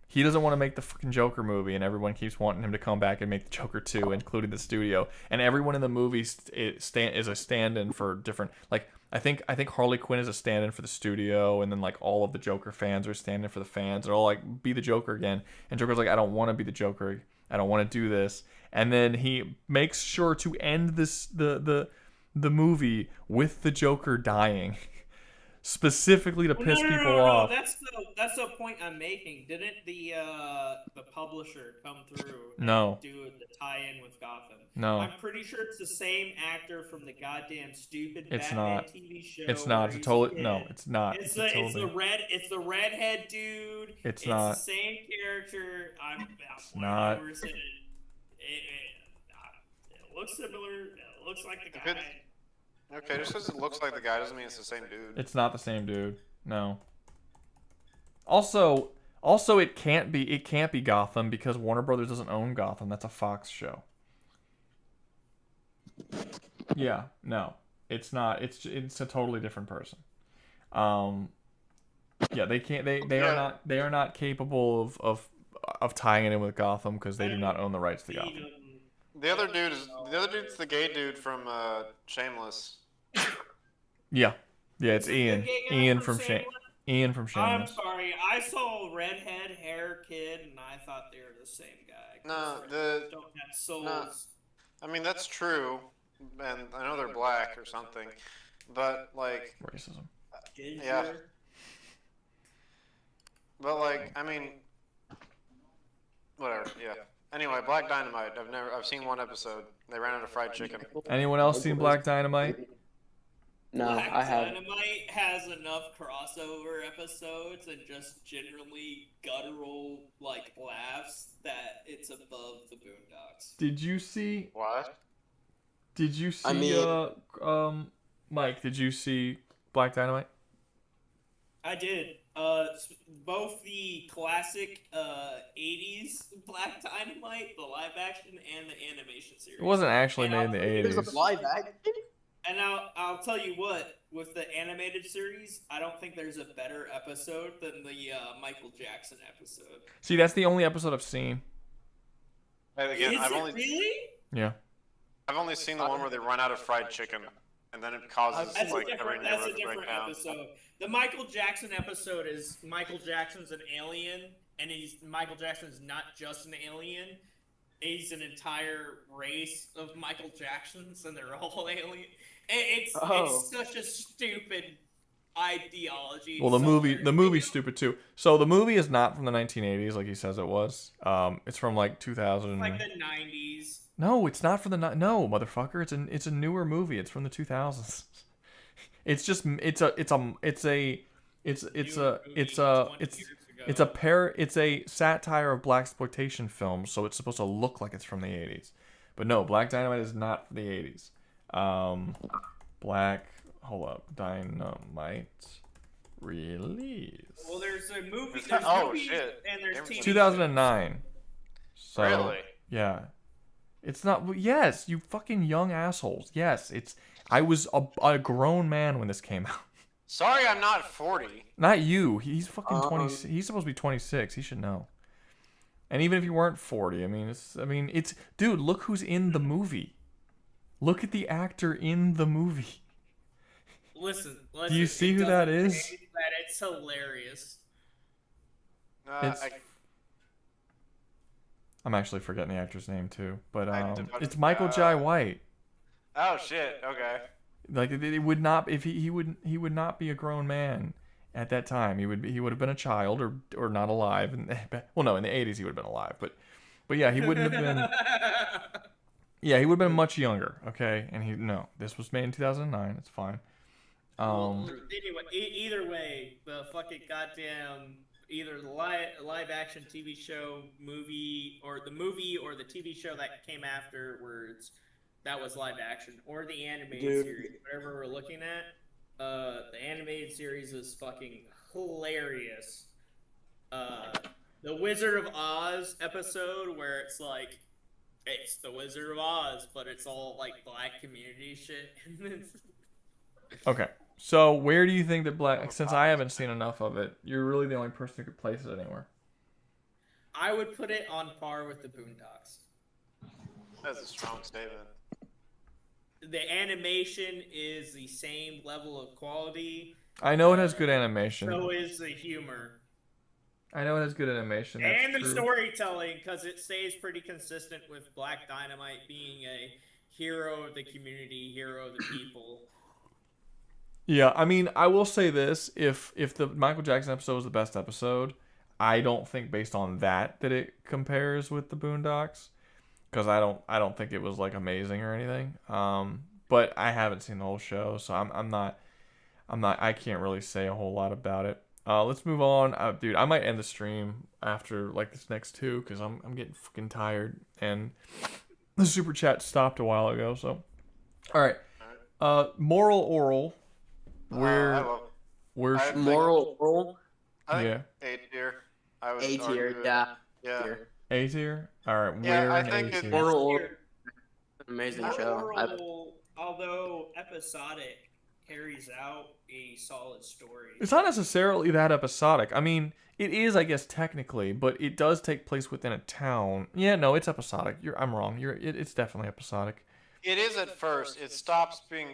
He doesn't want to make the fucking Joker movie, and everyone keeps wanting him to come back and make the Joker 2, including the studio. And everyone in the movie is a stand-in for different. Like I think Harley Quinn is a stand-in for the studio, and then like all of the Joker fans are standing for the fans. They're all like, "Be the Joker again." And Joker's like, "I don't want to be the Joker. I don't want to do this." And then he makes sure to end the movie with the Joker dying. Specifically to piss people off. That's the point I'm making. Didn't the publisher come through No. and do the tie-in with Gotham? No. I'm pretty sure it's the same actor from the goddamn stupid It's Batman not. TV show. It's not. where It's he's a totally kid. no. It's not. It's It's the redhead dude. It's the not. same character. I'm not. 100%. It looks similar. It looks like the guy. Okay, just because it looks like the guy doesn't mean it's the same dude. It's not the same dude. No. Also, it can't be Gotham because Warner Brothers doesn't own Gotham. That's a Fox show. Yeah, no. It's not. It's a totally different person. Yeah, they can't they are not capable of tying it in with Gotham because they do not own the rights to Gotham. The other dude's the gay dude from Shameless. Yeah. Yeah, it's Ian. The gay guy Ian from from Shameless? Ian from I'm Shameless. sorry. I saw redhead hair kid, and I thought they were the same guy. No, Don't have souls. no. I mean that's true, and I know they're black or something, but like racism. Yeah. But like, I mean, whatever. Yeah. Anyway, Black Dynamite. I've seen one episode. They ran out of fried chicken. Anyone else seen Black Dynamite? No, Black I have. Dynamite has enough crossover episodes and just generally guttural like laughs that it's above the Boondocks. Did you see? What? Did you see? I mean- Mike, did you see Black Dynamite? I did. Both the classic 80s Black Dynamite, the live action, and the animation series. It wasn't actually made in the There's 80s. a live action. And I'll tell you what, with the animated series, I don't think there's a better episode than the Michael Jackson episode. See, that's the only episode I've seen. Hey, again, Is it really? Yeah. I've only seen the one where they run out of fried chicken, and then it causes That's like a every different, that's a neighborhood to break different down. episode. The Michael Jackson episode is Michael Jackson's an alien, and Michael Jackson's not just an alien. He's an entire race of Michael Jacksons, and they're all alien. It's such a stupid ideology. Well, the movie's stupid too. So the movie is not from the 1980s like he says it was. It's from like 2000. Like the 90s. No, it's not from the no, motherfucker. It's a newer movie. It's from the 2000s. It's a satire of blaxploitation films, so it's supposed to look like it's from the 80s. But no, Black Dynamite is not from the 80s. Dynamite release. Well, there's a movie. Is There's that- oh, movies shit. and there's TV 2009. So, Really? Yeah. It's not. Yes, you fucking young assholes. Yes, I was a grown man when this came out. Sorry, I'm not 40. Not you. He's fucking 20. He's supposed to be 26. He should know. And even if you weren't 40, it's dude. Look who's in the movie. Look at the actor in the movie. Listen. Do you see who that is? It's hilarious. I'm actually forgetting the actor's name too, but it's Michael Jai White. Oh shit. Okay. Like it would not if he would not be a grown man at that time. He would have been a child or not alive. And well, no, in the 80s he would have been alive, but yeah, he wouldn't have been. Yeah, he would have been much younger. Okay, and this was made in 2009. It's fine. Anyway, either way, the fucking goddamn either the live action TV show, movie, or the TV show that came afterwards that was live action, or the animated series, whatever we're looking at. The animated series is fucking hilarious. The Wizard of Oz episode where it's like it's the Wizard of Oz, but it's all like black community shit. Okay. So where do you think that since I haven't seen enough of it, you're really the only person who could place it anywhere? I would put it on par with the Boondocks. That's a strong statement. The animation is the same level of quality. I know it has good animation. So is the humor. I know it has good animation. That's And the true. storytelling, because it stays pretty consistent with Black Dynamite being a hero of the community, hero of the people. Yeah, I mean, I will say this: if the Michael Jackson episode was the best episode, I don't think based on that it compares with the Boondocks, because I don't think it was like amazing or anything. But I haven't seen the whole show, so I can't really say a whole lot about it. Let's move on, dude. I might end the stream after like this next two because I'm getting fucking tired, and the super chat stopped a while ago. So, all right, moral oral. Where's moral oral? Yeah. A tier. I would A tier, argue it. yeah. Yeah. A tier. All right, Yeah, where I in think A it- tier? Moral oral. Amazing show. Moral, although episodic, carries out a solid story. It's not necessarily that episodic. I mean, it is, I guess, technically, but it does take place within a town. Yeah, no, it's episodic. I'm wrong. It's definitely episodic. It is at first. It stops being.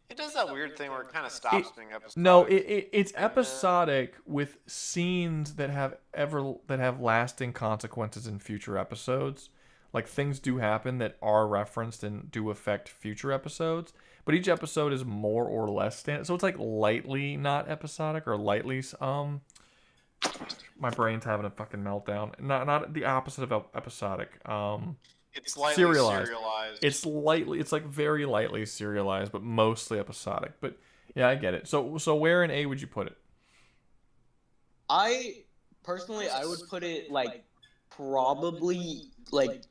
It does that weird thing where it kind of stops being episodic. No, it's episodic with scenes that have lasting consequences in future episodes. Like things do happen that are referenced and do affect future episodes, but each episode is more or less standard. So it's like lightly not episodic or lightly my brain's having a fucking meltdown. Not the opposite of episodic. It's lightly serialized. It's like very lightly serialized, but mostly episodic. But yeah, I get it. So where in A would you put it? I personally, I would put it like probably like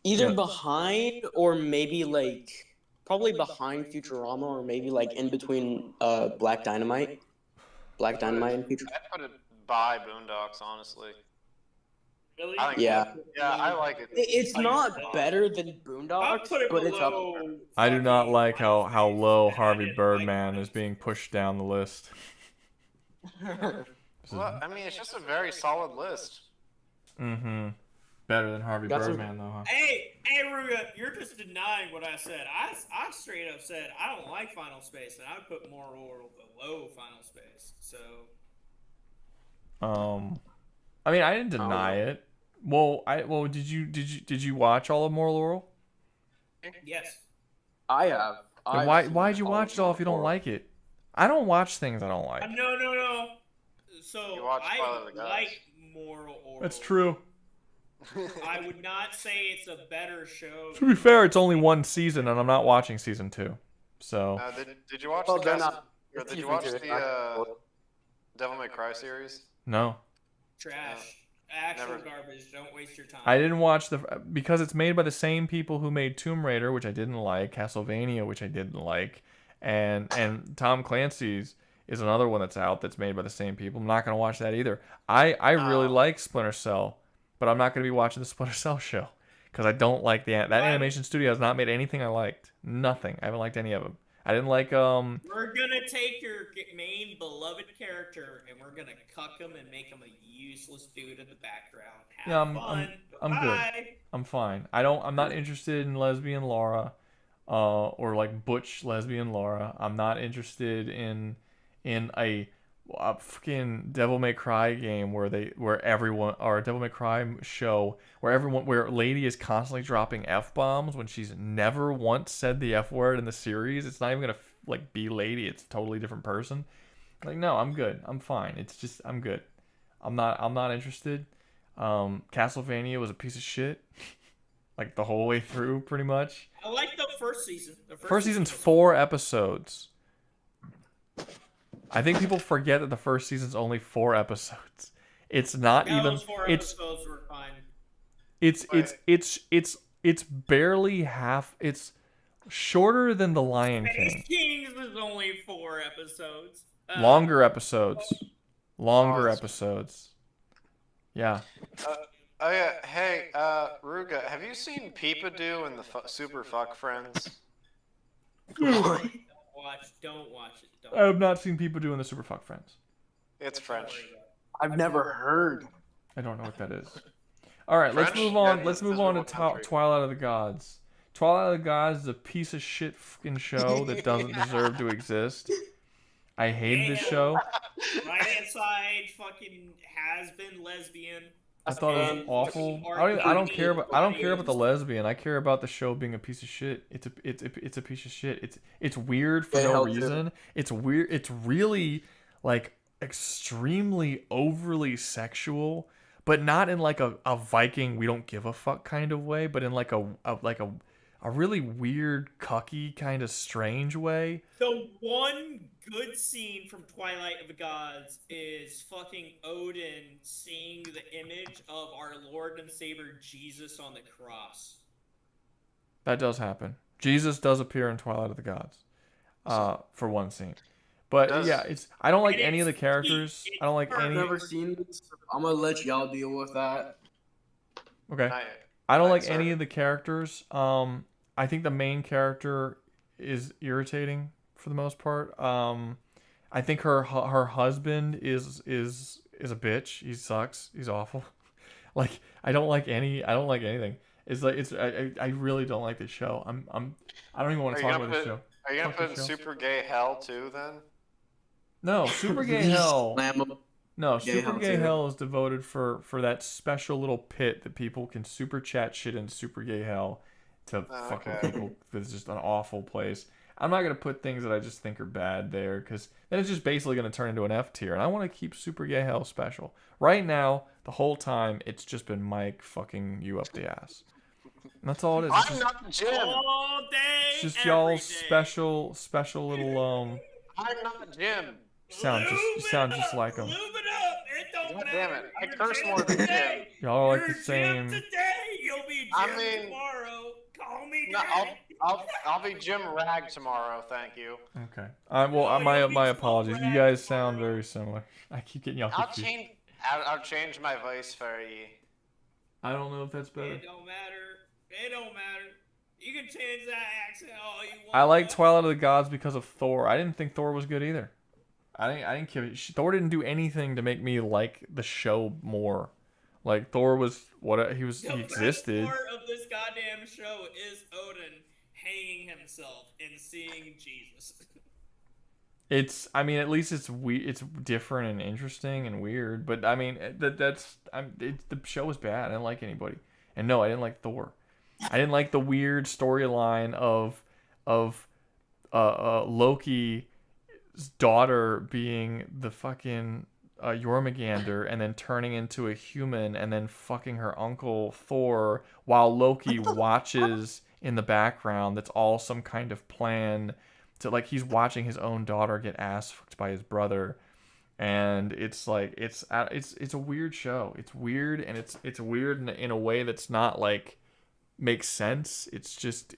either behind or maybe like probably behind Futurama or maybe like in between Black Dynamite and Futurama. I'd put it by Boondocks, honestly. Really? I think Yeah. I like it. It's not better than Boondocks, but it's up there. I do not like how low Harvey Birdman is being pushed down the list. Well, I mean, it's just a very solid list. Mm-hmm. Better than Harvey Birdman, though, huh? Hey, Rouga, you're just denying what I said. I straight up said I don't like Final Space, and I put Moral Oral below Final Space. So. I mean, I didn't deny it. Well, did you watch all of Moral Oral? Yes. I have. Then why'd you watch it all if you don't like it? I don't watch things I don't like. No. So I Twilight like Moral Oral. That's true. I would not say it's a better show. To be fair, it's only one season, and I'm not watching season 2. So. Did you watch Well, the they're Castle, not- or it's did you season watch two, the it's not- Devil May Cry series? No. Trash. Actual garbage. Don't waste your time. I didn't watch because it's made by the same people who made Tomb Raider, which I didn't like, Castlevania, which I didn't like, and Tom Clancy's is another one that's out that's made by the same people. I'm not gonna watch that either. I really like Splinter Cell, but I'm not gonna be watching the Splinter Cell show because I don't like that animation studio has not made anything I liked. Nothing. I haven't liked any of them. I didn't like We're gonna take your main beloved character and we're gonna cuck him and him a useless dude in the background. Have Yeah, fun. I'm good. Bye. I'm fine. I'm not interested in lesbian Laura, or like butch lesbian Laura. I'm not interested in a fucking Devil May Cry game where everyone, or a Devil May Cry show where Lady is constantly dropping F-bombs when she's never once said the F word in the series. It's not even gonna like be Lady. It's a totally different person. Like, no, I'm good. I'm fine. It's just I'm good. I'm not interested. Castlevania was a piece of shit. Like the whole way through, pretty much. I like the first season. The First season's 4 episodes. I think people forget that the first season's only 4 episodes. It's not even. Those 4 episodes were fine. It's barely half. It's shorter than The Lion King. Space Kings was only 4 episodes. Longer episodes. Longer episodes. Yeah. Oh yeah. Hey, Rouga, have you seen Peepadoo and the Super Fuck Friends? Don't watch it. I have not seen people doing the Super Fuck Friends. It's French. I've never heard. I don't know what that is. All right, let's French? move on. Yeah, Let's it's move a on to miserable country. Twilight of the Gods. Twilight of the Gods is a piece of shit fucking show that doesn't deserve to exist. I hate this show. Right hand side fucking has been lesbian. I thought it was awful. I don't care about the lesbian. I care about the show being a piece of shit. It's a piece of shit. It's weird for no reason. It's weird. It's really like extremely overly sexual, but not in like a Viking we don't give a fuck kind of way, but in like a really weird, cucky kind of strange way. The one good scene from Twilight of the Gods is fucking Odin seeing the image of our Lord and Savior Jesus on the cross. That does happen. Jesus does appear in Twilight of the Gods, for one scene. But yeah, I don't like any of the characters. I don't like any. I've never seen this. I'm gonna let y'all deal with that. Okay. I don't like any of the characters. I think the main character is irritating for the most part. I think her husband is a bitch. He sucks. He's awful. Like I don't like anything. It's like I really don't like this show. I don't even want to talk about this show. Are you gonna put in Super Gay Hell too then? No, Super Gay Hell. No, Gay Super Hell Gay too. Hell is devoted for that special little pit that people can super chat shit in Super Gay Hell to fucking people. It's just an awful place. I'm not gonna put things that I just think are bad there because then it's just basically gonna turn into an F tier. And I want to keep Super Gay Hell special. Right now, the whole time, it's just been Mike fucking you up the ass. And that's all it is. It's I'm just, not Jim. All day. it's just y'all's special little I'm not Jim. You sound just like him. God damn it! I curse more than Jim. Y'all are like the same. You'll be Jim tomorrow. Call me No, I'll be Jim Rag tomorrow. Thank you. Okay. Well, my apologies. You guys sound very similar. I keep getting y'all confused. I'll change my voice for you. I don't know if that's better. It don't matter. It don't matter. You can change that accent all you want. I like Twilight of the Gods because of Thor. I didn't think Thor was good either. I didn't give it. Thor didn't do anything to make me like the show more. Like Thor was what he was. He existed. The best part of this goddamn show is Odin hanging himself and seeing Jesus. I mean, at least it's it's different and interesting and weird. But I mean, the show was bad. I didn't like anybody. And no, I didn't like Thor. I didn't like the weird storyline of Loki's daughter being the fucking Jormungandr and then turning into a human and then fucking her uncle Thor while Loki watches in the background. That's all some kind of plan to, like, he's watching his own daughter get ass fucked by his brother. And it's like it's a weird show. It's weird, and it's weird in a way that's not like makes sense. It's just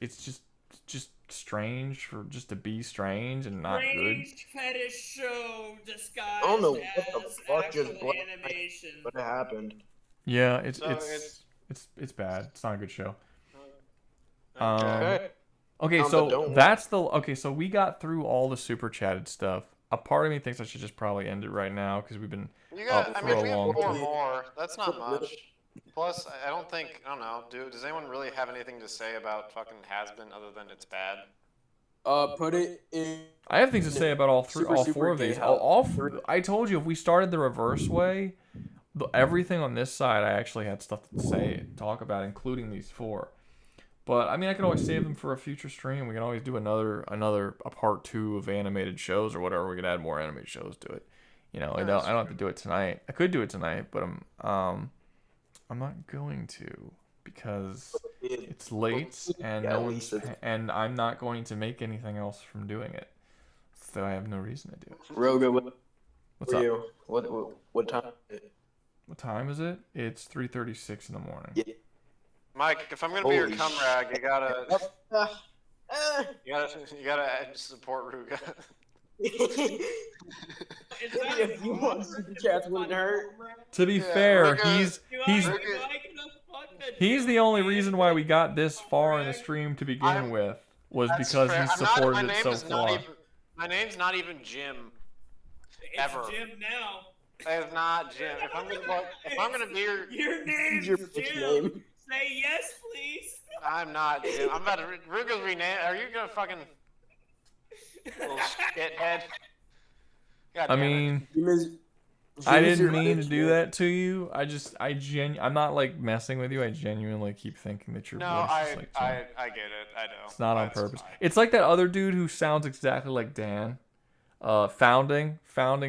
strange for just to be strange and not good. Strange fetish show disguised I don't know what the as fuck just actual animation. what happened. Yeah, it's bad. It's not a good show. Okay, so we got through all the super chatted stuff. A part of me thinks I should just probably end it right now because we've been up for a long We have time. 4 more. That's not much. Plus, I don't know. Does anyone really have anything to say about fucking Has-Been other than it's bad? Put it in. I have things to say about all 4 of these. I told you if we started the reverse way, everything on this side I actually had stuff to talk about, including these 4. But I mean, I could always save them for a future stream. We can always do a part 2 of animated shows or whatever. We could add more animated shows to it. You know, I don't have to do it tonight. I could do it tonight, but I'm not going to because it's late and and I'm not going to make anything else from doing it. So I have no reason to do it. Rouga, What's up? What time is it? What time is it? It's 3:36 in the morning. Yeah. Mike, if I'm gonna be your cum rag, you gotta support Rouga. If you want super chats, wouldn't hurt. To be fair, he's the only reason why we got this far in the stream to begin with was because he supported it so far. My name's not even Jim. Ever. It's Jim now. That is not Jim. If I'm gonna be Your name's your Jim. bitch name. Say yes, please. I'm not Jim. I'm about to Ruga's rename. Are you gonna fucking little shithead? God I damn mean, it. I didn't mean to do that to you. I'm not like messing with you. I genuinely keep thinking that your No, voice is like Jim. I get it. I know. It's not on That's purpose. fine. It's like that other dude who sounds exactly like Dan. Founding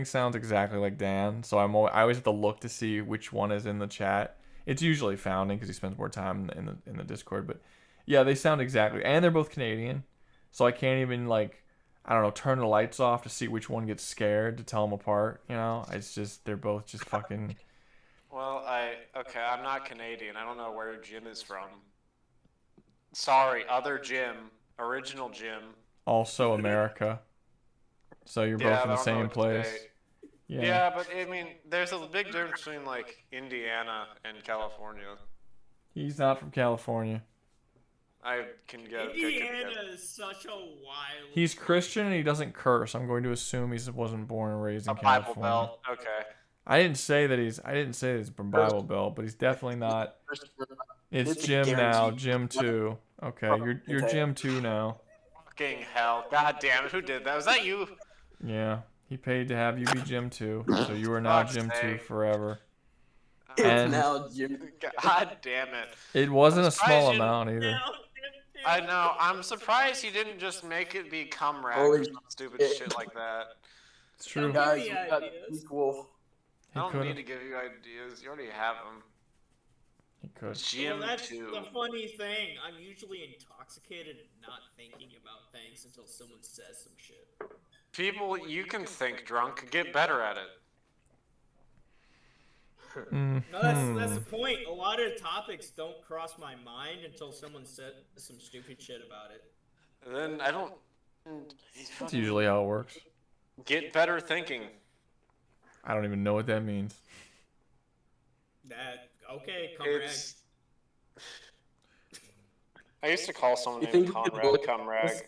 sounds exactly like Dan. So I always have to look to see which one is in the chat. It's usually Founding because he spends more time in the Discord. But yeah, they sound exactly, and they're both Canadian. So I can't even like, I don't know, turn the lights off to see which one gets scared to tell them apart. You know, it's just they're both just fucking. Well, I'm not Canadian. I don't know where Jim is from. Sorry, other Jim, original Jim. Also America. So you're both in the same place. Yeah, but I mean, there's a big difference between like Indiana and California. He's not from California. I can get Indiana is such a wild. He's Christian and he doesn't curse. I'm going to assume he wasn't born and raised in Bible California. Belt. Okay. I didn't say that he's from Bible Belt, but he's definitely not. It's Jim now, Jim 2. Okay, you're Jim 2 now. Fucking hell! God damn it! Who did that? Was that you? Yeah, he paid to have you be Jim 2, so you are now Fuck's Jim 2 sake. forever. It's And now Jim. God damn it! it wasn't a I'm surprised small you- amount either. I know. I'm surprised you didn't just make it be Cumrag Holy or some stupid shit like that. It's true. Guys, we got equal. I don't could've. need to give you ideas. You already have them. He could. Jim Well, that's 2. the funny thing. I'm usually intoxicated and not thinking about things until someone says some shit. People, you can think drunk. Get better at it. No, that's the point. A lot of topics don't cross my mind until someone said some stupid shit about it. And then I don't. That's usually how it works. Get better thinking. I don't even know what that means. Okay, It's. I used to call someone You named think you could Conrad look- Cumrag.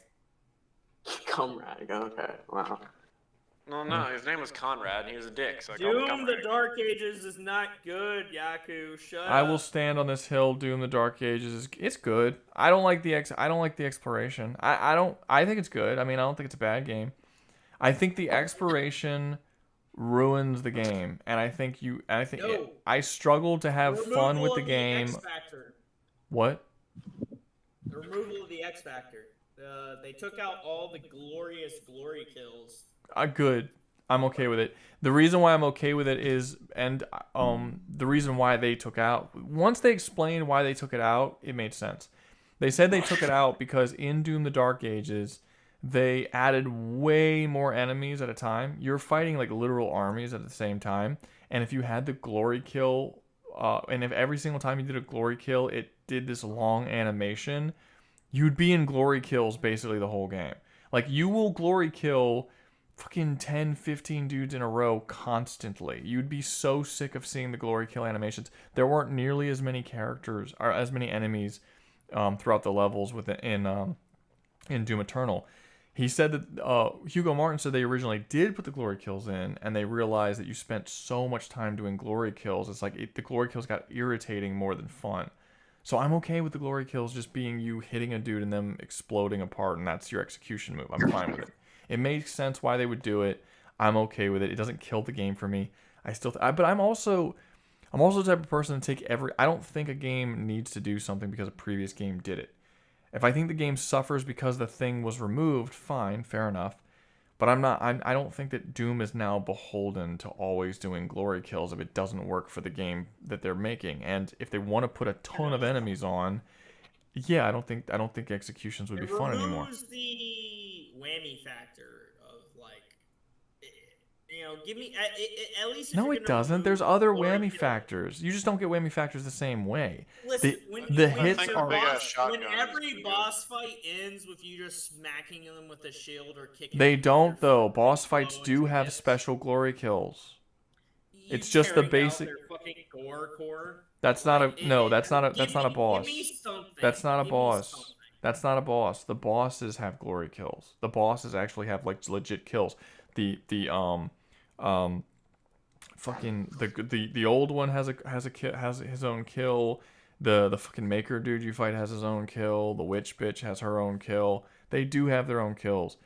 Cumrag. Okay. Wow. No, his name was Conrad, and he was a dick, so I called him Doom the Cumrag. Dark Ages is not good, Yaku. Shut I up. will stand on this hill. Doom the Dark Ages it's good. I don't like the exploration. I think it's good. I mean, I don't think it's a bad game. I think the exploration ruins the game, and No. I struggle to have fun with Removal the of game. X Factor. What? The removal of the X Factor. They took out all the glorious glory kills. Good. I'm okay with it. The reason why I'm okay with it is, and the reason why they took out, once they explained why they took it out, it made sense. They said they took it out because in Doom the Dark Ages, they added way more enemies at a time. You're fighting like literal armies at the same time, and if you had the glory kill, and if every single time you did a glory kill, it did this long animation, you'd be in glory kills basically the whole game. Like, you will glory kill fucking 10, 15 dudes in a row constantly. You'd be so sick of seeing the glory kill animations. There weren't nearly as many characters or as many enemies throughout the levels in Doom Eternal. He said that Hugo Martin said they originally did put the glory kills in, and they realized that you spent so much time doing glory kills. It's like the glory kills got irritating more than fun. So I'm okay with the glory kills just being you hitting a dude and them exploding apart, and that's your execution move. I'm fine with it. It makes sense why they would do it. I'm okay with it. It doesn't kill the game for me. But I'm also the type of person to take I don't think a game needs to do something because a previous game did it. If I think the game suffers because the thing was removed, fine, fair enough. But I don't think that Doom is now beholden to always doing glory kills if it doesn't work for the game that they're making. And if they want to put a ton of enemies on, yeah, I don't think executions would be fun anymore. It removes the whammy factor of like, give me at least. If No, you're it gonna doesn't. remove There's other glory whammy kill- factors. You just don't get whammy factors the same way. Listen, The hits when are. when every boss fight ends with you just smacking them with a shield or kicking. They them with don't your though. Boss fights do have special glory kills. It's just the tearing out basic. their fucking gore core. That's not a no. That's not a boss. Give me something. That's not a Give me boss. something. That's not a boss. The bosses have glory kills. The bosses actually have like legit kills. The fucking the old one has his own kill. The fucking maker dude you fight has his own kill. The witch bitch has her own kill. They do have their own kills.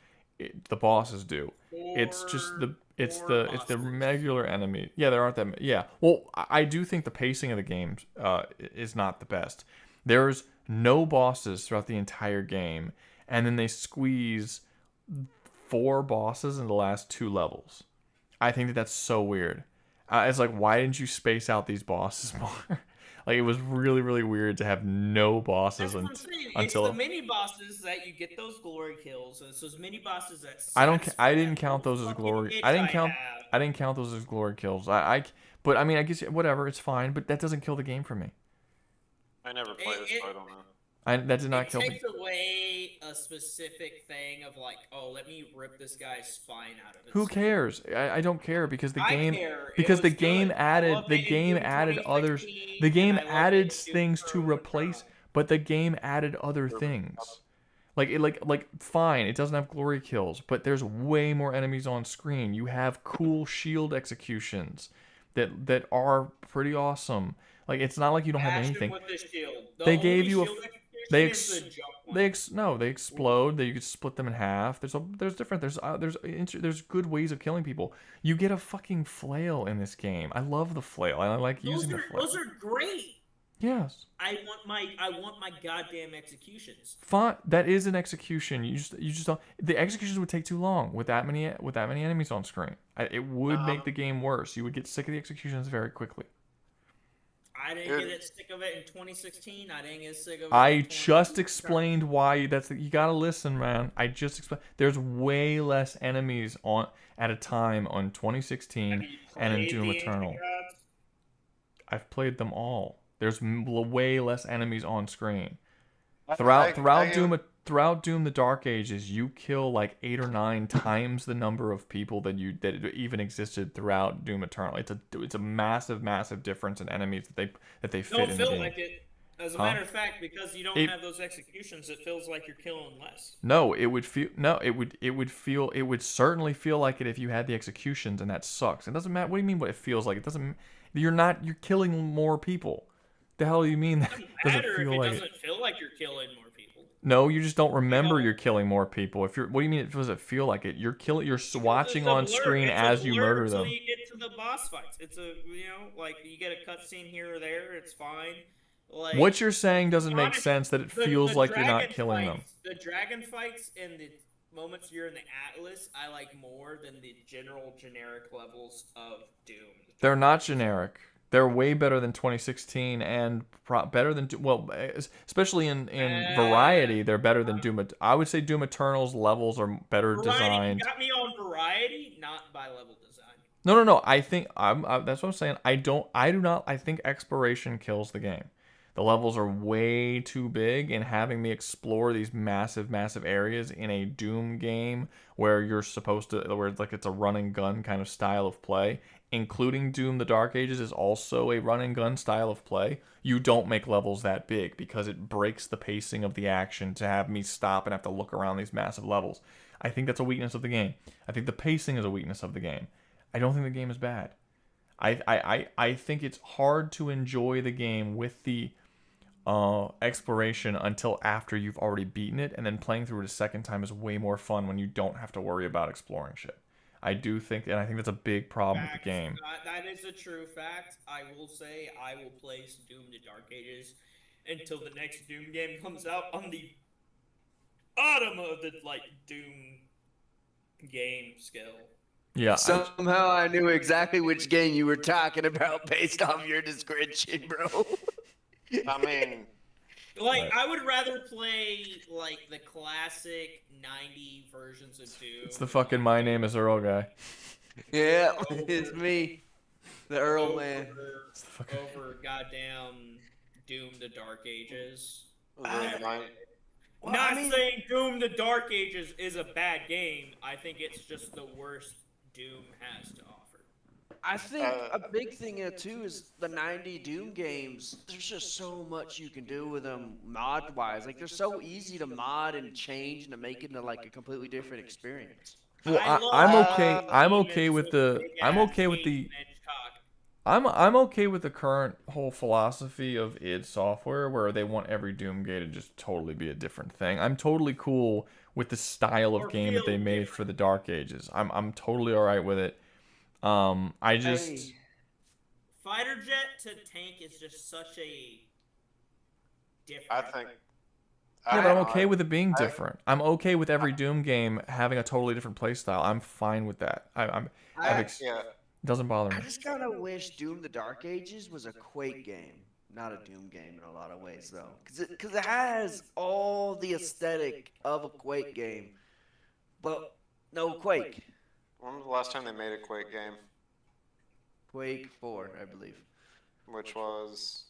The bosses do. It's just it's the regular enemy. Yeah, there aren't that. Yeah. Well, I do think the pacing of the game is not the best. There's no bosses throughout the entire game, and then they squeeze 4 bosses in the last 2 levels. I think that's so weird. It's like, why didn't you space out these bosses more? Like, it was really, really weird to have no bosses until. It's the mini bosses that you get those glory kills. It's those mini bosses that. I didn't count those as glory. I didn't count those as glory kills. But I mean, I guess whatever. It's fine. But that doesn't kill the game for me. I never played it, so I don't know. That did not kill me. It takes away a specific thing of like, oh, let me rip this guy's spine out of his. Who cares? I don't care because the game care. because the game added others. The game added things to replace, but the game added other things. Like fine, it doesn't have glory kills, but there's way more enemies on screen. You have cool shield executions that are pretty awesome. Like, it's not like you don't have anything. They gave you they explode. You could split them in half. There's good ways of killing people. You get a fucking flail in this game. I love the flail. I like using the flail. Those are great. Yes. I want my goddamn executions. Fine, that is an execution. You just don't. The executions would take too long with that many enemies on screen. It would make the game worse. You would get sick of the executions very quickly. I didn't get sick of it in 2016. I didn't get sick of it. I just explained why. You gotta listen, man. I just explained. There's way less enemies at a time on 2016 and in Doom Eternal. I've played them all. There's way less enemies on screen. Throughout Doom the Dark Ages, you kill like 8 or 9 times the number of people that even existed throughout Doom Eternal. It's a massive difference in enemies that they fit in the game. Don't feel like it. As a matter of fact, because you don't have those executions, it feels like you're killing less. No, it would certainly feel like it if you had the executions, and that sucks. It doesn't matter. What do you mean what it feels like? It doesn't. You're killing more people. The hell do you mean that doesn't feel like it? Doesn't feel like you're killing more people. No, you just don't remember you're killing more people. What do you mean? Does it feel like it? You're watching on screen as you murder them. Until you get to the boss fights, it's like you get a cutscene here or there. It's fine. Like, what you're saying doesn't make sense. That it feels like you're not killing them. The dragon fights and the moments you're in the Atlas, I like more than the generic levels of Doom. They're not generic. They're way better than 2016 and better than especially in variety. They're better than Doom. I would say Doom Eternal's levels are better designed. You got me on variety, not by level design. No. I think that's what I'm saying. I do not. I think exploration kills the game. The levels are way too big, and having me explore these massive areas in a Doom game where you're supposed to, where it's a run and gun kind of style of play, including Doom the Dark Ages is also a run and gun style of play. You don't make levels that big because it breaks the pacing of the action to have me stop and have to look around these massive levels. I think that's a weakness of the game. I think the pacing is a weakness of the game. I don't think the game is bad. I think it's hard to enjoy the game with the exploration until after you've already beaten it, and then playing through it a second time is way more fun when you don't have to worry about exploring shit. I think that's a big problem with the game. That is a true fact. I will say I will play Doom the Dark Ages until the next Doom game comes out on the bottom of the Doom game scale. Yeah. Somehow I knew exactly which game you were talking about based off your description, bro. I mean, I would rather play the classic 90 versions of Doom. It's the fucking My Name is Earl guy. Yeah, it's me, the Earl man. Over goddamn Doom the Dark Ages. Well, Not saying Doom the Dark Ages is a bad game. I think it's just the worst Doom has to offer. I think a big thing here too is the 90 Doom games. There's just so much you can do with them mod-wise. Like, they're so easy to mod and change and to make it into a completely different experience. Well, I'm okay with the I'm okay with the current whole philosophy of id Software where they want every Doom game to just totally be a different thing. I'm totally cool with the style of game that they made for the Dark Ages. I'm totally alright with it. I just Fighter jet to tank is just such a different. I think. Yeah, but I'm okay with it being different. I'm okay with every Doom game having a totally different playstyle. I'm fine with that. It doesn't bother me. I just kind of wish Doom: The Dark Ages was a Quake game, not a Doom game in a lot of ways, though, because it has all the aesthetic of a Quake game, but no Quake. When was the last time they made a Quake game? Quake 4, I believe. Which was.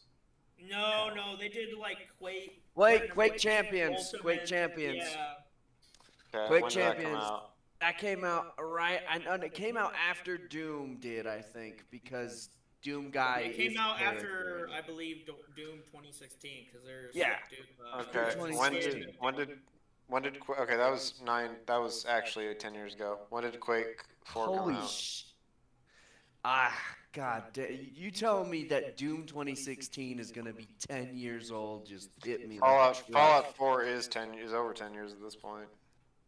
No, they did like Quake. Quake Champions. Quake Champions. Okay, Quake when Champions. Did that come out? That came out right, and it came out after Doom did, I think, because Doom guy. It came out very after, good. I believe, Doom 2016, because there's Okay. When did okay, that was 9. That was actually 10 years ago. When did Quake 4 come Holy out? God, you tell me that Doom 2016 is gonna be 10 years old? Just hit me. Fallout 4 is over 10 years at this point.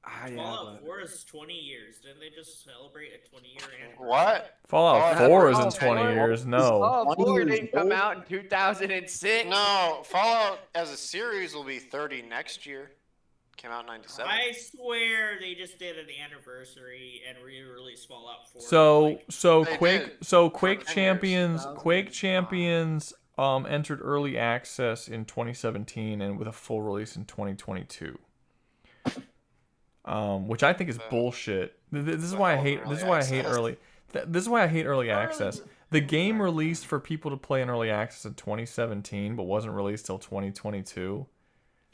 Fallout 4 is 20 years. Didn't they just celebrate a 20-year anniversary? What? Fallout 4 isn't 20 years, no. Fallout 4 didn't come out in 2006. No, Fallout as a series will be 30 next year. Came out in 97. I swear they just did an anniversary and re-released Fallout 4. Quake Champions entered early access in 2017 and with a full release in 2022. Which I think is bullshit. This is why I hate early access. The game released for people to play in early access in 2017 but wasn't released till 2022.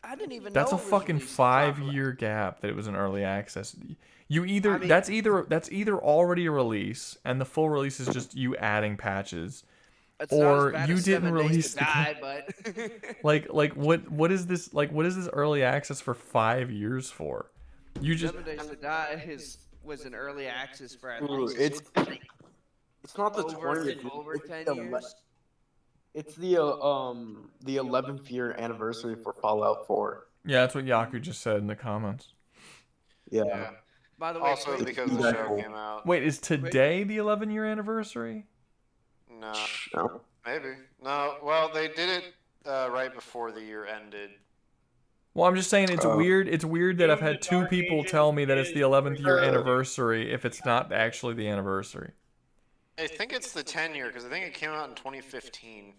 I didn't even That's know a fucking 5-year gap that it was in early access. That's either already a release and the full release is just you adding patches, or you didn't release the game. like what is this early access for 5 years for? You just 7 Days to Die was an early access for at least it's not the over 20th. 10 years. It's the 11th year anniversary for Fallout 4. Yeah, that's what Yaku just said in the comments. Yeah. By the way, Also because the show came out. Wait, is today the 11-year anniversary? No. Maybe. No. Well, they did it right before the year ended. Well, I'm just saying it's weird. It's weird that I've had 2 people tell me that it's the 11th year anniversary if it's not actually the anniversary. I think it's the 10 year because I think it came out in 2015.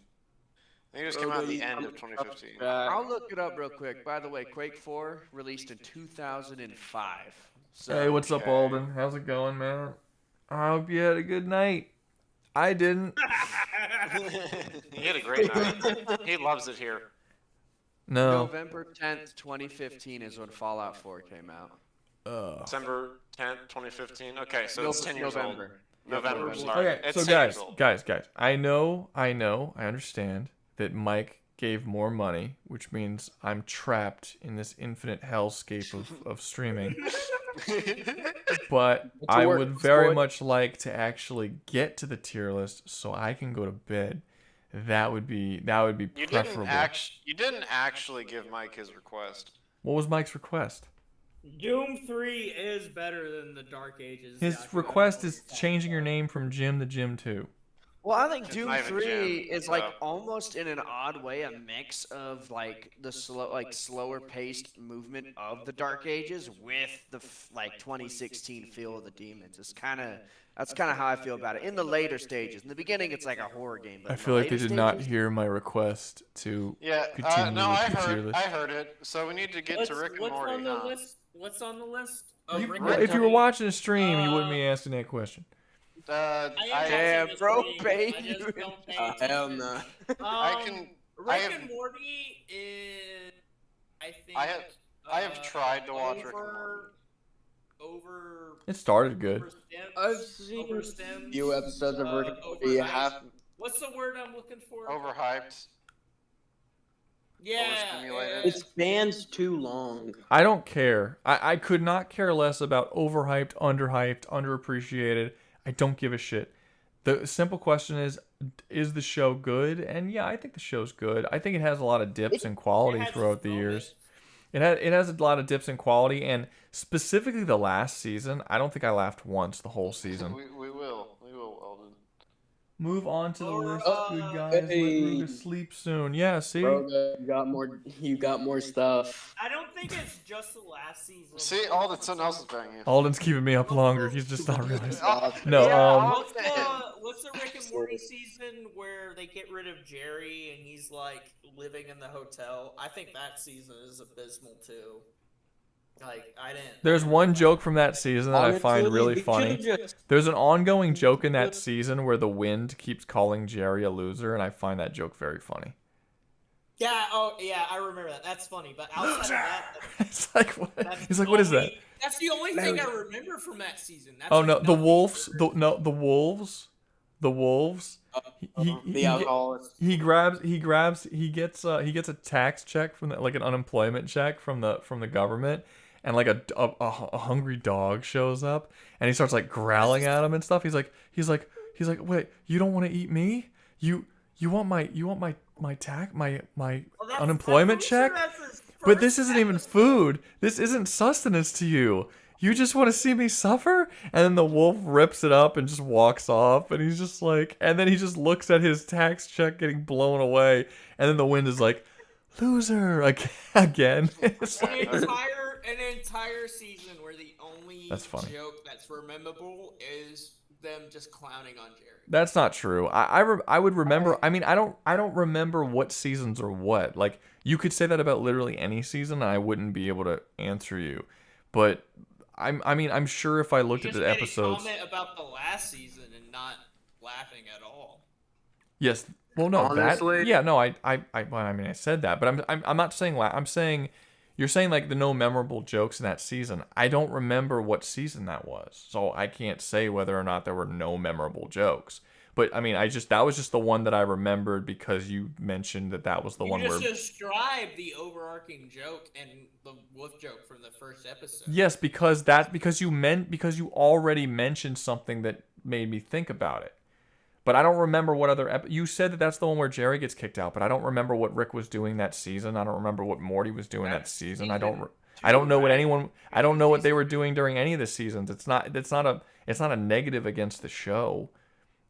I think it just came out at the end of 2015. I'll look it up real quick. By the way, Quake 4 released in 2005. So, Hey, what's up, Alden? How's it going, man? I hope you had a good night. I didn't. He had a great night. He loves it here. No. November 10th, 2015 is when Fallout 4 came out. December 10th, 2015. Okay, so it's 10 years old. November. November, sorry. Okay, It's so 10 years old. guys, I understand that Mike gave more money, which means I'm trapped in this infinite hellscape of streaming. But I would very much like to actually get to the tier list so I can go to bed. That would be preferable. You didn't actually give Mike his request. What was Mike's request? Doom 3 is better than the Dark Ages. His request is changing your name from Jim to Jim 2. Well, I think Doom not even 3 Jim, is like almost in an odd way a mix of like the slower paced movement of the Dark Ages with the 2016 feel of the demons. That's kind of how I feel about it. In the later stages, in the beginning, it's like a horror game. But I feel like they did not hear my request to continue no, I with the tier list. heard it. So we need to get to Rick and Morty. What's on the list? If you were watching a stream, you wouldn't be asking that question. Damn, bro, baby. Hell no. Rick and Morty is, I think. I have tried to watch Rick and Morty. It started good. I've seen a few episodes of Rick and Morty. What's the word I'm looking for? Overhyped. Yeah. It spans too long. I don't care. I could not care less about overhyped, underhyped, underappreciated. I don't give a shit. The simple question is, is the show good? And yeah, I think the show's good. I think it has a lot of dips in quality throughout the years. It has a lot of dips in quality, and specifically the last season, I don't think I laughed once the whole season. We will, Eldon. Move on to the list, good guys. Let Hey. Rouga sleep soon. Yeah, see? Rouga, you got more stuff. I don't think it's just the last season. See, Alden, something else is banging you. Alden's keeping me up longer. He's just not realizing. No, What's the Rick and Morty season where they get rid of Jerry and he's like living in the hotel? I think that season is abysmal too. Like, I didn't. There's one joke from that season that I find Honestly, really they funny. should've just- There's an ongoing joke in that season where the wind keeps calling Jerry a loser, and I find that joke very funny. Yeah, I remember that. That's funny, but outside of that, It's like, what? He's like, what is that? that's the only thing I remember from that season. That's Oh like no, the nothing. wolves. The wolves. The wolves. The alcoholics. He gets a tax check from like an unemployment check from the government, and like a hungry dog shows up, and he starts like growling at him and stuff. He's like, wait, you don't want to eat me? You want my unemployment check? But this isn't even food. This isn't sustenance to you. You just want to see me suffer? And then the wolf rips it up and just walks off. And he's just like, and then he just looks at his tax check getting blown away. And then the wind is like, loser again. It's An like, entire season where the only That's funny. joke that's rememberable is them just clowning on Jerry. that's not true. I would remember. I mean, I don't remember what seasons are what. Like, you could say that about literally any season, and I wouldn't be able to answer you. But I'm sure if I looked at You the just made episodes. a comment about the last season and not laughing at all. Yes. Well, no. Honestly- That. Yeah. No. I said that, but I'm not saying. I'm saying you're saying like the no memorable jokes in that season. I don't remember what season that was, so I can't say whether or not there were no memorable jokes. But I mean, that was just the one that I remembered because you mentioned that was the one You where. just described the overarching joke and the wolf joke from the first episode. Yes, because you already mentioned something that made me think about it. But I don't remember what other you said that's the one where Jerry gets kicked out, but I don't remember what Rick was doing that season. I don't remember what Morty was doing that season. I don't know what they were doing during any of the seasons. It's not a negative against the show.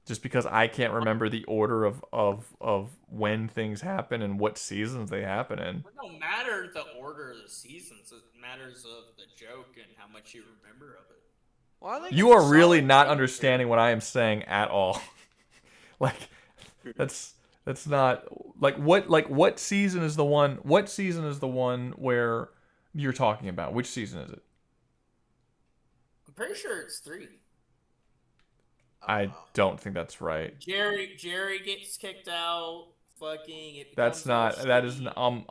Just because I can't remember the order of when things happen and what seasons they happen in. It don't matter the order of the seasons. It matters of the joke and how much you remember of it. Well, I think You are really not understanding what I am saying at all. Like, that's not what season is the one? What season is the one where you're talking about? Which season is it? I'm pretty sure it's 3. I don't think that's right. Jerry gets kicked out. Fucking. It That's becomes not. That is. I'm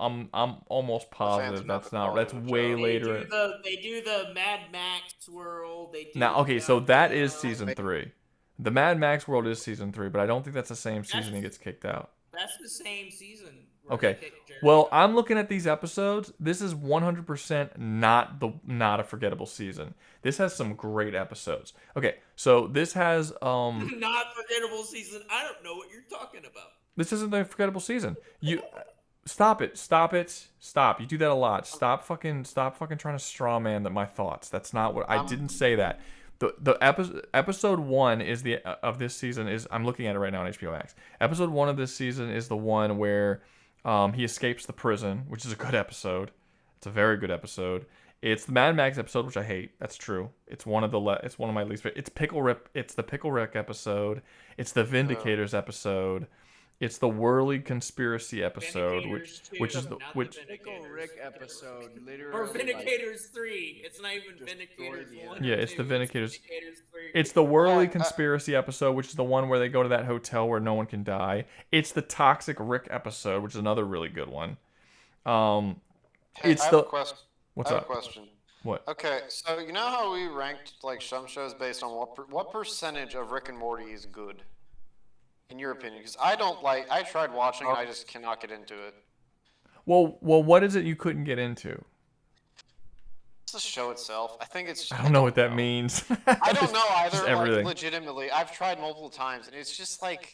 almost positive that's not. That's way later. They do the Mad Max world. They do Now, okay, so that is season 3. The Mad Max world is season 3, but I don't think that's the same season he gets kicked out. That's the same season. where Okay. they kick Jerry Well, I'm looking at these episodes. This is 100% not a forgettable season. This has some great episodes. Okay, so this has Not forgettable season. I don't know what you're talking about. this isn't a forgettable season. You stop it. Stop. You do that a lot. Stop fucking trying to straw man my thoughts. That's not what I didn't say that. The episode 1 is of this season is I'm looking at it right now on HBO Max. Episode 1 of this season is the one where he escapes the prison, which is a good episode. It's a very good episode. It's the Mad Max episode, which I hate. That's true. It's one of my least favorite. It's the Pickle Rick episode. It's the Vindicators episode. It's the Whirly Conspiracy episode, which is the Pickle Rick episode, literally. Or Vindicators 3. It's not even Vindicators 1. Yeah, it's the Vindicators. 3. It's the Whirly Conspiracy episode, which is the one where they go to that hotel where no one can die. It's the Toxic Rick episode, which is another really good one. It's I have the a question. What's I have up? a question. What? Okay, so you know how we ranked like some shows based on what percentage of Rick and Morty is good, in your opinion? Because I tried watching, I just cannot get into it. Well, what is it you couldn't get into? It's the show itself. I think it's. I don't know what that means. I don't know either. Just Like, everything. legitimately, I've tried multiple times, and it's just like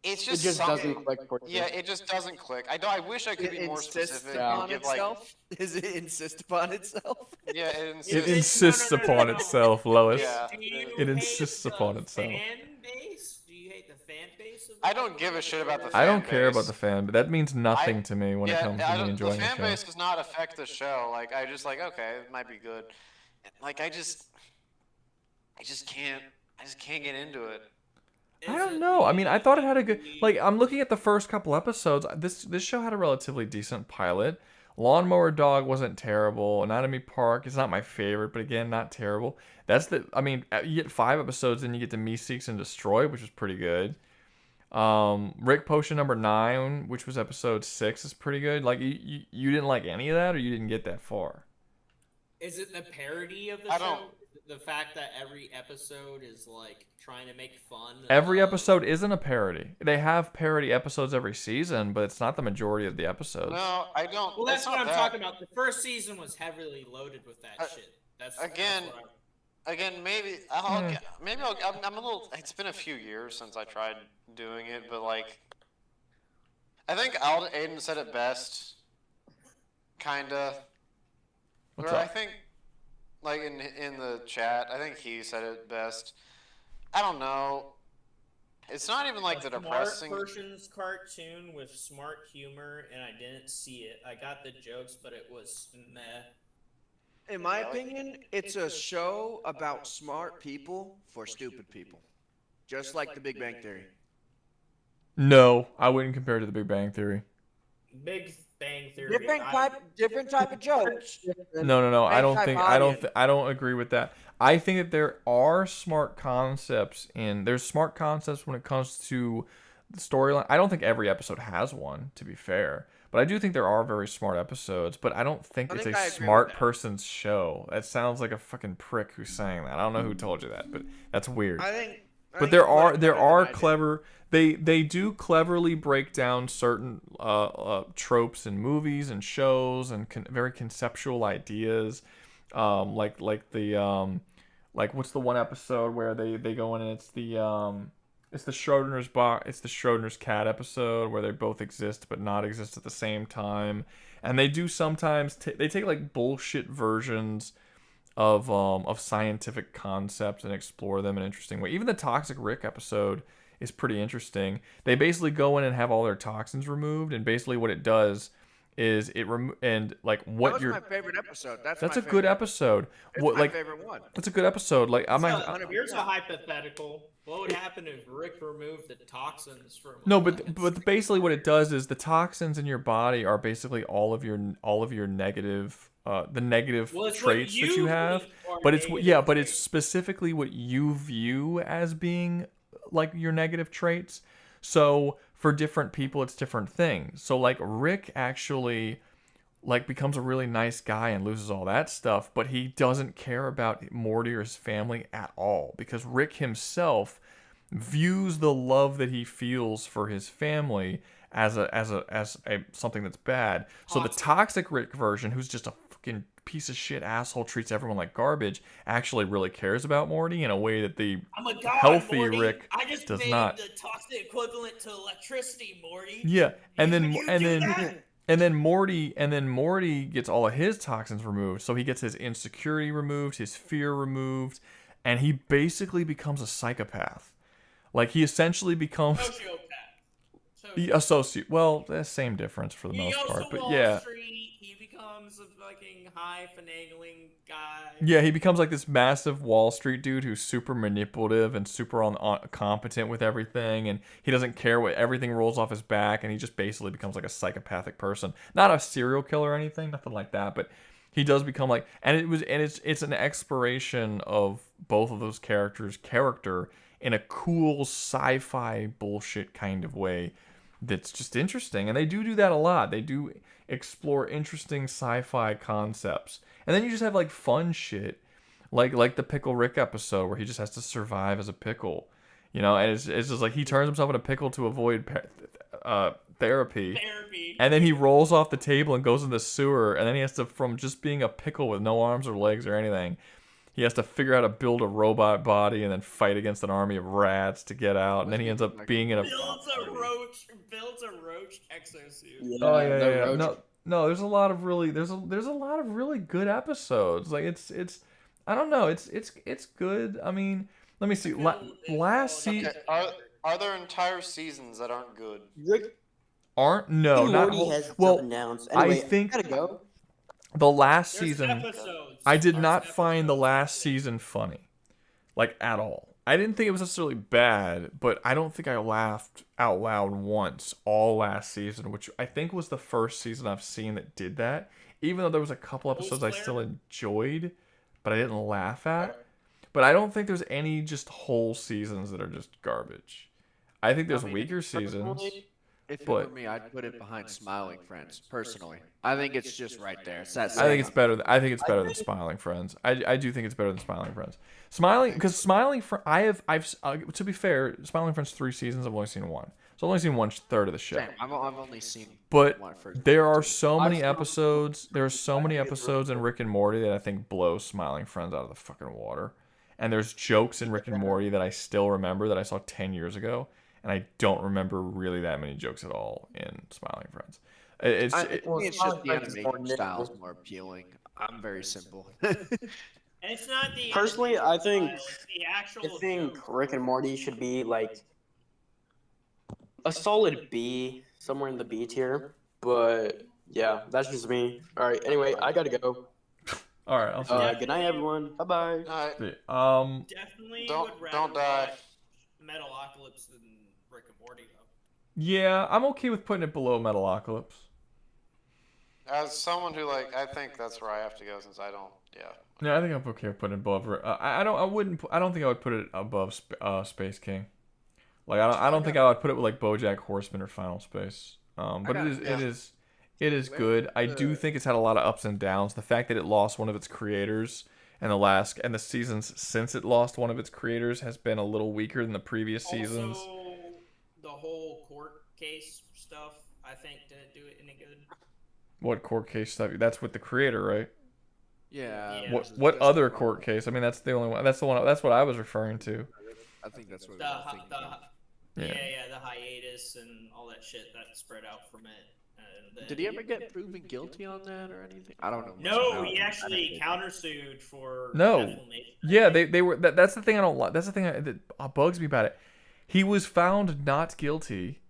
It's It just just something. doesn't click for you. Yeah, it just doesn't click. I wish I could It be more insists specific. upon Give like itself. Does it insist upon itself? yeah, it It insists. insists upon itself, Lois. Yeah. Do you It hate insists the upon itself. fan base? Do you hate the fan base of I don't give a shit about the I fan don't base. care about the fan, but that means nothing to me when it Yeah, comes to me the enjoying fan the show. base does not affect the show. Like I just like okay, it might be good. Like I just can't get into it. I don't know. I mean, I thought it had a good. Like, I'm looking at the first couple episodes. This show had a relatively decent pilot. Lawnmower Dog wasn't terrible. Anatomy Park is not my favorite, but again, not terrible. That's the. I mean, you get 5 episodes, then you get to Meeseeks and Destroy, which was pretty good. Rick Potion number 9, which was episode 6, is pretty good. Like, you didn't like any of that, or you didn't get that far? Is it the parody of the I show? don't- The fact that every episode is like trying to make fun. Every episode isn't a parody. They have parody episodes every season, but it's not the majority of the episodes. No, I don't. Well, that's it's what not I'm that. talking about. The first season was heavily loaded with that shit. That's Again, that's what Again, maybe I'm a little. It's been a few years since I tried doing it, but like, I think Aiden said it best. Kinda. What's Or up? I think, like in the chat, I think he said it best. I don't know. It's not even like the depressing. Smart person's cartoon with smart humor, and I didn't see it. I got the jokes, but it was meh. In my opinion, it's a show about smart people for stupid people. Just like The Big Bang Theory. No, I wouldn't compare it to The Big Bang Theory. Big Bang Theory. Different type of jokes. No. I don't Same think. type I don't agree with that. I think that there are smart concepts there's smart concepts when it comes to the storyline. I don't think every episode has one, to be fair. But I do think there are very smart episodes, but I don't think it's a smart person's show. That sounds like a fucking prick who's saying that. I don't know who told you that, but that's weird. But there are clever. They do cleverly break down certain tropes in movies and shows and very conceptual ideas, like what's the one episode where they go in and it's the Schrodinger's cat episode where they both exist but not exist at the same time, and they do sometimes they take like bullshit versions of scientific concepts and explore them in an interesting way. Even the Toxic Rick episode is pretty interesting. They basically go in and have all their toxins removed, and basically what it does is it my favorite episode. That's a good episode. It's my favorite one. That's a good episode. Like Here's a hypothetical. What would happen if Rick removed the toxins from? No, but basically what it does is the toxins in your body are basically all of your negative the negative traits that you have. But it's specifically what you view as being like your negative traits. So for different people it's different things. So like Rick actually like becomes a really nice guy and loses all that stuff, but he doesn't care about Morty or his family at all, because Rick himself views the love that he feels for his family as a something that's bad. So the toxic Rick version, who's just a fucking piece of shit asshole, treats everyone like garbage, actually really cares about Morty in a way that the Oh my God, healthy Morty, Rick I just does made not. the toxic equivalent to electricity, Morty. Yeah, and then that? Morty gets all of his toxins removed, so he gets his insecurity removed, his fear removed, and he basically becomes a psychopath. Like he essentially becomes a sociopath. Well, that's same difference for the most part, but yeah. He becomes a fucking high finagling guy. Yeah, he becomes like this massive Wall Street dude who's super manipulative and super competent with everything, and he doesn't care what everything rolls off his back, and he just basically becomes like a psychopathic person. Not a serial killer or anything, nothing like that, but he does become like, it's an exploration of both of those characters' character in a cool sci-fi bullshit kind of way that's just interesting, and they do that a lot. They do explore interesting sci-fi concepts, and then you just have like fun shit, like the Pickle Rick episode where he just has to survive as a pickle, and it's just like he turns himself into a pickle to avoid therapy, and then he rolls off the table and goes in the sewer, and then he has to, from just being a pickle with no arms or legs or anything, he has to figure out how to build a robot body and then fight against an army of rats to get out, and then he ends up being in a. Builds a roach exosuit. Oh yeah. No. There's a lot of really there's a lot of really good episodes. Like it's I don't know. It's good. I mean, let me see. Last season. Are there entire seasons that aren't good? Aren't no Rick and not Morty whole, has its well. up and downs. Anyway, I think gotta go. the last There's season. episodes. I did not find the last season funny, like at all. I didn't think it was necessarily bad, but I don't think I laughed out loud once all last season, which I think was the first season I've seen that did that. Even though there was a couple episodes I still enjoyed, but I didn't laugh at. But I don't think there's any just whole seasons that are just garbage. I think there's weaker seasons. If it but were me, I'd put it behind Smiling Friends. Personally, I think it's just right there. It's that I think it's better. I think it's better than Smiling Friends. I do think it's better than Smiling Friends. Because Smiling Friends, I've to be fair, Smiling Friends 3 seasons. I've only seen 1. So I've only seen 1/3 of the show. Same. I've only seen. But one first. there are so many episodes. There are so many episodes in Rick and Morty that I think blow Smiling Friends out of the fucking water. And there's jokes in Rick and Morty that I still remember that I saw 10 years ago. And I don't remember really that many jokes at all in Smiling Friends. It's just the animation style is more appealing. I'm very simple. It's not the Personally, I think the actual Rick and Morty should be like a solid B, somewhere in the B tier. But yeah, that's just me. All right. Anyway, I gotta go. All right. I'll see you. Good night, everyone. Bye bye. Definitely Don't would rather die. watch Metalocalypse than Rick and Morty though. Yeah, I'm okay with putting it below Metalocalypse. As someone who I think that's where I have to go since I don't. Yeah. Yeah, I think I'm okay with putting it above. I don't think I would put it above Space King. Like I don't think I would put it with like BoJack Horseman or Final Space. But it is good. I do think it's had a lot of ups and downs. The fact that it lost one of its creators and the seasons since it lost one of its creators has been a little weaker than the previous seasons. Also, the whole court case stuff, I think, didn't do it any good. What court case stuff? That's with the creator, right? Yeah. What other court case? I mean, that's the only one. That's the one. That's what I was referring to. I think that's what The Yeah. the hiatus and all that shit that spread out from it. Did he ever get proven guilty on that or anything? I don't know. No, he actually countersued for No. defamation. Yeah, they were. That's the thing I don't like. That's the thing that bugs me about it. He was found not guilty,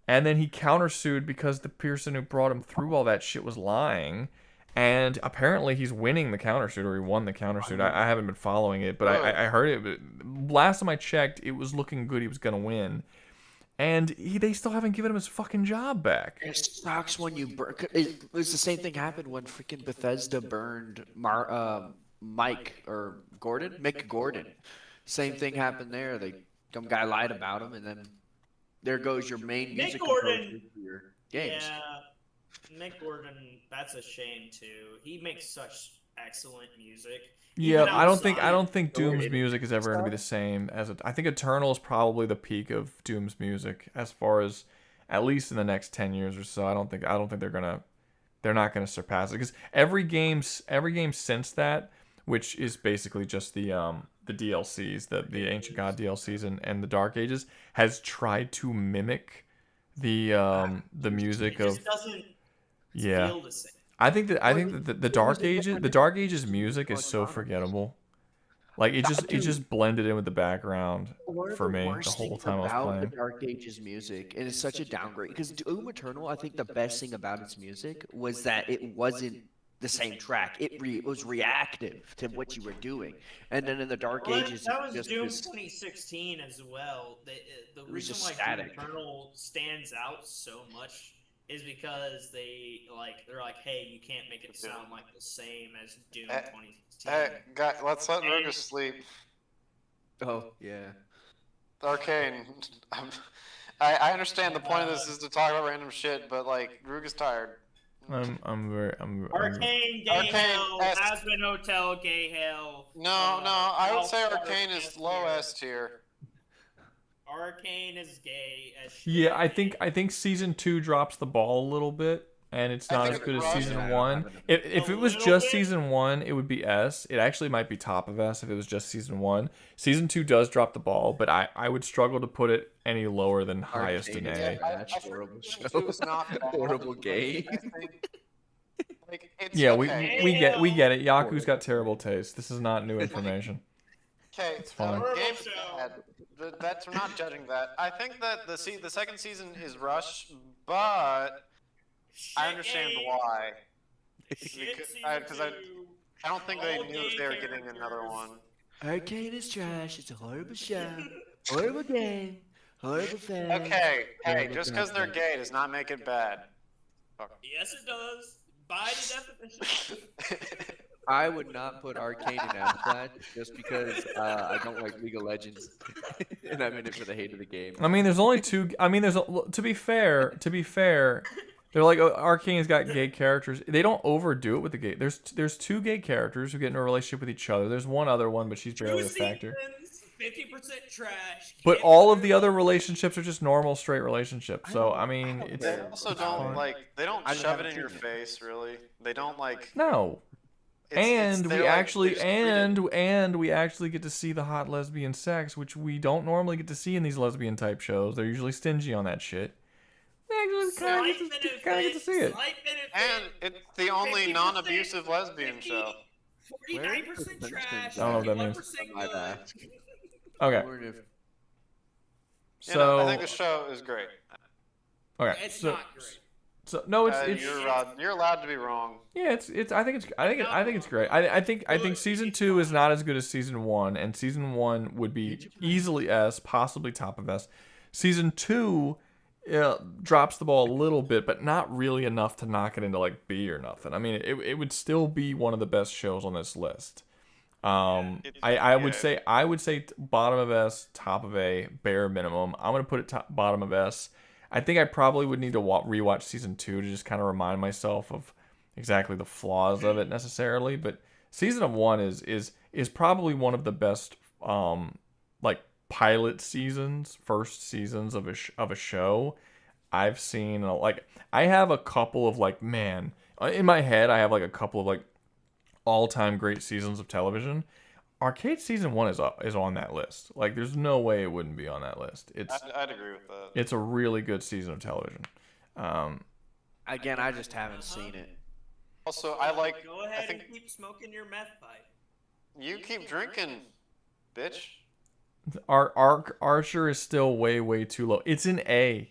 and then he countersued because the person who brought him through all that shit was lying. And apparently he's winning the countersuit, or he won the countersuit. I haven't been following it, but I heard it. But last time I checked, it was looking good. He was gonna win, and they still haven't given him his fucking job back. It sucks when you burn. It was the same thing happened when freaking Bethesda burned Mick Gordon. Same thing happened there. Some guy lied about him, and then there goes your main music composer for your games. Yeah, Mick Gordon. That's a shame too. He makes such excellent music. Yeah, Even I don't outside- think Doom's music is ever going to be the same as I think Eternal is probably the peak of Doom's music as far as at least in the next 10 years or so. I don't think they're not going to surpass it because every game since that, which is basically just the DLCs, the Ancient God DLCs and the Dark Ages, has tried to mimic the music It of just doesn't yeah. feel the same. I think that the Dark Ages music is so forgettable. Like it just blended in with the background for me the whole time I was playing. The Dark Ages music, and it's such a downgrade because Doom Eternal, I think the best thing about its music was that it wasn't the same track. It was reactive to what you were doing, and then in the Dark Ages, That was just Doom this- 2016 as well. The was reason just why static. Doom Eternal stands out so much is because they're like, hey, you can't make it sound like the same as Doom 2016. Hey, guy, let's let Ruga sleep. Oh yeah. Arcane. I understand the point of this is to talk about random shit, but Ruga's tired. I'm Arcane, Gay Hell, Aspen Hotel, Gay Hell. No, I would say Arcane is low S tier. Arcane is gay as shit. Yeah, I think season 2 drops the ball a little bit. and it's I not think as good as Rush- season one. If it was just season one, it would be S. It actually might be top of S if it was just season one. Season two does drop the ball, but I would struggle to put it any lower than highest in A. Horrible show. It's not bad. Horrible game. I think, like, it's Yeah, okay. we get it. Yaku's got terrible taste. This is not new information. Okay, It's fine. Game's bad. That's we're not judging that. I think that the second season is rushed, but I understand why. Because I don't think they knew if they were getting another one. Arcane is trash. It's a horrible show. Horrible game. Horrible fans. Okay, hey, horrible just because they're gay does not make it bad. Fuck. Yes, it does. By the definition. I would not put Arcane in that just because I don't like League of Legends, and I'm in it for the hate of the game. I mean, there's only two. I mean, to be fair, they're like, oh, Arcane's got gay characters. They don't overdo it with the gay. There's two gay characters who get in a relationship with each other. There's one other one, but she's barely a factor. 50% trash. But all of the other relationships are just normal straight relationships. So I mean, it's. They also it's don't fine. like. They don't I just shove it haven't in your seen it. face, really. They don't like. No. It's- We they're like- actually they just treat it- and we actually get to see the hot lesbian sex, which we don't normally get to see in these lesbian type shows. They're usually stingy on that shit. We actually kind of get to see it. And it's the only non-abusive lesbian show. 49% trash. I don't know what that means. 51% My good. bad. Okay. You know, I So think the show is great. okay. It's So not great. so no, it's You're allowed to be wrong. yeah, I think it's great. I think season 2 is not as good as season 1, and season 1 would be easily S, possibly top of S. Season 2 drops the ball a little bit, but not really enough to knock it into like B or nothing. I mean, it would still be one of the best shows on this list. I would say bottom of S, top of A, bare minimum. I'm gonna put it bottom of S. I think I probably would need to rewatch season 2 to just kind of remind myself of exactly the flaws of it necessarily. But season 1 is probably one of the best like pilot seasons, first seasons of a show I've seen. Like I have a couple of like in my head I have like a couple of like all-time great seasons of television. Arcade season 1 is on that list. Like there's no way it wouldn't be on that list. I'd agree with that. It's a really good season of television. Again, I just haven't seen it. Also, I like. Go ahead I think and keep smoking your meth pipe. you keep drinking, bitch. Archer is still way too low. It's in A.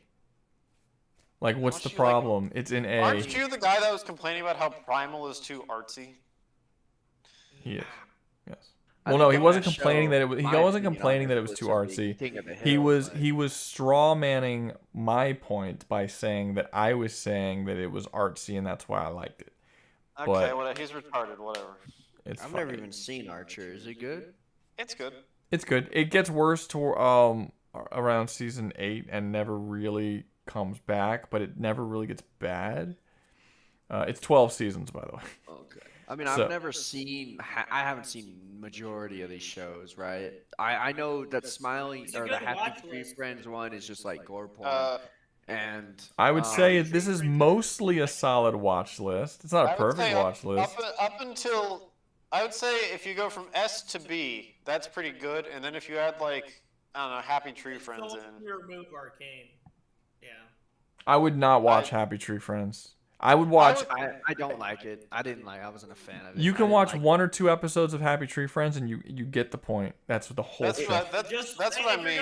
Like what's the problem? It's in A. Aren't you the guy that was complaining about how Primal is too artsy? He is. Yes. I Well, no, think he on wasn't that complaining show, that it was. He my wasn't opinion on complaining that it was was too to be artsy. King of the He Hill, was but- straw manning my point by saying that I was saying that it was artsy and that's why I liked it. Okay, But well, he's retarded. Whatever. it's I've fine. never even seen Archer. Is it good? It's good. It's good. It gets worse to around season 8 and never really comes back, but it never really gets bad. It's 12 seasons, by the way. Okay. I mean, I've never seen. I haven't seen majority of these shows, right? I know that Smiley or the Happy Tree Friends one is just like gore porn, and I would say this is mostly a solid watch list. It's not a I would perfect say watch list. Up until I would say if you go from S to B, that's pretty good. And then if you add like I don't know, Happy Tree Friends in. You remove Arcane. Yeah. I would not watch Happy Tree Friends. I would watch. I don't like it. I didn't like. I wasn't a fan of it. You can watch 1 or 2 episodes of Happy Tree Friends, and you get the point. That's the whole show. That's what I mean.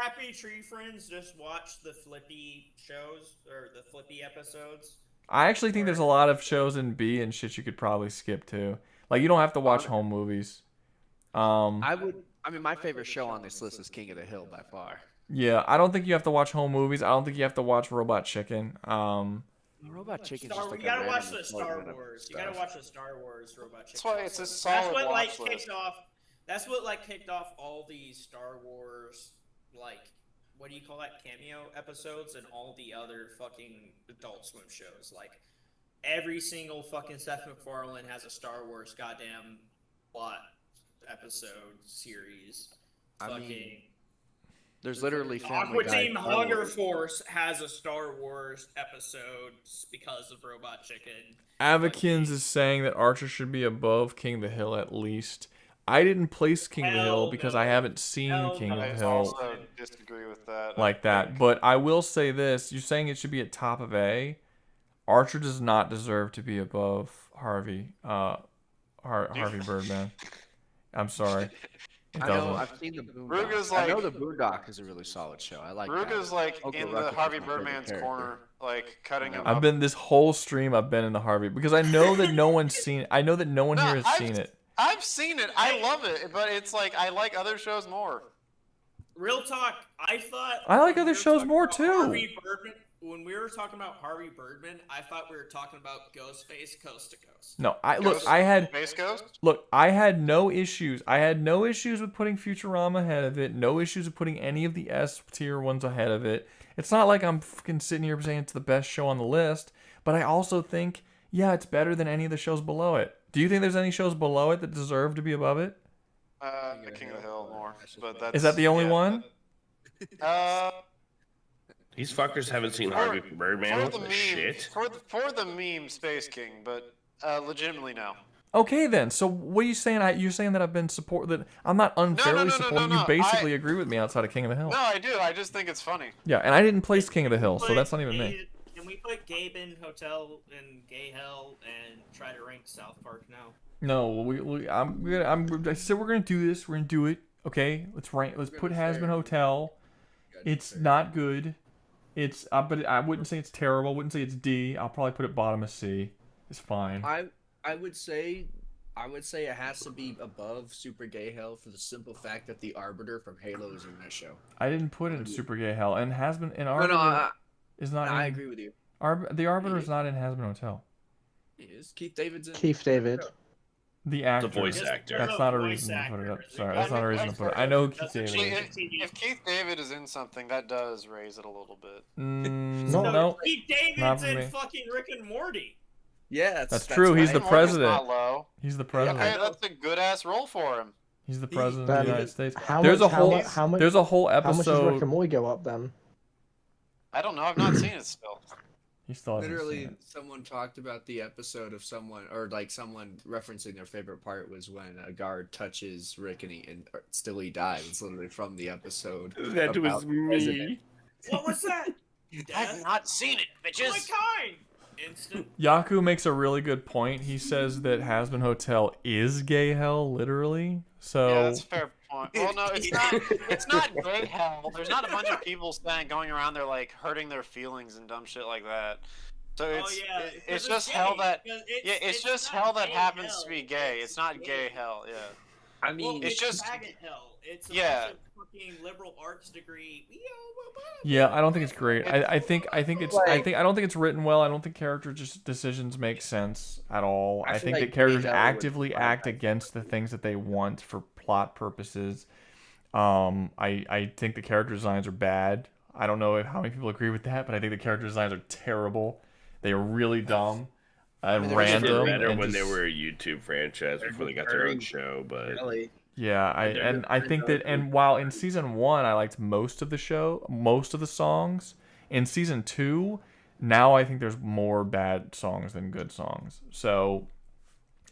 Happy Tree Friends, just watch the Flippy shows or the Flippy episodes. I actually think there's a lot of shows in B and shit you could probably skip too. Like you don't have to watch home movies. I mean, my favorite show on this list is King of the Hill by far. Yeah, I don't think you have to watch home movies. I don't think you have to watch Robot Chicken. Robot Chicken's Star, just like you gotta a watch random the Star assortment of Wars. You stuff. gotta watch the Star Wars Robot Chicken. That's why it's a That's solid what like watch list. kicked off. That's what like kicked off all these Star Wars like what do you call that cameo episodes and all the other fucking Adult Swim shows. Like every single fucking Seth MacFarlane has a Star Wars goddamn plot episode series. I Fucking. mean, There's literally Family Aqua Guy. Team Hunger Force has a Star Wars episode because of Robot Chicken. Avakins is saying that Archer should be above King of the Hill at least. I didn't place King of the Hill because I haven't seen King of the I Hill also disagree with that. like that. But I will say this: you're saying it should be at top of A. Archer does not deserve to be above Harvey. Harvey Birdman. I'm sorry. It I doesn't. know. I've seen the Ruga's Boondocks. I know like- the Boondocks is a really solid show. I like. Ruga's that. like Uncle in Ruckus the is Harvey my favorite Birdman's character. corner, like cutting him I've up. been this whole stream. I've been in the Harvey because I know that no one's seen. I know that no one here has seen it. I've seen it. I love it, but it's like I like other shows more. Real talk, I thought. I like other shows more too. Harvey Birdman. When we were talking about Harvey Birdman, I thought we were talking about Ghostface Coast to Coast. No, I had Space Ghost? I had no issues. I had no issues with putting Futurama ahead of it. No issues with putting any of the S tier ones ahead of it. It's not like I'm fucking sitting here saying it's the best show on the list, but I also think, yeah, it's better than any of the shows below it. Do you think there's any shows below it that deserve to be above it? The King of the Hill more, but that's. Is that the only one? These fuckers haven't seen Harvey Birdman. For What the the meme, shit? for the meme, Space King, but legitimately no. Okay then. So what are you saying? You're saying that I've been that I'm not unfairly supporting you. Basically, agree with me outside of King of the Hill. No, I do. I just think it's funny. Yeah, and I didn't place King of the Hill, so that's not even me. Can we put Gabe in Hotel and Gay Hell and try to rank South Park now? No, I said we're gonna do this. We're gonna do it. Okay, let's rank. Let's put Hasbin Hotel. It's not good. It's but I wouldn't say it's terrible. I wouldn't say it's D. I'll probably put it bottom of C. It's fine. I would say it has to be above Super Gay Hell for the simple fact that the Arbiter from Halo is in that show. I didn't put it in Super Gay Hell, and Hasbin and Arbiter is not. I agree with you. The Arbiter is not in Hasbin Hotel. He is. Keith David's in. Keith David. The actor. The voice actor. That's not a reason to put it up. Sorry, that's not a reason to put it. I know who Keith David is. If Keith David is in something, that does raise it a little bit. No. Keith David's in fucking Rick and Morty. Yeah, that's true. He's the president. Not low. He's the president. Okay, that's a good ass role for him. He's the president of the United States. There's a whole episode. How much does Rick and Morty go up then? I don't know. I've not seen it still. He still hasn't Literally, seen it. someone talked about the episode of someone, or like someone referencing their favorite part was when a guard touches Rick and still he dies. It's literally from the episode. That was me. What was that? I've not seen it, bitches. My kind. Instant. Yaku makes a really good point. He says that Hasbin Hotel is gay hell, literally. So Yeah, that's a fair point. Well, no, it's not. It's not gay hell. There's not a bunch of people going around there like hurting their feelings and dumb shit like that. So it's just hell that it's just hell that happens to be gay. It's not gay hell. Yeah. I mean, it's just faggot hell. It's a yeah. bunch of fucking liberal arts degree. yeah, I don't think it's great. I don't think it's written well. I don't think character decisions make sense at all. I think that characters actively act against the things that they want for plot purposes. I think the character designs are bad. I don't know how many people agree with that, but I think the character designs are terrible. They are really dumb and random. Better and when just, they were a YouTube franchise before they got their own show, but yeah, I think that, and while in season 1 I liked most of the show, most of the songs, in season 2, now I think there's more bad songs than good songs. So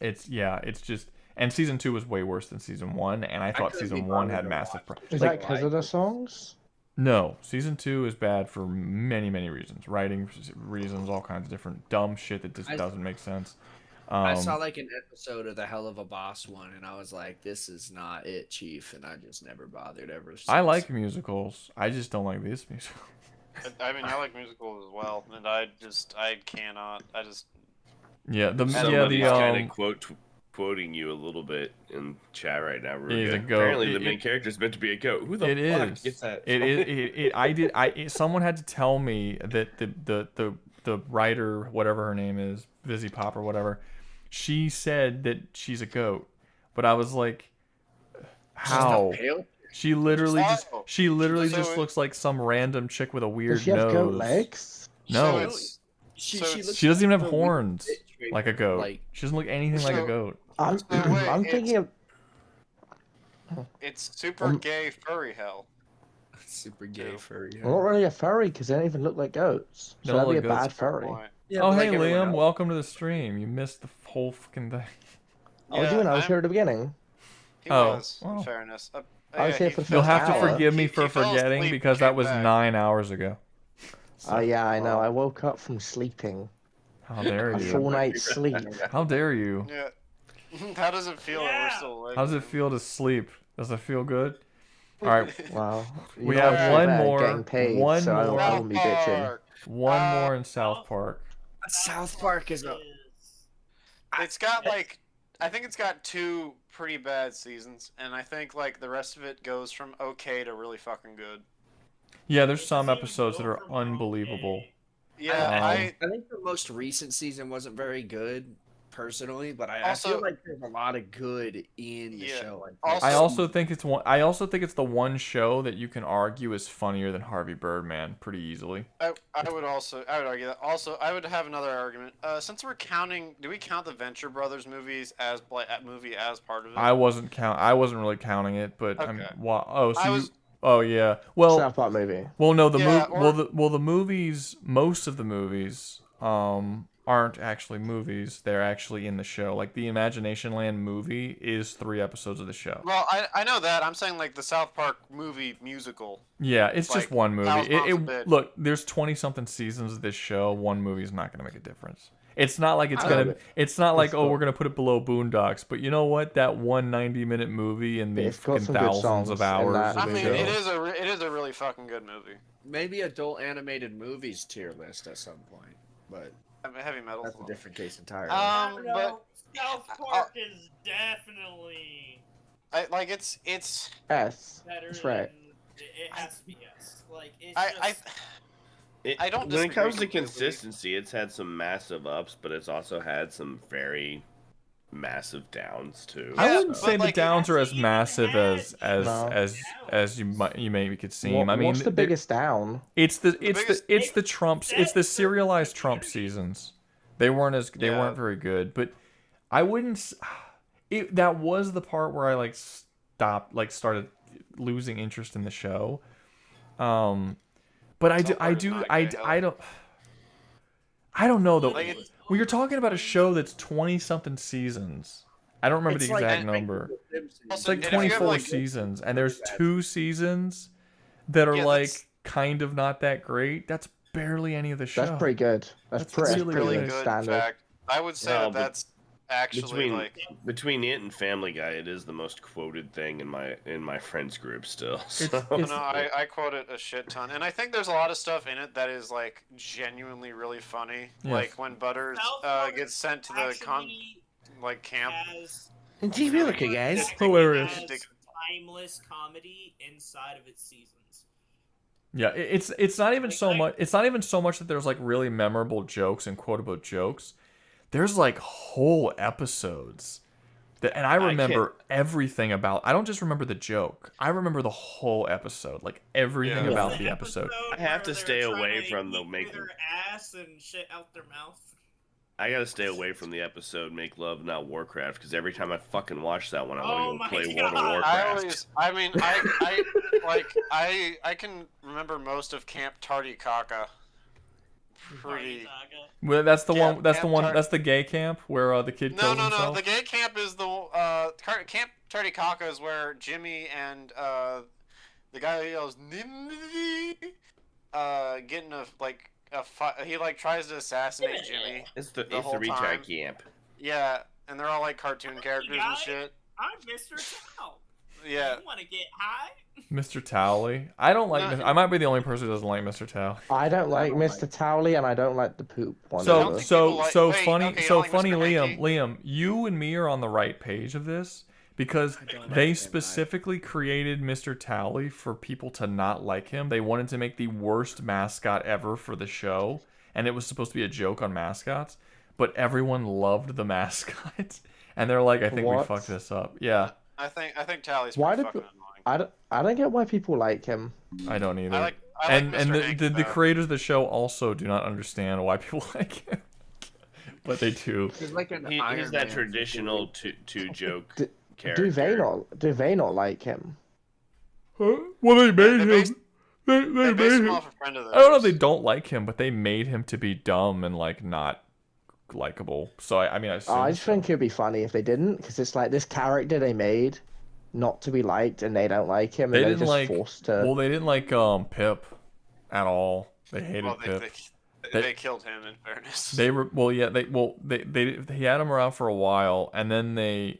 it's just, and season 2 was way worse than season 1, and I thought season 1 had massive problems. Is that because of the songs? No, season 2 is bad for many, many reasons. Writing reasons, all kinds of different dumb shit that just doesn't make sense. I saw like an episode of the Hell of a Boss one, and I was like, "This is not it, Chief," and I just never bothered ever since. I like musicals. I just don't like this musical. I mean, I like musicals as well, and I cannot. Yeah, somebody's kind of quoting you a little bit in chat right now. He's a goat. Apparently, the main character is meant to be a goat. Who the fuck gets that? Someone had to tell me that the writer, whatever her name is, Vizzy Pop or whatever, she said that she's a goat, but I was like, how? She literally just looks like some random chick with a weird Does she have nose. goat legs? No, she doesn't even have horns like a goat. She doesn't look anything like a goat. I'm thinking of. It's super gay furry hell. Super gay furry. I'm not really a furry because they don't even look like goats. They So don't that'd be a look goats. bad That's a good furry. point. Yeah, oh, but hey, like everyone Liam, else. welcome to the stream. You missed the whole fucking thing. I was doing. I was here at the beginning. He Oh, was, in well. fairness. I was here for the You'll first have to hour. forgive me for he fell forgetting asleep, because that came was back. 9 hours ago. Oh yeah, I know. I woke up from sleeping. How dare A you? full night's sleep. How dare you? Yeah. How does it feel that we're still awake? How does it feel to sleep? Does it feel good? All right. Wow. We You have know, one they're more. getting paid, One so more. I won't be bitching. One more in South Park. South Park is a. It's got like, I think it's got 2 pretty bad seasons, and I think like the rest of it goes from okay to really fucking good. Yeah, there's some episodes that are unbelievable. Yeah, I think the most recent season wasn't very good, personally, but I feel like there's a lot of good in the show. I also think it's one. I also think it's the one show that you can argue is funnier than Harvey Birdman pretty easily. I would argue that. Also, I would have another argument. Since we're counting, do we count the Venture Brothers movies as movie as part of it? I wasn't really counting it, but I'm. Okay. Oh, so I you, was- oh yeah. Well, South Park movie. Well, no, the Yeah, the movies. Most of the movies aren't actually movies. They're actually in the show. Like the Imagination Land movie is 3 episodes of the show. Well, I know that. I'm saying like the South Park movie musical. Yeah, it's just one movie. House Moms a Bit. Look, there's 20-something seasons of this show. One movie is not going to make a difference. It's not like it's not like, oh, we're going to put it below Boondocks. But you know what? That 90-minute movie and the It's got fucking some good thousands songs of in hours that of I mean, show. it is a really fucking good movie. Maybe adult animated movies tier list at some point, but I mean, heavy metal. that's a different case entirely. But South Park is definitely like it's S. better. That's right. It has to be yes. Like it's I don't When it comes to disagree completely. consistency, it's had some massive ups, but it's also had some very massive downs too. I wouldn't so. say the downs are as massive as you maybe could seem. I mean, what's the biggest down? It's the Trumps. It's the serialized Trump seasons. They weren't very good, but I wouldn't. That was the part where I started losing interest in the show. But I don't know though. When you're talking about a show that's 20-something seasons, I don't remember the exact number. It's like 24 seasons, and there's 2 seasons that are kind of not that great. That's barely any of the show. That's pretty good. That's pretty really good good. In standard. fact, I would say No, that's actually between it and Family Guy, it is the most quoted thing in my friends group still. So. No, I quote it a shit ton, and I think there's a lot of stuff in it that is like genuinely really funny. Yes. Like when Butters gets sent to the camp. Keep looking, guys. Hilarious. Has timeless comedy inside of its seasons. Yeah, it's not even so much. It's not even so much that there's like really memorable jokes and quotable jokes. There's like whole episodes and I remember everything about. I don't just remember the joke. I remember the whole episode, like everything about the episode. I have to stay away from the make their ass and shit out their mouth. I gotta stay away from the episode "Make Love Not Warcraft" because every time I fucking watch that one, I want to go play World of Warcraft. I can remember most of Camp Tardycaca. Pretty. Well, that's the one. That's the one. That's the gay camp where the kid kills himself. No. The gay camp is the Camp Tardycaca is where Jimmy and the guy who yells "Nimby" get in a fight. He tries to assassinate Jimmy. It's the whole retry time. camp. Yeah, and they're all like cartoon characters and shit. I'm Mr. Chow. Yeah. You want to get high? Mr. Towley. I don't like. I might be the only person who doesn't like Mr. Towley. I don't like Mr. Towley, and I don't like the poop one. So funny, Mr. Liam. You and me are on the right page of this because they specifically created Mr. Towley for people to not like him. They wanted to make the worst mascot ever for the show, and it was supposed to be a joke on mascots. But everyone loved the mascot, and they're like, "I think we fucked this up." Yeah. I think Tally's Why pretty did fucking I don't get why people like him. I don't either. I like and Mr. Hank the better. creators of the show also do not understand why people like him, but they do. He's like an He's Iron that Man. traditional two joke character. Do they not like him? Huh? Well, they made him. They based made him him. off a friend of I don't know theirs. if they don't like him, but they made him to be dumb and like not likable. So I mean, I assume I just so. think it'd be funny if they didn't, because it's like this character they made not to be liked, and they don't like him, They and they're didn't just like. forced to. Well, they didn't like Pip at all. They hated Well, Pip. they killed him. In fairness, They were he had him around for a while, and then they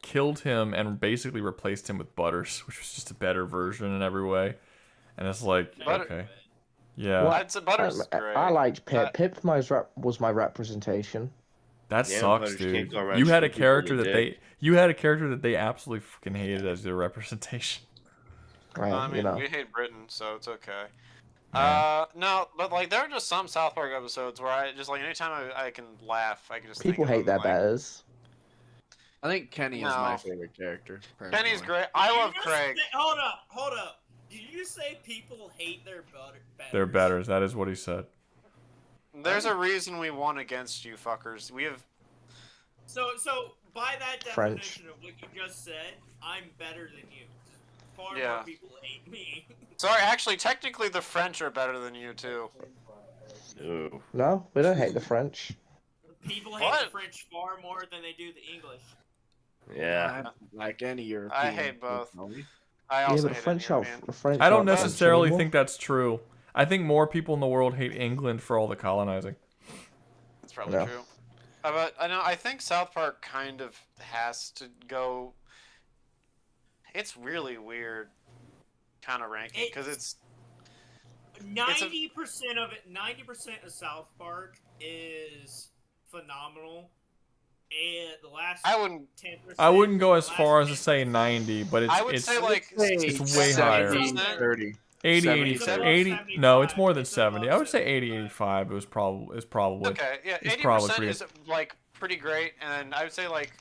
killed him and basically replaced him with Butters, which was just a better version in every way. And it's like, okay, yeah. Well, I'd say Butters is great. I liked Pip. Pip was my representation. That Yeah, sucks, Butters can't dude. go around You had a shooting people in character the that you had a character that they absolutely fucking hated as their representation. Right, I mean, you know. we hate Britain, so it's okay. Yeah. No, but like there are just some South Park episodes where I just like anytime I can laugh, I can just People think hate of their them, like, betters. I think Kenny is No. my favorite character. Kenny's personally. great. I Did you love just Craig. say- hold up. Did you say people hate their betters? They're betters. That is what he said. There's a reason we won against you fuckers. We have. So by that French. definition of what you just said, I'm better than you. Far Yeah. more people hate me. Sorry, actually, technically the French are better than you too. No. No, we don't hate the French. People hate What? the French far more than they do the English. Yeah. I don't like any European. I hate both. personally. I Yeah, also but the hate French it, are man. the French. I don't aren't French necessarily anymore. think that's true. I think more people in the world hate England for all the colonizing. That's probably No. true. But I know I think South Park kind of has to go. It's really weird, kind of ranking because it's 90% of it, 90% of South Park is phenomenal. And the last I wouldn't. 10%. I wouldn't go as the far last as to say 90, but I would it's say like it's way higher. 30. 80, 70, 80, no, it's more than 70. I would say 80, 85 is probably. Okay, yeah, it's 80% pretty is like pretty great, and I would say like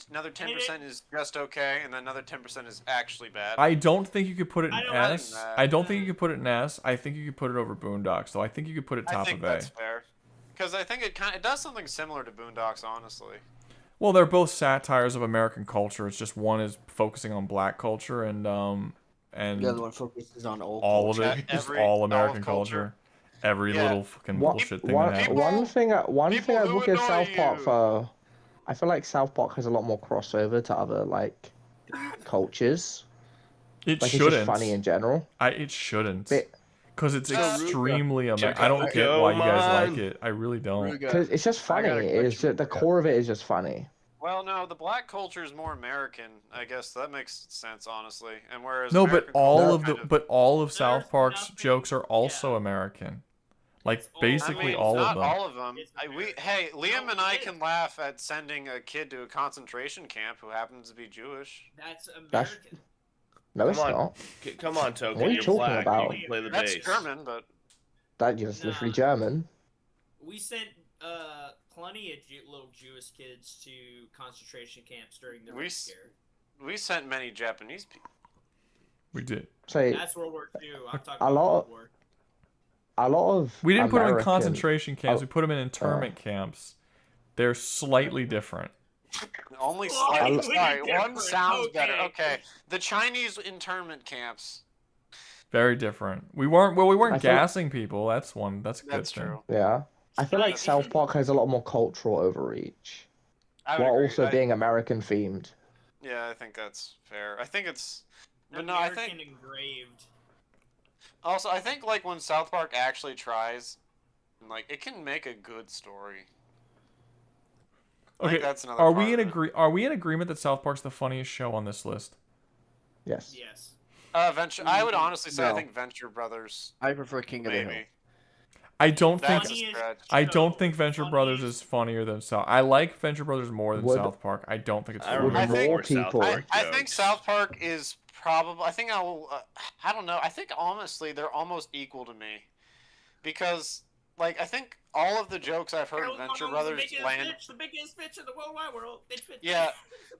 another 10% is just okay, and then another 10% is actually bad. I don't think you could put it in don't S. think that. I don't think you could put it in S. I think you could put it over Boondocks, though. I think you could put it I top think of A. that's fair, because I think it does something similar to Boondocks, honestly. Well, they're both satires of American culture. It's just one is focusing on black culture and The other one focuses on old all of culture. it, just Every- all all of American culture. culture. Every Yeah. little fucking One, bullshit thing one, that happens. one thing I who will give annoy South Park you. for, I feel like South Park has a lot more crossover to other like cultures. It Like it's shouldn't. just funny in general. It shouldn't. Bit- Because it's Rouga. extremely American. Check I don't out get Go why you guys like Man. it. I really don't. Because it's just funny. got a It's question just, the core of it is just funny. Well, no, the black culture is more American. I guess that makes sense, honestly. And whereas No, but American all culture of the kind but all of South There's Park's nothing- jokes are also yeah. American. Like It's all- basically I mean, all not of them. all of them. It's Hey, Liam and I it is. can laugh at sending a kid to a concentration camp who happens to be Jewish. That's That's- American. No, it's Come on. not. Come on, Token. What are you You're talking black. about? You can play the That's bass. German, but That just Nah. literally German. We sent plenty of little Jewish kids to concentration camps during the We Red s- Scare. we sent many Japanese people. We did. So That's World War II. I'm talking a about lot- World War. a lot of We didn't put them in American- concentration camps. Oh, We put them in internment camps. They're slightly different. Only Slightly slightly. Sorry, one different, sounds better. okay. Okay, the Chinese internment camps. Very different. We weren't I feel- gassing people. That's a good That's thing. true. Yeah. I feel like South Park has a lot more cultural overreach, I would while agree. also being American themed. Yeah, I think that's fair. I think it's. But no, I American think engraved. also I think like when South Park actually tries, like it can make a good story. I Okay. think that's another Are part we in of it. Are we in agreement that South Park's the funniest show on this list? Yes. Yes. Venture. I would honestly say I No. think Venture Brothers. I prefer King of the Hill. Maybe. I don't think. That's a Funniest stretch. I don't show, think Venture Brothers is funnier than South. I like Venture Brothers more than Would- South Park. I don't think it's. I funnier. remember think- more South people- Park I think jokes. South Park is probably. I think I'll. I don't know. I think honestly they're almost equal to me, because like I think all of the jokes I've heard of Venture Brothers land. The biggest bitch in the world wide world. Bitch, bitch. Yeah,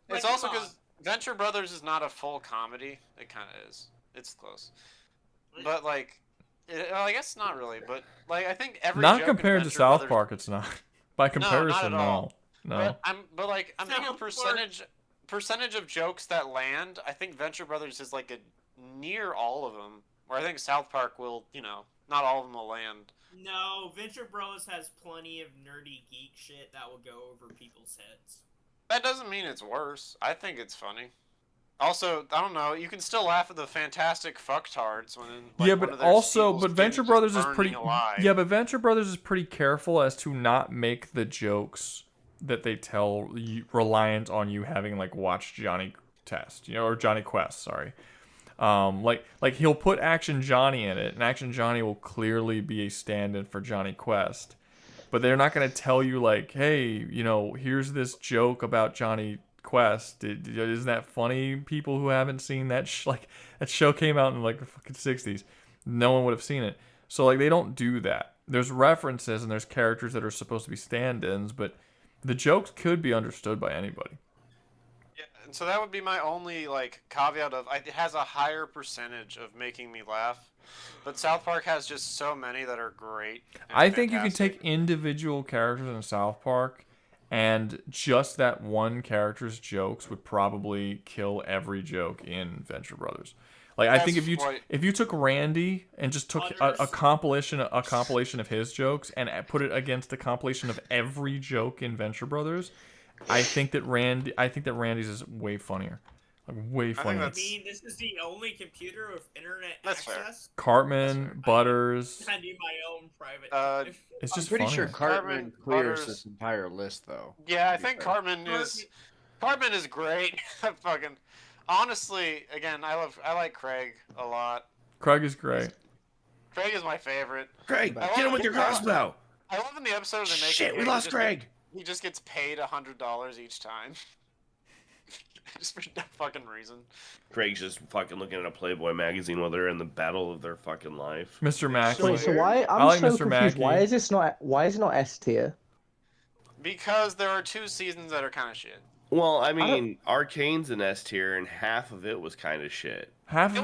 Like, it's also come on. because Venture Brothers is not a full comedy. It kind of is. It's close, but like, well, I guess not really. But like, I think every Not joke in compared to Venture South Brothers- Park, it's not. By not comparison, at all. no. But like I'm thinking South Park- percentage of jokes that land. I think Venture Brothers is like a near all of them. Where I think South Park will, not all of them will land. No, Venture Bros has plenty of nerdy geek shit that will go over people's heads. That doesn't mean it's worse. I think it's funny. Also, I don't know. You can still laugh at the fantastic fucktards when but Venture Brothers is pretty. Alive. Yeah, but Venture Brothers is pretty careful as to not make the jokes that they tell you reliant on you having like watched Johnny Test, or Johnny Quest. Sorry. Like he'll put Action Johnny in it, and Action Johnny will clearly be a stand-in for Johnny Quest, but they're not going to tell you like, hey, here's this joke about Johnny Quest. Isn't that funny? People who haven't seen that that show came out in like the fucking 60s. No one would have seen it. So like they don't do that. There's references and there's characters that are supposed to be stand-ins, but the jokes could be understood by anybody. And so that would be my only caveat of it has a higher percentage of making me laugh, but South Park has just so many that are great. I think you can take individual characters in South Park, and just that one character's jokes would probably kill every joke in Venture Brothers. Like I think if you took Randy and just took a compilation of his jokes and put it against the compilation of every joke in Venture Brothers, I think that Randy's is way funnier. Like way funnier. I mean, this is the only computer with internet access. Cartman, Butters. I need my own private. It's just I'm pretty funnier. sure Cartman clears this entire list, though. Yeah, I think Cartman is great. Honestly, again, I like Craig a lot. Craig is great. Craig is my favorite. Craig, get him with your crossbow. I love in the episode they make Shit, we lost Craig. He just gets paid $100 each time. Just for no fucking reason. Craig's just fucking looking at a Playboy magazine while they're in the battle of their fucking life. Mr. Mackey. Wait, so why? I'm like so Mr. confused. Mackey. Why is it not S tier? Because there are 2 seasons that are kind of shit. Well, I mean, Arcane's an S tier, and half of it was kind of shit. Half of it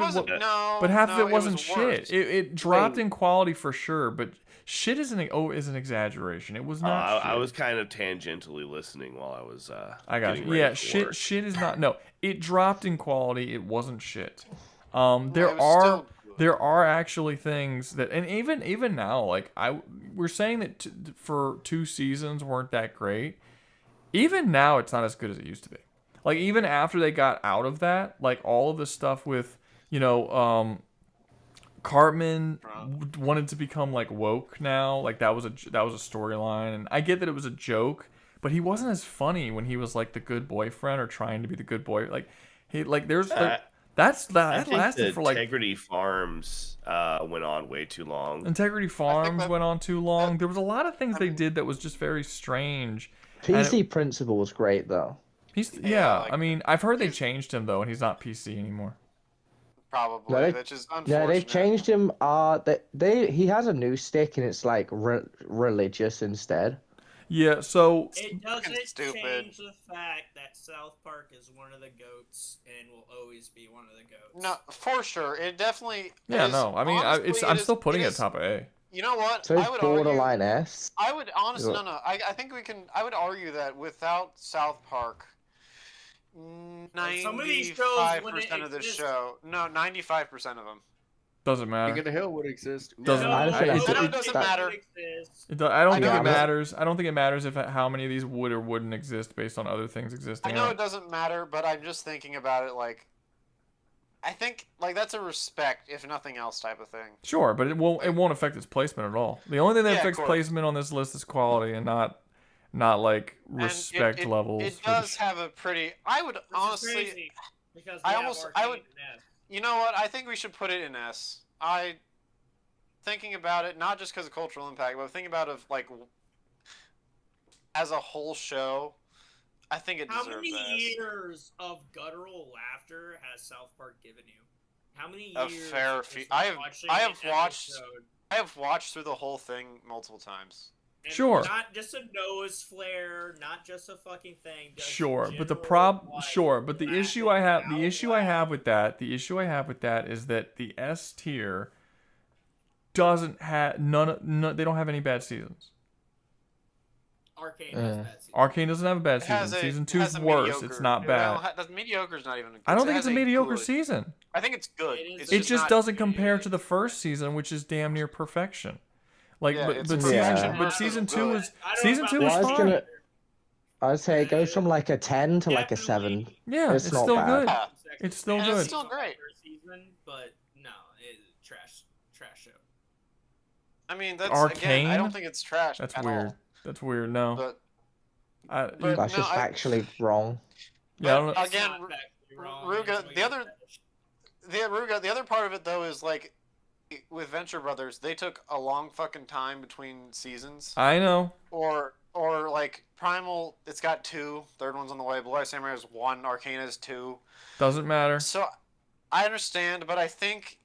wasn't shit. It dropped in quality for sure, but shit is an exaggeration. It was not. I was kind of tangentially listening while I was. I got you. Yeah, shit is not. No, it dropped in quality. It wasn't shit. There are actually things that, and even now, we're saying that for 2 seasons weren't that great. Even now, it's not as good as it used to be. Like even after they got out of that, like all of the stuff with Cartman wanted to become like woke now. Like that was a storyline, and I get that it was a joke, but he wasn't as funny when he was like the good boyfriend or trying to be the good boy. Like he that lasted for like Integrity Farms went on way too long. Integrity Farms went on too long. There was a lot of things they did that was just very strange. PC Principal was great though. I mean, I've heard they changed him though, and he's not PC anymore. Probably, which is unfortunate. Yeah, they've changed him. He has a new stick, and it's like religious instead. Yeah, so it doesn't change the fact that South Park is one of the goats and will always be one of the goats. No, for sure, it definitely. Yeah, no, I mean, I'm still putting it top of A. You know what? So it's borderline S. I would honestly no. I think we can. I would argue that without South Park, 95% of this show. No, 95% of them. Doesn't matter. King of the Hill would exist. Doesn't matter. It doesn't matter. I don't think it matters. I don't think it matters how many of these would or wouldn't exist based on other things existing. I know it doesn't matter, but I'm just thinking about it like. I think that's a respect, if nothing else, type of thing. Sure, but it won't affect its placement at all. The only thing that affects placement on this list is quality, and not like respect levels. It does have a pretty. I would honestly. I would. You know what? I think we should put it in S. Thinking about it, not just because of cultural impact, but thinking about it as a whole show. I think it deserves How many S. years of guttural laughter has South Park given you? How many years? I have watched through the whole thing multiple times. And sure. Not just a nose flare, not just a fucking thing. Sure, but the issue I have with that is that the S tier doesn't have they don't have any bad seasons. Arcane has bad season. Arcane doesn't have a bad season. Season 2's worse. It's not bad. Mediocre's not even. I don't think it's a mediocre good. season. I think it's good. It just doesn't compare to the first season, which is damn near perfection. Like, Yeah, but season two was fine. I'd say it goes from like a 10 to like a 7. Yeah, it's not still bad. good. It's still good. It's still great. Season, but no, trash show. I mean, that's Arcane? again. I don't think it's trash. That's at weird. all. That's weird. No. But That's just factually wrong. Yeah, I don't know. Again, Rouga. The other part of it though is like with Venture Brothers, they took a long fucking time between seasons. I know. Or like Primal, it's got 2. Third one's on the way. Blue Eye Samurai has 1. Arcane has 2. Doesn't matter. So I understand, but I think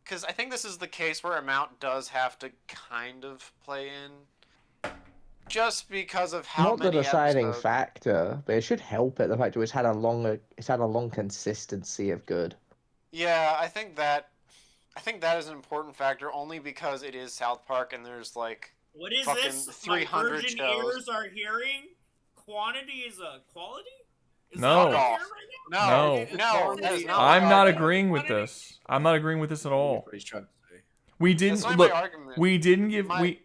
this is the case where amount does have to kind of play in, just because of how Not the many deciding episodes. factor, but it should help it. The fact that it's had a long consistency of good. Yeah, I think that is an important factor only because it is South Park and there's like What is fucking this? 300 My virgin shows. ears are hearing. Quantity is a quality. Is No. that what I hear right now? No, that is not I'm what not I- agreeing with this. I'm not agreeing with this at all. What he's trying to say. We didn't That's not look. my argument. We didn't give. We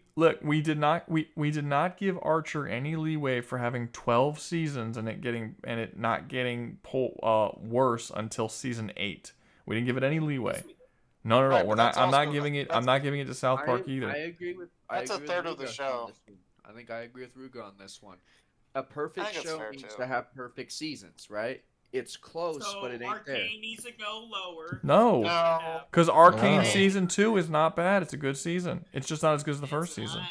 did not give Archer any leeway for having 12 seasons and it not getting worse until season 8. We didn't give it any leeway. No. Right, We're but not. that's I'm not also- giving it. I'm not giving it to South Park either. I agree with. That's I a agree third with of the Ruga show. on this one. I think I agree with Ruga on this one. A I perfect think it's show fair, needs too. to have perfect seasons, right? It's close, So but it ain't Arcane there. needs to go lower. No, because Arcane No. season 2 is not bad. It's a good season. It's just not as good as the first season.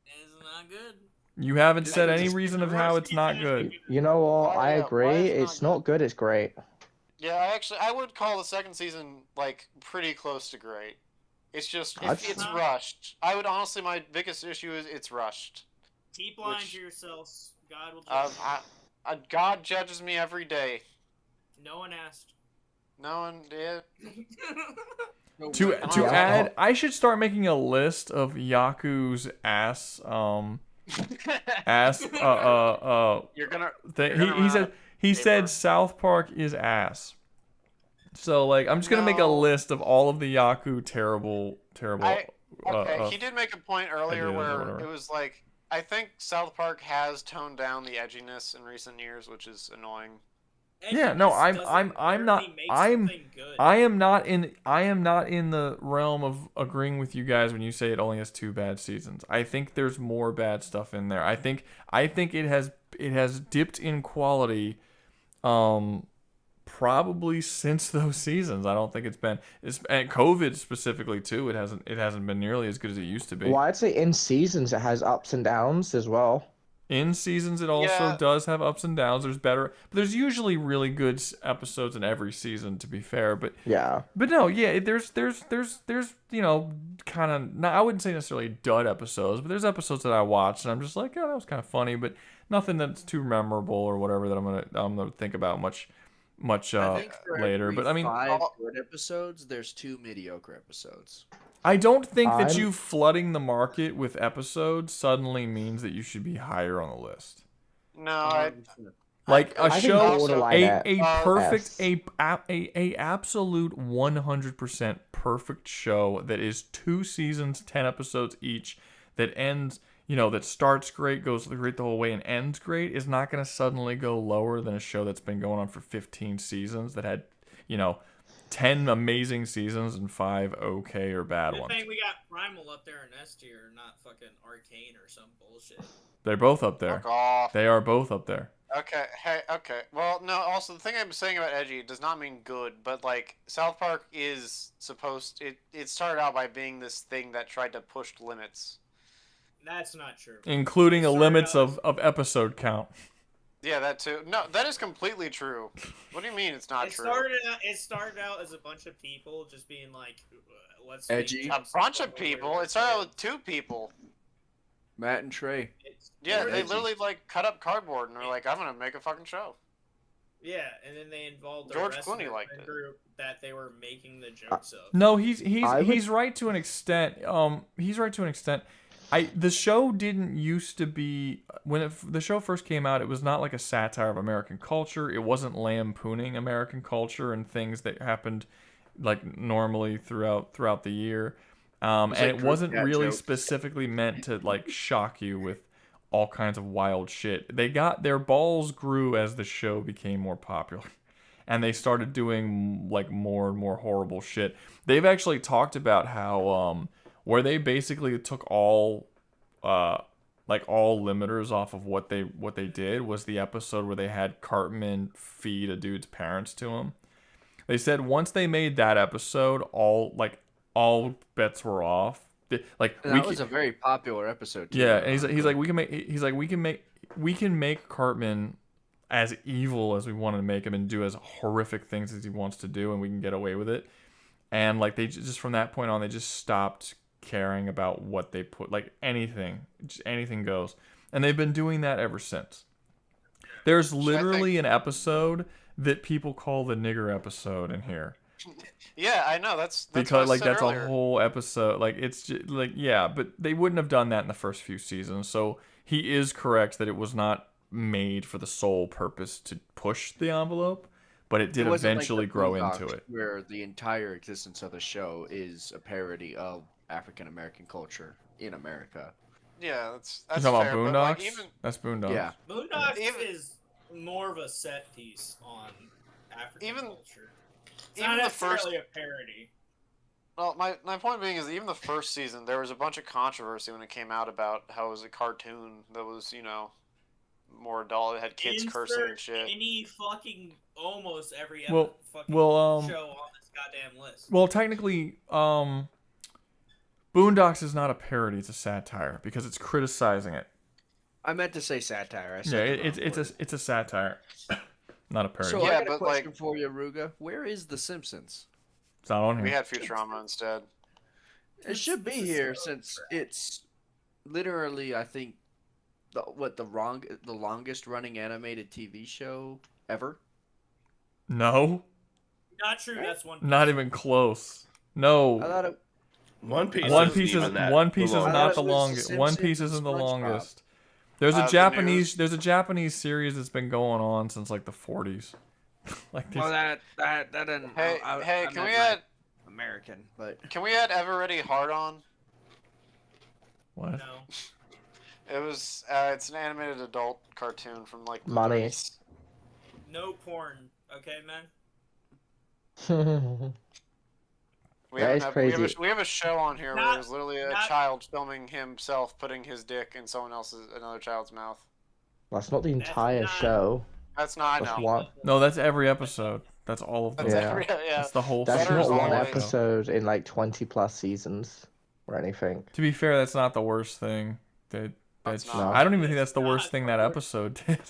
It's not good. You haven't said any reason of how it's not good. You know what? I yeah, agree. why is it It's not good. It's great. Yeah, I would call the second season like pretty close to great. It's just it's rushed. I would honestly, my biggest issue is it's rushed. Keep lying to yourselves. God will judge. God judges me every day. No one asked. No one did. To add, I should start making a list of Yaku's ass You're gonna. He said South Park is ass. So like I'm just gonna make a list of all of the Yaku terrible. He did make a point earlier ideas or where whatever. it was like I think South Park has toned down the edginess in recent years, which is annoying. Yeah, no, I am not in the realm of agreeing with you guys when you say it only has 2 bad seasons. I think there's more bad stuff in there. I think it has dipped in quality probably since those seasons. I don't think it's been and COVID specifically too. It hasn't been nearly as good as it used to be. Well, I'd say in seasons it has ups and downs as well. In seasons, it also does have ups and downs. But there's usually really good episodes in every season, to be fair. But no, there's kind of I wouldn't say necessarily dud episodes, but there's episodes that I watched and I'm just like, oh, that was kind of funny, but nothing that's too memorable or whatever that I'm gonna think about much I think for later. every But I mean, 5 good episodes, there's 2 mediocre episodes. I don't think that you flooding the market with episodes suddenly means that you should be higher on the list. No, Like a show, a absolute 100% perfect show that is 2 seasons, 10 episodes each, that ends, that starts great, goes great the whole way, and ends great, is not going to suddenly go lower than a show that's been going on for 15 seasons that had, 10 amazing seasons and 5 okay or bad Good ones. thing we got Primal up there in S tier, not fucking Arcane or some bullshit. They're both up there. Fuck off. They are both up there. Okay, okay. Well, no, also, the thing I'm saying about edgy does not mean good, but, like, South Park is supposed... It started out by being this thing that tried to push limits. That's not true. Including a limits of episode count. Yeah, that too. No, that is completely true. What do you mean it's not It true? started out as a bunch of people just being like, let's Edgy. A bunch of people? It started out with 2 people. Matt and Trey. Yeah, They're they edgy. literally, like, cut up cardboard and they're like, I'm gonna make a fucking show. Yeah, and then they involved the George rest Clooney of the liked friend it. group that they were making the jokes of. No, he's right to an extent. He's right to an extent. The show didn't used to be when the show first came out. It was not like a satire of American culture. It wasn't lampooning American culture and things that happened like normally throughout the year. And like it wasn't group chat really jokes. specifically meant to like shock you with all kinds of wild shit. They got their balls grew as the show became more popular. And they started doing like more and more horrible shit. They've actually talked about how where they basically took all limiters off of what they did was the episode where they had Cartman feed a dude's parents to him. They said once they made that episode, all bets were off. Like That was a very popular episode. Too, yeah, and he's like we can make Cartman as evil as we want to make him and do as horrific things as he wants to do, and we can get away with it. And like they just from that point on, they just stopped caring about what they put, like anything goes, and they've been doing that ever since. There's literally an episode that people call the nigger episode in here. Yeah, I know. That's Because what I said that's earlier. a whole episode. Like it's just, like yeah, but they wouldn't have done that in the first few seasons. So he is correct that it was not made for the sole purpose to push the envelope, but it did It wasn't eventually like the grow Boondocks, into it. where the entire existence of the show is a parody of African American culture in America. Yeah, that's You talking fair, about but, Boondocks? like, even That's Boondocks. Yeah. Boondocks is more of a set piece on African culture. It's even not the first- necessarily a parody. Well, my point being is even the first season, there was a bunch of controversy when it came out about how it was a cartoon that was, more adult. It had kids cursing and shit. Any fucking almost every Well- fucking well, show on this goddamn list. Well, technically, Boondocks is not a parody; it's a satire because it's criticizing it. I meant to say satire. I Yeah, said the wrong it's word. a satire, not a parody. So I got a question for you, Ruga. Where is The Simpsons? It's not on here. We had Futurama instead. It should be here since it's literally, I think, the longest running animated TV show ever. No, Not true. That's one. not even close. No. I thought it. One Piece. One isn't Piece is even that One Piece is long. not the it was The longest. One Simpsons Piece and isn't the SpongeBob. longest. There's a The Japanese. news. There's a Japanese series that's been going on since like the 40s. Like Well, there's- that didn't. Hey, I can meant we like add American? But Can we add Ever Ready Hard on? what? No. It was. It's an animated adult cartoon from like the Money. 30s. No porn. Okay, man. We That have, is we crazy. have a we have a show on here where Not- there's literally a not- child filming himself putting his dick in another child's mouth. That's not the entire not- show. That's not. I That's know. one. No, that's every episode. That's all of them. That's Yeah. every, yeah. That's the whole. That's Butter's not one always- episode in like 20 plus seasons or anything. To be fair, that's not the worst thing. That's not. I don't even think that's the worst thing that episode did.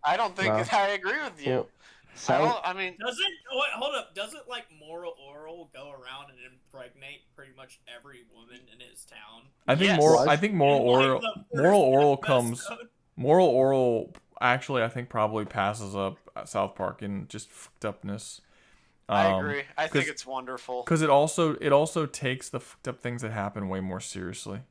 I don't think No. I agree with you. Well, South, I mean, Doesn't wait, hold up? Doesn't like Moral Oral go around and impregnate pretty much every woman in his town? I think Yes. moral. I think moral In, like, oral. the first Moral oral comes. episode. Moral oral actually, I think probably passes up South Park in just fucked upness. I agree. I think 'cause- it's wonderful. Because it also takes the fucked up things that happen way more seriously.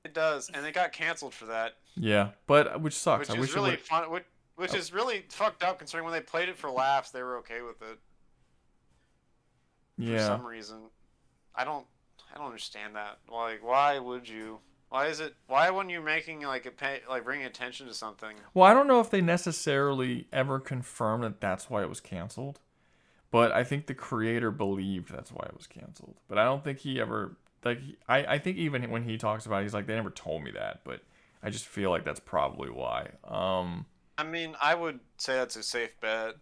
It does, and they got canceled for that, Yeah, but which sucks. which I wish is it really would. fun. Which is really fucked up considering when they played it for laughs, they were okay with it for Yeah. some reason. I don't understand that. Like, why would you? Why is it? Why when you're making like bringing attention to something? Well, I don't know if they necessarily ever confirmed that that's why it was canceled, but I think the creator believed that's why it was canceled. But I don't think he ever I think even when he talks about it, he's like, they never told me that, but I just feel like that's probably why. I mean, I would say that's a safe bet.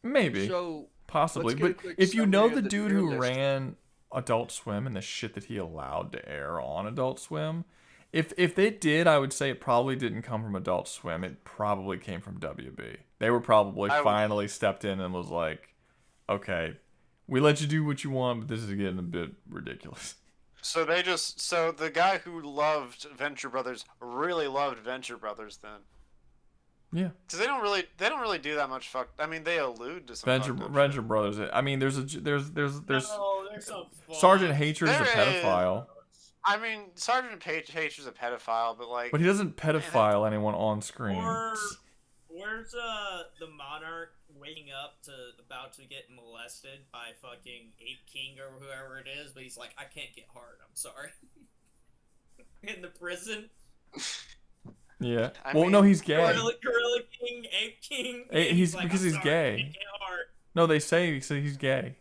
Maybe. So Possibly, let's get a but quick if you know summary the of the dude tier who list. ran Adult Swim and the shit that he allowed to air on Adult Swim, if it did, I would say it probably didn't come from Adult Swim. It probably came from WB. They were probably finally stepped in and was like, okay, we let you do what you want, but this is getting a bit ridiculous. So the guy who loved Venture Brothers really loved Venture Brothers then. Yeah. Because they don't really do that much fuck. I mean, they allude to some Venture Brothers. I mean, there's No, there's some Sergeant fun. Hatred is a There is. pedophile. I mean, Sergeant Page is a pedophile, but like. But he doesn't pedophile anyone on screen. Or where's the Monarch waking up about to get molested by fucking Ape King or whoever it is, but he's like, I can't get hard. I'm sorry. In the prison. Yeah. No, he's gay. Gorilla King, Ape King. He's like, because he's gay. Can't get hard. No, they say he's gay.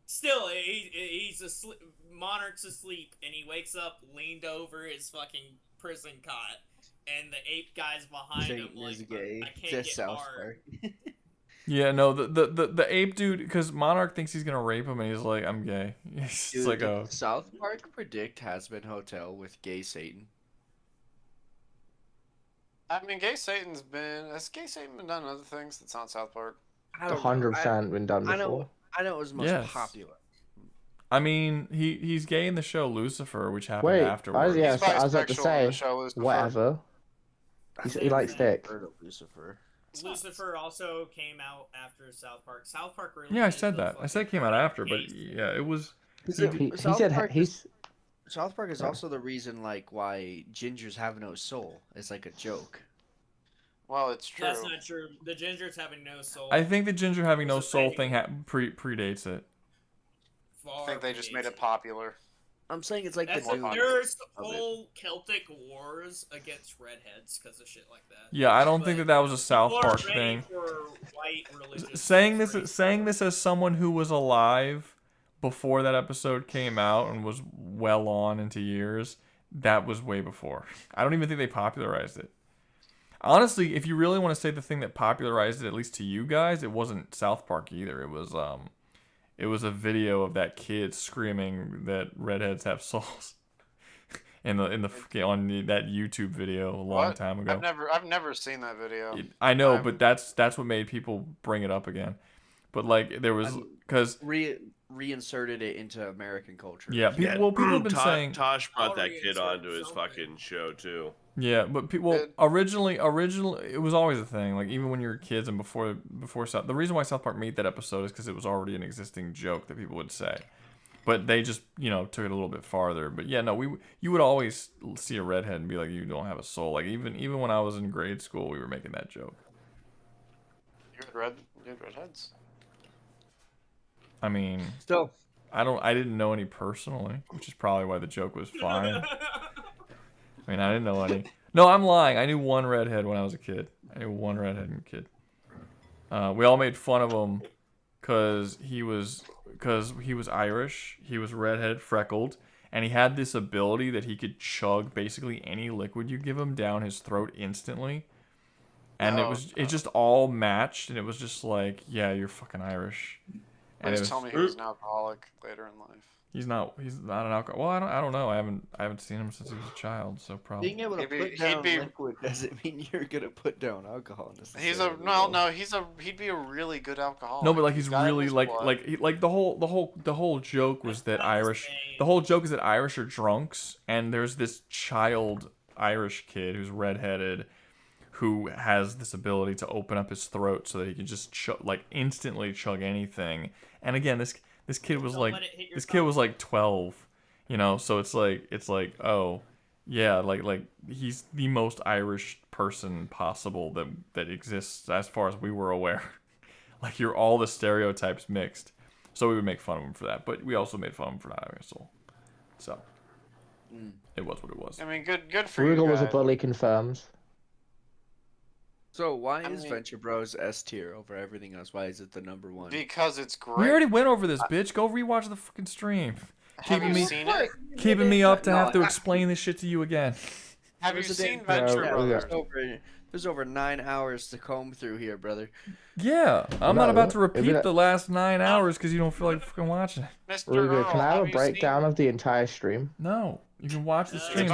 Still, he's asleep. Monarch's asleep, and he wakes up leaned over his fucking prison cot, and the ape guy's behind him like, gay. I can't get hard. Yeah, no, the ape dude, because Monarch thinks he's gonna rape him, and he's like, I'm gay. It's Dude, like, did South Park predict Hazbin Hotel with gay Satan? I mean, has Gay Satan been done other things that's not South Park? 100% been done before. I know it was most popular. I mean, he's gay in the show Lucifer, which happened afterwards. I was about to say, whatever. He likes dick. Lucifer also came out after South Park. South Park really. Yeah, I said that. I said it came out after, but yeah, it was. South Park is also the reason, like, why gingers have no soul. It's like a joke. Well, it's true. That's not true. The gingers having no soul. I think the ginger having no soul thing predates it. I think they just made it popular. I'm saying it's like there's whole Celtic wars against redheads because of shit like that. Yeah, I don't think that was a South Park thing. Saying this as someone who was alive before that episode came out and was well on into years, that was way before. I don't even think they popularized it. Honestly, if you really want to say the thing that popularized it, at least to you guys, it wasn't South Park either. It was a video of that kid screaming that redheads have souls on that YouTube video a long time ago. I've never seen that video. I know, but that's what made people bring it up again. But like there was because reinserted it into American culture. Yeah, people have been saying Tosh brought that kid onto his fucking show too. Yeah, but people originally it was always a thing. Like even when you were kids and before South, the reason why South Park made that episode is because it was already an existing joke that people would say, but they just took it a little bit farther. But yeah, no, you would always see a redhead and be like, you don't have a soul. Like even when I was in grade school, we were making that joke. You had redheads. I mean, still, I didn't know any personally, which is probably why the joke was fine. I mean, I didn't know any. No, I'm lying. I knew one redhead when I was a kid. I knew one redhead kid. We all made fun of him because he was Irish. He was redhead, freckled, and he had this ability that he could chug basically any liquid you give him down his throat instantly. And it just all matched, and it was just like, yeah, you're fucking Irish. Please tell me he was an alcoholic later in life. He's not an alcoholic. Well, I don't know. I haven't seen him since he was a child, so probably. Being able to put down liquid doesn't mean you're gonna put down alcohol. He'd be a really good alcoholic. No, but like he's really like the whole joke was that Irish. The whole joke is that Irish are drunks, and there's this child Irish kid who's redheaded, who has this ability to open up his throat so that he can just instantly chug anything. And again, this kid was like 12, so it's like oh yeah, like he's the most Irish person possible that exists as far as we were aware. Like you're all the stereotypes mixed. So we would make fun of him for that, but we also made fun of him for not having a soul. So it was what it was. I mean, good for you. Rouga was a bully confirmed. So why is Venture Bros S tier over everything else? Why is it the number one? Because it's great. We already went over this, bitch. Go rewatch the fucking stream. Have you seen it? Keeping me up to have to explain this shit to you again. Have you seen Venture Bros? There's over 9 hours to comb through here, brother. Yeah, I'm not about to repeat the last 9 hours because you don't feel like fucking watching it. Rouga, can I have a breakdown of the entire stream? No, you can watch the stream.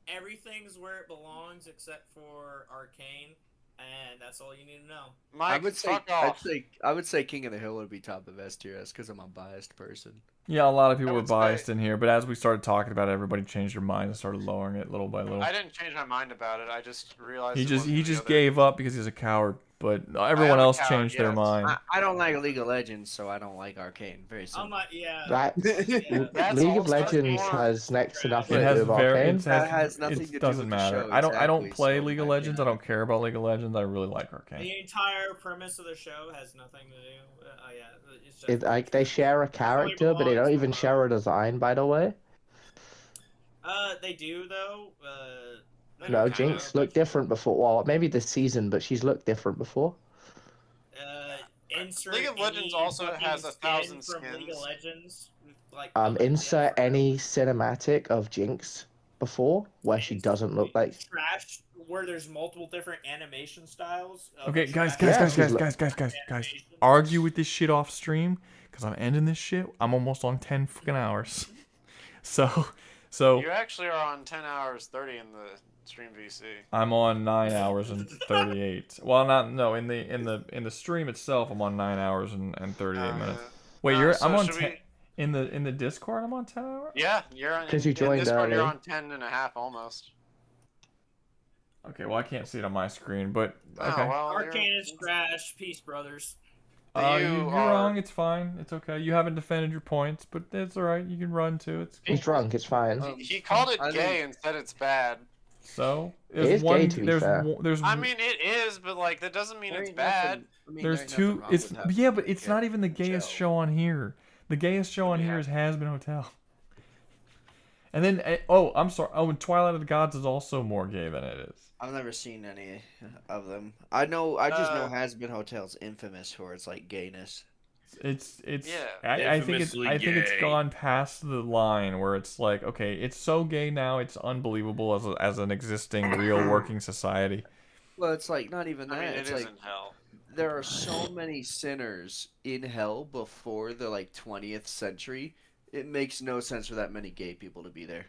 Everything's where it belongs except for Arcane, and that's all you need to know. Mike, I would say King of the Hill would be top of S tier because I'm a biased person. Yeah, a lot of people were biased in here, but as we started talking about it, everybody changed their mind and started lowering it little by little. I didn't change my mind about it. I just realized he just gave up because he's a coward. but everyone else changed their mind. I don't like League of Legends, so I don't like Arcane. Very simple. League of Legends has next to nothing It to has do with Arcane. That has nothing to do It doesn't with the matter. show, I don't exactly, play so League of my Legends. I don't care about League of Legends. I really like Arcane. The entire premise of the show has nothing to do. It's just Like they share a character, but they don't even share a design. By the way, they do though. no, Jinx looked different before. Well, maybe this season, but she's looked different before. Insert League of Legends any also fucking has 1,000 skin from League of skins. Legends. Like Insert any cinematic of Jinx before where she doesn't look like. trash where there's multiple different animation styles. Okay, guys. Yeah, Argue with this shit off stream, because I'm ending this shit. I'm almost on 10 fucking hours. So You actually are on 10 hours 30 in the stream VC. I'm on 9 hours and 38. Well, in the stream itself, I'm on 9 hours and 38 minutes. Wait, I'm on 10 in the Discord. I'm on 10 hours. Yeah, you're on. Because you joined Discord, you're early. on 10 and a half almost. Okay, well I can't see it on my screen, but okay. Arcane is trash. Peace, brothers. You're wrong. It's fine. It's okay. You haven't defended your points, but it's all right. You can run too. It's He's drunk. It's fine. He called it gay and said it's bad. So It is gay, to be fair. I mean, it is, but like that doesn't mean it's bad. There's two. It's yeah, but it's not even the gayest show on here. The gayest show on here is Has Been Hotel. And then I'm sorry. Oh, and Twilight of the Gods is also more gay than it is. I've never seen any of them. I just know Has Been Hotel's infamous for its like gayness. It's yeah. I think it's gone past the line where it's like, okay, it's so gay now, it's unbelievable as an existing real working society. Well, it's like not even that. I mean, it's it like isn't hell. there are so many sinners in hell before the like 20th century. It makes no sense for that many gay people to be there.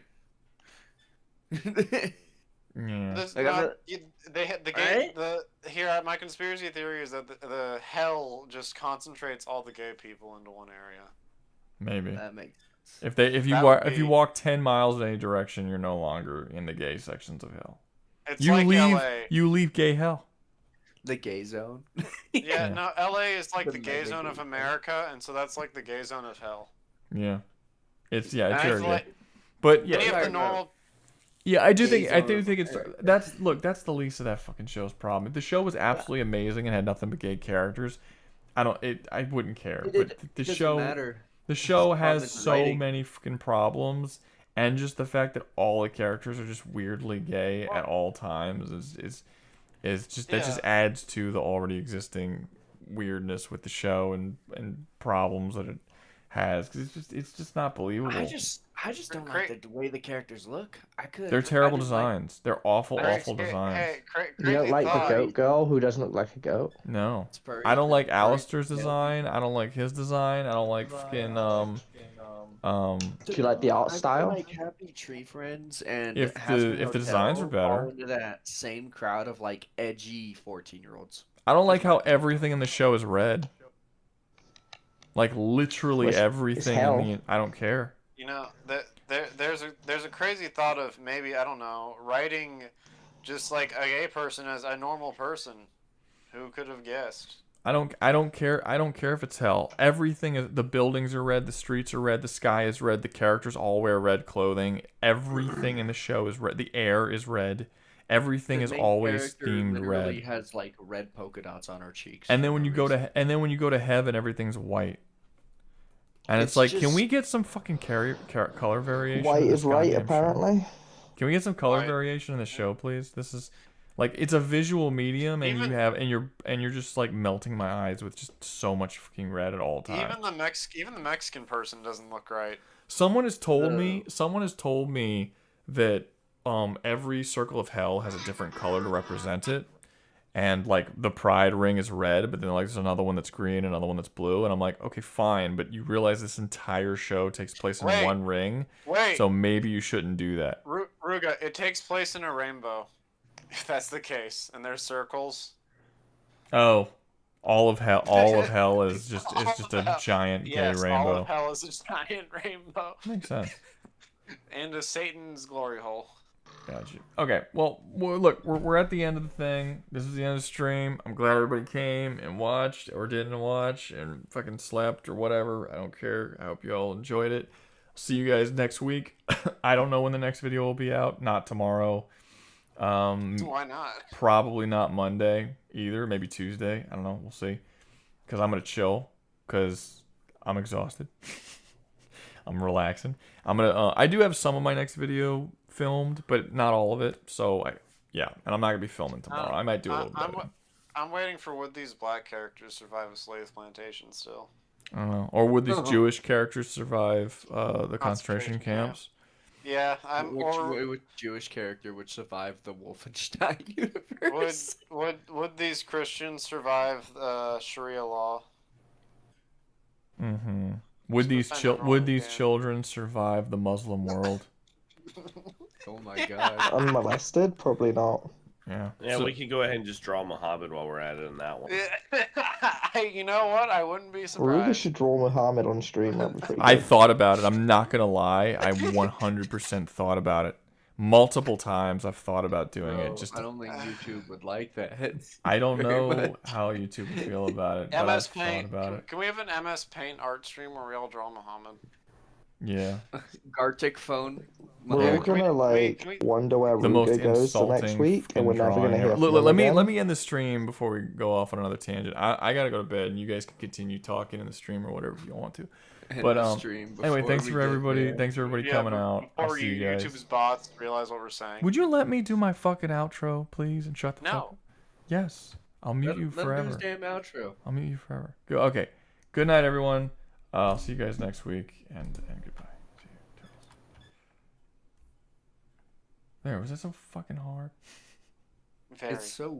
Yeah. My conspiracy theory is that the hell just concentrates all the gay people into one area. Maybe. That makes if you walk 10 miles in any direction, you're no longer in the gay sections of hell. It's like LA. You leave gay hell. The gay zone. Yeah, no, LA is like the gay zone of America, and so that's like the gay zone of hell. Yeah. It's And I very feel gay. like But yeah, any of the normal. yeah, I do think it's that's the least of that fucking show's problem. If the show was absolutely amazing and had nothing but gay characters, I wouldn't care. But the show has so many fucking problems, and just the fact that all the characters are just weirdly gay at all times is just that just adds to the already existing weirdness with the show and problems that it has, because it's just not believable. I just don't like the way the characters look. They're terrible designs. They're awful designs. You don't like the goat girl who doesn't look like a goat? No. I don't like Alistair's design. I don't like his design. I don't like fucking Do you like the art style? I like Happy Tree Friends and if the designs were better. Fall into that same crowd of like edgy 14-year-olds. I don't like how everything in the show is red. Like literally everything. I don't care. You know, there's a crazy thought of maybe, I don't know, writing just like a gay person as a normal person. Who could have guessed? I don't care. I don't care if it's hell. Everything is, the buildings are red, the streets are red, the sky is red, the characters all wear red clothing. Everything in the show is red. The air is red. Everything is always themed red. Has like red polka dots on her cheeks. And then when you go to heaven, everything's white. And it's like, can we get some fucking color variation? White is right, apparently. Can we get some color variation in the show, please? This is like, it's a visual medium, and you're just like melting my eyes with just so much fucking red at all times. Even the Mexican person doesn't look right. Someone has told me that every circle of hell has a different color to represent it. And like the pride ring is red, but then like there's another one that's green, another one that's blue, and I'm like, okay, fine, but you realize this entire show takes place in one ring, so maybe you shouldn't do that. Rouga, it takes place in a rainbow, if that's the case, and there's circles. Oh, all of hell is just a giant gay rainbow. All of hell is a giant rainbow. Makes sense. And a Satan's glory hole. Got you. Okay, well, look, we're at the end of the thing. This is the end of the stream. I'm glad everybody came and watched or didn't watch and fucking slept or whatever. I don't care. I hope you all enjoyed it. See you guys next week. I don't know when the next video will be out. Not tomorrow. Why not? Probably not Monday either. Maybe Tuesday. I don't know. We'll see. Because I'm going to chill. Because I'm exhausted. I'm relaxing. I do have some of my next video filmed, but not all of it. So and I'm not gonna be filming tomorrow. I might do a little bit. I'm waiting for would these black characters survive a slave plantation still? I don't know. Or would these Jewish characters survive the concentration camps? Yeah, which Jewish character would survive the Wolfenstein universe? Would these Christians survive Sharia law? Mm-hmm. Would these children survive the Muslim world? Oh my god. Unmolested? Probably not. Yeah. Yeah, we can go ahead and just draw Muhammad while we're at it in that one. You know what? I wouldn't be Rouga surprised. should draw Muhammad on stream. That'd be pretty I good. thought about it. I'm not gonna lie. I 100% thought about it. Multiple times I've thought about doing it. Just I don't think YouTube would like that. I don't very know much. how YouTube would feel about it, but I've thought about it. Can we have an MS Paint art stream where we all draw Muhammad? Yeah. Gartic phone. We're all gonna wonder where The most Rouga goes the next insulting week, and we're never drawing gonna hear ever. from Look, him let again. me end the stream before we go off on another tangent. I gotta go to bed, and you guys can continue talking in the stream or whatever you want to. End But the stream anyway, before thanks we for get everybody. there. Thanks for everybody coming out. I'll see you guys. YouTube's bots realize what we're saying. Would you let me do my fucking outro, please, and shut the fuck up? Yes. I'll mute you Let him forever. do his damn outro. I'll mute you forever. Okay. Good night, everyone. I'll see you guys next week, and goodbye. See you. There, was that so fucking hard? Very. It's so